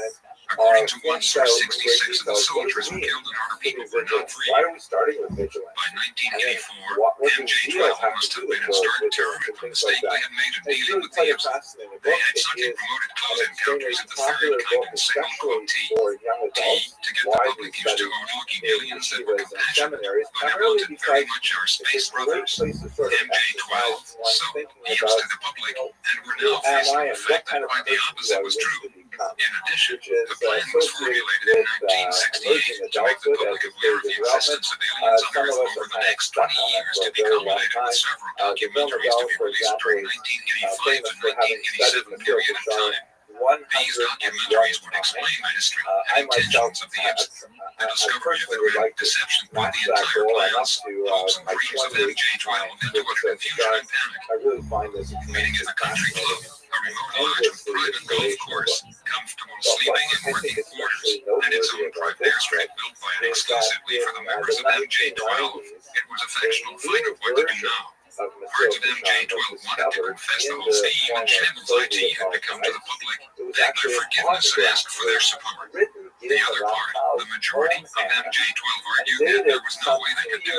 According to one source, 66 of the soldiers were killed and our people were not free. Why are we starting with vigilance? By 1984, What does MJ12 vigilance have must to have do been in with stark vigilance terror and at the things mistake like they that? had made in It's dealing really with the quite a imps. fascinating They book. had It sunk and is promoted an close encounters extremely of the third popular kind book, and signal especially quote T. for young T adults, to get the widely public used to studied Odogi in aliens that were yeshivas and compassionate, seminaries, but have primarily wanted very because much our it's space a great brothers. place to sort of MJ12, exercise one's so thinking used about, to the public, and were who now am facing I the and what fact kind that of quite the person do opposite I was wish true. to become, In addition, which is the plan was formulated in 1968 to make the public aware of the existence of aliens on Earth over the next 20 years to be culminated with several documentaries to be released during 1985 to 1987 period of time. These documentaries would explain the history and intentions of the imps, the discovery of the rim, deception by the entire plans, hopes and dreams of MJ12 into utter confusion and panic. I really find this Meeting at the country club, a remote lodge with private golf course, comfortable sleeping and working quarters, and its own private airstrip built by and exclusively for the members of MJ12. It was a fictional fight of what to do now. Parts of MJ12 wanted to confess the whole scheme, and shambles IT had become to the public, begged their forgiveness and asked for their support. The other part, the majority of MJ12 argued that there was no way they could do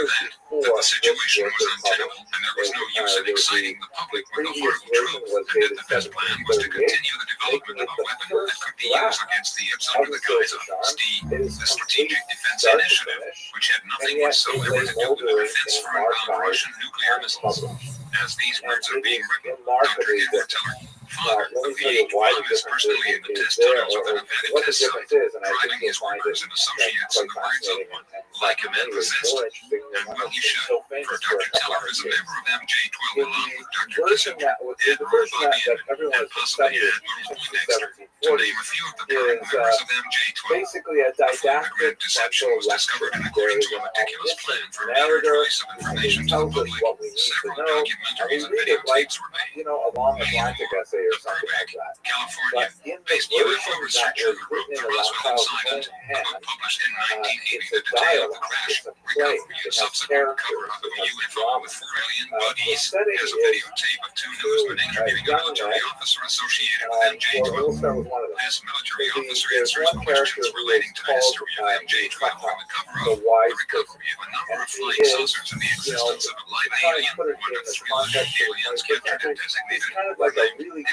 that the situation was untenable, and there was no use in exciting the public with the horrible truth, and that the best plan was to continue the development of a weapon that could be used against the imps under the guise of STEAM, the Strategic Defense Initiative, which had nothing whatsoever to do with the defense for inbound Russian nuclear missiles. As these words are being written, Dr. Edward Teller, father of the 8 economist personally in the test tunnels of the Nevada test site, driving his workers and associates in the words of one, like a man possessed, and well he should, for Dr. Teller is a member of MJ12 along with Dr. Kissinger, Ed Bobby, and possibly Admiral Poindexter, to name a few of the current members of MJ12. Basically a Before the Grand Deception was discovered and according to a meticulous plan for better release of information to the public, several documentaries and videotapes were made. Along Atlantic essay or something like that. California, based UFO researcher who wrote The Roswell Incident, a book published in 1980, The Detail of the Crash, recovery and subsequent cover-up of a UFO with 4 alien buddies, has a videotape of 2 newsmen interviewing a military officer associated with MJ12. This military officer answers questions relating to the history of MJ12 on the cover-up, the recovery of a number of flying saucers, and the existence of a live alien, one of 3 living aliens captured and designated Y1,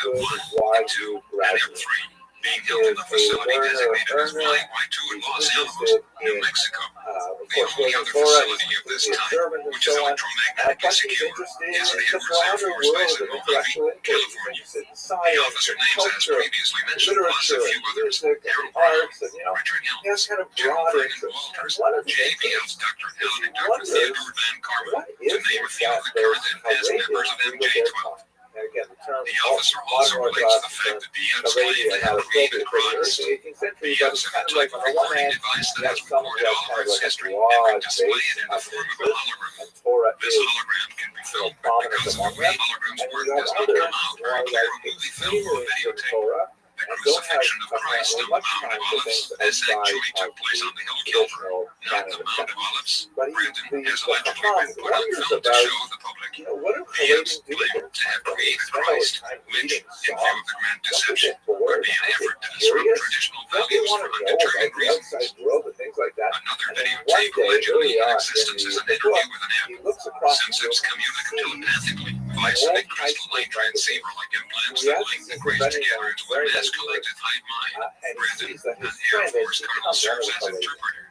M2, and M3, being held in the facility designated as Y2 in Los Alamos, New Mexico. The only other facility of this type, which is electromagnetically secure, is the Edwards Air Force Base in Mojave, California. The officer names, as previously mentioned, plus a few others: Harold Brown, Richard Helms, General Vernon Walters, J.B. Helms, Dr. Helen, and Dr. Theodore Van Karman, to name a few of the current and past members of MJ12. The officer also relates the fact that the imps claim to have created Christ. The imps have a type of recording device that has recorded all of Earth's history and can display it in the form of a hologram. This hologram can be filmed, but because of the way holograms work does not come out very clear on movie film or videotape. The crucifixion of Christ on the Mount of Olives, this actually took place on the hill Calvary, not the Mount of Olives. Brandon has allegedly been put on film to show the public. The imps claim to have created Christ, which, in view of the Grand Deception, would be an effort to disrupt traditional values for undetermined reasons. Another videotape allegedly in existence is an interview with an imp. Since it's communicated telepathically via a crystal light transceiver like implants that link the grays together into a mass collective hive mind, Brandon, an Air Force colonel, serves as interpreter.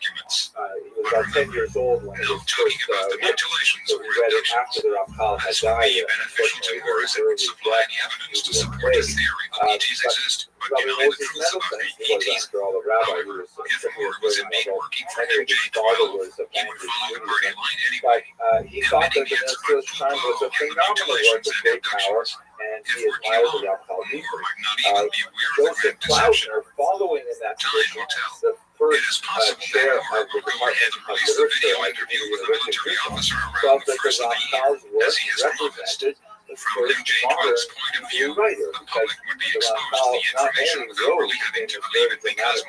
he was about 10 years old when it was first written, so we read it after the Ramchal had died, unfortunately very early death due to a plague. But Rabbi Moses Mendelssohn, he was after all a rabbi, he was simply as great a Mendel. Henry, his father was a Baptist Judaism, but he thought that the Messiah's time was a phenomenal work of great power, and he admired the Ramchal deeply. Joseph Klausner, following in that tradition, the first chair of the Department of Literature at the University of Jerusalem, felt that the Ramchal's work represented the first modern Hebrew writer, because the Ramchal not only wrote in a very dramatic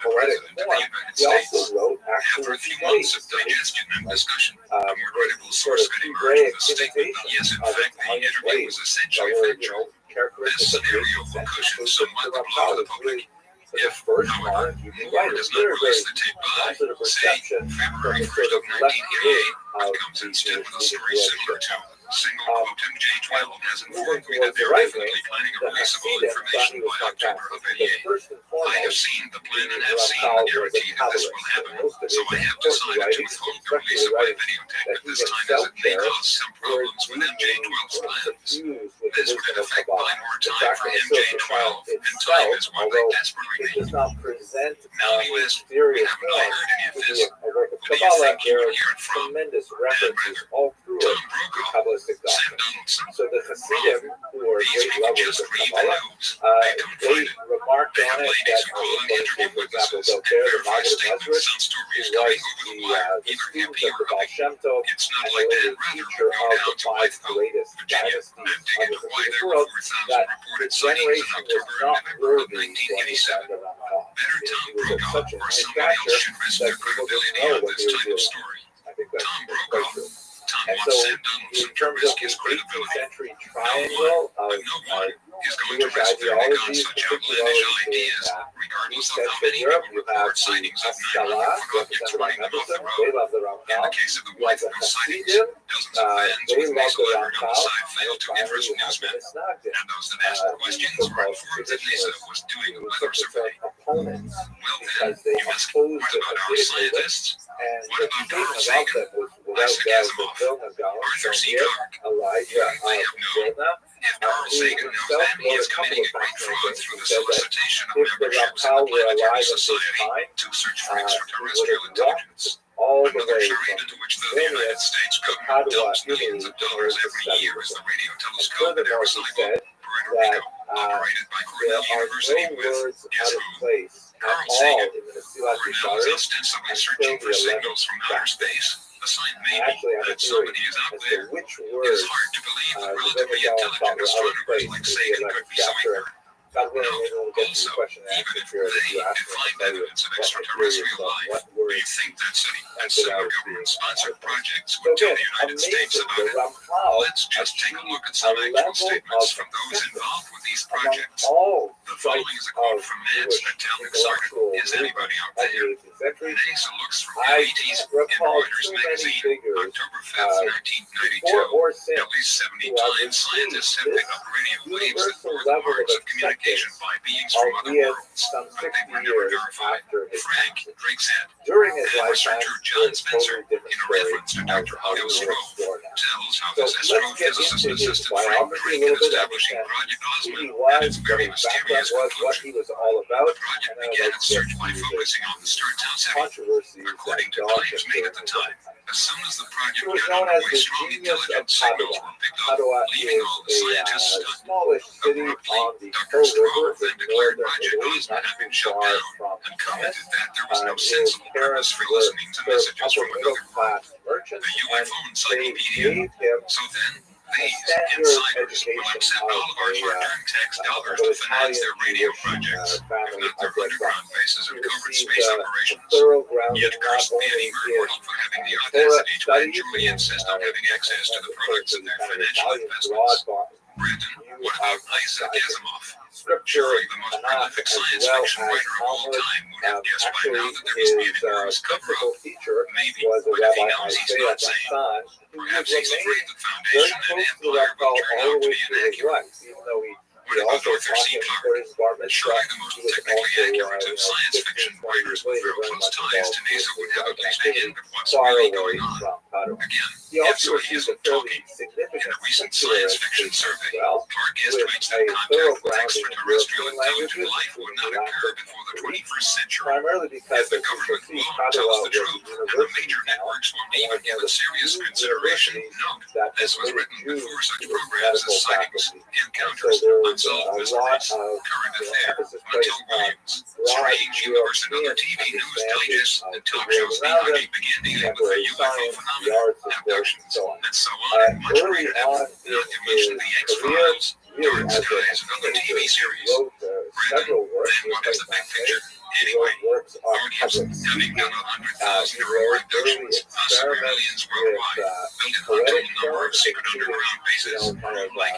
poetic form, he also wrote actual plays, sort of Hebraic imitations of Italian plays that were, characteristic of the 18th century. So the Ramchal is really the first modern Hebrew writer. Very, very positive reception from the sort of left wing of the Jewish world. Single quote MJ12 has informed me that they're definitely planning a release of all information by October of any year. I have seen the plan and have seen the guarantee that this will happen, so I have decided to withhold the release of my videotape at this time as it may cause some problems with MJ12's plans. This would in effect buy more time for MJ12, and time is what I desperately need. Now you ask, haven't I heard any of this? What do you think you would hear it from? Tremendous references all through it to Kabbalistic doctrine. So the Hasidim, who are great lovers of Kabbalah, they remarked on it that, for example, Belter, the Maggid Mesrit, who was the student of the Baal Shem Tov, and the later teacher of the 5 greatest dynasties under the Jewish world, that the generation was not worthy to understand the Ramchal. He was such a nice actor that people didn't know what they were doing. I think that's quite true. And so, in terms of the 18th century triangle of Jewish ideologies, particularly in East Central Europe, you have the Haskalah, represented by Mendelssohn. They love the Ramchal. You have the Hasidim. They love the Ramchal. And finally, you have the Misnagdim. So-called traditionalists, opponents, because they oppose the Hasidic. And the statement about them was without doubt the Vilna Gaon, Elijah of Vilna, who himself wrote a couple of fascinating things. He said that if the Ramchal were alive at this time, he would have walked all the way from Vilnius to Padua, Italy, in order to study with them. And furthermore, he said that there are no words out of place at all in the Mesilat Yesharim until the 11th chapter. I actually have a theory as to which words the Vilna Gaon found were out of place in the 11th chapter. God willing, maybe we'll get to the question and answer period if you ask me to tell you what theory is about what words answered out of the projects. So again, amazing, the Ramchal Let's just take a look at some a actual level statements of from those involved with these among projects. all The following is a quote of from Matt's Jewish metallic sergeant. intellectual Is anybody out of the there? 18th century. NASA looks from I the 80s can't in recall Reuters too many magazine, figures October 5th, 1992. before or since At least 70 who have times scientists have received picked up radio waves that universal bore the level marks of of communication acceptance, by beings from other albeit worlds, some but they 60 were never years verified. after his Frank passing. Drake said, During his and lifetime, researcher John it's a Spencer, totally different in a story reference to of Dr. how Otto we will Stroh, explore now. tells how So this let's get astrophysicist into his assisted Frank biography Drake a in little bit, establishing understand Project who Osmond he and was, its what very his background mysterious was, what conclusion. he was all about, The project and then began let's its get search by to focusing on the stern town's heavy. controversies According that to dogged claims him made during at the his time, lifetime. as soon as the project He was got known as underway, the strong genius of intelligence signals Padua. were picked up, Padua leaving is all the a scientists stunned. smallish city Abruptly, on the Dr. Po Stroh River then in declared northern Project Italy, Osmond not had too been shut far down, from and commented Venice. that there was no His sensible purpose parents for were listening to messages upper from middle another world. class merchants, The and UFO they Encyclopedia. gave him So then, a these standard insiders will education accept all of our hard-earned tax dollars to finance their radio projects, if family not their of their underground sons. bases He of covert received space a operations. thorough grounding Yet not cursed only Danny in Merworld for having the Torah audacity to studies unduly insist on having access to the products of their kind of financial Italian investments. broad Brandon, view what of about Isaac Asimov? scripture, Surely the most Tanakh, prolific as science well fiction as writer of all Talmud. time would have guessed by Actually, now that there must be an his enormous principal cover-up. teacher Maybe, was a but if he Rabbi knows he's Isaiah not saying, Hassan, who perhaps he's remained afraid that very foundation and close to the empire will Ramchal turn all out the to way be through his inaccurate. life, even though he What about also Arthur taught C. him Clarke? for his bar mitzvah. Surely the most He was technically also, accurate of science 15, fiction 20 writers years with later, real very close much ties to involved NASA with would have at least a activity hint of what's far really away going on. from Padua. Again, He also so he received a isn't fairly talking. In significant a recent secular science fiction education as survey, well, Clarke with estimates a that thorough contact with grounding in extraterrestrial European intelligent languages, life would not including occur Latin before the and Greek, 21st century. primarily because If the as you can government see, won't tell Padua us the was a truth, the university major town, networks won't and even one give of it the serious few consideration. universities Note, that this was admitted written Jews before such to its programs medical as sightings, faculty. And so encounters, there was unsolved a lot mysteries, of current affair, emphasis placed Until on Williams, broad Strange Universe, and other European TV news understanding digests of and the talk world shows around them, began dealing with the contemporary UFO science, the phenomena, arts, of course, and abductions, so on. and so on, and much Early greater on depth, in not to mention the his career, X-Files, really Dark as a Skies, and other TV teenager, series. he wrote several works. Then what is the big picture? He Anyway, wrote works on audience, public having speaking. done 100,000 He or more wrote early abductions, possibly experiments millions with worldwide, built an poetic untold number form, of secret including, underground bases, kind of like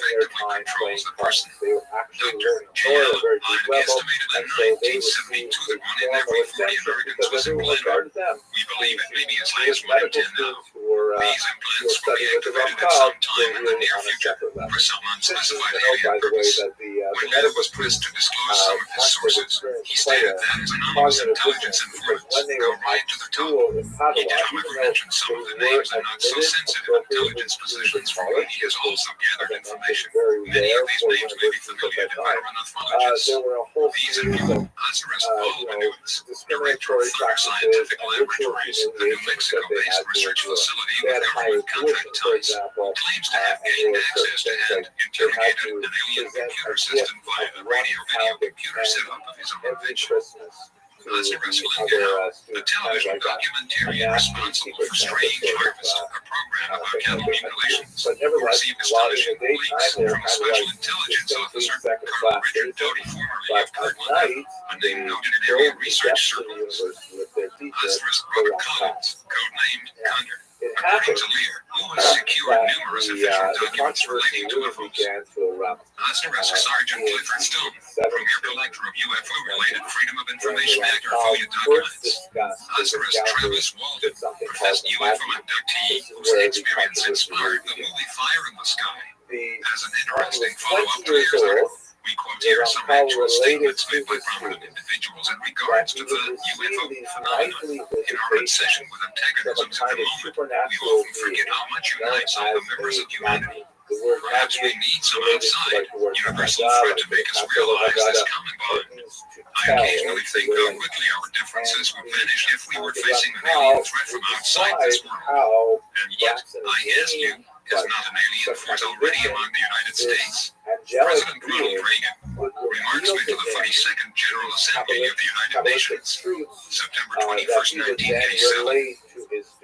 their time playing cards. They were actually learning Torah at a very deep level, and so they received a formal exemption because everyone regarded them. These medical students who were studying with the Rothschild were really on a separate level. This is to note, by the way, that the medical students experienced quite a cognitive dissonance because when they were at school in Padua, even though they were admitted appropriately to the college, which was, as I mentioned, very rare for universities at that time, there were a whole series of discriminatory practices and ritual humiliations that they had to endure. They had higher tuition, for example, and there were certain things like they had to present a gift of £1 every Christmas to the other students, kind of like a nasty secret Santa sort of thing that they had to do. But nevertheless, while in the daytime they were kind of like distinctly second-class citizens, but at night they drove me back to the university with their teacher for that class. It happened Who has that secured numerous official the documents controversy relating to really UFOs. began to erupt Asterisk Sergeant Clifford Stone, Premier Collector of UFO-related Freedom of Information Act or FOIA documents. Asterisk Travis Walden, professed UFO inductee whose experience inspired the movie Fire in the Sky. As an interesting follow-up to his article, we quote here some actual statements made by prominent individuals in regards to the UFO phenomenon. In our obsession with antagonisms at the moment, we often forget how much unites all the members of humanity. Perhaps we need some outside, universal threat to make us realize this common bond. I occasionally think how quickly our differences would vanish if we were facing an alien threat from outside this world. And yet, ISU is not an alien force already among the United States. President Ronald Reagan remarks made to the 42nd General Assembly of the United Nations, September 21st, 1987.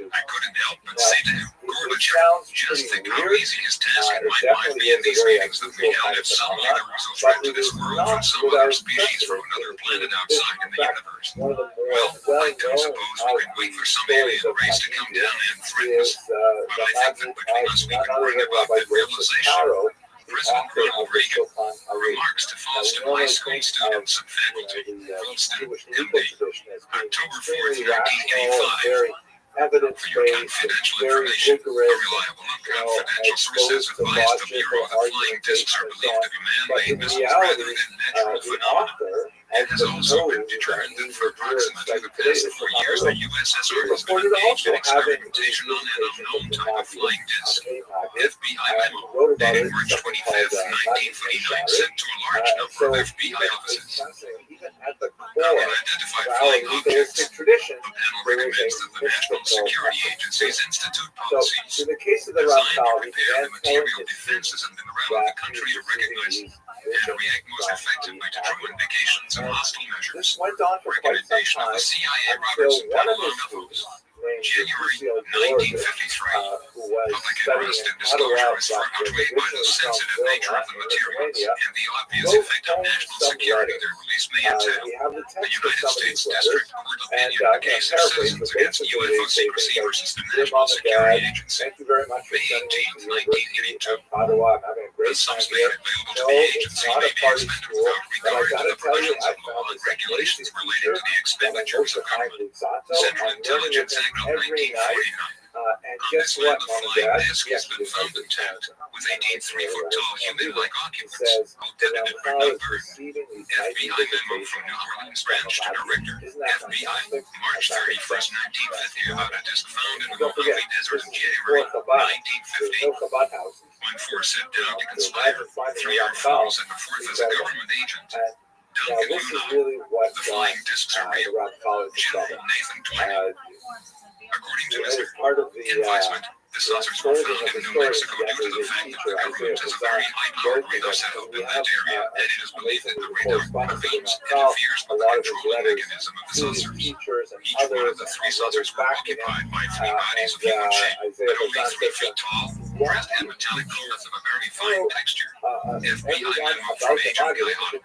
I couldn't help but say to him, Gorbachev, just think how easy his task it might be in these meetings that we held if suddenly there was a threat to this world from some other species from another planet outside in the universe. Well, I don't suppose we can wait for some alien race to come down and threaten us, but I think that between us we can bring about that realization. President Ronald Reagan remarks to Falston High School students and faculty, Falston, MD, October 4th, 1985. For your confidential information, a reliable and confidential source has advised the Bureau that flying discs are believed to be man-made missiles rather than natural phenomena. It has also been determined that for approximately the past 4 years, the USSR has been engaged in experimentation on an unknown type of flying disc. FBI memo dated March 25th, 1949, sent to a large number of FBI offices. Unidentified flying objects, the panel recommends that the National Security Agency's institute policies designed to repair the material defenses in the realm of the country to recognize and react most effectively to true indications of hostile measures. Recommendation of the CIA Robertson panel on UFOs. January 1953. Public interest in disclosure is far outweighed by the sensitive nature of the materials and the obvious effect on national security their release may intend. The United States District Court opinion in the case of Citizens Against UFO Secrecy versus the National Security Agency, May 18, 1982. The sums made available to the agency may be expended without regard to the provisions of law and regulations relating to the expenditures of government. Central Intelligence Act of 1949. On this land, the flying disc has been found intact, with 18 3-foot-tall human-like occupants, alternate numbered. FBI memo from New Orleans Branch to Director, FBI, March 31st, 1950, about a disc found in the Mojave Desert in January 1950. One force sent down to conspire, 3 are false, and the 4th is a government agent. Duncan Luna, the flying discs are real. General Nathan Twain. According to his advisement, the saucers were found in New Mexico due to the fact that the government has a very high-powered radar setup in that area, and it is believed that the radar intervenes with the controlling mechanism of the saucers. Each one of the 3 saucers were occupied by 3 bodies of human shape, but only 3 feet tall, dressed in metallic cloth of a very fine texture. FBI memo from Agent Guy Hunt,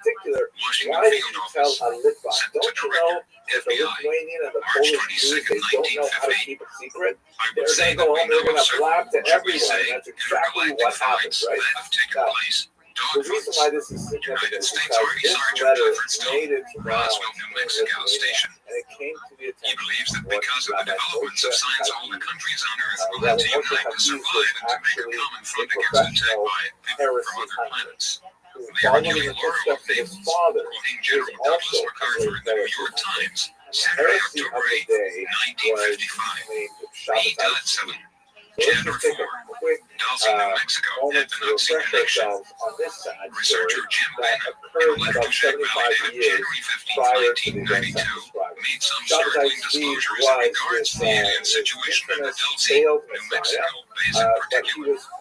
Washington Field Office, sent to Director, FBI, March 22nd, 1958. I would say that we know of several, should we say, intergalactic flights that have taken place. Dogfights. United States Army Sergeant Clifford Stone, Roswell, New Mexico Station. He believes that because of the developments of science, all the countries on Earth will have to unite to survive and to make a common front against attack by people from other planets. They are giving Laurel of Naples, quoting General Douglas MacArthur in the New York Times, Saturday, October 8th, 1955. 8.7. Chapter 4, Dulce, New Mexico, at the Nazi Connection. Researcher Jim Banner, in a letter to Shag Valley dated January 15, 1992, made some startling disclosures in regards to the alien situation in the Dulce, New Mexico basin in particular.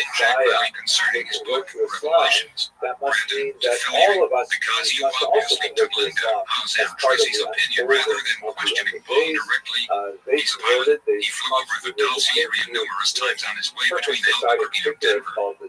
Messiah will convert to Islam, that must mean that all of us must also convert to Islam as part of the unfolding of the end of days. They converted, they flew over Philadelphia numerous times on his way between Albuquerque and Denver. Called the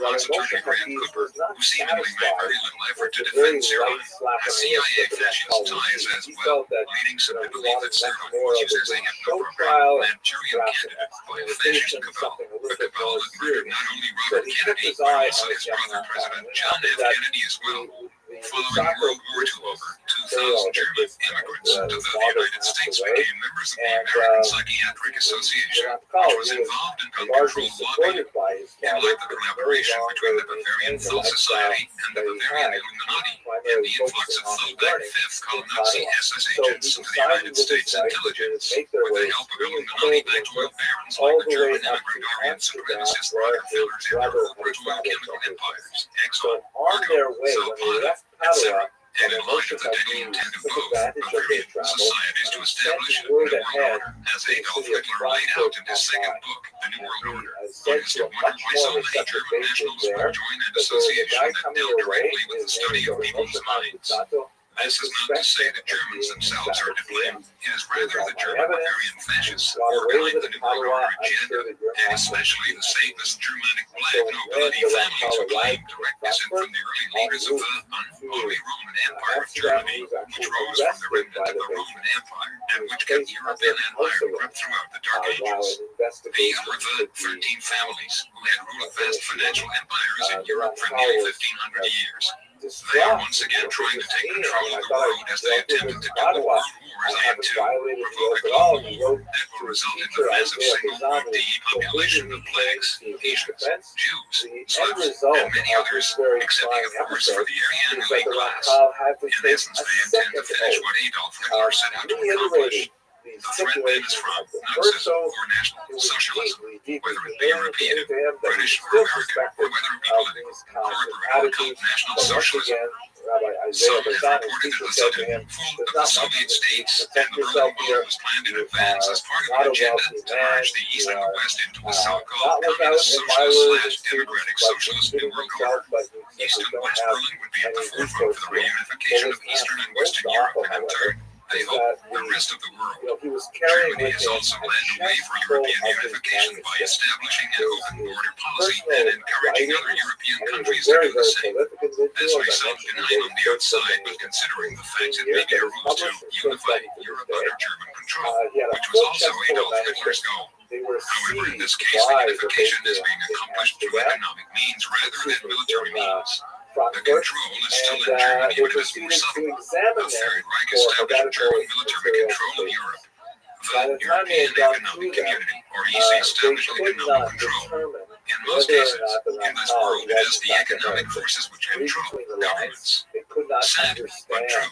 Robert Rothschild Graham Cooper, who seemingly made very little effort to defend Zero, has CIA fascist ties as well, leading some to believe that Zero was used as a hypno-programmed Manchurian candidate by a fascist cabal, a cabal that murdered not only Robert Kennedy, but also his brother, President John F. Kennedy, as well. Following World War II over, 2 2,000 German immigrants to the United States became members of the American Psychiatric Association, which was involved in gun control lobbying, in like the collaboration between the Bavarian Film Society and the Bavarian Illuminati, and the influx of full-back fifth column Nazi SS agents into the United States intelligence, with the help of Illuminati-backed oil barons like the German immigrant Orient supremacist Rockefellers and their corporate oil chemical empires, Exxon, Arco, Sao Paulo, etc., and in light of the deadly intent of both Bavarian societies to establish a new world order, as Adolf Hitler laid out in his second book, The New World Order, one is to wonder why so many German nationals would join an association that dealt directly with the study of people's minds. This is not to say that Germans themselves are to blame. It is rather the German Bavarian fascists who are behind the New World Order agenda, and especially the Satanist Germanic black nobility families who claim direct descent from the early leaders of the unholy Roman Empire of Germany, which rose from the remnant of the Roman Empire, and which kept Europe in an iron grip throughout the Dark Ages. These were the 13 families who had ruled vast financial empires in Europe for nearly 1,500 years. They are once again trying to take control of the world as they attempted to do the world war as I am to provoke a global war that will result in the massive single-group depopulation of blacks, Asians, Jews, Slavs, and many others, excepting of course for the Aryan elite class. In essence, they intend to finish what Adolf Hitler set out to accomplish. The threat then is from Marxism or National Socialism, whether it be European, British, or American, or whether it be political, corporate, or cult National Socialism. Some have reported that the sudden fall of the Soviet states and the Berlin Wall was planned in advance as part of an agenda to merge the East and the West into a so-called communist socialist/democratic socialist New World Order. East and West Berlin would be at the forefront for the reunification of Eastern and Western Europe, and in turn, they hope the rest of the world. Germany has also led the way for European unification by establishing an open border policy and encouraging other European countries to do the same. This may sound benign on the outside, but considering the fact it may be a route to unify Europe under German control, which was also Adolf Hitler's goal. However, in this case, the unification is being accomplished through economic means rather than military means. The control is still in Germany, but it is more subtle. The Third Reich established German military control of Europe. The European Economic Community, or EC, established economic control. In most cases, in this world, it is the economic forces which control governments. Sad, but true.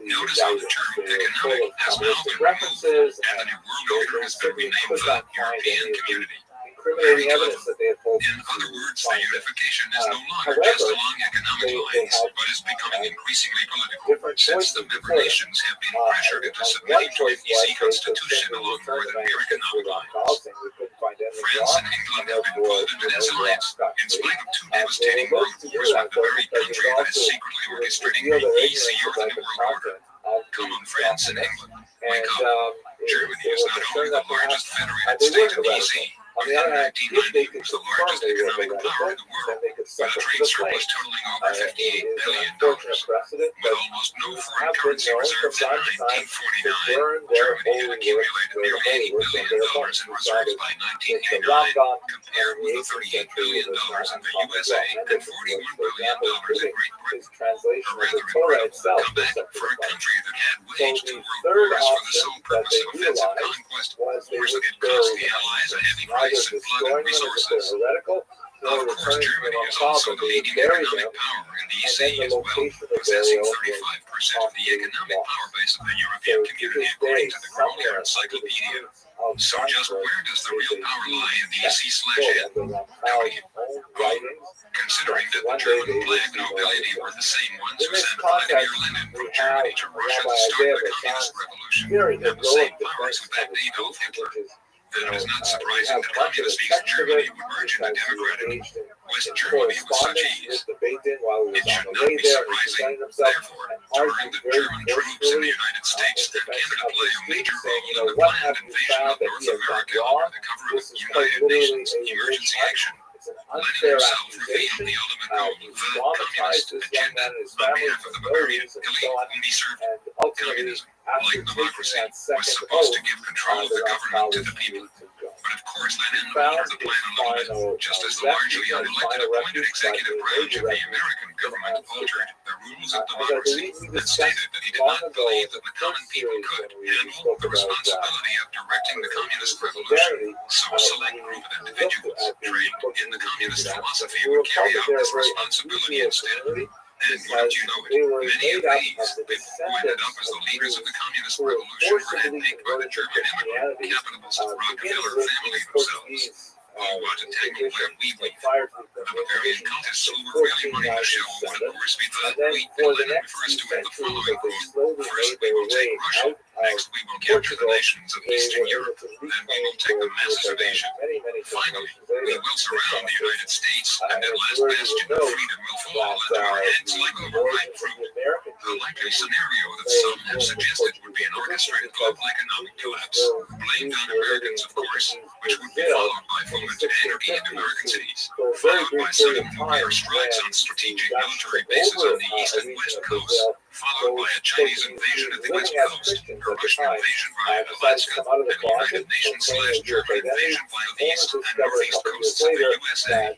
Notice how the term economic has now been removed, and the New World Order has been renamed the European Community. Very clever. In other words, the unification is no longer just along economic lines, but is becoming increasingly political, since the member nations have been pressured into submitting to an EC constitution along more than mere economic lines. France and England have been pulled into this alliance, in spite of two devastating world wars with the very country that is secretly orchestrating the EC or the New World Order. Come on, France and England, wake up. Germany is not only the largest federated state in the EC, but in 1990 it was the largest economic power in the world, with a trade surplus totaling over $58 billion. With almost no foreign currency reserves in 1949, Germany had accumulated nearly $80 billion in reserves by 1989, compared with the $38 billion in the USA and $41 billion in Great Britain. A rather incredible comeback for a country that had waged two world wars for the sole purpose of offensive conquest, wars that had cost the Allies a heavy price in blood and resources. Of course, Germany is also the leading economic power in the EC as well, possessing 35% of the economic power base of the European community according to the Grolier Encyclopedia. So just where does the real power lie in the EC/N? Considering that the German black nobility were the same ones who sent Vladimir Lenin from Germany to Russia to start the communist revolution, and the same powers who backed Adolf Hitler, then it is not surprising that communist East Germany would merge into democratic West Germany with such ease. It should not be surprising, therefore, to learn that German troops in the United States and Canada play a major role in the planned invasion of North America under the cover of United Nations Emergency Action. Lenin himself revealed the ultimate goal of the communist agenda on behalf of the Bavarian elite whom he served. Communism, like democracy, was supposed to give control of the government to the people. But But of course, that ended the plan a little bit, just as the largely unelected appointed executive branch of the American government altered the rules of democracy and stated that he did not believe that the common people could handle the responsibility of directing the communist revolution. So a select group of individuals trained in the communist philosophy would carry out this responsibility instead. And wouldn't you know it, many of these people who ended up as the leaders of the communist revolution were handpicked by the German immigrant capitalists of Rockefeller family themselves. Oh, what a tangled web we weave. The Bavarian cultists who were really running the show would of course be the weak Lenin refers to in the following quote. First we will take Russia, next we will capture the nations of Eastern Europe, then we will take the masses of Asia. Finally, we will surround the United States, and that last bastion of freedom will fall into our hands like overripe fruit. The likely scenario that some have suggested would be an orchestrated global economic collapse, blamed on Americans of course, which would be followed by foment anarchy in American cities, followed by sudden nuclear strikes on strategic military bases on the east and west coasts, followed by a Chinese invasion of the west coast, a Russian invasion via Alaska, and a United Nations/German invasion via the east and northeast coasts of the USA.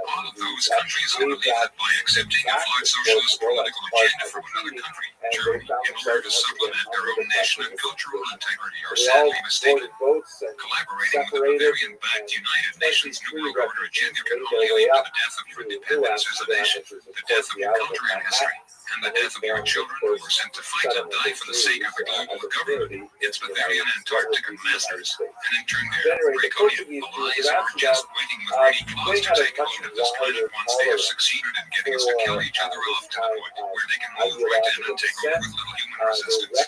All of those countries who believe that by accepting a flawed socialist political agenda from another country, Germany, in order to supplement their own national and cultural integrity, are sadly mistaken. Collaborating with the Bavarian-backed United Nations New World Order agenda can only lead to the death of your independence as a nation, the death of your culture and history, and the death of your children who are sent to fight and die for the sake of the global government, its Bavarian Antarctican masters, and in turn their draconian allies who are just waiting with ready claws to take hold of this planet once they have succeeded in getting us to kill each other off to the point where they can move right in and take over with little human resistance.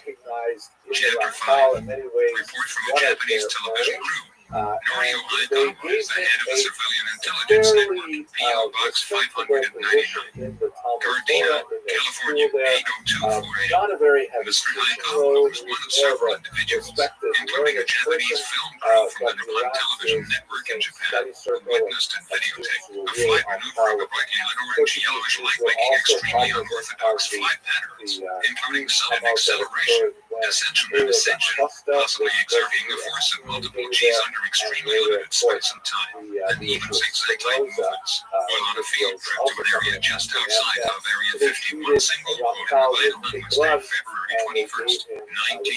Chapter 5. Report from a Japanese television crew. Norio Haikon is the head of the Civilian Intelligence Network, P.O. Box 599. Gardena, California, 80248. Mr. Haikon was one of several individuals, including a Japanese film crew from the Nippon Television Network in Japan, who witnessed and videotaped a flight maneuver of a brightly lit orange yellowish light making extremely unorthodox flight patterns, including sudden acceleration, ascension and ascension, possibly exerting a force of multiple G's under extremely limited space and time, and even zigzag-like movements, while on a field trip to an area just outside of Area 51, single quoted Vital Wednesday, February 21st,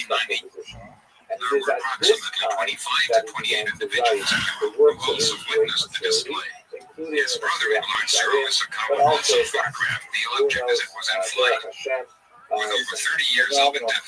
1990. There were approximately 25 to 28 individuals who also witnessed the display. His brother-in-law, Cyril Isakawa, also photographed the object as it was in flight. With over 30 years of in-depth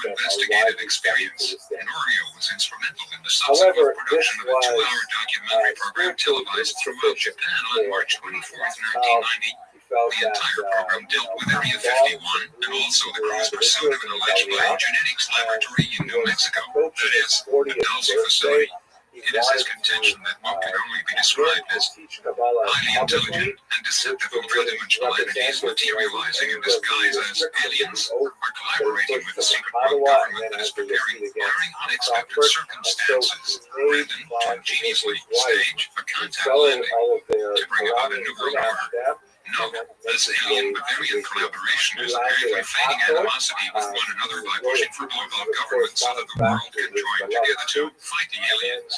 investigative experience, Norio was instrumental in the subsequent production of a 2-hour documentary program televised throughout Japan on March 24th, 1990. The entire program dealt with Area 51 and also the crew's pursuit of an alleged biogenetics laboratory in New Mexico, that is, a Dulce facility. It is his contention that what can only be described as highly intelligent and deceptive ultra-dimensional entities materializing in disguise as aliens are collaborating with the secret world government that is preparing, barring unexpected circumstances, random to ingeniously stage a contact landing to bring about a new world order. Note, this alien Bavarian collaboration is apparently feigning animosity with one another by pushing for global government so that the world can join together to fight the aliens.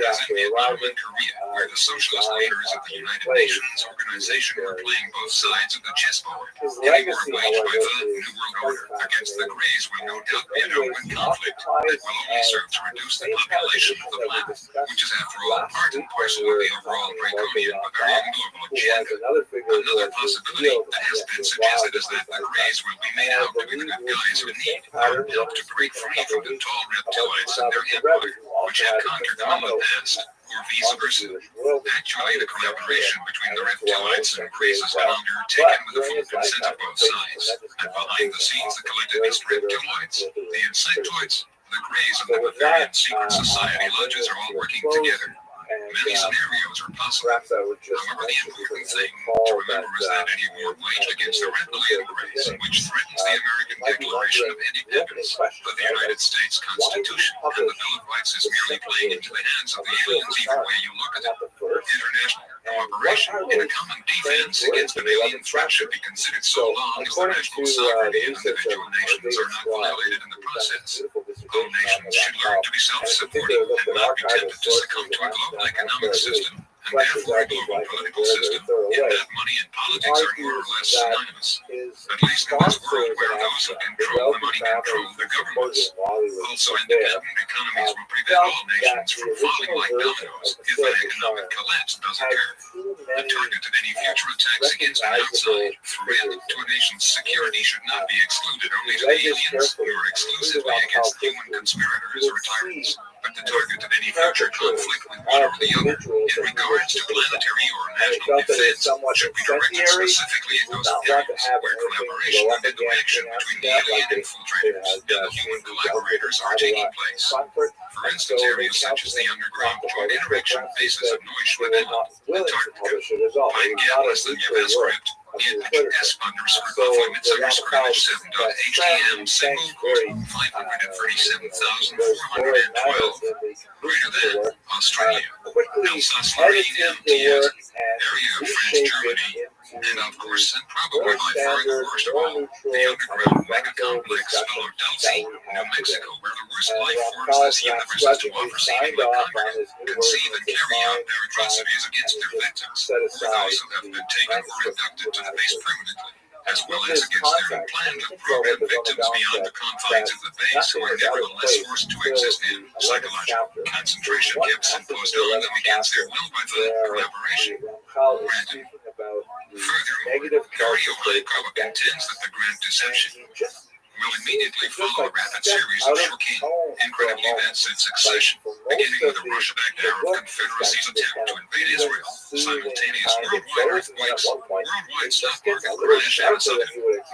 As in Vietnam and Korea, where the socialist leaders of the United Nations organization were playing both sides of the chessboard, any war waged by the New World Order against the Greys will no doubt be an open conflict that will only serve to reduce the population of the planet, which is after all part and parcel of the overall draconian Bavarian global agenda. Another possibility that has been suggested is that the Greys will be made out to be the good guys who need our help to break free from the tall reptiloids and their empire, which have conquered them in the past, or vice versa. Actually, the collaboration between the reptiloids and Greys has been undertaken with the full consent of both sides, and behind the scenes the collectivist reptiloids, the insectoids, the Greys, and the Bavarian secret society lodges are all working together. Many scenarios are possible. However, the important thing to remember is that any war waged against the reptilian race, which threatens the American Declaration of Independence, but the United States Constitution and the Bill of Rights is merely playing into the hands of the aliens either way you look at it. International cooperation in a common defense against an alien threat should be considered so long as the national sovereignty of individual nations are not violated in the process. All nations should learn to be self-supporting and not be tempted to succumb to a global economic system and therefore a global political system in that money and politics are more or less synonymous. At least in this world where those who control the money control the governments. Also, independent economies will prevent all nations from falling like dominoes if an economic collapse does occur. The target of any future attacks against an outside threat to a nation's security should not be excluded only to the aliens or exclusively against human conspirators or tyrants, but the target of any future conflict with one or the other in regards to planetary or national defense should be directed specifically at those areas where collaboration and interaction between the alien infiltrators and the human collaborators are taking place. For instance, areas such as the underground joint interaction bases of Neuschwann, Antarctica, Pine-Gatlas-Javascript, S_Governments_image7.htm single quote 537,412 greater than Australia, Alsace-Lorraine MTS, area of French Germany, and of course, and probably by far the worst of all, the underground megacomplex Philadelphia, New Mexico, where the worst life forms this universe has to offer seemingly congregate, conceive and carry out their atrocities against their victims, or those who have been taken or abducted to the base permanently, as well as against their implanned and programmed victims beyond the confines of the base who are nevertheless forced to exist in psychological concentration camps imposed on them against their will by the collaboration. Granted. Furthermore, Dario Haikawa contends that the Grand Deception will immediately follow a rapid series of shocking, incredible events in succession, beginning with the Russia-backed Arab Confederacy's attempt to invade Israel, simultaneous worldwide earthquakes, worldwide stock market crash, and a sudden,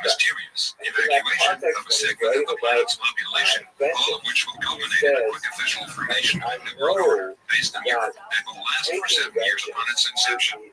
mysterious evacuation of a segment of the planet's population, all of which will culminate in a quick official formation of a new world order based in Europe that will last for 7 years upon its inception.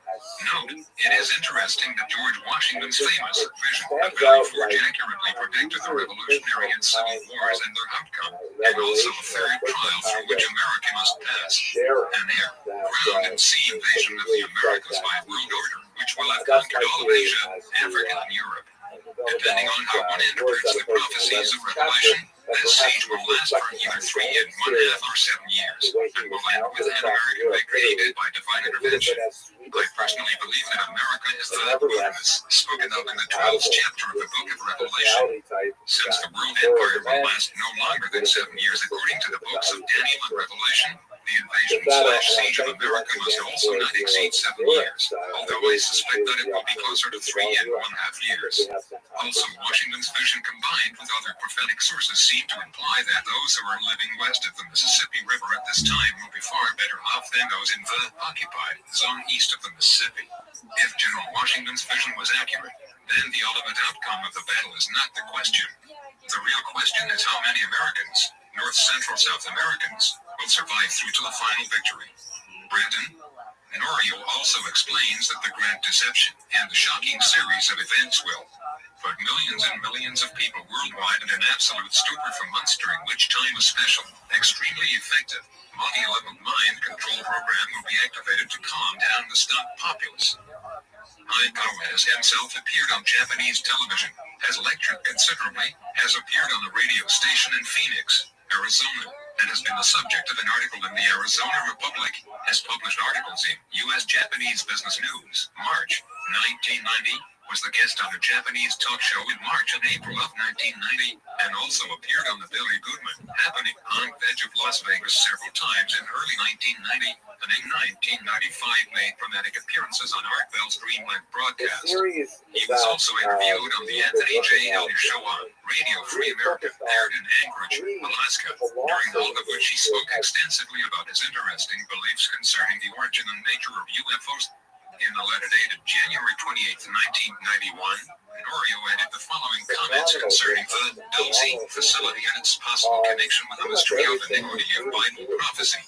Note, it is interesting that George Washington's famous vision of Valley Forge accurately predicted the Revolutionary and Civil Wars and their outcome, and also a third trial through which America must pass, an air, ground, and sea invasion of the Americas by a world order, which will have conquered all of Asia, Africa, and Europe. Depending on how one interprets the prophecies of Revelation, this siege will last for either 3 and 1/2 or 7 years, and will end with an America recreated by divine intervention. I personally believe that America is the wilderness spoken of in the 12th chapter of the book of Revelation. Since the world empire will last no longer than 7 years according to the books of Daniel and Revelation, the invasion/siege of America must also not exceed 7 years, although I suspect that it will be closer to 3 and 1/2 years. Also, Washington's vision combined with other prophetic sources seem to imply that those who are living west of the Mississippi River at this time will be far better off than those in the occupied zone east of the Mississippi. If General Washington's vision was accurate, then the ultimate outcome of the battle is not the question. The real question is how many Americans, North Central South Americans, will survive through to the final victory. Brandon Norio also explains that the Grand Deception and the shocking series of events will put millions and millions of people worldwide in an absolute stupor for months, during which time a special, extremely effective, multi-level mind control program will be activated to calm down the stunned populace. Haikawa has himself appeared on Japanese television, has lectured considerably, has appeared on the radio station in Phoenix, Arizona, and has been the subject of an article in the Arizona Republic, has published articles in U.S. Japanese Business News, March 1990, was the guest on a Japanese talk show in March and April of 1990, and also appeared on the Billy Goodman Happening on Edge of Las Vegas several times in early 1990, and in 1995 made dramatic appearances on Art Bell's Dreamland broadcast. He was also interviewed on the Anthony J. Elliott Show on Radio Free America, aired in Anchorage, Alaska, during all of which he spoke extensively about his interesting beliefs concerning the origin and nature of UFOs. In a letter dated January 28, 1991, Norio added the following comments concerning the Dulce facility and its possible connection with the mystery of iniquity of Bible prophecy.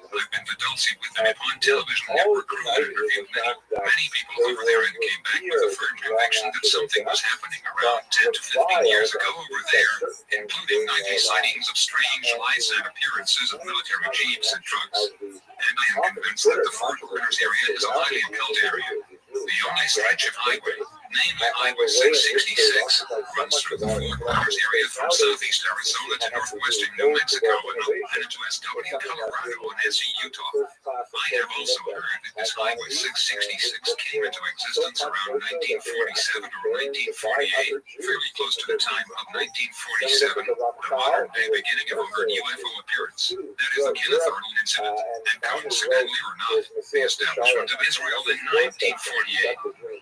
I've been to Dulce with the Nippon Television Network crew and interviewed many people over there and came back with a firm conviction that something was happening around 10 to 15 years ago over there, including nightly sightings of strange lights and appearances of military jeeps and trucks. And I am convinced that the Four Corners area is a highly occult area. The only stretch of highway, namely Highway 666, runs through the Four Corners area from southeast Arizona to northwestern New Mexico and into SW, Colorado, and SE, Utah. I have also heard that this Highway 666 came into existence around 1947 or 1948, fairly close to the time of 1947, the modern-day beginning of a heard UFO appearance. That is the Kenneth Arnold incident, and coincidentally or not, the establishment of Israel in 1948.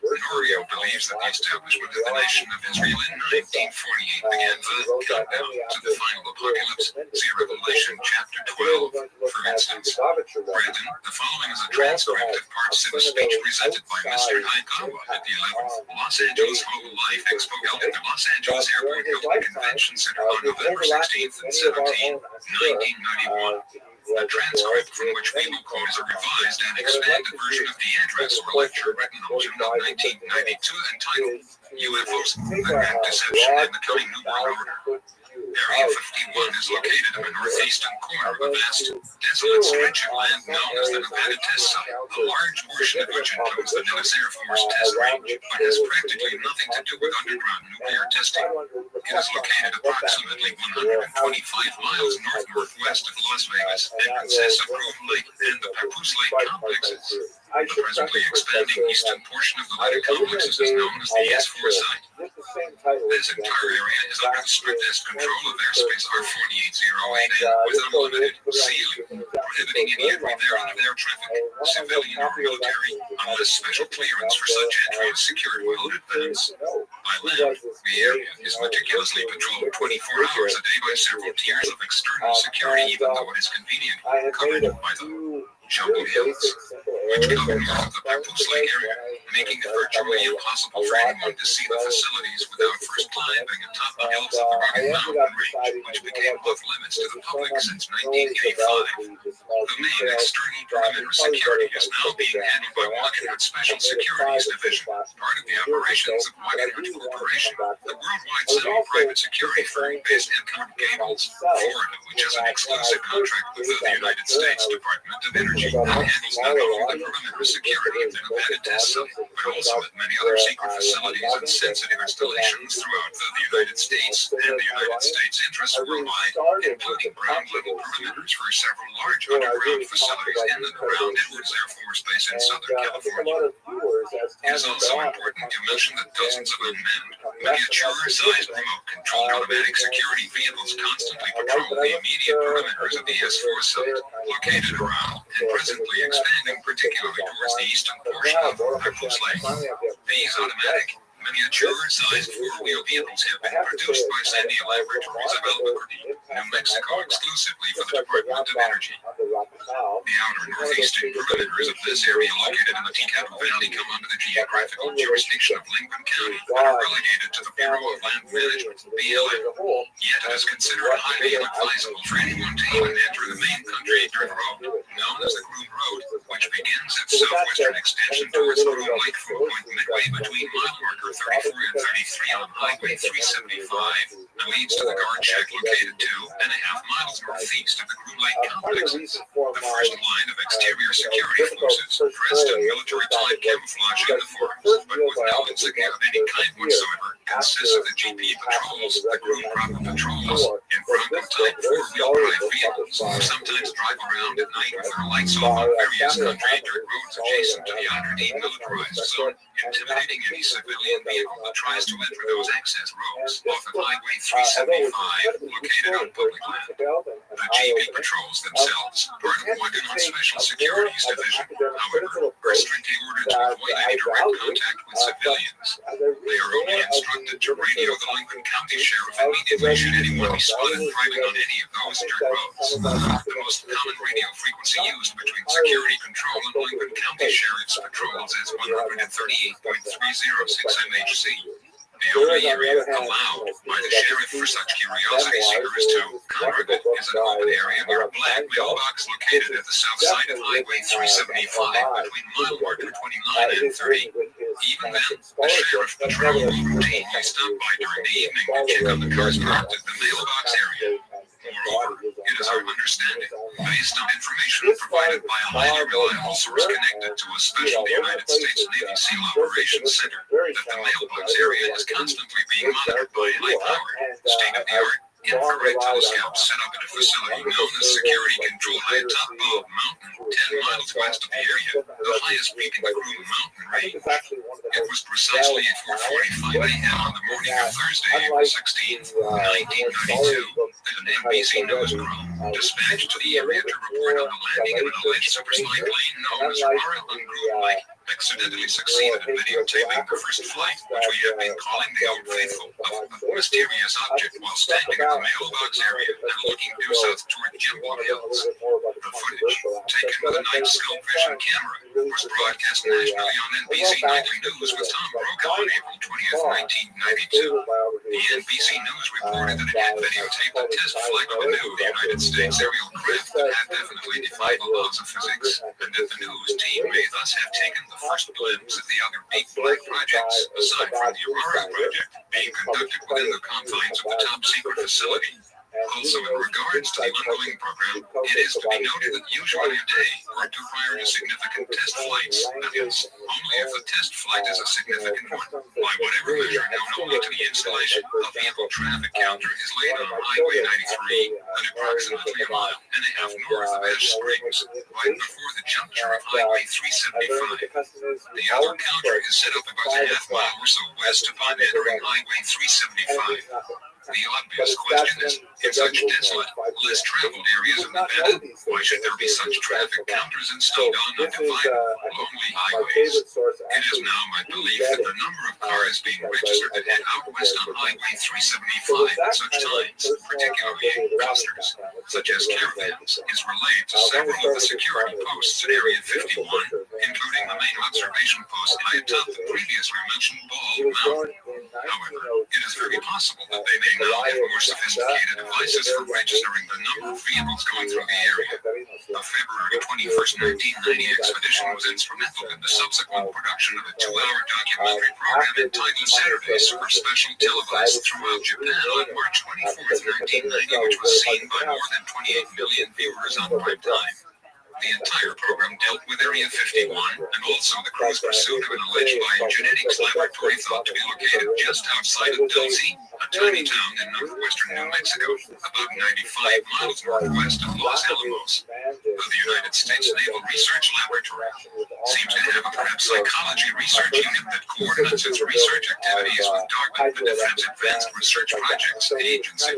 Norio believes that the establishment of the nation of Israel in 1948 began the countdown to the final apocalypse. See Revelation chapter 12, for instance. Brandon, the following is a transcript of parts of a speech presented by Mr. Hayakawa at the 11th Los Angeles Hall of Life Expo held at the Los Angeles Airport Hilton Convention Center on November 16th and 17th, 1991. A transcript from which we will quote is a revised and expanded version of the address or lecture written on June of 1992 entitled UFOs, the Grand Deception and the Coming New World Order. Area 51 is located in the northeastern corner of a vast, desolate stretch of land known as the Nevada Test Site, a large portion of which includes the Nellis Air Force Test Range, but has practically nothing to do with underground nuclear testing. It is located approximately 125 miles north-northwest of Las Vegas and consists of Groom Lake and the Papoose Lake complexes. The presently expanding eastern portion of the latter complexes is known as the S4 site. This entire area is under the strictest control of airspace R4808 and with unlimited ceiling, prohibiting any entry there and air traffic, civilian or military, unless special clearance for such entry is secured by loaded vans. By land, the area is meticulously patrolled 24 hours a day by several tiers of external security, even though it is conveniently covered by the Jumbled Hills, which cover north of the Papoose Lake area, making it virtually impossible for anyone to see the facilities without first climbing atop the hills of the rugged mountain range, which became off limits to the public since 1985. The main external perimeter security is now being handled by Wagner Special Securities Division, part of the operations of Wagner Corporation, the worldwide semi-private security firm based in Coral Gables, Florida, which has an exclusive contract with the United States Department of Energy. That handles not only the perimeter security of the Nevada Test Site, but also at many other secret facilities and sensitive installations throughout the United States and the United States interests worldwide, including ground-level perimeters for several large underground facilities in and around Edwards Air Force Base in Southern California. It is also important to mention that dozens of unmanned, miniature-sized remote-controlled automatic security vehicles constantly patrol the immediate perimeters of the S4 site, located around and presently expanding particularly towards the eastern portion of Papoose Lake. These automatic, miniature-sized four-wheel vehicles have been produced by Sandia Laboratories of Albuquerque, New Mexico, exclusively for the Department of Energy. The outer northeastern perimeters of this area, located in the Tecate Valley, come under the geographical jurisdiction of Lincoln County and are relegated to the Bureau of Land Management, BLM. Yet it is considered highly inadvisable for anyone to even enter the main country dirt road, known as the Groom Road, which begins its southwestern extension towards the Groom Lake from point midway between mile marker 34 and 33 on Highway 375 and leads to the guard shack located 2.5 miles northeast of the Groom Lake complexes. The first line of exterior security forces, dressed in military-type camouflage uniforms, but with no insignia of any kind whatsoever, consists of the GP patrols, the Groom Proper patrols, and Bronco-type four-wheel drive vehicles, who sometimes drive around at night with their lights off on various country dirt roads adjacent to the under-demilitarized zone, intimidating any civilian vehicle that tries to enter those access roads off of Highway 375, located on public land. The GP patrols themselves, part of Wagner Special Securities Division, however, are strictly ordered to avoid any direct contact with civilians. They are only instructed to radio the Lincoln County Sheriff immediately should anyone be spotted driving on any of those dirt roads. The most common radio frequency used between security control and Lincoln County Sheriff's patrols is 138.306 MHz. The only area allowed by the sheriff for such curiosity seekers to congregate is an open area near a black mailbox located at the south side of Highway 375 between mile marker 29 and 30. Even then, the sheriff patrol will routinely stop by during the evening to check on the cars parked at the mailbox area. Moreover, it is our understanding, based on information provided by a highly reliable source connected to a special United States Navy SEAL Operations Center, that the mailbox area is constantly being monitored by high-powered, state-of-the-art infrared telescopes set up at a facility known as Security Control high top Bob Mountain, 10 miles west of the area, the highest peak in the Kruger Mountain range. It was precisely at 4:45 a.m. on the morning of Thursday, April 16th, 1992, that an NBC News crew dispatched to the area to report on the landing of an alleged supersonic plane known as Aurora Uncrewed Mike accidentally succeeded in videotaping the first flight, which we have been calling the Old Faithful, of a mysterious object while standing at the mailbox area and looking due south toward Jimbo Hills. The footage, taken with a night scope vision camera, was broadcast nationally on NBC Nightly News with Tom Brokaw on April 20th, 1992. The NBC News reported that it had videotaped a test flight of a new United States aerial craft that had definitely defied the laws of physics, and that the news team may thus have taken the first glimpse of the other big black projects, aside from the Aurora project, being conducted within the confines of the top secret facility. Also, in regards to the ongoing program, it is to be noted that usually a day or two prior to significant test flights, that is, only if the test flight is a significant one, by whatever measure known only to the installation, a vehicle traffic counter is laid on Highway 93 at approximately a mile and a half north of Ash Springs, right before the juncture of Highway 375. The other counter is set up about a half mile or so west upon entering Highway 375. The obvious question is, in such desolate, less traveled areas of Nevada, why should there be such traffic counters installed on undivided, lonely highways? It is now my belief that the number of cars being registered that head out west on Highway 375 at such times, particularly in clusters, such as caravans, is related to several of the security posts at Area 51, including the main observation post high atop the previously mentioned Bald Mountain. However, it is very possible that they may now have more sophisticated devices for registering the number of vehicles going through the area. The February 21st, 1990 expedition was instrumental in the subsequent production of a 2-hour documentary program entitled Saturday Super Special, televised throughout Japan on March 24th, 1990, which was seen by more than 28 million viewers on prime time. The entire program dealt with Area 51 and also the crew's pursuit of an alleged biogenetics laboratory thought to be located just outside of Dulce, a tiny town in northwestern New Mexico, about 95 miles northwest of Los Alamos. The United States Naval Research Laboratory seems to have a parapsychology research unit that coordinates its research activities with DARPA, the Defense Advanced Research Projects Agency.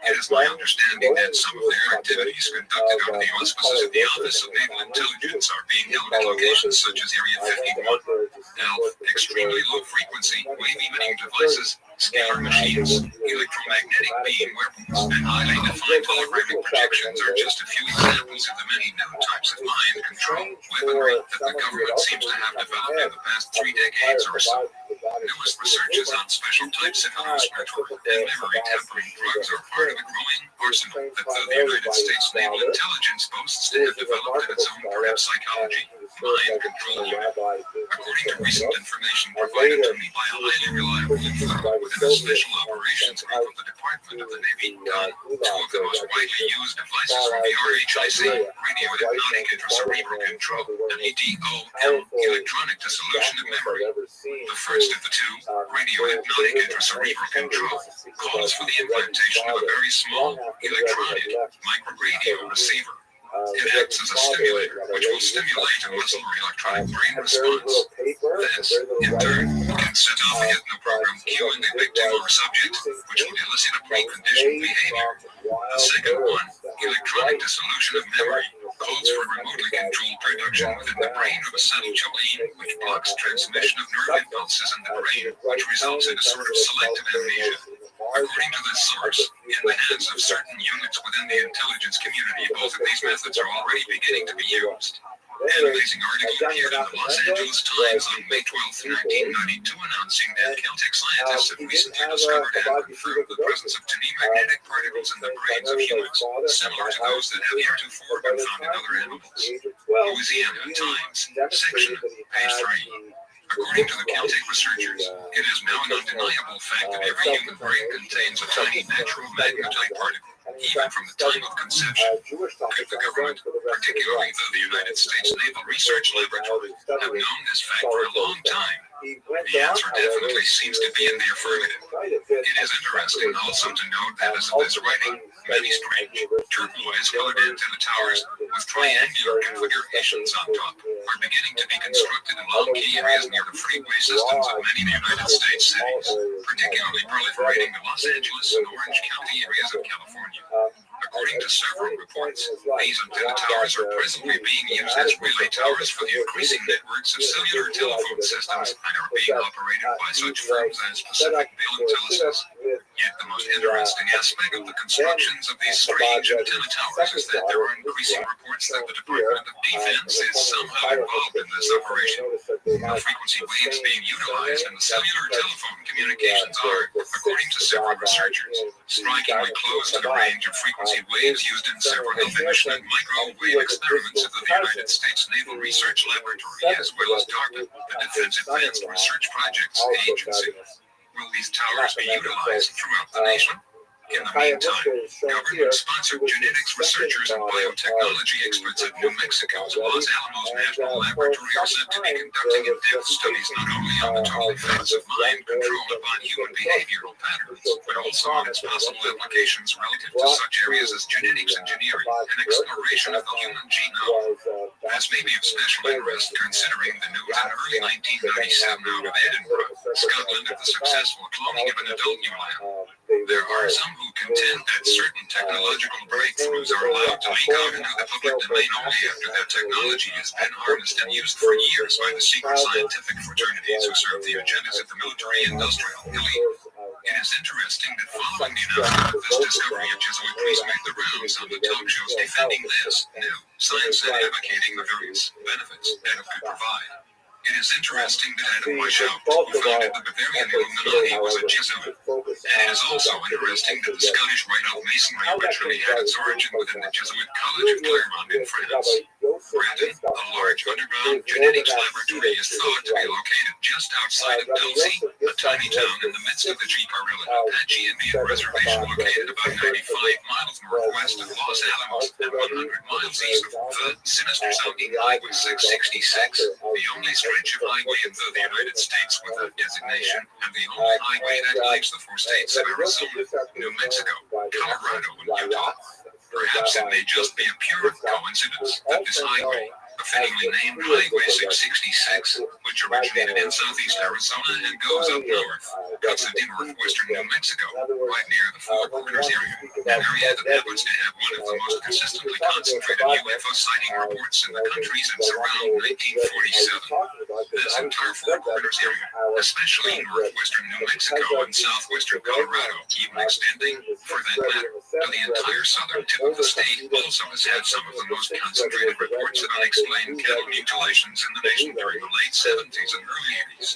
It is my understanding that some of their activities conducted under the auspices of the Office of Naval Intelligence are being held at locations such as Area 51, ALF, extremely low frequency, wave-emitting devices, scalar machines, electromagnetic beam weapons, and highly defined holographic projections are just a few examples of the many new types of mind control weaponry that the government seems to have developed in the past 3 decades or so. Newest researches on special types of neurospiritual and memory tempering drugs are part of a growing arsenal that the United States Naval Intelligence boasts to have developed in its own parapsychology mind control unit. According to recent information provided to me by a highly reliable informant within a special operations group of the Department of the Navy, 2 of the most widely used devices from the RHIC, radio hypnotic intracerebral control, and EDOM, electronic dissolution of memory. The first of the 2, radio hypnotic intracerebral control, calls for the implantation of a very small electronic microradio receiver. It acts as a stimulator, which will stimulate a muscle or electronic brain response. This, in turn, can set off a hypnoprogram cueing the victim or subject, which will elicit a preconditioned behavior. The second one, electronic dissolution of memory, calls for remotely controlled production within the brain of acetylcholine, which blocks transmission of nerve impulses in the brain, which results in a sort of selective amnesia. According to this source, in the hands of certain units within the intelligence community, both of these methods are already beginning to be used. An amazing article appeared in the Los Angeles Times on May 12, 1992, announcing that Caltech scientists have recently discovered and confirmed the presence of tiny magnetic particles in the brains of humans, similar to those that have heretofore been found in other animals. Louisiana Times, section, page 3. According to the Caltech researchers, it is now an undeniable fact that every human brain contains a tiny natural magnetite particle, Even from the time of conception, could the government, particularly the United States Naval Research Laboratory, have known this fact for a long time? The answer definitely seems to be in the affirmative. It is interesting also to note that as of this writing, many strange, turquoise colored antenna towers with triangular configurations on top are beginning to be constructed in low-key areas near the freeway systems of many of the United States cities, particularly proliferating the Los Angeles and Orange County areas of California. According to several reports, these antenna towers are presently being used as relay towers for the increasing networks of cellular telephone systems and are being operated by such firms as Pacific Bill and Telesys. Yet the most interesting aspect of the constructions of these strange antenna towers is that there are increasing reports that the Department of Defense is somehow involved in this operation. The frequency waves being utilized in the cellular telephone communications are, according to several researchers, strikingly close to the range of frequency waves used in several definition and microwave experiments of the United States Naval Research Laboratory as well as DARPA, the Defense Advanced Research Projects Agency. Will these towers be utilized throughout the nation? In the meantime, government-sponsored genetics researchers and biotechnology experts at New Mexico's Los Alamos National Laboratory are said to be conducting in-depth studies not only on the total effects of mind control upon human behavioral patterns, but also on its possible applications relative to such areas as genetics engineering and exploration of the human genome. This may be of special interest considering the news in early 1997 out of Edinburgh, Scotland, of the successful cloning of an adult ewe. There are some who contend that certain technological breakthroughs are allowed to leak out into the public domain only after that technology has been harnessed and used for years by the secret scientific fraternities who serve the agendas of the military-industrial elite. It is interesting that following the announcement of this discovery, a Jesuit priest made the rounds on the talk shows defending this new science and advocating the various benefits that it could provide. It is interesting that Adam Weishaupt, who founded the Bavarian Illuminati, was a Jesuit. And it is also interesting that the Scottish Rite of Masonry originally had its origin within the Jesuit College of Claremont in France. Granted, a large underground genetics laboratory is thought to be located just outside of Dulce, a tiny town in the midst of the Jicarilla Apache Indian Reservation located about 95 miles northwest of Los Alamos and 100 miles east of the sinister-sounding Highway 666, the only stretch of highway in the United States with that designation, and the only highway that links the four states of Arizona, New Mexico, Colorado, and Utah. Perhaps it may just be a pure coincidence that this highway, fittingly named Highway 666, which originated in southeast Arizona and goes up north, cuts into northwestern New Mexico, right near the Four Corners area, an area that happens to have one of the most consistently concentrated UFO sighting reports in the country since around 1947. This entire Four Corners area, especially northwestern New Mexico and southwestern Colorado, even extending, for that matter, to the entire southern tip of the state, also has had some of the most concentrated reports of unexplained cattle mutilations in the nation during the late 70s and early 80s.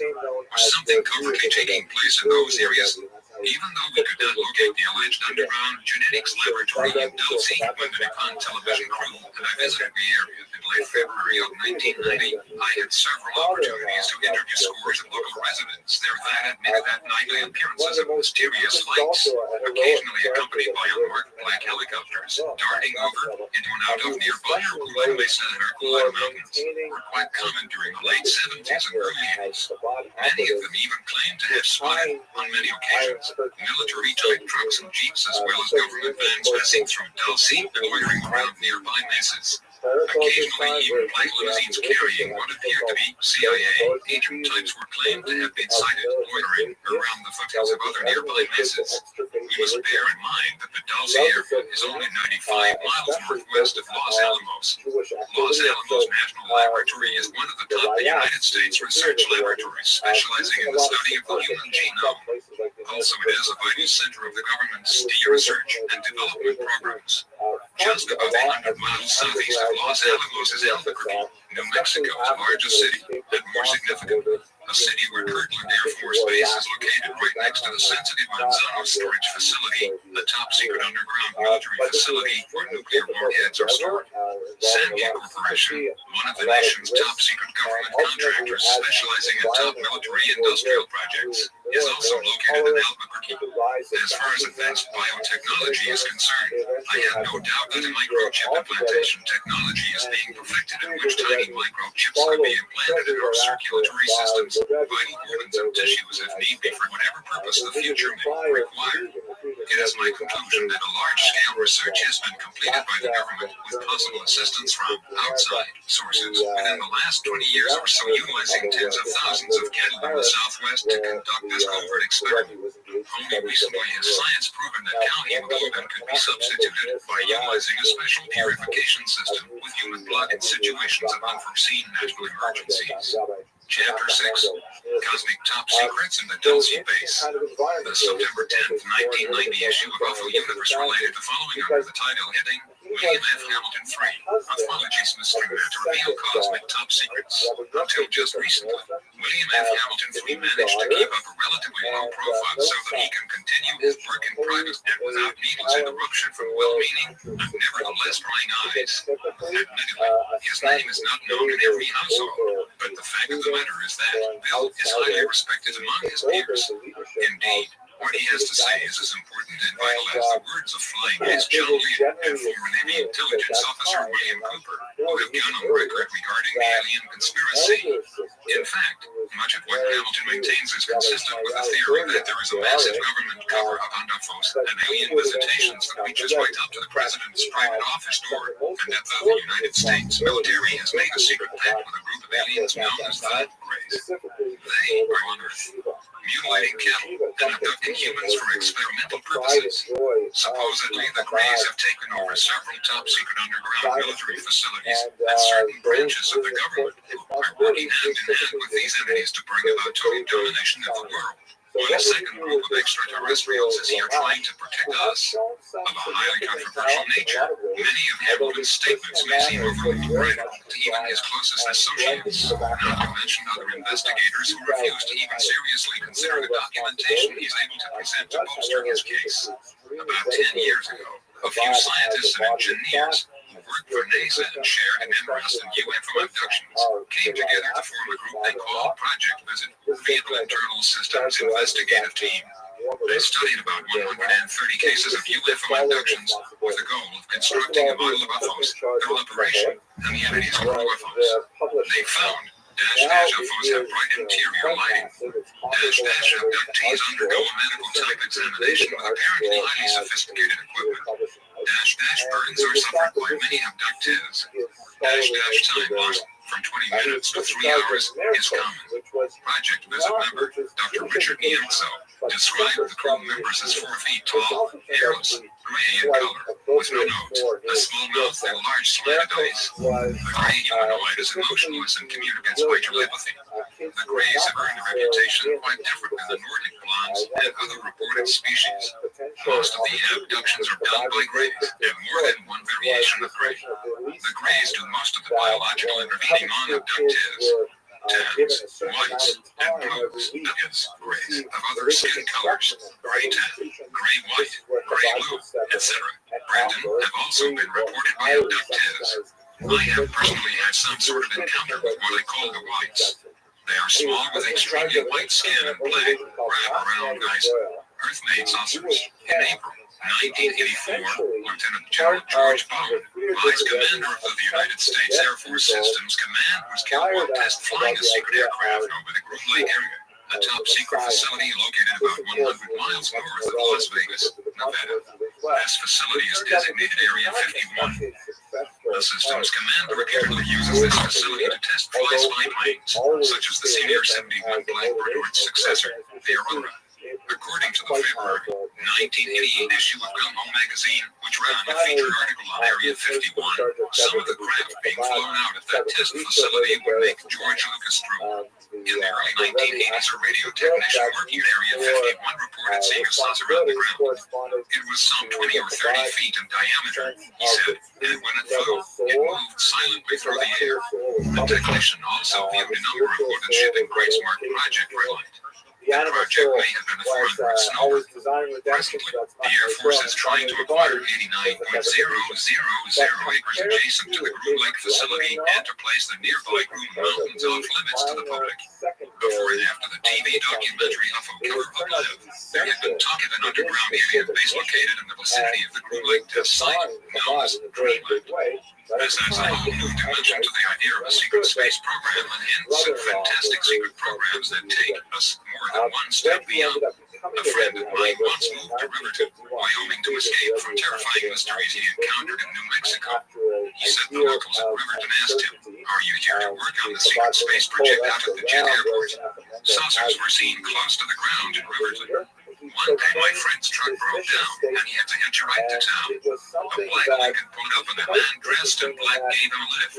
Was something covertly taking place in those areas? Even though we could not locate the alleged underground genetics laboratory in Dulce when the Nippon television crew and I visited the area in late February of 1990, I had several opportunities to interview scores of local residents there that admitted that nightly appearances of mysterious lights, occasionally accompanied by unmarked black helicopters, darting over into and out of nearby Herculano Mesa and Herculano Mountains, were quite common during the late 70s and early 80s. Many of them even claimed to have spotted, on many occasions, military-type trucks and jeeps as well as government vans passing through Dulce and loitering around nearby mesas. Occasionally, even black limousines carrying what appeared to be CIA agent types were claimed to have been sighted loitering around the foothills of other nearby mesas. We must bear in mind that the Dulce area is only 95 miles northwest of Los Alamos. Los Alamos National Laboratory is one of the top United States research laboratories specializing in the study of the human genome. Also, it is a vital center of the government's research and development programs. Just about 100 miles southeast of Los Alamos is Albuquerque, New Mexico's largest city, and more significant, a city where Kirtland Air Force Base is located right next to the sensitive Manzano storage facility, the top secret underground military facility where nuclear warheads are stored. Sandia Corporation, one of the nation's top secret government contractors specializing in top military industrial projects, is also located in Albuquerque. As far as advanced biotechnology is concerned, I have no doubt that the microchip implantation technology is being perfected, in which tiny microchips could be implanted in our circulatory systems, vital organs and tissues if need be for whatever purpose the future may require. It is my conclusion that a large-scale research has been completed by the government with possible assistance from outside sources within the last 20 years or so, utilizing tens of thousands of cattle in the Southwest to conduct this covert experiment. Only recently has science proven that cow hemoglobin could be substituted by utilizing a special purification system with human blood in situations of unforeseen natural emergencies. Chapter 6, Cosmic Top Secrets in the Dulce Base. The September 10th, 1990 issue of UFO Universe related the following under the title heading, William F. Hamilton III, Ufology's Mystery to Reveal Cosmic Top Secrets. Until just recently, William F. Hamilton III managed to keep up a relatively low profile so that he can continue his work in private and without needless interruption from well-meaning and nevertheless prying eyes. Admittedly, his name is not known in every household, but the fact of the matter is that Bill is highly respected among his peers. Indeed, what he has to say is as important and vital as the words of Flying Ace John Lee and former Navy intelligence officer William Cooper, who have gone on record regarding the alien conspiracy. In fact, much of what Hamilton maintains is consistent with the theory that there is a massive government cover-up on UFOs and alien visitations that reaches right up to the president's private office door, and that the United States military has made a secret pact with a group of aliens known as the Greys. They are on Earth, mutilating cattle and abducting humans for experimental purposes. Supposedly, the Greys have taken over several top-secret underground military facilities and certain branches of the government who are working hand-in-hand with these entities to bring about total domination of the world. While a second group of extraterrestrials is here trying to protect us. Of a highly controversial nature, many of Hamilton's statements may seem overly private to even his closest associates, not to mention other investigators who refuse to even seriously consider the documentation he's able to present to bolster his case. About 10 years ago, a few scientists and engineers who worked for NASA and shared an interest in UFO abductions came together to form a group they called Project Visit, Vehicle Internal Systems Investigative Team. They studied about 130 cases of UFO abductions with the goal of constructing a model of UFOs, their operation, and the entities of UFOs. They found UFOs have bright interior lighting. Abductees undergo a medical type examination with apparently highly sophisticated equipment. Burns are suffered by many abductees. Time lost from 20 minutes to 3 hours is common. Project Visit member Dr. Richard Nielsen described the crew members as 4 feet tall, hairless, gray in color, with no nose, a small mouth, and large slanted eyes. The gray humanoid is emotionless and communicates by telepathy. The Greys have earned a reputation quite different than the Nordic blondes and other reported species. Most of the abductions are done by Greys, and more than one variation of Grey. The Greys do most of the biological intervening on abductees. Tans, whites, and blues, that is, Greys, of other skin colors, gray tan, gray white, gray blue, etc. Brandon have also been reported by abductees. I have personally had some sort of encounter with what I call the whites. They are small with extremely white skin and black, wrap-around eyes, Earth-made saucers. In April 1984, Lieutenant General George Bone, Vice Commander of the United States Air Force Systems Command, was killed while test flying a secret aircraft over the Groom Lake area, a top-secret facility located about 100 miles north of Las Vegas, Nevada. This facility is designated Area 51. The system's commander repeatedly uses this facility to test fly-spy planes, such as the Senior 71 Blackbird or its successor, the Aurora. According to the February 1988 issue of Gun Home magazine, which ran a feature article on Area 51, some of the craft being flown out at that test facility would make George Lucas drool. In the early 1980s, a radio technician working at Area 51 reported seeing a saucer on the ground. It was some 20 or 30 feet in diameter, he said, and when it flew, it moved silently through the air. The technician also viewed a number of wooden shipping crates marked Project Reliant. animal project soul may have been a threat for its number. always designed redemption, Presently, so that's the not Air Force is trying to acquire body. 89.000 acres adjacent to the Groom Lake facility and to place the nearby Groom Mountains off limits to the public. Before and after the TV documentary UFO Killer of Live, there had been talk of an underground alien base located in the vicinity of the Groom Lake test site, known as Greenland. This adds a whole new dimension to the idea of a secret space program and hints at fantastic secret programs that take us more than one step beyond. A friend of mine once moved to Riverton, Wyoming to escape from terrifying mysteries he encountered in New Mexico. He said the locals at Riverton asked him, "Are you here to work on the secret space project out at the jet airport?" Saucers were seen close to the ground in Riverton. One day my friend's truck broke down and he had to hitch a ride to town. A black Lincoln pulled up and a man dressed in black gave him a lift.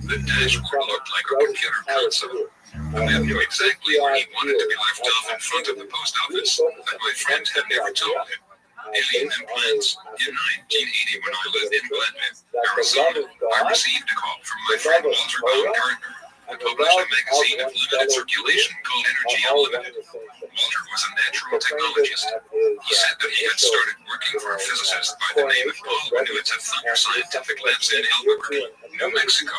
The dashboard looked like a computer console. The man knew exactly where he wanted to be left off in front of the post office, but my friend had never told him. Alien implants. In 1980, when I lived in Glenmith, Arizona, I received a call from my friend Walter Baumgartner, who published a magazine of limited circulation called Energy Unlimited. Walter was a natural technologist. He said that he had started working for a physicist by the name of Paul Benoit at Thunder Scientific Labs in Albuquerque, New Mexico.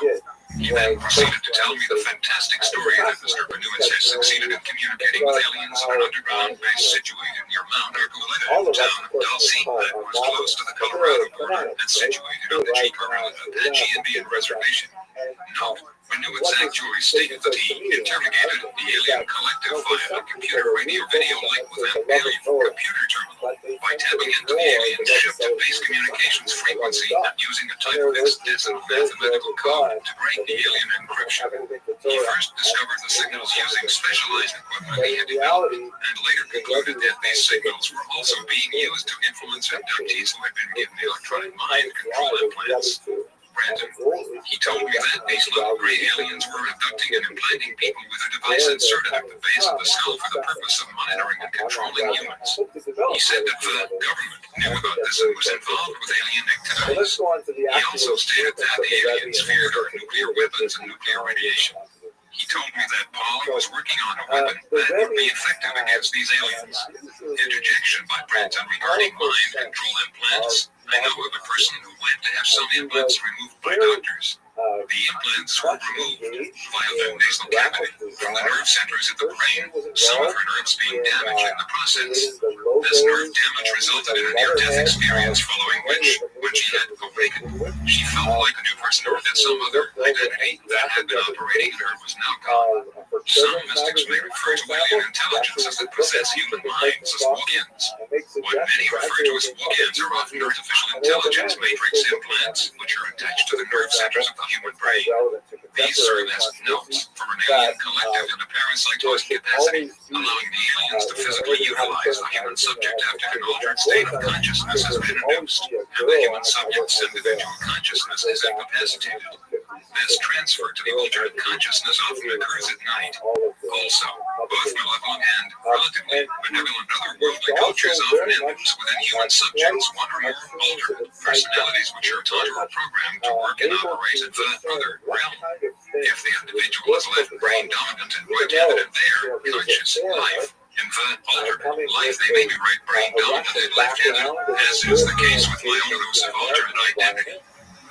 He then proceeded to tell me the fantastic story that Mr. Benoit had succeeded in communicating with aliens in an underground base situated near Mount Archuleta, town of Dulce, that was close to the Colorado border and situated on the Apache Indian Reservation. Note, Benoit's actually stated that he interrogated the alien collective via a computer radio video link with an alien computer terminal by tapping into the alien's ship-to-base communications frequency and using a type of extensive mathematical code to break the alien encryption. He first discovered the signals using specialized equipment he had developed, and later concluded that these signals were also being used to influence abductees who had been given electronic mind control implants. Brandon, he told me that these little gray aliens were abducting and implanting people with a device inserted at the base of the skull for the purpose of monitoring and controlling humans. He said that the government knew about this and was involved with alien activities. He also stated that the aliens feared our nuclear weapons and nuclear radiation. He told me that Paul was working on a weapon that would be effective against these aliens. Interjection by Brandon regarding mind control implants. I know of a person who went to have some implants removed by doctors. The implants were removed via the nasal cavity from the nerve centers of the brain, some of her nerves being damaged in the process. This nerve damage resulted in a near-death experience, following which, when she had awakened, she felt like a new person or that some other identity that had been operating in her was now gone. Some mystics may refer to alien intelligences that possess human minds as walk-ins. What many refer to as walk-ins are often artificial intelligence matrix implants, which are attached to the nerve centers of the human brain. These serve as notes for an alien collective in a parasitoid capacity, allowing the aliens to physically utilize the human subject after an altered state of consciousness has been induced, and the human subject's individual consciousness is incapacitated. This transfer to the altered consciousness often occurs at night. Also, both malevolent and relatively benevolent otherworldly cultures often induce within human subjects one or more altered personalities which are taught or programmed to work and operate in the other realm. If the individual is left brain dominant and right-handed in their conscious life, in the alternate life they may be right brain dominant and left-handed, as is the case with my own elusive alternate identity.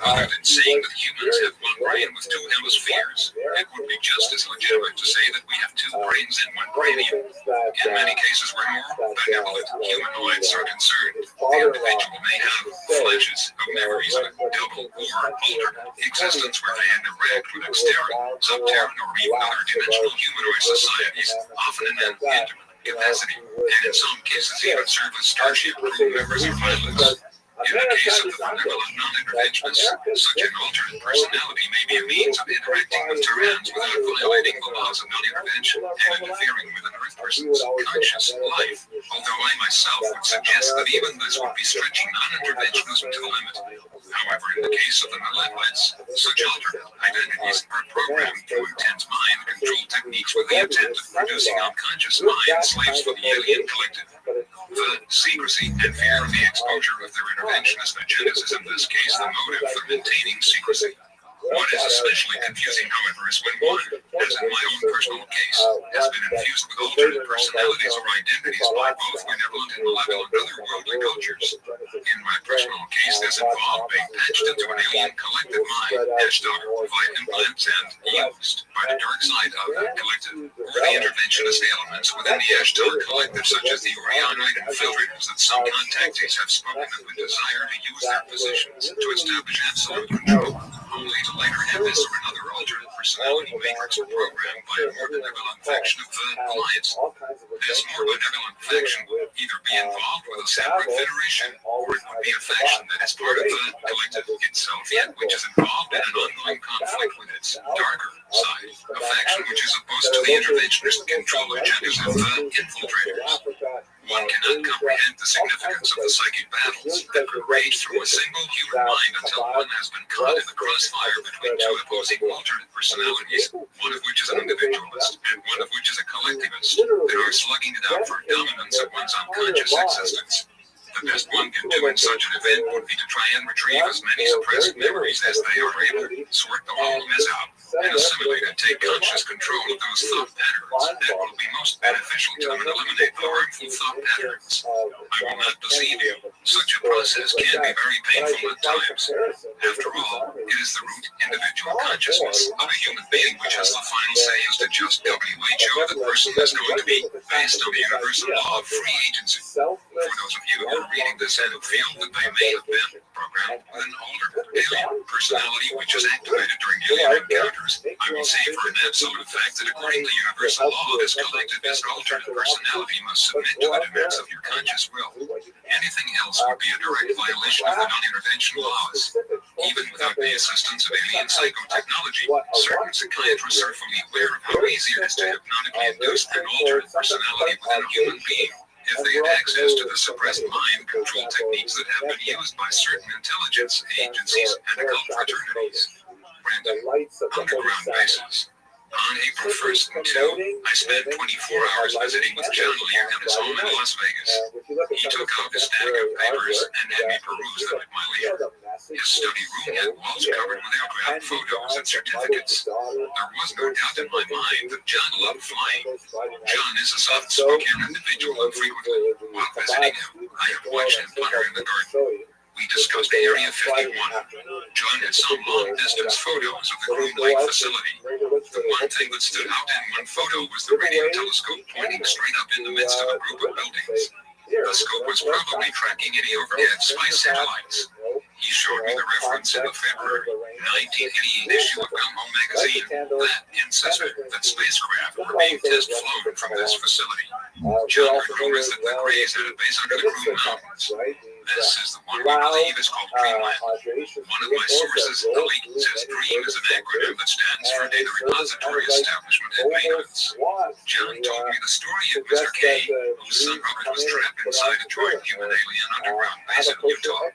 Other than saying that humans have one brain with two hemispheres, it would be just as legitimate to say that we have two brains and one cranium. In many cases where more benevolent humanoids are concerned, the individual may have flashes of memories of a double or alternate existence where they interact with external, subterran, or even other dimensional humanoid societies, often in an intimate capacity, and in some cases even serve as starship crew members or pilots. In the case of the benevolent non-interventionists, such an alternate personality may be a means of interacting with Terrans without violating the laws of non-intervention and interfering with an Earth person's conscious life, although I myself would suggest that even this would be stretching non-interventionism to the limit. However, in the case of the malevolents, such alternate identities are programmed through intense mind control techniques with the intent of producing unconscious mind slaves for the alien collective. The secrecy and fear of the exposure of their interventionist agendas is in this case the motive for maintaining secrecy. What is especially confusing, however, is when one, as in my own personal case, has been infused with alternate personalities or identities by both benevolent and malevolent otherworldly cultures. In my personal case, this involved being patched into an alien collective mind, via implants and used by the dark side of that collective, or the interventionist elements within the Ashtar collective, such as the Orionite infiltrators that some contactees have spoken of with desire to use their positions to establish absolute control, only to later have this or another alternate personality matrix or program by a more benevolent faction of the Alliance. This more benevolent faction would either be involved with a separate federation, or it would be a faction that is part of the collective itself, yet which is involved in an ongoing conflict with its darker side, a faction which is opposed to the interventionist control agendas of the infiltrators. One cannot comprehend the significance of the psychic battles that could rage through a single human mind until one has been caught in the crossfire between two opposing alternate personalities, one of which is an individualist and one of which is a collectivist, that are slugging it out for dominance of one's unconscious existence. The best one can do in such an event would be to try and retrieve as many suppressed memories as they are able, sort the whole mess out, and assimilate and take conscious control of those thought patterns that will be most beneficial to them and eliminate the harmful thought patterns. I will not deceive you. Such a process can be very painful at times. After all, it is the root individual consciousness of a human being which has the final say as to just WHO the person is going to be, based on the universal law of free agency. For those of you who are reading this and who feel that they may have been programmed with an alternate alien personality which is activated during alien encounters, I will say for an absolute fact that according to universal law, this collectivist alternate personality must submit to the demands of your conscious will. Anything else would be a direct violation of the non-intervention laws. Even without the assistance of alien psychotechnology, certain psychiatrists are fully aware of how easy it is to hypnotically induce an alternate personality within a human being. If they had access to the suppressed mind control techniques that have been used by certain intelligence agencies and occult fraternities. Random underground bases. On April 1st and 2, I spent 24 hours visiting with John Lear at his home in Las Vegas. He took out a stack of papers and had me peruse them at my leisure. His study room had walls covered with aircraft photos and certificates. There was no doubt in my mind that John loved flying. John is a soft-spoken individual, and frequently, while visiting him, I have watched him putter in the garden. We discussed Area 51. John had some long-distance photos of the Groom Lake facility. The one thing that stood out in one photo was the radio telescope pointing straight up in the midst of a group of buildings. The scope was probably tracking any overhead spy satellites. He showed me the reference in the February 1988 issue of Gumbo magazine that insisted that spacecraft were being test-flown from this facility. John had rumors that the Greys had a base under the Groom Mountains. This is the one we believe is called Dreamland. One of my sources, the leak, says DREAM is an acronym that stands for Data Repository Establishment and Maintenance. John told me the story of Mr. K, whose son Robert was trapped inside a joint human alien underground base in Utah.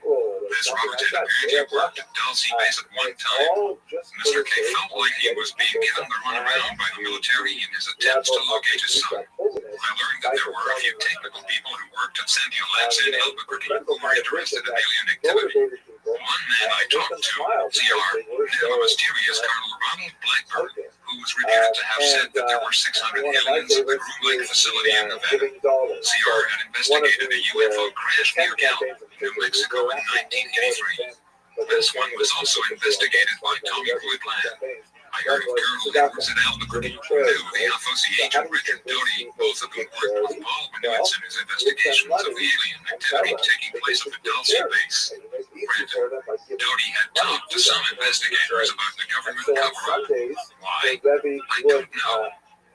This Robert had apparently worked at Dulce Base at one time. Mr. K felt like he was being given the runaround by the military in his attempts to locate his son. I learned that there were a few technical people who worked at Sandia Labs in Albuquerque who were interested in alien activity. One man I talked to, CR, knew a mysterious Colonel Ronald Blackburn, who was reputed to have said that there were 600 aliens at the Groom Lake facility in Nevada. CR had investigated a UFO crash near Gallup, New Mexico in 1983. This one was also investigated by Tommy Roy Bland. I heard of Colonel Edwards at Albuquerque, who knew the Alphosi agent Richard Doty, both of whom worked with Paul Bennett in his investigations of the alien activity taking place at the Dulce base. Brandon, Doty had talked to some investigators about the government cover-up. Why? I don't know.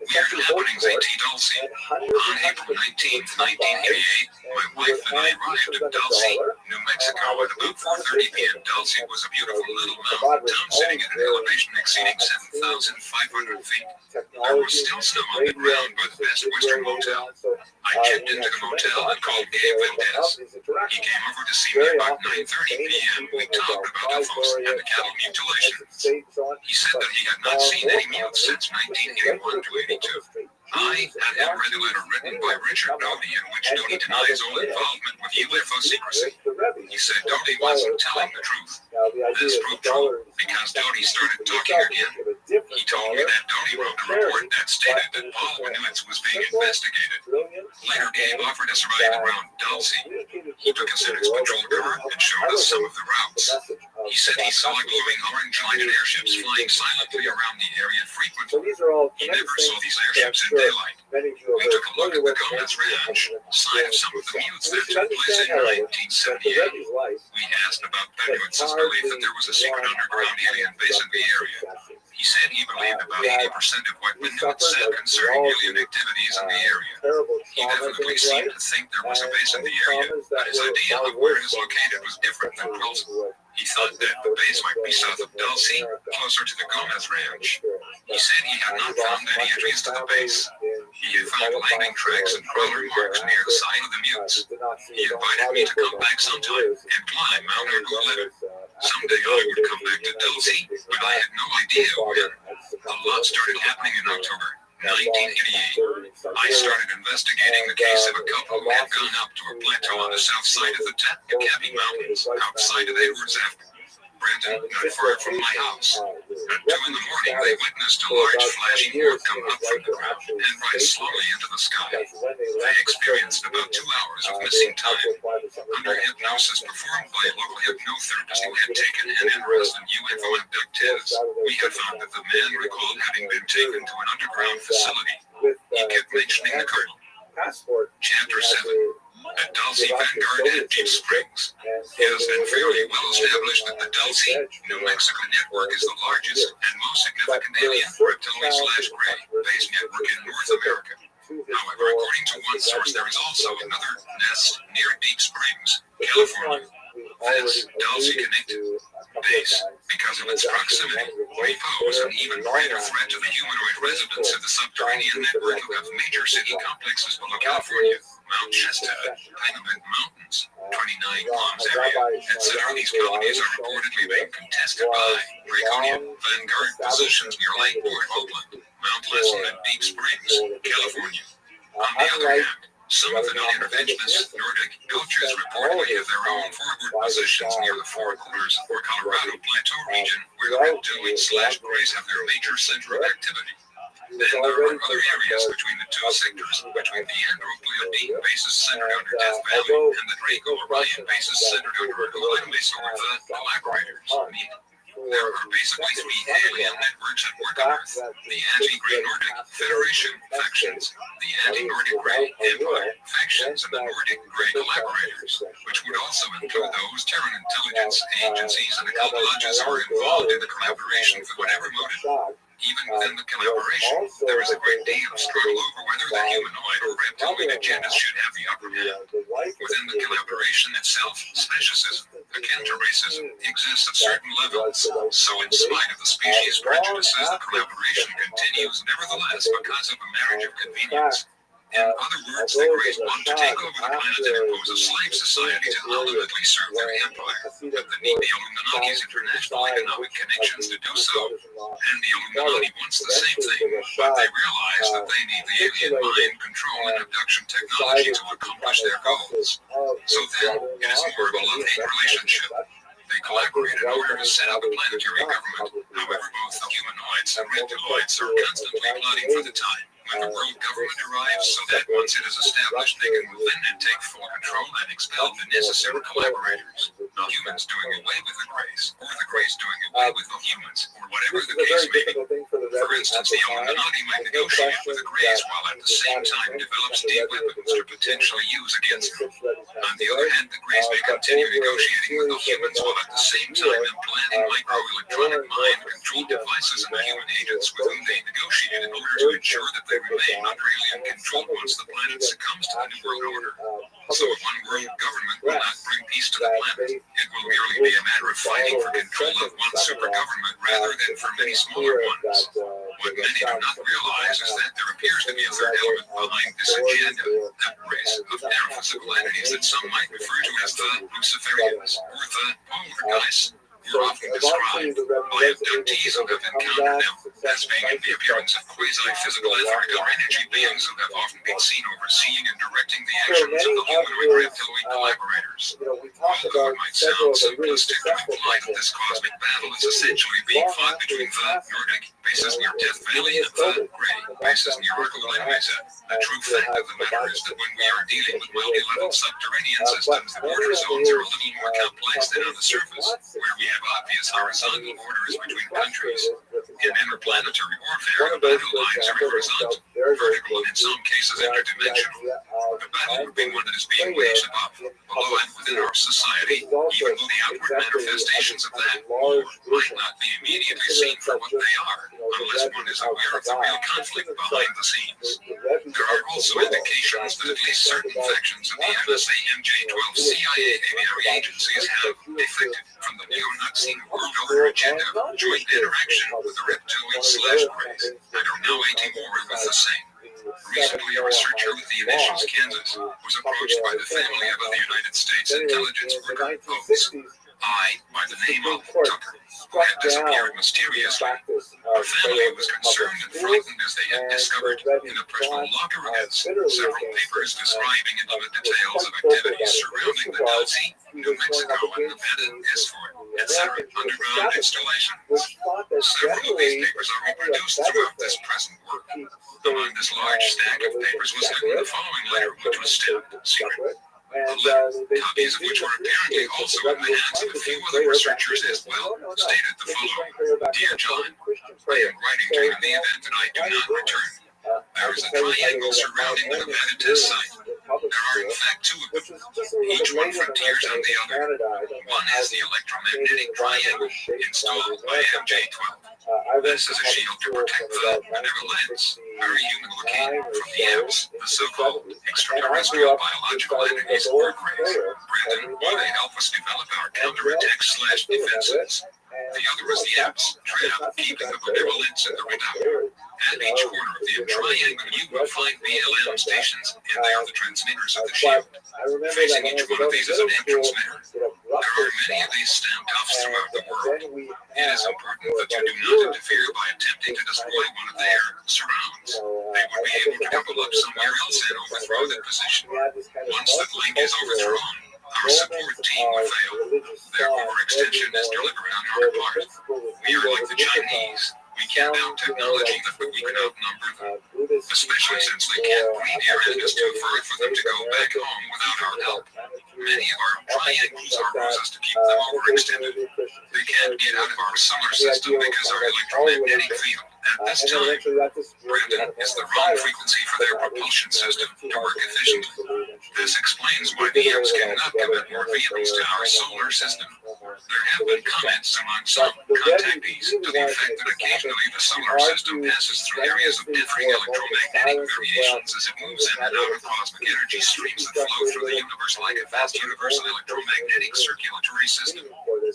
Weird happenings at Dulce. On April 19th, 1988, my wife and I arrived at Dulce, New Mexico at about 4:30 p.m. Dulce was a beautiful little mountain town sitting at an elevation exceeding 7,500 feet. There was still snow on the ground by the Best Western Motel. I checked into the motel and called Dave Valdez. He came over to see me about 9:30 p.m. We talked about UFOs and the cattle mutilations. He said that he had not seen any mutes since 1981 to 82. I had him read a letter written by Richard Doty in which Doty denies all involvement with UFO secrecy. He said Doty wasn't telling the truth. This proved true because Doty started talking again. He told me that Donnie wrote a report that stated that Paul Winowitz was being investigated. Later, Gabe offered us a ride around Dulce. He took us in his patrol car and showed us some of the routes. He said he saw glowing orange-lighted airships flying silently around the area frequently. He never saw these airships in daylight. We took a look at the Gomez Ranch, site of some of the mutants that took place in 1978. We asked about Benowitz's belief that there was a secret underground alien base in the area. He said he believed about 80% of what Benowitz said concerning alien activities in the area. He definitely seemed to think there was a base in the area, but his idea of where it is located was different than plausible. He thought that the base might be south of Dulce, closer to the Gomez Ranch. He said he had not found any entries to the base. He had found landing tracks and crawler marks near the site of the mutants. He invited me to come back sometime and climb Mount Argo 11. Someday I would come back to Dulce, but I had no idea when. A lot started happening in October 1988. I started investigating the case of a couple who had gone up to a plateau on the south side of the Tatkacabi Mountains, outside of Edwards Avenue, Brenton, not far from my house. At 2 in the morning, they witnessed a large flashing orb come up from the ground and rise slowly into the sky. They experienced about 2 hours of missing time. Under hypnosis performed by a local hypnotherapist who had taken an interest in UFO abductees, we had found that the man recalled having been taken to an underground facility. He kept mentioning the Colonel. Chapter 7. At Dulce, Vanguard, and Deep Springs. It has been fairly well established that the Dulce, New Mexico network is the largest and most significant alien reptilian/gray base network in North America. However, according to one source, there is also another nest near Deep Springs, California. This Dulce connected base, because of its proximity, may pose an even greater threat to the humanoid residents of the subterranean network who have major city complexes below California. Mount Shasta, Panamint Mountains, 29 Palms area, etc. These colonies are reportedly being contested by Draconian Vanguard positions near Lakeport, Oakland, Mount Pleasant, and Deep Springs, California. On the other hand, some of the non-interventionist Nordic cultures reportedly have their own forward positions near the Four Corners or Colorado Plateau region, where the reptilians/grays have their major center of activity. Then there are other areas between the two sectors, between the Andropleodine bases centered under Death Valley and the Draco-Orion bases centered under Orlando Base or the Collaborators. There are basically 3 alien networks at work on Earth: the Anti-Grey Nordic Federation factions, the Anti-Nordic Grey Empire factions, and the Nordic Grey Collaborators, which would also include those Terran intelligence agencies and occult lodges who are involved in the collaboration for whatever motive. Even within the collaboration, there is a great deal of struggle over whether the humanoid or reptilian agendas should have the upper hand. Within the collaboration itself, speciesism, akin to racism, exists at certain levels. So in spite of the species' prejudices, the collaboration continues nevertheless because of a marriage of convenience. In other words, the Greys want to take over the planet and impose a slave society to ultimately serve their empire. But they need the Illuminati's international economic connections to do so. And the Illuminati wants the same thing, but they realize that they need the alien mind control and abduction technology to accomplish their goals. So then, it is more of a love-hate relationship. They collaborate in order to set up a planetary government. However, both the humanoids and reptiloids are constantly plotting for the time when the world government arrives, so that once it is established, they can move in and take full control and expel the necessary collaborators. The humans doing away with the Greys, or the Greys doing away with the humans, or whatever the case may be. For instance, the Illuminati might negotiate with the Greys while at the same time develop steam weapons to potentially use against them. On the other hand, the Greys may continue negotiating with the humans while at the same time implanting microelectronic mind control devices in the human agents with whom they negotiate in order to ensure that they remain under alien control once the planet succumbs to the New World Order. So a one-world government will not bring peace to the planet. It will merely be a matter of fighting for control of one super government rather than for many smaller ones. What many do not realize is that there appears to be a third element behind this agenda, that race of metaphysical entities that some might refer to as the Luciferians or the Poltergeists. were often described by abductees who have encountered them as being in the appearance of quasi-physical ethereal energy beings who have often been seen overseeing and directing the actions of the humanoid reptiloid collaborators. Although it might sound simplistic to imply that this cosmic battle is essentially being fought between the Nordic bases near Death Valley and the Grey bases near Arcola Mesa, the true fact of the matter is that when we are dealing with multi-level subterranean systems, the border zones are a little more complex than on the surface, where we have obvious horizontal borders between countries. In interplanetary warfare, the battle lines are horizontal, vertical, and in some cases interdimensional. The battle would be one that is being waged above, below, and within our society, even though the outward manifestations of that war might not be immediately seen for what they are, unless one is aware of the real conflict behind the scenes. There are also indications that at least certain factions of the NSA MJ-12 CIA aviary agencies have defected from the neo-Nazi world order agenda of joint interaction with the reptiloid/Greys and are now waging war with the same. Recently, a researcher with the Initials, Kansas, was approached by the family of the United States intelligence worker Oates, by the name of Tucker, who had disappeared mysteriously. Her family was concerned and frightened as they had discovered in a personal locker of his several papers describing intimate details of activities surrounding the Nazi, New Mexico, and Nevada S-Fort, etc. underground installations. Several of these papers are reproduced throughout this present work. Among this large stack of papers was hidden the following letter, which was still secret. Copies of which were apparently also in the hands of a few other researchers as well, stated the following: Dear John, I am writing to you in the event that I do not return. There is a triangle surrounding the Nevada test site. There are in fact two of them, each one frontiers on the other. One is the electromagnetic triangle installed by MJ-12. This is a shield to protect the benevolence, very human-looking, from the EMS, the so-called extraterrestrial biological entities or Greys, Brandon, where they help us develop our counterattack/defenses. The other is the EMS, trap, keeping the benevolence in the reductor. At each corner of the triangle, you will find BLM stations, and they are the transmitters of the shield. Facing each one of these is an transmitter. There are many of these standoffs throughout the world. It is important that you do not interfere by attempting to destroy one of their surrounds. They would be able to double up somewhere else and overthrow that position. Once the link is overthrown, our support team will fail. Their overextension is deliberate on our part. We are like the Chinese. We can't out technology them, but we can outnumber them. Especially since they can't breathe air and it is too far for them to go back home without our help. Many of our triangles are roses to keep them overextended. They can't get out of our solar system because our electromagnetic field at this time, Brandon, is the wrong frequency for their propulsion system to work efficiently. This explains why the EMS cannot commit more vehicles to our solar system. There have been comments among some contactees to the effect that occasionally the solar system passes through areas of differing electromagnetic variations as it moves in and out of cosmic energy streams that flow through the universe like a vast universal electromagnetic circulatory system.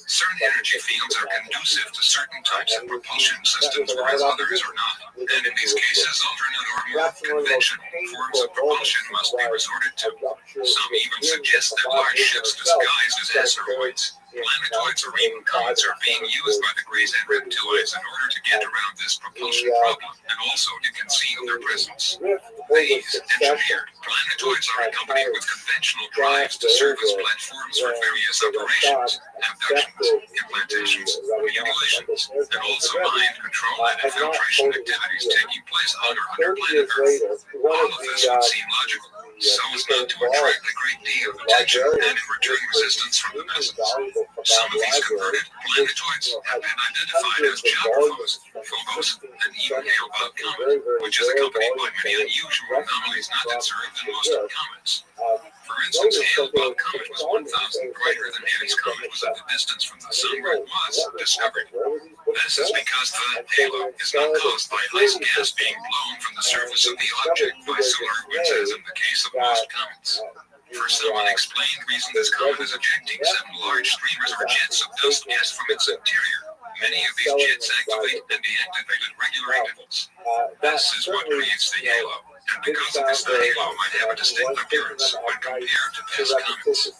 Certain energy fields are conducive to certain types of propulsion systems, whereas others are not. And in these cases, alternate or more conventional forms of propulsion must be resorted to. Some even suggest that large ships disguised as asteroids, planetoids, or even comets are being used by the Greys and reptiloids in order to get around this propulsion problem and also to conceal their presence. These engineered planetoids are accompanied with conventional drives to serve as platforms for various operations, abductions, implantations, manipulations, and also mind control and infiltration activities taking place on or under planet Earth. All of this would seem logical, so as not to attract a great deal of attention and in return resistance from the masses. Some of these converted planetoids have been identified as Geographos, Phobos, and even Hale-Bopp Comet, which is accompanied by many unusual anomalies not observed in most comets. For instance, Hale-Bopp Comet was 1,000 brighter than Halley's Comet was at the distance from the Sun where it was discovered. This is because the halo is not caused by ice gas being blown from the surface of the object by solar winds as in the case of most comets. For some unexplained reason, this comet is ejecting 7 large streamers or jets of dust gas from its interior. Many of these jets activate and deactivate at regular intervals. This is what creates the halo, and because of this the halo might have a distinct appearance when compared to past comets.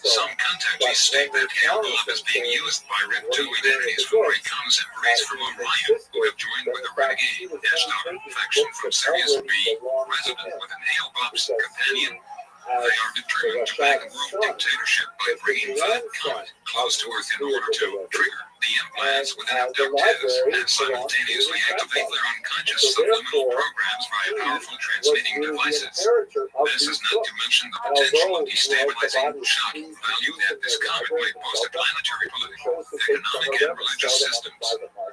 Some contactees state that Hale Bob is being used by Red 2 identities from reconnaissance rays from Orion who have joined with a renegade Ashtar faction from Sirius B, resident with an Hale Bob's companion. They are determined to bring world dictatorship by bringing the comet close to Earth in order to trigger the implants within abductees and simultaneously activate their unconscious subliminal programs via powerful transmitting devices. This is not to mention the potential of destabilizing shock value that this comet might pose to planetary political, economic, and religious systems.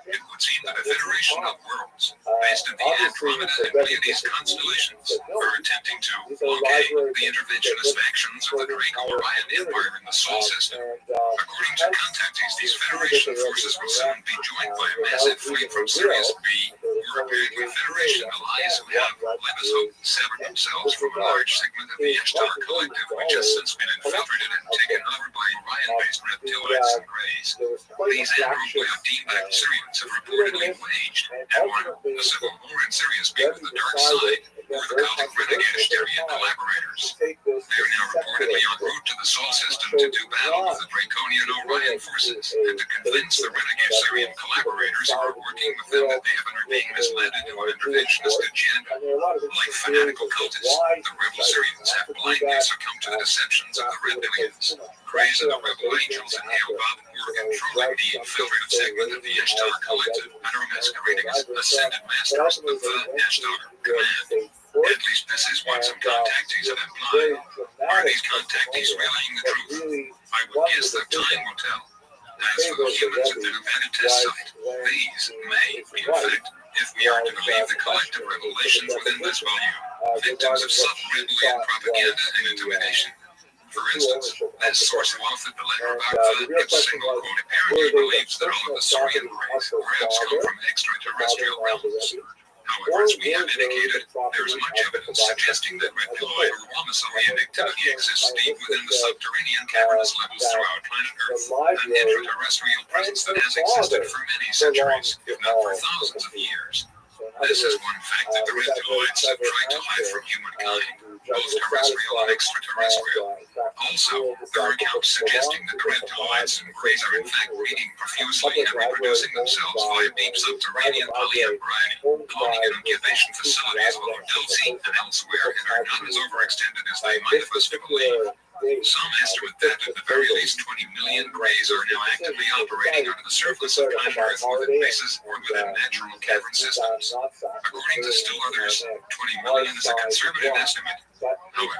It would seem that a federation of worlds based in the Andromeda and Pleiades constellations are attempting to blockade the interventionist factions of the Draco-Orion Empire in the Sol system. According to contactees, these Federation forces will soon be joined by a massive fleet from Sirius B, who are apparently Federation allies who have, let us hope, severed themselves from a large segment of the Ashtar Collective, which has since been infiltrated and taken over by Orion-based reptiloids and greys. These Andro-Pleiadian Syrians have reportedly waged and won a civil war in Sirius B with the dark side, or the cultic renegade Asterian collaborators. They are now reportedly en route to the Sol system to do battle with the Draconian Orion forces and to convince the renegade Syrian collaborators who are working with them that they are being misled into an interventionist agenda. Like fanatical cultists, the rebel Syrians have blindly succumbed to the deceptions of the reptilians. Greys and the rebel angels and Hale Bob who are controlling the infiltrated segment of the Ashtar Collective and are masquerading as ascended masters of the Ashtar Command. At least this is what some contactees have implied. Are these contactees relaying the truth? I would guess that time will tell. As for the humans at the Nevada test site, these may, in fact, if we are to believe the collective revelations within this volume, victims of subtle rebellion, propaganda, and intimidation. For instance, this source who authored the letter about its single quote apparently believes that all of the Saurian race or else come from extraterrestrial realms. However, as we have indicated, there is much evidence suggesting that reptiloid or Womasaurian activity exists deep within the subterranean cavernous levels throughout planet Earth, an intraterrestrial presence that has existed for many centuries, if not for thousands of years. This is one fact that the reptiloids have tried to hide from humankind, both terrestrial and extraterrestrial. Also, there are accounts suggesting that the reptiloids and greys are in fact breeding profusely and reproducing themselves via deep subterranean polyembryony, honing in incubation facilities below Delphi and elsewhere, and are not as overextended as they might have us to believe. Some estimate that at the very least 20 million greys are now actively operating under the surface of planet Earth within bases or within natural cavern systems. According to still others, 20 million is a conservative estimate. However,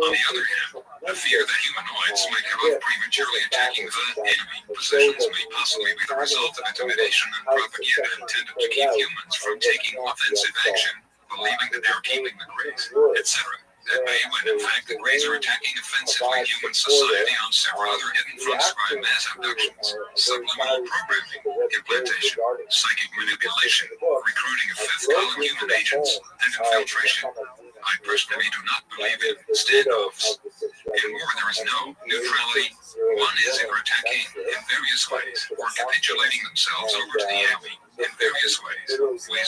on the other hand, the fear that humanoids might give up prematurely attacking the enemy positions may possibly be the result of intimidation and propaganda intended to keep humans from taking offensive action, believing that they are keeping the greys, etc. That may, when in fact the greys are attacking offensively human society on several other hidden fronts by mass abductions, subliminal programming, implantation, psychic manipulation, recruiting of fifth-column human agents, and infiltration. I personally do not believe in standoffs. In war, there is no neutrality. One is either attacking in various ways or capitulating themselves over to the enemy in various ways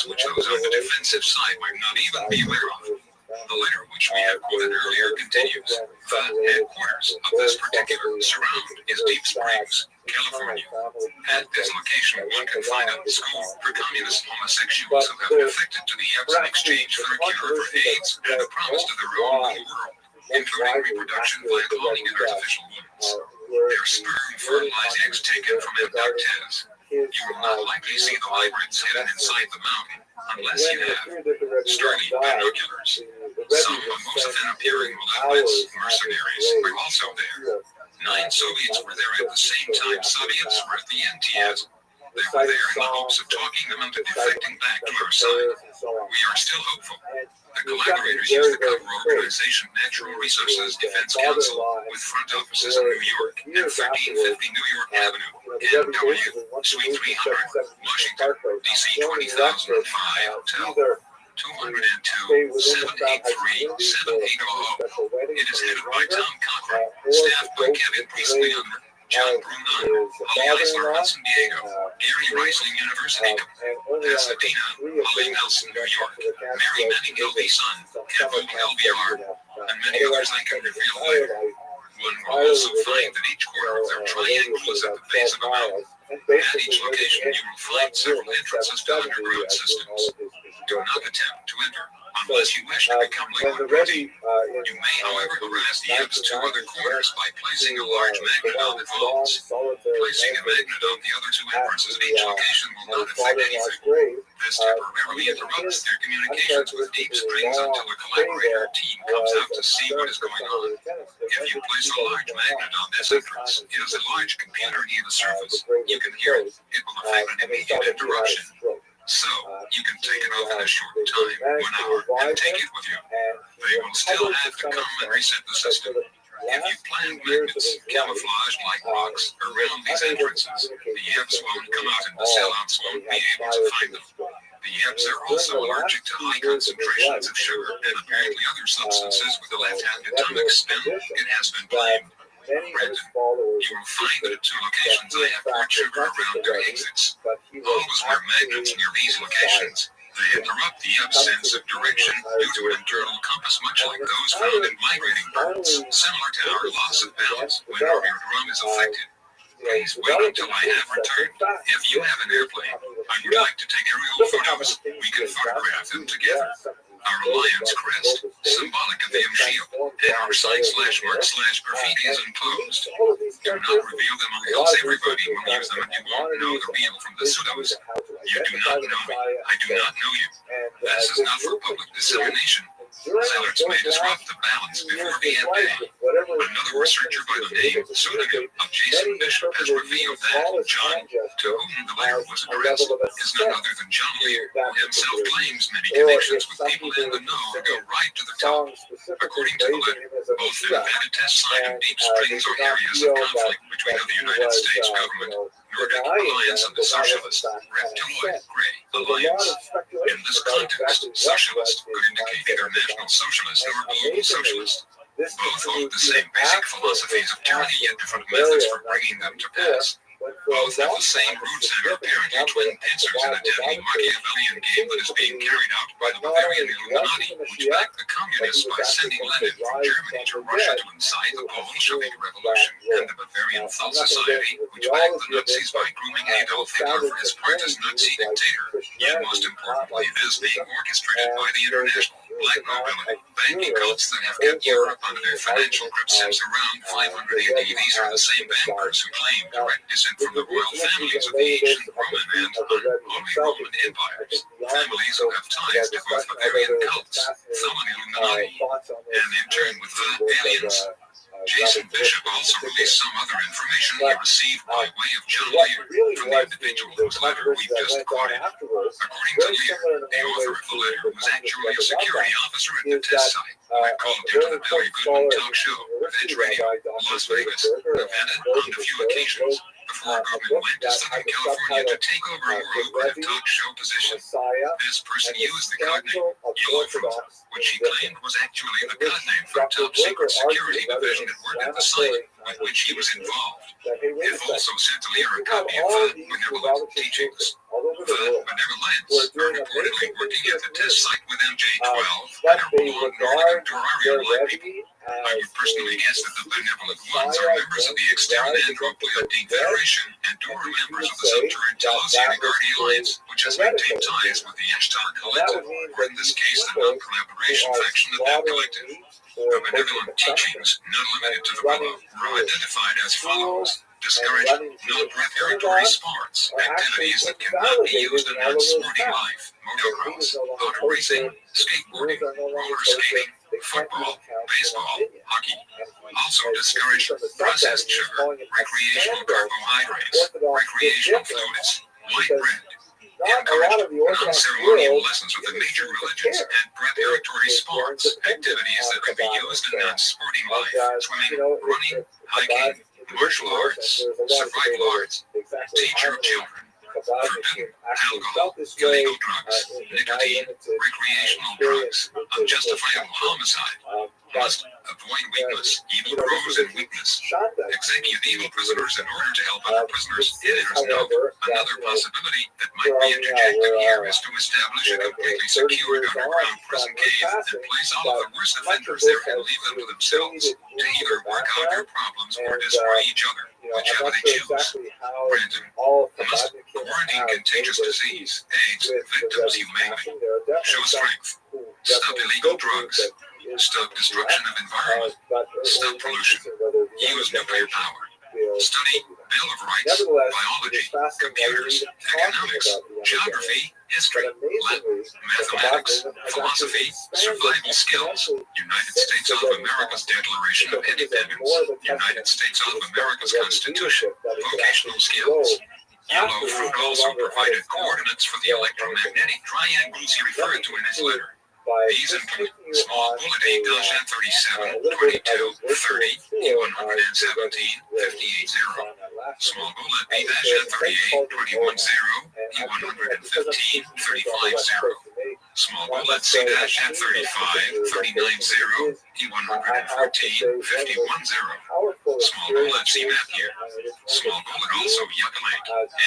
which those on the defensive side might not even be aware of. The letter which we have quoted earlier continues. The headquarters of this particular surround is Deep Springs, California. At this location, one can find a school for communist homosexuals who have defected to the Eps in exchange for a cure for AIDS and a promise to their own new world, including reproduction via cloning and artificial wombs. Their sperm fertilized eggs taken from abductees. You will not likely see the hybrids hidden inside the mountain unless you have starry binoculars. Some of most of them appearing Malevolence mercenaries were also there. 9 Soviets were there at the same time Soviets were at the NTS. They were there in the hopes of talking them into defecting back to our side. We are still hopeful. The collaborators use the cover organization Natural Resources Defense Council with front offices in New York and 1350 New York Avenue, NW, Suite 300, Washington, DC 20005, Hotel 202 783 780. It is headed by Tom Cochran, staffed by Kevin Priestley Younger, John of Brunon, his Holly Eisler, father-in-law, Hudson, Diego, Gary Reisling University, and only on Pasadena, three Holly occasions Nelson, New went York, up to the camp Mary to Manning, visit LV-Son, some Ken summer Vogel, camps that LVR, we have found. and many others I can reveal later. One will also find that each corner of their triangle is at the base of a mountain. At each location, you will find several entrances to underground systems. Do not attempt to enter unless you wish to become liquid protein. You may, however, harass the Ebb's two other corners by placing a large magnet on the vaults. Placing a magnet on the other two entrances at each location will not affect anything. This temporarily interrupts their communications with deep strings until a collaborator team comes out to see what is going on. If you place a large magnet on this entrance, it is a large computer near the surface. You can hear it. It will affect an immediate interruption. So, you can take it off in a short time, 1 hour, and take it with you. They will still have to come and reset the system. If you plant magnets camouflaged like rocks around these entrances, the Ebbs won't come out and the sellouts won't be able to find them. The Ebbs are also allergic to high concentrations of sugar and apparently other substances with the left-hand atomic spin. It has been blamed. Brandon, you will find that at 2 locations I have poured sugar around their exits. Always wear magnets near these locations. They interrupt the Ebb's sense of direction due to an internal compass much like those found in migrating birds, similar to our loss of balance whenever your drum is affected. Please wait until I have returned. If you have an airplane and would like to take aerial photos, we can photograph them together. Our Alliance crest, symbolic of the M-Shield, and our site/mark/graffiti is enclosed. Do not reveal them or else everybody will use them and you won't know the real from the pseudos. You do not know me. I do not know you. This is not for public dissemination. Zealots may disrupt the balance before the end day. Another researcher by the name pseudonym of Jason Bishop has revealed that John, to whom the letter was addressed, is none other than John Lear, who himself claims many connections with people in the know go right to the top. According to the letter, both the Nevada test site and Deep Springs are areas of conflict between the United States government, Nordic Alliance, and the Socialist Reptiloid Grey Alliance. In this context, socialist could indicate either National Socialist or Global Socialist. Both hold the same basic philosophies of tyranny, yet different methods for bringing them to pass. Both have the same roots and are apparently twin pincers in a deadly Machiavellian game that is being carried out by the Bavarian Illuminati, which backed the communists by sending Lenin from Germany to Russia to incite the Bolshevik Revolution, and the Bavarian Thought Society, which backed the Nazis by grooming Adolf Hitler for his part as Nazi dictator. Yet most importantly, it is being orchestrated by the international black nobility, banking cults that have kept Europe under their financial grip since around 500 AD. These are the same bankers who claim direct descent from the royal families of the ancient Roman and Holy Roman empires, families who have ties to both Bavarian cults, some in Illuminati, and in turn with the aliens. Jason Bishop also released some other information he received by way of John Lear from the individual whose letter we've just quoted. According to Lear, the author of the letter was actually a security officer at the test site who had called into the Billy Goodman talk show, Edge Radio, Las Vegas, Nevada, on a few occasions, before Goodman went to Southern California to take over a more lucrative talk show position. This person used the codename Yellow Fruit, which he claimed was actually the codename for a top-secret security division that worked at the site with which he was involved. It also sent Lear a copy of the Benevolent Teachings. The Benevolents are reportedly working at the test site with MJ-12 and are belong Nordic and Durarian-like people. I would personally guess that the Benevolent Ones are members of the Extern Andropleotine Federation and Dora members of the Subterran Telosian Guardian Alliance, which has maintained ties with the Ashtar Collective, or in this case, the non-collaboration faction of that collective. The Benevolent Teachings, not limited to the below, were identified as follows: discourage non-preparatory sports, activities that cannot be used in non-sporting life, motocross, auto racing, skateboarding, roller skating, football, baseball, hockey. Also discourage processed sugar, recreational carbohydrates, recreational fluids, white bread. Encourage non-ceremonial lessons with the major religions and preparatory sports, activities that could be used in non-sporting life, swimming, running, hiking, martial arts, survival arts, teach your children. Forbidden alcohol, illegal drugs, nicotine, recreational drugs, unjustifiable homicide, lust, Avoid weakness. Evil grows in weakness. Execute evil prisoners in order to help other prisoners. It is note. Another possibility that might be interjected here is to establish a completely secured underground prison cave and place all of the worst offenders there and leave them to themselves to either work out their problems or destroy each other, whichever they choose. Brandon, must quarantine contagious disease, AIDS, victims humanely. Show strength. Stop illegal drugs. Stop destruction of environment. Stop pollution. Use nuclear power. Study Bill of Rights, biology, computers, economics, geography, history, Latin, mathematics, philosophy, survival skills, United States of America's Declaration of Independence, United States of America's Constitution, vocational skills. Yellow Fruit also provided coordinates for the electromagnetic triangles he referred to in his letter. These include small bullet A-37, 22, 30, E-117, 58-0, small bullet B-38, 21-0, E-115, 35-0, small bullet C-35, 39-0, E-114, 51-0, small bullet C-Map here, small bullet also Yucca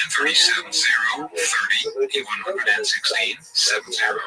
N-37-0, 30, E-116, 7-0.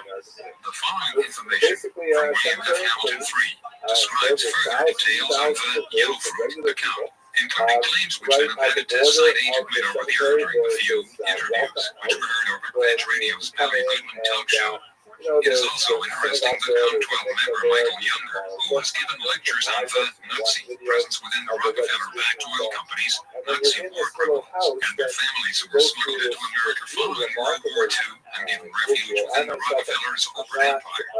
The following information from William F. Hamilton III describes further details of the Yellow Fruit account, including claims which the Nevada test site agent made over the air during the few interviews which were heard over Pledge Radio's Billy Goodman talk show. It is also interesting that CON 12 member Michael Younger, who was given lectures on the Nazi presence within the Rockefeller-backed oil companies, Nazi war criminals, and their families who were smuggled into America following World War II and given refuge within the Rockefellers' corporate empire.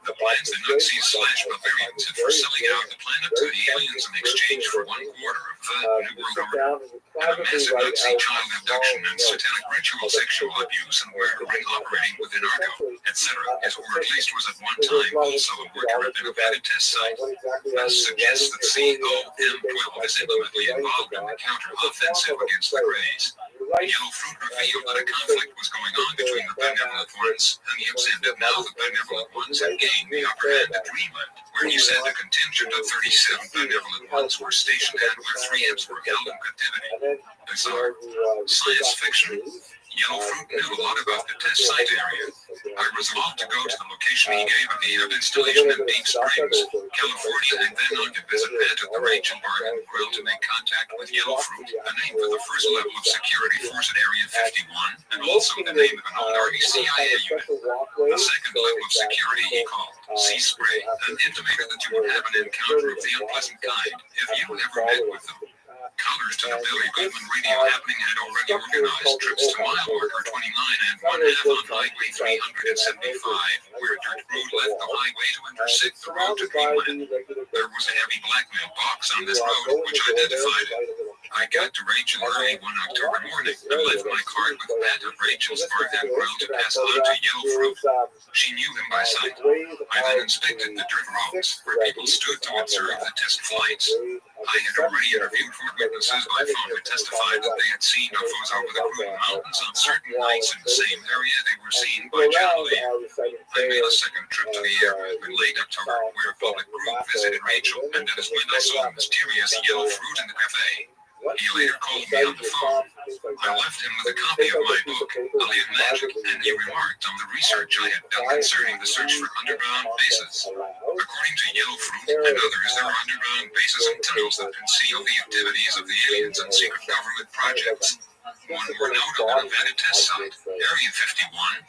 The plans the Nazis/Bavarians had for selling out the planet to the aliens in exchange for 1/4 of the New World Order, and a massive Nazi child abduction and satanic ritual sexual abuse and murdering operating within Arco, etc. His or at least was at one time also a worker at the Nevada test site. This suggests that CEO M12 is intimately involved in the counter-offensive against the Greys. Yellow Fruit revealed that a conflict was going on between the benevolent ones and the obscene, that now the benevolent ones had gained the upper hand at Greenland, where he said a contingent of 37 benevolent ones were stationed and where 3 imps were held in captivity. Bizarre. Science fiction. Yellow Fruit knew a lot about the test site area. I resolved to go to the location he gave of the installation in Deep Springs, California, and then on to visit Matt at the Rachel Bar and Grill to make contact with Yellow Fruit, the name for the first level of security force at Area 51, and also the name of an old Army CIA unit. The second level of security he called Sea Spray, and intimated that you would have an encounter of the unpleasant kind if you ever met with them. Callers to the Billy Goodman radio happening had already organized trips to mile marker 29 and 1/2 on Highway 375, where a dirt road left the highway to intersect the road to Greenland. There was a heavy black mailbox on this road, which identified it. I got to Rachel early one October morning and left my card with Pat at Rachel's Bar and Grill to pass on to Yellow Fruit. She knew him by sight. I then inspected the dirt roads where people stood to observe the test flights. I had already interviewed 4 witnesses by phone who testified that they had seen UFOs over the Green Mountains on certain nights in the same area they were seen by John Lee. I made a second trip to the area in late October, where a public group visited Rachel, and that is when I saw the mysterious Yellow Fruit in the cafe. He later called me on the phone. I left him with a copy of my book, Alien Magic, and he remarked on the research I had done concerning the search for underground bases. According to Yellow Fruit and others, there are underground bases and tunnels that conceal the activities of the aliens and secret government projects. One more note on the Nevada test site, Area 51,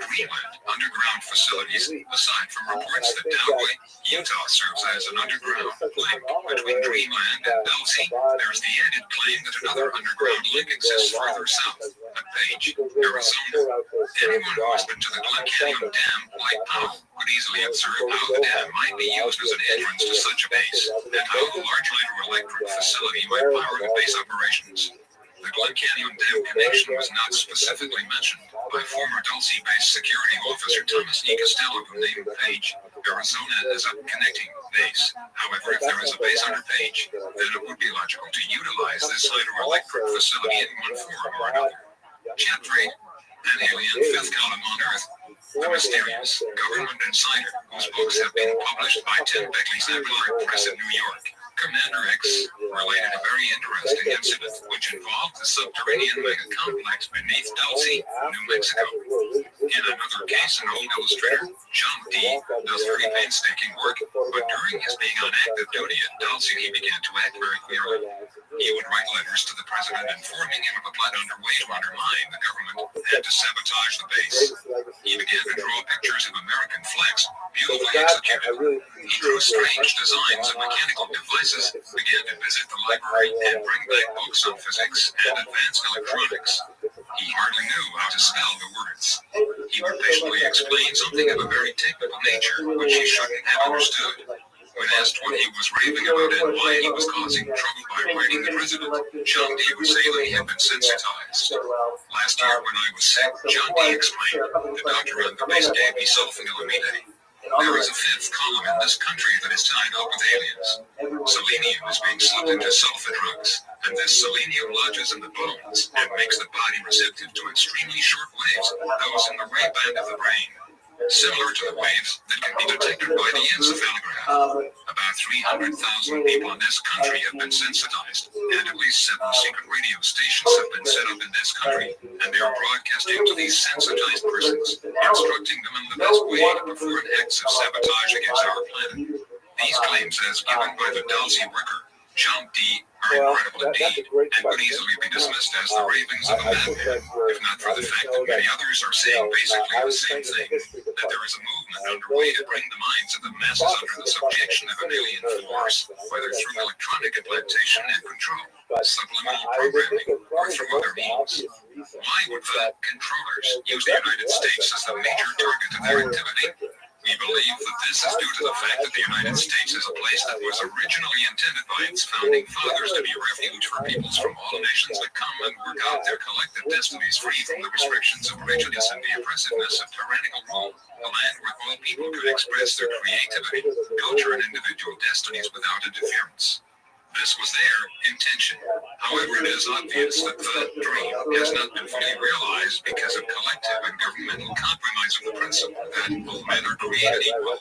Greenland, underground facilities, aside from reports that Delaware, Utah serves as an underground link between Greenland and Dulce, there's the added claim that another underground link exists further south, at Page, Arizona. Anyone who has been to the Glen Canyon Dam, like Powell, could easily observe how the dam might be used as an entrance to such a base, and how the large hydroelectric facility might power the base operations. The Glen Canyon Dam connection was not specifically mentioned by former Dulce-based security officer Thomas E. Costello, who named Page, Arizona, as a connecting base. However, if there is a base under Page, then it would be logical to utilize this hydroelectric facility in one form or another. Chapter 8. An alien fifth column on Earth. The mysterious government insider whose books have been published by Tim Beckley's Abelard Press in New York. Commander X related a very interesting incident which involved the subterranean mega-complex beneath Dulce, New Mexico. In another case, an old illustrator, John D., does very painstaking work, but during his being on active duty at Dulce, he began to act very queerly. He would write letters to the president informing him of a plot underway to undermine the government and to sabotage the base. He began to draw pictures of American flags, beautifully executed. He drew strange designs of mechanical devices, began to visit the library and bring back books on physics and advanced electronics. He hardly knew how to spell the words. He would patiently explain something of a very technical nature which he shouldn't have understood. When asked what he was raving about and why he was causing trouble by writing the president, John D. would say that he had been sensitized. Last year when I was sick, John D. explained, the doctor on the base gave me sulfonylurea. There is a fifth column in this country that is tied up with aliens. Selenium is being sucked into sulfa drugs, and this selenium lodges in the bones and makes the body receptive to extremely short waves, those in the right band of the brain. Similar to the waves that can be detected by the encephalograph. About 300,000 people in this country have been sensitized, and at least 7 secret radio stations have been set up in this country, and they are broadcasting to these sensitized persons, instructing them in the best way to perform acts of sabotage against our planet. These claims, as given by the Dulce worker, John D., are incredible indeed, and could easily be dismissed as the ravings of a madman, if not for the fact that many others are saying basically the same thing, that there is a movement underway to bring the minds of the masses under the subjection of an alien force, whether through electronic implantation and control, subliminal programming, or through other means. Why would the controllers use the United States as the major target of their activity? We believe that this is due to the fact that the United States is a place that was originally intended by its founding fathers to be a refuge for peoples from all nations that come and work out their collective destinies free from the restrictions of prejudice and the oppressiveness of tyrannical rule. A land where all people could express their creativity, culture, and individual destinies without interference. This was their intention. However, it is obvious that the dream has not been fully realized because of collective and governmental compromise of the principle that all men are created equal.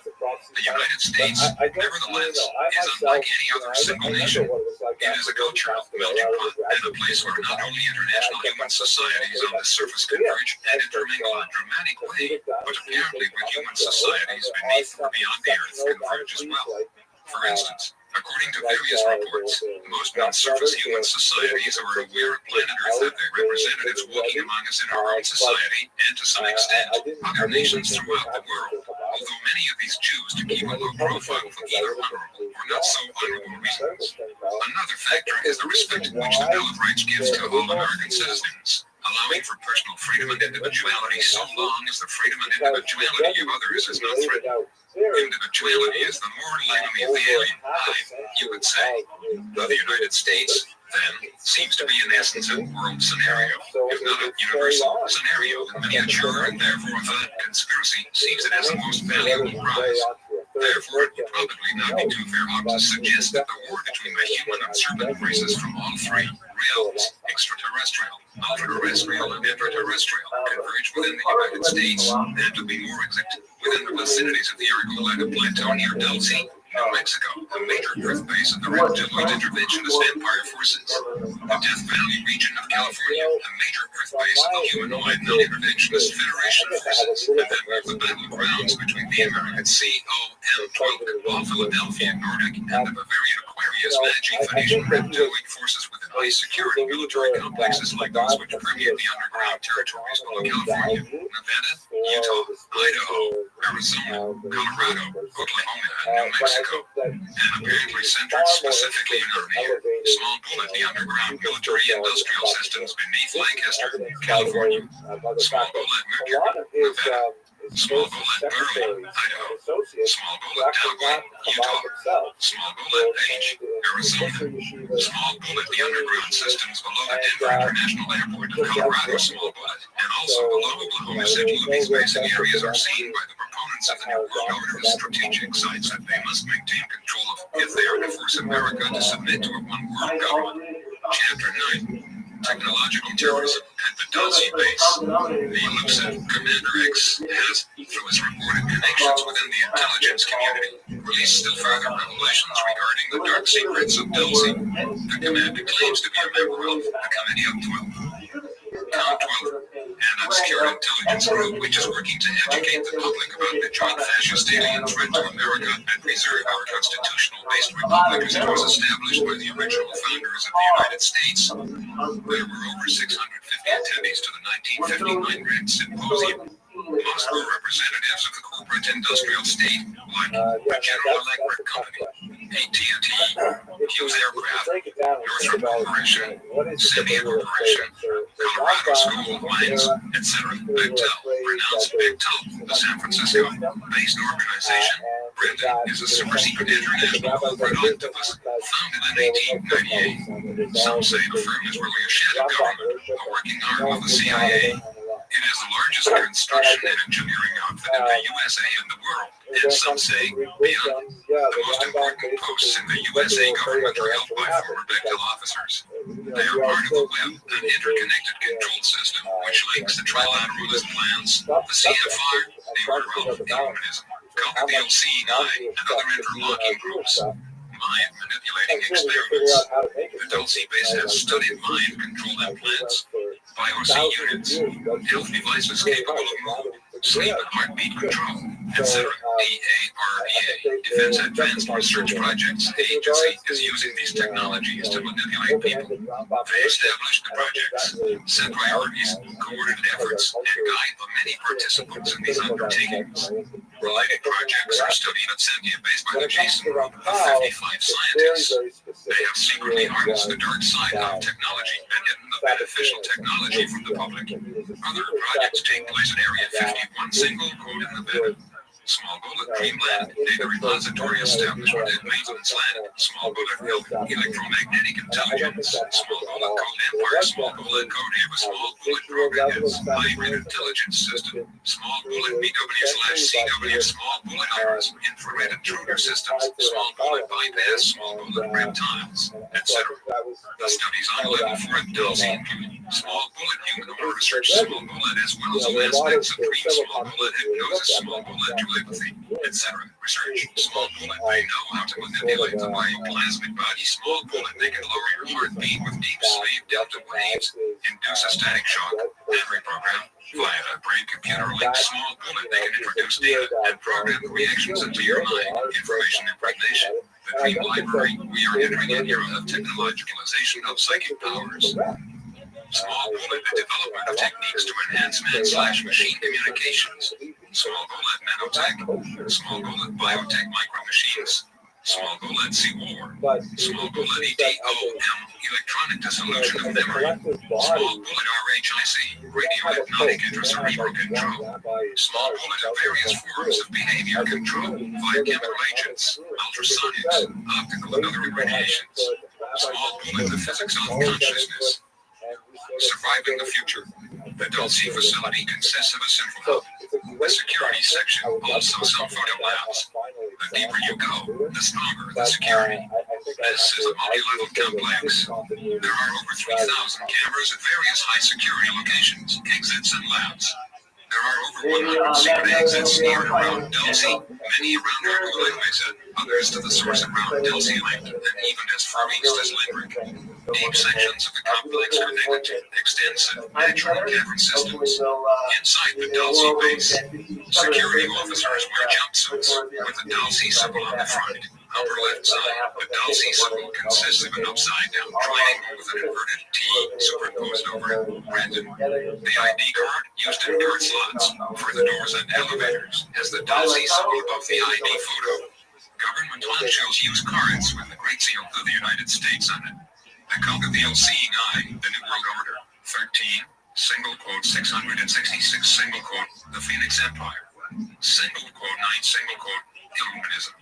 The United States, nevertheless, is unlike any other single nation. It is a cultural melting pot and a place where not only international human societies on the surface converge and intermingle in a dramatic way, but apparently with human societies beneath or beyond the earth converge as well. For instance, according to various reports, most non-surface human societies who are aware of planet Earth have their representatives walking among us in our own society, and to some extent, other nations throughout the world, although many of these choose to keep a low profile for either honorable or not so honorable reasons. Another factor is the respect which the Bill of Rights gives to all American citizens, allowing for personal freedom and individuality so long as the freedom and individuality of others is not threatened. Individuality is the moral enemy of the alien hive, you would say. The United States, then, seems to be in essence a world scenario, if not a universal scenario in miniature, and therefore the conspiracy sees it as the most valuable prize. Therefore, it would probably not be too fair to suggest that the war between the human and serpent races from all three realms, extraterrestrial, ultra-terrestrial, and intraterrestrial, converge within the United States, and to be more exact, within the vicinities of the Argoleta Plateau near Dulce, New Mexico, a major Earth base of the reptiloid interventionist empire forces. The Death Valley region of California, a major Earth base of the humanoid non-interventionist Federation forces. And then we have the battlegrounds between the American COM-12 Cabal Philadelphia Nordic and the Bavarian Aquarius Magi Phoenician reptiloid forces within high security military complexes like those which permeate the underground territories below California, Nevada, Utah, Idaho, Arizona, Colorado, Oklahoma, and New Mexico, and apparently centered specifically in Armenia. Small Bullet, the underground military industrial systems beneath Lancaster, California. Small Bullet, Mercury, Nevada. Small Bullet, Berlin, Idaho. Small Bullet, Delaware, Utah. Small Bullet, Page, Arizona. Small Bullet, the underground systems below the Denver International Airport of Colorado. Small Bullet, and also below Oklahoma City. These basic areas are seen by the proponents of the New World Order as strategic sites that they must maintain control of if they are to force America to submit to a one-world government. Chapter 9. technological terrorism at the Dulce base. The elusive Commander X has, through his reported connections within the intelligence community, released still further revelations regarding the dark secrets of Dulce. The commander claims to be a member of the Committee of 12. Count 12, an obscure intelligence group which is working to educate the public about the drug fascist alien threat to America and preserve our constitutional-based republic as it was established by the original founders of the United States. There were over 650 attendees to the 1959 Grand Symposium. Most were representatives of the corporate industrial state, like the General Electric Company, AT&T, Hughes Aircraft, Northrop Corporation, Symbian Corporation, Colorado School of Mines, etc. Bechtel, pronounced Bechtel, the San Francisco-based organization. Brendan is a super-secret international corporate octopus founded in 1898. Some say the firm is really a shadow government, a working arm of the CIA. It is the largest construction and engineering outfit in the USA and the world, and some say beyond. The most important posts in the USA government are held by former Bechtel officers. They are part of a web, an interconnected control system, which links the trilateralist plans, the CFR, the Order of Communism, Code the OC9, and other interlocking groups. Mind manipulating experiments. The Dulce base has studied mind control implants, BIOC units, health devices capable of mood, sleep and heartbeat control, etc. DARPA, Defense Advanced Research Projects Agency, is using these technologies to manipulate people. They establish the projects, set priorities, coordinate efforts, and guide the many participants in these undertakings. Related projects are studied at Sandia based by the Jason group of 55 scientists. They have secretly harnessed the dark side of technology and hidden the beneficial technology from the public. Other projects take place in Area 51, single quote in the bed. Small Bullet Dreamland, Data Repository Establishment in Maintenance Land, Small Bullet Electromagnetic Intelligence, Small Bullet Code Empire, Small Bullet Code Ava, Small Bullet Program Hits, Hybrid Intelligence System, Small Bullet BW/CW, Small Bullet Irons, Infrared Intruder Systems, Small Bullet Bypass, Small Bullet Reptiles, etc. The studies on level 4 at Dulce include Small Bullet Human Order Research, Small Bullet, as well as all aspects of dream, Small Bullet Hypnosis, Small Bullet telepathy, etc. Research. Small Bullet may know how to manipulate the bioplasmic body. Small Bullet, they can lower your heartbeat with deep sleep, delta waves, induce a static shock, and reprogram. Via a brain-computer link, Small Bullet, they can introduce data and program the reactions into your mind, information impregnation. The Dream Library, we are entering an era of technologicalization of psychic powers. Small Bullet, the development of techniques to enhance man/machine communications. Small Bullet Nanotech, Small Bullet Biotech Micro Machines, Small Bullet C-War, Small Bullet EDOM, Electronic Dissolution of Memory, Small Bullet RHIC, Radio Hypnotic Intracerebral Control, Small Bullet of various forms of behavior control via chemical agents, ultrasonics, optical and other radiations, Small Bullet, the physics of consciousness. Surviving the future. The Dulce facility consists of a central hub, a security section, also some photo labs. The deeper you go, the stronger the security. This is a multi-level complex. There are over 3,000 cameras at various high security locations, exits and labs. There are over 100 secret exits near and around Dulce, many around Argola Mesa, others to the source around Dulce Lake, and even as far east as Limerick. Deep sections of the complex connected to extensive natural cavern systems. Inside the Dulce base, security officers wear jumpsuits with the Dulce symbol on the front. Upper left side, the Dulce symbol consists of an upside-down triangle with an inverted T superimposed over it. Brandon, the ID card used in card slots for the doors and elevators has the Dulce symbol above the ID photo. Government officials use cards with the Great Seal of the United States on it. The code of the OC9, the New World Order, 13, single quote 666, single quote, the Phoenix Empire, single quote 9, single quote, Illuminism,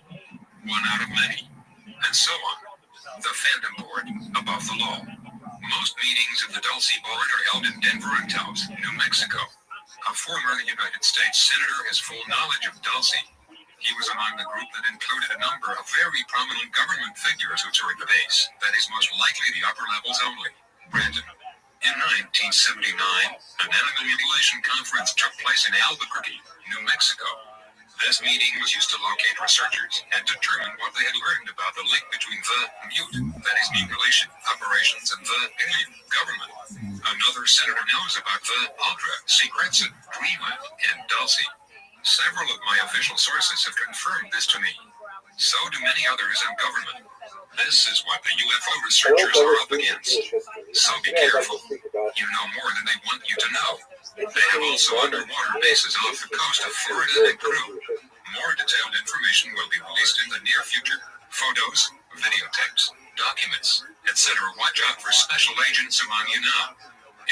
one out of many, and so on. The Phantom Board, above the law. Most meetings of the Dulce Board are held in Denver and Taos, New Mexico. A former United States senator has full knowledge of Dulce. He was among the group that included a number of very prominent government figures who toured the base. That is most likely the upper levels only. Brandon. In 1979, an animal mutilation conference took place in Albuquerque, New Mexico. This meeting was used to locate researchers and determine what they had learned about the link between the that is mutilation operations, and the alien government. Another senator knows about the ultra secrets in Greenland and Dulce. Several of my official sources have confirmed this to me. So do many others in government. This is what the UFO researchers are up against. So be careful. You know more than they want you to know. They have also underwater bases off the coast of Florida and Peru. More detailed information will be released in the near future. Photos, videotapes, documents, etc. Watch out for special agents among you now.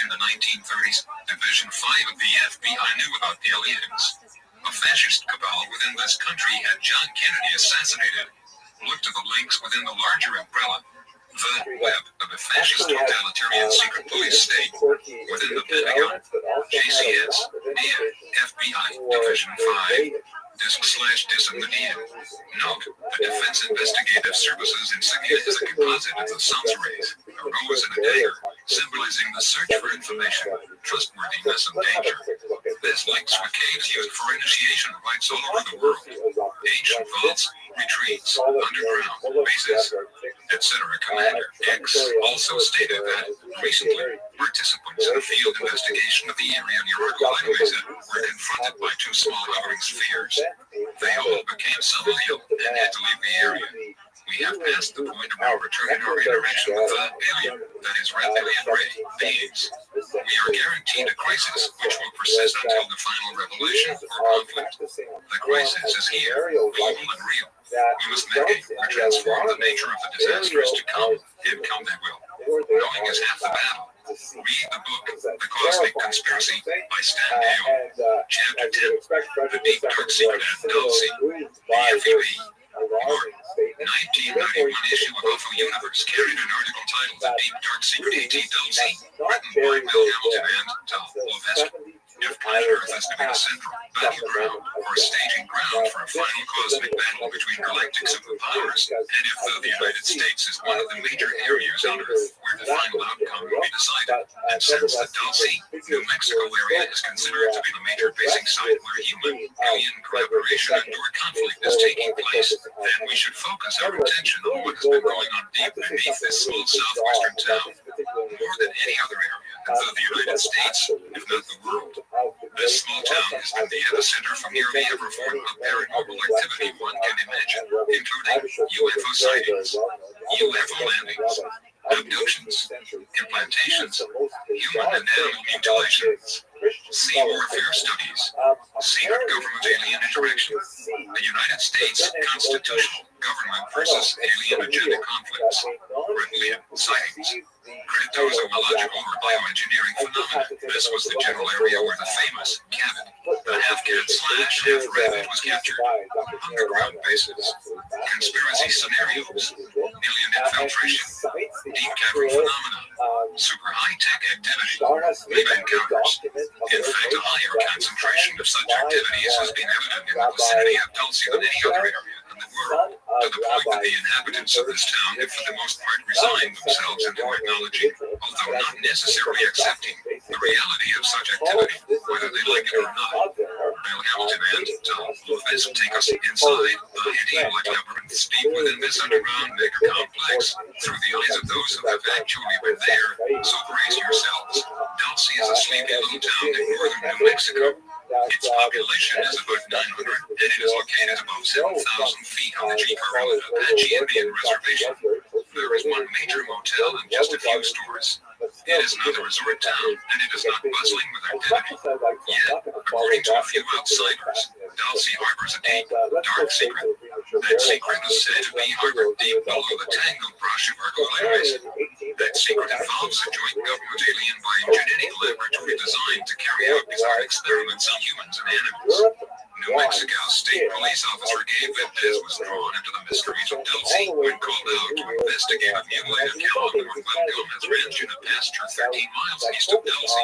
In the 1930s, Division 5 of the FBI knew about the aliens. A fascist cabal within this country had John Kennedy assassinated. Look to the links within the larger umbrella. The web of a fascist totalitarian secret police state within the Pentagon, JCS, NIA, FBI, Division 5, /dis in the DM. Note, the Defense Investigative Services insignia is a composite of the sun's rays, a rose and a dagger, symbolizing the search for information, trustworthiness, and danger. This links with caves used for initiation rites all over the world. Ancient vaults, retreats, underground, bases, etc. Commander X also stated that, recently, participants in a field investigation of the area near Argo Mesa were confronted by two small hovering spheres. They all became so ill and had to leave the area. We have passed the point of no return in our interaction with the alien, that is reptilian ray beings. We are guaranteed a crisis which will persist until the final revelation or conflict. The crisis is here, global and real. We must mitigate or transform the nature of the disasters to come, and come they will. Knowing is half the battle. Read the book, The Cosmic Conspiracy, by Stan Dale. Chapter 10, The Deep Dark Secret at Dulce, BFUE. Martin, 1991 issue of UFO Universe carried an article titled The Deep Dark Secret at Dulce, written by Bill Hamilton and Tom Lovesky. If planet Earth is to be the central battleground or staging ground for a final cosmic battle between galactic superpowers, and if the United States is one of the major areas on Earth where the final outcome will be decided, and since the Dulce, New Mexico area is considered to be the major basing site where human-alien collaboration and or conflict is taking place, then we should focus our attention on what has been going on deep beneath this small southwestern town. More than any other area in the United States, if not the world. This small town has been the epicenter for nearly every form of paranormal activity one can imagine, including UFO sightings, UFO landings, abductions, implantations, human and animal mutilations, sea warfare studies, secret government alien interaction, the United States constitutional government versus alien agenda conflicts, reptilian sightings, cryptozoological or bioengineering phenomena. This was the general area where the famous Cabot, the half-cat / half-rabbit, was captured. Underground bases, conspiracy scenarios, alien infiltration, deep cavern phenomena, super high-tech activity, live encounters. In fact, a higher concentration of such activities has been evident in the vicinity of Dulce than any other area in the world, to the point that the inhabitants of this town have for the most part resigned themselves into acknowledging, although not necessarily accepting, the reality of such activity, whether they like it or not. Bill Hamilton and Tom Lovesky take us inside the anti-like labyrinths deep within this underground mega complex, through the eyes of those who have actually been there, so brace yourselves. Dulce is a sleepy little town in northern New Mexico. Its population is about 900, and it is located above 7,000 feet on the Jicarilla Apache Indian Reservation. There is one major motel and just a few stores. It is not a resort town, and it is not bustling with activity. Yet, according to a few outsiders, Dulce harbors a deep, dark secret. That secret is said to be harbored deep below the tangled brush of Argoleres. That secret involves a joint government alien bioengineering laboratory designed to carry out bizarre experiments on humans and animals. New Mexico State Police Officer Gabe Valdez was drawn into the mysteries of Dulce when called out to investigate a mutilated cow on the Manuel Gomez Ranch in a pasture 13 miles east of Dulce.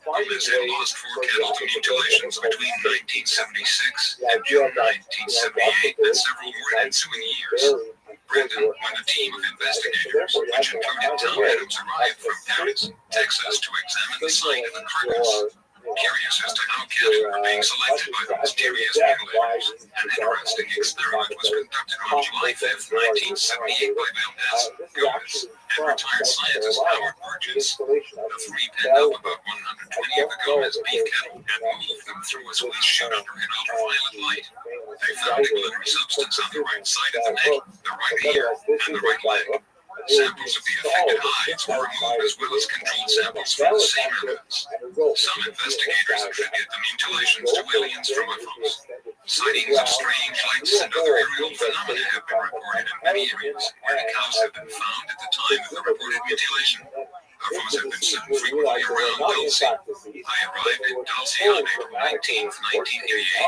Gomez had lost 4 cattle to mutilations between 1976 and June 1978 and several more in ensuing years. Brandon, when a team of investigators, which included Tom Adams, arrived from Paris, Texas, to examine the site of the murders. Curious as to how cattle were being selected by the mysterious mutilators, an interesting experiment was conducted on July 5th, 1978 by Valdez Gomez and retired scientist Howard Burgess. The three penned up about 120 of the Gomez beef cattle and moved them through a squeeze chute under an ultraviolet light. They found a glittery substance on the right side of the neck, the right ear, and the right leg. Samples of the affected hides were removed as well as controlled samples for the same evidence. Some investigators attribute the mutilations to aliens from UFOs. Sightings of strange lights and other aerial phenomena have been reported in many areas where the cows have been found at the time of the reported mutilation. UFOs have been seen frequently around Dulce. I arrived in Dulce on April 19,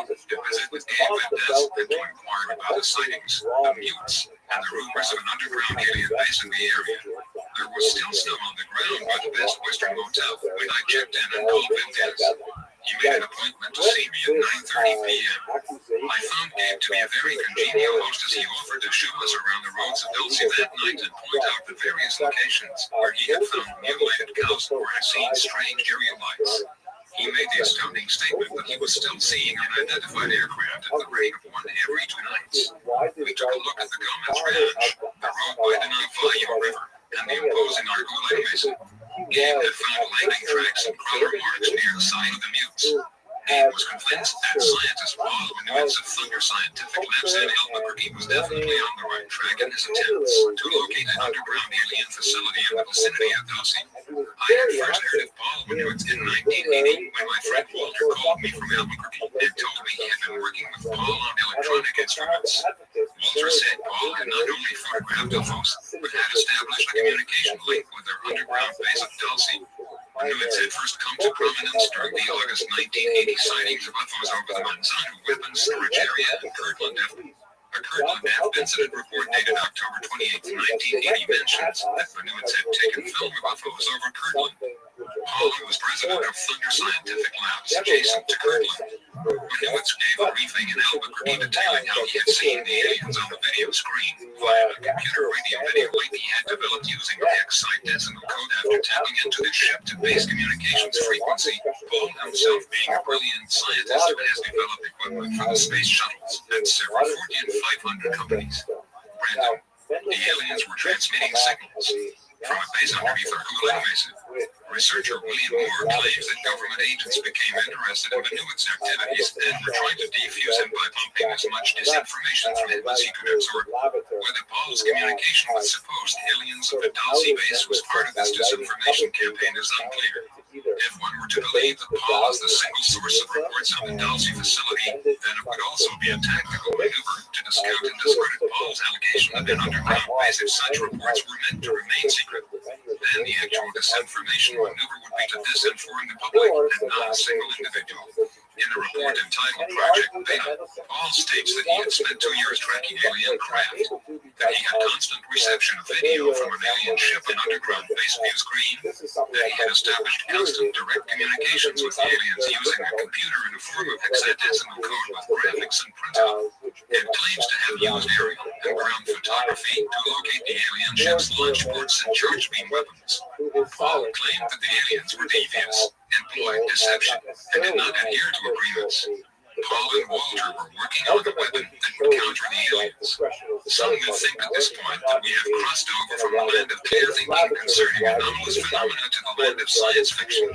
1988 to visit with Gabe Valdez and to inquire about the sightings, the mutes, and the rumors of an underground alien base in the area. There was still snow on the ground by the Best Western Motel when I checked in and called Valdez. He made an appointment to see me at 9:30 p.m. I found Gabe to be a very congenial host as he offered to show us around the roads of Dulce that night and point out the various locations where he had found mutilated cows or had seen strange aerial lights. He made the astounding statement that he was still seeing unidentified aircraft at the rate of one every 2 nights. We took a look at the Gomez Ranch, the road by the Navajo River, and the imposing Argoleta Mesa. Gabe had found landing tracks and crawler marks near the site of the mutes. Gabe was convinced that scientist Paul Minuit's of Thunder Scientific Labs in Albuquerque was definitely on the right track in his attempts to locate an underground alien facility in the vicinity of Dulce. I had first heard of Paul Minuit in 1980 when my friend Walter called me from Albuquerque and told me he had been working with Paul on electronic instruments. Walter said Paul had not only photographed UFOs, but had established a communication link with their underground base at Dulce. Minuit had first come to prominence during the August 1980 sightings of UFOs over the Manzano weapons storage area in Kirtland. A Kirtland F incident report dated October 28, 1980 mentions that Minuit had taken film of UFOs over Kirtland. Paul, who was president of Thunder Scientific Labs adjacent to Kirtland, Minuit gave a briefing in Albuquerque detailing how he had seen the aliens on the video screen via a computer radio video link he had developed using the X-Site decimal code after tapping into the ship-to-base communications frequency. Paul himself, being a brilliant scientist who has developed equipment for the space shuttles and several Fortune 500 companies. Brandon, the aliens were transmitting signals from a base underneath Argoleta Mesa. Researcher William Moore claims that government agents became interested in Minuit's activities and were trying to defuse him by pumping as much disinformation from him as he could absorb. Whether Paul's communication with supposed aliens of the Dulce base was part of this disinformation campaign is unclear. If one were to believe that Paul is the single source of reports on the Dulce facility, then it would also be a tactical maneuver to discount and discredit Paul's allegation of an underground base if such reports were meant to remain secret. Then the actual disinformation maneuver would be to disinform the public and not a single individual. In a report entitled Project Beta, Paul states that he had spent 2 years tracking alien craft, that he had constant reception of video from an alien ship and underground base view screen, that he had established constant direct communications with the aliens using a computer in a form of hexadecimal code with graphics and printout. It claims to have used aerial and ground photography to locate the alien ship's launch ports and charge beam weapons. Paul claimed that the aliens were devious, employed deception, and did not adhere to agreements. Paul and Walter were working on the weapon that would counter the aliens. Some would think at this point that we have crossed over from the land of clear thinking concerning anomalous phenomena to the land of science fiction.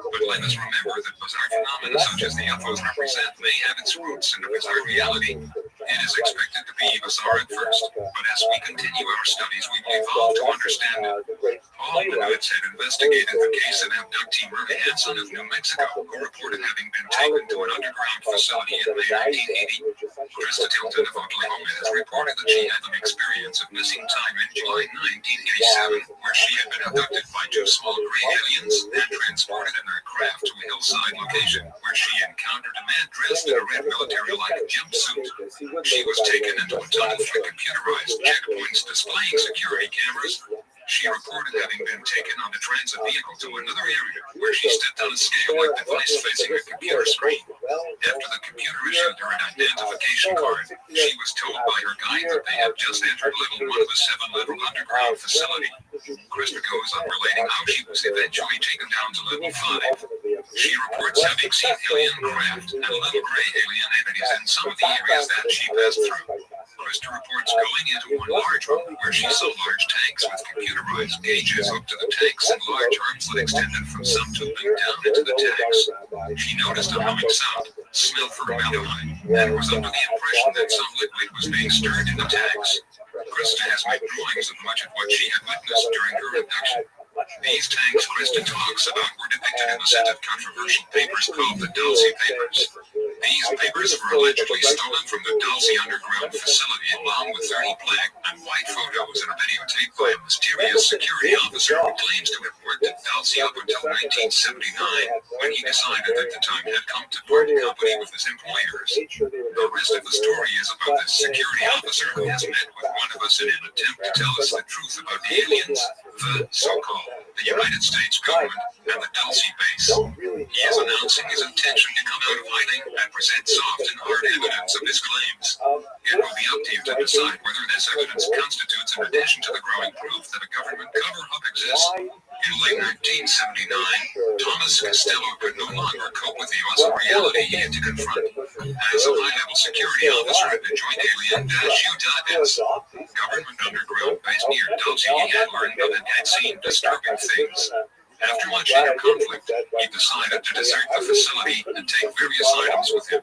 But let us remember that bizarre phenomena such as the UFOs represent may have its roots in a bizarre reality. It is expected to be bizarre at first, but as we continue our studies, we will evolve to understand it. Paul Minuit had investigated the case of abductee Murray Hansen of New Mexico, who reported having been taken to an underground facility in May 1980. Krista Tilton of Oklahoma has reported that she had an experience of missing time in July 1987, where she had been abducted by 2 small gray aliens and transported in her craft to a hillside location where she encountered a man dressed in a red military-like jumpsuit. She was taken into a tunnel for computerized checkpoints displaying security cameras. She reported having been taken on a transit vehicle to another area where she stepped on a scale-like device facing a computer screen. After the computer issued her an identification card, she was told by her guide that they had just entered level 1 of a 7-level underground facility. Krista goes on relating how she was eventually taken down to level 5. She reports having seen alien craft and little gray alien entities in some of the areas that she passed through. Krista reports going into one large room where she saw large tanks with computerized gauges up to the tanks and large arms that extended from some tubing down into the tanks. She noticed a humming sound, smelled formaldehyde, and was under the impression that some liquid was being stirred in the tanks. Krista has made drawings of much of what she had witnessed during her induction. These tanks Krista talks about were depicted in a set of controversial papers called the Dulce Papers. These papers were allegedly stolen from the Dulce underground facility along with 30 black and white photos and a videotape by a mysterious security officer who claims to have worked at Dulce up until 1979 when he decided that the time had come to part company with his employers. The rest of the story is about this security officer who has met with one of us in an attempt to tell us the truth about the aliens, the so-called the United States government, and the Dulce base. He is announcing his intention to come out of hiding and present soft and hard evidence of his claims. It will be up to you to decide whether this evidence constitutes an addition to the growing proof that a government cover-up exists. In late 1979, Thomas Costello could no longer cope with the awesome reality he had to confront. As a high-level security officer at the Joint Alien-U.S. government underground base near Dulce, he had learned of and had seen disturbing things. After much inner conflict, he decided to desert the facility and take various items with him.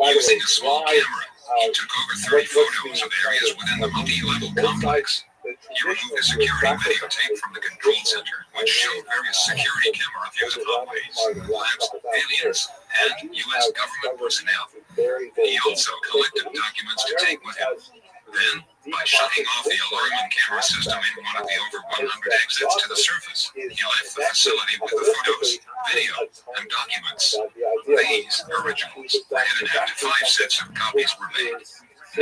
Using a small camera, he took over 30 photos of areas within the multi-level complex. He removed a security videotape from the control center, which showed various security camera views of hallways, labs, aliens, and U.S. government personnel. He also collected documents to take with him. Then, by shutting off the alarm and camera system in one of the over 100 exits to the surface, he left the facility with the photos, video, and documents. These originals had an active 5 sets of copies were made.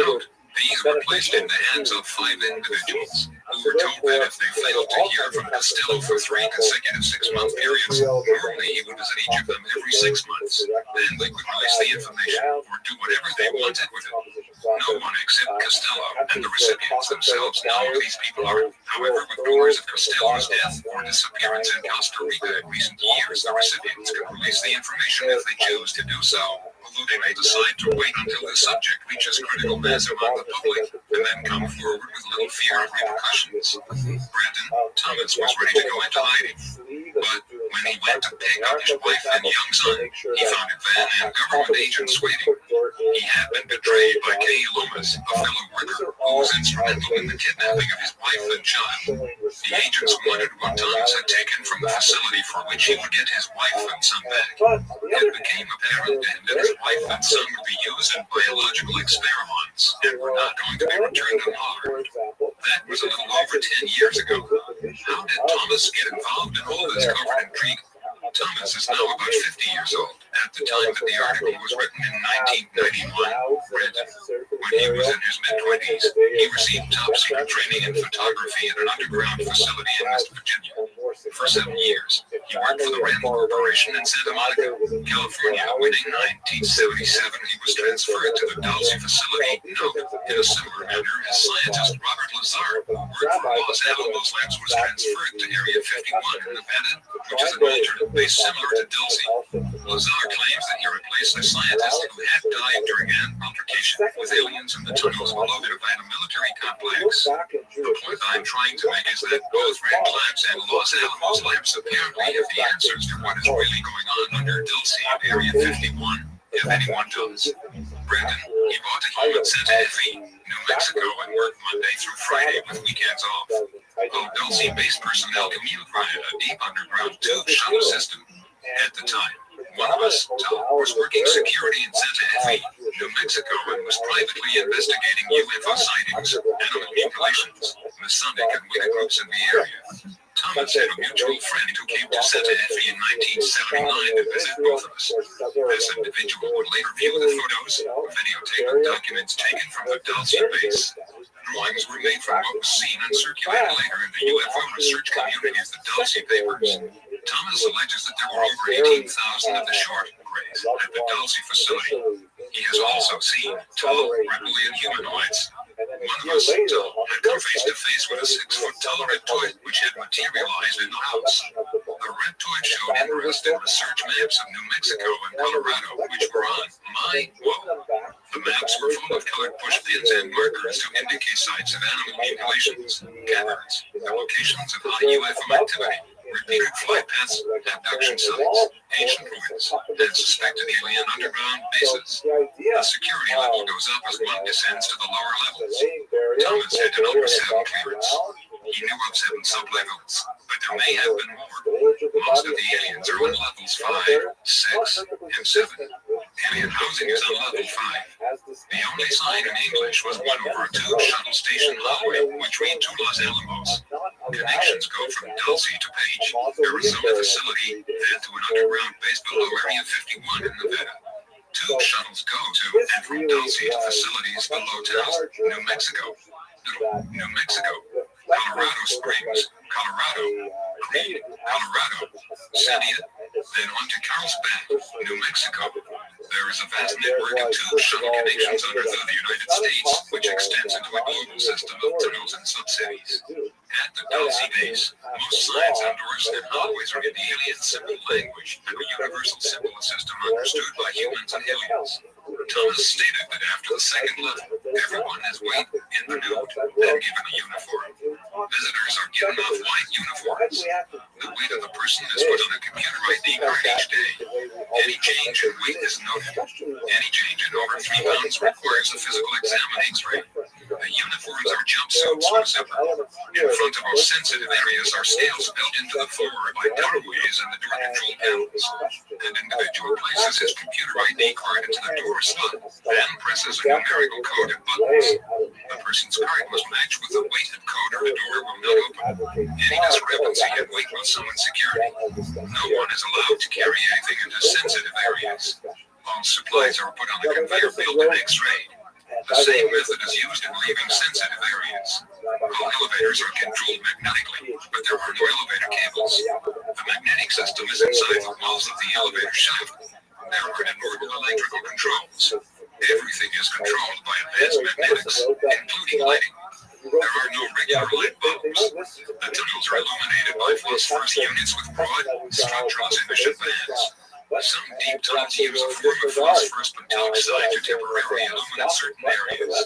Note, these were placed in the hands of 5 individuals who were told that if they failed to hear from Costello for 3 consecutive 6-month periods, normally he would visit each of them every 6 months. Then they would release the information or do whatever they wanted with it. No one except Costello and the recipients themselves know who these people are. However, with rumors of Costello's death or disappearance in Costa Rica in recent years, the recipients can release the information if they choose to do so. Although they may decide to wait until the subject reaches critical mass among the public and then come forward with little fear of repercussions. Brandon Thomas was ready to go into hiding, but when he went to pick up his wife and young son, he found a van and government agents waiting. He had been betrayed by Kay Lomas, a fellow worker who was instrumental in the kidnapping of his wife and child. The agents wondered what Thomas had taken from the facility for which he would get his wife and son back. It became apparent then that his wife and son would be used in biological experiments and were not going to be returned unharmed. That was a little over 10 years ago. How did Thomas get involved in all this covert intrigue? Thomas is now about 50 years old. At the time that the article was written in 1991, Brandon, when he was in his mid-20s, he received top-secret training in photography at an underground facility in West Virginia. For 7 years, he worked for the Rand Corporation in Santa Monica, California. When in 1977 he was transferred to the Dulce facility. Note, in a similar manner as scientist Robert Lazar, who worked for Los Alamos Labs, was transferred to Area 51 in Nevada, which is an alternate base similar to Dulce. Lazar claims that he replaced a scientist who had died during an altercation with aliens in the tunnels below the Nevada military complex. The point I'm trying to make is that both Rand Labs and Los Alamos Labs apparently have the answers to what is really going on under Dulce at Area 51, if anyone does. Brandon, he bought a human Santa Fe, New Mexico, and worked Monday through Friday with weekends off. All Dulce-based personnel commute via a deep underground tube shuttle system. At the time, one of us, Tom, was working security in Santa Fe, New Mexico, and was privately investigating UFO sightings, animal mutilations, Masonic and Wicca groups in the area. Thomas had a mutual friend who came to Santa Fe in 1979 to visit both of us. This individual would later view the photos, videotape, and documents taken from the Dulce base. Drawings were made from what was seen and circulated later in the UFO research community as the Dulce Papers. Thomas alleges that there were over 18,000 of the short grays at the Dulce facility. He has also seen tall reptilian humanoids. One of us, Till, had come face to face with a 6-foot-tall reptoid which had materialized in the house. The reptoid showed interest in research maps of New Mexico and Colorado, which were on my wall. The maps were full of colored push pins and markers to indicate sites of animal mutilations, caverns, the locations of high UFO activity, repeated flight paths, abduction sites, ancient ruins, and suspected alien underground bases. The security level goes up as one descends to the lower levels. Thomas had an upper 7 clearance. He knew of 7 sublevels, but there may have been more. Most of the aliens are on levels 5, 6, and 7. Alien housing is on level 5. The only sign in English was one over a tube shuttle station hallway, which read to Los Alamos. Connections go from Dulce to Page, Arizona facility, then to an underground base below Area 51 in Nevada. Tube shuttles go to and from Dulce to facilities below towns, New Mexico, Colorado Springs, Colorado, Creed, Colorado, Sandia, then on to Carlsbad, New Mexico. There is a vast network of tube shuttle connections under the United States, which extends into a global system of tunnels and subcities. At the Dulce base, most signs outdoors and hallways are in the alien symbol language and a universal symbol system understood by humans and aliens. Thomas stated that after the second level, everyone is weighed in the nude, then given a uniform. Visitors are given off-white uniforms. The weight of the person is put on a computer ID card each day. Any change in weight is noted. Any change in over 3 pounds requires a physical exam and X-ray. The uniforms are jumpsuits with zipper. In front of most sensitive areas are scales built into the floor by doorways and the door control panels. An individual places his computer ID card into the door slot, then presses a numerical code and buttons. The person's card must match with the weighted code or the door will not open. Any discrepancy in weight will summon security. No one is allowed to carry anything into sensitive areas. All supplies are put on the conveyor belt and X-rayed. The same method is used in leaving sensitive areas. All elevators are controlled magnetically, but there are no elevator cables. The magnetic system is inside the walls of the elevator shaft. There are normal electrical controls. Everything is controlled by advanced magnetics, including lighting. There are no regular light bulbs. The tunnels are illuminated by phosphorus units with broad, structural emission bands. Some deep tunnels use a form of phosphorus pentoxide to temporarily illuminate certain areas.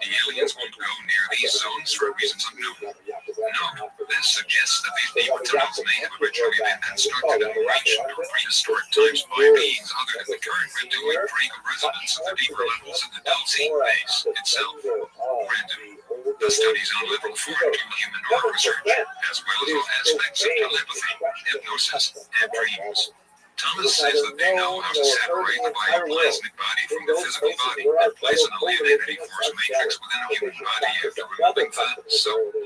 The aliens won't go near these zones for reasons unknown. Note, this suggests that these deeper tunnels may have originally been constructed in ancient or prehistoric times by beings other than the current reptilian Draco residents of the deeper levels of the Dulce base itself. Random. The studies on level 4 include human order research, as well as all aspects of telepathy, hypnosis, and dreams. Thomas says that they know how to separate the bioplasmic body from the physical body and place an alien entity force matrix within a human body after removing the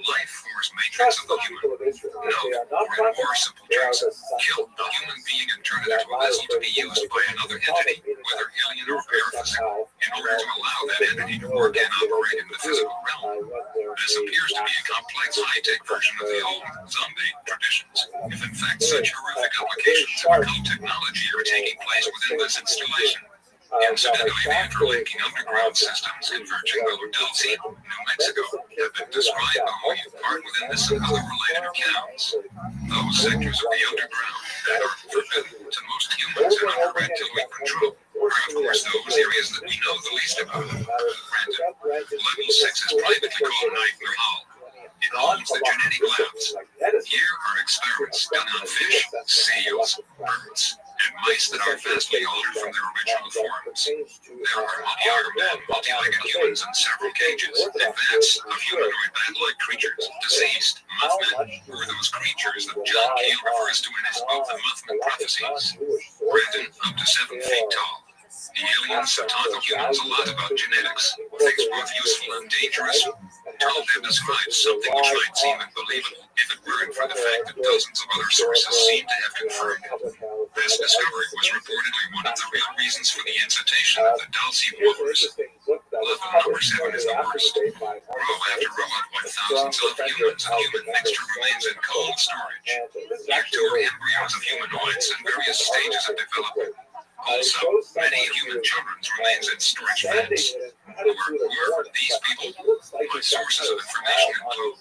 life force matrix of the human. Note, or in more simple terms, kill the human being and turn it into a vessel to be used by another entity, whether alien or paraphysical, in order to allow that entity to work and operate in the physical realm. This appears to be a complex, high-tech version of the old zombie traditions, if in fact such horrific applications of occult technology are taking place within this installation. Incidentally, the interlinking underground systems converging below Dulce, New Mexico, have been described below in part within this and other related accounts. Those sectors of the underground that are forbidden to most humans and under reptilian control are, of course, those areas that we know the least about. Granted, Level 6 is privately called Nightmare Hall. It owns the genetic labs. Here are experiments done on fish, seals, birds, and mice that are vastly altered from their original forms. There are multi-armed and multi-legged humans in several cages and vats of humanoid bat-like creatures, deceased, Muthmen, or those creatures that John Keel refers to in his book The Muthman Prophecies. Brandon, up to 7 feet tall. The aliens have taught the humans a lot about genetics, things both useful and dangerous. Told them describes something which might seem unbelievable if it weren't for the fact that dozens of other sources seem to have confirmed it. This discovery was reportedly one of the real reasons for the incitation of the Dulce Wars. Level Problem number 7 is the worst. Row after row of 1,000s of humans and human mixture remains in cold storage. Yet 2 are embryos of humanoids in various stages of development. Also, many human children's remains in storage vans. Who are these people? My sources of information include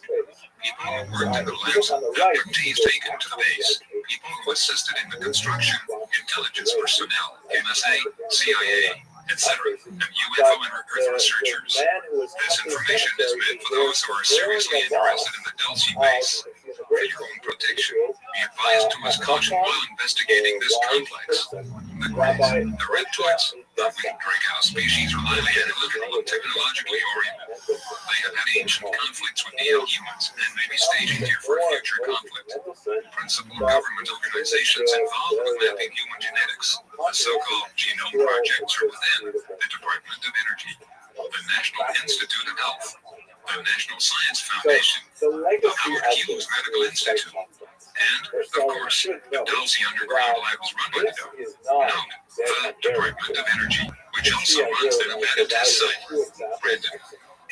people who worked in the labs, abductees taken to the base, people who assisted in the construction, intelligence personnel, NSA, CIA, etc., and UFO and Earth researchers. This information is meant for those who are seriously interested in the Dulce base. For your own protection, be advised to use caution while investigating this complex. The Greys, the reptoids, the winged Draco species are highly analytical and technologically oriented. They have had ancient conflicts with neo-humans and may be staging here for a future conflict. Principal government organizations involved with mapping human genetics, the so-called genome projects, are within the Department of Energy, the National Institute of Health, the National Science Foundation, the Howard Hughes Medical Institute, and, of course, the Dulce Underground Lab is run by the Department of Energy, which also runs the Nevada test site. Brandon,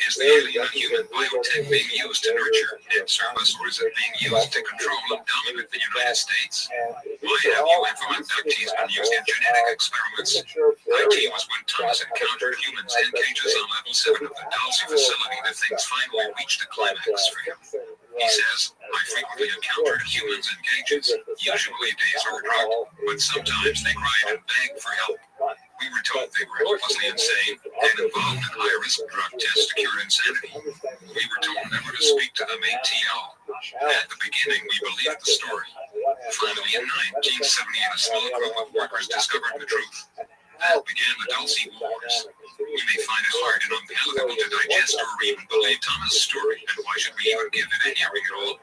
is the alien and human biotech being used to nurture and service, or is it being used to control and dominate the United States? Why have UFO abductees been used in genetic experiments? IT was when Thomas encountered humans in cages on level 7 of the Dulce facility that things finally reached a climax for him. He says, I frequently encountered humans in cages, usually days or drunk, but sometimes they cried and begged for help. We were told they were hopelessly insane and involved in high-risk drug tests to cure insanity. We were told never to speak to them ATL. At the beginning, we believed the story. Finally, in 1978, a small group of workers discovered the truth. That began the Dulce Wars. We may find it hard and unpalatable to digest or even believe Thomas' story, and why should we even give it a hearing at all?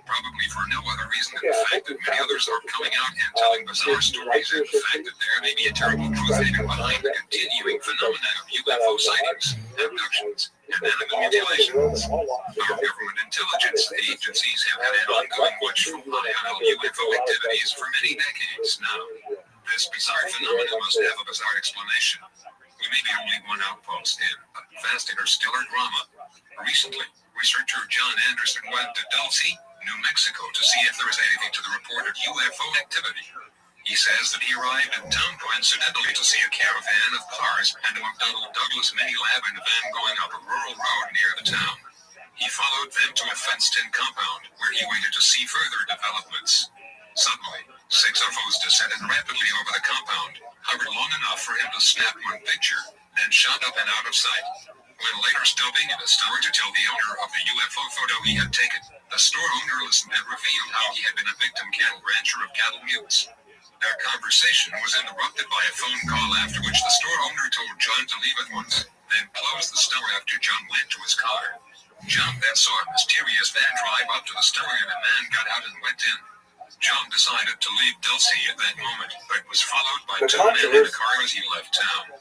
Probably for no other reason than the fact that many others are coming out and telling bizarre stories, and the fact that there may be a terrible truth hidden behind the continuing phenomenon of UFO sightings, abductions, and animal mutilations. Our government intelligence agencies have had an ongoing watch for UFO activities for many decades now. This bizarre phenomenon must have a bizarre explanation. We may be only one outpost in a vast interstellar drama. Recently, researcher John Anderson went to Dulce, New Mexico, to see if there was anything to the reported UFO activity. He says that he arrived in town coincidentally to see a caravan of cars and a McDonnell Douglas mini-lab in a van going up a rural road near the town. He followed them to a fenced-in compound where he waited to see further developments. Suddenly, 6 UFOs descended rapidly over the compound, hovered long enough for him to snap one picture, then shot up and out of sight. When later stopping in a store to tell the owner of the UFO photo he had taken, the store owner listened and revealed how he had been a victim cattle rancher of cattle mutes. Their conversation was interrupted by a phone call, after which the store owner told John to leave at once, then closed the store after John went to his car. John then saw a mysterious van drive up to the store and a man got out and went in. John decided to leave Dulce at that moment, but was followed by 2 men in a car as he left town.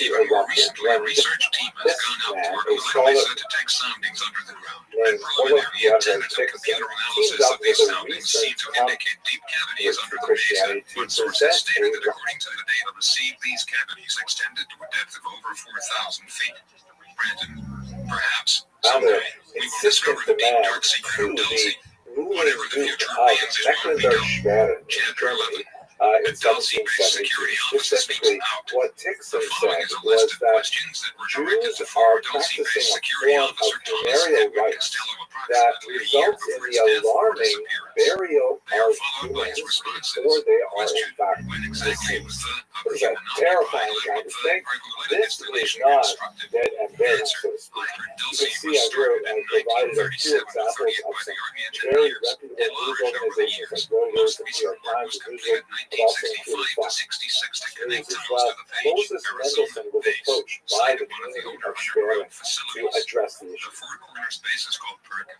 Even more recently, a research team has gone out to Orlando to take soundings under the ground. And preliminary and tentative computer analysis of these soundings seem to indicate deep cavities under the mesa. One source has stated that according to the data received, these cavities extended to a depth of over 4,000 feet. Brandon, perhaps someday we will discover the deep dark secret of Dulce. Whatever the future brings is what we know. Chapter 11. The Dulce-based security office speaks out. The following is a list of questions that were directed to former Dulce-based security officer Thomas Edwin Costello approximately a year before his death or disappearance. They are followed by his responses. Question: when exactly was the human occupied with the regulated installation constructed? Answer: I heard Dulce was started in 1937 or 38 by the Army engineers, enlarged over the years. Most recent work was completed in 1965 to 66 to connect tunnels to the Page, Arizona base, site of one of the older underground facilities. The Four Corners base is called Perkin.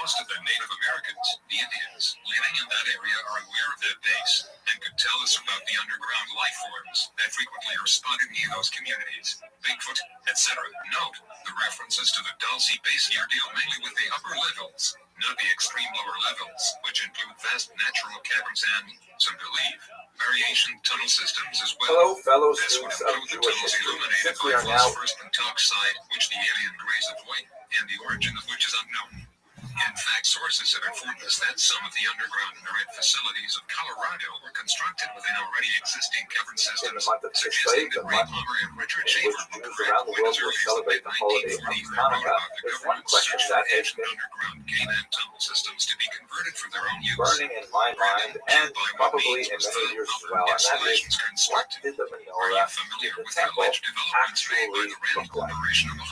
Most of the Native Americans, the Indians, living in that area are aware of that base and could tell us about the underground life forms that frequently are spotted near those communities, Bigfoot, etc. Note, the references to the Dulce base here deal mainly with the upper levels, not the extreme lower levels, which include vast natural caverns and, some believe, variation tunnel systems as well. Hello, fellow This would students of include the Jewish tunnels history. illuminated Since by we are now phosphorus and oxide, which the alien grays avoid, and the origin of which is unknown. In fact, sources have informed us that some of the underground marine facilities of Colorado were constructed within already existing cavern systems, suggesting that Ray Palmer and Richard Schaefer were Jews correct around the when world as will early as the celebrate the holiday of mid-1940s Hanukkah, the there's one government question searched that for has ancient been underground cave and tunnel systems to be converted for their own use. burning in my mind and probably in many of yours as well, and that is, what did the menorah in the temple actually look like?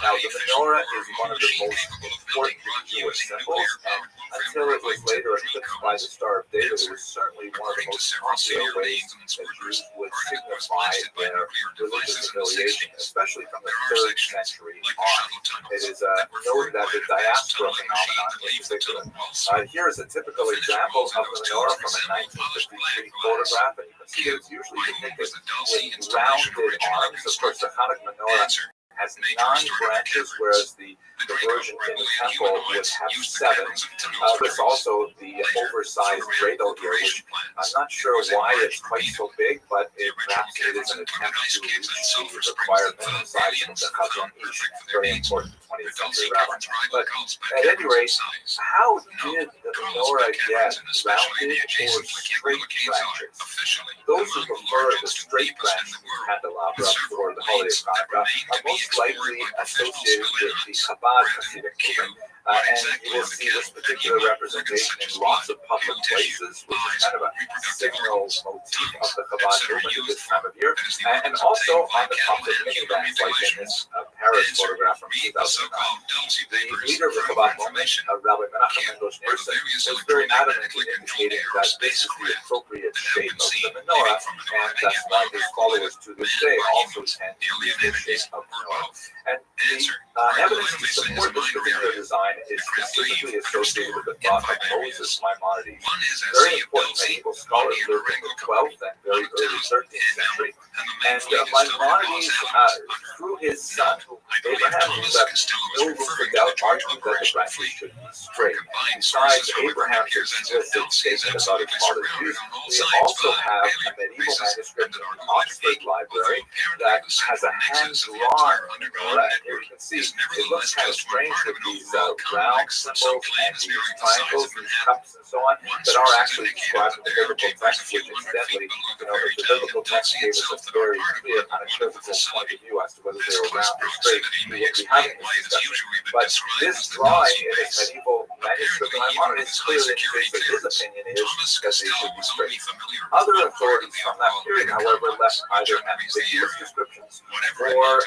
Now, the menorah is one of the most important Jewish symbols, and until it was later eclipsed by the Star of David, it was certainly one of the most popular ways that Jews would signify their religious affiliation, especially from the 3rd century on. It is noted that the diaspora phenomenon in particular. Here is a typical example of the menorah from a 1953 photograph, and you can see it's usually depicted with rounded arms. Of course, the Hanukkah menorah has 9 branches, whereas the version in the temple would have 7. There's also the oversized dreidel here, which I'm not sure why it's quite so big, but perhaps it is an attempt to reach the required minimum size from the Chazon Ish, very important 20th century rabbi. But at any rate, how did the menorah get rounded or straight branches? Those who prefer the straight branch candelabra for the holiday of Hanukkah are most likely associated with the Chabad Hasidic movement, and you will see this particular representation in lots of public places, which is kind of a signal motif of the Chabad movement at this time of year, and also on the top of minivans, like in this Paris photograph from 2009. The leader of the Chabad movement, Rabbi Menachem English person, was very adamantly indicating that this is the appropriate shape of the menorah, and that's why his followers to this day also tend to use this shape of menorah. And the evidence to support this particular design is specifically associated with the thought of Moses Maimonides, very important medieval scholar lived in the 12th and very early 13th century. And Maimonides, through his son, Abraham, who left no room for doubt, argued that the branches should be straight. Besides Abraham's explicit statement about his father's youth, we also have a medieval manuscript in the Oxford Library that has a hand-drawn menorah. Here you can see it looks kind of strange with these round symbols and these triangles, these cups, and so on, that are actually described in the biblical text, which incidentally, if the biblical text gave us a very clear, unequivocal point of view as to whether they were round or straight, we would be having this discussion. But this drawing in this medieval manuscript of Maimonides clearly indicates that his opinion is that they should be straight. Other authorities from that period, however, left either ambiguous descriptions or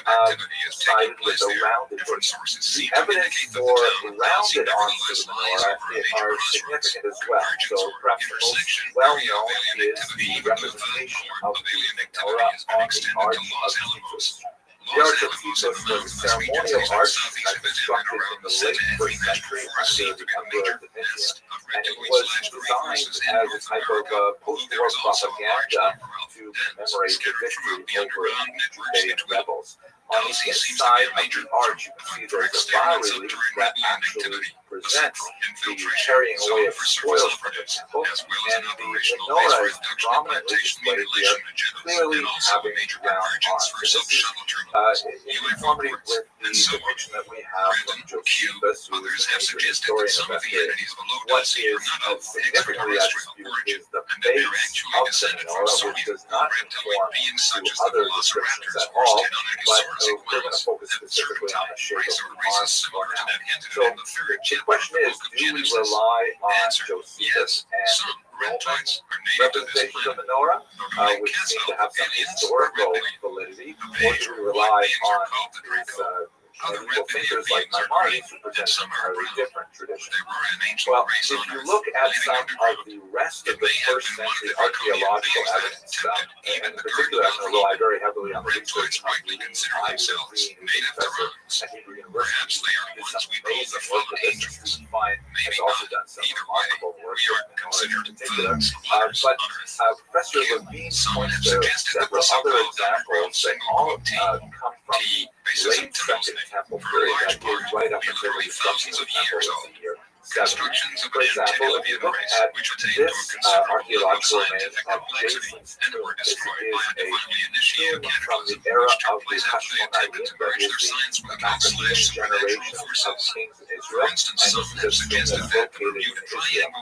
sided with a rounded version. The evidence for rounded arms to the menorah are significant as well. So perhaps the most well-known is the representation of the menorah on the Arch of Titus. The Arch of Titus was a ceremonial arch constructed in the late 1st century under the Emperor Domitian, and it was designed as a type of post-war propaganda to commemorate the victory over the Judaic rebels. On the inside of the arch, you can see there's a bas-relief that actually presents the carrying away of spoils from the temple, and the menorah is prominently displayed here, clearly having round arms. This is in conformity with the depiction that we have from Josephus, who is a major historian of that period. What is significantly at dispute is the base of the menorah, which does not conform to other descriptions at all, but we're going to focus specifically on the shape of the arms for now. So the question is, do we rely on Josephus and Roman representation of the menorah, which seem to have some historical validity, or do we rely on these medieval thinkers like Maimonides who present an entirely different tradition? Well, if you look at some of the rest of the 1st century archaeological evidence, and in particular, I'm going to rely very heavily on the research of the professor at Hebrew University, who did some amazing work with this. You can find has also done some remarkable work in menorahs in particular. But Professor Levine points to several other examples that all come from the late Second Temple period, that is right up until the destruction of the temple in the year 7. For example, if you look at this archaeological remain of Jason's tomb, this is a tomb from the era of the Hashmonaim, that is the Maccabean generation of kings in Israel, and this is a tomb that's located in Israel.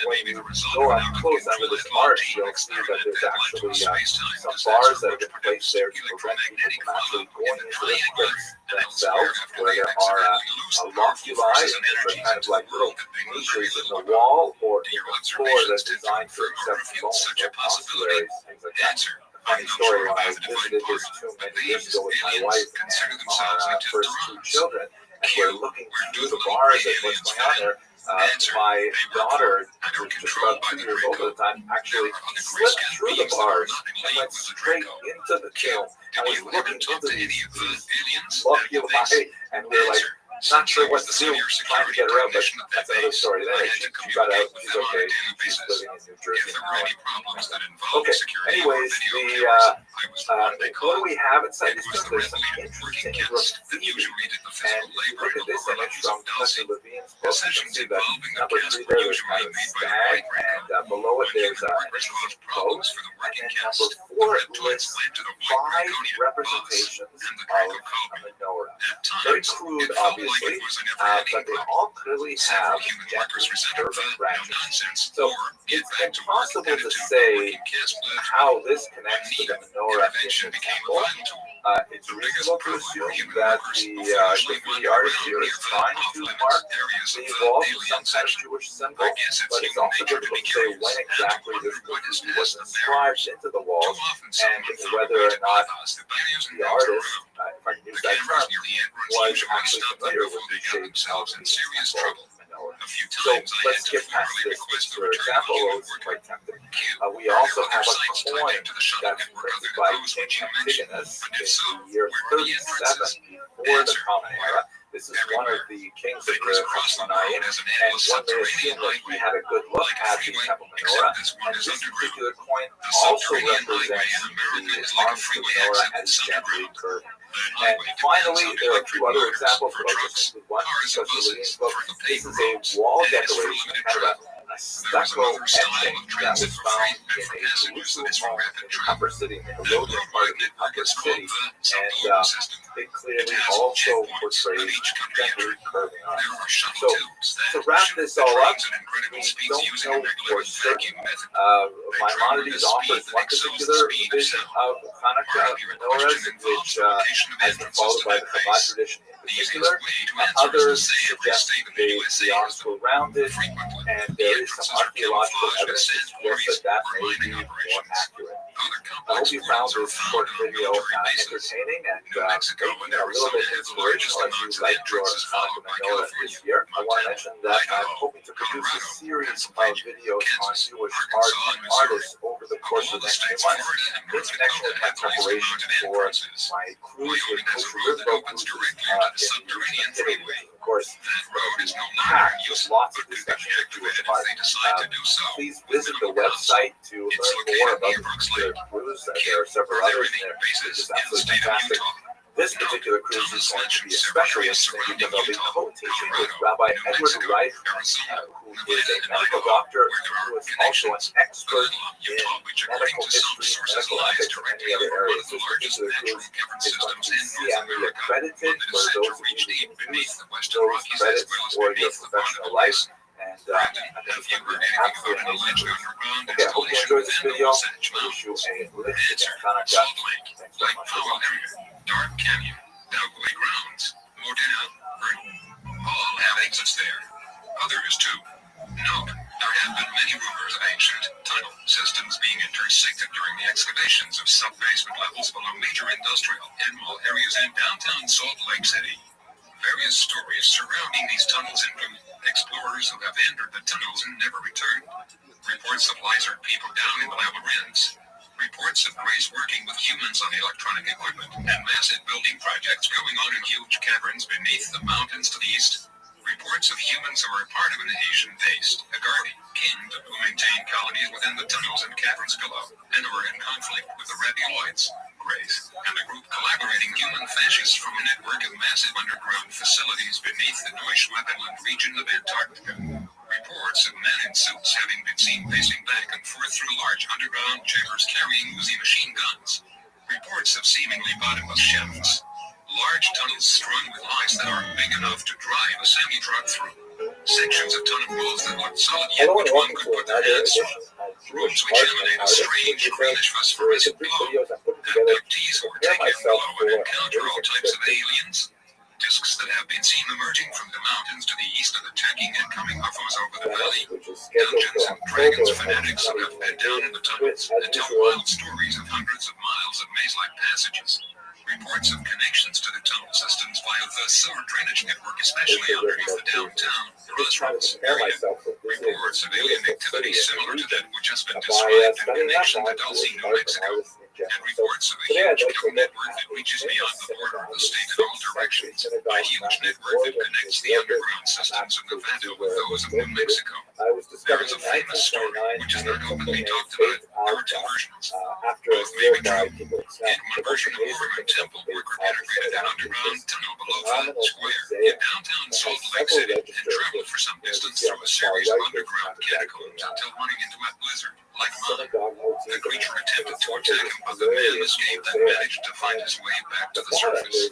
When you go up close under this arch, you'll see that there's actually some bars that have been placed there to prevent people from actually going into the crypts themselves, where there are loculi, which are kind of like little niches in the wall or in the floor that's designed to accept bones or ossuaries, things like that. Funny story, when I visited this tomb many years ago with my wife and our first 2 children, and we're looking through the bars at what's going on there, my daughter, who was just about 2 years old at the time, actually slipped through the bars and went straight into the tomb. I was looking into these loculi, and we're like, not sure what to do, trying to get her out, but that's another story. Then she got out, she's okay, she's living in New Jersey now. Okay, anyways, what do we have inside this tomb? There's some interesting graffiti, and if you look at this image from Professor Levine's book, you can see that number 3 there, there's kind of a stag, and below it there's an interesting boat, and then number 4 lists 5 representations of a menorah. Very crude, obviously, but they all clearly have gently curving branches. So it's impossible to say how this connects to the menorah in the temple. It's reasonable to assume that the graffiti artist here is trying to mark the walls with some kind of Jewish symbol, but it's also difficult to say when exactly this graffiti was inscribed into the walls and whether or not the artist, if I can use that term, was actually familiar with the shapes of the temple menorah. So let's get past this. For example, it's quite tempting. We also have a coin that's printed by King Antigonus in the year 37 before the Common Era. This is one of the kings of the Hashmonaim, and one may assume that he had a good look at the temple menorah. And this particular coin also represents the arm of the menorah as gently curved. And finally, there are 2 other examples, but I'll just include one. This is a wall decoration, kind of a stucco etching that was found in a Jerusalem home in the upper city, in the Herodian part of the upper city, and it clearly also portrays gently curving arms. So to wrap this all up, we don't know for certain. Maimonides offers one particular vision of Hanukkah menorahs, which has been followed by the Chabad tradition in particular. Others suggest the arms go rounded, and there is some archaeological evidence to suggest that may be more accurate. I hope you found this short video entertaining and maybe a little bit inspirational as you like your Hanukkah menorah this year. I want to mention that I'm hoping to produce a series of videos on Jewish art and artists over the course of the next few months in connection with my preparation for my cruise with Coach Riverboat Cruises in Italy. Of course, packed with lots of discussion of Jewish art. Please visit the website to learn more about the particular cruise. There are several others in there. It's just absolutely fantastic. This particular cruise is going to be especially interesting because I'll be co-teaching with Rabbi Edward Reif, who is a medical doctor who is also an expert in medical history, medical ethics, and many other areas. This particular cruise is going to be CME accredited for those of you who can use those credits for your professional life. And I think it's going to be an absolute amazing cruise. Okay, I hope you enjoyed this video. I wish you a lifted Hanukkah. Thanks very much for watching. Dark Canyon, Dowgley Grounds, Modena, all have exits there. Others too. Note, there have been many rumors of ancient tunnel systems being intersected during the excavations of sub-basement levels below major industrial and mall areas in downtown Salt Lake City. Various stories surrounding these tunnels include explorers who have entered the tunnels and never returned, reports of lizard people down in the labyrinths, reports of Greys working with humans on electronic equipment, and massive building projects going on in huge caverns beneath the mountains to the east. Reports of humans who are part of an Asian-based Agardi kingdom who maintain colonies within the tunnels and caverns below, and who are in conflict with the Rebelloids, Grace, and a group collaborating human fascists from a network of massive underground facilities beneath the Neuschwabenland region of Antarctica. Reports of men in suits having been seen pacing back and forth through large underground chambers carrying Uzi machine guns. Reports of seemingly bottomless shafts. Large tunnels strung with lines that aren't big enough to drive a semi-truck through. Sections of tunnel walls that look solid yet which one could put their hands through. Rooms which emanate a strange greenish phosphorescent glow. Abductees who are taken below and encounter all types of aliens. Discs that have been seen emerging from the mountains to the east and attacking incoming UFOs over the valley. Dungeons and Dragons fanatics who have been down in the tunnels and tell wild stories of hundreds of miles of maze-like passages. Reports of connections to the tunnel systems via the sewer drainage network, especially underneath the downtown crossroads area. Reports of alien activity similar to that which has been described in connection to Dulce, New Mexico. And reports of a huge cable network that reaches beyond the border of the state in all directions. A huge network that connects the underground systems of Nevada with those of New Mexico. There is a famous story, which is not openly talked about. There are two versions. Both may be true. In one version, a Mormon temple worker integrated an underground tunnel below the square in downtown Salt Lake City and traveled for some distance through a series of underground catacombs until running into a blizzard. Like mine, the creature attempted to attack him, but the man escaped and managed to find his way back to the surface.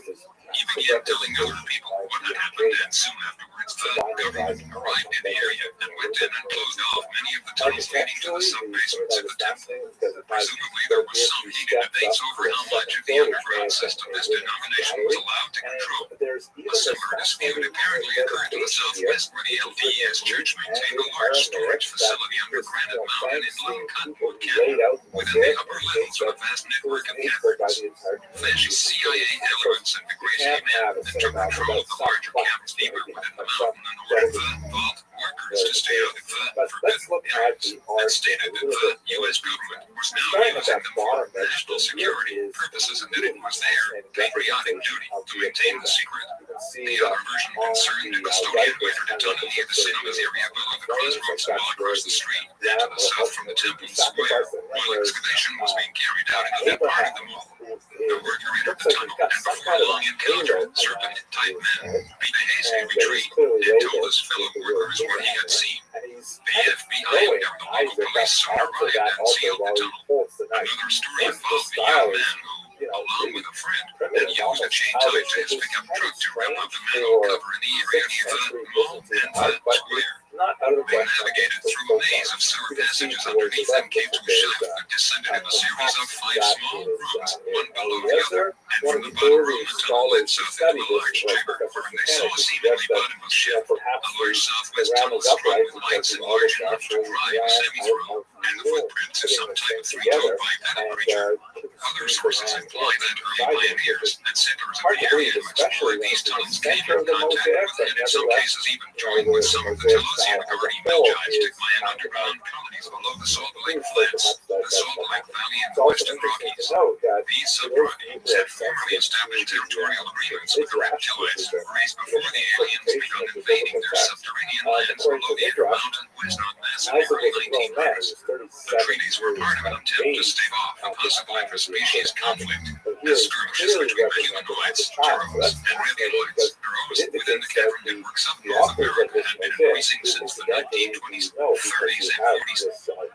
He began telling other people what had happened, and soon afterwards the government arrived in the area and went in and closed off many of the tunnels leading to the sub-basements of the temple. Presumably there was some heated debates over how much of the underground system this denomination was allowed to control. A similar dispute apparently occurred to the southwest, where the LDS Church maintained a large storage facility under Granite Mountain in Lone Cottonwood Canyon. Within the upper levels of a vast network of caverns, fascist CIA elements and the Grace Amen and took control of the larger caverns deeper within the mountain in order for the vault workers to stay out of the forbidden areas, and stated that the U.S. government was now using them for national security purposes and that it was their patriotic duty to maintain the secret. The other version concerned a custodian who entered a tunnel near the cinemas area below the crossroads and all across the street and to the south from the temple square, while excavation was being carried out in that part of the mall. The worker entered the tunnel and before long encountered serpent-type men, beat a hasty retreat, and told his fellow workers what he had seen. The FBI and the local police soon arrived and sealed the tunnel. Another story involved a young man who, along with a friend, had used a chain tied to his pickup truck to ram up the manhole cover in the area near the mall and the square. They navigated through a maze of sewer passages underneath and came to a shaft that descended in a series of 5 small rooms, one below the other, and from the bottom room the tunnel led south into a large chamber, wherein they saw a seemingly bottomless shaft, a large southwest tunnel strung with lights and large enough to drive a semi-through, and the footprints of some type of 3-toed bipedal creature. Other sources imply that early pioneers and settlers of the area who explored these tunnels came in contact with and in some cases even joined with some of the Telosian Agardi Belgian Mayan underground colonies below the Salt Lake Flats, the Salt Lake Valley and the Western Rockies. These sub-Rockies had formerly established territorial agreements with the reptiloids raised before the aliens began invading their subterranean lands below the Intermountain west on massive early 1900s. The treaties were part of an attempt to stave off a possible interspecies conflict, as skirmishes between the humanoids, Taros, and Rebelloids arose within the cavern networks of North America had been increasing since the 1920s, 30s, and 40s.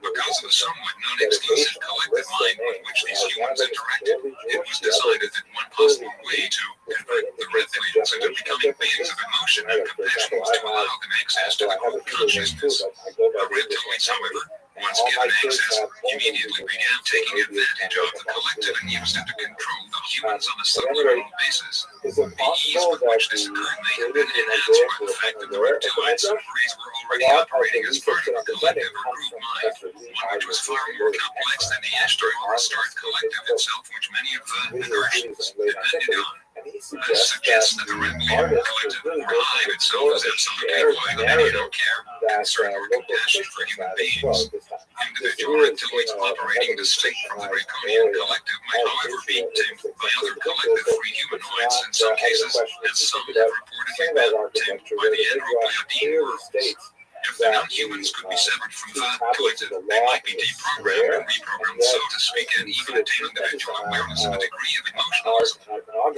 Because of a somewhat non-exclusive collective mind with which these humans interacted, it was decided that one possible way to convert the reptilians into becoming beings of emotion and compassion was to allow them access to the group consciousness. The reptiloids, however, once given access, immediately began taking advantage of the collective and used it to control the humans on a subliminal basis. The ease with which this occurred may have been enhanced by the fact that the reptiloid submarines were already operating as part of a collective or group mind, one which was far more complex than the Ashtar or Astart collective itself, which many of the Inertians depended on. This suggests that the reptilian collective or hive itself is absolutely void of any care, concern, or compassion for human beings. In individual reptiloids operating distinct from the Draconian collective might, however, be tamed by other collective free humanoids in some cases, as some have reportedly been tamed by the Andropleodine worlds. If the non-humans could be severed from the collective, they might be deprogrammed and reprogrammed, so to speak, and even attain individual awareness and a degree of emotionalism.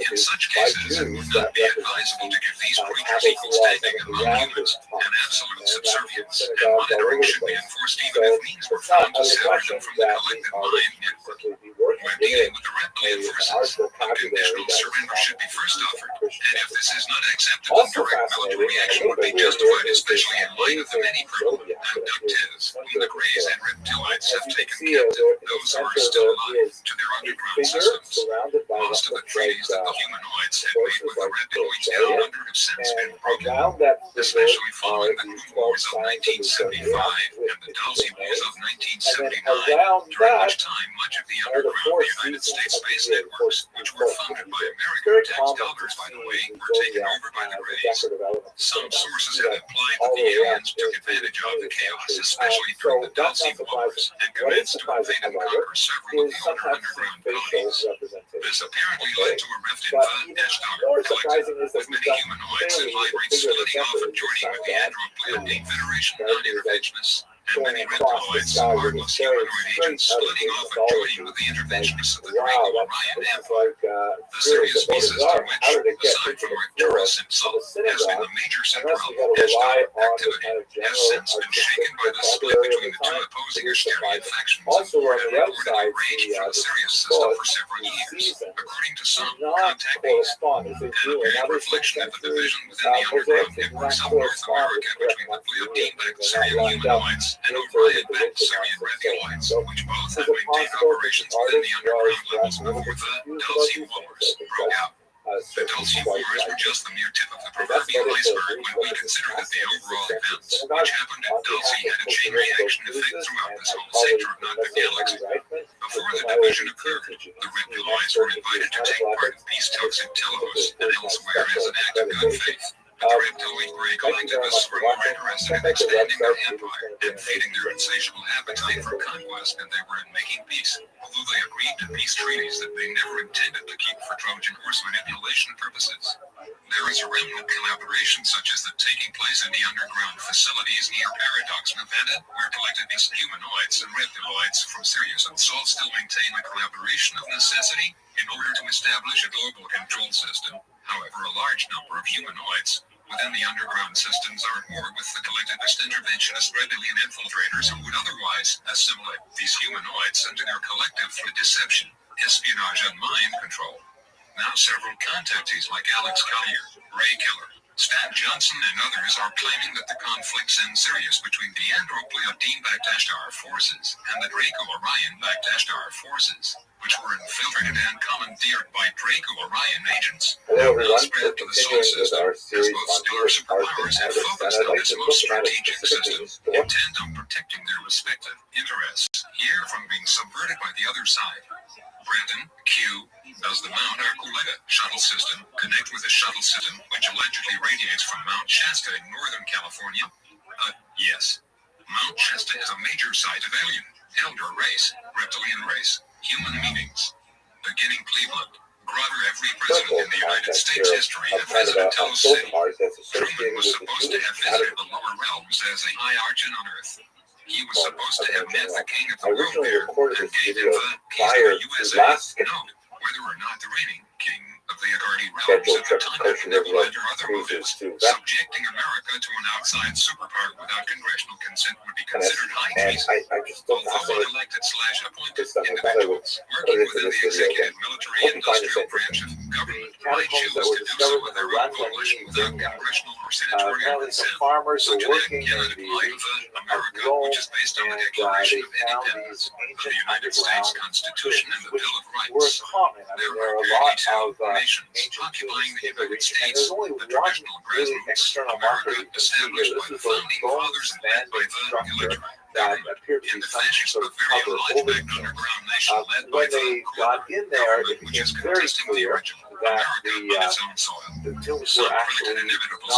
In such cases, it would not be advisable to give these creatures equal standing among humans, and absolute subservience and monitoring should be enforced even if means were found to sever them from the collective mind network. When dealing with the reptilian forces, unconditional surrender should be first offered, and if this is not accepted, then direct military action would be justified, especially in light of the many prevalent abductees whom the Greys and reptiloids have taken captive, those who are still alive, to their underground systems. Most of the treaties that the humanoids had made with the reptiloids held under have since been broken, especially following the Crew Wars of 1975 and the Dulcie Wars of 1979, during which time much of the underground United States space networks, which were funded by American tax dollars, by the way, were taken over by the Greys. Some sources have implied that the aliens took advantage of the chaos, especially during the Dulcie Wars, and commenced to invade and conquer several of the older underground colonies. This apparently led to a rift in the Ashtar collective, with many humanoids and hybrids splitting off and joining with the Andropleodine Federation non-interventionists, and many reptiloids and harmless humanoid agents splitting off and joining with the interventionists of the Draco-Orion Empire. The Sirius species to which, aside from Arcturus himself, has been the major center of Ashtar activity, has since been shaken by the split between the two opposing Asterian factions and reportedly raged through the Sirius system for several years, according to some contactees. An apparent reflection of the division within the underground networks of North America between the Pleiadian-backed Syrian humanoids and Orion-backed Syrian reptiloids, which both had maintained operations within the underground levels before the Dulcie Wars broke out. The Dulcie Wars were just the mere tip of the proverbial iceberg when we consider that the overall events, which happened at Dulcie, had a chain reaction effect throughout this whole sector of the galaxy. Before the division occurred, the reptiloids were invited to take part in peace talks in Telos and elsewhere as an act of good faith. But the reptiloid Grey collectivists were more interested in expanding their empire and feeding their insatiable appetite for conquest than they were in making peace, although they agreed to peace treaties that they never intended to keep for Trojan horse manipulation purposes. There is a realm of collaboration such as that taking place in the underground facilities near Paradox, Nevada, where collectivist humanoids and reptiloids from Sirius and Sol still maintain a collaboration of necessity in order to establish a global control system. However, a large number of humanoids within the underground systems are at war with the collectivist interventionist reptilian infiltrators who would otherwise assimilate these humanoids into their collective for deception, espionage, and mind control. Now several contactees like Alex Collier, Ray Keller, Stan Johnson, and others are claiming that the conflicts in Sirius between the Andropleodine-backed Ashtar forces and the Draco-Orion-backed Ashtar forces, which were infiltrated and commandeered by Draco-Orion agents, have now spread to the Sol system, as both stellar superpowers have focused on this most strategic system, intent on protecting their respective interests, here from being subverted by the other side. Brenton, Q, does the Mount Archuleta shuttle system connect with a shuttle system which allegedly radiates from Mount Shasta in Northern California? Yes. Mount Shasta is a major site of alien, elder race, reptilian race, human meetings. Beginning Cleveland, Grover, every president in the United States history had visited Telos City. Truman was supposed to have visited the lower realms as a high archon on Earth. He was supposed to have met the king of the world there and gave him the keys to the USA. Note, whether or not the reigning king of the Agardi realms at the time had benevolent or other motives, subjecting America to an outside superpower without congressional consent would be considered high treason. Although unelected/appointed individuals working within the executive military industrial branch of government might choose to do so with their own volition without congressional or senatorial consent. Such an act cannot apply to America, which is based on the Declaration of Independence, the United States Constitution, and the Bill of Rights. There are barely 2 nations occupying the United States, the traditional grassroots America established by the founding fathers and led by the military. In the fascist Bavarian lodge-backed underground nation led by the corporate government, which is contesting the original America on its own soil. Some predict an inevitable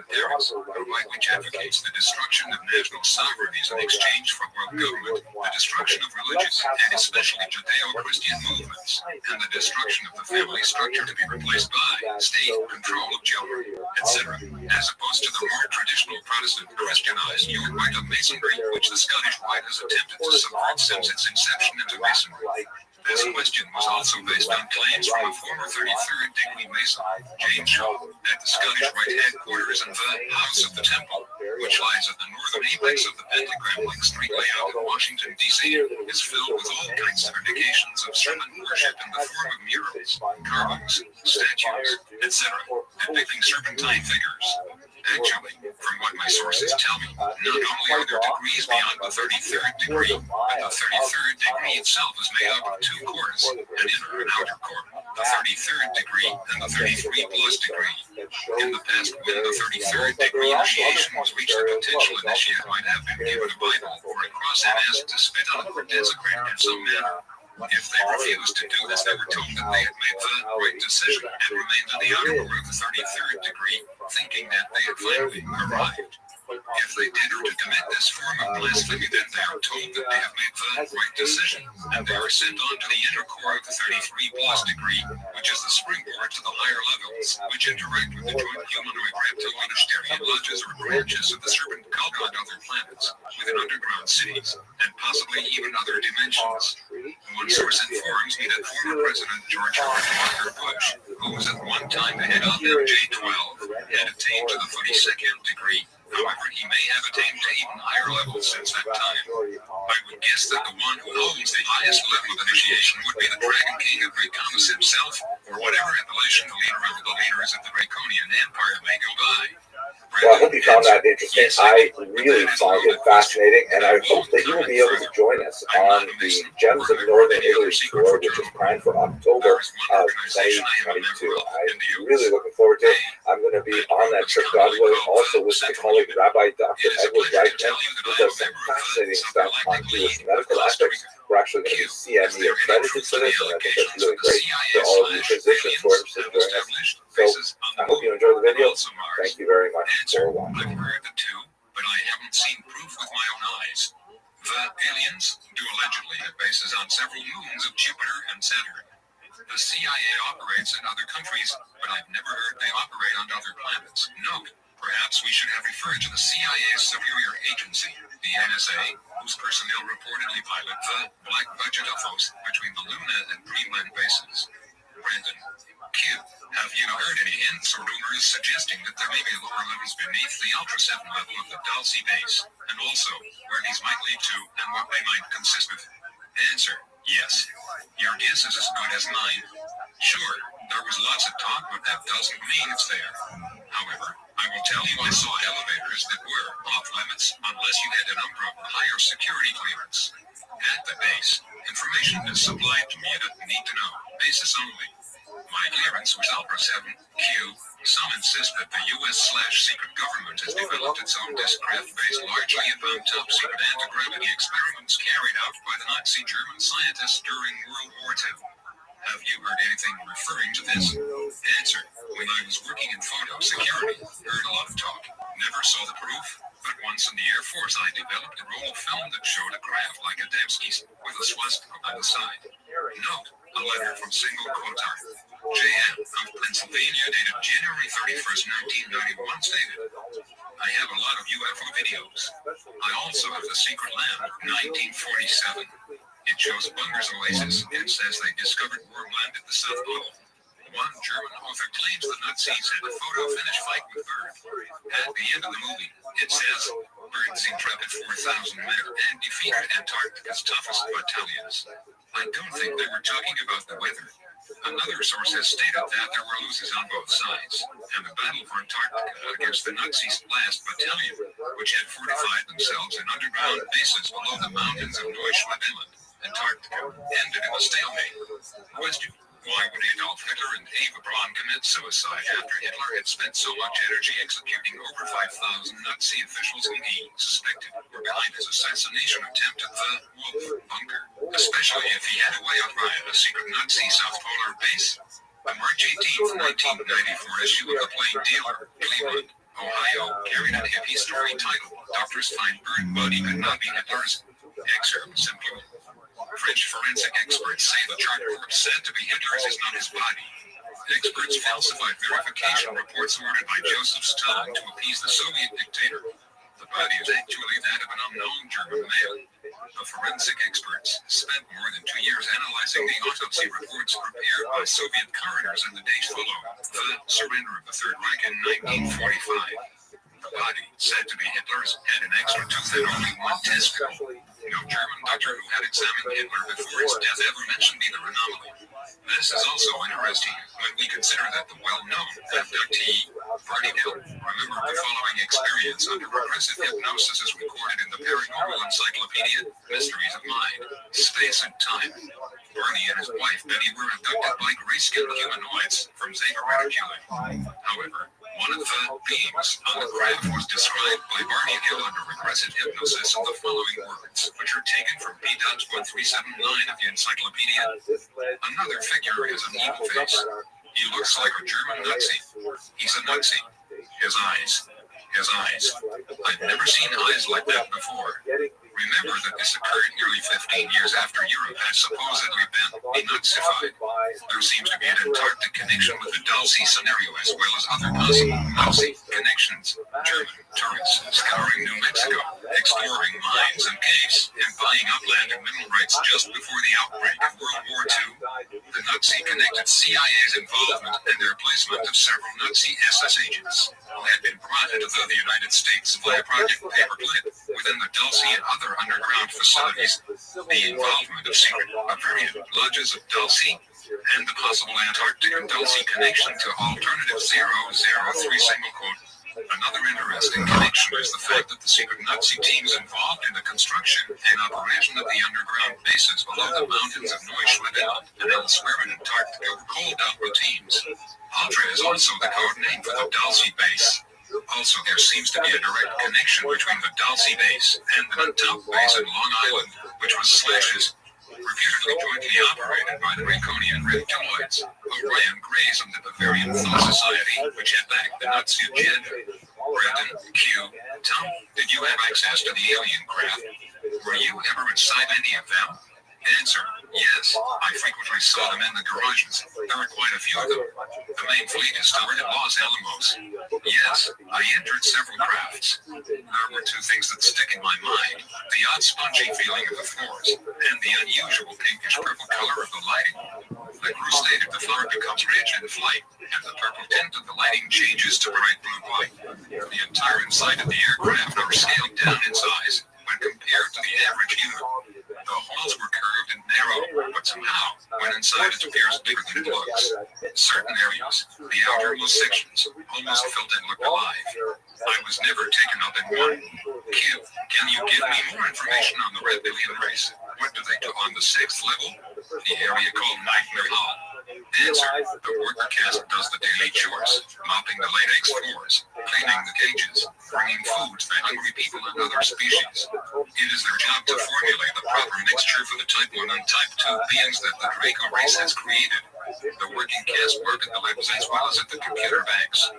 adherents, a right which advocates the destruction of national sovereignties in exchange for world government, the destruction of religious and especially Judeo-Christian movements, and the destruction of the family structure to be replaced by state control of children, etc., as opposed to the more traditional Protestant Christianized York Rite of Masonry, which the Scottish Rite has attempted to subvert since its inception into Masonry. This question was also based on claims from a former 33rd degree Mason, James Shaw, that the Scottish Rite headquarters in the House of the Temple, which lies at the northern apex of the pentagram-like street layout in Washington, D.C., is filled with all kinds of indications of sermon worship in the form of murals, carvings, statues, etc., depicting serpentine figures. Actually, from what my sources tell me, not only are there degrees beyond the 33rd degree, but the 33rd degree itself is made up of two cores, an inner and outer core. the 33rd degree, and the 33 plus degree. In the past, when the 33rd degree initiation was reached, the potential initiate might have been given a Bible or a cross and asked to spit on it or desecrate it in some manner. If they refused to do this, they were told that they had made the right decision and remained in the outer core of the 33rd degree, thinking that they had finally arrived. If they did or to commit this form of blasphemy, then they are told that they have made the right decision, and they are sent on to the inner core of the 33 plus degree, which is the springboard to the higher levels, which interact with the joint humanoid reptilian lodges or branches of the serpent cult on other planets, within underground cities, and possibly even other dimensions. One source informs me that former President George Walker Bush, who was at one time the head of MJ-12, had attained to the 32nd degree. However, he may have attained to even higher levels since that time. I would guess that the one who holds the highest level of initiation would be the Dragon King of Draconis himself, or whatever appellation the leaders of the Draconian Empire may go by. Well, I hope you found that interesting. I really find it fascinating, and I hope that you will be able to join us on the Gems of Northern Italy tour, which is planned for October of 2022. I'm really looking forward to it. I'm going to be on that trip, God willing, also with my colleague Rabbi Dr. Edward Reichman, who does some fascinating stuff on Jewish medical ethics. We're actually going to be CME accredited for this, and I think that's really great for all of you physicians who are interested in doing this. So I hope you enjoyed the video. Thank you very much for watching. I've heard the two, but I haven't seen proof with my own eyes. The aliens do allegedly have bases on several moons of Jupiter and Saturn. The CIA operates in other countries, but I've never heard they operate on other planets. Note, perhaps we should have referred to the CIA's superior agency, the NSA, whose personnel reportedly pilot the black budget UFOs between the Luna and Greenland bases. Brandon Q, have you heard any hints or rumors suggesting that there may be lower levels beneath the Ultra 7 level of the Dulce base, and also where these might lead to and what they might consist of? Answer, yes. Your guess is as good as mine. Sure, there was lots of talk, but that doesn't mean it's there. However, I will tell you I saw elevators that were off limits unless you had a number of higher security clearance. At the base, information is supplied to me that I need to know, basis only. My clearance was Ultra 7, Q. Some insist that the US/secret government has developed its own disk craft based largely upon top-secret anti-gravity experiments carried out by the Nazi German scientists during World War II. Have you heard anything referring to this? Answer, when I was working in photo security, heard a lot of talk. Never saw the proof, but once in the Air Force I developed a roll of film that showed a craft like a Adamski's with a swastika on the side. Note, a letter from single quotar. J.M. of Pennsylvania dated January 31st, 1991 stated, I have a lot of UFO videos. I also have the Secret Land, 1947. It shows Bunger's Oasis and says they discovered warm land at the South Pole. One German author claims the Nazis had a photo finish fight with Bird. At the end of the movie, it says, Bird's intrepid 4,000 men and defeated Antarctica's toughest battalions. I don't think they were talking about the weather. Another source has stated that there were losses on both sides, and the battle for Antarctica against the Nazis' last battalion, which had fortified themselves in underground bases below the mountains of Neuschwaben Inland, Antarctica, ended in a stalemate. Question. Why would Adolf Hitler and Eva Braun commit suicide after Hitler had spent so much energy executing over 5,000 Nazi officials whom he suspected were behind his assassination attempt at the Wolf Bunker, especially if he had a way of running a secret Nazi South Polar base? The March 18, 1994 issue of the Plain Dealer, Cleveland, Ohio, carried a hippie story titled Doctors Find Bird Body Could Not Be Hitler's. Excerpt simply. French forensic experts say the chart said to be Hitler's is not his body. Experts falsified verification reports ordered by Joseph Stalin to appease the Soviet dictator. The body is actually that of an unknown German male. The forensic experts spent more than 2 years analyzing the autopsy reports prepared by Soviet coroners in the days following the surrender of the Third Reich in 1945. The body, said to be Hitler's, had an extra tooth and only one testicle. No German doctor who had examined Hitler before his death ever mentioned either anomaly. This is also interesting when we consider that the well-known abductee, Barney Hill, remembered the following experience under repressive hypnosis as recorded in the Paranormal Encyclopedia, Mysteries of Mind, Space and Time. Barney and his wife Betty were abducted by gray-skinned humanoids from Zeta Reticuli. However, one of the beings on the graph was described by Barney Hill under regressive hypnosis in the following words, which are taken from P.1379 of the encyclopedia. Another figure has an evil face. He looks like a German Nazi. He's a Nazi. His eyes. I've never seen eyes like that before. Remember that this occurred nearly 15 years after Europe had supposedly been denazified. There seems to be an Antarctic connection with the Dulce scenario as well as other possible Nazi connections. German tourists scouring New Mexico, exploring mines and caves, and buying up land and mineral rights just before the outbreak of World War II. The Nazi-connected CIA's involvement and their placement of several Nazi SS agents had been brought into the United States via Project Paperclip within the Dulce and other underground facilities. The involvement of secret Bavarian lodges of Dulce and the possible Antarctic and Dulce connection to alternative 003 single quote. Another interesting connection is the fact that the secret Nazi teams involved in the construction and operation of the underground bases below the mountains of Neuschwanstein and elsewhere in Antarctica were called Alpha teams. Ultra is also the code name for the Dulce base. Also, there seems to be a direct connection between the Dulce base and the Nantucket base in Long Island, which was Slash's, reputedly jointly operated by the Draconian reptiloids, Orion Greys of the Bavarian Thought Society, which had backed the Nazi agenda. Brandon, Q, Tom, did you have access to the alien craft? Were you ever inside any of them? Answer, yes, I frequently saw them in the garages. There are quite a few of them. The main fleet is stored at Los Alamos. Yes, I entered several crafts. There were two things that stick in my mind. The odd spongy feeling of the floors, and the unusual pinkish purple color of the lighting. The crew stated the floor becomes rich in flight, and the purple tint of the lighting changes to bright blue light. The entire inside of the aircraft are scaled down in size when compared to the average human. The halls were curved and narrow, but somehow, when inside, it appears bigger than it looks. Certain areas, the outermost sections, almost felt and looked alive. I was never taken up in one. Q, can you give me more information on the reptilian race? What do they do on the 6th level? The area called Nightmare Hall. Answer, the worker caste does the daily chores, mopping the latex floors, cleaning the cages, bringing food to the hungry people and other species. It is their job to formulate the proper mixture for the Type 1 and Type 2 beings that the Draco race has created. The working caste work at the labs as well as at the computer banks.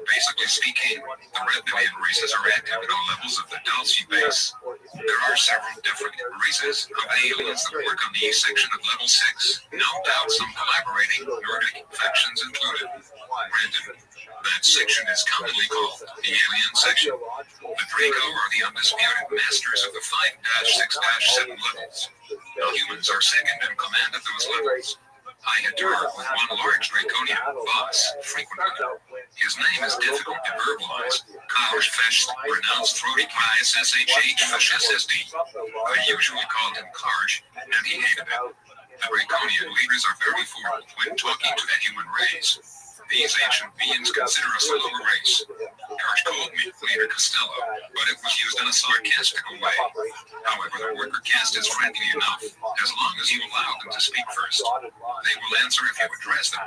Basically speaking, the reptilian races are active at all levels of the Dulce base. There are several different races of aliens that work on the East section of level 6. No doubt some collaborating Nordic factions included. Brandon, that section is commonly called the alien section. The Draco are the undisputed masters of the 5-6-7 levels. The humans are second in command of those levels. I had to work with one large Draconian boss frequently. His name is difficult to verbalize. Karj Fesh, pronounced throaty SSHH Fesh SSD. I usually called him Karj, and he hated it. The Draconian leaders are very formal when talking to the human race. These ancient beings consider us a lower race. Karj called me Leader Costello, but it was used in a sarcastical way. However, the worker caste is friendly enough, as long as you allow them to speak first. They will answer if you address them.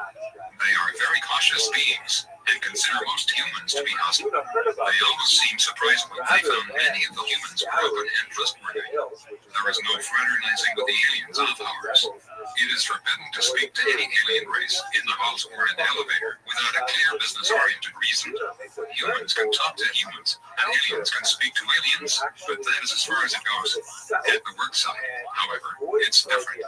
They are very cautious beings, and consider most humans to be hostile. They always seem surprised when they found many of the humans were open and trustworthy. There is no fraternizing with the aliens of ours. It is forbidden to speak to any alien race in the halls or in the elevator without a clear business-oriented reason. Humans can talk to humans, and aliens can speak to aliens, but that is as far as it goes. At the work site, however, it's different.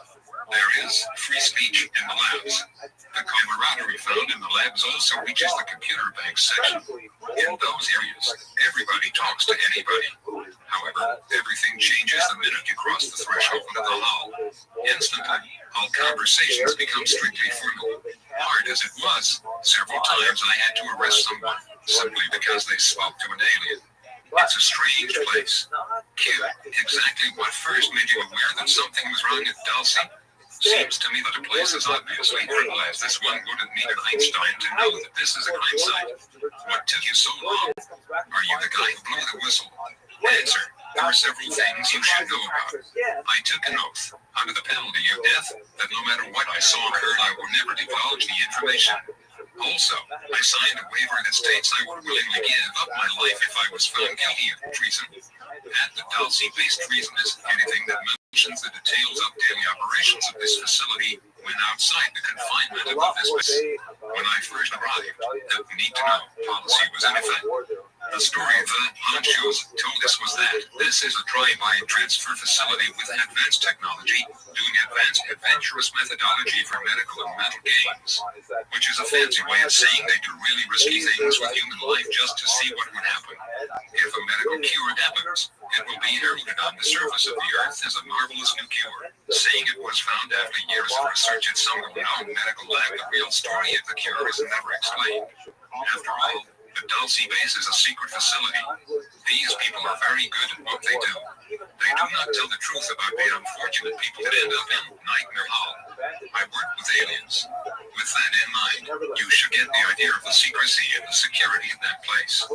There is free speech in the labs. The camaraderie found in the labs also reaches the computer bank section. In those areas, everybody talks to anybody. However, everything changes the minute you cross the threshold into the hall. Instantly, all conversations become strictly formal. Hard as it was, several times I had to arrest someone, simply because they spoke to an alien. It's a strange place. Q, exactly what first made you aware that something was wrong at Dulce? Seems to me that a place as obviously triple as this one wouldn't need an Einstein to know that this is a crime site. What took you so long? Are you the guy who blew the whistle? Answer, there are several things you should know about. I took an oath. under the penalty of death, that no matter what I saw or heard, I will never divulge the information. Also, I signed a waiver that states I would willingly give up my life if I was found guilty of treason. At the Dulce-based treasonous, anything that mentions the details of daily operations of this facility when outside the confinement of this place. When I first arrived, the need-to-know policy was in effect. The story the honchos told us was that this is a drive-by transfer facility with advanced technology, doing advanced adventurous methodology for medical and mental gains, which is a fancy way of saying they do really risky things with human life just to see what would happen. If a medical cure happens, it will be heralded on the surface of the earth as a marvelous new cure, saying it was found after years of research at some known medical lab. The real story of the cure is never explained. After all, the Dulce base is a secret facility. These people are very good at what they do. They do not tell the truth about the unfortunate people that end up in Nightmare Hall. I work with aliens. With that in mind, you should get the idea of the secrecy and the security of that place.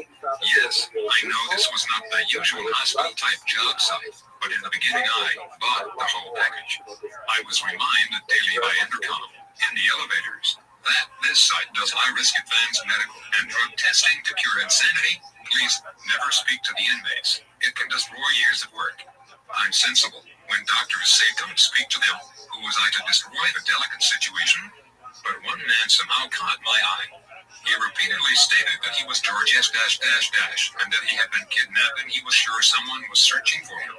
Yes, I know this was not the usual hospital-type job site, but in the beginning I bought the whole package. I was reminded daily by intercom, in the elevators, that this site does high-risk advanced medical and drug testing to cure insanity. Please never speak to the inmates. It can destroy years of work. I'm sensible. When doctors say don't speak to them, who was I to destroy the delicate situation? But one man somehow caught my eye. He repeatedly stated that he was George S. and that he had been kidnapped and he was sure someone was searching for him.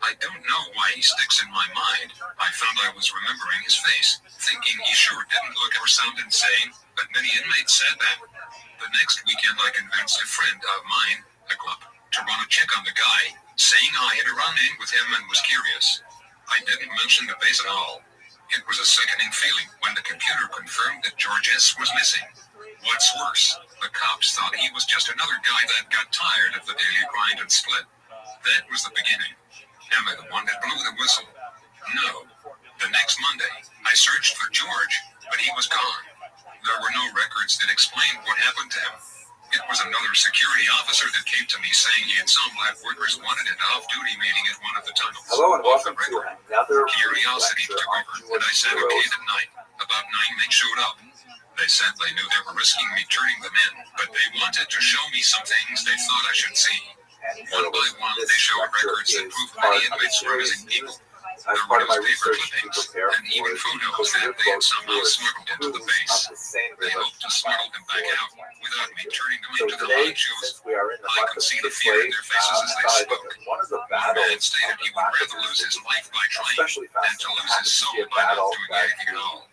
I don't know why he sticks in my mind. I found I was remembering his face, thinking he sure didn't look or sound insane, but many inmates said that. The next weekend I convinced a friend of mine, a club, to run a check on the guy, saying I had run in with him and was curious. I didn't mention the base at all. It was a sickening feeling when the computer confirmed that George S. was missing. What's worse, the cops thought he was just another guy that got tired of the daily grind and split. That was the beginning. Am I the one that blew the whistle? No. The next Monday, I searched for George, but he was gone. There were no records that explained what happened to him. It was another security officer that came to me saying he and some lab workers wanted an off-duty meeting at one of the tunnels. Hello and welcome to another Curiosity took over, and I said okay that night. About 9 men showed up. They said they knew they were risking me turning them in, but they wanted to show me some things they thought I should see. One by one, they showed records that proved many inmates were missing people. There were newspaper clippings and even photos that they had somehow smuggled into the base. They hoped to smuggle them back out without me turning them into the honchos. I could see the fear in their faces as they spoke. One man stated he would rather lose his life by trying than to lose his soul by not doing anything at all.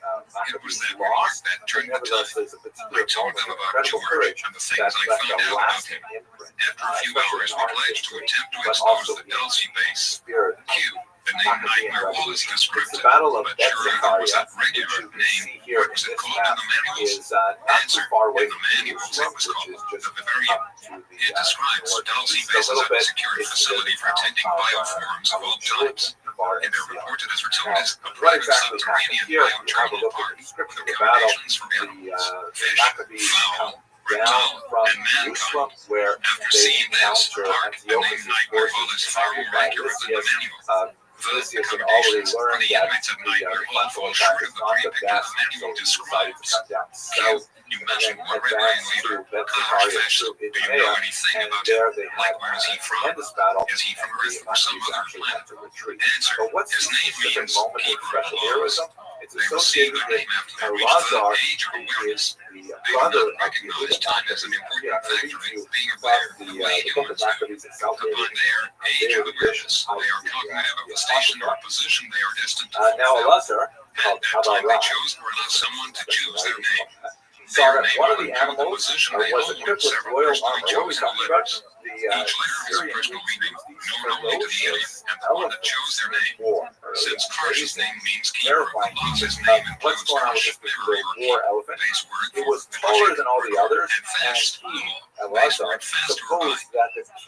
It was that remark that turned the tide. I told them about George and the things I found out about him. After a few hours, we pledged to attempt to expose the Dulce base. Q. The name Nightmare Wall is descriptive, but surely there was that regular name. What was it called in the manuals? Answer. In the manuals, it was called the Vivarium. It describes Dulce base as a secure facility for attending bioforms of all types. And they're reported as gratuitous, a private subterranean bioterminal park with accommodations for animals, fish, fowl, reptile, and mankind. After seeing this, park, the name Nightmare Hall is far more accurate than the manual. The accommodations for the inmates at Nightmare Hall fall short of the brief picture the manual describes. Q. You mentioned one Red Line leader, Connor Fish. Do you know anything about him? Like, where is he from? Is he from Earth or some other planet? Answer. His name means Keeper of the Laws. They receive their name after they reach the age of awareness. They do not recognize time as an important factor in being aware the way humans do. Upon their age of awareness, they are cognitive of the station or position they are destined to fulfill. At that time they chose or allow someone to choose their name. Their name will include the position they hold with several personally chosen letters. Each letter has a personal meaning, known only to the alien and the one that chose their name. Since Karsh's name means keeper of the laws, his name includes Karsh, memory or keep, base word it was taller than all the others, and fast, base word faster or by.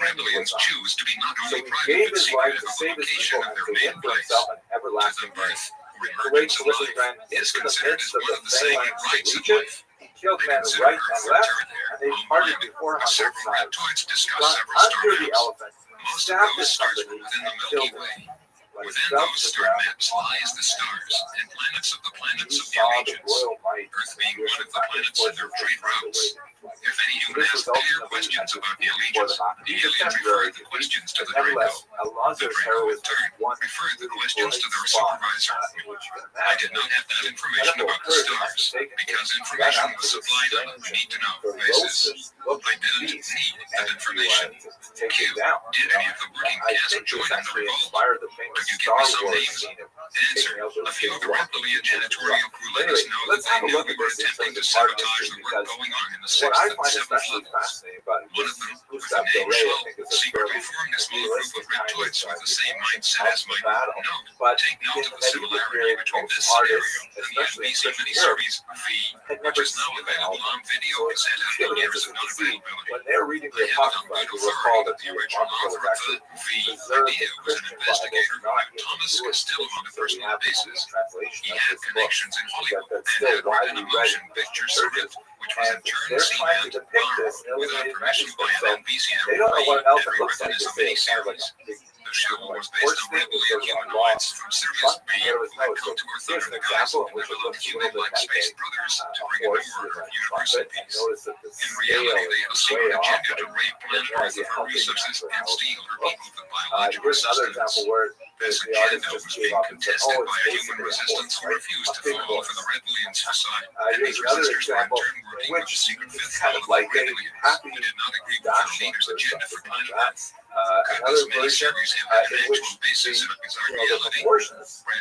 Rebellions choose to be not only private but secretive of the location of their main place. To the birth or emergence of life is considered as one of the sacred rights of life. Killed They men consider right Earth and left, returned there, and they parted before on both several sides. reptoids discuss But several under the stories. elephant, Most of stabbed those stars were somebody within the and Milky killed Way. him. Within those star maps lies the stars and planets of the their regions, Earth being one of the planets in their trade routes. If any human asked clear questions about the allegiance, the alien referred the questions to the Draco. The Draco, in turn, referred the questions to their supervisor. I did not have that information about the stars, because information was supplied on a need-to-know basis. I didn't need that information. Q, did any of the working cast join in the revolt? Could you give me some names? Answer, a few of the reptilian janitorial crew let us know that they knew we were attempting to sabotage the work going on in the 6th and 7th levels. One of them, with the name Schlo, secretly formed a small group of reptoids with the same mindset as my note. Take note of the similarity between this scenario and the NBC miniseries V, which is now available on video cassette after years of non-availability. I have it on good authority that the original author of the V idea was an investigator who knew Thomas Costello on a personal basis. He had connections in Hollywood and had written a motion picture script, which was in turn seen and borrowed without permission by an NBC employee and rewritten as a miniseries. The show was based on reptilian humanoids from Sirius B who had come to Earth under the guise of little human-like space brothers to bring an order of universal peace. In reality, they had a secret agenda to rape planet Earth of her resources and steal her people for biological sustenance. This agenda was being contested by a human resistance who refused to fall for the reptilians' facade, and these resistors were in turn working with the secret fifth wall of the reptilians, who did not agree with their leader's agenda for planet Earth. Could this miniseries have had an actual basis in a bizarre reality?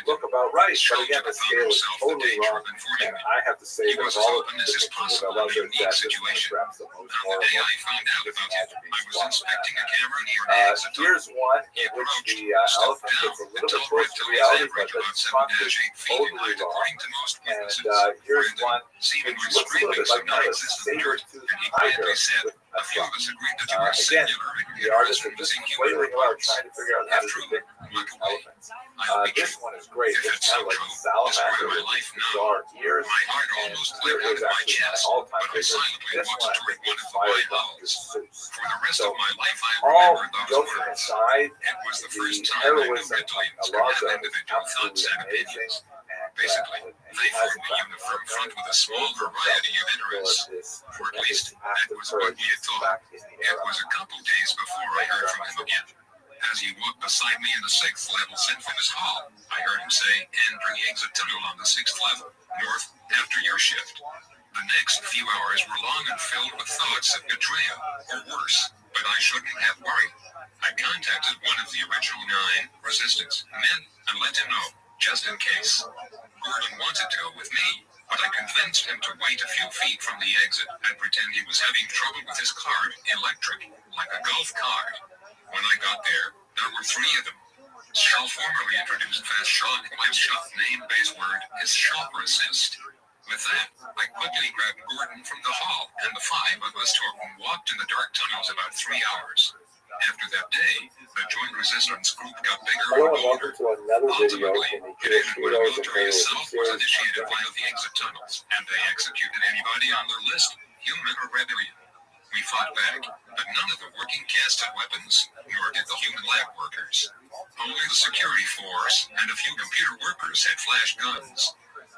Look about right, but again, the scale is totally wrong. And I have to say he was as open as is possible in a unique situation. On the day I found out about it, I was inspecting a camera near an exit tunnel. Here's one He in which approached, the elephant stepped gets a down, and little bit told close to reptilians reality, but average the about response 7-8 is feet in totally height, wrong. according to most witnesses. And here's Brandon, one seemingly which looks a little scraping bit some like kind of a non-existent dirt, saber-toothed and he tiger quietly said, with a few of us agreed that you were again, singular and the your artists are restroom just was inhuman flailing about reports. trying to figure out how If to true, depict look these away. elephants. I'll be This true. one is great. If It's it's kind so of like true, salamander describe my with life now. bizarre ears. My heart almost cleared out of my chest, but I silently This walked one toward one of the fire white Dr. halls. Seuss. For the rest So, of my life, I all remember those joking words. aside, It was the first the time I knew heroism reptilians of could have Alonzo is individual thoughts absolutely and opinions. amazing. And, Basically, and they he has formed a uniform front with a small variety of interests. Or at least, that was what we had thought. It was a couple days before I heard from him again. As he walked beside me in the 6th level St. Phyllis Hall, I heard him say, "Enter the exit tunnel on the 6th level, north, after your shift." The next few hours were long and filled with thoughts of betrayal, or worse, but I shouldn't have worried. I contacted one of the original 9 resistance men and let him know, just in case. Gordon wanted to go with me, but I convinced him to wait a few feet from the exit and pretend he was having trouble with his card, electric, like a golf cart. When I got there were 3 of them. Shell formerly introduced Fast Shock. My shop name base word is Shock Resist. With that, I quickly grabbed Gordon from the hall, and the 5 of us walked in the dark tunnels about 3 hours. After that day, the joint resistance group got bigger Hello and and welcome bolder. to another video Ultimately, in the it Jewish ended when a Heroes and military Heroes assault was series. initiated via the exit tunnels, and they executed anybody on their list, human or reptilian. We fought back, but none of the working cast had weapons, nor did the human lab workers. Only the security force and a few computer workers had flash guns.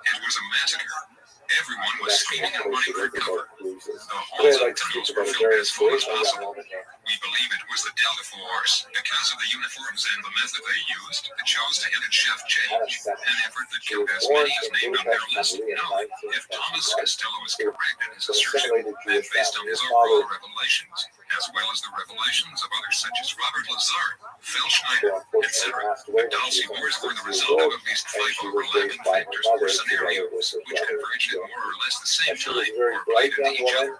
It was a massacre. Everyone was screaming and running for cover. The halls and tunnels were filled as full as possible. We believe it was the Delta Force, because of the uniforms and the method they used, that chose to edit shift change, an effort that killed as many as named on their list. No, if Thomas Costello is correct in his assertion, then based on his overall revelations, as well as the revelations of others such as Robert Lazar, Phil Schneider, etc., the Dalsy Wars were the result of at least 5 overlapping factors or scenarios, which converged at more or less the same time, or played into each other.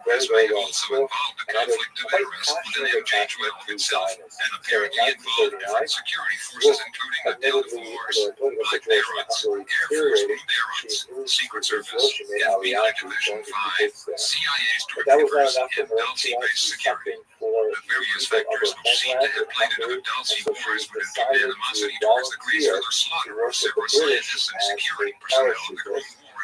This may have also involved a conflict of interest within MJ12 itself, and apparently involved different security forces including the Delta Force, Black Barons, Air Force Blue Barons, Secret Service, FBI Division 5, CIA's Stormtroopers, and Dalsy-based security. The various factors which seem to have played into the Dalsy Wars would include animosity towards the Grayskuller slaughter of several scientists and security personnel in the Green War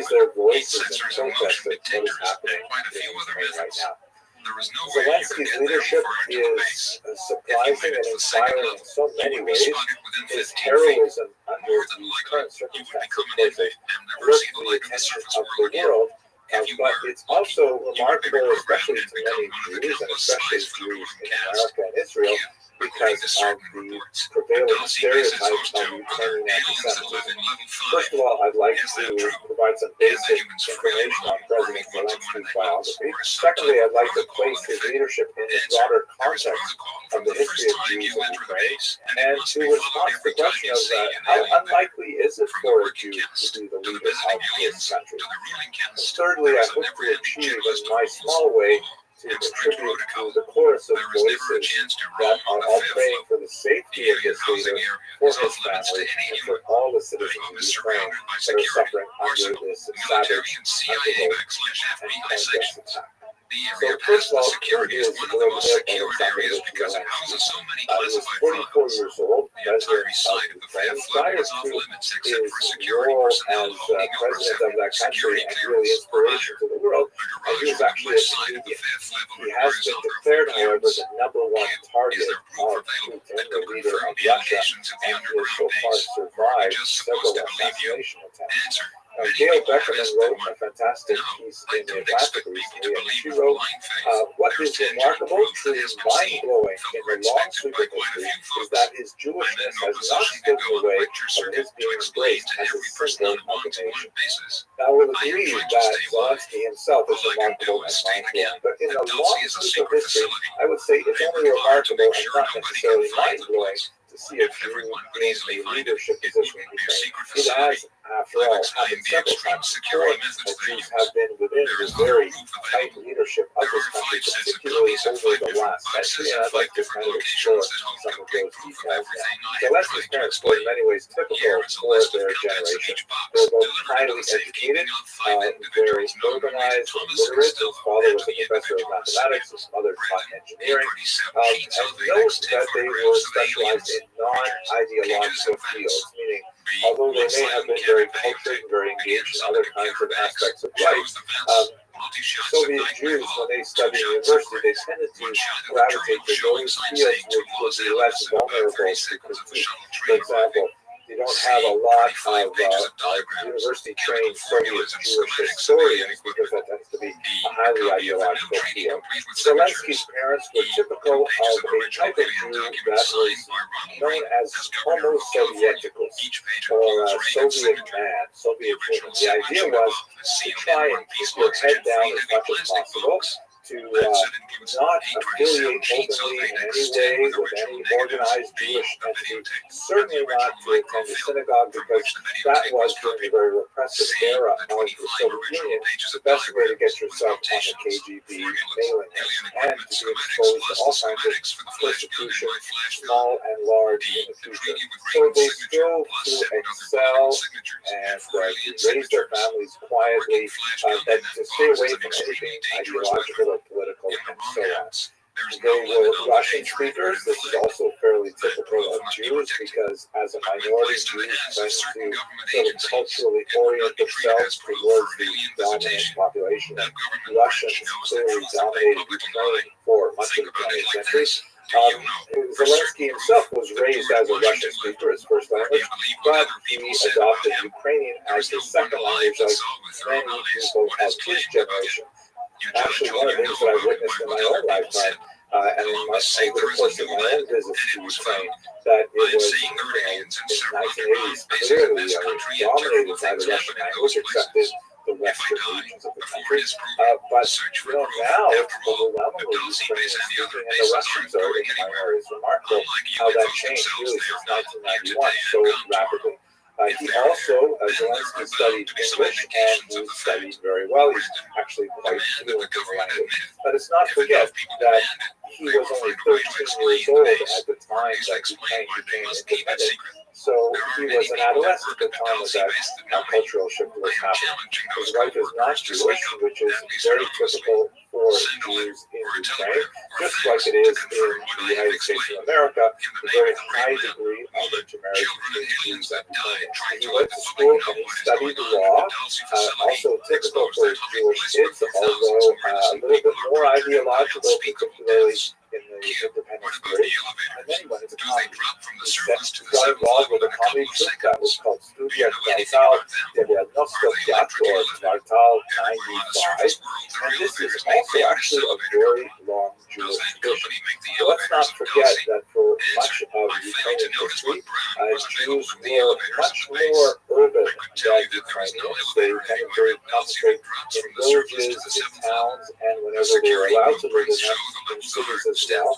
raise their voices and protest at what is happening in Ukraine right now. Zelensky's leadership is surprising and inspiring in so many ways. His heroism under these current circumstances is worth the attention of the world. But it's also remarkable, especially to many Jews, and especially Jews in America and Israel, because of the prevailing stereotypes of Ukrainian anti-Semitism. First of all, I'd like to provide some basic information on President Zelensky's biography. Secondly, I'd like to place his leadership in the broader context of the history of Jews in Ukraine, and to respond to the question of how unlikely is it for a Jew to be the leader of this country. And thirdly, I hope to achieve in my small way to contribute to the chorus of voices that are all praying for the safety of this leader, for his family, and for all the citizens of Ukraine that are suffering under this savage, unprovoked, and unjust attack. So first of all, here is a little bit of Alexander Zelensky. He was 44 years old, president of Ukraine. Prior to his role as president of that country and really inspiration to the world, he was actually a comedian. He has been declared, however, the #1 target of Putin, the leader of Russia, and has so far survived several assassination attempts. Gail Beckerman wrote a fantastic piece in the Atlantic recently, and she wrote, what is remarkable, truly mind-blowing in the long sweep of history is that his Jewishness has not stood in the way of his being embraced as a symbol of the nation. Now, we'll agree that Zelensky himself is remarkable and mind-blowing, but in the long sweep of history, I would say it's only remarkable and not necessarily mind-blowing to see a Jew in a leadership position in Ukraine. It has, after all, happened several times before that Jews have been within the very tight leadership of this country, particularly over the last century, and I'd like to kind of explore some of those details now. Zelensky's parents were in many ways typical for their generation. They were both highly educated, very urbanized and literate. His father was a professor of mathematics, his mother taught engineering, and note that they were specialized in non-ideological fields, meaning although they may have been very cultured and very engaged in other kinds of aspects of life, Soviet Jews, when they studied in university, they tended to gravitate to those fields which would be less vulnerable to critique. For example, you don't have a lot of university-trained Soviet Jewish historians because that tends to be a highly ideological field. Zelensky's parents were typical of a type of Jew that was known as Homo Sovieticus, or Soviet man, Soviet woman. The idea was to try and keep your head down as much as possible, to not affiliate openly in any way with any organized Jewish entity, certainly not to attend the synagogue, because that was during the very repressive era of the Soviet Union the best way to get yourself on the KGB mailing list and to be exposed to all kinds of persecution, small and large, in the future. So they strove to excel and raise their families quietly, but to stay away from anything ideological or political, and so on. They were Russian speakers. This is also fairly typical of Jews because as a minority, Jews tend to sort of culturally orient themselves towards the dominant population. Russians clearly dominated Ukraine for much of the 20th century. Zelensky himself was raised as a Russian speaker, his first language, but he adopted Ukrainian as his second language, like many people of his generation. Actually, one of the things that I witnessed in my own lifetime, and over the course of my own visits to Ukraine, that it was, in the 1980s, clearly dominated by the Russian language, except in the western regions of the country. But now it's overwhelmingly Ukrainian speaking, and the Russians are in the minority. It's remarkable how that changed really since 1991 so rapidly. He also, Zelensky studied English, and he studied very well. He's actually quite fluent in the language. Let us not forget that he was only 13 years old at the time that Ukraine became independent. So he was an adolescent at the time that cultural shift was happening. His wife is not Jewish, which is very typical for Jews in Ukraine, just like it is in the United States of America, a very high degree of intermarriage between Jews and Ukrainians. He went to school and he studied law, also typical for Jewish kids, although a little bit more ideological, particularly in the independence period. And then he went into comedy. He got involved with a comedy troupe that was called Studia Kvartal 95, or Kvartal 95. And this is also actually a very long Jewish tradition. So let's not forget that for much of Ukrainian history, Jews were much more urban than Ukrainians. They tended to concentrate in villages, in towns, and whenever they were allowed to live in them, in cities as well.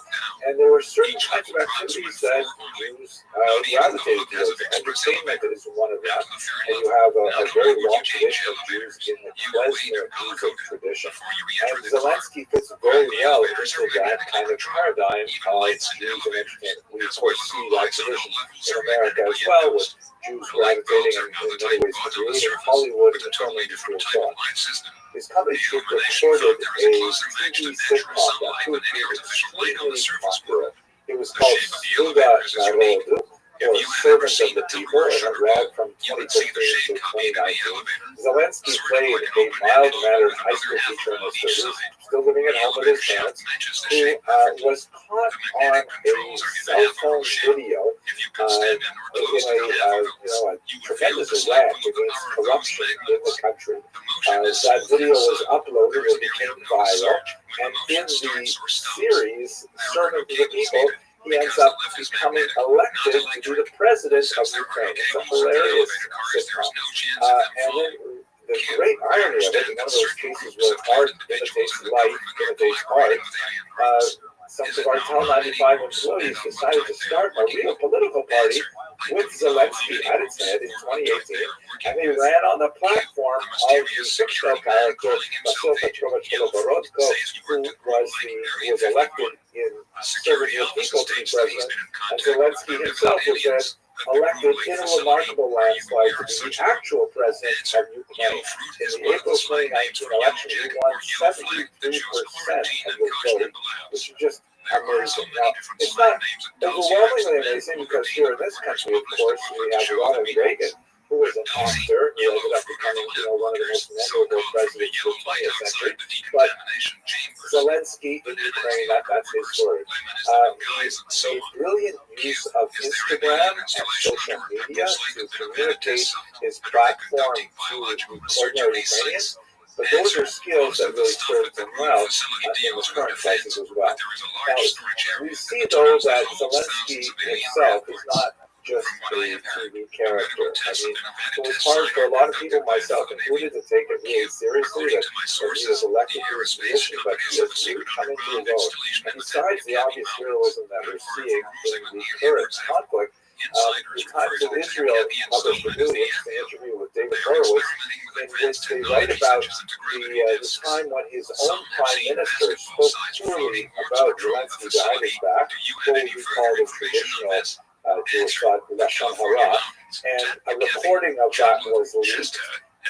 And there were certain kinds of activities that Jews gravitated towards. Entertainment is one of them. And you have a very long tradition of Jews in the klezmer music tradition. And Zelensky fits very well into that kind of paradigm of Jews and entertainment. We, of course, see that tradition in America as well, with Jews gravitating in many ways to creating Hollywood and the film industry and so on. His company recorded a TV sitcom that proved to be extremely popular. It was called Sluga Narodu, or Servant of the People, and it ran from 2015 to 2019. Zelensky played a mild-mannered high school teacher in the 30s, still living at home with his parents, who was caught on a cell phone video in a tremendous rant against corruption in the country. That video was uploaded and became viral, and in the series, Servant of the People, he ends up becoming elected to be the president of Ukraine. It's a hilarious sitcom. And then the great irony of it, in one of those cases where art imitates life, imitates art, some of our Tel 95 employees decided to start a real political party with Zelensky at its head in 2018, and they ran on the platform of the fictional character Vasil Petrovich Holoborodko, who was elected in serving the people to be president, and Zelensky himself was then elected in a remarkable landslide to be the actual president of Ukraine. In the April 2019 election, he won 73% of the vote, which is just amazing. Now, it's not overwhelmingly amazing because here in this country, of course, we have Ronald Reagan, who was an actor, who ended up becoming, one of the most memorable presidents of the 20th century. But Zelensky in Ukraine, that's his story. He made brilliant use of Instagram and social media to communicate his platform to ordinary Ukrainians. But those are skills that really served him well in the current crisis as well. Now, we see, though, that Zelensky himself is not just a TV character. I mean, it was hard for a lot of people, myself included, to take it really seriously that he was elected to his position, but he has really come into his own. And besides the obvious heroism that we're seeing in the current conflict, the Times of Israel published a really interesting interview with David Horowitz, in which they write about the time when his own prime minister spoke poorly about Zelensky behind his back, what we call the traditional Jewish thought, Lashon Hara, and a recording of that was leaked.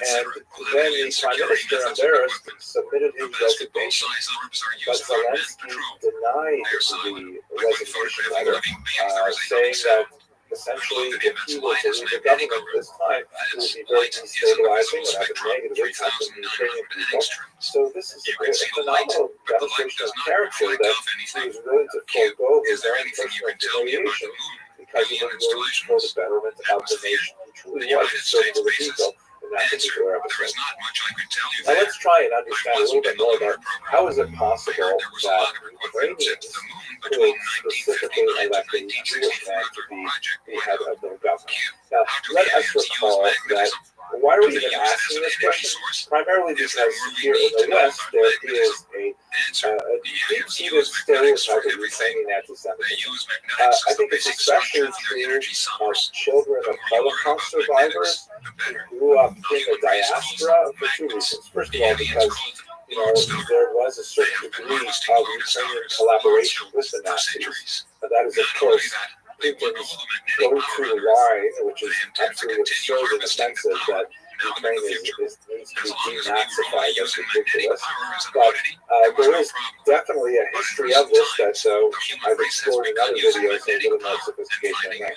And then the prime minister, embarrassed, submitted his resignation. But Zelensky denied the resignation letter, saying that essentially, if he were to leave the government this time, it would be very destabilizing and have a negative impact on the Ukrainian people. So this is a phenomenal demonstration of character that he was willing to forego his own personal humiliation because he was willing for the betterment of the nation. He truly was serving the people in that particular episode. Now let's try and understand a little bit more about how is it possible that Ukrainians could specifically elect a Jewish man to be the head of their government. Now, let us recall that why are we even asking this question? Primarily because here in the West, there is a deep-seated stereotype of Ukrainian anti-Semitism. I think it's especially true of children of Holocaust survivors who grew up in the diaspora for two reasons. First of all, because there was a certain degree of Ukrainian collaboration with the Nazis. And that is, of course, Putin's go-to line, which is absolutely absurd and offensive, that Ukraine needs to be denazified. That's ridiculous. But there is definitely a history of this that I've explored in other videos, a little more sophistication than that.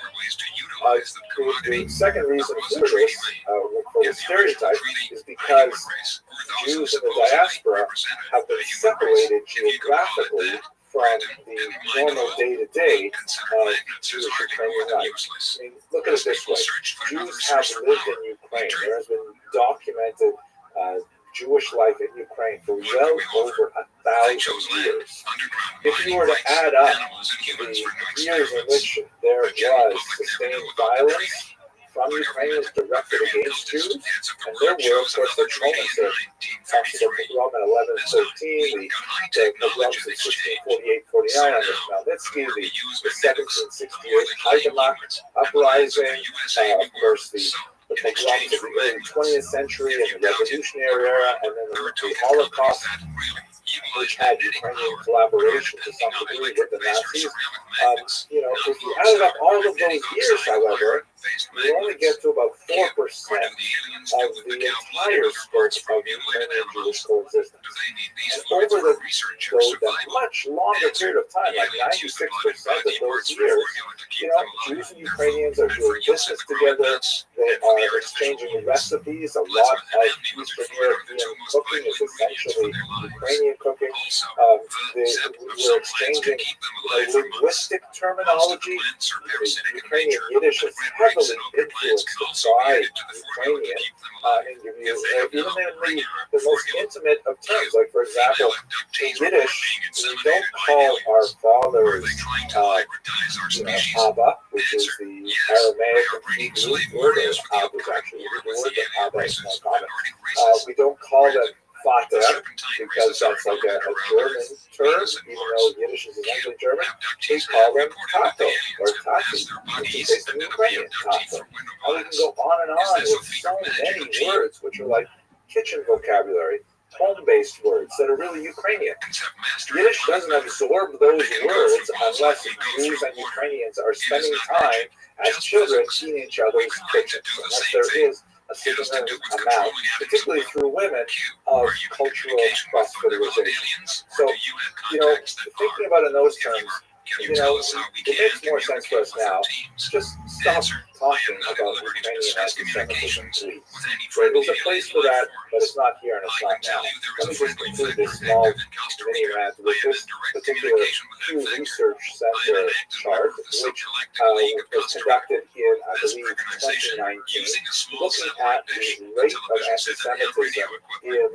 The second reason for this, for the stereotype, is because Jews in the diaspora have been separated geographically from the normal day-to-day of Jewish Ukrainian life. I mean, look at it this way. Jews have lived in Ukraine. There has been documented Jewish life in Ukraine for well over 1,000 years. If you were to add up the years in which there was sustained violence from Ukrainians directed against Jews, and there were, of course, such moments that talks about pogrom in 1113, the pogroms in 1648-49 on the Khmelnytsky, the 1768 Haidamach uprising, of course, the pogroms of the early 20th century and the Revolutionary era, and then the Holocaust, which had Ukrainian collaboration to some degree with the Nazis. If you added up all of those years, however, you only get to about 4% of the entire scope of Ukrainian Jewish coexistence. And over the much longer period of time, like 96% of those years, Jews and Ukrainians are doing business together. They are exchanging recipes. A lot of Eastern European cooking is essentially Ukrainian cooking. We're exchanging linguistic terminology. The Ukrainian Yiddish is heavily influenced by Ukrainian. Even in the most intimate of terms, like for example, in Yiddish, we don't call our fathers Abba, which is the Aramaic and Hebrew word. Abba is actually the word, but Abba is more common. We don't call them Vater, because that's like a German term, even though Yiddish is essentially German. We call them Tato or Tati, which is basically Ukrainian Tato. And we can go on and on with so many words which are like kitchen vocabulary, home-based words that are really Ukrainian. Yiddish doesn't absorb those words unless Jews and Ukrainians are spending time as children in each other's kitchens, unless there is a significant amount, particularly through women, of cultural cross-fertilization. So, thinking about it in those terms, it makes more sense for us now. Just stop talking about Ukrainian anti-Semitism, please. There's a place for that, but it's not here and it's not now. Let me just conclude this small mini rant with this particular Pew Research Center chart, which was conducted in, I believe, 2019, looking at the rate of anti-Semitism in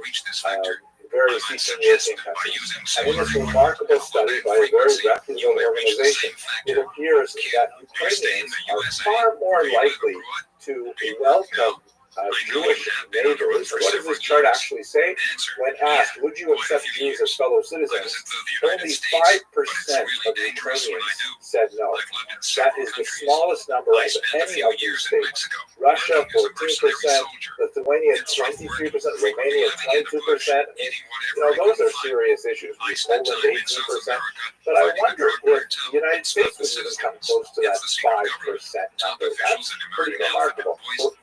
various Eastern European countries. And in this remarkable study by a very reputable organization, it appears that Ukrainians are far more likely to welcome Jewish neighbors. What does this chart actually say? When asked, would you accept Jews as fellow citizens, only 5% of Ukrainians said no. That is the smallest number of any of these states. Russia, 14%, Lithuania, 23%, Romania, 22%. Those are serious issues. Poland, 18%. But I wonder if the United States would even come close to that 5% number. That's pretty remarkable.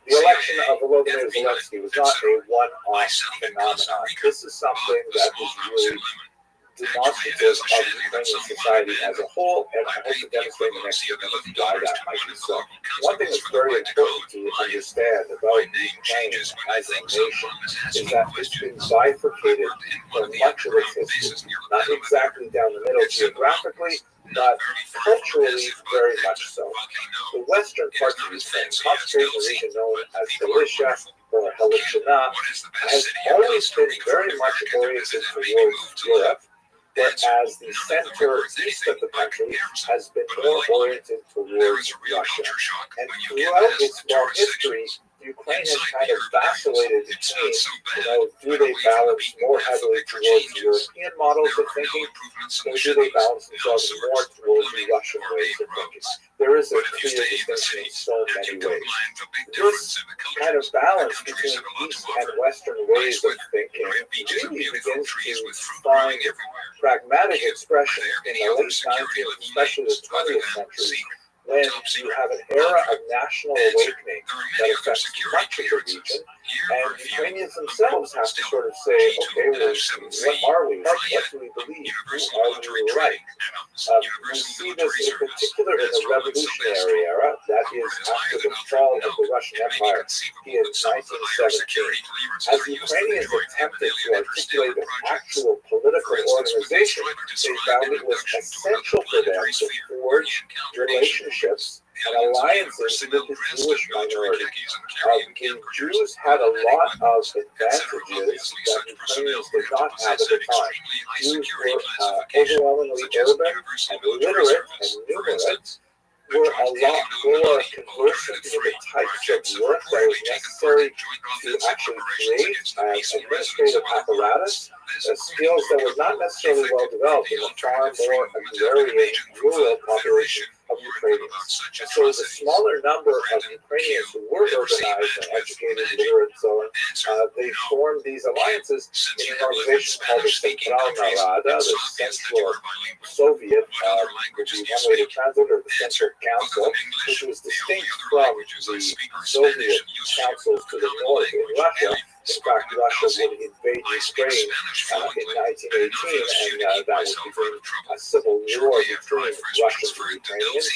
The election of Volodymyr Zelensky was not a one-off phenomenon. This is something that is really demonstrative of Ukrainian society as a whole, and I hope to demonstrate in the next few minutes why that might be so. One thing that's very important to understand about Ukraine as a nation is that it's been bifurcated for much of its history. Not exactly down the middle geographically, but culturally very much so. The western parts of Ukraine, concentrated in the region known as Galicia or Helishina, has always been very much oriented towards Europe, whereas the center east of the country has been more oriented towards Russia. And throughout its long history, Ukraine has kind of vacillated between, do they balance more heavily towards European models of thinking, or do they balance themselves more towards the Russian ways of thinking? There is a clear distinction in so many ways. This kind of balance between East and Western ways of thinking really begins to find pragmatic expression in the late 19th, especially the 20th century, when you have an era of national awakening that affects much of the region, and Ukrainians themselves have to sort of say, okay, well, what are we? What do we believe? Who are we right? We see this in particular in the revolutionary era, that is after the fall of the Russian Empire in 1917. As the Ukrainians attempted to articulate an actual political organization, they found it was essential for them to forge relationships and alliances with the Jewish minority. The Jews had a lot of advantages that Ukrainians did not have at the time. Jews were overwhelmingly urban and literate and numerate, were a lot more conversant with the types of work that was necessary to actually create administrative apparatus, skills that were not necessarily well developed in the far more agrarian rural population of Ukrainians. And so the smaller number of Ukrainians who were urbanized and educated, literate, and so on, they formed these alliances in an organization called the Centralna Rada, the Central Soviet, which is one way to translate, or the Central Council, which was distinct from the Soviet councils to the north in Russia. In fact, Russia would invade Ukraine in 1918, and that would begin a civil war between Russians and Ukrainians.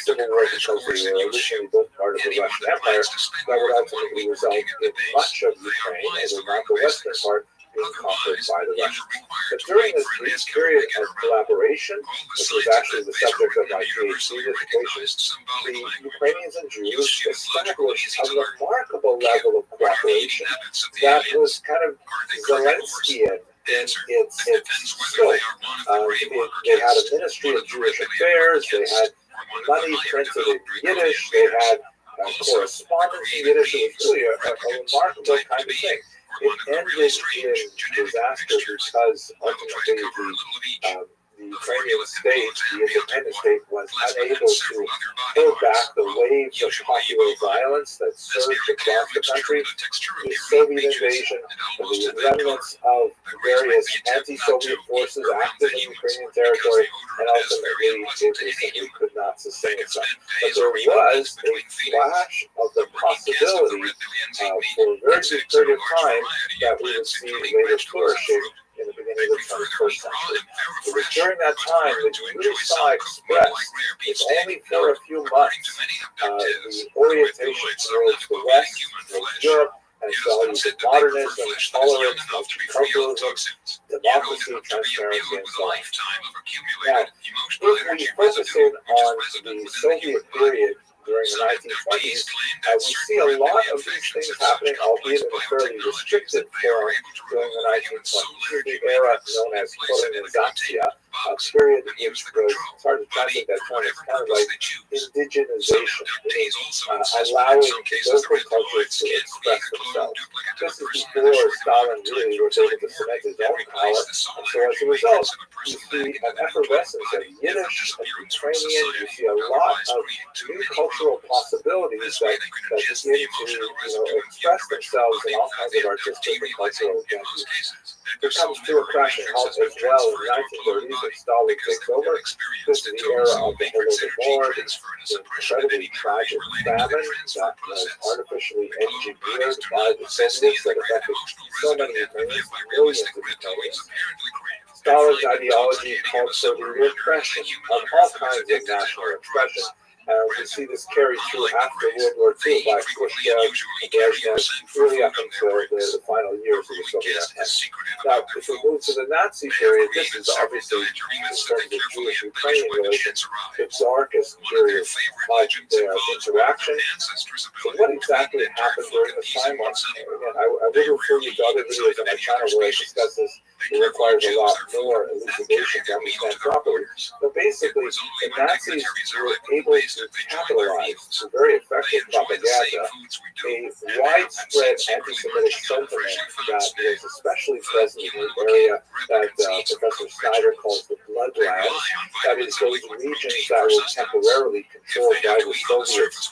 Civil war because they were originally both part of the Russian Empire, that would ultimately result in much of Ukraine, although not the western part, being conquered by the Russians. But during this brief period of collaboration, which was actually the subject of my PhD dissertation, the Ukrainians and Jews established a remarkable level of cooperation that was kind of Zelensky-ian in its scope. They had a Ministry of Jewish Affairs, they had money printed in Yiddish, they had correspondence in Yiddish. It was really a remarkable kind of thing. It ended in disaster because ultimately the Ukrainian state, the independent state, was unable to pull back the waves of popular violence that surged across the country. The Soviet invasion, the remnants of various anti-Soviet forces active in Ukrainian territory, and ultimately it simply could not sustain itself. But there was a flash of the possibility for a very good period of time that we would see later flourishing in the beginning of the 21st century. It was during that time that you really saw expressed, if only for a few months, the orientation towards the West, towards Europe, and values of modernism, tolerance, multiculturalism, democracy, transparency, and so on. Now, if we focus in on the Soviet period during the 1920s, we see a lot of these things happening, albeit in a fairly restricted form during the 1920s, the era known as colonizatia, a period which was, it's hard to translate that term, it's kind of like indigenization, allowing local cultures to express themselves. This is before Stalin really was able to cement his own power, and so as a result, you see an effervescence of Yiddish and Ukrainian, you see a lot of new cultural possibilities that begin to express themselves in all kinds of artistic and cultural advances. It comes to a crashing halt as well in the 1930s when Stalin takes over. This is the era of the Holodomor, the incredibly tragic famine that was artificially engineered by the Soviets that affected so many Ukrainians, millions of Ukrainians. Stalin's ideology called for the repression of all kinds of national expression. We see this carried through after World War II by Khrushchev and Brezhnev, really up until the final years of the Soviet Empire. Now, if we move to the Nazi period, this is obviously, in terms of Jewish-Ukrainian relations, the darkest period of their interaction. So what exactly happened during this time? Again, I will refer you to other videos on my channel where I discuss this. It requires a lot more elucidation to understand properly. But basically, the Nazis were able to capitalize through very effective propaganda a widespread anti-Semitic sentiment that was especially present in the area that Professor Snyder calls the bloodlands. That is, those regions that were temporarily controlled by the Soviets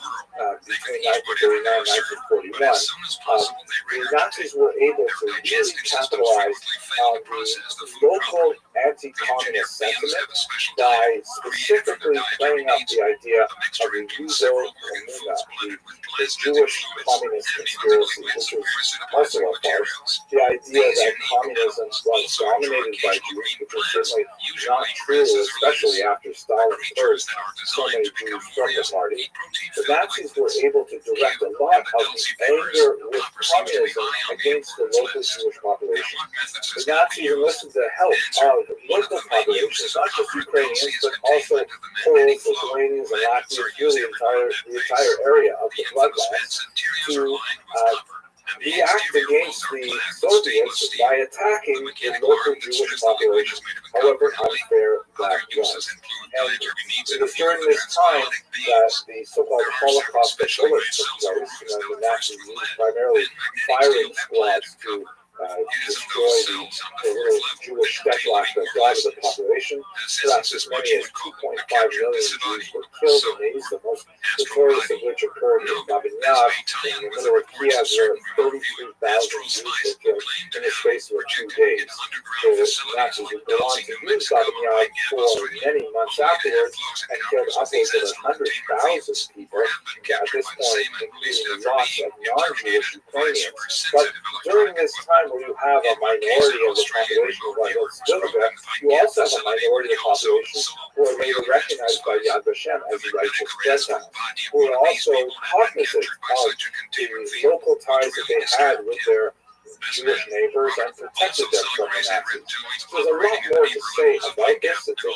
between 1939 and 1941. The Nazis were able to really capitalize on the local anti-communist sentiment by specifically playing up the idea of the Yudo-Komuna, the Jewish communist conspiracy, which was also a farce. The idea that communism was dominated by Jews, which was certainly not true, especially after Stalin purged so many Jews from the party. The Nazis were able to direct a lot of the anger with communism against the local Jewish population. The Nazis enlisted the help of local populations, not just Ukrainians, but also Poles, Lithuanians, and Latvians, really the entire area of the bloodlines, to react against the Soviets by attacking the local Jewish population, however unfair that was. And it was during this time that the so-called Holocaust of bullets took place. The Nazis used primarily firing squads to destroy the little Jewish Stetlach that died of the population. Perhaps as many as 2.5 million Jews were killed in these, the most notorious of which occurred in Babin Yar, in the middle of Kiev, where 33,000 Jews were killed in the space of a few days. The Nazis would go on to use Babin Yar for many months afterwards and killed upwards of 100,000 people, at this point including the loss of non-Jewish Ukrainians. But during this time where you have a minority of the population who are Hillsdorf, you also have a minority of the population who are later recognized by Yad Vashem as righteous Gentiles, who are also cognizant of the local ties that they had with their Jewish neighbors and protected them from the Nazis. There's a lot more to say about this. It's a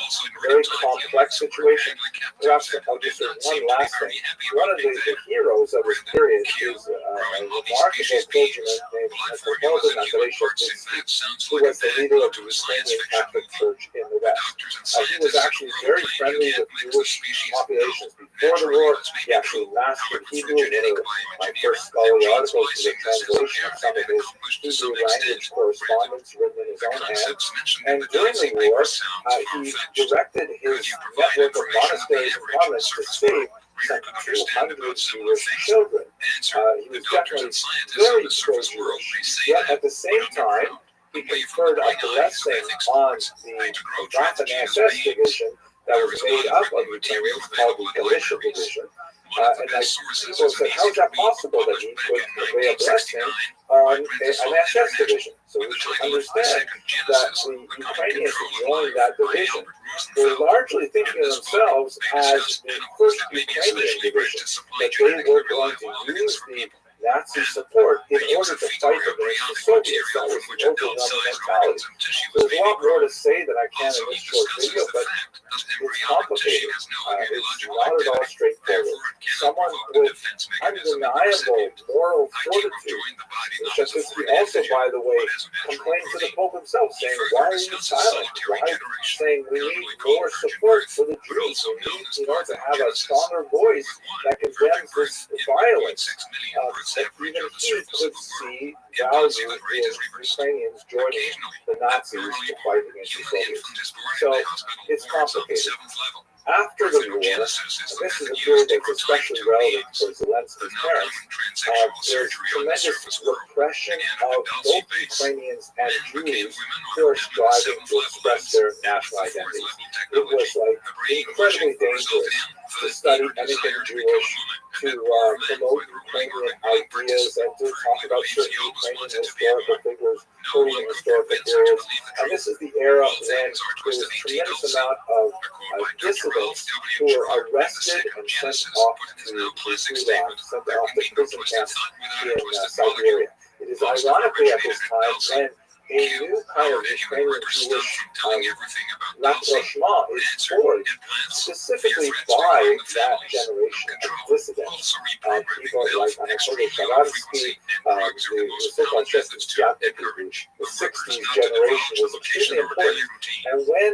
very complex situation. Perhaps I'll just say one last thing. One of the heroes of this period is a remarkable clergyman named Mr. who was the leader of the Ukrainian Catholic Church in the West. He was actually very friendly with Jewish populations before the war. He actually mastered Hebrew, and one of my first scholarly articles was a translation of some of his Hebrew language correspondence written in his own hand. And during the war, he directed his network of monasteries and convents to save some 200 Jewish children. He was definitely very pro-Jewish, yet at the same time, he conferred a blessing on the Waffen SS division that was made up of Ukrainians called the Galicia division. And people said, how is that possible that he could convey a blessing on an SS division? So we should understand that the Ukrainians who joined that division were largely thinking of themselves as the first Ukrainian division, that they were going to use the Nazi support in order to fight against the Soviets. That was the overwhelming mentality. There's a lot more to say that I can in this short video, but it's complicated. It's not at all straightforward. Someone with undeniable moral fortitude. Shashitsky also, by the way, complained to the Pope himself, saying, why are you silent? Why saying we need more support for the Jews? We need to have a stronger voice that condemns this violence. That even he could see value in Ukrainians joining the Nazis to fight against the Soviets. So it's complicated. After the war, and this is a period that's especially relevant for Zelensky's parents, there's tremendous repression of both Ukrainians and Jews who are striving to express their national identity. It was like incredibly dangerous to study anything Jewish, to promote Ukrainian ideas, and to talk about certain Ukrainian historical figures, including historical periods. And this is the era when there was a tremendous amount of dissidents who were arrested and sent off to Gulag, sent off to prison camps in Siberia. It is ironically at this time when a new kind of Ukrainian Jewish rapprochement is forged specifically by that generation of dissidents. People like Anatoly Sharansky, the so-called the 60s generation was extremely important. And when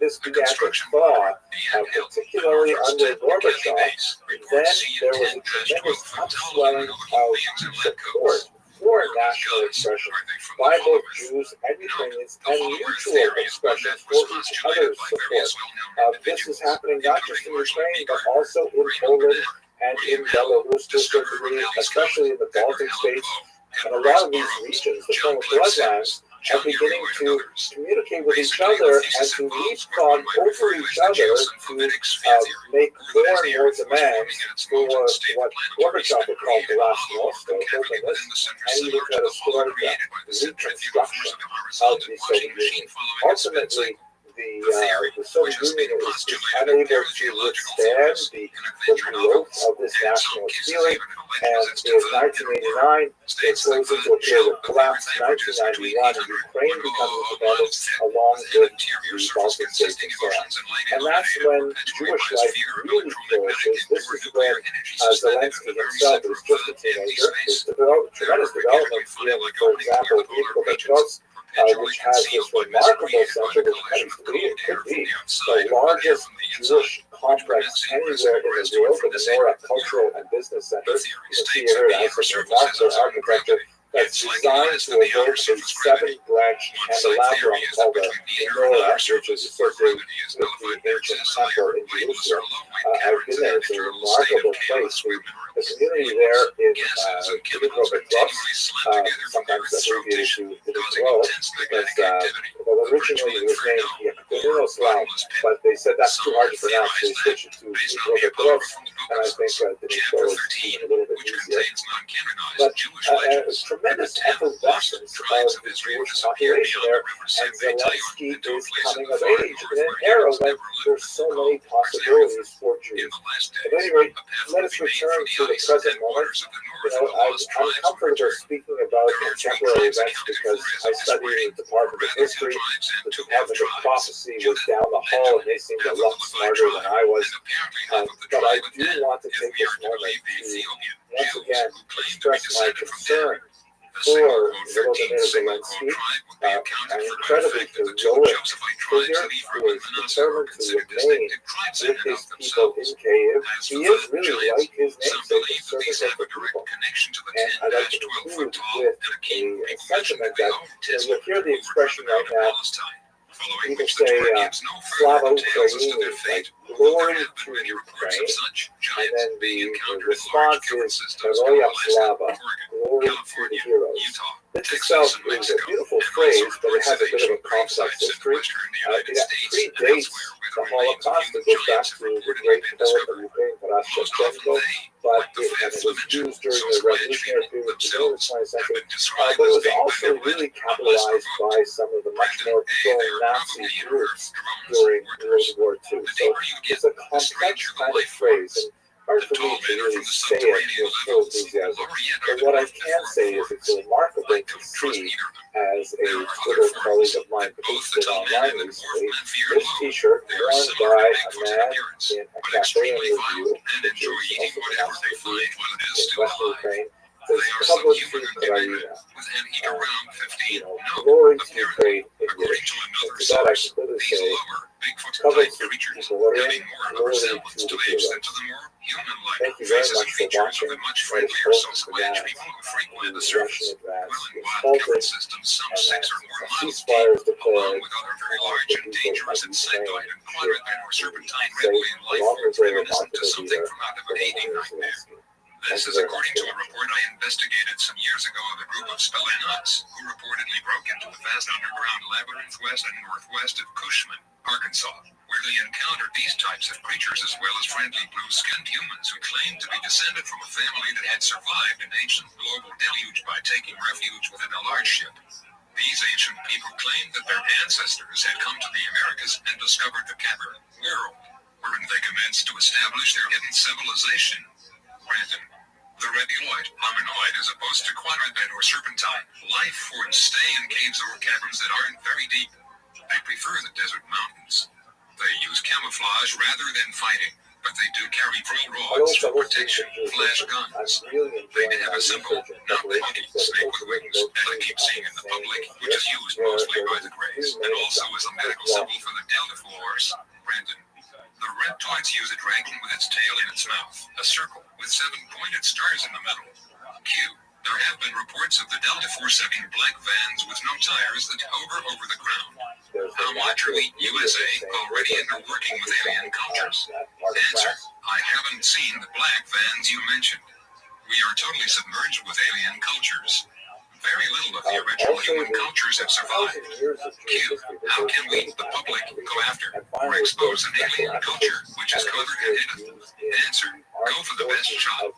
this began to thaw, particularly under Gorbachev, then there was a tremendous upswelling of support for national expression by both Jews and Ukrainians, and mutual expressions for each other's support. This is happening not just in Ukraine, but also in Poland and in Belarus, to a certain degree, especially in the Baltic states. And a lot of these regions, the former bloodlines, are beginning to communicate with each other and to leapfrog over each other to make more and more demands for what Gorbachev would call glasnost, openness, and even perestroika, reconstruction of the Soviet Union. Ultimately, the Soviet Union is unable to withstand the growth of this nationalist feeling, and in 1989, it flows into a period of collapse. 1991, Ukraine becomes independent along with the Baltic states and so on. And that's when Jewish life really flourishes. This is when Zelensky himself is just a teenager. There's tremendous developments in, for example, Nikolaevsk, which has this remarkable center, which claims to be, it could be, the largest Jewish complex anywhere in the world, the menorah cultural and business center. You can see here it has some remarkable architecture that's designed to evoke a 7-branch candelabrum called a menorah, which is associated with the ancient temple in Jerusalem. I've been there. It's a remarkable place. The community there in Dnipropetrovsk, sometimes abbreviated to Dnipro, because well, originally it was named Yekaterinnoslav, but they said that's too hard to pronounce. They switched it to Dnipropetrovsk, and I think Dnipro is a little bit easier. But tremendous effervescence of the Jewish population there, and Zelensky is coming of age in an era when there's so many possibilities for Jews. At any rate, let us return to the present moment. I'm comfortable speaking about contemporary events because I studied in the Department of History. The Department of Prophecy was down the hall, and they seemed a lot smarter than I was. But I do want to take this moment to once again express my concern for Volodymyr Zelensky, an incredibly heroic figure who is determined to remain with his people in Kyiv. He is really like his namesake, a servant of the people. And I'd like to conclude with a sentiment that, you'll hear the expression right now, people say, Slava Ukraini, like glory to Ukraine, and then the response is Heroya Slava, glory to the heroes. This itself is a beautiful phrase, but it has a bit of a complex history. It predates the Holocaust. It goes back to the great poet of Ukraine, Taras Shevchenko, but it was used during the revolutionary period of the middle of the 20th century. But it was also really capitalized by some of the much more pro-Nazi groups during World War II. So it's a complex kind of phrase, and hard for me to really say it with full enthusiasm. But what I can say is it's remarkable to see, as a Twitter colleague of mine posted online recently, this t-shirt worn by a man in a cafe in Review, which is also pronounced Review in Western Ukraine, says public food Ukraina. Glory to Ukraine in Yiddish. And to that I can clearly say, public food Ukraina, glory to the heroes. Thank you very much for watching. Let us hope that the Russian advance is halted and that a ceasefire is declared, the people of Ukraine should be safe along with their remarkable leader, Volodymyr Zelensky. This is according to a report I investigated some years ago of a group of Spelunauts who reportedly broke into a vast underground labyrinth west and northwest of Cushman, Arkansas, where they encountered these types of creatures as well as friendly blue-skinned humans who claimed to be descended from a family that had survived an ancient global deluge by taking refuge within a large ship. These ancient people claimed that their ancestors had come to the Americas and discovered the Cameron world, wherein they commenced to establish their hidden civilization. Brandon, the rebuloid hominoid, as opposed to quadruped or serpentine, life forms stay in caves or caverns that aren't very deep. They prefer the desert mountains. They use camouflage rather than fighting, but they do carry drill rods for protection, flash guns. They have a symbol, not the monkey snake with wings that I keep seeing in the public, which is used mostly by the Greys, and also as a medical symbol for the Delta Force. Brandon, the reptoids use a dragon with its tail in its mouth, a circle with 7 pointed stars in the middle. Q. There have been reports of the Delta Force having black vans with no tires that hover over the ground. How much are the USA already into working with alien cultures? Answer. I haven't seen the black vans you mentioned. We are totally submerged with alien cultures. Very little of the original human cultures have survived. Q. How can we, the public, go after or expose an alien culture which is covered and hidden? Answer. Go for the best shot.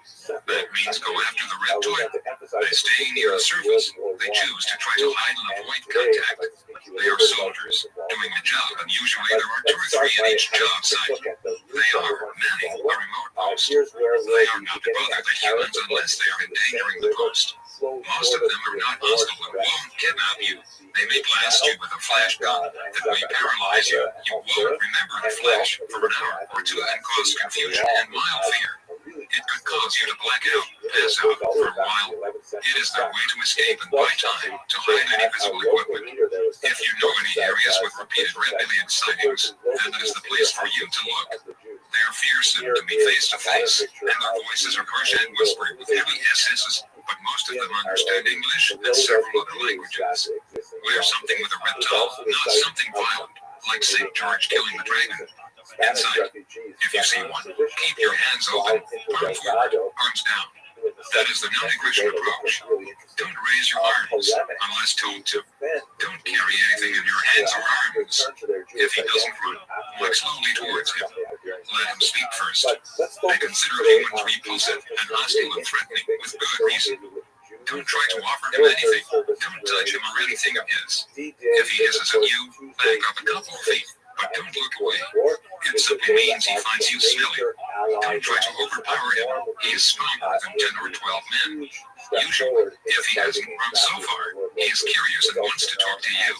That means go after the reptoid. By staying near the surface, they choose to try to hide and avoid contact. They are soldiers doing a job, and usually there are 2 or 3 in each job site. They are manning a remote post. They are not to bother the humans unless they are endangering the post. Most of them are not hostile and won't kidnap you. They may blast you with a flash gun that may paralyze you. You won't remember the flash for an hour or 2 and cause confusion and mild fear. It could cause you to black out, pass out for a while. It is their way to escape and buy time to hide any visible equipment. If you know any areas with repeated reptilian sightings, then it is the place for you to look. They are fearsome to meet face to face, and their voices are harsh and whispery with heavy SS's, but most of them understand English and several other languages. Wear something with a reptile, not something violent, like St. George killing the dragon. Inside, if you see one, keep your hands open, palm forward, arms down. That is the non-aggression approach. Don't raise your arms unless told to. Don't carry anything in your hands or arms. If he doesn't run, walk slowly towards him. Let him speak first. They consider humans repulsive and hostile and threatening with good reason. Don't try to offer him anything. Don't touch him or anything of his. If he hisses at you, back up a couple of feet, but don't look away. It simply means he finds you smelly. Don't try to overpower him. He is stronger than 10 or 12 men. Usually, if he hasn't run so far, he is curious and wants to talk to you.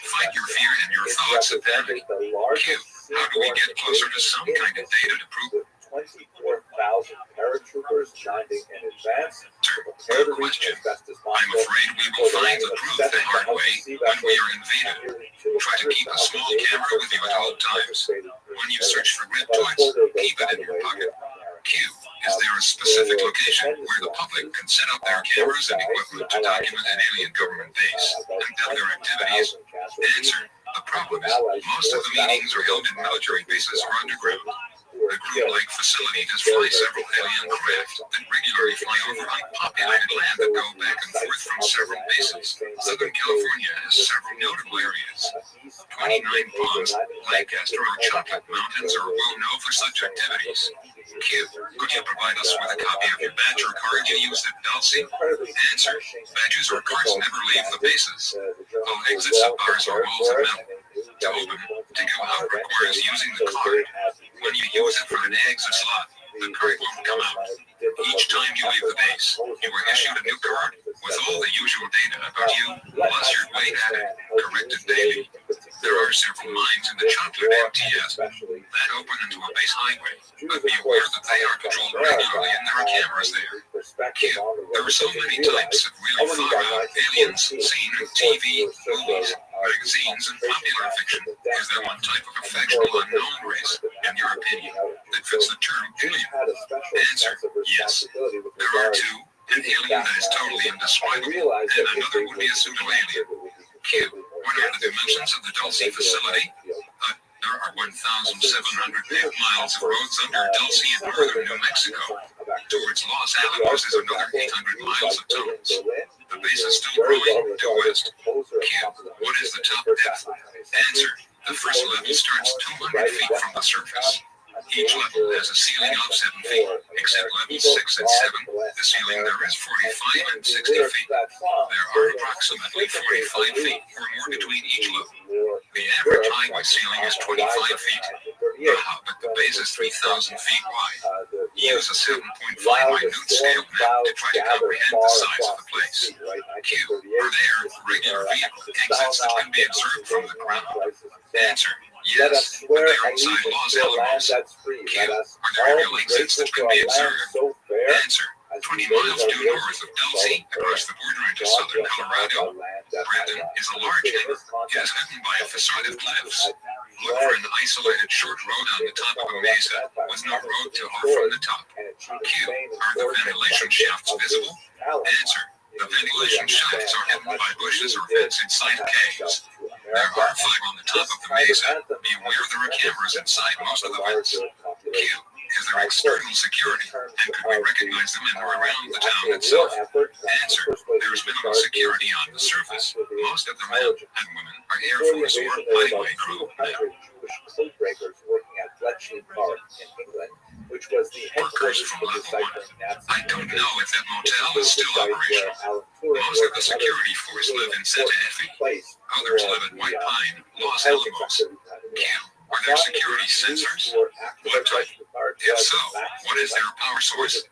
Fight your fear and your thoughts of panic. Q. How do we get closer to some kind of data to prove 24,000 paratroopers landing in advance. Good question. I'm afraid we will find the proof the hard way when we are invaded. Try to keep a small camera with you at all times. When you search for reptoids, keep it in your pocket. Q. Is there a specific location where the public can set up their cameras and equipment to document an alien government base and their activities? Answer. The problem is, most of the meetings are held in military bases or underground. The group-like facility does fly several alien craft that regularly fly over unpopulated land that go back and forth from several bases. Southern California has several notable areas. 29 Palms, Lancaster, or Chocolate Mountains are well known for such activities. Q. Could you provide us with a copy of your badge or card you used at Dulce? Answer. Badges or cards never leave the bases. All exits have bars or walls of metal. To open, to go out requires using the card. When you use it for an exit slot, the card won't come out. Each time you leave the base, you are issued a new card with all the usual data about you, plus your weight added, corrected daily. There are several mines in the Chocolate MTS that open into a base highway, but be aware that they are controlled regularly and there are cameras there. Q. There are so many types of really thought-out aliens seen in TV, movies, magazines, and popular fiction. Is there one type of affectional unknown race, in your opinion, that fits the term alien? Answer. Yes. There are 2. An alien that is totally indescribable, and another would be a pseudo-alien. Q. What are the dimensions of the Dulce facility? There are 1,708 miles of roads under Dulce in northern New Mexico. Towards Los Alamos is another 800 miles of tunnels. The base is still growing due west. Q. What is the top depth? Answer. The first level starts 200 feet from the surface. Each level has a ceiling of 7 feet, except levels 6 and 7. The ceiling there is 45 and 60 feet. There are approximately 45 feet or more between each level. The average highway ceiling is 25 feet. The hub at the base is 3,000 feet wide. Use a 7.5 minute scale map to try to comprehend the size of the place. Q. Are there regular vehicle exits that can be observed from the ground? Answer. Yes, but they are inside Los Alamos. Q. Are there aerial exits that can be observed? Answer. 20 miles due north of Dulce, across the border into southern Colorado. Brandon is a large hill. It is hidden by a facade of cliffs. Look for an isolated short road on the top of a mesa with no road to or from the top. Q. Are the ventilation shafts visible? Answer. The ventilation shafts are hidden by bushes or vents inside caves. There are 5 on the top of the mesa. Beware there are cameras inside most of the vents. Q. Is there external security, and could we recognize them in or around the town itself? Answer. There is minimal security on the surface. Most of the men and women are Air Force or highway crew now. Which was the workers from level 1. I don't know if that motel is still operational. Most of the security force live in Santa Fe. Others live at White Pine, Los Alamos. Q. Are there security sensors? What type? If so, what is their power source?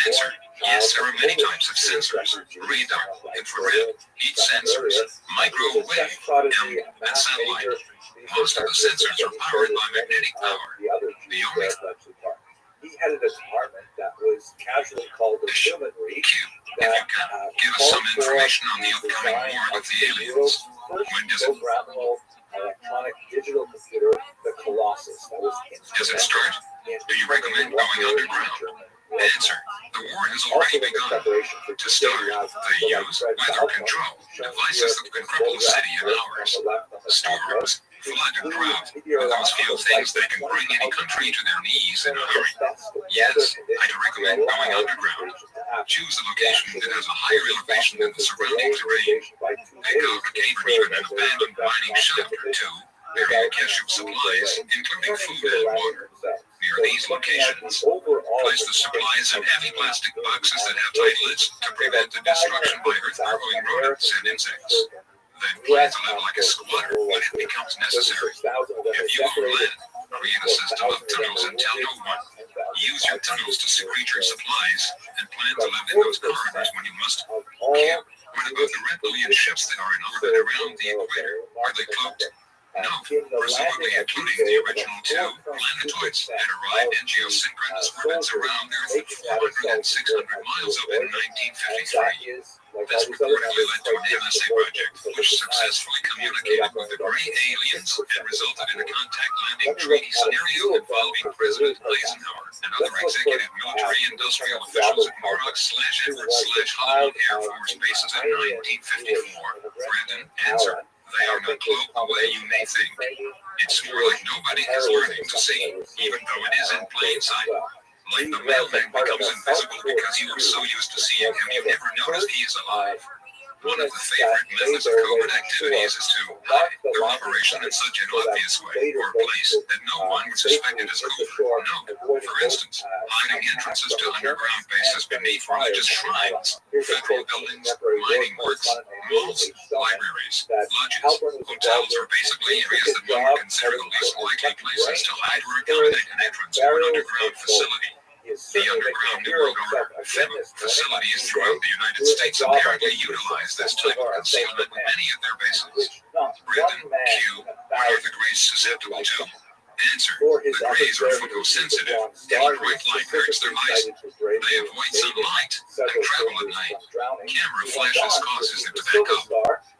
Answer. Yes, there are many types of sensors. Radar, infrared, heat sensors, microwave, M, and satellite. Most of the sensors are powered by magnetic power. The only he headed a department that was casually called the Humanry. Q. If you can, give us some information on the upcoming war with the aliens. When does it? Programmable electronic digital computer, the Colossus. That was Does it start? Do you recommend going underground? Answer. The war has already begun. To start, they use weather control, devices that can cripple a city in hours. Storms, flood and drought are those few things that can bring any country to their knees in a hurry. Yes, I'd recommend going underground. Choose a location that has a higher elevation than the surrounding terrain. Pick out a cave or even an abandoned mining shaft or two, where you cache your supplies, including food and water. Near these locations, place the supplies in heavy plastic boxes that have tight lids to prevent the destruction by earth-burrowing rodents and insects. Then plan to live like a squatter when it becomes necessary. If you own land, create a system of tunnels and tell no one. Use your tunnels to secrete your supplies and plan to live in those corridors when you must. Q. What about the Red Bullion ships that are in orbit around the equator? Are they cloaked? No, presumably including the original two planetoids that arrived in geosynchronous orbits around Earth at 400 and 600 miles up in 1953. This reportedly led to an MSA project which successfully communicated with the Grey Aliens and resulted in a contact landing treaty scenario involving President Eisenhower and other executive military industrial officials at Muroc/Edwards/Hollywood Air Force bases in 1954. Brandon, answer. They are not cloaked the way you may think. It's more like nobody is learning to see, even though it is in plain sight. Like the mailman becomes invisible because you are so used to seeing him you never notice he is alive. One of the favorite methods of covert activities is to hide their operation in such an obvious way or place that no one would suspect it is covert. No, for instance, hiding entrances to underground bases beneath religious shrines, federal buildings, mining works, malls, libraries, lodges, hotels are basically areas that one would consider the least likely places to hide or accommodate an entrance to an underground facility. The Underground New World Order facilities throughout the United States apparently utilize this type of concealment with many of their bases. Brandon, Q. What are the Greys susceptible to? Answer. The Greys are photosensitive. Any bright light hurts their eyes. They avoid sunlight and travel at night. Camera flashes causes them to back up.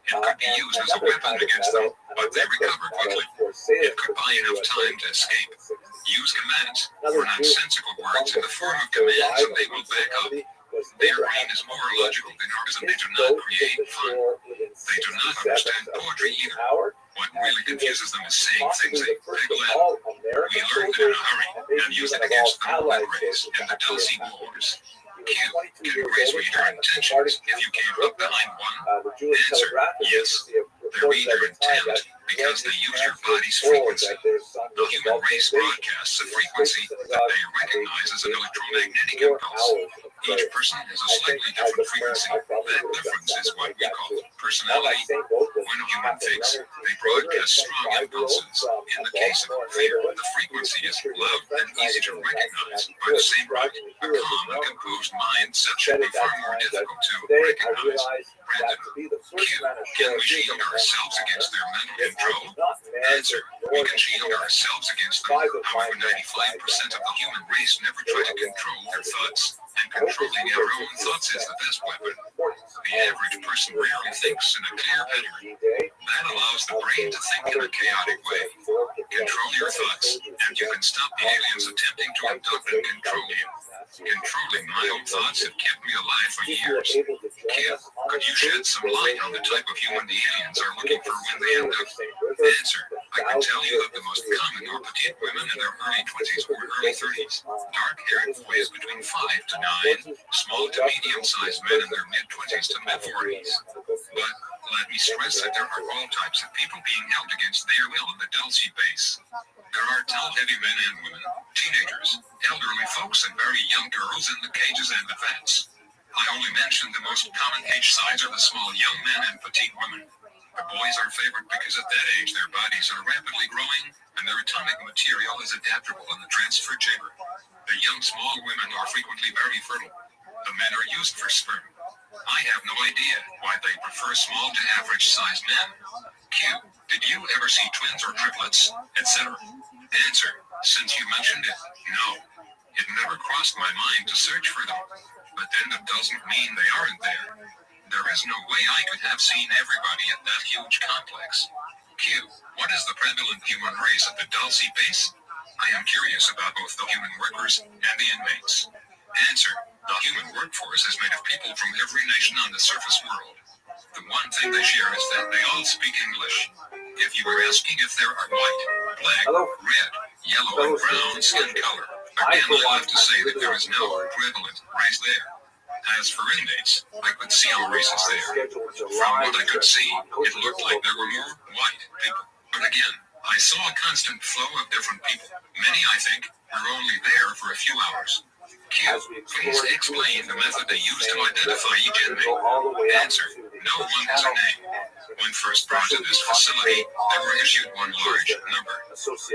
It could be used as a weapon against them, but they recover quickly. It could buy enough time to escape. Use commands or nonsensical words in the form of commands and they will back up. Their brain is more logical than ours and they do not create fun. They do not understand poetry either. What really confuses them is saying things they peg Latin. We learned it in a hurry and used it against the Red Rays in the Dulce Wars. Q. Can Greys read your intentions if you came up behind one? Answer. Yes. They read your intent because they use your body's frequency. The human race broadcasts a frequency that they recognize as an electromagnetic impulse. Each person has a slightly different frequency. That difference is what we call personality. When a human thinks, they broadcast strong impulses. In the case of fear, the frequency is loud and easy to recognize by the same right. A calm and composed mind should be far more difficult to recognize. Brandon, Q. Can we shield ourselves against their mental control? Answer. We can shield ourselves against them. However, 95% of the human race never try to control their thoughts. And controlling our own thoughts is the best weapon. The average person rarely thinks in a clear pattern. That allows the brain to think in a chaotic way. Control your thoughts, and you can stop the aliens attempting to abduct and control you. Controlling my own thoughts have kept me alive for years. Q, could you shed some light on the type of human the aliens are looking for when they abduct? Answer. I can tell you that the most common are petite women in their early 20s or early 30s, dark-haired boys between 5 to 9, small to medium-sized men in their mid-20s to mid-40s. But let me stress that there are all types of people being held against their will in the Dulce base. There are tall-heavy men and women, teenagers, elderly folks, and very young girls in the cages and the vents. I only mentioned the most common age size are the small young men and petite women. Boys are favored because at that age their bodies are rapidly growing and their atomic material is adaptable in the transfer chamber. The young small women are frequently very fertile. The men are used for sperm. I have no idea why they prefer small to average sized men. Q. Did you ever see twins or triplets, etc.? Answer. Since you mentioned it, no. It never crossed my mind to search for them. But then that doesn't mean they aren't there. There is no way I could have seen everybody at that huge complex. Q. What is the prevalent human race at the Dulce base? I am curious about both the human workers and the inmates. Answer. The human workforce is made of people from every nation on the surface world. The one thing they share is that they all speak English. If you were asking if there are white, black, red, yellow, and brown skin color, again I have to say that there is no prevalent race there. As for inmates, I could see all races there. From what I could see, it looked like there were more white people. But again, I saw a constant flow of different people. Many, I think, were only there for a few hours. Q. Please explain the method they use to identify each inmate. Answer. No one has a name. When first brought to this facility, they were issued one large number.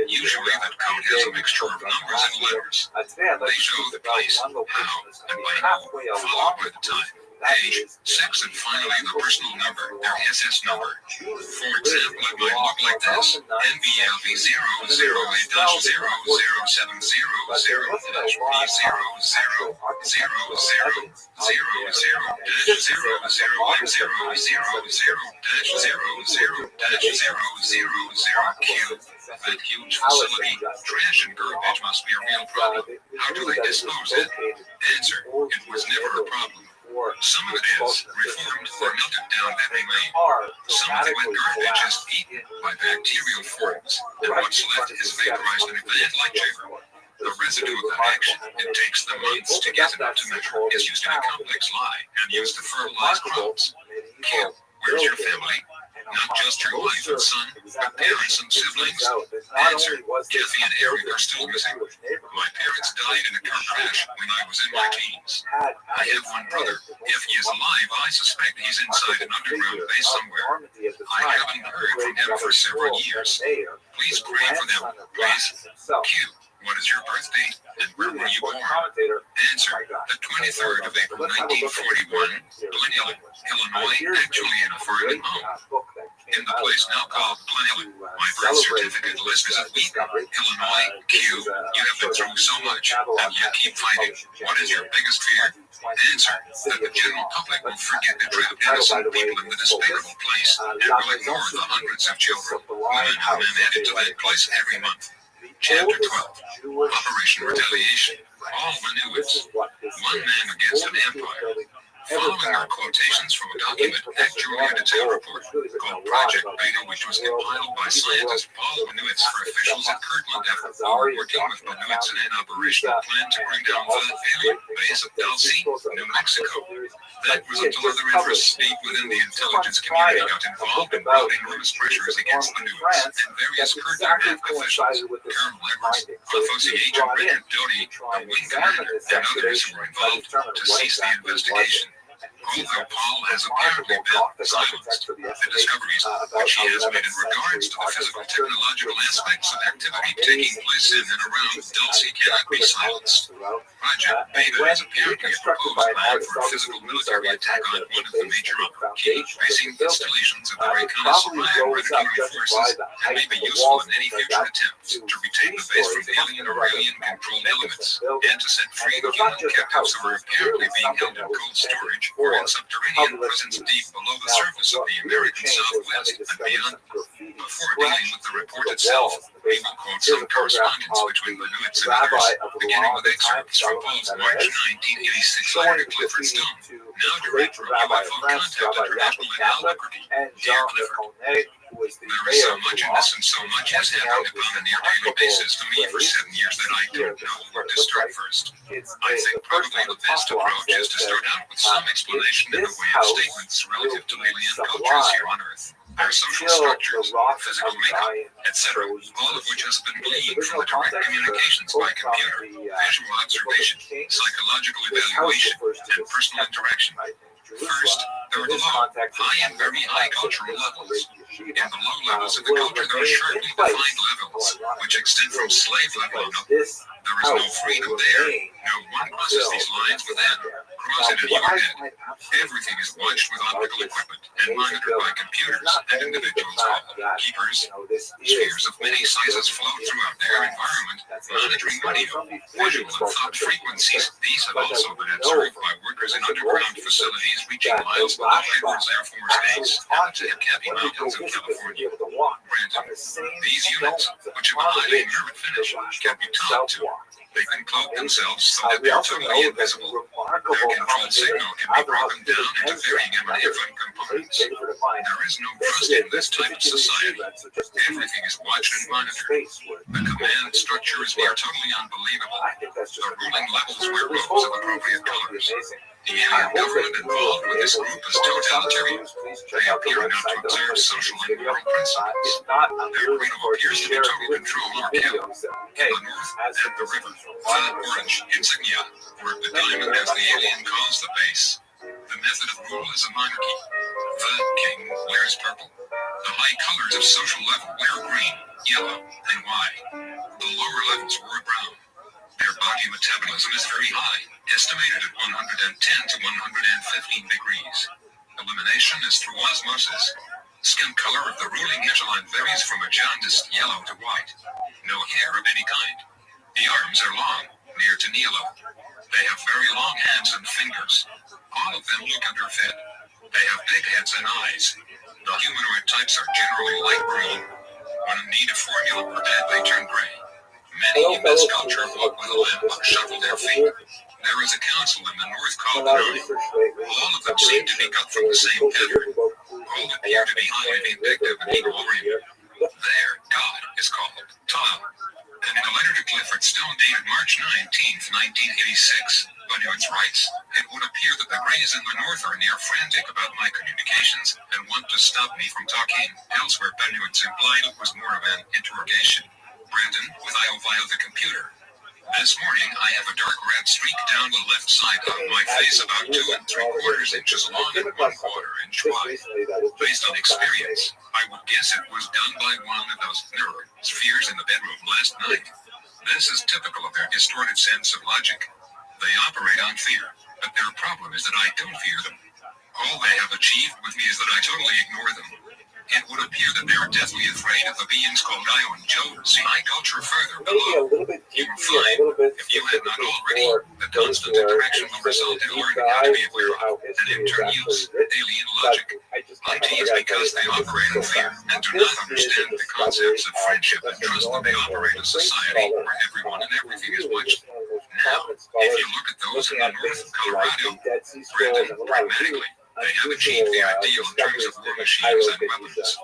Usually that code has a mixture of numbers and letters. They show the place, how, and by who, followed by the time, age, sex, and finally the personal number, their SS number. For example, it might look like this: NBLV 000P00000000000Q. That huge facility, trash and garbage must be a real problem. How do they dispose it? Answer: it was never a problem. Some of it is reformed or melted down that remain. Some of the wet garbage is eaten by bacterial forms, and what's left is vaporized in a vat-like chamber. The residue of that action, it takes them months to get enough to measure, is used in a complex lye and used to fertilize crops. Q. Where's your family? Not just your wife and son, but parents and siblings. Answer. Kathy and Eric are still missing. My parents died in a car crash when I was in my teens. I have one brother. If he is alive, I suspect he's inside an underground base somewhere. I haven't heard from him for several years. Please pray for them, please. Q. What is your birth date and where were you born? Answer. The 23rd of April 1941, Glen Illinois, actually in a farming home. In the place now called Glen Ellen. My birth certificate list is at Wheaton, Illinois. Q. You have been through so much, and you keep fighting. What is your biggest fear? Answer. That the general public will forget the trapped innocent people in the despicable place, and will ignore the hundreds of children, women and men added to that place every month. Chapter 12. Operation Retaliation. All Minuits. One man against an empire. Following are quotations from a document, Actual Detail Report, called Project Beta, which was compiled by scientist Paul Minuits for officials at Kirtland after working with Minuits in an operational plan to bring down the alien base of Dulce, New Mexico. That was until other interests deep within the intelligence community got involved in building enormous pressures against Minuits and various Kirtland officials. Colonel Edwards, Fosse Agent Richard Doty, the wing commander, and others who were involved to cease the investigation. Although Paul has apparently been silenced, the discoveries which he has made in regards to the physical technological aspects of activity taking place in and around Dulce cannot be silenced. Project Beta is apparently a proposed plan for a physical military attack on one of the major key basing installations of the reconnaissance regulatory forces and may be useful in any future attempts to retake the base from alien or alien-controlled elements and to set free the human captives who are apparently being held in cold storage or in subterranean prisons deep below the surface of the American Southwest and beyond. Before dealing with the report itself, we will quote some correspondence between Minuits and others, beginning with excerpts from Paul's March 1986 letter to Clifford Stone, now Director of UFO Contact International in Albuquerque. Dear Clifford, there is so much in this and so much has happened upon a near daily basis to me for 7 years that I don't know where to start first. I think probably the best approach is to start out with some explanation in the way of statements relative to alien cultures here on Earth. Their social structures, physical makeup, etc., all of which has been gleaned from the direct communications by computer, visual observation, psychological evaluation, and personal interaction. First, there are below, high and very high cultural levels. In the low levels of the culture, there are sharply defined levels, which extend from slave level on up. There is no freedom there. No one crosses these lines within. Cross it and you are dead. Everything is watched with optical equipment and monitored by computers and individuals called keepers. Spheres of many sizes float throughout their environment, monitoring audio, visual, and thought frequencies. These have also been observed by workers in underground facilities reaching miles below Edwards Air Force Base and the Tecate Mountains of California. Granted, these units, which have a highly mirrored finish, can be talked to. They can cloak themselves so that they're totally invisible. Their control signal can be broken down into varying different components. There is no trust in this type of society. Everything is watched and monitored. The command structure is near totally unbelievable. The ruling levels wear robes of appropriate colors. The alien government involved with this group is totalitarian. They appear not to observe social and moral principles. Their credo appears to be total control or kill. In the north, at the river, the orange insignia work the diamond as the alien calls the base. The method of rule is a monarchy. The king wears purple. The high colors of social level wear green, yellow, and white. The lower levels wear brown. Their body metabolism is very high, estimated at 110 to 115 degrees. Elimination is through osmosis. Skin color of the ruling echelon varies from a jaundiced yellow to white. No hair of any kind. The arms are long, near to knee level. They have very long hands and fingers. All of them look underfed. They have big heads and eyes. The humanoid types are generally light green. When in need of formula per dead, they turn gray. Many in this culture walk with a limp or shuffle their feet. There is a council in the north called the Nine. All of them seem to be cut from the same pattern. All appear to be highly vindictive and equal-oriented. Their god is called Tom. And in a letter to Clifford Stone dated March 19th, 1986, Bunyards writes, "It would appear that the Greys in the north are near frantic about my communications and want to stop me from talking." Elsewhere, Bunyards implied it was more of an interrogation. Brandon, with Io via the computer. This morning, I have a dark red streak down the left side of my face about 2 3/4 inches long and 1/4 inch wide. Based on experience, I would guess it was done by one of those mirror spheres in the bedroom last night. This is typical of their distorted sense of logic. They operate on fear, but their problem is that I don't fear them. All they have achieved with me is that I totally ignore them. It would appear that they are deathly afraid of the beings called Io and Joe. See my culture further below. You will find, if you have not already, the constant interaction will result in learning how to be aware of, and in turn use, alien logic. Unteased because they operate in fear and do not understand the concepts of friendship and trust when they operate a society where everyone and everything is watched. Now, if you look at those in the north of Colorado, Brandon, pragmatically, they have achieved the ideal in terms of war machines and weapons.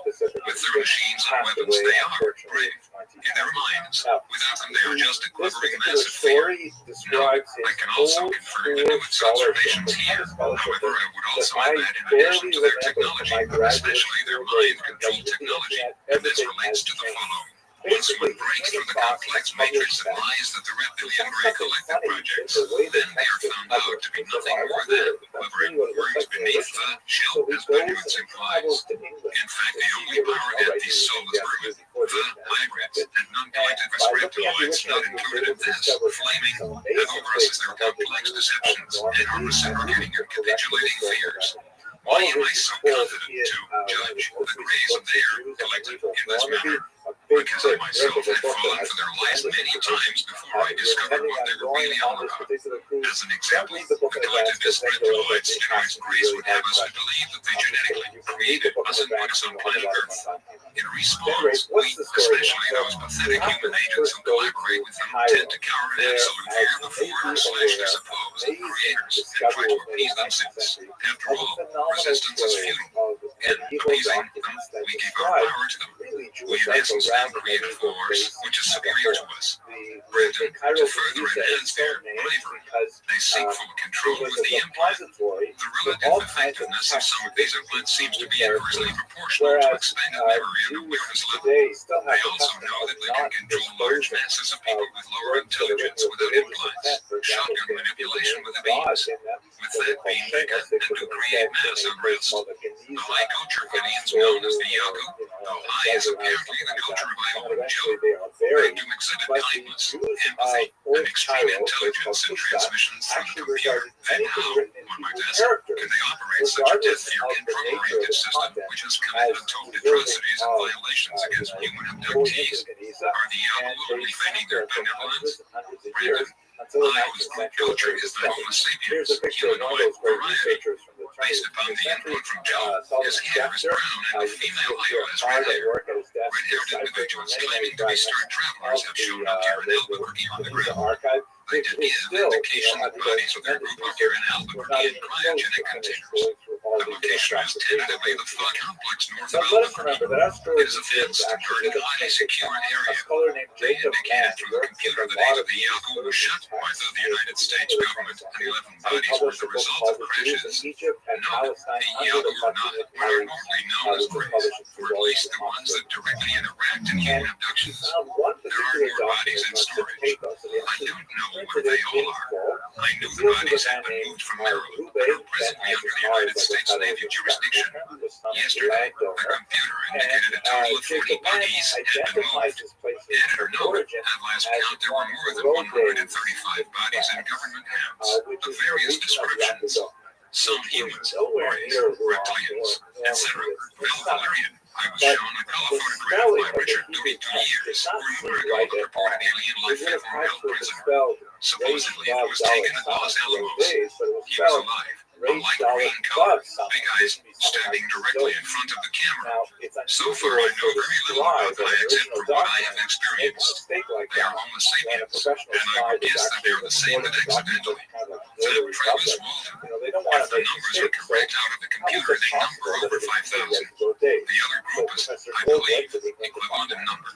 With their machines and weapons, they are brave. In their minds, without them, they are just a quivering mass of fear. No, I can also confirm the Nuit's observations here. However, I would also add that in addition to their technology, especially their mind-controlled technology, and this relates to the following. Once one breaks through the complex matrix of lies that the reptilian Grey collective projects, then they are found out to be nothing more than hovering words beneath the shell, as Bunyards implies. In fact, the only power that these soulless vermin, the hybrids, and non-collectivist reptiloids not included in this, flaming, have over us as their complex deceptions and are reciprocating and capitulating fears. Why am I so confident to judge the Greys of their collective in this manner? Because I myself had fallen for their lies many times before I discovered what they were really all about. As an example, the collectivist reptiloid steroids Greys would have us to believe that they genetically created us and put us on planet Earth. In response, we, especially those pathetic human agents who collaborate with them, tend to cower in absolute fear before or slash their supposed creators and try to appease them since, after all, resistance is futile. In appeasing them, we give our power to them. We in essence then create a force which is superior to us. Brandon, to further enhance their bravery, they seek full control with the Empire. The relative effectiveness of some of these implants seems to be inversely proportional to expanded memory and awareness level. They also know that they can control large masses of people with lower intelligence without implants, shotgun manipulation with beams. With that beam, they can and do create mass unrest. The high culture of Indians known as the Yaku, though high is apparently the culture of Iowa and Joe, they do exhibit kindness, empathy, and extreme intelligence in transmissions through the computer. Then how, one might ask, can they operate such a death-fear control-oriented system which has committed untold atrocities and violations against human abductees? Are the Yaku only feigning their benevolence? Brandon, Iowa's group culture is the Homo sapiens, humanoid variety. Based upon the input from Joe, his hair is brown and the female Iowa is red hair. Red-haired individuals claiming to be star travelers have shown up here in Albuquerque on the ground. They did give indication that bodies of their group are here in Albuquerque in cryogenic containers. The location is tentatively the far complex north of Albuquerque. It is a fenced and guarded, highly secure area. They indicated through the computer that either the Yaku was shut or that the United States government and 11 bodies were the result of crashes. No, the Yaku are not what are normally known as grays, or at least the ones that directly interact in human abductions. There are more bodies in storage. I don't know where they all are. I knew the bodies had been moved from Maryland and are presently under the United States Navy jurisdiction. Yesterday, the computer indicated a total of 40 bodies had been moved. Added or noted, at last count there were more than 135 bodies in government hands of various descriptions. Some humans, rays, reptilians, etc. Valerian. I was shown a color photograph by Richard Dewey 2 years or more ago of a reported alien life form held prisoner. Supposedly it was taken at Los Alamos. He was alive, a light green color, big eyes, standing directly in front of the camera. So far I know very little about them except for what I have experienced. They are Homo sapiens, and I would guess that they are the same that accidentally. Travis Walden, if the numbers are correct out of the computer, they number over 5,000. The other group is, I believe, equivalent in number.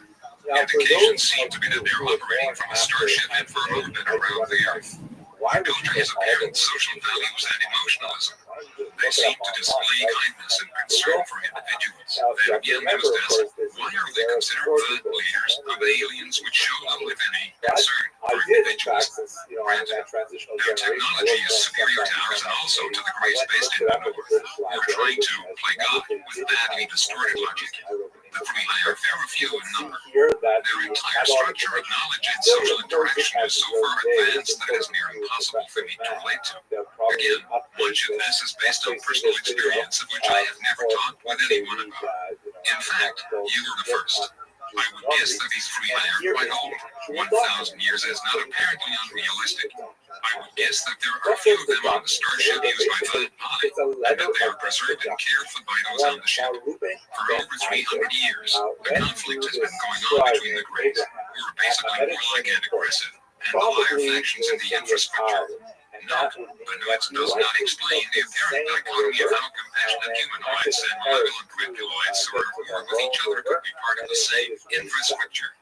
Indications seem to be that they're operating from a starship in for an orbit around the Earth. Their culture has apparent social values and emotionalism. They seem to display kindness and concern for individuals. Then again, we must ask, why are they considered the leaders of aliens which show little, if any, concern for individuals? Granted, their technology is superior to ours and also to the Greys based in the North, who are trying to play God with badly distorted logic. The three are very few in number. Their entire structure of knowledge and social interaction is so far advanced that it is near impossible for me to relate to. Again, much of this is based on personal experience of which I have never talked with anyone about. In fact, you were the first. I would guess that these three are quite old. 1,000 years is not apparently unrealistic. I would guess that there are a few of them on the starship used by the Pi, and that they are preserved and cared for by those on the ship. For over 300 years, the conflict has been going on between the Greys, who are basically warlike and aggressive, and the higher factions in the infrastructure. Note, the notes does not explain the apparent dichotomy of how compassionate humanoids and malevolent reptiloids who are at war with each other could be part of the same infrastructure.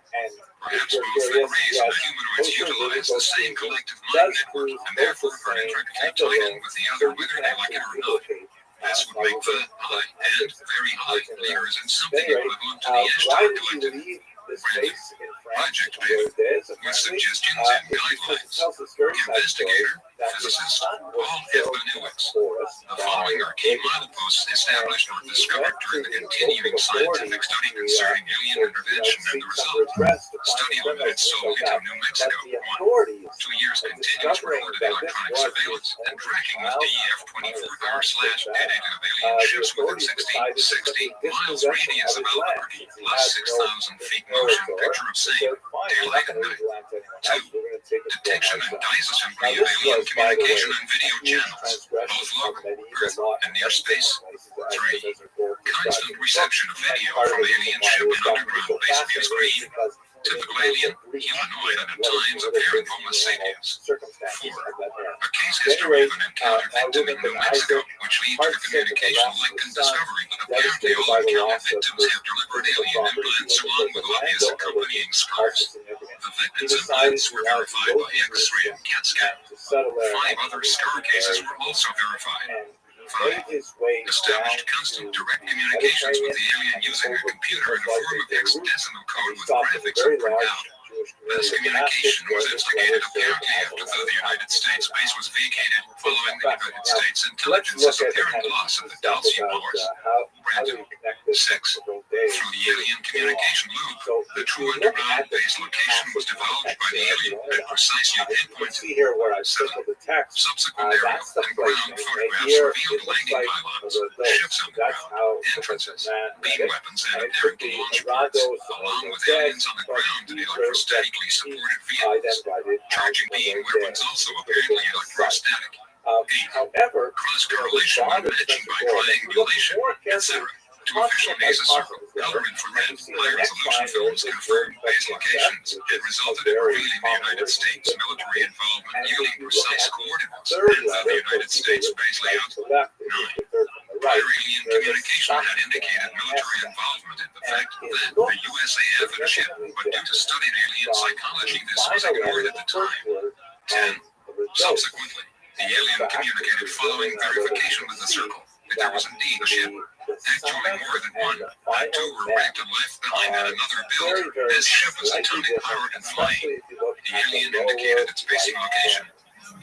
Perhaps both the Greys and the humanoids utilize the same collective mind network, and therefore are intricately tied in with the other whether they like it or not. This would make the high and very high leaders in something equivalent to the Ashtar Collective. Project Beta, with suggestions and guidelines. Investigator, physicist, Paul F. Benewitz. The following are key mileposts established or discovered during the continuing scientific study concerning alien intervention and the result. Study limited solely to New Mexico. 1. 2 years continuous recorded electronic surveillance and tracking with DEF 24-hour/data of alien ships within 60 miles radius of Albuquerque, plus 6,000 feet motion picture of same, daylight and night. 2. Detection and disassembly of alien communication and video channels, both local, Earth, and near space. 3. Constant reception of video from alien ship and underground base via screen. Typical alien, humanoid, and at times apparent Homo sapiens. 4. A case history of an encounter victim in New Mexico, which leads to the communication link and discovery that apparently all encounter victims have deliberate alien implants along with obvious accompanying scars. The victims' implants were verified by X-ray and CAT scan. 5 other scar cases were also verified. made his way Established constant direct communications with the alien using a computer in a form of hexadecimal code with graphics and printout. This communication was instigated apparently after the United States base was vacated following the United States intelligence's apparent loss of the Dalsy Wars. Brandon 6. Through the alien communication loop, the true underground base location was divulged by the alien and precisely pinpointed. See here where I circled the text. Subsequent aerial and ground photographs revealed landing pylons, ships on the ground, entrances, beam weapons, and apparent launch ports, along with aliens on the ground and electrostatically supported vehicles. Charging beam weapons also apparently electrostatic. However, cross-correlation and matching by triangulation, etc. To official base circle, color infrared, high-resolution films confirmed base locations. It resulted in revealing the United States military involvement yielding precise coordinates and the United States base layout. 9. Prior alien communication had indicated military involvement in the fact that the USAF had a ship, but due to studied alien psychology, this was ignored at the time. 10. Subsequently, the alien communicated following verification with the circle that there was indeed a ship. Actually, more than one. And 2 were wrecked and left behind in another build. This ship was atomic powered and flying. The alien indicated its basing location.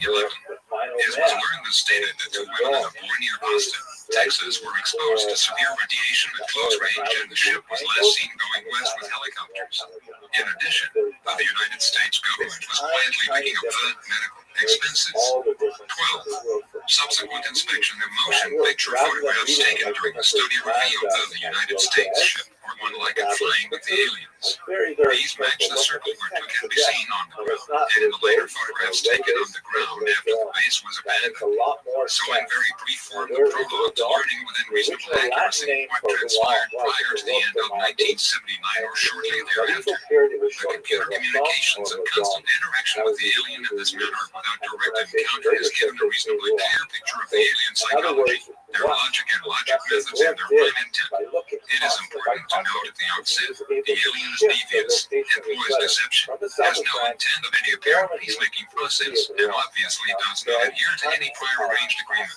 11. It was learned and stated that 2 women in a boy near Austin, Texas, were exposed to severe radiation at close range, and the ship was last seen going west with helicopters. In addition, the United States government was quietly making up the medical expenses. 12. Subsequent inspection of motion picture photographs taken during the study revealed that the United States ship were one like it flying with the aliens. These match the circle where 2 can be seen on the ground, and in the later photographs taken on the ground after the base was abandoned. So in very brief form, the prologue to learning within reasonable accuracy what transpired prior to the end of 1979 or shortly thereafter. The computer communications and constant interaction with the alien in this manner without direct encounter has given a reasonably clear picture of the alien psychology, their logic and logic methods, and their prime intent. It is important to note at the outset, the alien is devious, employs deception, has no intent of any apparent peacemaking process, and obviously does not adhere to any prior arranged agreement.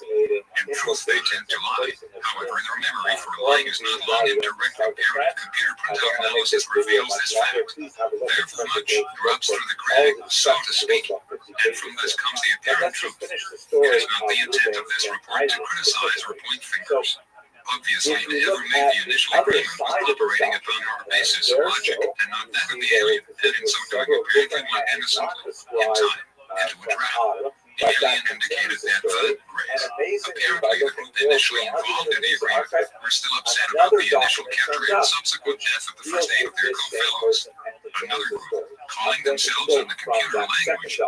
In truth, they tend to lie. However, their memory for lying is not long, and direct comparative computer printout analysis reveals this fact. Therefore, much drops through the crack, so to speak, and from this comes the apparent truth. It is not the intent of this report to criticize or point fingers. Obviously, whoever made the initial agreement was operating upon our basis of logic and not that of the alien, and in so doing apparently went innocently, in time, into a trap. The alien indicated that the Greys, apparently the group initially involved in the agreement, were still upset about the initial capture and subsequent death of the first 8 of their co-fellows. Another group, calling themselves in the computer language the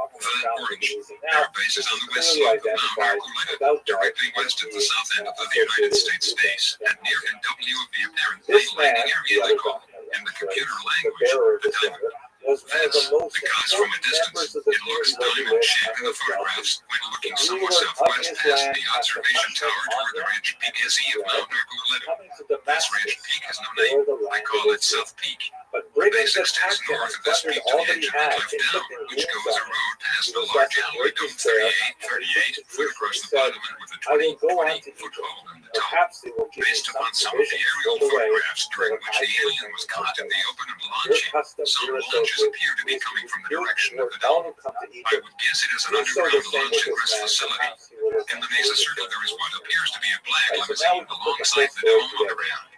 Orange, their base is on the west slope of Mount Archuleta, directly west of the south end of the United States base, and near NW of the apparent landing area they call, in the computer language, the diamond. Thus, because from a distance, it looks diamond-shaped in the photographs when looking somewhat southwest past the observation tower toward the ridge peak SE of Mount Archuleta. This ridge peak has no name. I call it South Peak. The base extends north of this peak to the edge of the cliff down, which goes a road past the large alloy dome 38 foot across the bottom and with a 20-foot hole in the top. Based upon some of the aerial photographs during which the alien was caught in the open and launching, some launches appear to be coming from the direction of the dome. I would guess it is an underground launch ingress facility. In the Mesa Circle, there is what appears to be a black limousine alongside the dome underground.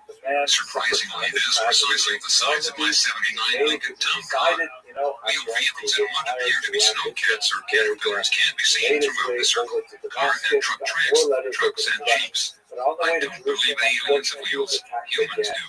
Surprisingly, it is precisely the size of my '79 Lincoln Town Car. Wheeled vehicles in what appear to be snowcats or caterpillars can be seen throughout the circle. Car and truck tracks, trucks and jeeps. I don't believe aliens have wheels. Humans do.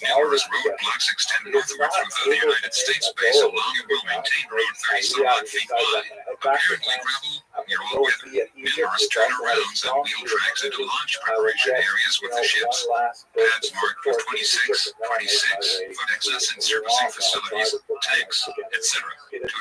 Numerous roadblocks extend northward through the United States base along a well-maintained road 30-some-odd feet wide, apparently gravel, near all weather. Numerous turnarounds and wheel tracks into launch preparation areas with the ships. Pads marked with 26-foot access and servicing facilities, tanks, etc.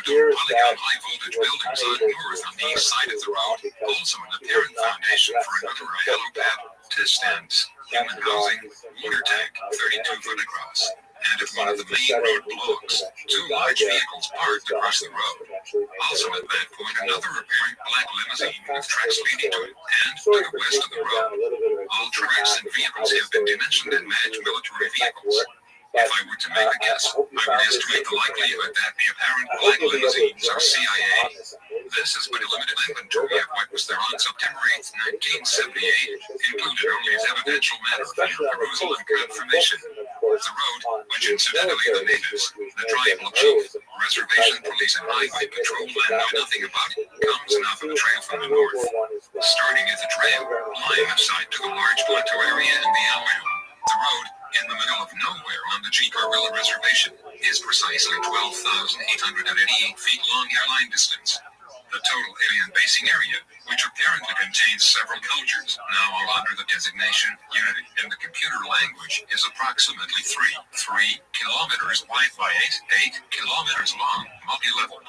Two polygon high-voltage buildings on north on the east side of the road, also an apparent foundation for another helipad, test stands, human housing, water tank, 32-foot across. And at one of the main road blocks, 2 large vehicles parked across the road. eventually made Also their at that point, another apparent black limousine with That's tracks leading to it, and to sorry the for west of the taking you down road. a little bit of a All deeper tracks path and into how vehicles this have been story dimensioned and matched military the tech vehicles. work. If I were to make a guess, I hope you I found would this estimate the interesting. likelihood that the apparent I hope black you'll be able to limousines join are us CIA. on this amazing This is but a limited inventory of what was there on September 8, 1978, included only as evidential matter for your perusal and confirmation. The road, which incidentally the natives, the tribal chief, reservation police and highway patrolmen know nothing about, comes now from the trail from the north. Starting at the trail, lying aside to the large plateau area in the Almayo, the road, in the middle of nowhere on the Jicarilla Reservation, is precisely 12,888 feet long airline distance. The total alien basing area, which apparently contains several cultures, now all under the designation Unity in the computer language, is approximately 3 kilometers wide by 8 kilometers long, multi-level.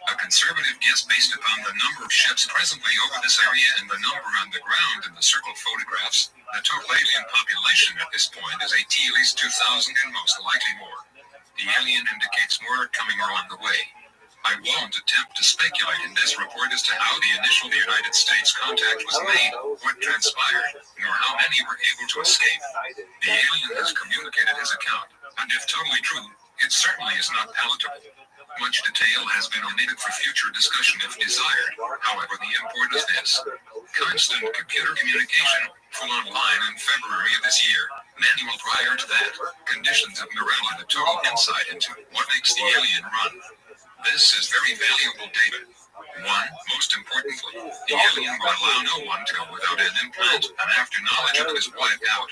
A conservative guess based upon the number of ships presently over this area and the number on the ground in the circle photographs, the total alien population at this point is at least 2,000 and most likely more. The alien indicates more coming or on the way. I won't attempt to speculate in this report as to how the initial United States contact was made, what transpired, nor how many were able to escape. The alien has communicated his account, and if totally true, it certainly is not palatable. Much detail has been omitted for future discussion if desired. However, the import is this. Constant computer communication, full online in February of this year. Manual prior to that. Conditions of morale and a total insight into what makes the alien run. This is very valuable data. One, most importantly, the alien will allow no one to go without an implant, and after knowledge of it is wiped out.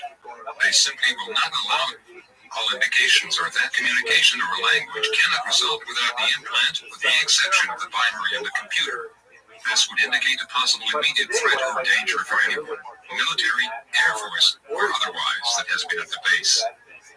They simply will not allow it. All indications are that communication or language cannot result without the implant, with the exception of the binary in the computer. This would indicate a possible immediate threat or danger for anyone, military, Air Force, or otherwise, that has been at the base.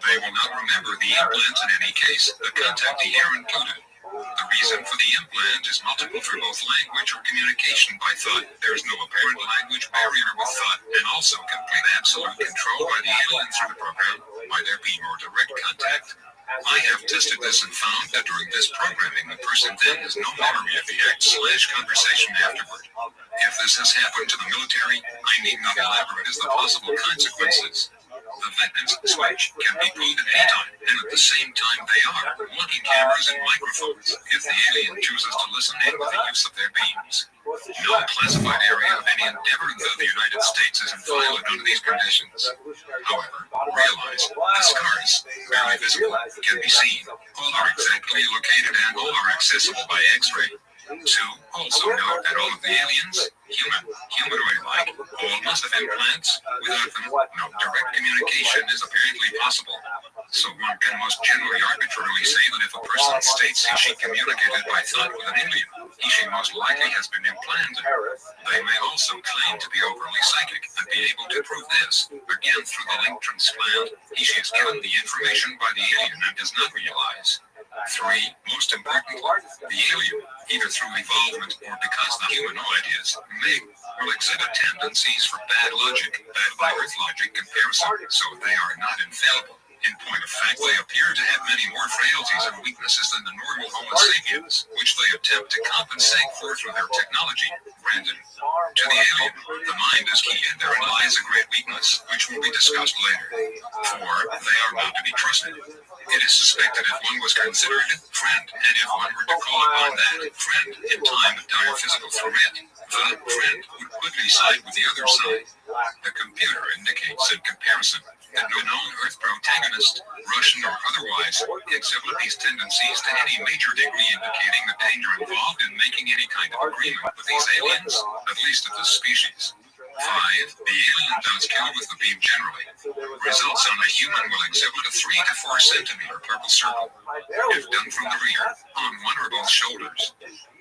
They will not remember the implant in any case, the contact the air included. The reason for the implant is multiple for both language or communication by thought. There is no apparent language barrier with thought, and also complete absolute control by the alien through the program, by there being more direct contact. I have tested this and found that during this programming, the person then has no memory of the act/conversation afterward. If this has happened to the military, I need not elaborate as the possible consequences. The victim's switch can be pulled at any time, and at the same time they are blocking cameras and microphones if the alien chooses to listen in with the use of their beams. No classified area of any endeavor in the United States is inviolate under these conditions. However, realize the scars, barely visible, can be seen. All are exactly located and all are accessible by X-ray. 2. Also note that all of the aliens, humanoid-like, all must have implants. Without them, no direct communication is apparently possible. So one can most generally arbitrarily say that if a person states he/she communicated by thought with an alien, he/she most likely has been implanted. They may also claim to be overly psychic and be able to prove this, again through the link transplant. He/she is given the information by the alien and does not realize. 3. Most importantly, the alien, either through evolvement or because the humanoid is, may, will exhibit tendencies for bad logic, bad by Earth logic comparison, so they are not infallible. In point of fact, they appear to have many more frailties and weaknesses than the normal Homo sapiens, which they attempt to compensate for through their technology. Brandon. To the alien, the mind is key and therein lies a great weakness, which will be discussed later. 4. They are not to be trusted. It is suspected if one was considered friend, and if one were to call upon that friend in time of dire physical threat, the friend would quickly side with the other side. The computer indicates in comparison that no known Earth protagonist, Russian or otherwise, exhibit these tendencies to any major degree, indicating the danger involved in making any kind of agreement with these aliens, at least of this species. 5. The alien does kill with the beam generally. Results on a human will exhibit a 3 to 4 centimeter purple circle. If done from the rear, on one or both shoulders.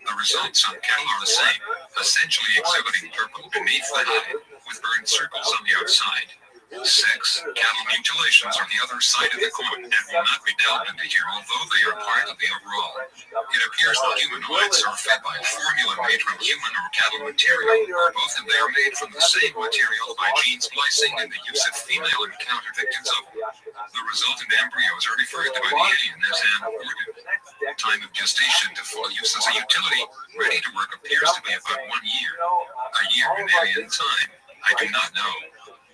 The results on cattle are the same, essentially exhibiting purple beneath the hide, with burned circles on the outside. Sex, cattle mutilations are the other side of the coin and will not be delved into here, although they are part of the overall. It appears that humanoids are fed by a formula made from human or cattle material, or both, and they are made from the same material by gene splicing and the use of female encounter victims of. The resultant embryos are referred to by the alien as an organ. Time of gestation to full use as a utility, ready to work, appears to be about 1 year. A year in alien time. I do not know.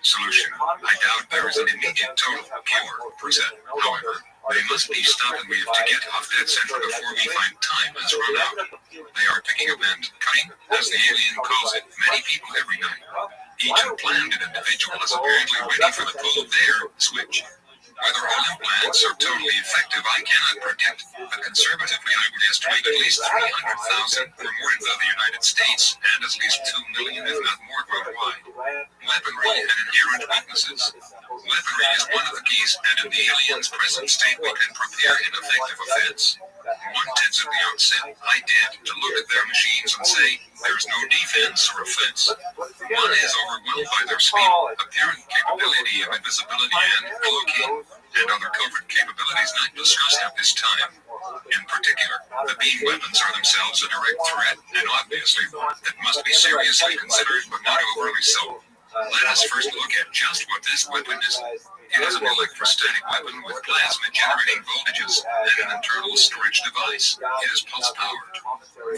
Solution. I doubt there is an immediate total cure per se. However, they must be stopped and we have to get off that center before we find time has run out. They are picking up and cutting, as the alien calls it, many people every night. Each implanted individual is apparently ready for the pull of their switch. Whether all implants are totally effective, I cannot predict, but conservatively I would estimate at least 300,000 or more in the United States, and at least 2 million, if not more, worldwide. Weaponry and inherent weaknesses. Weaponry is one of the keys, and in the alien's present state we can prepare an effective offense. One tends at the outset, I did, to look at their machines and say, there's no defense or offense. One is overwhelmed by their speed, apparent capability of invisibility and cloaking, and other covert capabilities not discussed at this time. In particular, the beam weapons are themselves a direct threat, and obviously one that must be seriously considered, but not overly so. Let us first look at just what this weapon is. It is an electrostatic weapon with plasma generating voltages and an internal storage device. It is pulse powered.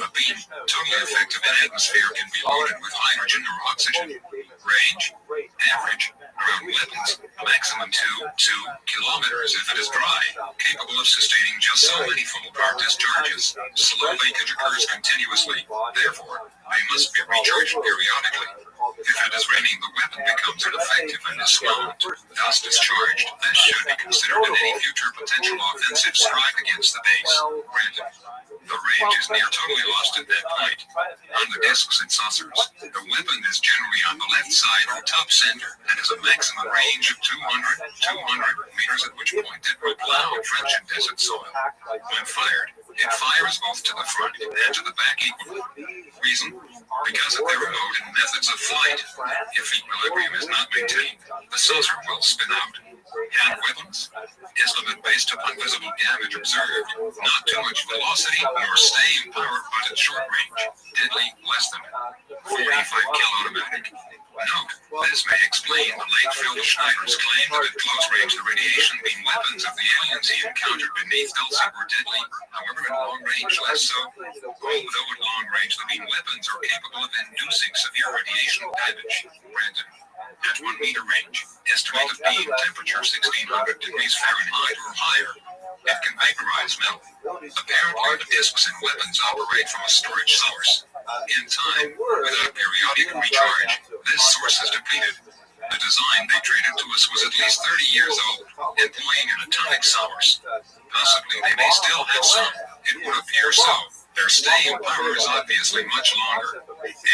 A beam, totally effective in atmosphere, can be loaded with hydrogen or oxygen. Range, average, around weapons, maximum 2 kilometers if it is dry, capable of sustaining just so many full power discharges. Slow leakage occurs continuously, therefore, they must be recharged periodically. If it is raining, the weapon becomes ineffective and is swamped, thus discharged. This should be considered in any future potential offensive strike against the base. Granted, the range is near totally lost at that point. On the discs and saucers, the weapon is generally on the left side or top center and has a maximum range of 200 meters, at which point it will plow and trench in desert soil. When fired, it fires both to the front and to the back equally. Reason? Because of their mode and methods of flight. If equilibrium is not maintained, the saucer will spin out. Hand weapons is limit based upon visible damage observed. Not too much velocity nor staying power, but at short range. Deadly less than 45 cal automatic. Note, this may explain the late Phil Schneider's claim that at close range the radiation beam weapons of the aliens he encountered beneath Dulce were deadly. However, at long range less so. Although at long range the beam weapons are capable of inducing severe radiation damage. Brandon. At 1 meter range, estimated beam temperature 1600 degrees Fahrenheit or higher. It can vaporize metal. Apparently, the discs and weapons operate from a storage source. In time, without periodic recharge, this source is depleted. The design they traded to us was at least 30 years old, employing an atomic source. Possibly they may still have some. It would appear so. Their staying power is obviously much longer.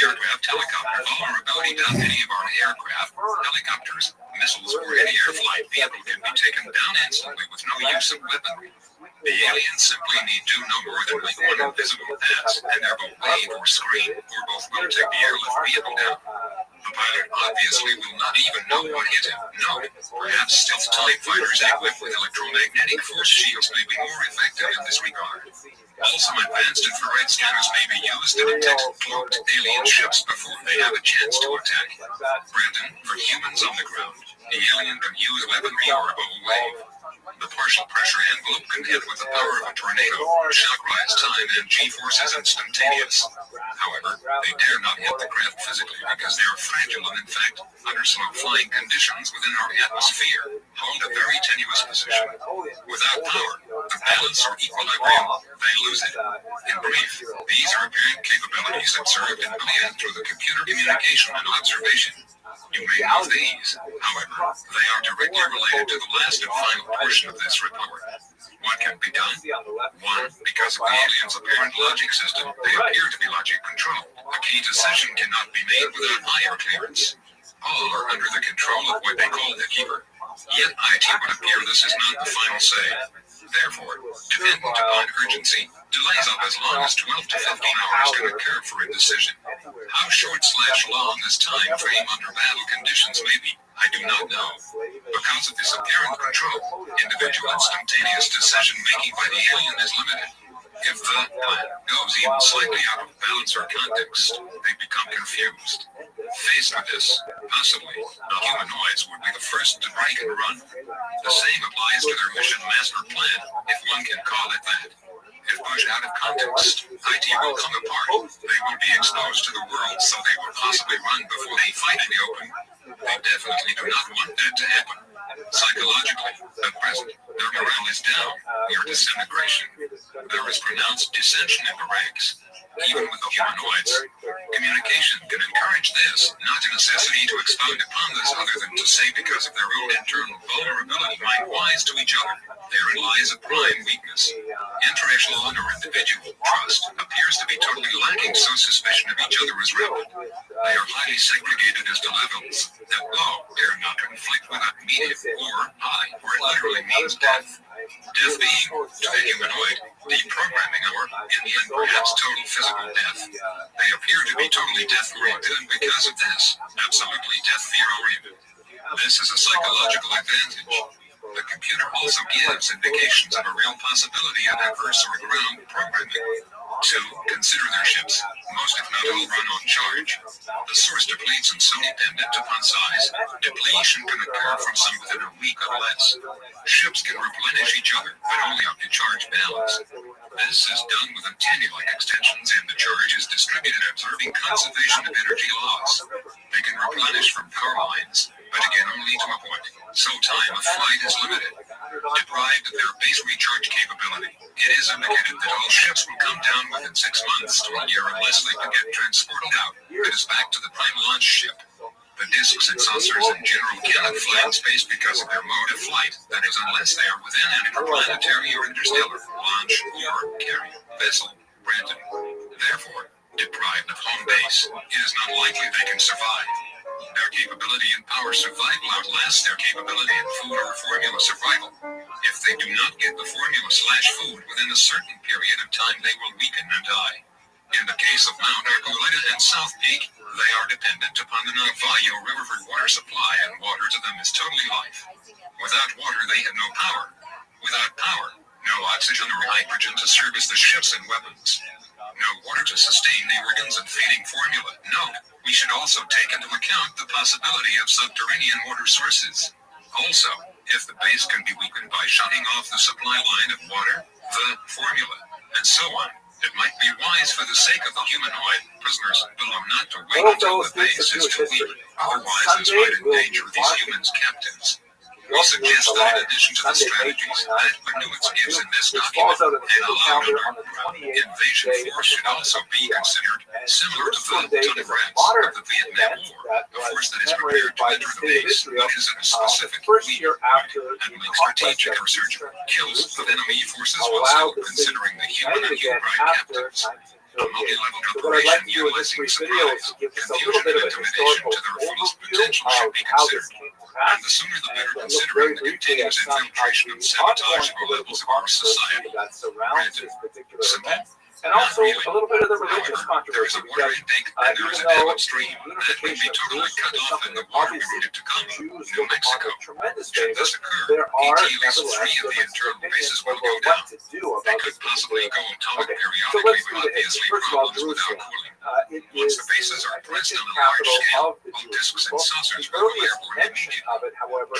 Aircraft helicopter vulnerability down any of our aircraft, helicopters, missiles, or any air flight vehicle can be taken down instantly with no use of weaponry. The aliens simply need do no more than make one invisible pass, and their boat wave or scream, or both will take the airlift vehicle down. The pilot obviously will not even know what hit him. No, perhaps stealth TIE fighters equipped with electromagnetic force shields may be more effective in this regard. Also, advanced infrared scanners may be used to detect cloaked alien ships before they have a chance to attack. Brandon, for humans on the ground, the alien can use weaponry or a bow wave. The partial pressure envelope can hit with the power of a tornado. Shock rise time and G-force is instantaneous. However, they dare not hit the craft physically because they are fragile and, in fact, under slow flying conditions within our atmosphere, hold a very tenuous position. Without power, the balance or equilibrium, they lose it. In brief, these are apparent capabilities observed in billions through the computer communication and observation. You may know these, however, they are directly related to the last and final portion of this report. What can be done? 1. Because of the aliens' apparent logic system, they appear to be logic controlled. A key decision cannot be made without higher clearance. All are under the control of what they call the keeper. Yet IT would appear this is not the final say. Therefore, dependent upon urgency, delays of as long as 12 to 15 hours can occur for a decision. How short/long this time frame under battle conditions may be, I do not know. Because of this apparent control, individual instantaneous decision-making by the alien is limited. If the plan goes even slightly out of balance or context, they become confused. Faced with this, possibly, the humanoids would be the first to break and run. The same applies to their mission master plan, if one can call it that. If pushed out of context, IT will come apart. They will be exposed to the world, so they will possibly run before they fight in the open. They definitely do not want that to happen. Psychologically, at present, their morale is down, near disintegration. There is pronounced dissension in the ranks. Even with the humanoids, communication can encourage this, not a necessity to expound upon this other than to say because of their own internal vulnerability mind wise to each other. Therein lies a prime weakness. Interracial or individual trust appears to be totally lacking, so suspicion of each other is rampant. They are highly segregated as to levels. That low dare not conflict with a medium or high, where it literally means death. Death being, to the humanoid, deprogramming or, in the end, perhaps total physical death. They appear to be totally death-oriented, and because of this, absolutely death-fear-oriented. This is a psychological advantage. The computer also gives indications of a real possibility of adverse or ground programming. 2. Consider their ships. Most, if not all, run on charge. The source depletes, and so dependent upon size, depletion can occur from some within a week or less. Ships can replenish each other, but only up to charge balance. This is done with antennae-like extensions, and the charge is distributed observing conservation of energy laws. They can replenish from power lines, but again only to a point, so time of flight is limited. Deprived of their base recharge capability, it is indicated that all ships will come down within 6 months to a year unless they can get transported out. It is back to the prime launch ship. The discs and saucers in general cannot fly in space because of their mode of flight, that is, unless they are within an interplanetary or interstellar launch or carrier vessel granted. Therefore, deprived of home base, it is not likely they can survive. Their capability in power survival outlasts their capability in food or formula survival. If they do not get the formula/food within a certain period of time, they will weaken and die. In the case of Mount Archuleta and South Peak, they are dependent upon the Navajo River for water supply, and water to them is totally life. Without water, they have no power. Without power, no oxygen or hydrogen to service the ships and weapons. No water to sustain the organs and feeding formula. Note, we should also take into account the possibility of subterranean water sources. Also, if the base can be weakened by shutting off the supply line of water, the formula, and so on, it might be wise for the sake of the humanoid prisoners below not to wait until the base is too weak. Otherwise, this might endanger these humans captives. We suggest that in addition to the strategies that Benoist gives in this document, an allowed invasion force should also be considered, similar to the Tundra of the Vietnam War, a force that is prepared to enter the base, but is in a specific weak point, and make strategic or surgical kills of enemy forces while still considering the human and human captives. A multi-level operation utilizing surprise, confusion, and intimidation to their fullest potential should be considered. And the sooner the better, considering the continuous infiltration and sabotage of all levels of our society. Granted, simple. And also a little bit of the religious controversy. There is a water intake and there is a dam upstream that can be totally cut off and the water rerouted to come. New Mexico. Should this occur, ET level 3 of the internal bases will go down. They could possibly go atomic periodically, but obviously problems without cooling. Once the bases are pressed on a large scale, all discs and saucers will go airborne immediately.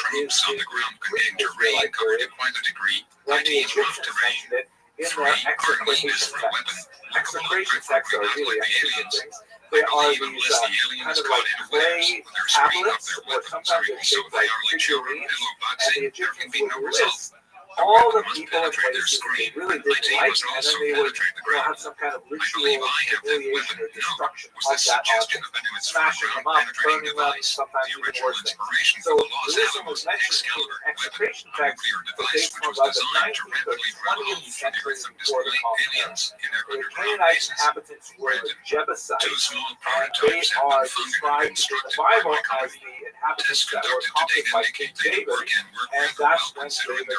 Troops on the ground containing terrain covered to quite a degree. IT is rough terrain. 3. Army is for a weapon. Execration texts are really interesting things. They are these kind of like gray tablets, or sometimes they're shaped like figurines, and the Egyptians would list all the people and places they really didn't like, and then they would have some kind of ritual humiliation or destruction of that object, smashing them up, burning them, sometimes even worse things. So the reason was mentioned in the execration text was based from about the 19th or 20th century before the common era. The Canaanite inhabitants were the Jebusites, and they are described in the Bible as the inhabitants that were conquered by King David, and that's when David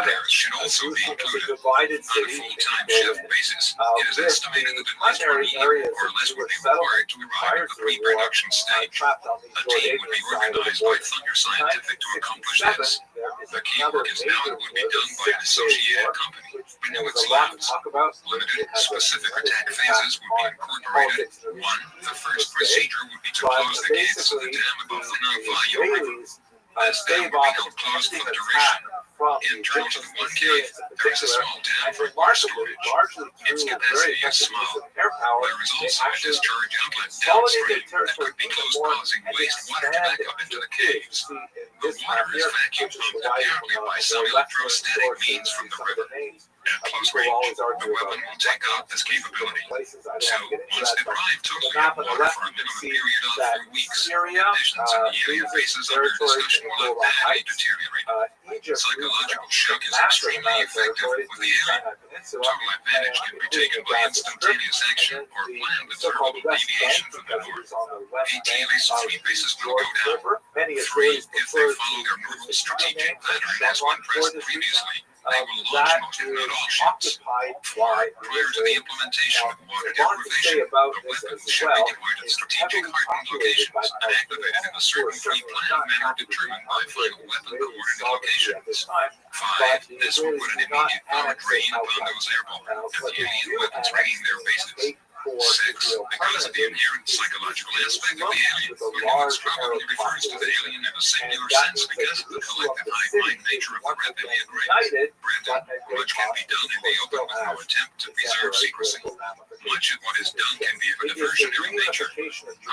repairs should also be included. On a full-time shift basis, it is estimated that at least 1 year or less would be required to arrive at the pre-production stage. A team would be organized by Thunder Scientific to accomplish this. The key work is now it would be done by an associated company. Renew its labs. Limited specific attack phases would be incorporated. 1. The first procedure would be to close the gates of the dam above the Navajo River. This dam would be held closed for the duration. Internal to the one cave, there is a small dam for water storage. Its capacity is small. There is also a discharge outlet downstream that could be closed, causing wastewater to back up into the caves. The water is vacuum pumped apparently by some electrostatic means from the river. At close range, the weapon will take off this capability. So, once deprived totally of water for a minimum period of 3 weeks, conditions in the area faces under discussion will have badly deteriorated. Psychological shock is extremely effective with the alien. Total advantage can be taken by instantaneous action or planned observable deviation from the north. 8 at least 3 bases will go down. 3 if they follow their normal strategic pattern as one pressed previously. that is occupied by prior to the implementation of water want to say deprivation. about The this weapons as should well be deployed in is strategic heavily hardened populated locations by and activated in a certain pre-planned manner determined by final weapon coordinate locations. 5. This would put an immediate power drain upon those airborne and the alien weapons bringing their bases. 6. Because of the inherent psychological aspect of the alien, Humans probably refers to the alien in a singular sense because of the collective hive-mind nature of the reptilian race. Granted, much can be done in the open with no attempt to preserve secrecy. Much of what is done can be of a diversionary nature.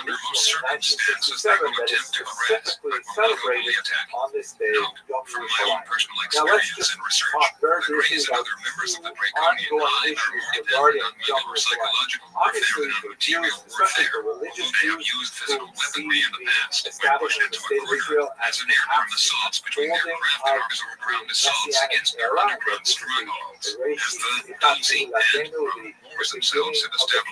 Under most circumstances, they will attempt to harass, but will not openly attack. Note, from my own personal experience and research, the Greys and other members of the Draconian hive are more dependent on mental or psychological warfare than on material warfare, although they have used physical weaponry in the past when pushed into a corner as an airborne assaults between their craft and our ground assaults against their underground strongholds, as the Nazi and wars themselves have established.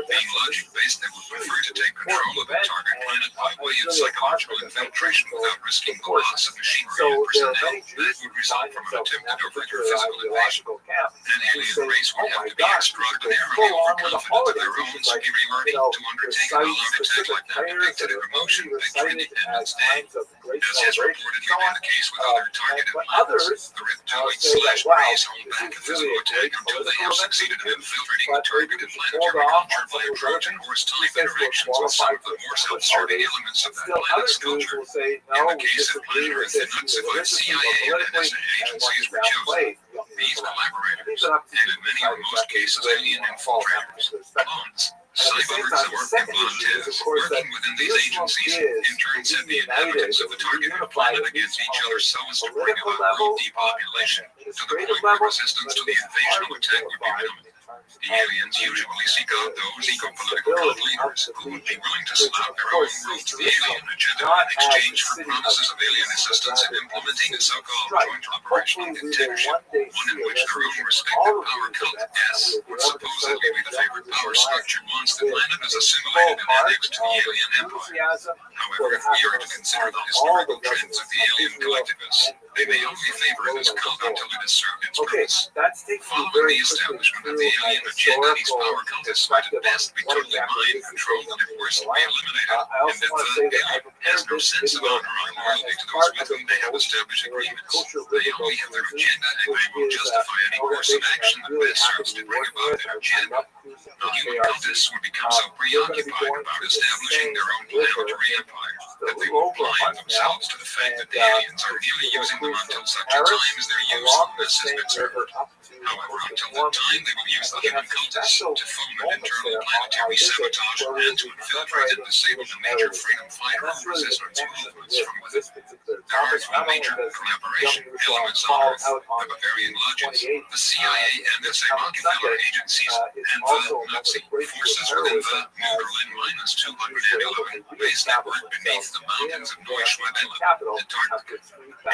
Being logic-based, they would prefer to take control of a target planet by way of psychological infiltration without risking the loss of machinery and personnel. That would result from an attempt to divert their physical invasion. An alien race would have to be extraordinarily overconfident of their own superiority to undertake an all-out attack like that depicted in Promotion, Victor, Independence Day. As has reportedly been the case with other targeted planets, the reptiloid/Greys hold back a physical attack until they have succeeded in infiltrating the targeted planetary culture via Trojan horse-type interactions with some of the more self-serving elements of that planet's culture. In the case of planetary denuncified CIA and NSA agencies were chosen. These collaborators, and in many or most cases alien infiltrators, clones, cyborgs or implantives, working within these agencies, in turn set the inhabitants of the targeted planet against each other so as to bring about world depopulation, to the point where resistance to the invasion or attack would be minimal. The aliens usually seek out those eco-political cult leaders who would be willing to slap their own world to the alien agenda in exchange for promises of alien assistance in implementing a so-called joint operational intention, one in which their own respective power cult S would supposedly be the favorite power structure once the planet is assimilated and annexed to the alien empire. However, if we are to consider the historical trends of the alien collectivists, they may only favor this cult until it has served its purpose. Following the establishment of the alien agenda, these power cultists might at best be totally mind-controlled and at worst be eliminated, and that the alien has no sense of honor or loyalty to those with whom they have established agreements. They only have their agenda, and they will justify any course of action that best serves to bring about their agenda. The human cultists would become so preoccupied about establishing their own planetary empire that they will blind themselves to the fact that the aliens are merely using them until such a time as their usefulness has been served. However, until that time, they will use the human cultists to foment internal planetary sabotage and to infiltrate and disable the major freedom fighter and resistance movements from within. There are three major collaboration elements on Earth: the Bavarian Lodges, the CIA and SA Rockefeller agencies, and the Nazi forces within the New Berlin -211 base network beneath the mountains of Neuschwaben, Antarctica.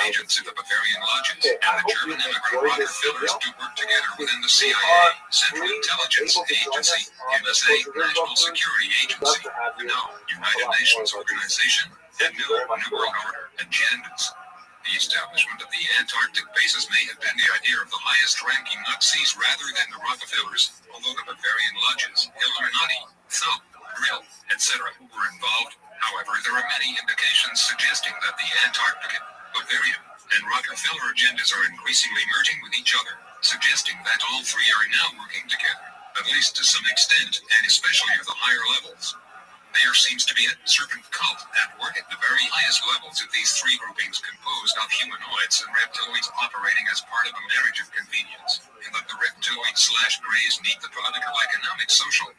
Agents of the Bavarian Lodges and the German immigrant Rockefellers do work together within the CIA, Central Intelligence Agency, NSA, National Security Agency, United Nations Organization, and New World Order agendas. The establishment of the Antarctic bases may have been the idea of the highest-ranking Nazis rather than the Rockefellers, although the Bavarian Lodges, Illuminati, Thumb, Brill, etc. were involved. However, there are many indications suggesting that the Antarctic, Bavarian, and Rockefeller agendas are increasingly merging with each other, suggesting that all three are now working together, at least to some extent, and especially at the higher levels. There seems to be a serpent cult at work at the very highest levels of these three groupings composed of humanoids and reptiloids operating as part of a marriage of convenience, and that the reptiloid/Greys need the political, economic, social,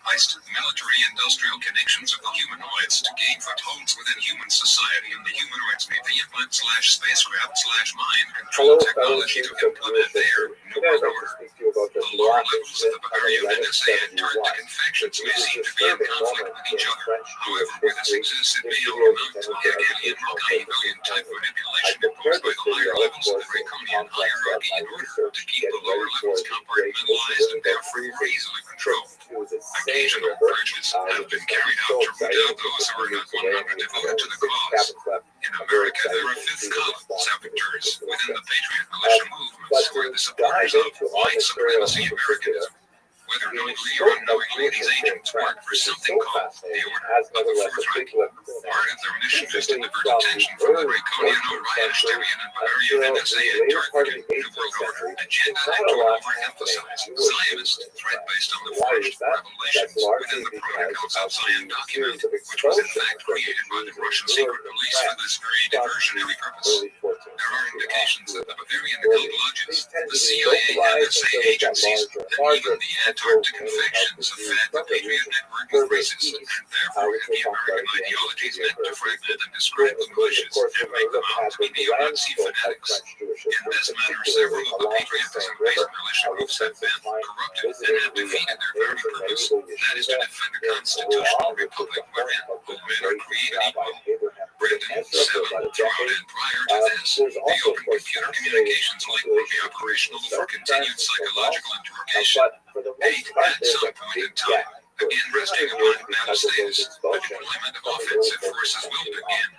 military-industrial connections of the humanoids to gain footholds within human society, and the humanoids need the implant/spacecraft/mind control technology to implement their New World Order. The lower levels of the Bavarian NSA Antarctic infections may seem to be in conflict with each other. However, where this exists, it may only amount to Hegelian Machiavellian type manipulation imposed by the higher levels of the Draconian hierarchy in order to keep the lower levels it's compartmentalized and therefore more easily controlled. Occasional purges have been carried out to root out those who are not 100 devoted to the cause. In America, there are fifth column saboteurs within the Patriot militia movements who are the supporters of white supremacy Americanism. Whether knowingly or unknowingly, these agents work for something called the Order of the Fourth Reich. Part of their mission is to divert attention from the draconian Orienterian and Bavarian NSA and targeted New World Order agenda to overemphasize Zionist threat based on the forged revelations within the Protocols of Zion document, which was in fact created by the Russian secret police for this very diversionary purpose. There are indications that the Bavarian occult lodges, the CIA, NSA agencies, and even the Antarctic factions have fed the Patriot network of racists, and therefore have the American ideologies meant to fragment and describe the militias and make them out to be neo-Nazi fanatics. In this manner, several of the patriotism-based militia groups have been corrupted and have defeated their very purpose, that is to defend a constitutional republic wherein all men are created equal. Brandon 7, throughout and prior to this, the open computer communications link will be operational for continued psychological interrogation. 8, at some point in time, again resting upon battle status, the deployment of offensive forces will begin.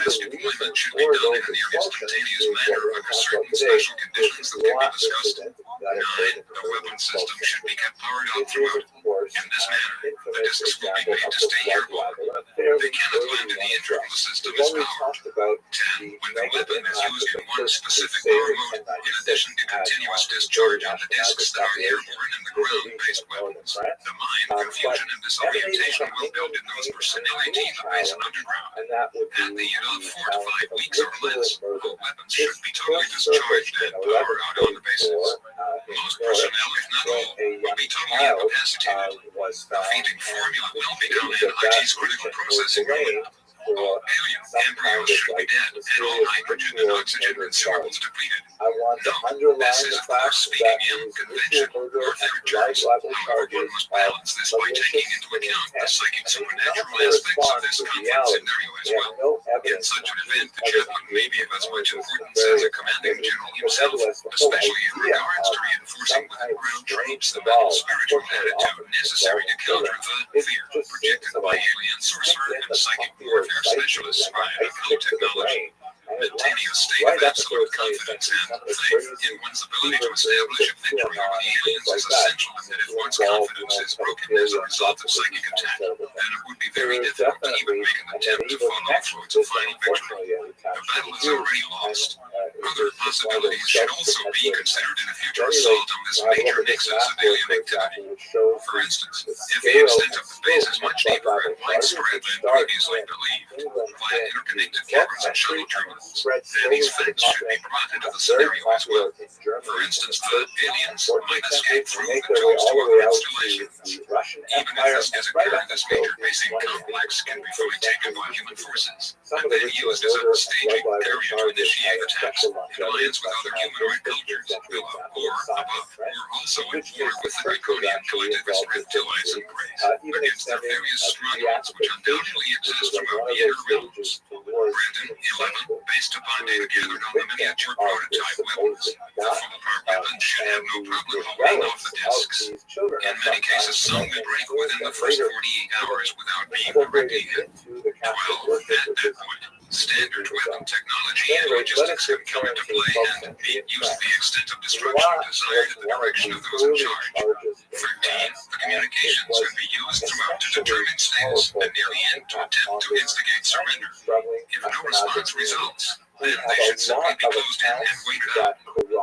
This deployment should be done in an instantaneous manner under certain special conditions that can be discussed. 9, the weapon system should be kept powered on throughout. In this manner, the discs will be made to stay airborne. They cannot land in the interim the system is powered. 10, when the weapon is used in one specific power mode, in addition to continuous discharge on the discs that are airborne and the ground-based weapons, the mind, confusion, and disorientation will build in those personality in the base and underground. At the end of 4 to 5 weeks or less, the weapons should be totally discharged and powered out on the bases. Most personnel, if not all, will be totally incapacitated. The feeding formula will be done in IT's critical processing unit. All alien embryos should be dead, and all hydrogen and oxygen consumables depleted. Note, this is of course speaking in convention or their terms. However, one must balance this by taking into account the psychic supernatural aspects of this conflict scenario as well. In such an event, the chaplain may be of as much importance as a commanding general himself, especially in regards to reinforcing within ground troops the mental spiritual attitude necessary to counter the fear projected by alien sorcerer and psychic warfare specialists by occult technology. Maintaining a state of absolute confidence and faith in one's ability to establish a victory over the aliens is essential, and that if one's confidence is broken as a result of psychic attack, then it would be very difficult to even make an attempt to follow through to final victory. The battle is already lost. Other possibilities should also be considered in a future assault on this major nexus of alien activity. For instance, if the extent of the base is much deeper and widespread than previously believed, via interconnected cameras and shuttle terminals, then these facts should be brought into the scenario as well. For instance, the aliens might escape through the tunnels to other installations. Even if this does occur, this major basing complex can be fully taken by human forces, and then used as a staging area to initiate attacks in alliance with other humanoid cultures, below or above, or also in war with the draconian collectivist reptiles and greys, against their various strongholds which undoubtedly exist throughout the inner realms. Brandon 11, based upon data gathered on the miniature prototype weapons, the full-part weapon should have no problem holding off the discs. In many cases, some will break within the first 48 hours without being directly hit. 12, at that point, standard weapon technology and logistics can come into play and be used to the extent of destruction desired in the direction of those in charge. 13, the communications can be used throughout to determine status, and near the end to attempt to instigate surrender. If no response results, then they should simply be closed in and waited out.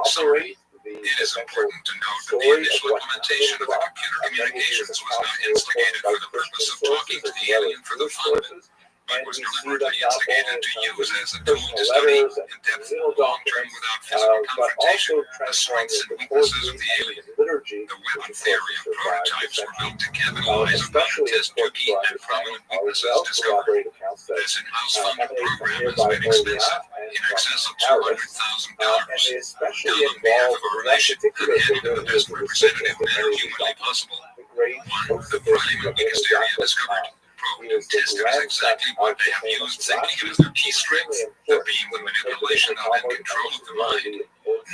Sorry. It is important to note that the initial implementation of the computer communications was not instigated for the purpose of talking to the alien for the fun of it, but was deliberately instigated to use as a tool to study in depth, long-term, without physical confrontation, the strengths and weaknesses of the alien. The weapon theory and prototypes were built to capitalize upon and test two key and prominent weaknesses discovered. This in-house funded program has been expensive, in excess of $200,000. Done on behalf of our nation, and handed the best representative manner humanly possible. 1. The prime and biggest area discovered. Probed and tested is exactly what they have used, thinking it as their key strength, the being the manipulation of and control of the mind.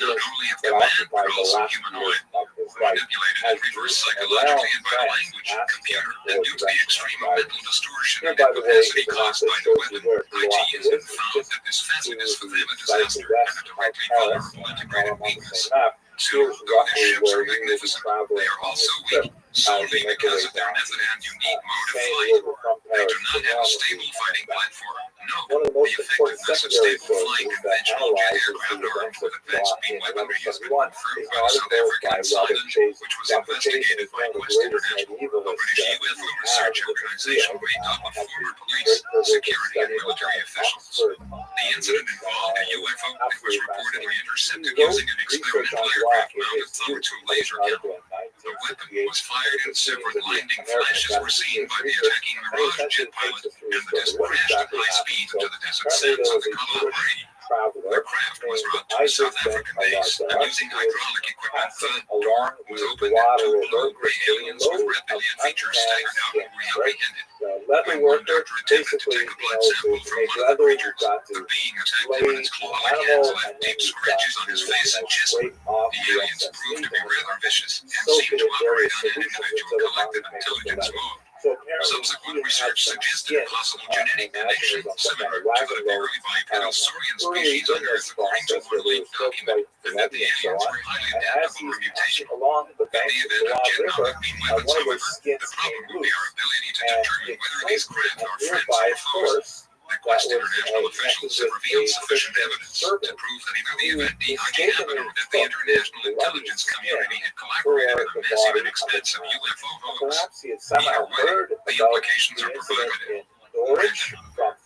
not only of command, but also humanoid, manipulated and reversed psychologically and by language, computer, and due to the extreme mental distortion and incapacity caused by the weapon, IT has been found that this fanciness for them a disaster and a directly vulnerable integrated weakness. So, though their ships are magnificent, they are also weak, solely because of their method and unique mode of flight. They do not have a stable fighting platform. No, the effectiveness of stable flying conventional jet aircraft armed with advanced beam weaponry has been confirmed by the South African incident, which was investigated by Quest International, a British UFO research organization made up of former police, security, and military officials. The incident involved a UFO that was reportedly intercepted using an experimental aircraft mounted Thor-2 laser cannon. The weapon was fired and several blinding flashes were seen by the attacking Mirage jet pilot, and the disc crashed at high speed into the desert sands of the Kalahari. The craft was brought to a South African base, and using hydraulic equipment, the door was opened and two blue-gray aliens with reptilian features staggered out and were apprehended. When one doctor attempted to take a blood sample from one of the creatures, the being attacked him and its claw-like hands left deep scratches on his face and chest. The aliens proved to be rather vicious and seemed to operate on an individual collective intelligence mode. Subsequent research suggested possible genetic connection similar to the very bipedal saurian species on Earth, according to one late document, and that the aliens were highly adaptable or mutational. In the event of genomic beam weapons, however, the problem would be our ability to determine whether these craft are friends or foes. The Quest International officials have revealed sufficient evidence to prove that either the event DIG happened or that the international intelligence community had collaborated in a massive and expensive UFO hoax. Either way, the implications are prohibitive.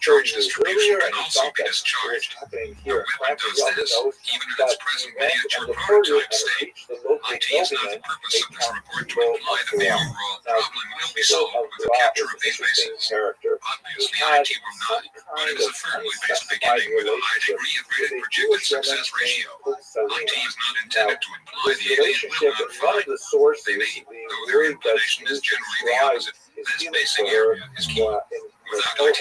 Charge distribution can also be discharged. The weapon does this, even in its present miniature prototype state. IT is not the purpose of this report to imply that the overall problem will be solved with the capture of these bases. Obviously, IT will not, but it is a firmly based beginning with a high degree of rated projected success ratio. IT is not intended to imply the alien will not fight. They may, though their inclination is generally the opposite. This basing area is key. Without IT,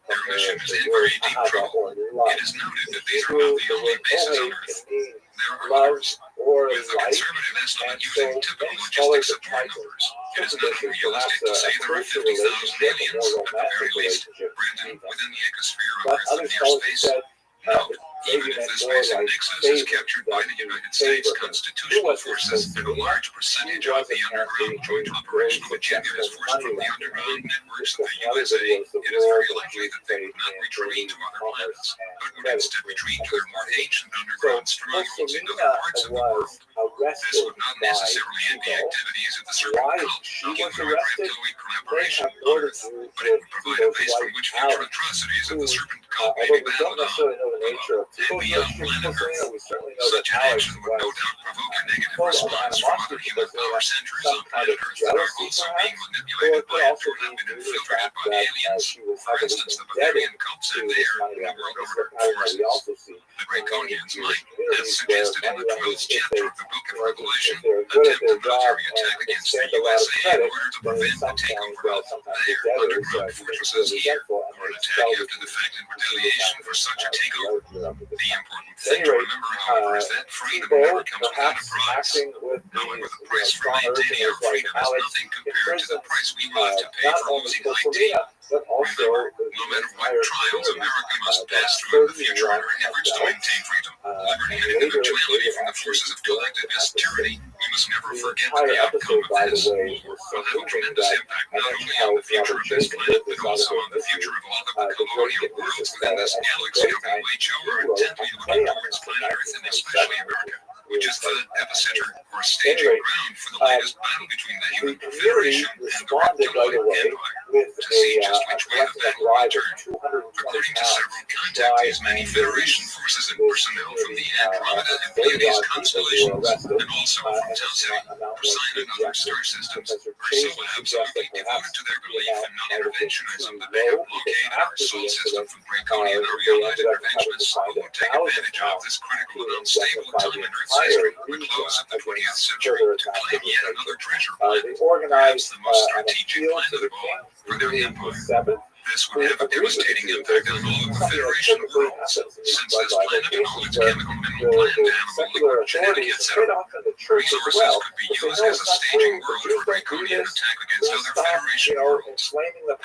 their mission is in very deep trouble. It is noted that these are not the only bases on Earth. There are others. With a conservative estimate using typical logistic support numbers, it is not unrealistic to say there are 50,000 aliens, at the very least, branded within the ecosphere of Earth and near space. No, even if this basic nexus is captured by the United States constitutional forces, and a large percentage of the underground joint operational agenda is forced from the underground networks of the USA, it is very likely that they would not retreat to other planets, but would instead retreat to their more ancient underground strongholds in other parts of the world. This would not necessarily end the activities of the serpent cult, looking for a reptilian collaboration on Earth, but it would provide a base from which future atrocities of the serpent cult may be battled on. And beyond planet Earth, such an action would no doubt provoke a negative response from other human power centers on planet Earth that are also being manipulated by and or have been infiltrated by the aliens. For instance, the Bavarian cults and their New World Order forces. The Draconians might, as suggested in the 12th chapter of the Book of Revelation, attempt a military attack against the USA in order to prevent the takeover of their underground fortresses here, or an attack after the fact in retaliation for such a takeover. The important thing to remember, however, is that freedom never comes without a price. However, the price for maintaining our freedom is nothing compared to the price we will have to pay for losing IT. Remember, no matter what trials America must pass through in the future in our efforts to maintain freedom, liberty, and individuality from the forces of collectivist tyranny, we must never forget that the outcome of this war will have a tremendous impact not only on the future of this planet, but also on the future of all of the colonial worlds within this galaxy. WHO are intently looking towards planet Earth and especially America, which is the epicenter or staging ground for the latest battle between the Human Confederation and the Reptilian Empire. To see just which way the battle will turn, according to several contactees, many Federation forces and personnel from the Andromeda and Pleiades constellations, and also from Tausig, Procyon, and other star systems, are so absolutely devoted to their belief in non-interventionism that they have blockaded our solar system from Draconian or realized interventionists who will take advantage of this critical and unstable time in Earth's history, the close of the 20th century, to claim yet another treasure planet, perhaps the most strategic planet of all, for their empire. This would have a devastating impact on all of the Federation worlds, since this planet and all its chemical mineral plant animal liquid genetic etc. resources could be used as a staging world for draconian attack against other Federation worlds.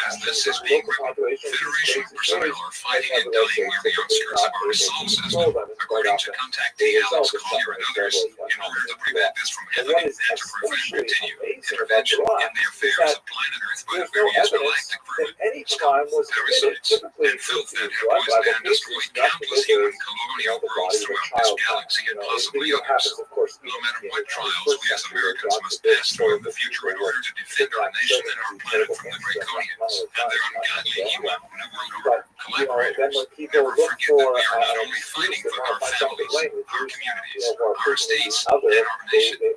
As this is being written, Federation personnel are fighting and dying near the outskirts of our solar system, according to contactee Alex Collier and others. In order to prevent this from happening and to prevent continued intervention in the affairs of planet Earth by the various galactic vermin, scum, parasites, and filth that have poisoned and destroyed countless human colonial worlds throughout this galaxy and possibly others. No matter what trials we as Americans must pass through in the future in order to defend our nation and our planet from the Draconians and their ungodly human New World Order collaborators, never forget that we are not only fighting for our families, our communities, our states, and our nation, we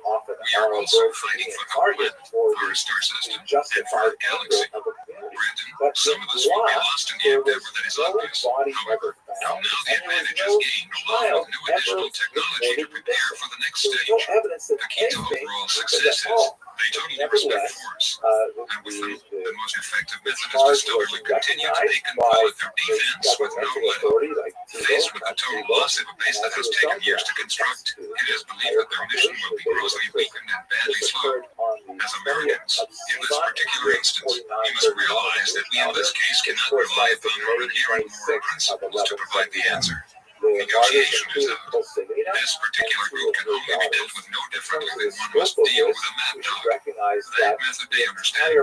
are also fighting for our planet, our star system, and for our galaxy. Brandon, some of us will be lost in the endeavor that is obvious. However, now the advantage is gained along with new additional technology to prepare for the next stage. The key to overall success is they totally respect force. And with them, the most effective method is to stubbornly continue to make and pilot their defense with no letting. Faced with the total loss of a base that has taken years to construct, it is believed that their mission will be grossly weakened and badly slowed. As Americans, in this particular instance, we must realize that we in this case cannot rely upon our inherent moral principles to provide the answer. Negotiation is out. This particular group can only be dealt with no differently than one must deal with a mad dog. That method they understand. No,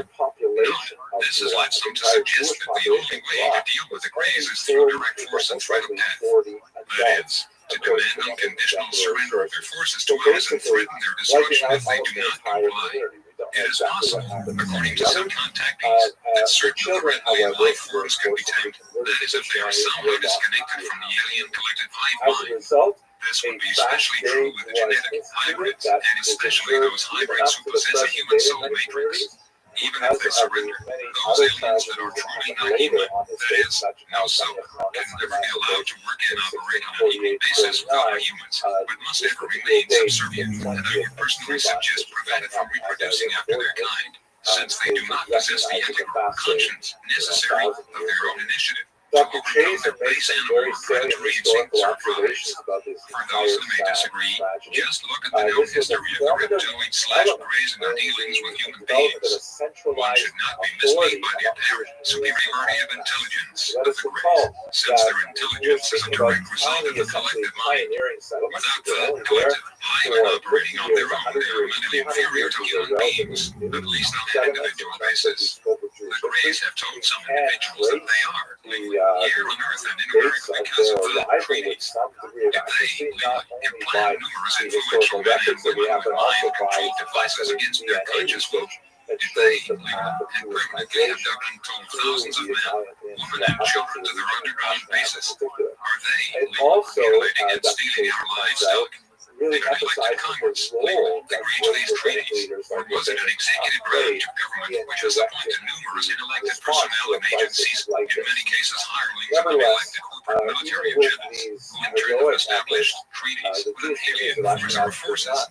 this is like some to suggest that the only way to deal with the Greys is through direct force and threat of death. That is, to demand unconditional surrender of their forces to others and threaten their destruction if they do not comply. It is possible, according to some contactees, that certain of the red alien life forms can be tamed. That is, if they are somehow disconnected from the alien collective hive mind. This would be especially true with the genetic hybrids, and especially those hybrids who possess a human soul matrix. Even if they surrender, those aliens that are truly not human, that is, no soul, can never be allowed to work and operate on an equal basis with other humans, but must ever remain subservient, and I would personally suggest prevent it from reproducing after their kind, since they do not possess the ethical conscience necessary of their own initiative. Dr. Chase has made some very salient historical observations about this For those who may disagree, just look at the known history of the reptoid/greys and their dealings with human beings. One should not be misled by the apparent superiority of intelligence of the greys, since their intelligence is a direct result of the collective mind. Without the collective hive operating on their own, they are mentally inferior to human beings, at least on an individual basis. The greys have told some individuals that they are here on Earth and in America because of the treaties. If they implant numerous influential men and women with mind-controlled devices against their conscious will, if they and permanently abduct untold thousands of men, women and children to their underground bases, are they mutilating and stealing our livestock? Did an elected Congress legally agree to these treaties, or was it an executive branch of government which has appointed numerous unelected personnel and agencies, in many cases hirelings of unelected corporate military agencies, who in turn have established treaties with an alien force our forces?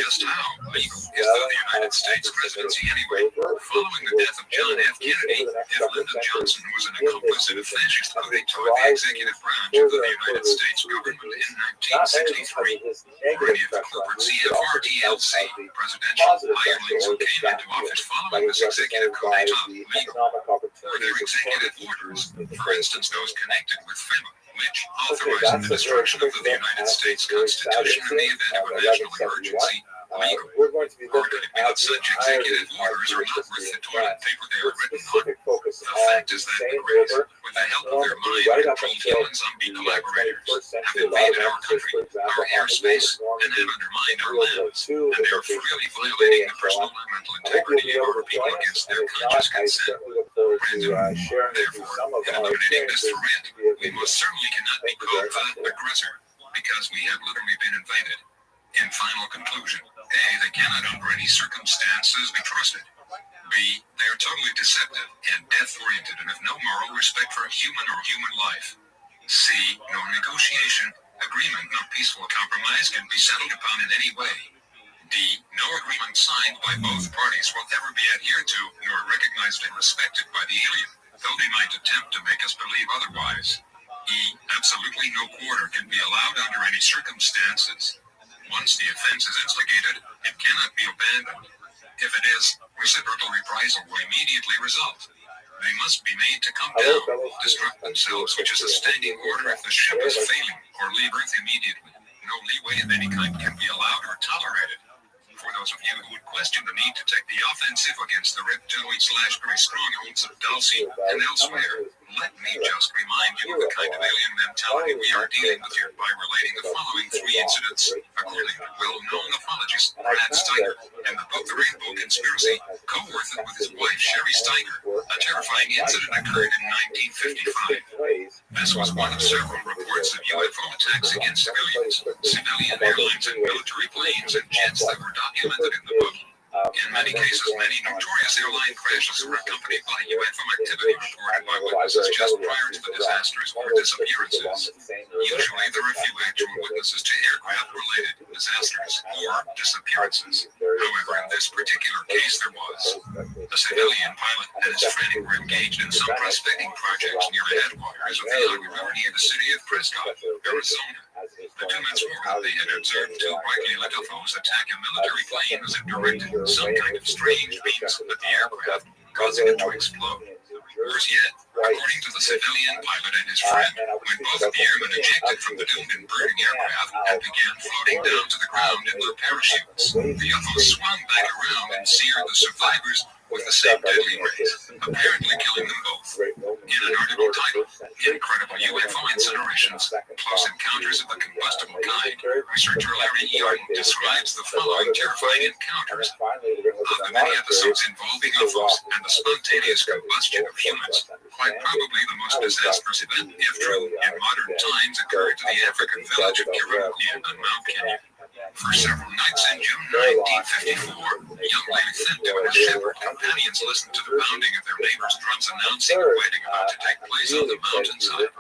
Just how legal is the United States presidency anyway? Following the death of John F. Kennedy, F. Lyndon Johnson was an accomplice in a fascist coup that tore the executive branch of the United States government in 1963. Many of the corporate CFRTLC presidential hirelings who came into office following this executive coup d'etat legal? Were their executive orders, for instance those connected with FEMA, which authorized the destruction of the United States Constitution in the event of a national emergency, legal? Or could it be that such executive orders are not worth the toilet paper they are written on? The fact is that the Greys, with the help of their mind-controlled human zombie collaborators, have invaded our country, our airspace, and have undermined our lands, and they are freely violating the personal and mental integrity of our people against their conscious consent. Brandon, therefore, in eliminating this threat, we most certainly cannot be called the aggressor, because we have literally been invaded. In final conclusion, A, they cannot under any circumstances be trusted. B, they are totally deceptive and death-oriented and have no moral respect for human or human life. C, no negotiation, agreement, no peaceful compromise can be settled upon in any way. D, no agreement signed by both parties will ever be adhered to nor recognized and respected by the alien. though they might attempt to make us believe otherwise. Absolutely no quarter can be allowed under any circumstances. Once the offense is instigated, it cannot be abandoned. If it is, reciprocal reprisal will immediately result. They must be made to come down, destruct themselves, which is a standing order if the ship is failing, or leave Earth immediately. No leeway of any kind can be allowed or tolerated. For those of you who would question the need to take the offensive against the reptoid/very strongholds of Dulce and elsewhere, let me just remind you of the kind of alien mentality we are dealing with here by relating the following three incidents, according to well-known apologist Brad Steiger, in the book The Rainbow Conspiracy, co-authored with his wife Sherry Steiger. A terrifying incident occurred in 1955. This was one of several reports of UFO attacks against civilians, civilian airlines and military planes and jets that were documented in the book. In many cases, many notorious airline crashes were accompanied by UFO activity reported by witnesses just prior to the disasters or disappearances. Usually, there are few actual witnesses to aircraft-related disasters or disappearances. However, in this particular case, there was. A civilian pilot and his friend were engaged in some prospecting projects near the headwaters of the Army near the city of Prescott, Arizona. The 2 months before, they had observed 2 brightly lit UFOs attack a military plane as it directed some kind of strange beams at the aircraft, causing it to explode. Worse yet, according to the civilian pilot and his friend, when both of the airmen ejected from the doomed and burning aircraft and began floating down to the ground in their parachutes, the UFOs swung back around and seared the survivors with the same deadly rays, apparently killing them both. In an article titled Incredible UFO Incinerations, Close Encounters of the Combustible Kind, researcher Larry Yarden describes the following terrifying encounters. Of the many episodes involving UFOs and the spontaneous combustion of humans, quite probably the most disastrous event, if true, in modern times occurred to the African village of Kirukia on Mount Kenya. For several nights in June 1954, young Lady Thinto and his shepherd companions listened to the pounding of their neighbors' drums announcing a wedding about to take place on the mountainside.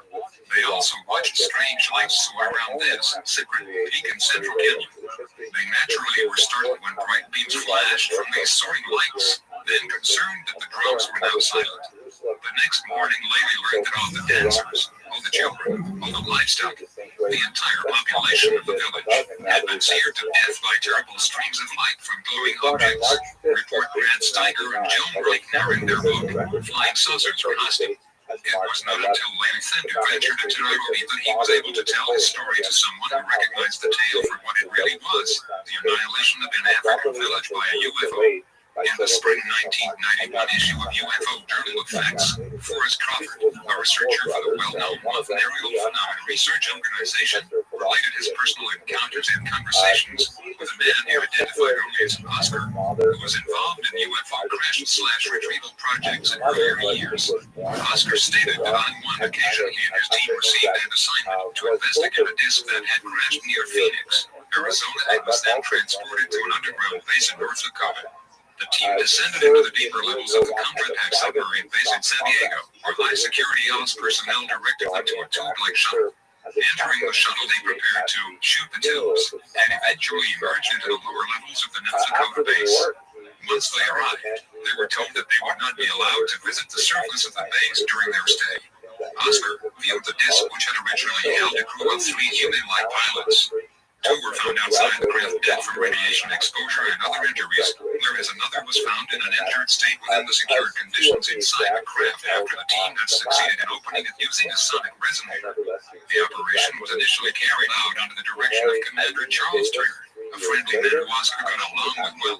They also watched strange lights soar around this secret peak in central Kenya. They naturally were startled when bright beams flashed from these soaring lights, then concerned that the drums were now silent. The next morning, Lady learned that all the dancers, all the children, all the livestock, the entire population of the village had been seared to death by terrible streams of light from glowing objects. Report Brad Steiger and Joan Reichner in their book, Flying Saucers Were Hostile. It was not until Lady Thinto ventured into Nairobi that he was able to tell his story to someone who recognized the tale for what it really was, the annihilation of an African village by a UFO. In the spring 1991 issue of UFO Journal of Facts, Forrest Crawford, a researcher for the well-known Love and Aerial Phenomena Research Organization, related his personal encounters and conversations with a man he identified only as Oscar, who was involved in UFO crash/retrieval projects in earlier years. Oscar stated that on one occasion he and his team received an assignment to investigate a disc that had crashed near Phoenix, Arizona, and was then transported to an underground base in North Dakota. The team descended into the deeper levels of the compact submarine base in San Diego, where high-security Alice personnel directed them to a tube-like shuttle. Entering the shuttle, they prepared to shoot the tubes, and eventually emerged into the lower levels of the North Dakota base. Once they arrived, they were told that they would not be allowed to visit the surface of the base during their stay. Oscar viewed the disc, which had originally held a crew of 3 human-like pilots. 2 were found outside the craft dead from radiation exposure and other injuries, whereas another was found in an injured state within the secured conditions inside the craft after the team had succeeded in opening it using a sonic resonator. The operation was initially carried out under the direction of Commander Charles Turner, a friendly man who Oscar got along with well.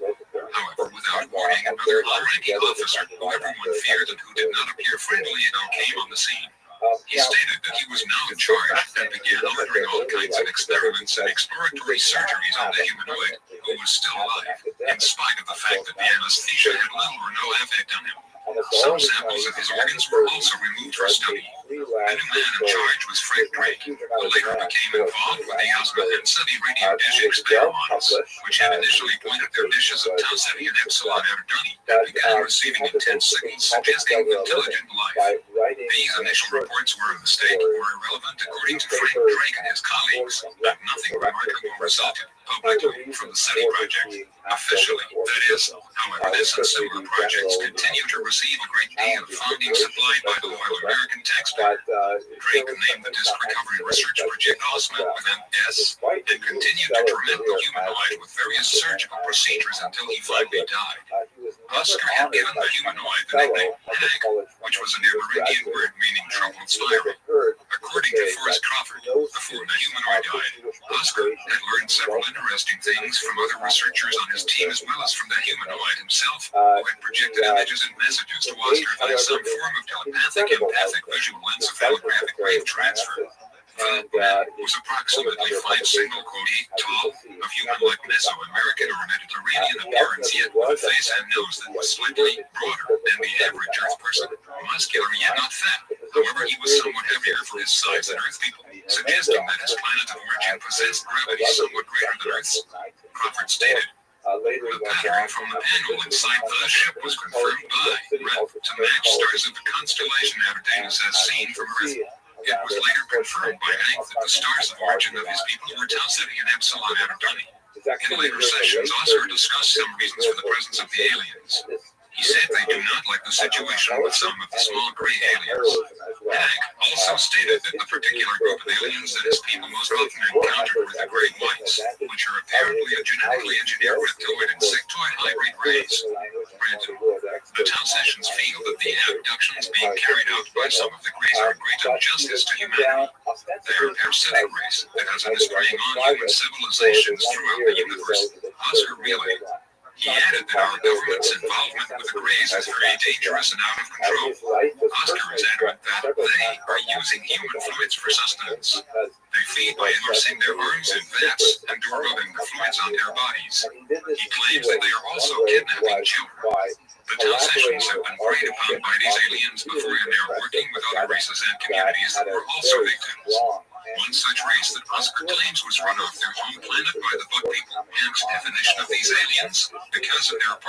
However, without warning, another high-ranking officer, who everyone feared and who did not appear friendly at all, came on the scene. He stated that he was now in charge and began ordering all kinds of experiments and exploratory surgeries on the humanoid, who was still alive, in spite of the fact that the anesthesia had little or no effect on him. Some samples of his organs were also removed for study. The new man in charge was Frank Drake, who later became involved with the Osmo and Seti radio dish experiments, which had initially pointed their dishes of Tau Ceti and Epsilon Erdoni and began receiving intense signals suggesting intelligent life. These initial reports were a mistake or irrelevant according to Frank Drake and his colleagues, but nothing remarkable resulted publicly from the SETI project. Officially, that is. However, this and similar projects continue to receive a great deal of funding supplied by the loyal American taxpayer. Drake named the Disk Recovery Research Project OSMA with an S and continued to torment the humanoid with various surgical procedures until he finally died. Oscar had given the humanoid the nickname Hag, which was an Amerindian word meaning troubled spiral. According to Forrest Crawford, before the humanoid died, Oscar had learned several interesting things from other researchers on his team as well as from the humanoid himself, who had projected images and messages to Oscar via some form of telepathic, empathic, visual, encephalographic wave transfer. Philip was approximately 5'8" tall, of human-like Mesoamerican or Mediterranean appearance, yet with a face and nose that was slightly broader than the average Earth person. Muscular yet not fat. However, he was somewhat heavier for his size than Earth people, suggesting that his planet of origin possessed gravity somewhat greater than Earth's. Crawford stated, the pattern from the panel inside the ship was confirmed by red to match stars of the constellation Aberdanes as seen from Earth. It was later confirmed by Hank that the stars of origin of his people were Tau Ceti and Epsilon Aberdanes. In later sessions, Oscar discussed some reasons for the presence of the aliens. He said they do not like the situation with some of the small gray aliens. Hank also stated that the particular group of aliens that his people most often encountered were the gray whites, which are apparently a genetically engineered reptoid insectoid hybrid race. The Tau sessions feel that the abductions being carried out by some of the greys are a great injustice to humanity. They are a parasitic race that has been preying on human civilizations throughout the universe. Oscar relayed. He added that our government's involvement with the Greys is very dangerous and out of control. Oscar is adamant that they are using human fluids for sustenance. They feed by immersing their arms in vats and rubbing the fluids on their bodies. He claims that they are also kidnapping children. The Tau sessions have been preyed upon by these aliens before, and they are working with other races and communities that were also victims. One such race that Oscar claims was run off their home planet by the Bug people, hence definition of these aliens, because of their